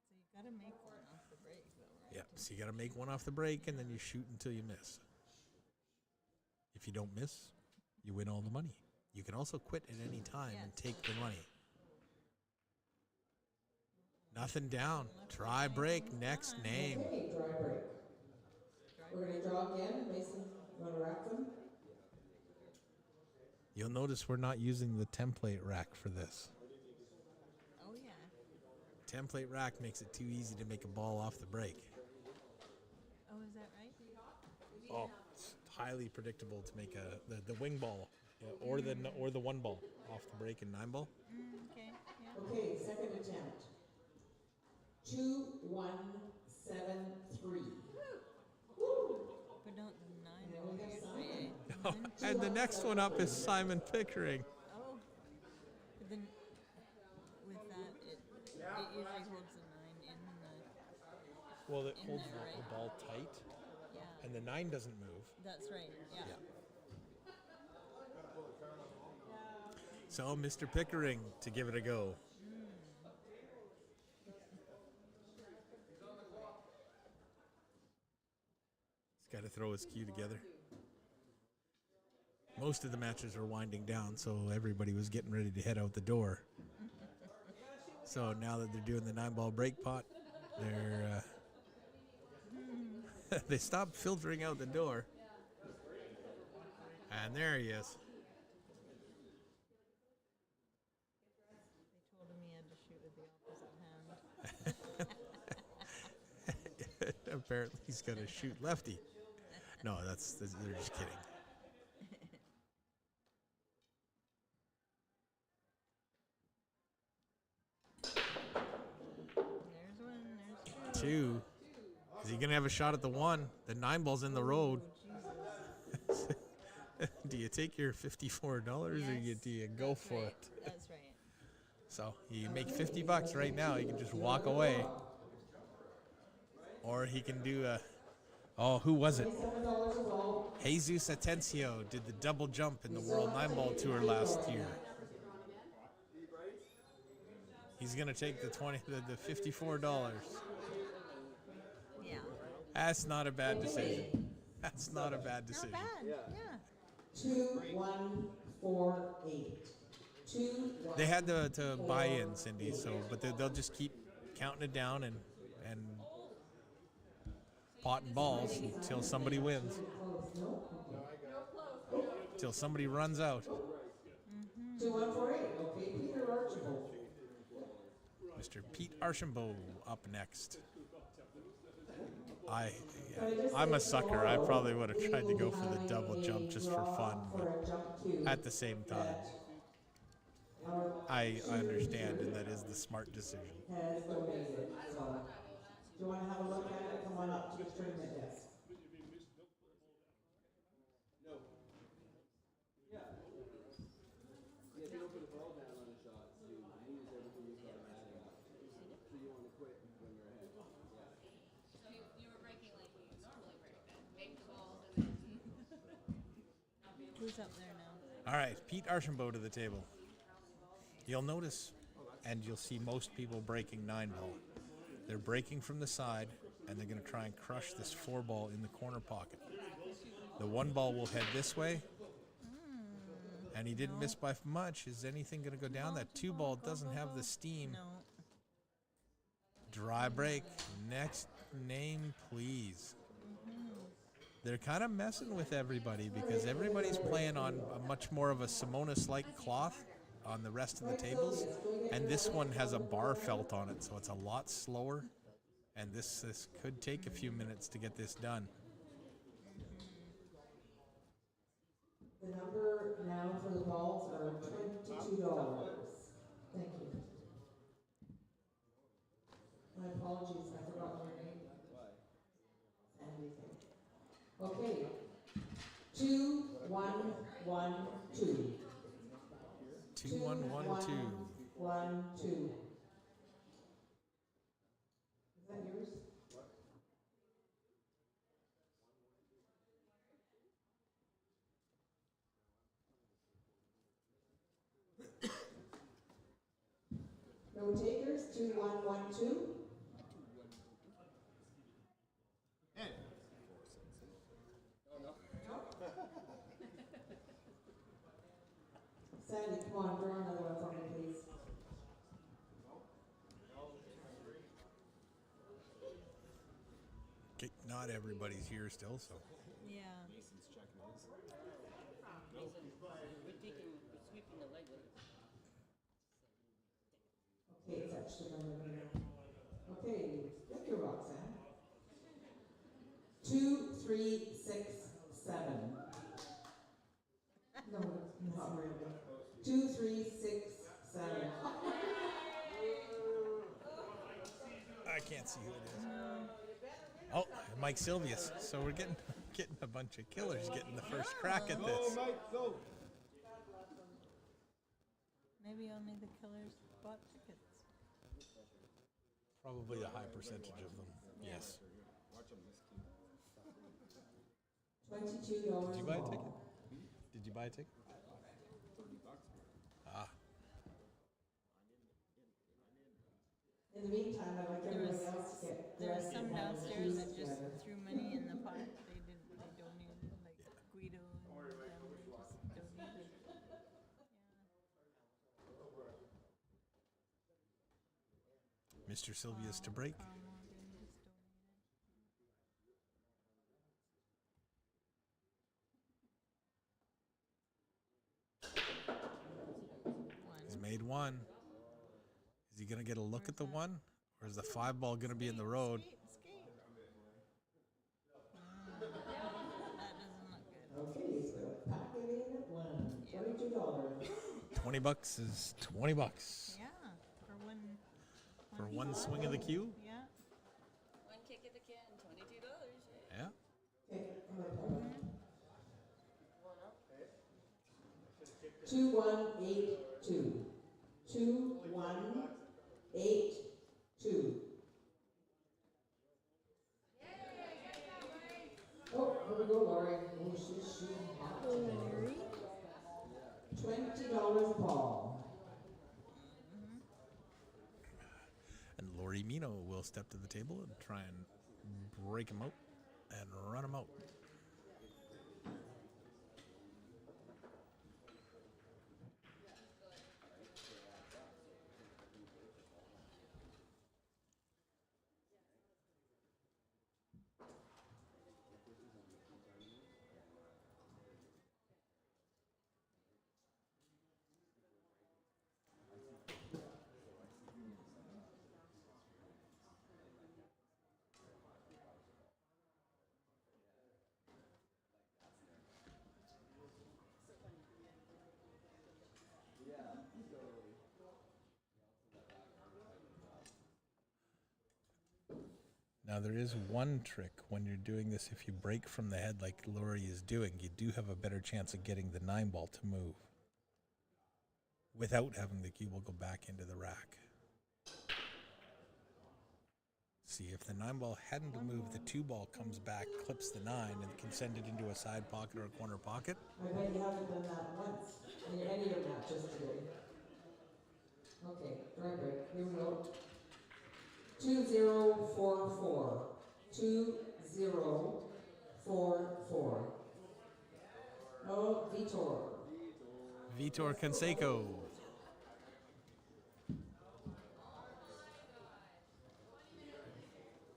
So you got to make one off the break, though, right? Yep, so you got to make one off the break, and then you shoot until you miss. If you don't miss, you win all the money. You can also quit at any time and take the money. Nothing down. Try break, next name. Okay, dry break. We're going to draw again. Mason, you want to wrap them? You'll notice we're not using the template rack for this. Oh, yeah. Template rack makes it too easy to make a ball off the break. Oh, is that right? Oh, it's highly predictable to make the wing ball, or the one ball off the break in 9-ball. Okay, yeah. Okay, second attempt. 2, 1, 7, 3. But not the 9. And the next one up is Simon Pickering. Oh, but then with that, it usually holds the 9 in the. Well, it in holds there, right? the ball tight, Yeah. and the 9 doesn't move. That's right. Yeah. So, Mr. Pickering to give it a go. He's got to throw his cue together. Most of the matches are winding down, so everybody was getting ready to head out the door. So now that they're doing the 9-ball break pot, they're they stopped filtering out the door. And there he is. They told him he had to shoot with the opposite hand. Apparently he's going to shoot lefty. No, they're just kidding. There's one, there's 2. Is he going to have a shot at the 1? The 9-ball's in the road. Do you take your $54 or do you go for it? That's right. So you make $50 right now. You can just walk away. Or he can do a... Oh, who was it? Jesus Atencio did the double jump in the World 9-Ball Tour last year. He's going to take the $54. Yeah. That's not a bad decision. That's not a bad decision. Not bad. Yeah. 2, 1, 4, 8. 2, 1. They had to buy in, Cindy, but they'll just keep counting it down and potting balls until somebody wins. Until somebody runs out. 2, 1, 4, 8. Okay, Peter Archibald. Mr. Pete Archambault up next. I'm a sucker. I probably would have tried to go for the double jump just for fun, but at the same time, I understand, and that is the smart decision. Has donated, so do you want to have a look at it? Come on up to the tournament desk. Who's up there now? All right, Pete Archambault to the table. You'll notice, and you'll see most people breaking 9-ball. They're breaking from the side, and they're going to try and crush this 4-ball in the corner pocket. The 1-ball will head this way, and he didn't miss by much. Is anything going to go down? That 2-ball doesn't have the steam. No. Dry break. Next name, please. They're kind of messing with everybody because everybody's playing on a much more of a Simonis-like cloth on the rest of the tables, and this one has a bar felt on it, so it's a lot slower, and this could take a few minutes to get this done. The number now for the balls are $22. Thank you. My apologies, I forgot your name. 1, 2. Is that yours? No takers. 2, 1, 1, 2. Sandy, come on, draw another one for me, please. Okay, not everybody's here still, so. Yeah. Okay, it's actually going to be. Okay, get your Roxanne. 2, 3, 6, 7. No, not really. 2, 3, 6, 7. I can't see who it is. Oh, Mike Silvius. So we're getting a bunch of killers getting the first crack at this. Maybe only the killers bought tickets. Probably a high percentage of them. Yes. $22. Did you buy a ticket? Did you buy a ticket? Ah. In the meantime, I'd like everybody else to get. There was some downstairs that just threw money in the pot. They donated, like Guido and them, they just donated. Mr. Silvius to break. He's made one. Is he going to get a look at the one? Or is the 5 ball going to be in the road? Okay, so pack it in at 1. $22. 20 bucks is 20 bucks. Yeah, For one swing of the cue? Yeah. One kick at the can, $22. Yeah. Okay, I'm going to pull it. 2, 1, 8, 2. 2, 1, 8, 2. Oh, here we go, Lori. Oh, she's shooting hot. Larry. $20 a ball. And Lori Mino will step to the table and try and break him out and run him out. Now there is one trick when you're doing this. If you break from the head like Lori is doing, you do have a better chance of getting the 9 ball to move without having the cue ball go back into the rack. See, if the 9 ball hadn't moved, the 2 ball comes back, clips the 9, and can send it into a side pocket or a corner pocket. I bet you haven't done that once in any of your matches today. Okay, dry break. Here we go. 2044. 2044. Oh, Vitor. Vitor Canseco.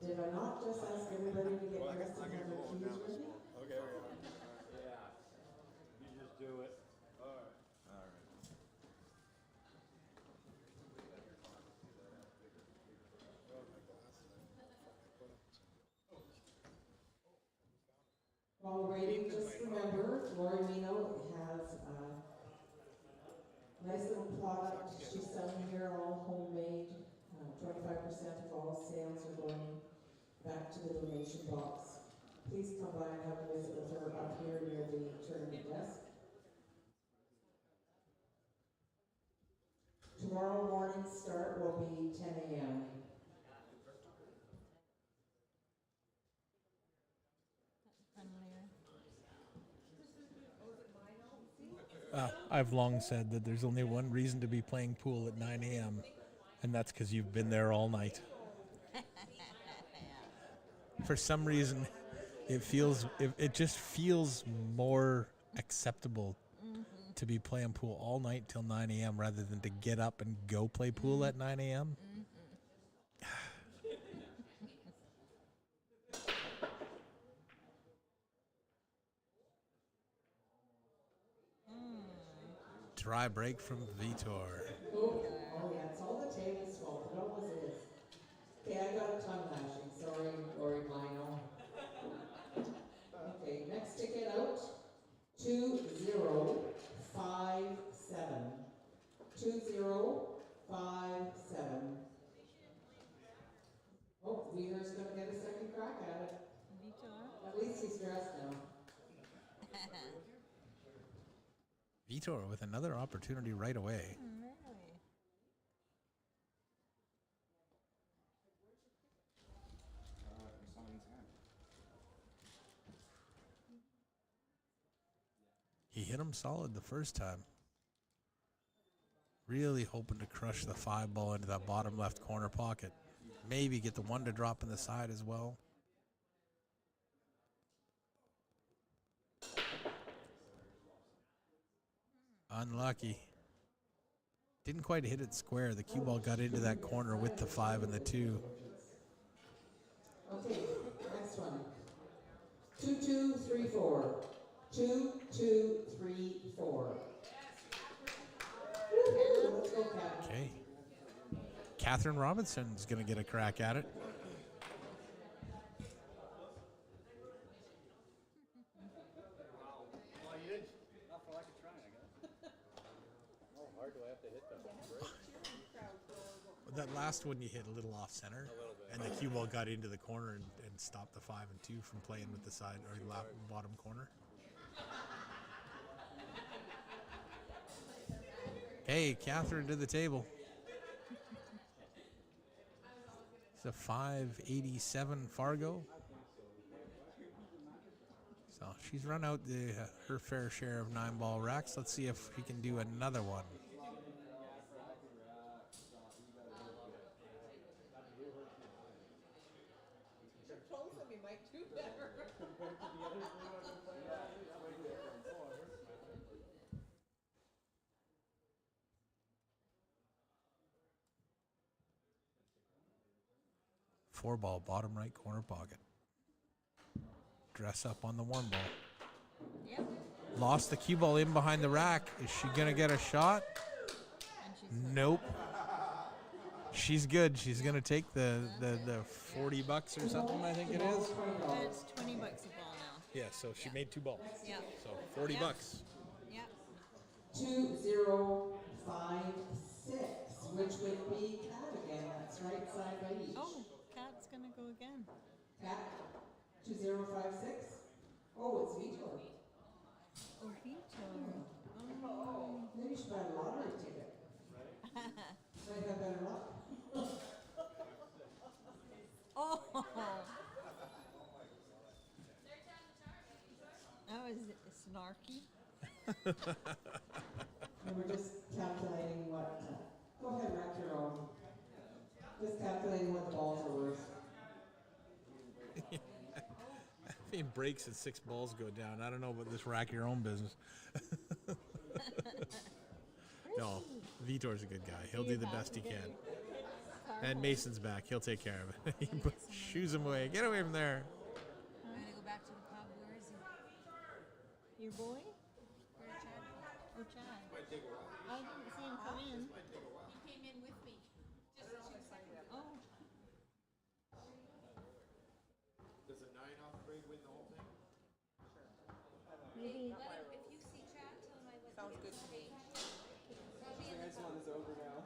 Did I not just ask everybody to get dressed and have their keys ready? Okay, yeah. You just do it. All right. While waiting, just remember, Lori Mino has a nice little product she's selling here, all homemade. 25% of all sales are going back to the donation box. Please come by and have a visit with her up here near the tournament desk. Tomorrow morning's start will be 10 a.m. I've long said that there's only one reason to be playing pool at 9 a.m., and that's because you've been there all night. For some reason, it just feels more acceptable to be playing pool all night till 9 a.m. rather than to get up and go play pool at 9 a.m. Dry break from Vitor. Oh, yeah, it's all the table's fault. It always is. Okay, I got a tongue lashing. Sorry, Lori Mino. Okay, next ticket out. 2057. 2057. Oh, Vitor's gonna get a second crack at it. At least he's dressed now. Vitor with another opportunity right away. He hit him solid the first time. Really hoping to crush the 5 ball into that bottom left corner pocket. Maybe get the 1 to drop in the side as well. Unlucky. Didn't quite hit it square. The cue ball got into that corner with the 5 and the 2. Okay, next one. 2234. 2234. Let's go, Cat. Okay. Catherine Robinson's going to get a crack at it. Well, you did not for lack of trying, I guess. How hard do I have to hit that? That last one you hit a little off center, and the cue ball got into the corner and stopped the 5 and 2 from playing with the side or bottom corner. Hey, Catherine to the table. It's a 587 Fargo. So she's run out her fair share of 9-ball racks. Let's see if we can do another one. Four ball, bottom right corner pocket. Dress up on the 1 ball. Yep. Lost the cue ball in behind the rack. Is she going to get a shot? Nope. She's good. She's going to take the $40 or something, I think it is. It's $20 a ball now. Yeah, so she made 2 balls. Yeah. So $40. Yep. 2056, which would be Cat again. That's right side by each. Oh, Cat's gonna go again. Cat, 2056. Oh, it's Vitor. Oh, Vitor. Oh. Maybe you should buy a lottery ticket. Might have better luck. Oh. That was snarky. And we're just calculating what. Go ahead, rack your own. Just calculating what the balls are worth. If he breaks and 6 balls go down, I don't know about this rack your own business. No, Vitor's a good guy. He'll do the best he can. And Mason's back. He'll take care of it. He shoos him away. Get away from there. I'm gonna go back to the pub. Where is he? Your boy? Where Chad? Oh, Chad. I didn't see him come in. He came in with me. Just 2 seconds. Oh. Does a 9 off grade win the whole thing? Maybe. If you see Chad, tell him I let Sounds good to me. This one is over now.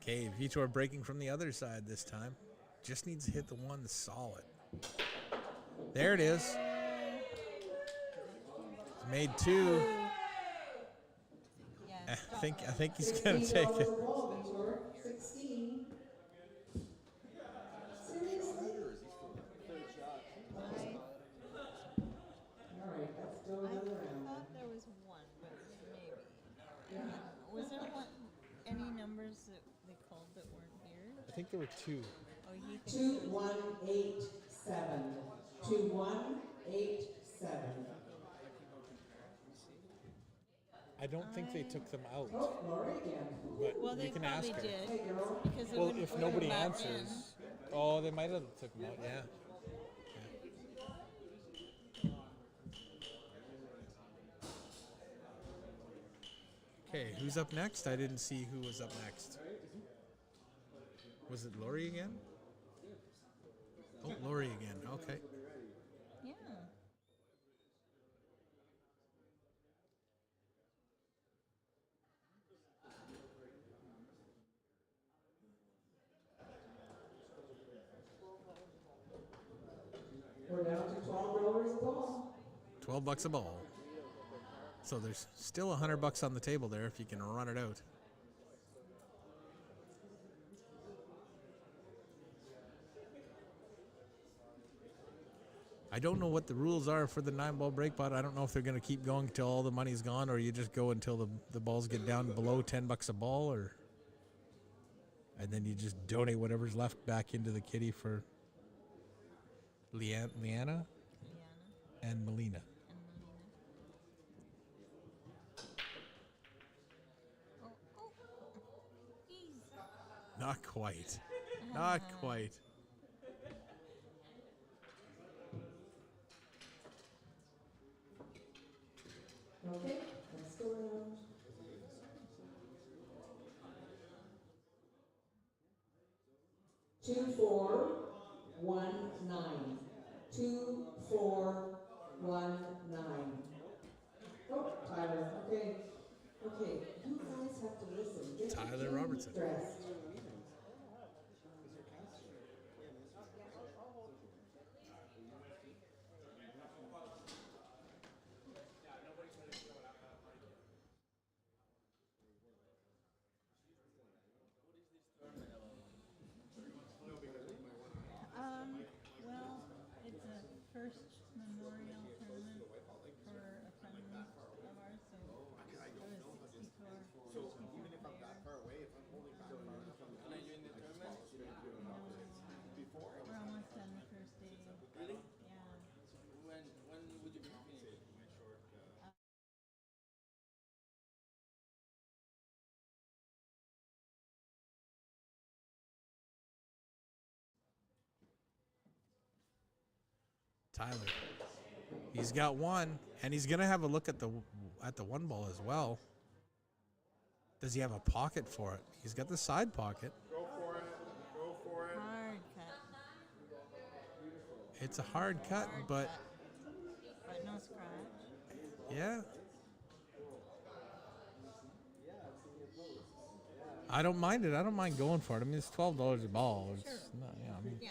Okay, Vitor breaking from the other side this time. Just needs to hit the 1 solid. There it is. It's made 2. I think he's gonna take it. $16 a ball, Vitor. 16. Seriously? All right, let's go another round. I thought there was one, but maybe. Yeah. Was there one? Any numbers that they called that weren't here? I think there were 2. Oh, he thinks 2187. 2187. I don't think they took them out. Oh, Lori again. But well, they you can probably ask her. did Hey, girl. because they Well, wouldn't if put nobody them back answers, oh, they might have took them out. Yeah. Okay, who's up next? I didn't see who was up next. Was it Lori again? Oh, Lori again. Okay. in. Yeah. We're down to $12 a ball. $12 a ball. So there's still $100 on the table there if you can run it out. I don't know what the rules are for the 9-ball break pot. I don't know if they're going to keep going until all the money's gone, or you just go until the balls get down below $10 a ball, and then you just donate whatever's left back into the kitty for Leanna and Melina. Not quite. Not quite. Okay, let's go around. Two, four, 1, 9. 2, 4, 1, 9. Oh, Tyler. Okay. Okay, you guys have to listen. Get Tyler your Robertson. dressed. Well, it's a first memorial tournament for a friend of ours, so there was 64 players. Far away, if I'm holding back far enough on the We're almost done the first day. Really? Yeah. When would you be finished? Tyler. He's got one, and he's gonna have a look at the 1 ball as well. Does he have a pocket for it? He's got the side pocket. Go for it. Go for it. Hard cut. It's a hard cut, but But no scratch. yeah. I don't mind it. I don't mind going for it. I mean, it's $12 a ball. It's not, yeah, I mean, Yeah.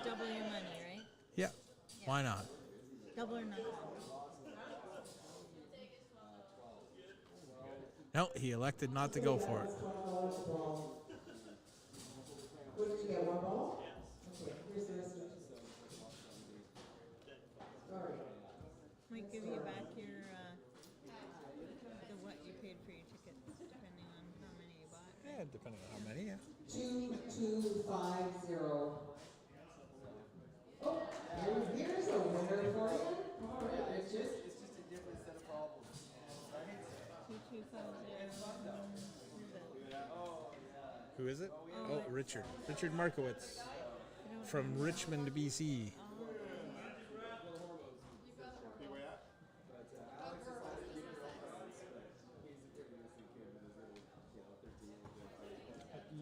Double your money, right? yeah. Why not? Double or nothing. No, he elected not to go for it. $12 a ball. What did you get, 1 ball? Okay, here's the rest of it. Sorry. Might give you back your the what you paid for your tickets, depending on how many you bought. Yeah, depending on how many, yeah. 2250. Oh, here's a winner for you. All right, Richard. It's just a different set of problems. 2250. Who is it? Oh, Richard. Richard Markowitz from Richmond, BC.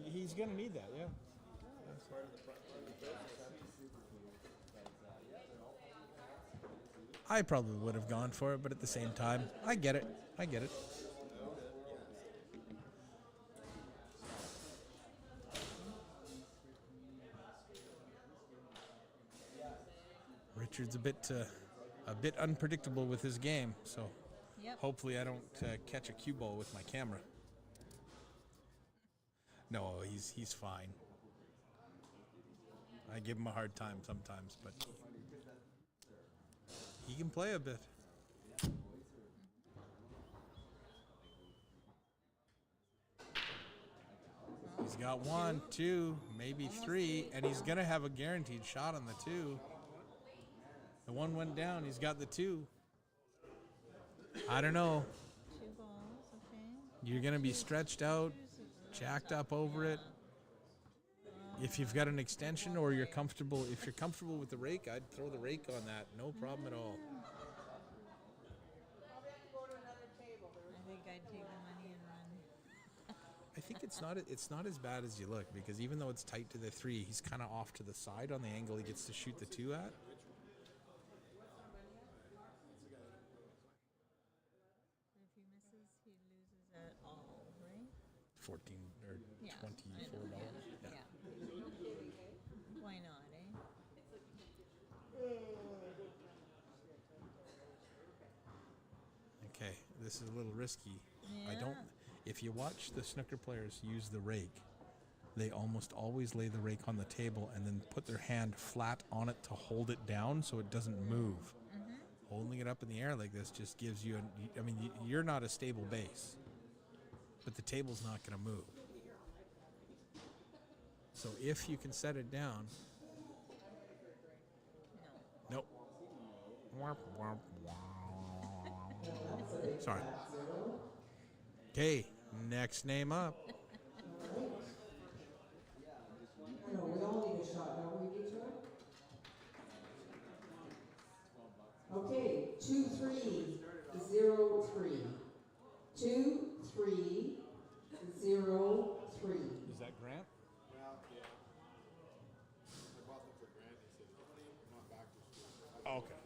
He's going to need that, yeah. I probably would have gone for it, but at the same time, I get it. I get it. Richard's a bit unpredictable with his game, so Yep. Yep. Hopefully I don't catch a cue ball with my camera. No, he's fine. I give him a hard time sometimes, but he can play a bit. He's got 1, 2, maybe 3, and he's going to have a guaranteed shot on the 2. The 1 went down. He's got the 2. I don't know. 2 balls, okay. You're going to be stretched out, jacked up over it. If you've got an extension or you're comfortable, if you're comfortable with the rake, I'd throw the rake on that. No problem at all. I think I'd take the money and run. I think it's not as bad as you look, because even though it's tight to the 3, he's kind of off to the side on the angle he gets to shoot the 2 at. If he misses, he loses at all, right? 14 or Yeah, $24. Yeah. Why not, eh? Okay, this is a little risky. I Yeah. don't. If you watch the snooker players use the rake, they almost always lay the rake on the table and then put their hand flat on it to hold it down so it doesn't move. Holding it up in the air like this just gives you you're not a stable base, but the table's not going to move. So if you can set it down. Nope. Sorry. Okay, next name up. I know, we all need a shot, don't we, Detroit? Okay, 2303. 2303. Is that Grant? Well, yeah. I bought them for Grant. He said, I'm not back to school. Oh, okay.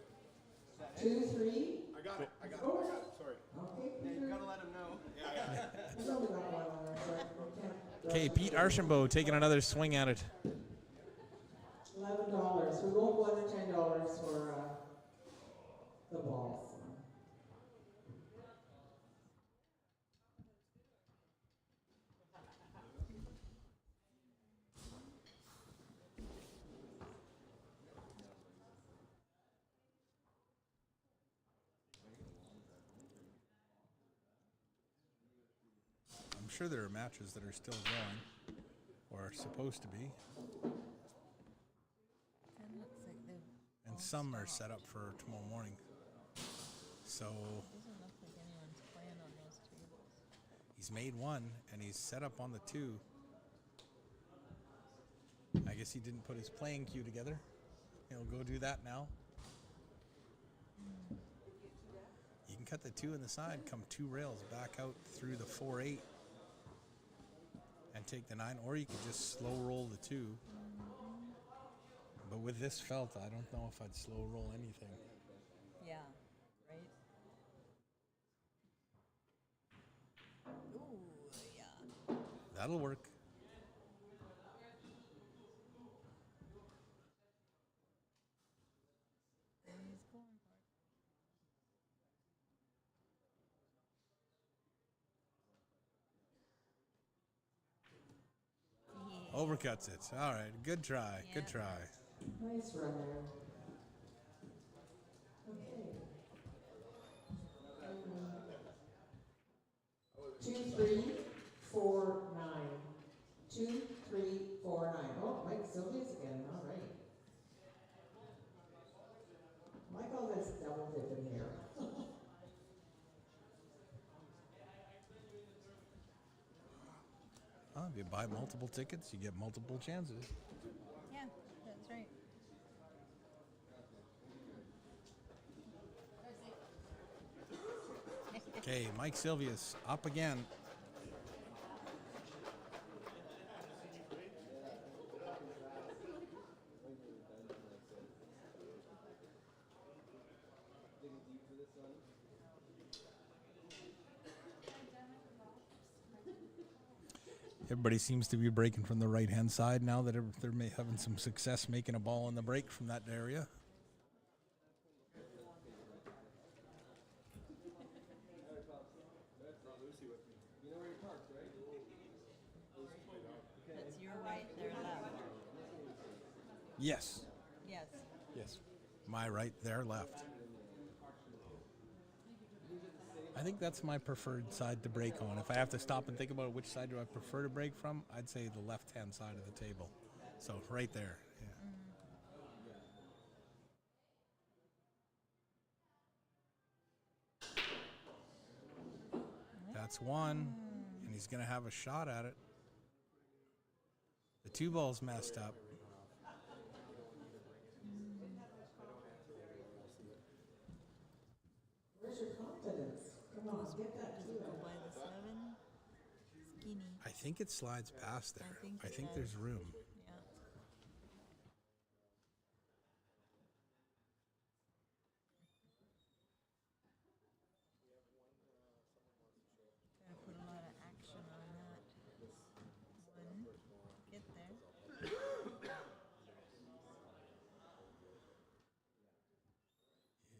2-3. I got it. Sorry. Okay, Yeah, you gotta let him know. Yeah. He's only got one on there, so Okay, Pete Archambault taking another swing at it. $11. We won't go under $10 for the balls. I'm sure there are matches that are still going, or are supposed to be, That looks like the and some are set up for tomorrow morning. So doesn't look like anyone's playing on those tables. he's made 1, and he's set up on the 2. I guess he didn't put his playing cue together. He'll go do that now. You can cut the 2 in the side, come 2 rails back out through the 4-8, and take the 9, or you could just slow roll the 2. But with this felt, I don't know if I'd slow roll anything. Yeah, right? Ooh, yeah. That'll work. And he's going for it. Overcuts it. All right, good try. Good try. Nice run there. Okay. 2349. 2349. Oh, Mike Sylvia's again. All right. Michael, that's double dipping here. Well, if you buy multiple tickets, you get multiple chances. Yeah, that's right. Okay, Mike Sylvius up again. Everybody seems to be breaking from the right-hand side now that they're having some success making a ball in the break from that area. Your right, their left. Yes. Yes. Yes. My right, their left. I think that's my preferred side to break on. If I have to stop and think about which side do I prefer to break from, I'd say the left-hand side of the table. So right there. Yeah. That's one, and he's going to have a shot at it. The 2 ball's messed up. Where's your confidence? Come on, get that Does it go by the 7? Skinny. I think it slides past there. I think there's room. Yeah. Gotta put a lot of action on that. One. Get there.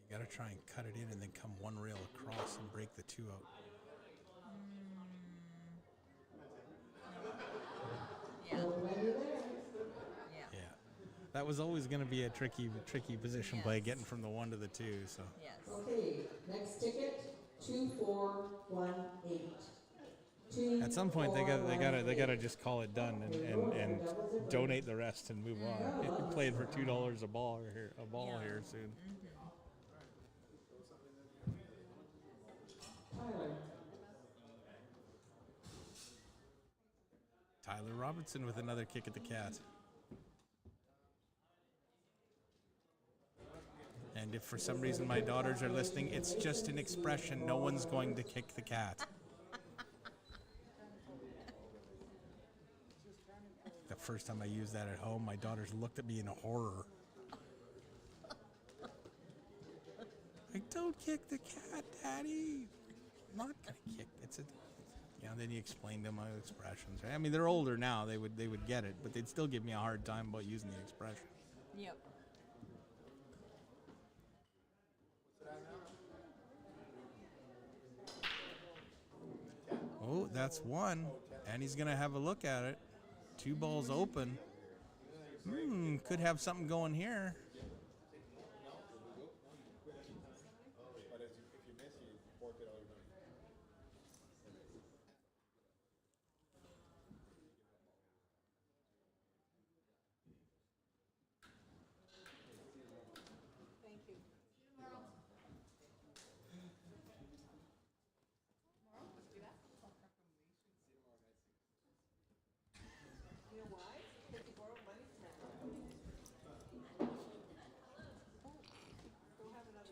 You got to try and cut it in and then come one rail across and break the 2 out. Yeah. Yeah. That was always going to be a tricky position play, getting from the 1 to the 2. So. Yes. Okay, next ticket, 2418. At some point, they gotta just call it done and donate the rest and move on. You played for $2 a ball here soon. Tyler Robertson with another kick at the cat. And if for some reason my daughters are listening, it's just an expression. No one's going to kick the cat. The first time I used that at home, my daughters looked at me in horror. Like, don't kick the cat, Daddy. I'm not gonna kick. It's a. Then you explain to them my expressions. Right? I mean, they're older now. They would get it, but they'd still give me a hard time about using the expression. Yep. Oh, that's one, and he's gonna have a look at it. 2 balls open. Could have something going here.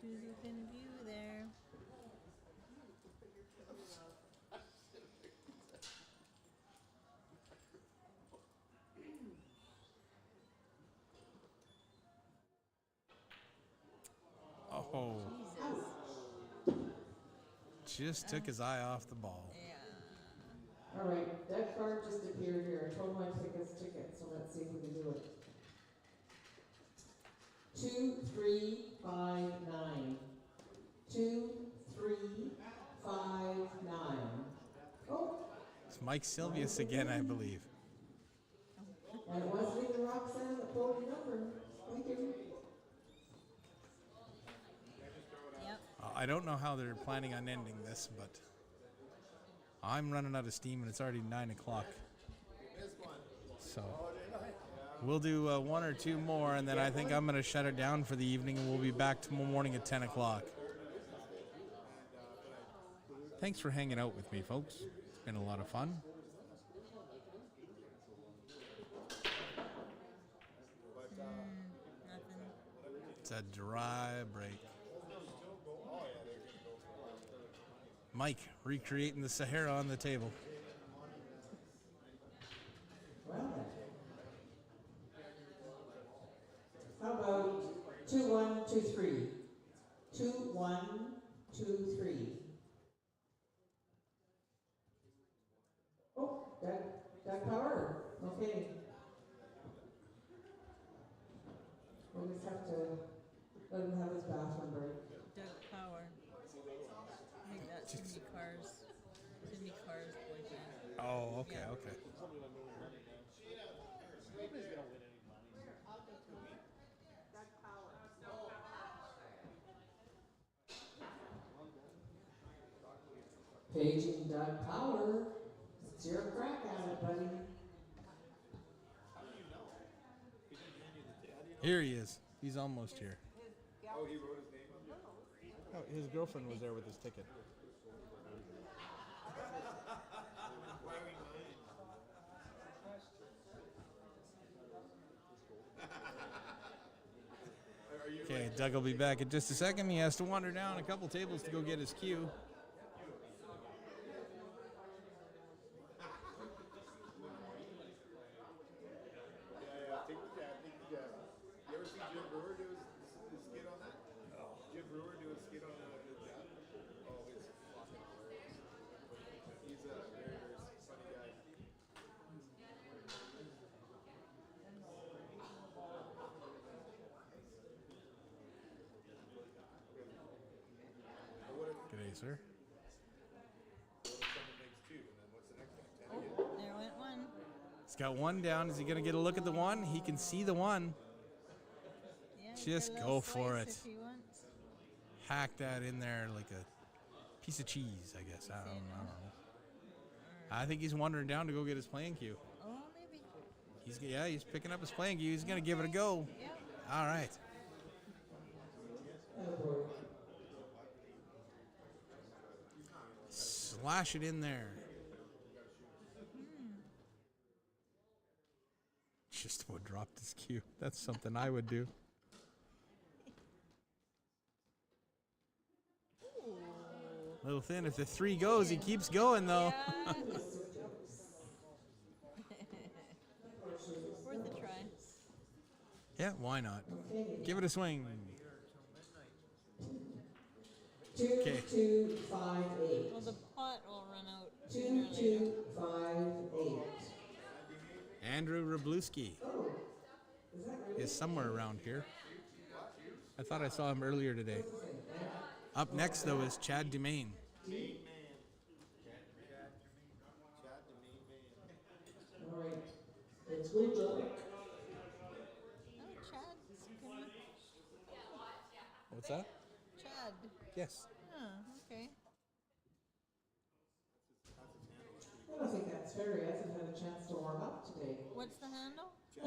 Choose within view there. Oh. Just took his eye off the ball. All right, that card just appeared here. I told my ticket, so let's see if we can do it. 2359. 2359. Oh. It's Mike Silvius again, I believe. And it wasn't even Roxanne that pulled the number. Thank you. I don't know how they're planning on ending this, but I'm running out of steam and it's already 9 o'clock. So we'll do 1 or 2 more, and then I think I'm going to shut it down for the evening, and we'll be back tomorrow morning at 10 o'clock. Thanks for hanging out with me, folks. It's been a lot of fun. It's a dry break. Mike recreating the Sahara on the table. How about 2123? 2123. Oh, that power. Okay. We'll just have to let him have his bathroom break. Doug Power. I think that's Cindy Carr's boyfriend. Oh, okay, Yeah. okay. Nobody's gonna win any money. Paging Doug Power. It's your crack at it, buddy. Here he is. He's almost here. Oh, he wrote his name on there? Oh, his girlfriend was there with his ticket. Okay, Doug will be back in just a second. He has to wander down a couple tables to go get his cue. Yeah, take the jab, take the jab. You ever see Jim Brewer do his skit on that? No. Jim Brewer do his skit on the jab? Oh, it's fucking hilarious. He's a very, very funny guy. G'day, sir. Someone makes two, and then what's the next one? 10 again? There went one. He's got one down. Is he going to get a look at the one? He can see the one. Yeah, Just get a go little for slice it. if he wants. Hack that in there like a piece of cheese, I guess. I don't know. I think he's wandering down to go get his playing cue. Oh, maybe. He's picking up his playing cue. He's going to give it a go. Yep. All right. Slash it in there. Just about dropped his cue. That's something I would do. Little thin. If the 3 goes, he keeps going though. Worth a try. Yeah, why not? Give it a swing. 2258. Well, the pot will run out. 2258. Andrew Rabluski is somewhere around here. I thought I saw him earlier today. Up next, though, is Chad Dumaine. All right. It's good, Joe. Oh, Chad's coming. What's that? Chad. Yes. Oh, okay. I don't think that's fair. He hasn't had a chance to warm up today. What's the handle? I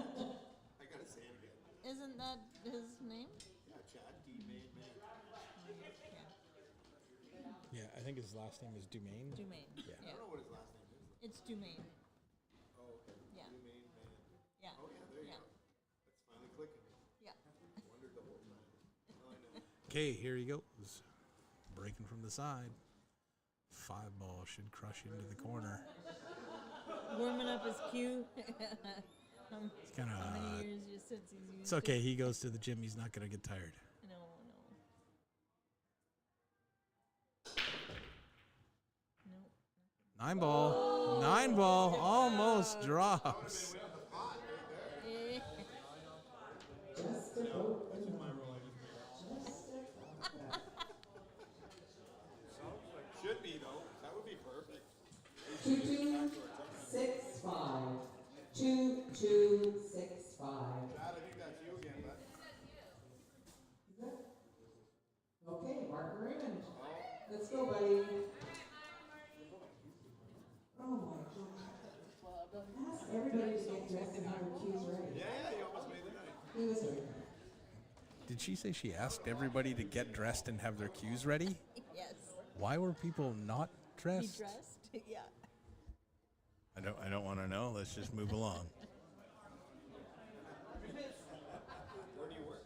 gotta say it again. Isn't that his name? Yeah, Chad D. Main Man. Yeah, I think his last name is Dumaine. Dumaine. Yeah. I don't know what his last name is. It's Dumaine. Oh, okay. Yeah. Main Man. Yeah. Oh, yeah, there you Yeah. go. It's finally clicking. Yeah. Wondered the whole time. Now I know. Okay, here he goes. Breaking from the side. 5 ball should crush into the corner. Warming up his cue. It's kind of. How many years just since he's used It's okay. He goes to the gym. He's not going to get tired. No, no. 9 ball. 9 ball. Almost drops. Just about. Should be, though. That would be perfect. 2265. 2265. Chad, I think that's you again, bud. Okay, Martin Raymond. Let's go, buddy. Oh my God. Ask everybody to get dressed and have their cues ready. Yeah, you almost made the night. He was ready. Did she say she asked everybody to get dressed and have their cues ready? Yes. Why were people not He dressed? dressed? Yeah. I don't want to know. Let's just move along. Where do you work?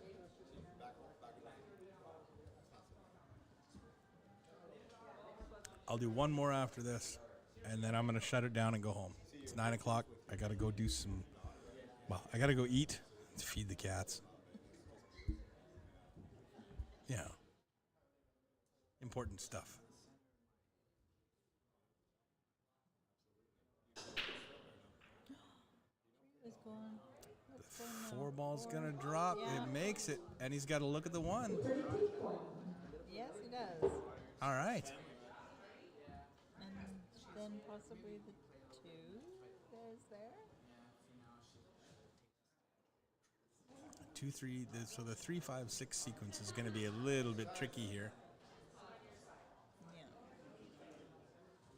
Back I'll do one more after this, and then I'm going to shut it down and go home. It's 9 o'clock. I got to go do some, I got to go eat and feed the cats. Yeah. Important stuff. What's going on? What's going on? 4 ball's going to drop. Yeah. It makes it, and he's got to look at the 1. Yes, he does. All right. And then possibly the 2 there's there. 2-3. So the 3-5-6 sequence is going to be a little bit tricky here. Yeah.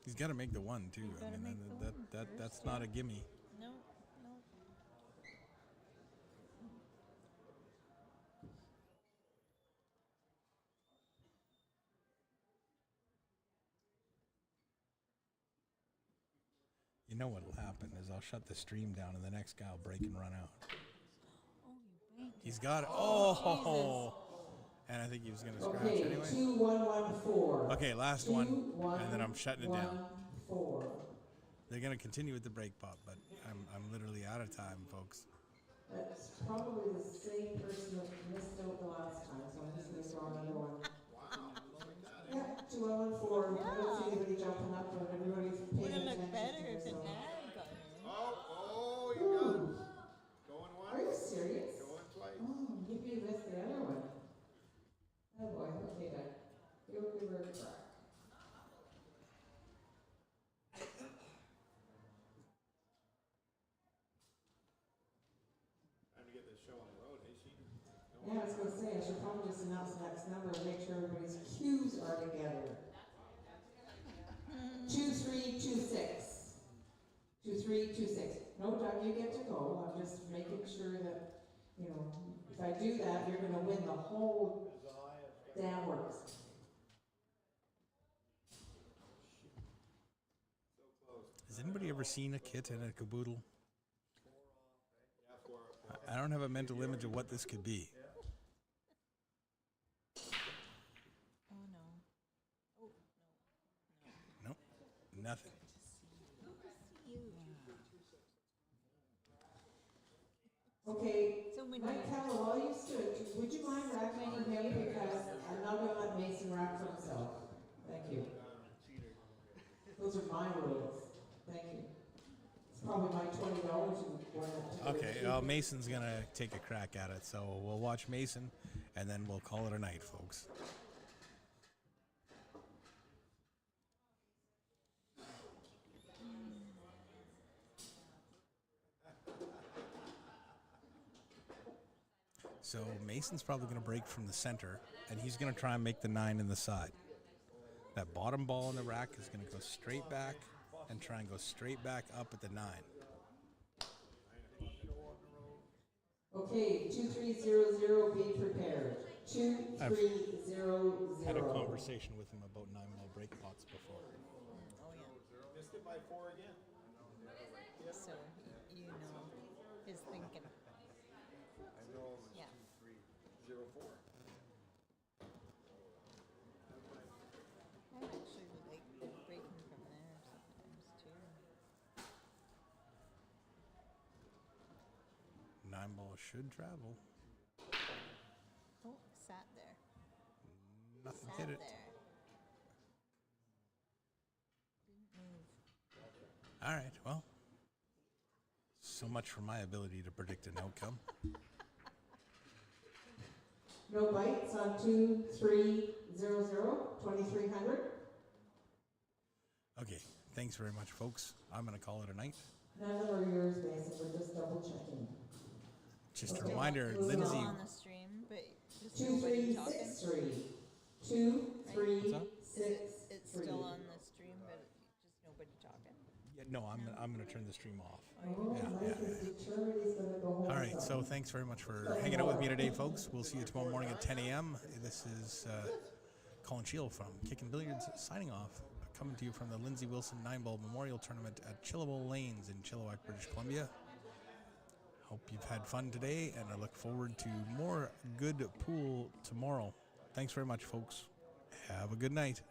He's got to make the one too. I mean, that's not a gimme. No, no. You know what'll happen is I'll shut the stream down and the next guy will break and run out. Oh, you banked He's it. got it. Oh! And I think he was going to scratch Okay, anyway. 2-1-1-4. Okay, last one, and then I'm shutting it down. 2-1-1-4. They're going to continue with the break pop, but I'm literally out of time, folks. That's probably the same person that missed out the last time, so I'm just going to throw another one. Yeah, 2-1-1-4. I don't see anybody jumping up, but everybody's paying Would have looked attention better to if the it, so. dad got in. Oh, you got it. Going once. Are you serious? Going twice. Oh, maybe you missed the other one. Oh boy, okay then. You'll give her a crack. Time to get this show on the road, hey, she. Yeah, I was gonna say, I should probably just announce the next number and make sure everybody's cues are together. 2-3-2-6. 2-3-2-6. No, Doug, you get to go. I'm just making sure that, you know, if I do that, you're gonna win the whole damn works. Has anybody ever seen a kit and a caboodle? I don't have a mental image of what this could be. Oh, no. Oh, no. Nope, nothing. Okay, So when Mike Keller, while you stood, would you mind racking for him because I'm not gonna let Mason rack for himself. Thank you. Those are my rules. Thank you. It's probably my $20 you won that ticket. Okay, Mason's going to take a crack at it, so we'll watch Mason, and then we'll call it a night, folks. So Mason's probably going to break from the center, and he's going to try and make the 9 in the side. That bottom ball in the rack is going to go straight back and try and go straight back up at the 9. Okay, 2300, be prepared. 2300. Had a conversation with him about 9-ball break pots before. Oh, yeah. Missed it by 4 again. So, you know his thinking. I know it was Yeah. 2304. I actually like breaking from there sometimes, too. 9-ball should travel. Oh, sat there. Nothing Sat hit it. there. Didn't move. All right, well, so much for my ability to predict an outcome. No bites on 2300, 2300. Okay, thanks very much, folks. I'm going to call it a night. None of them are yours, Mason. We're just double checking. Just a Okay. reminder, Moving Lindsay. On the stream, but just nobody talking. 2363. 2363. It's still on the stream, but just nobody talking. Yeah, no, I'm going to turn the stream off. Oh, Yeah, Mike yeah. is determined he's gonna go home. All right, so thanks very much for hanging out with me today, folks. We'll see you tomorrow morning at 10 a.m. This is Colin Shield from Kickin' Billiards signing off, coming to you from the Lindsey Wilson 9-Ball Memorial Tournament at Chillibowl Lanes in Chilliwack, British Columbia. Hope you've had fun today, and I look forward to more good pool tomorrow. Thanks very much, folks. Have a good night.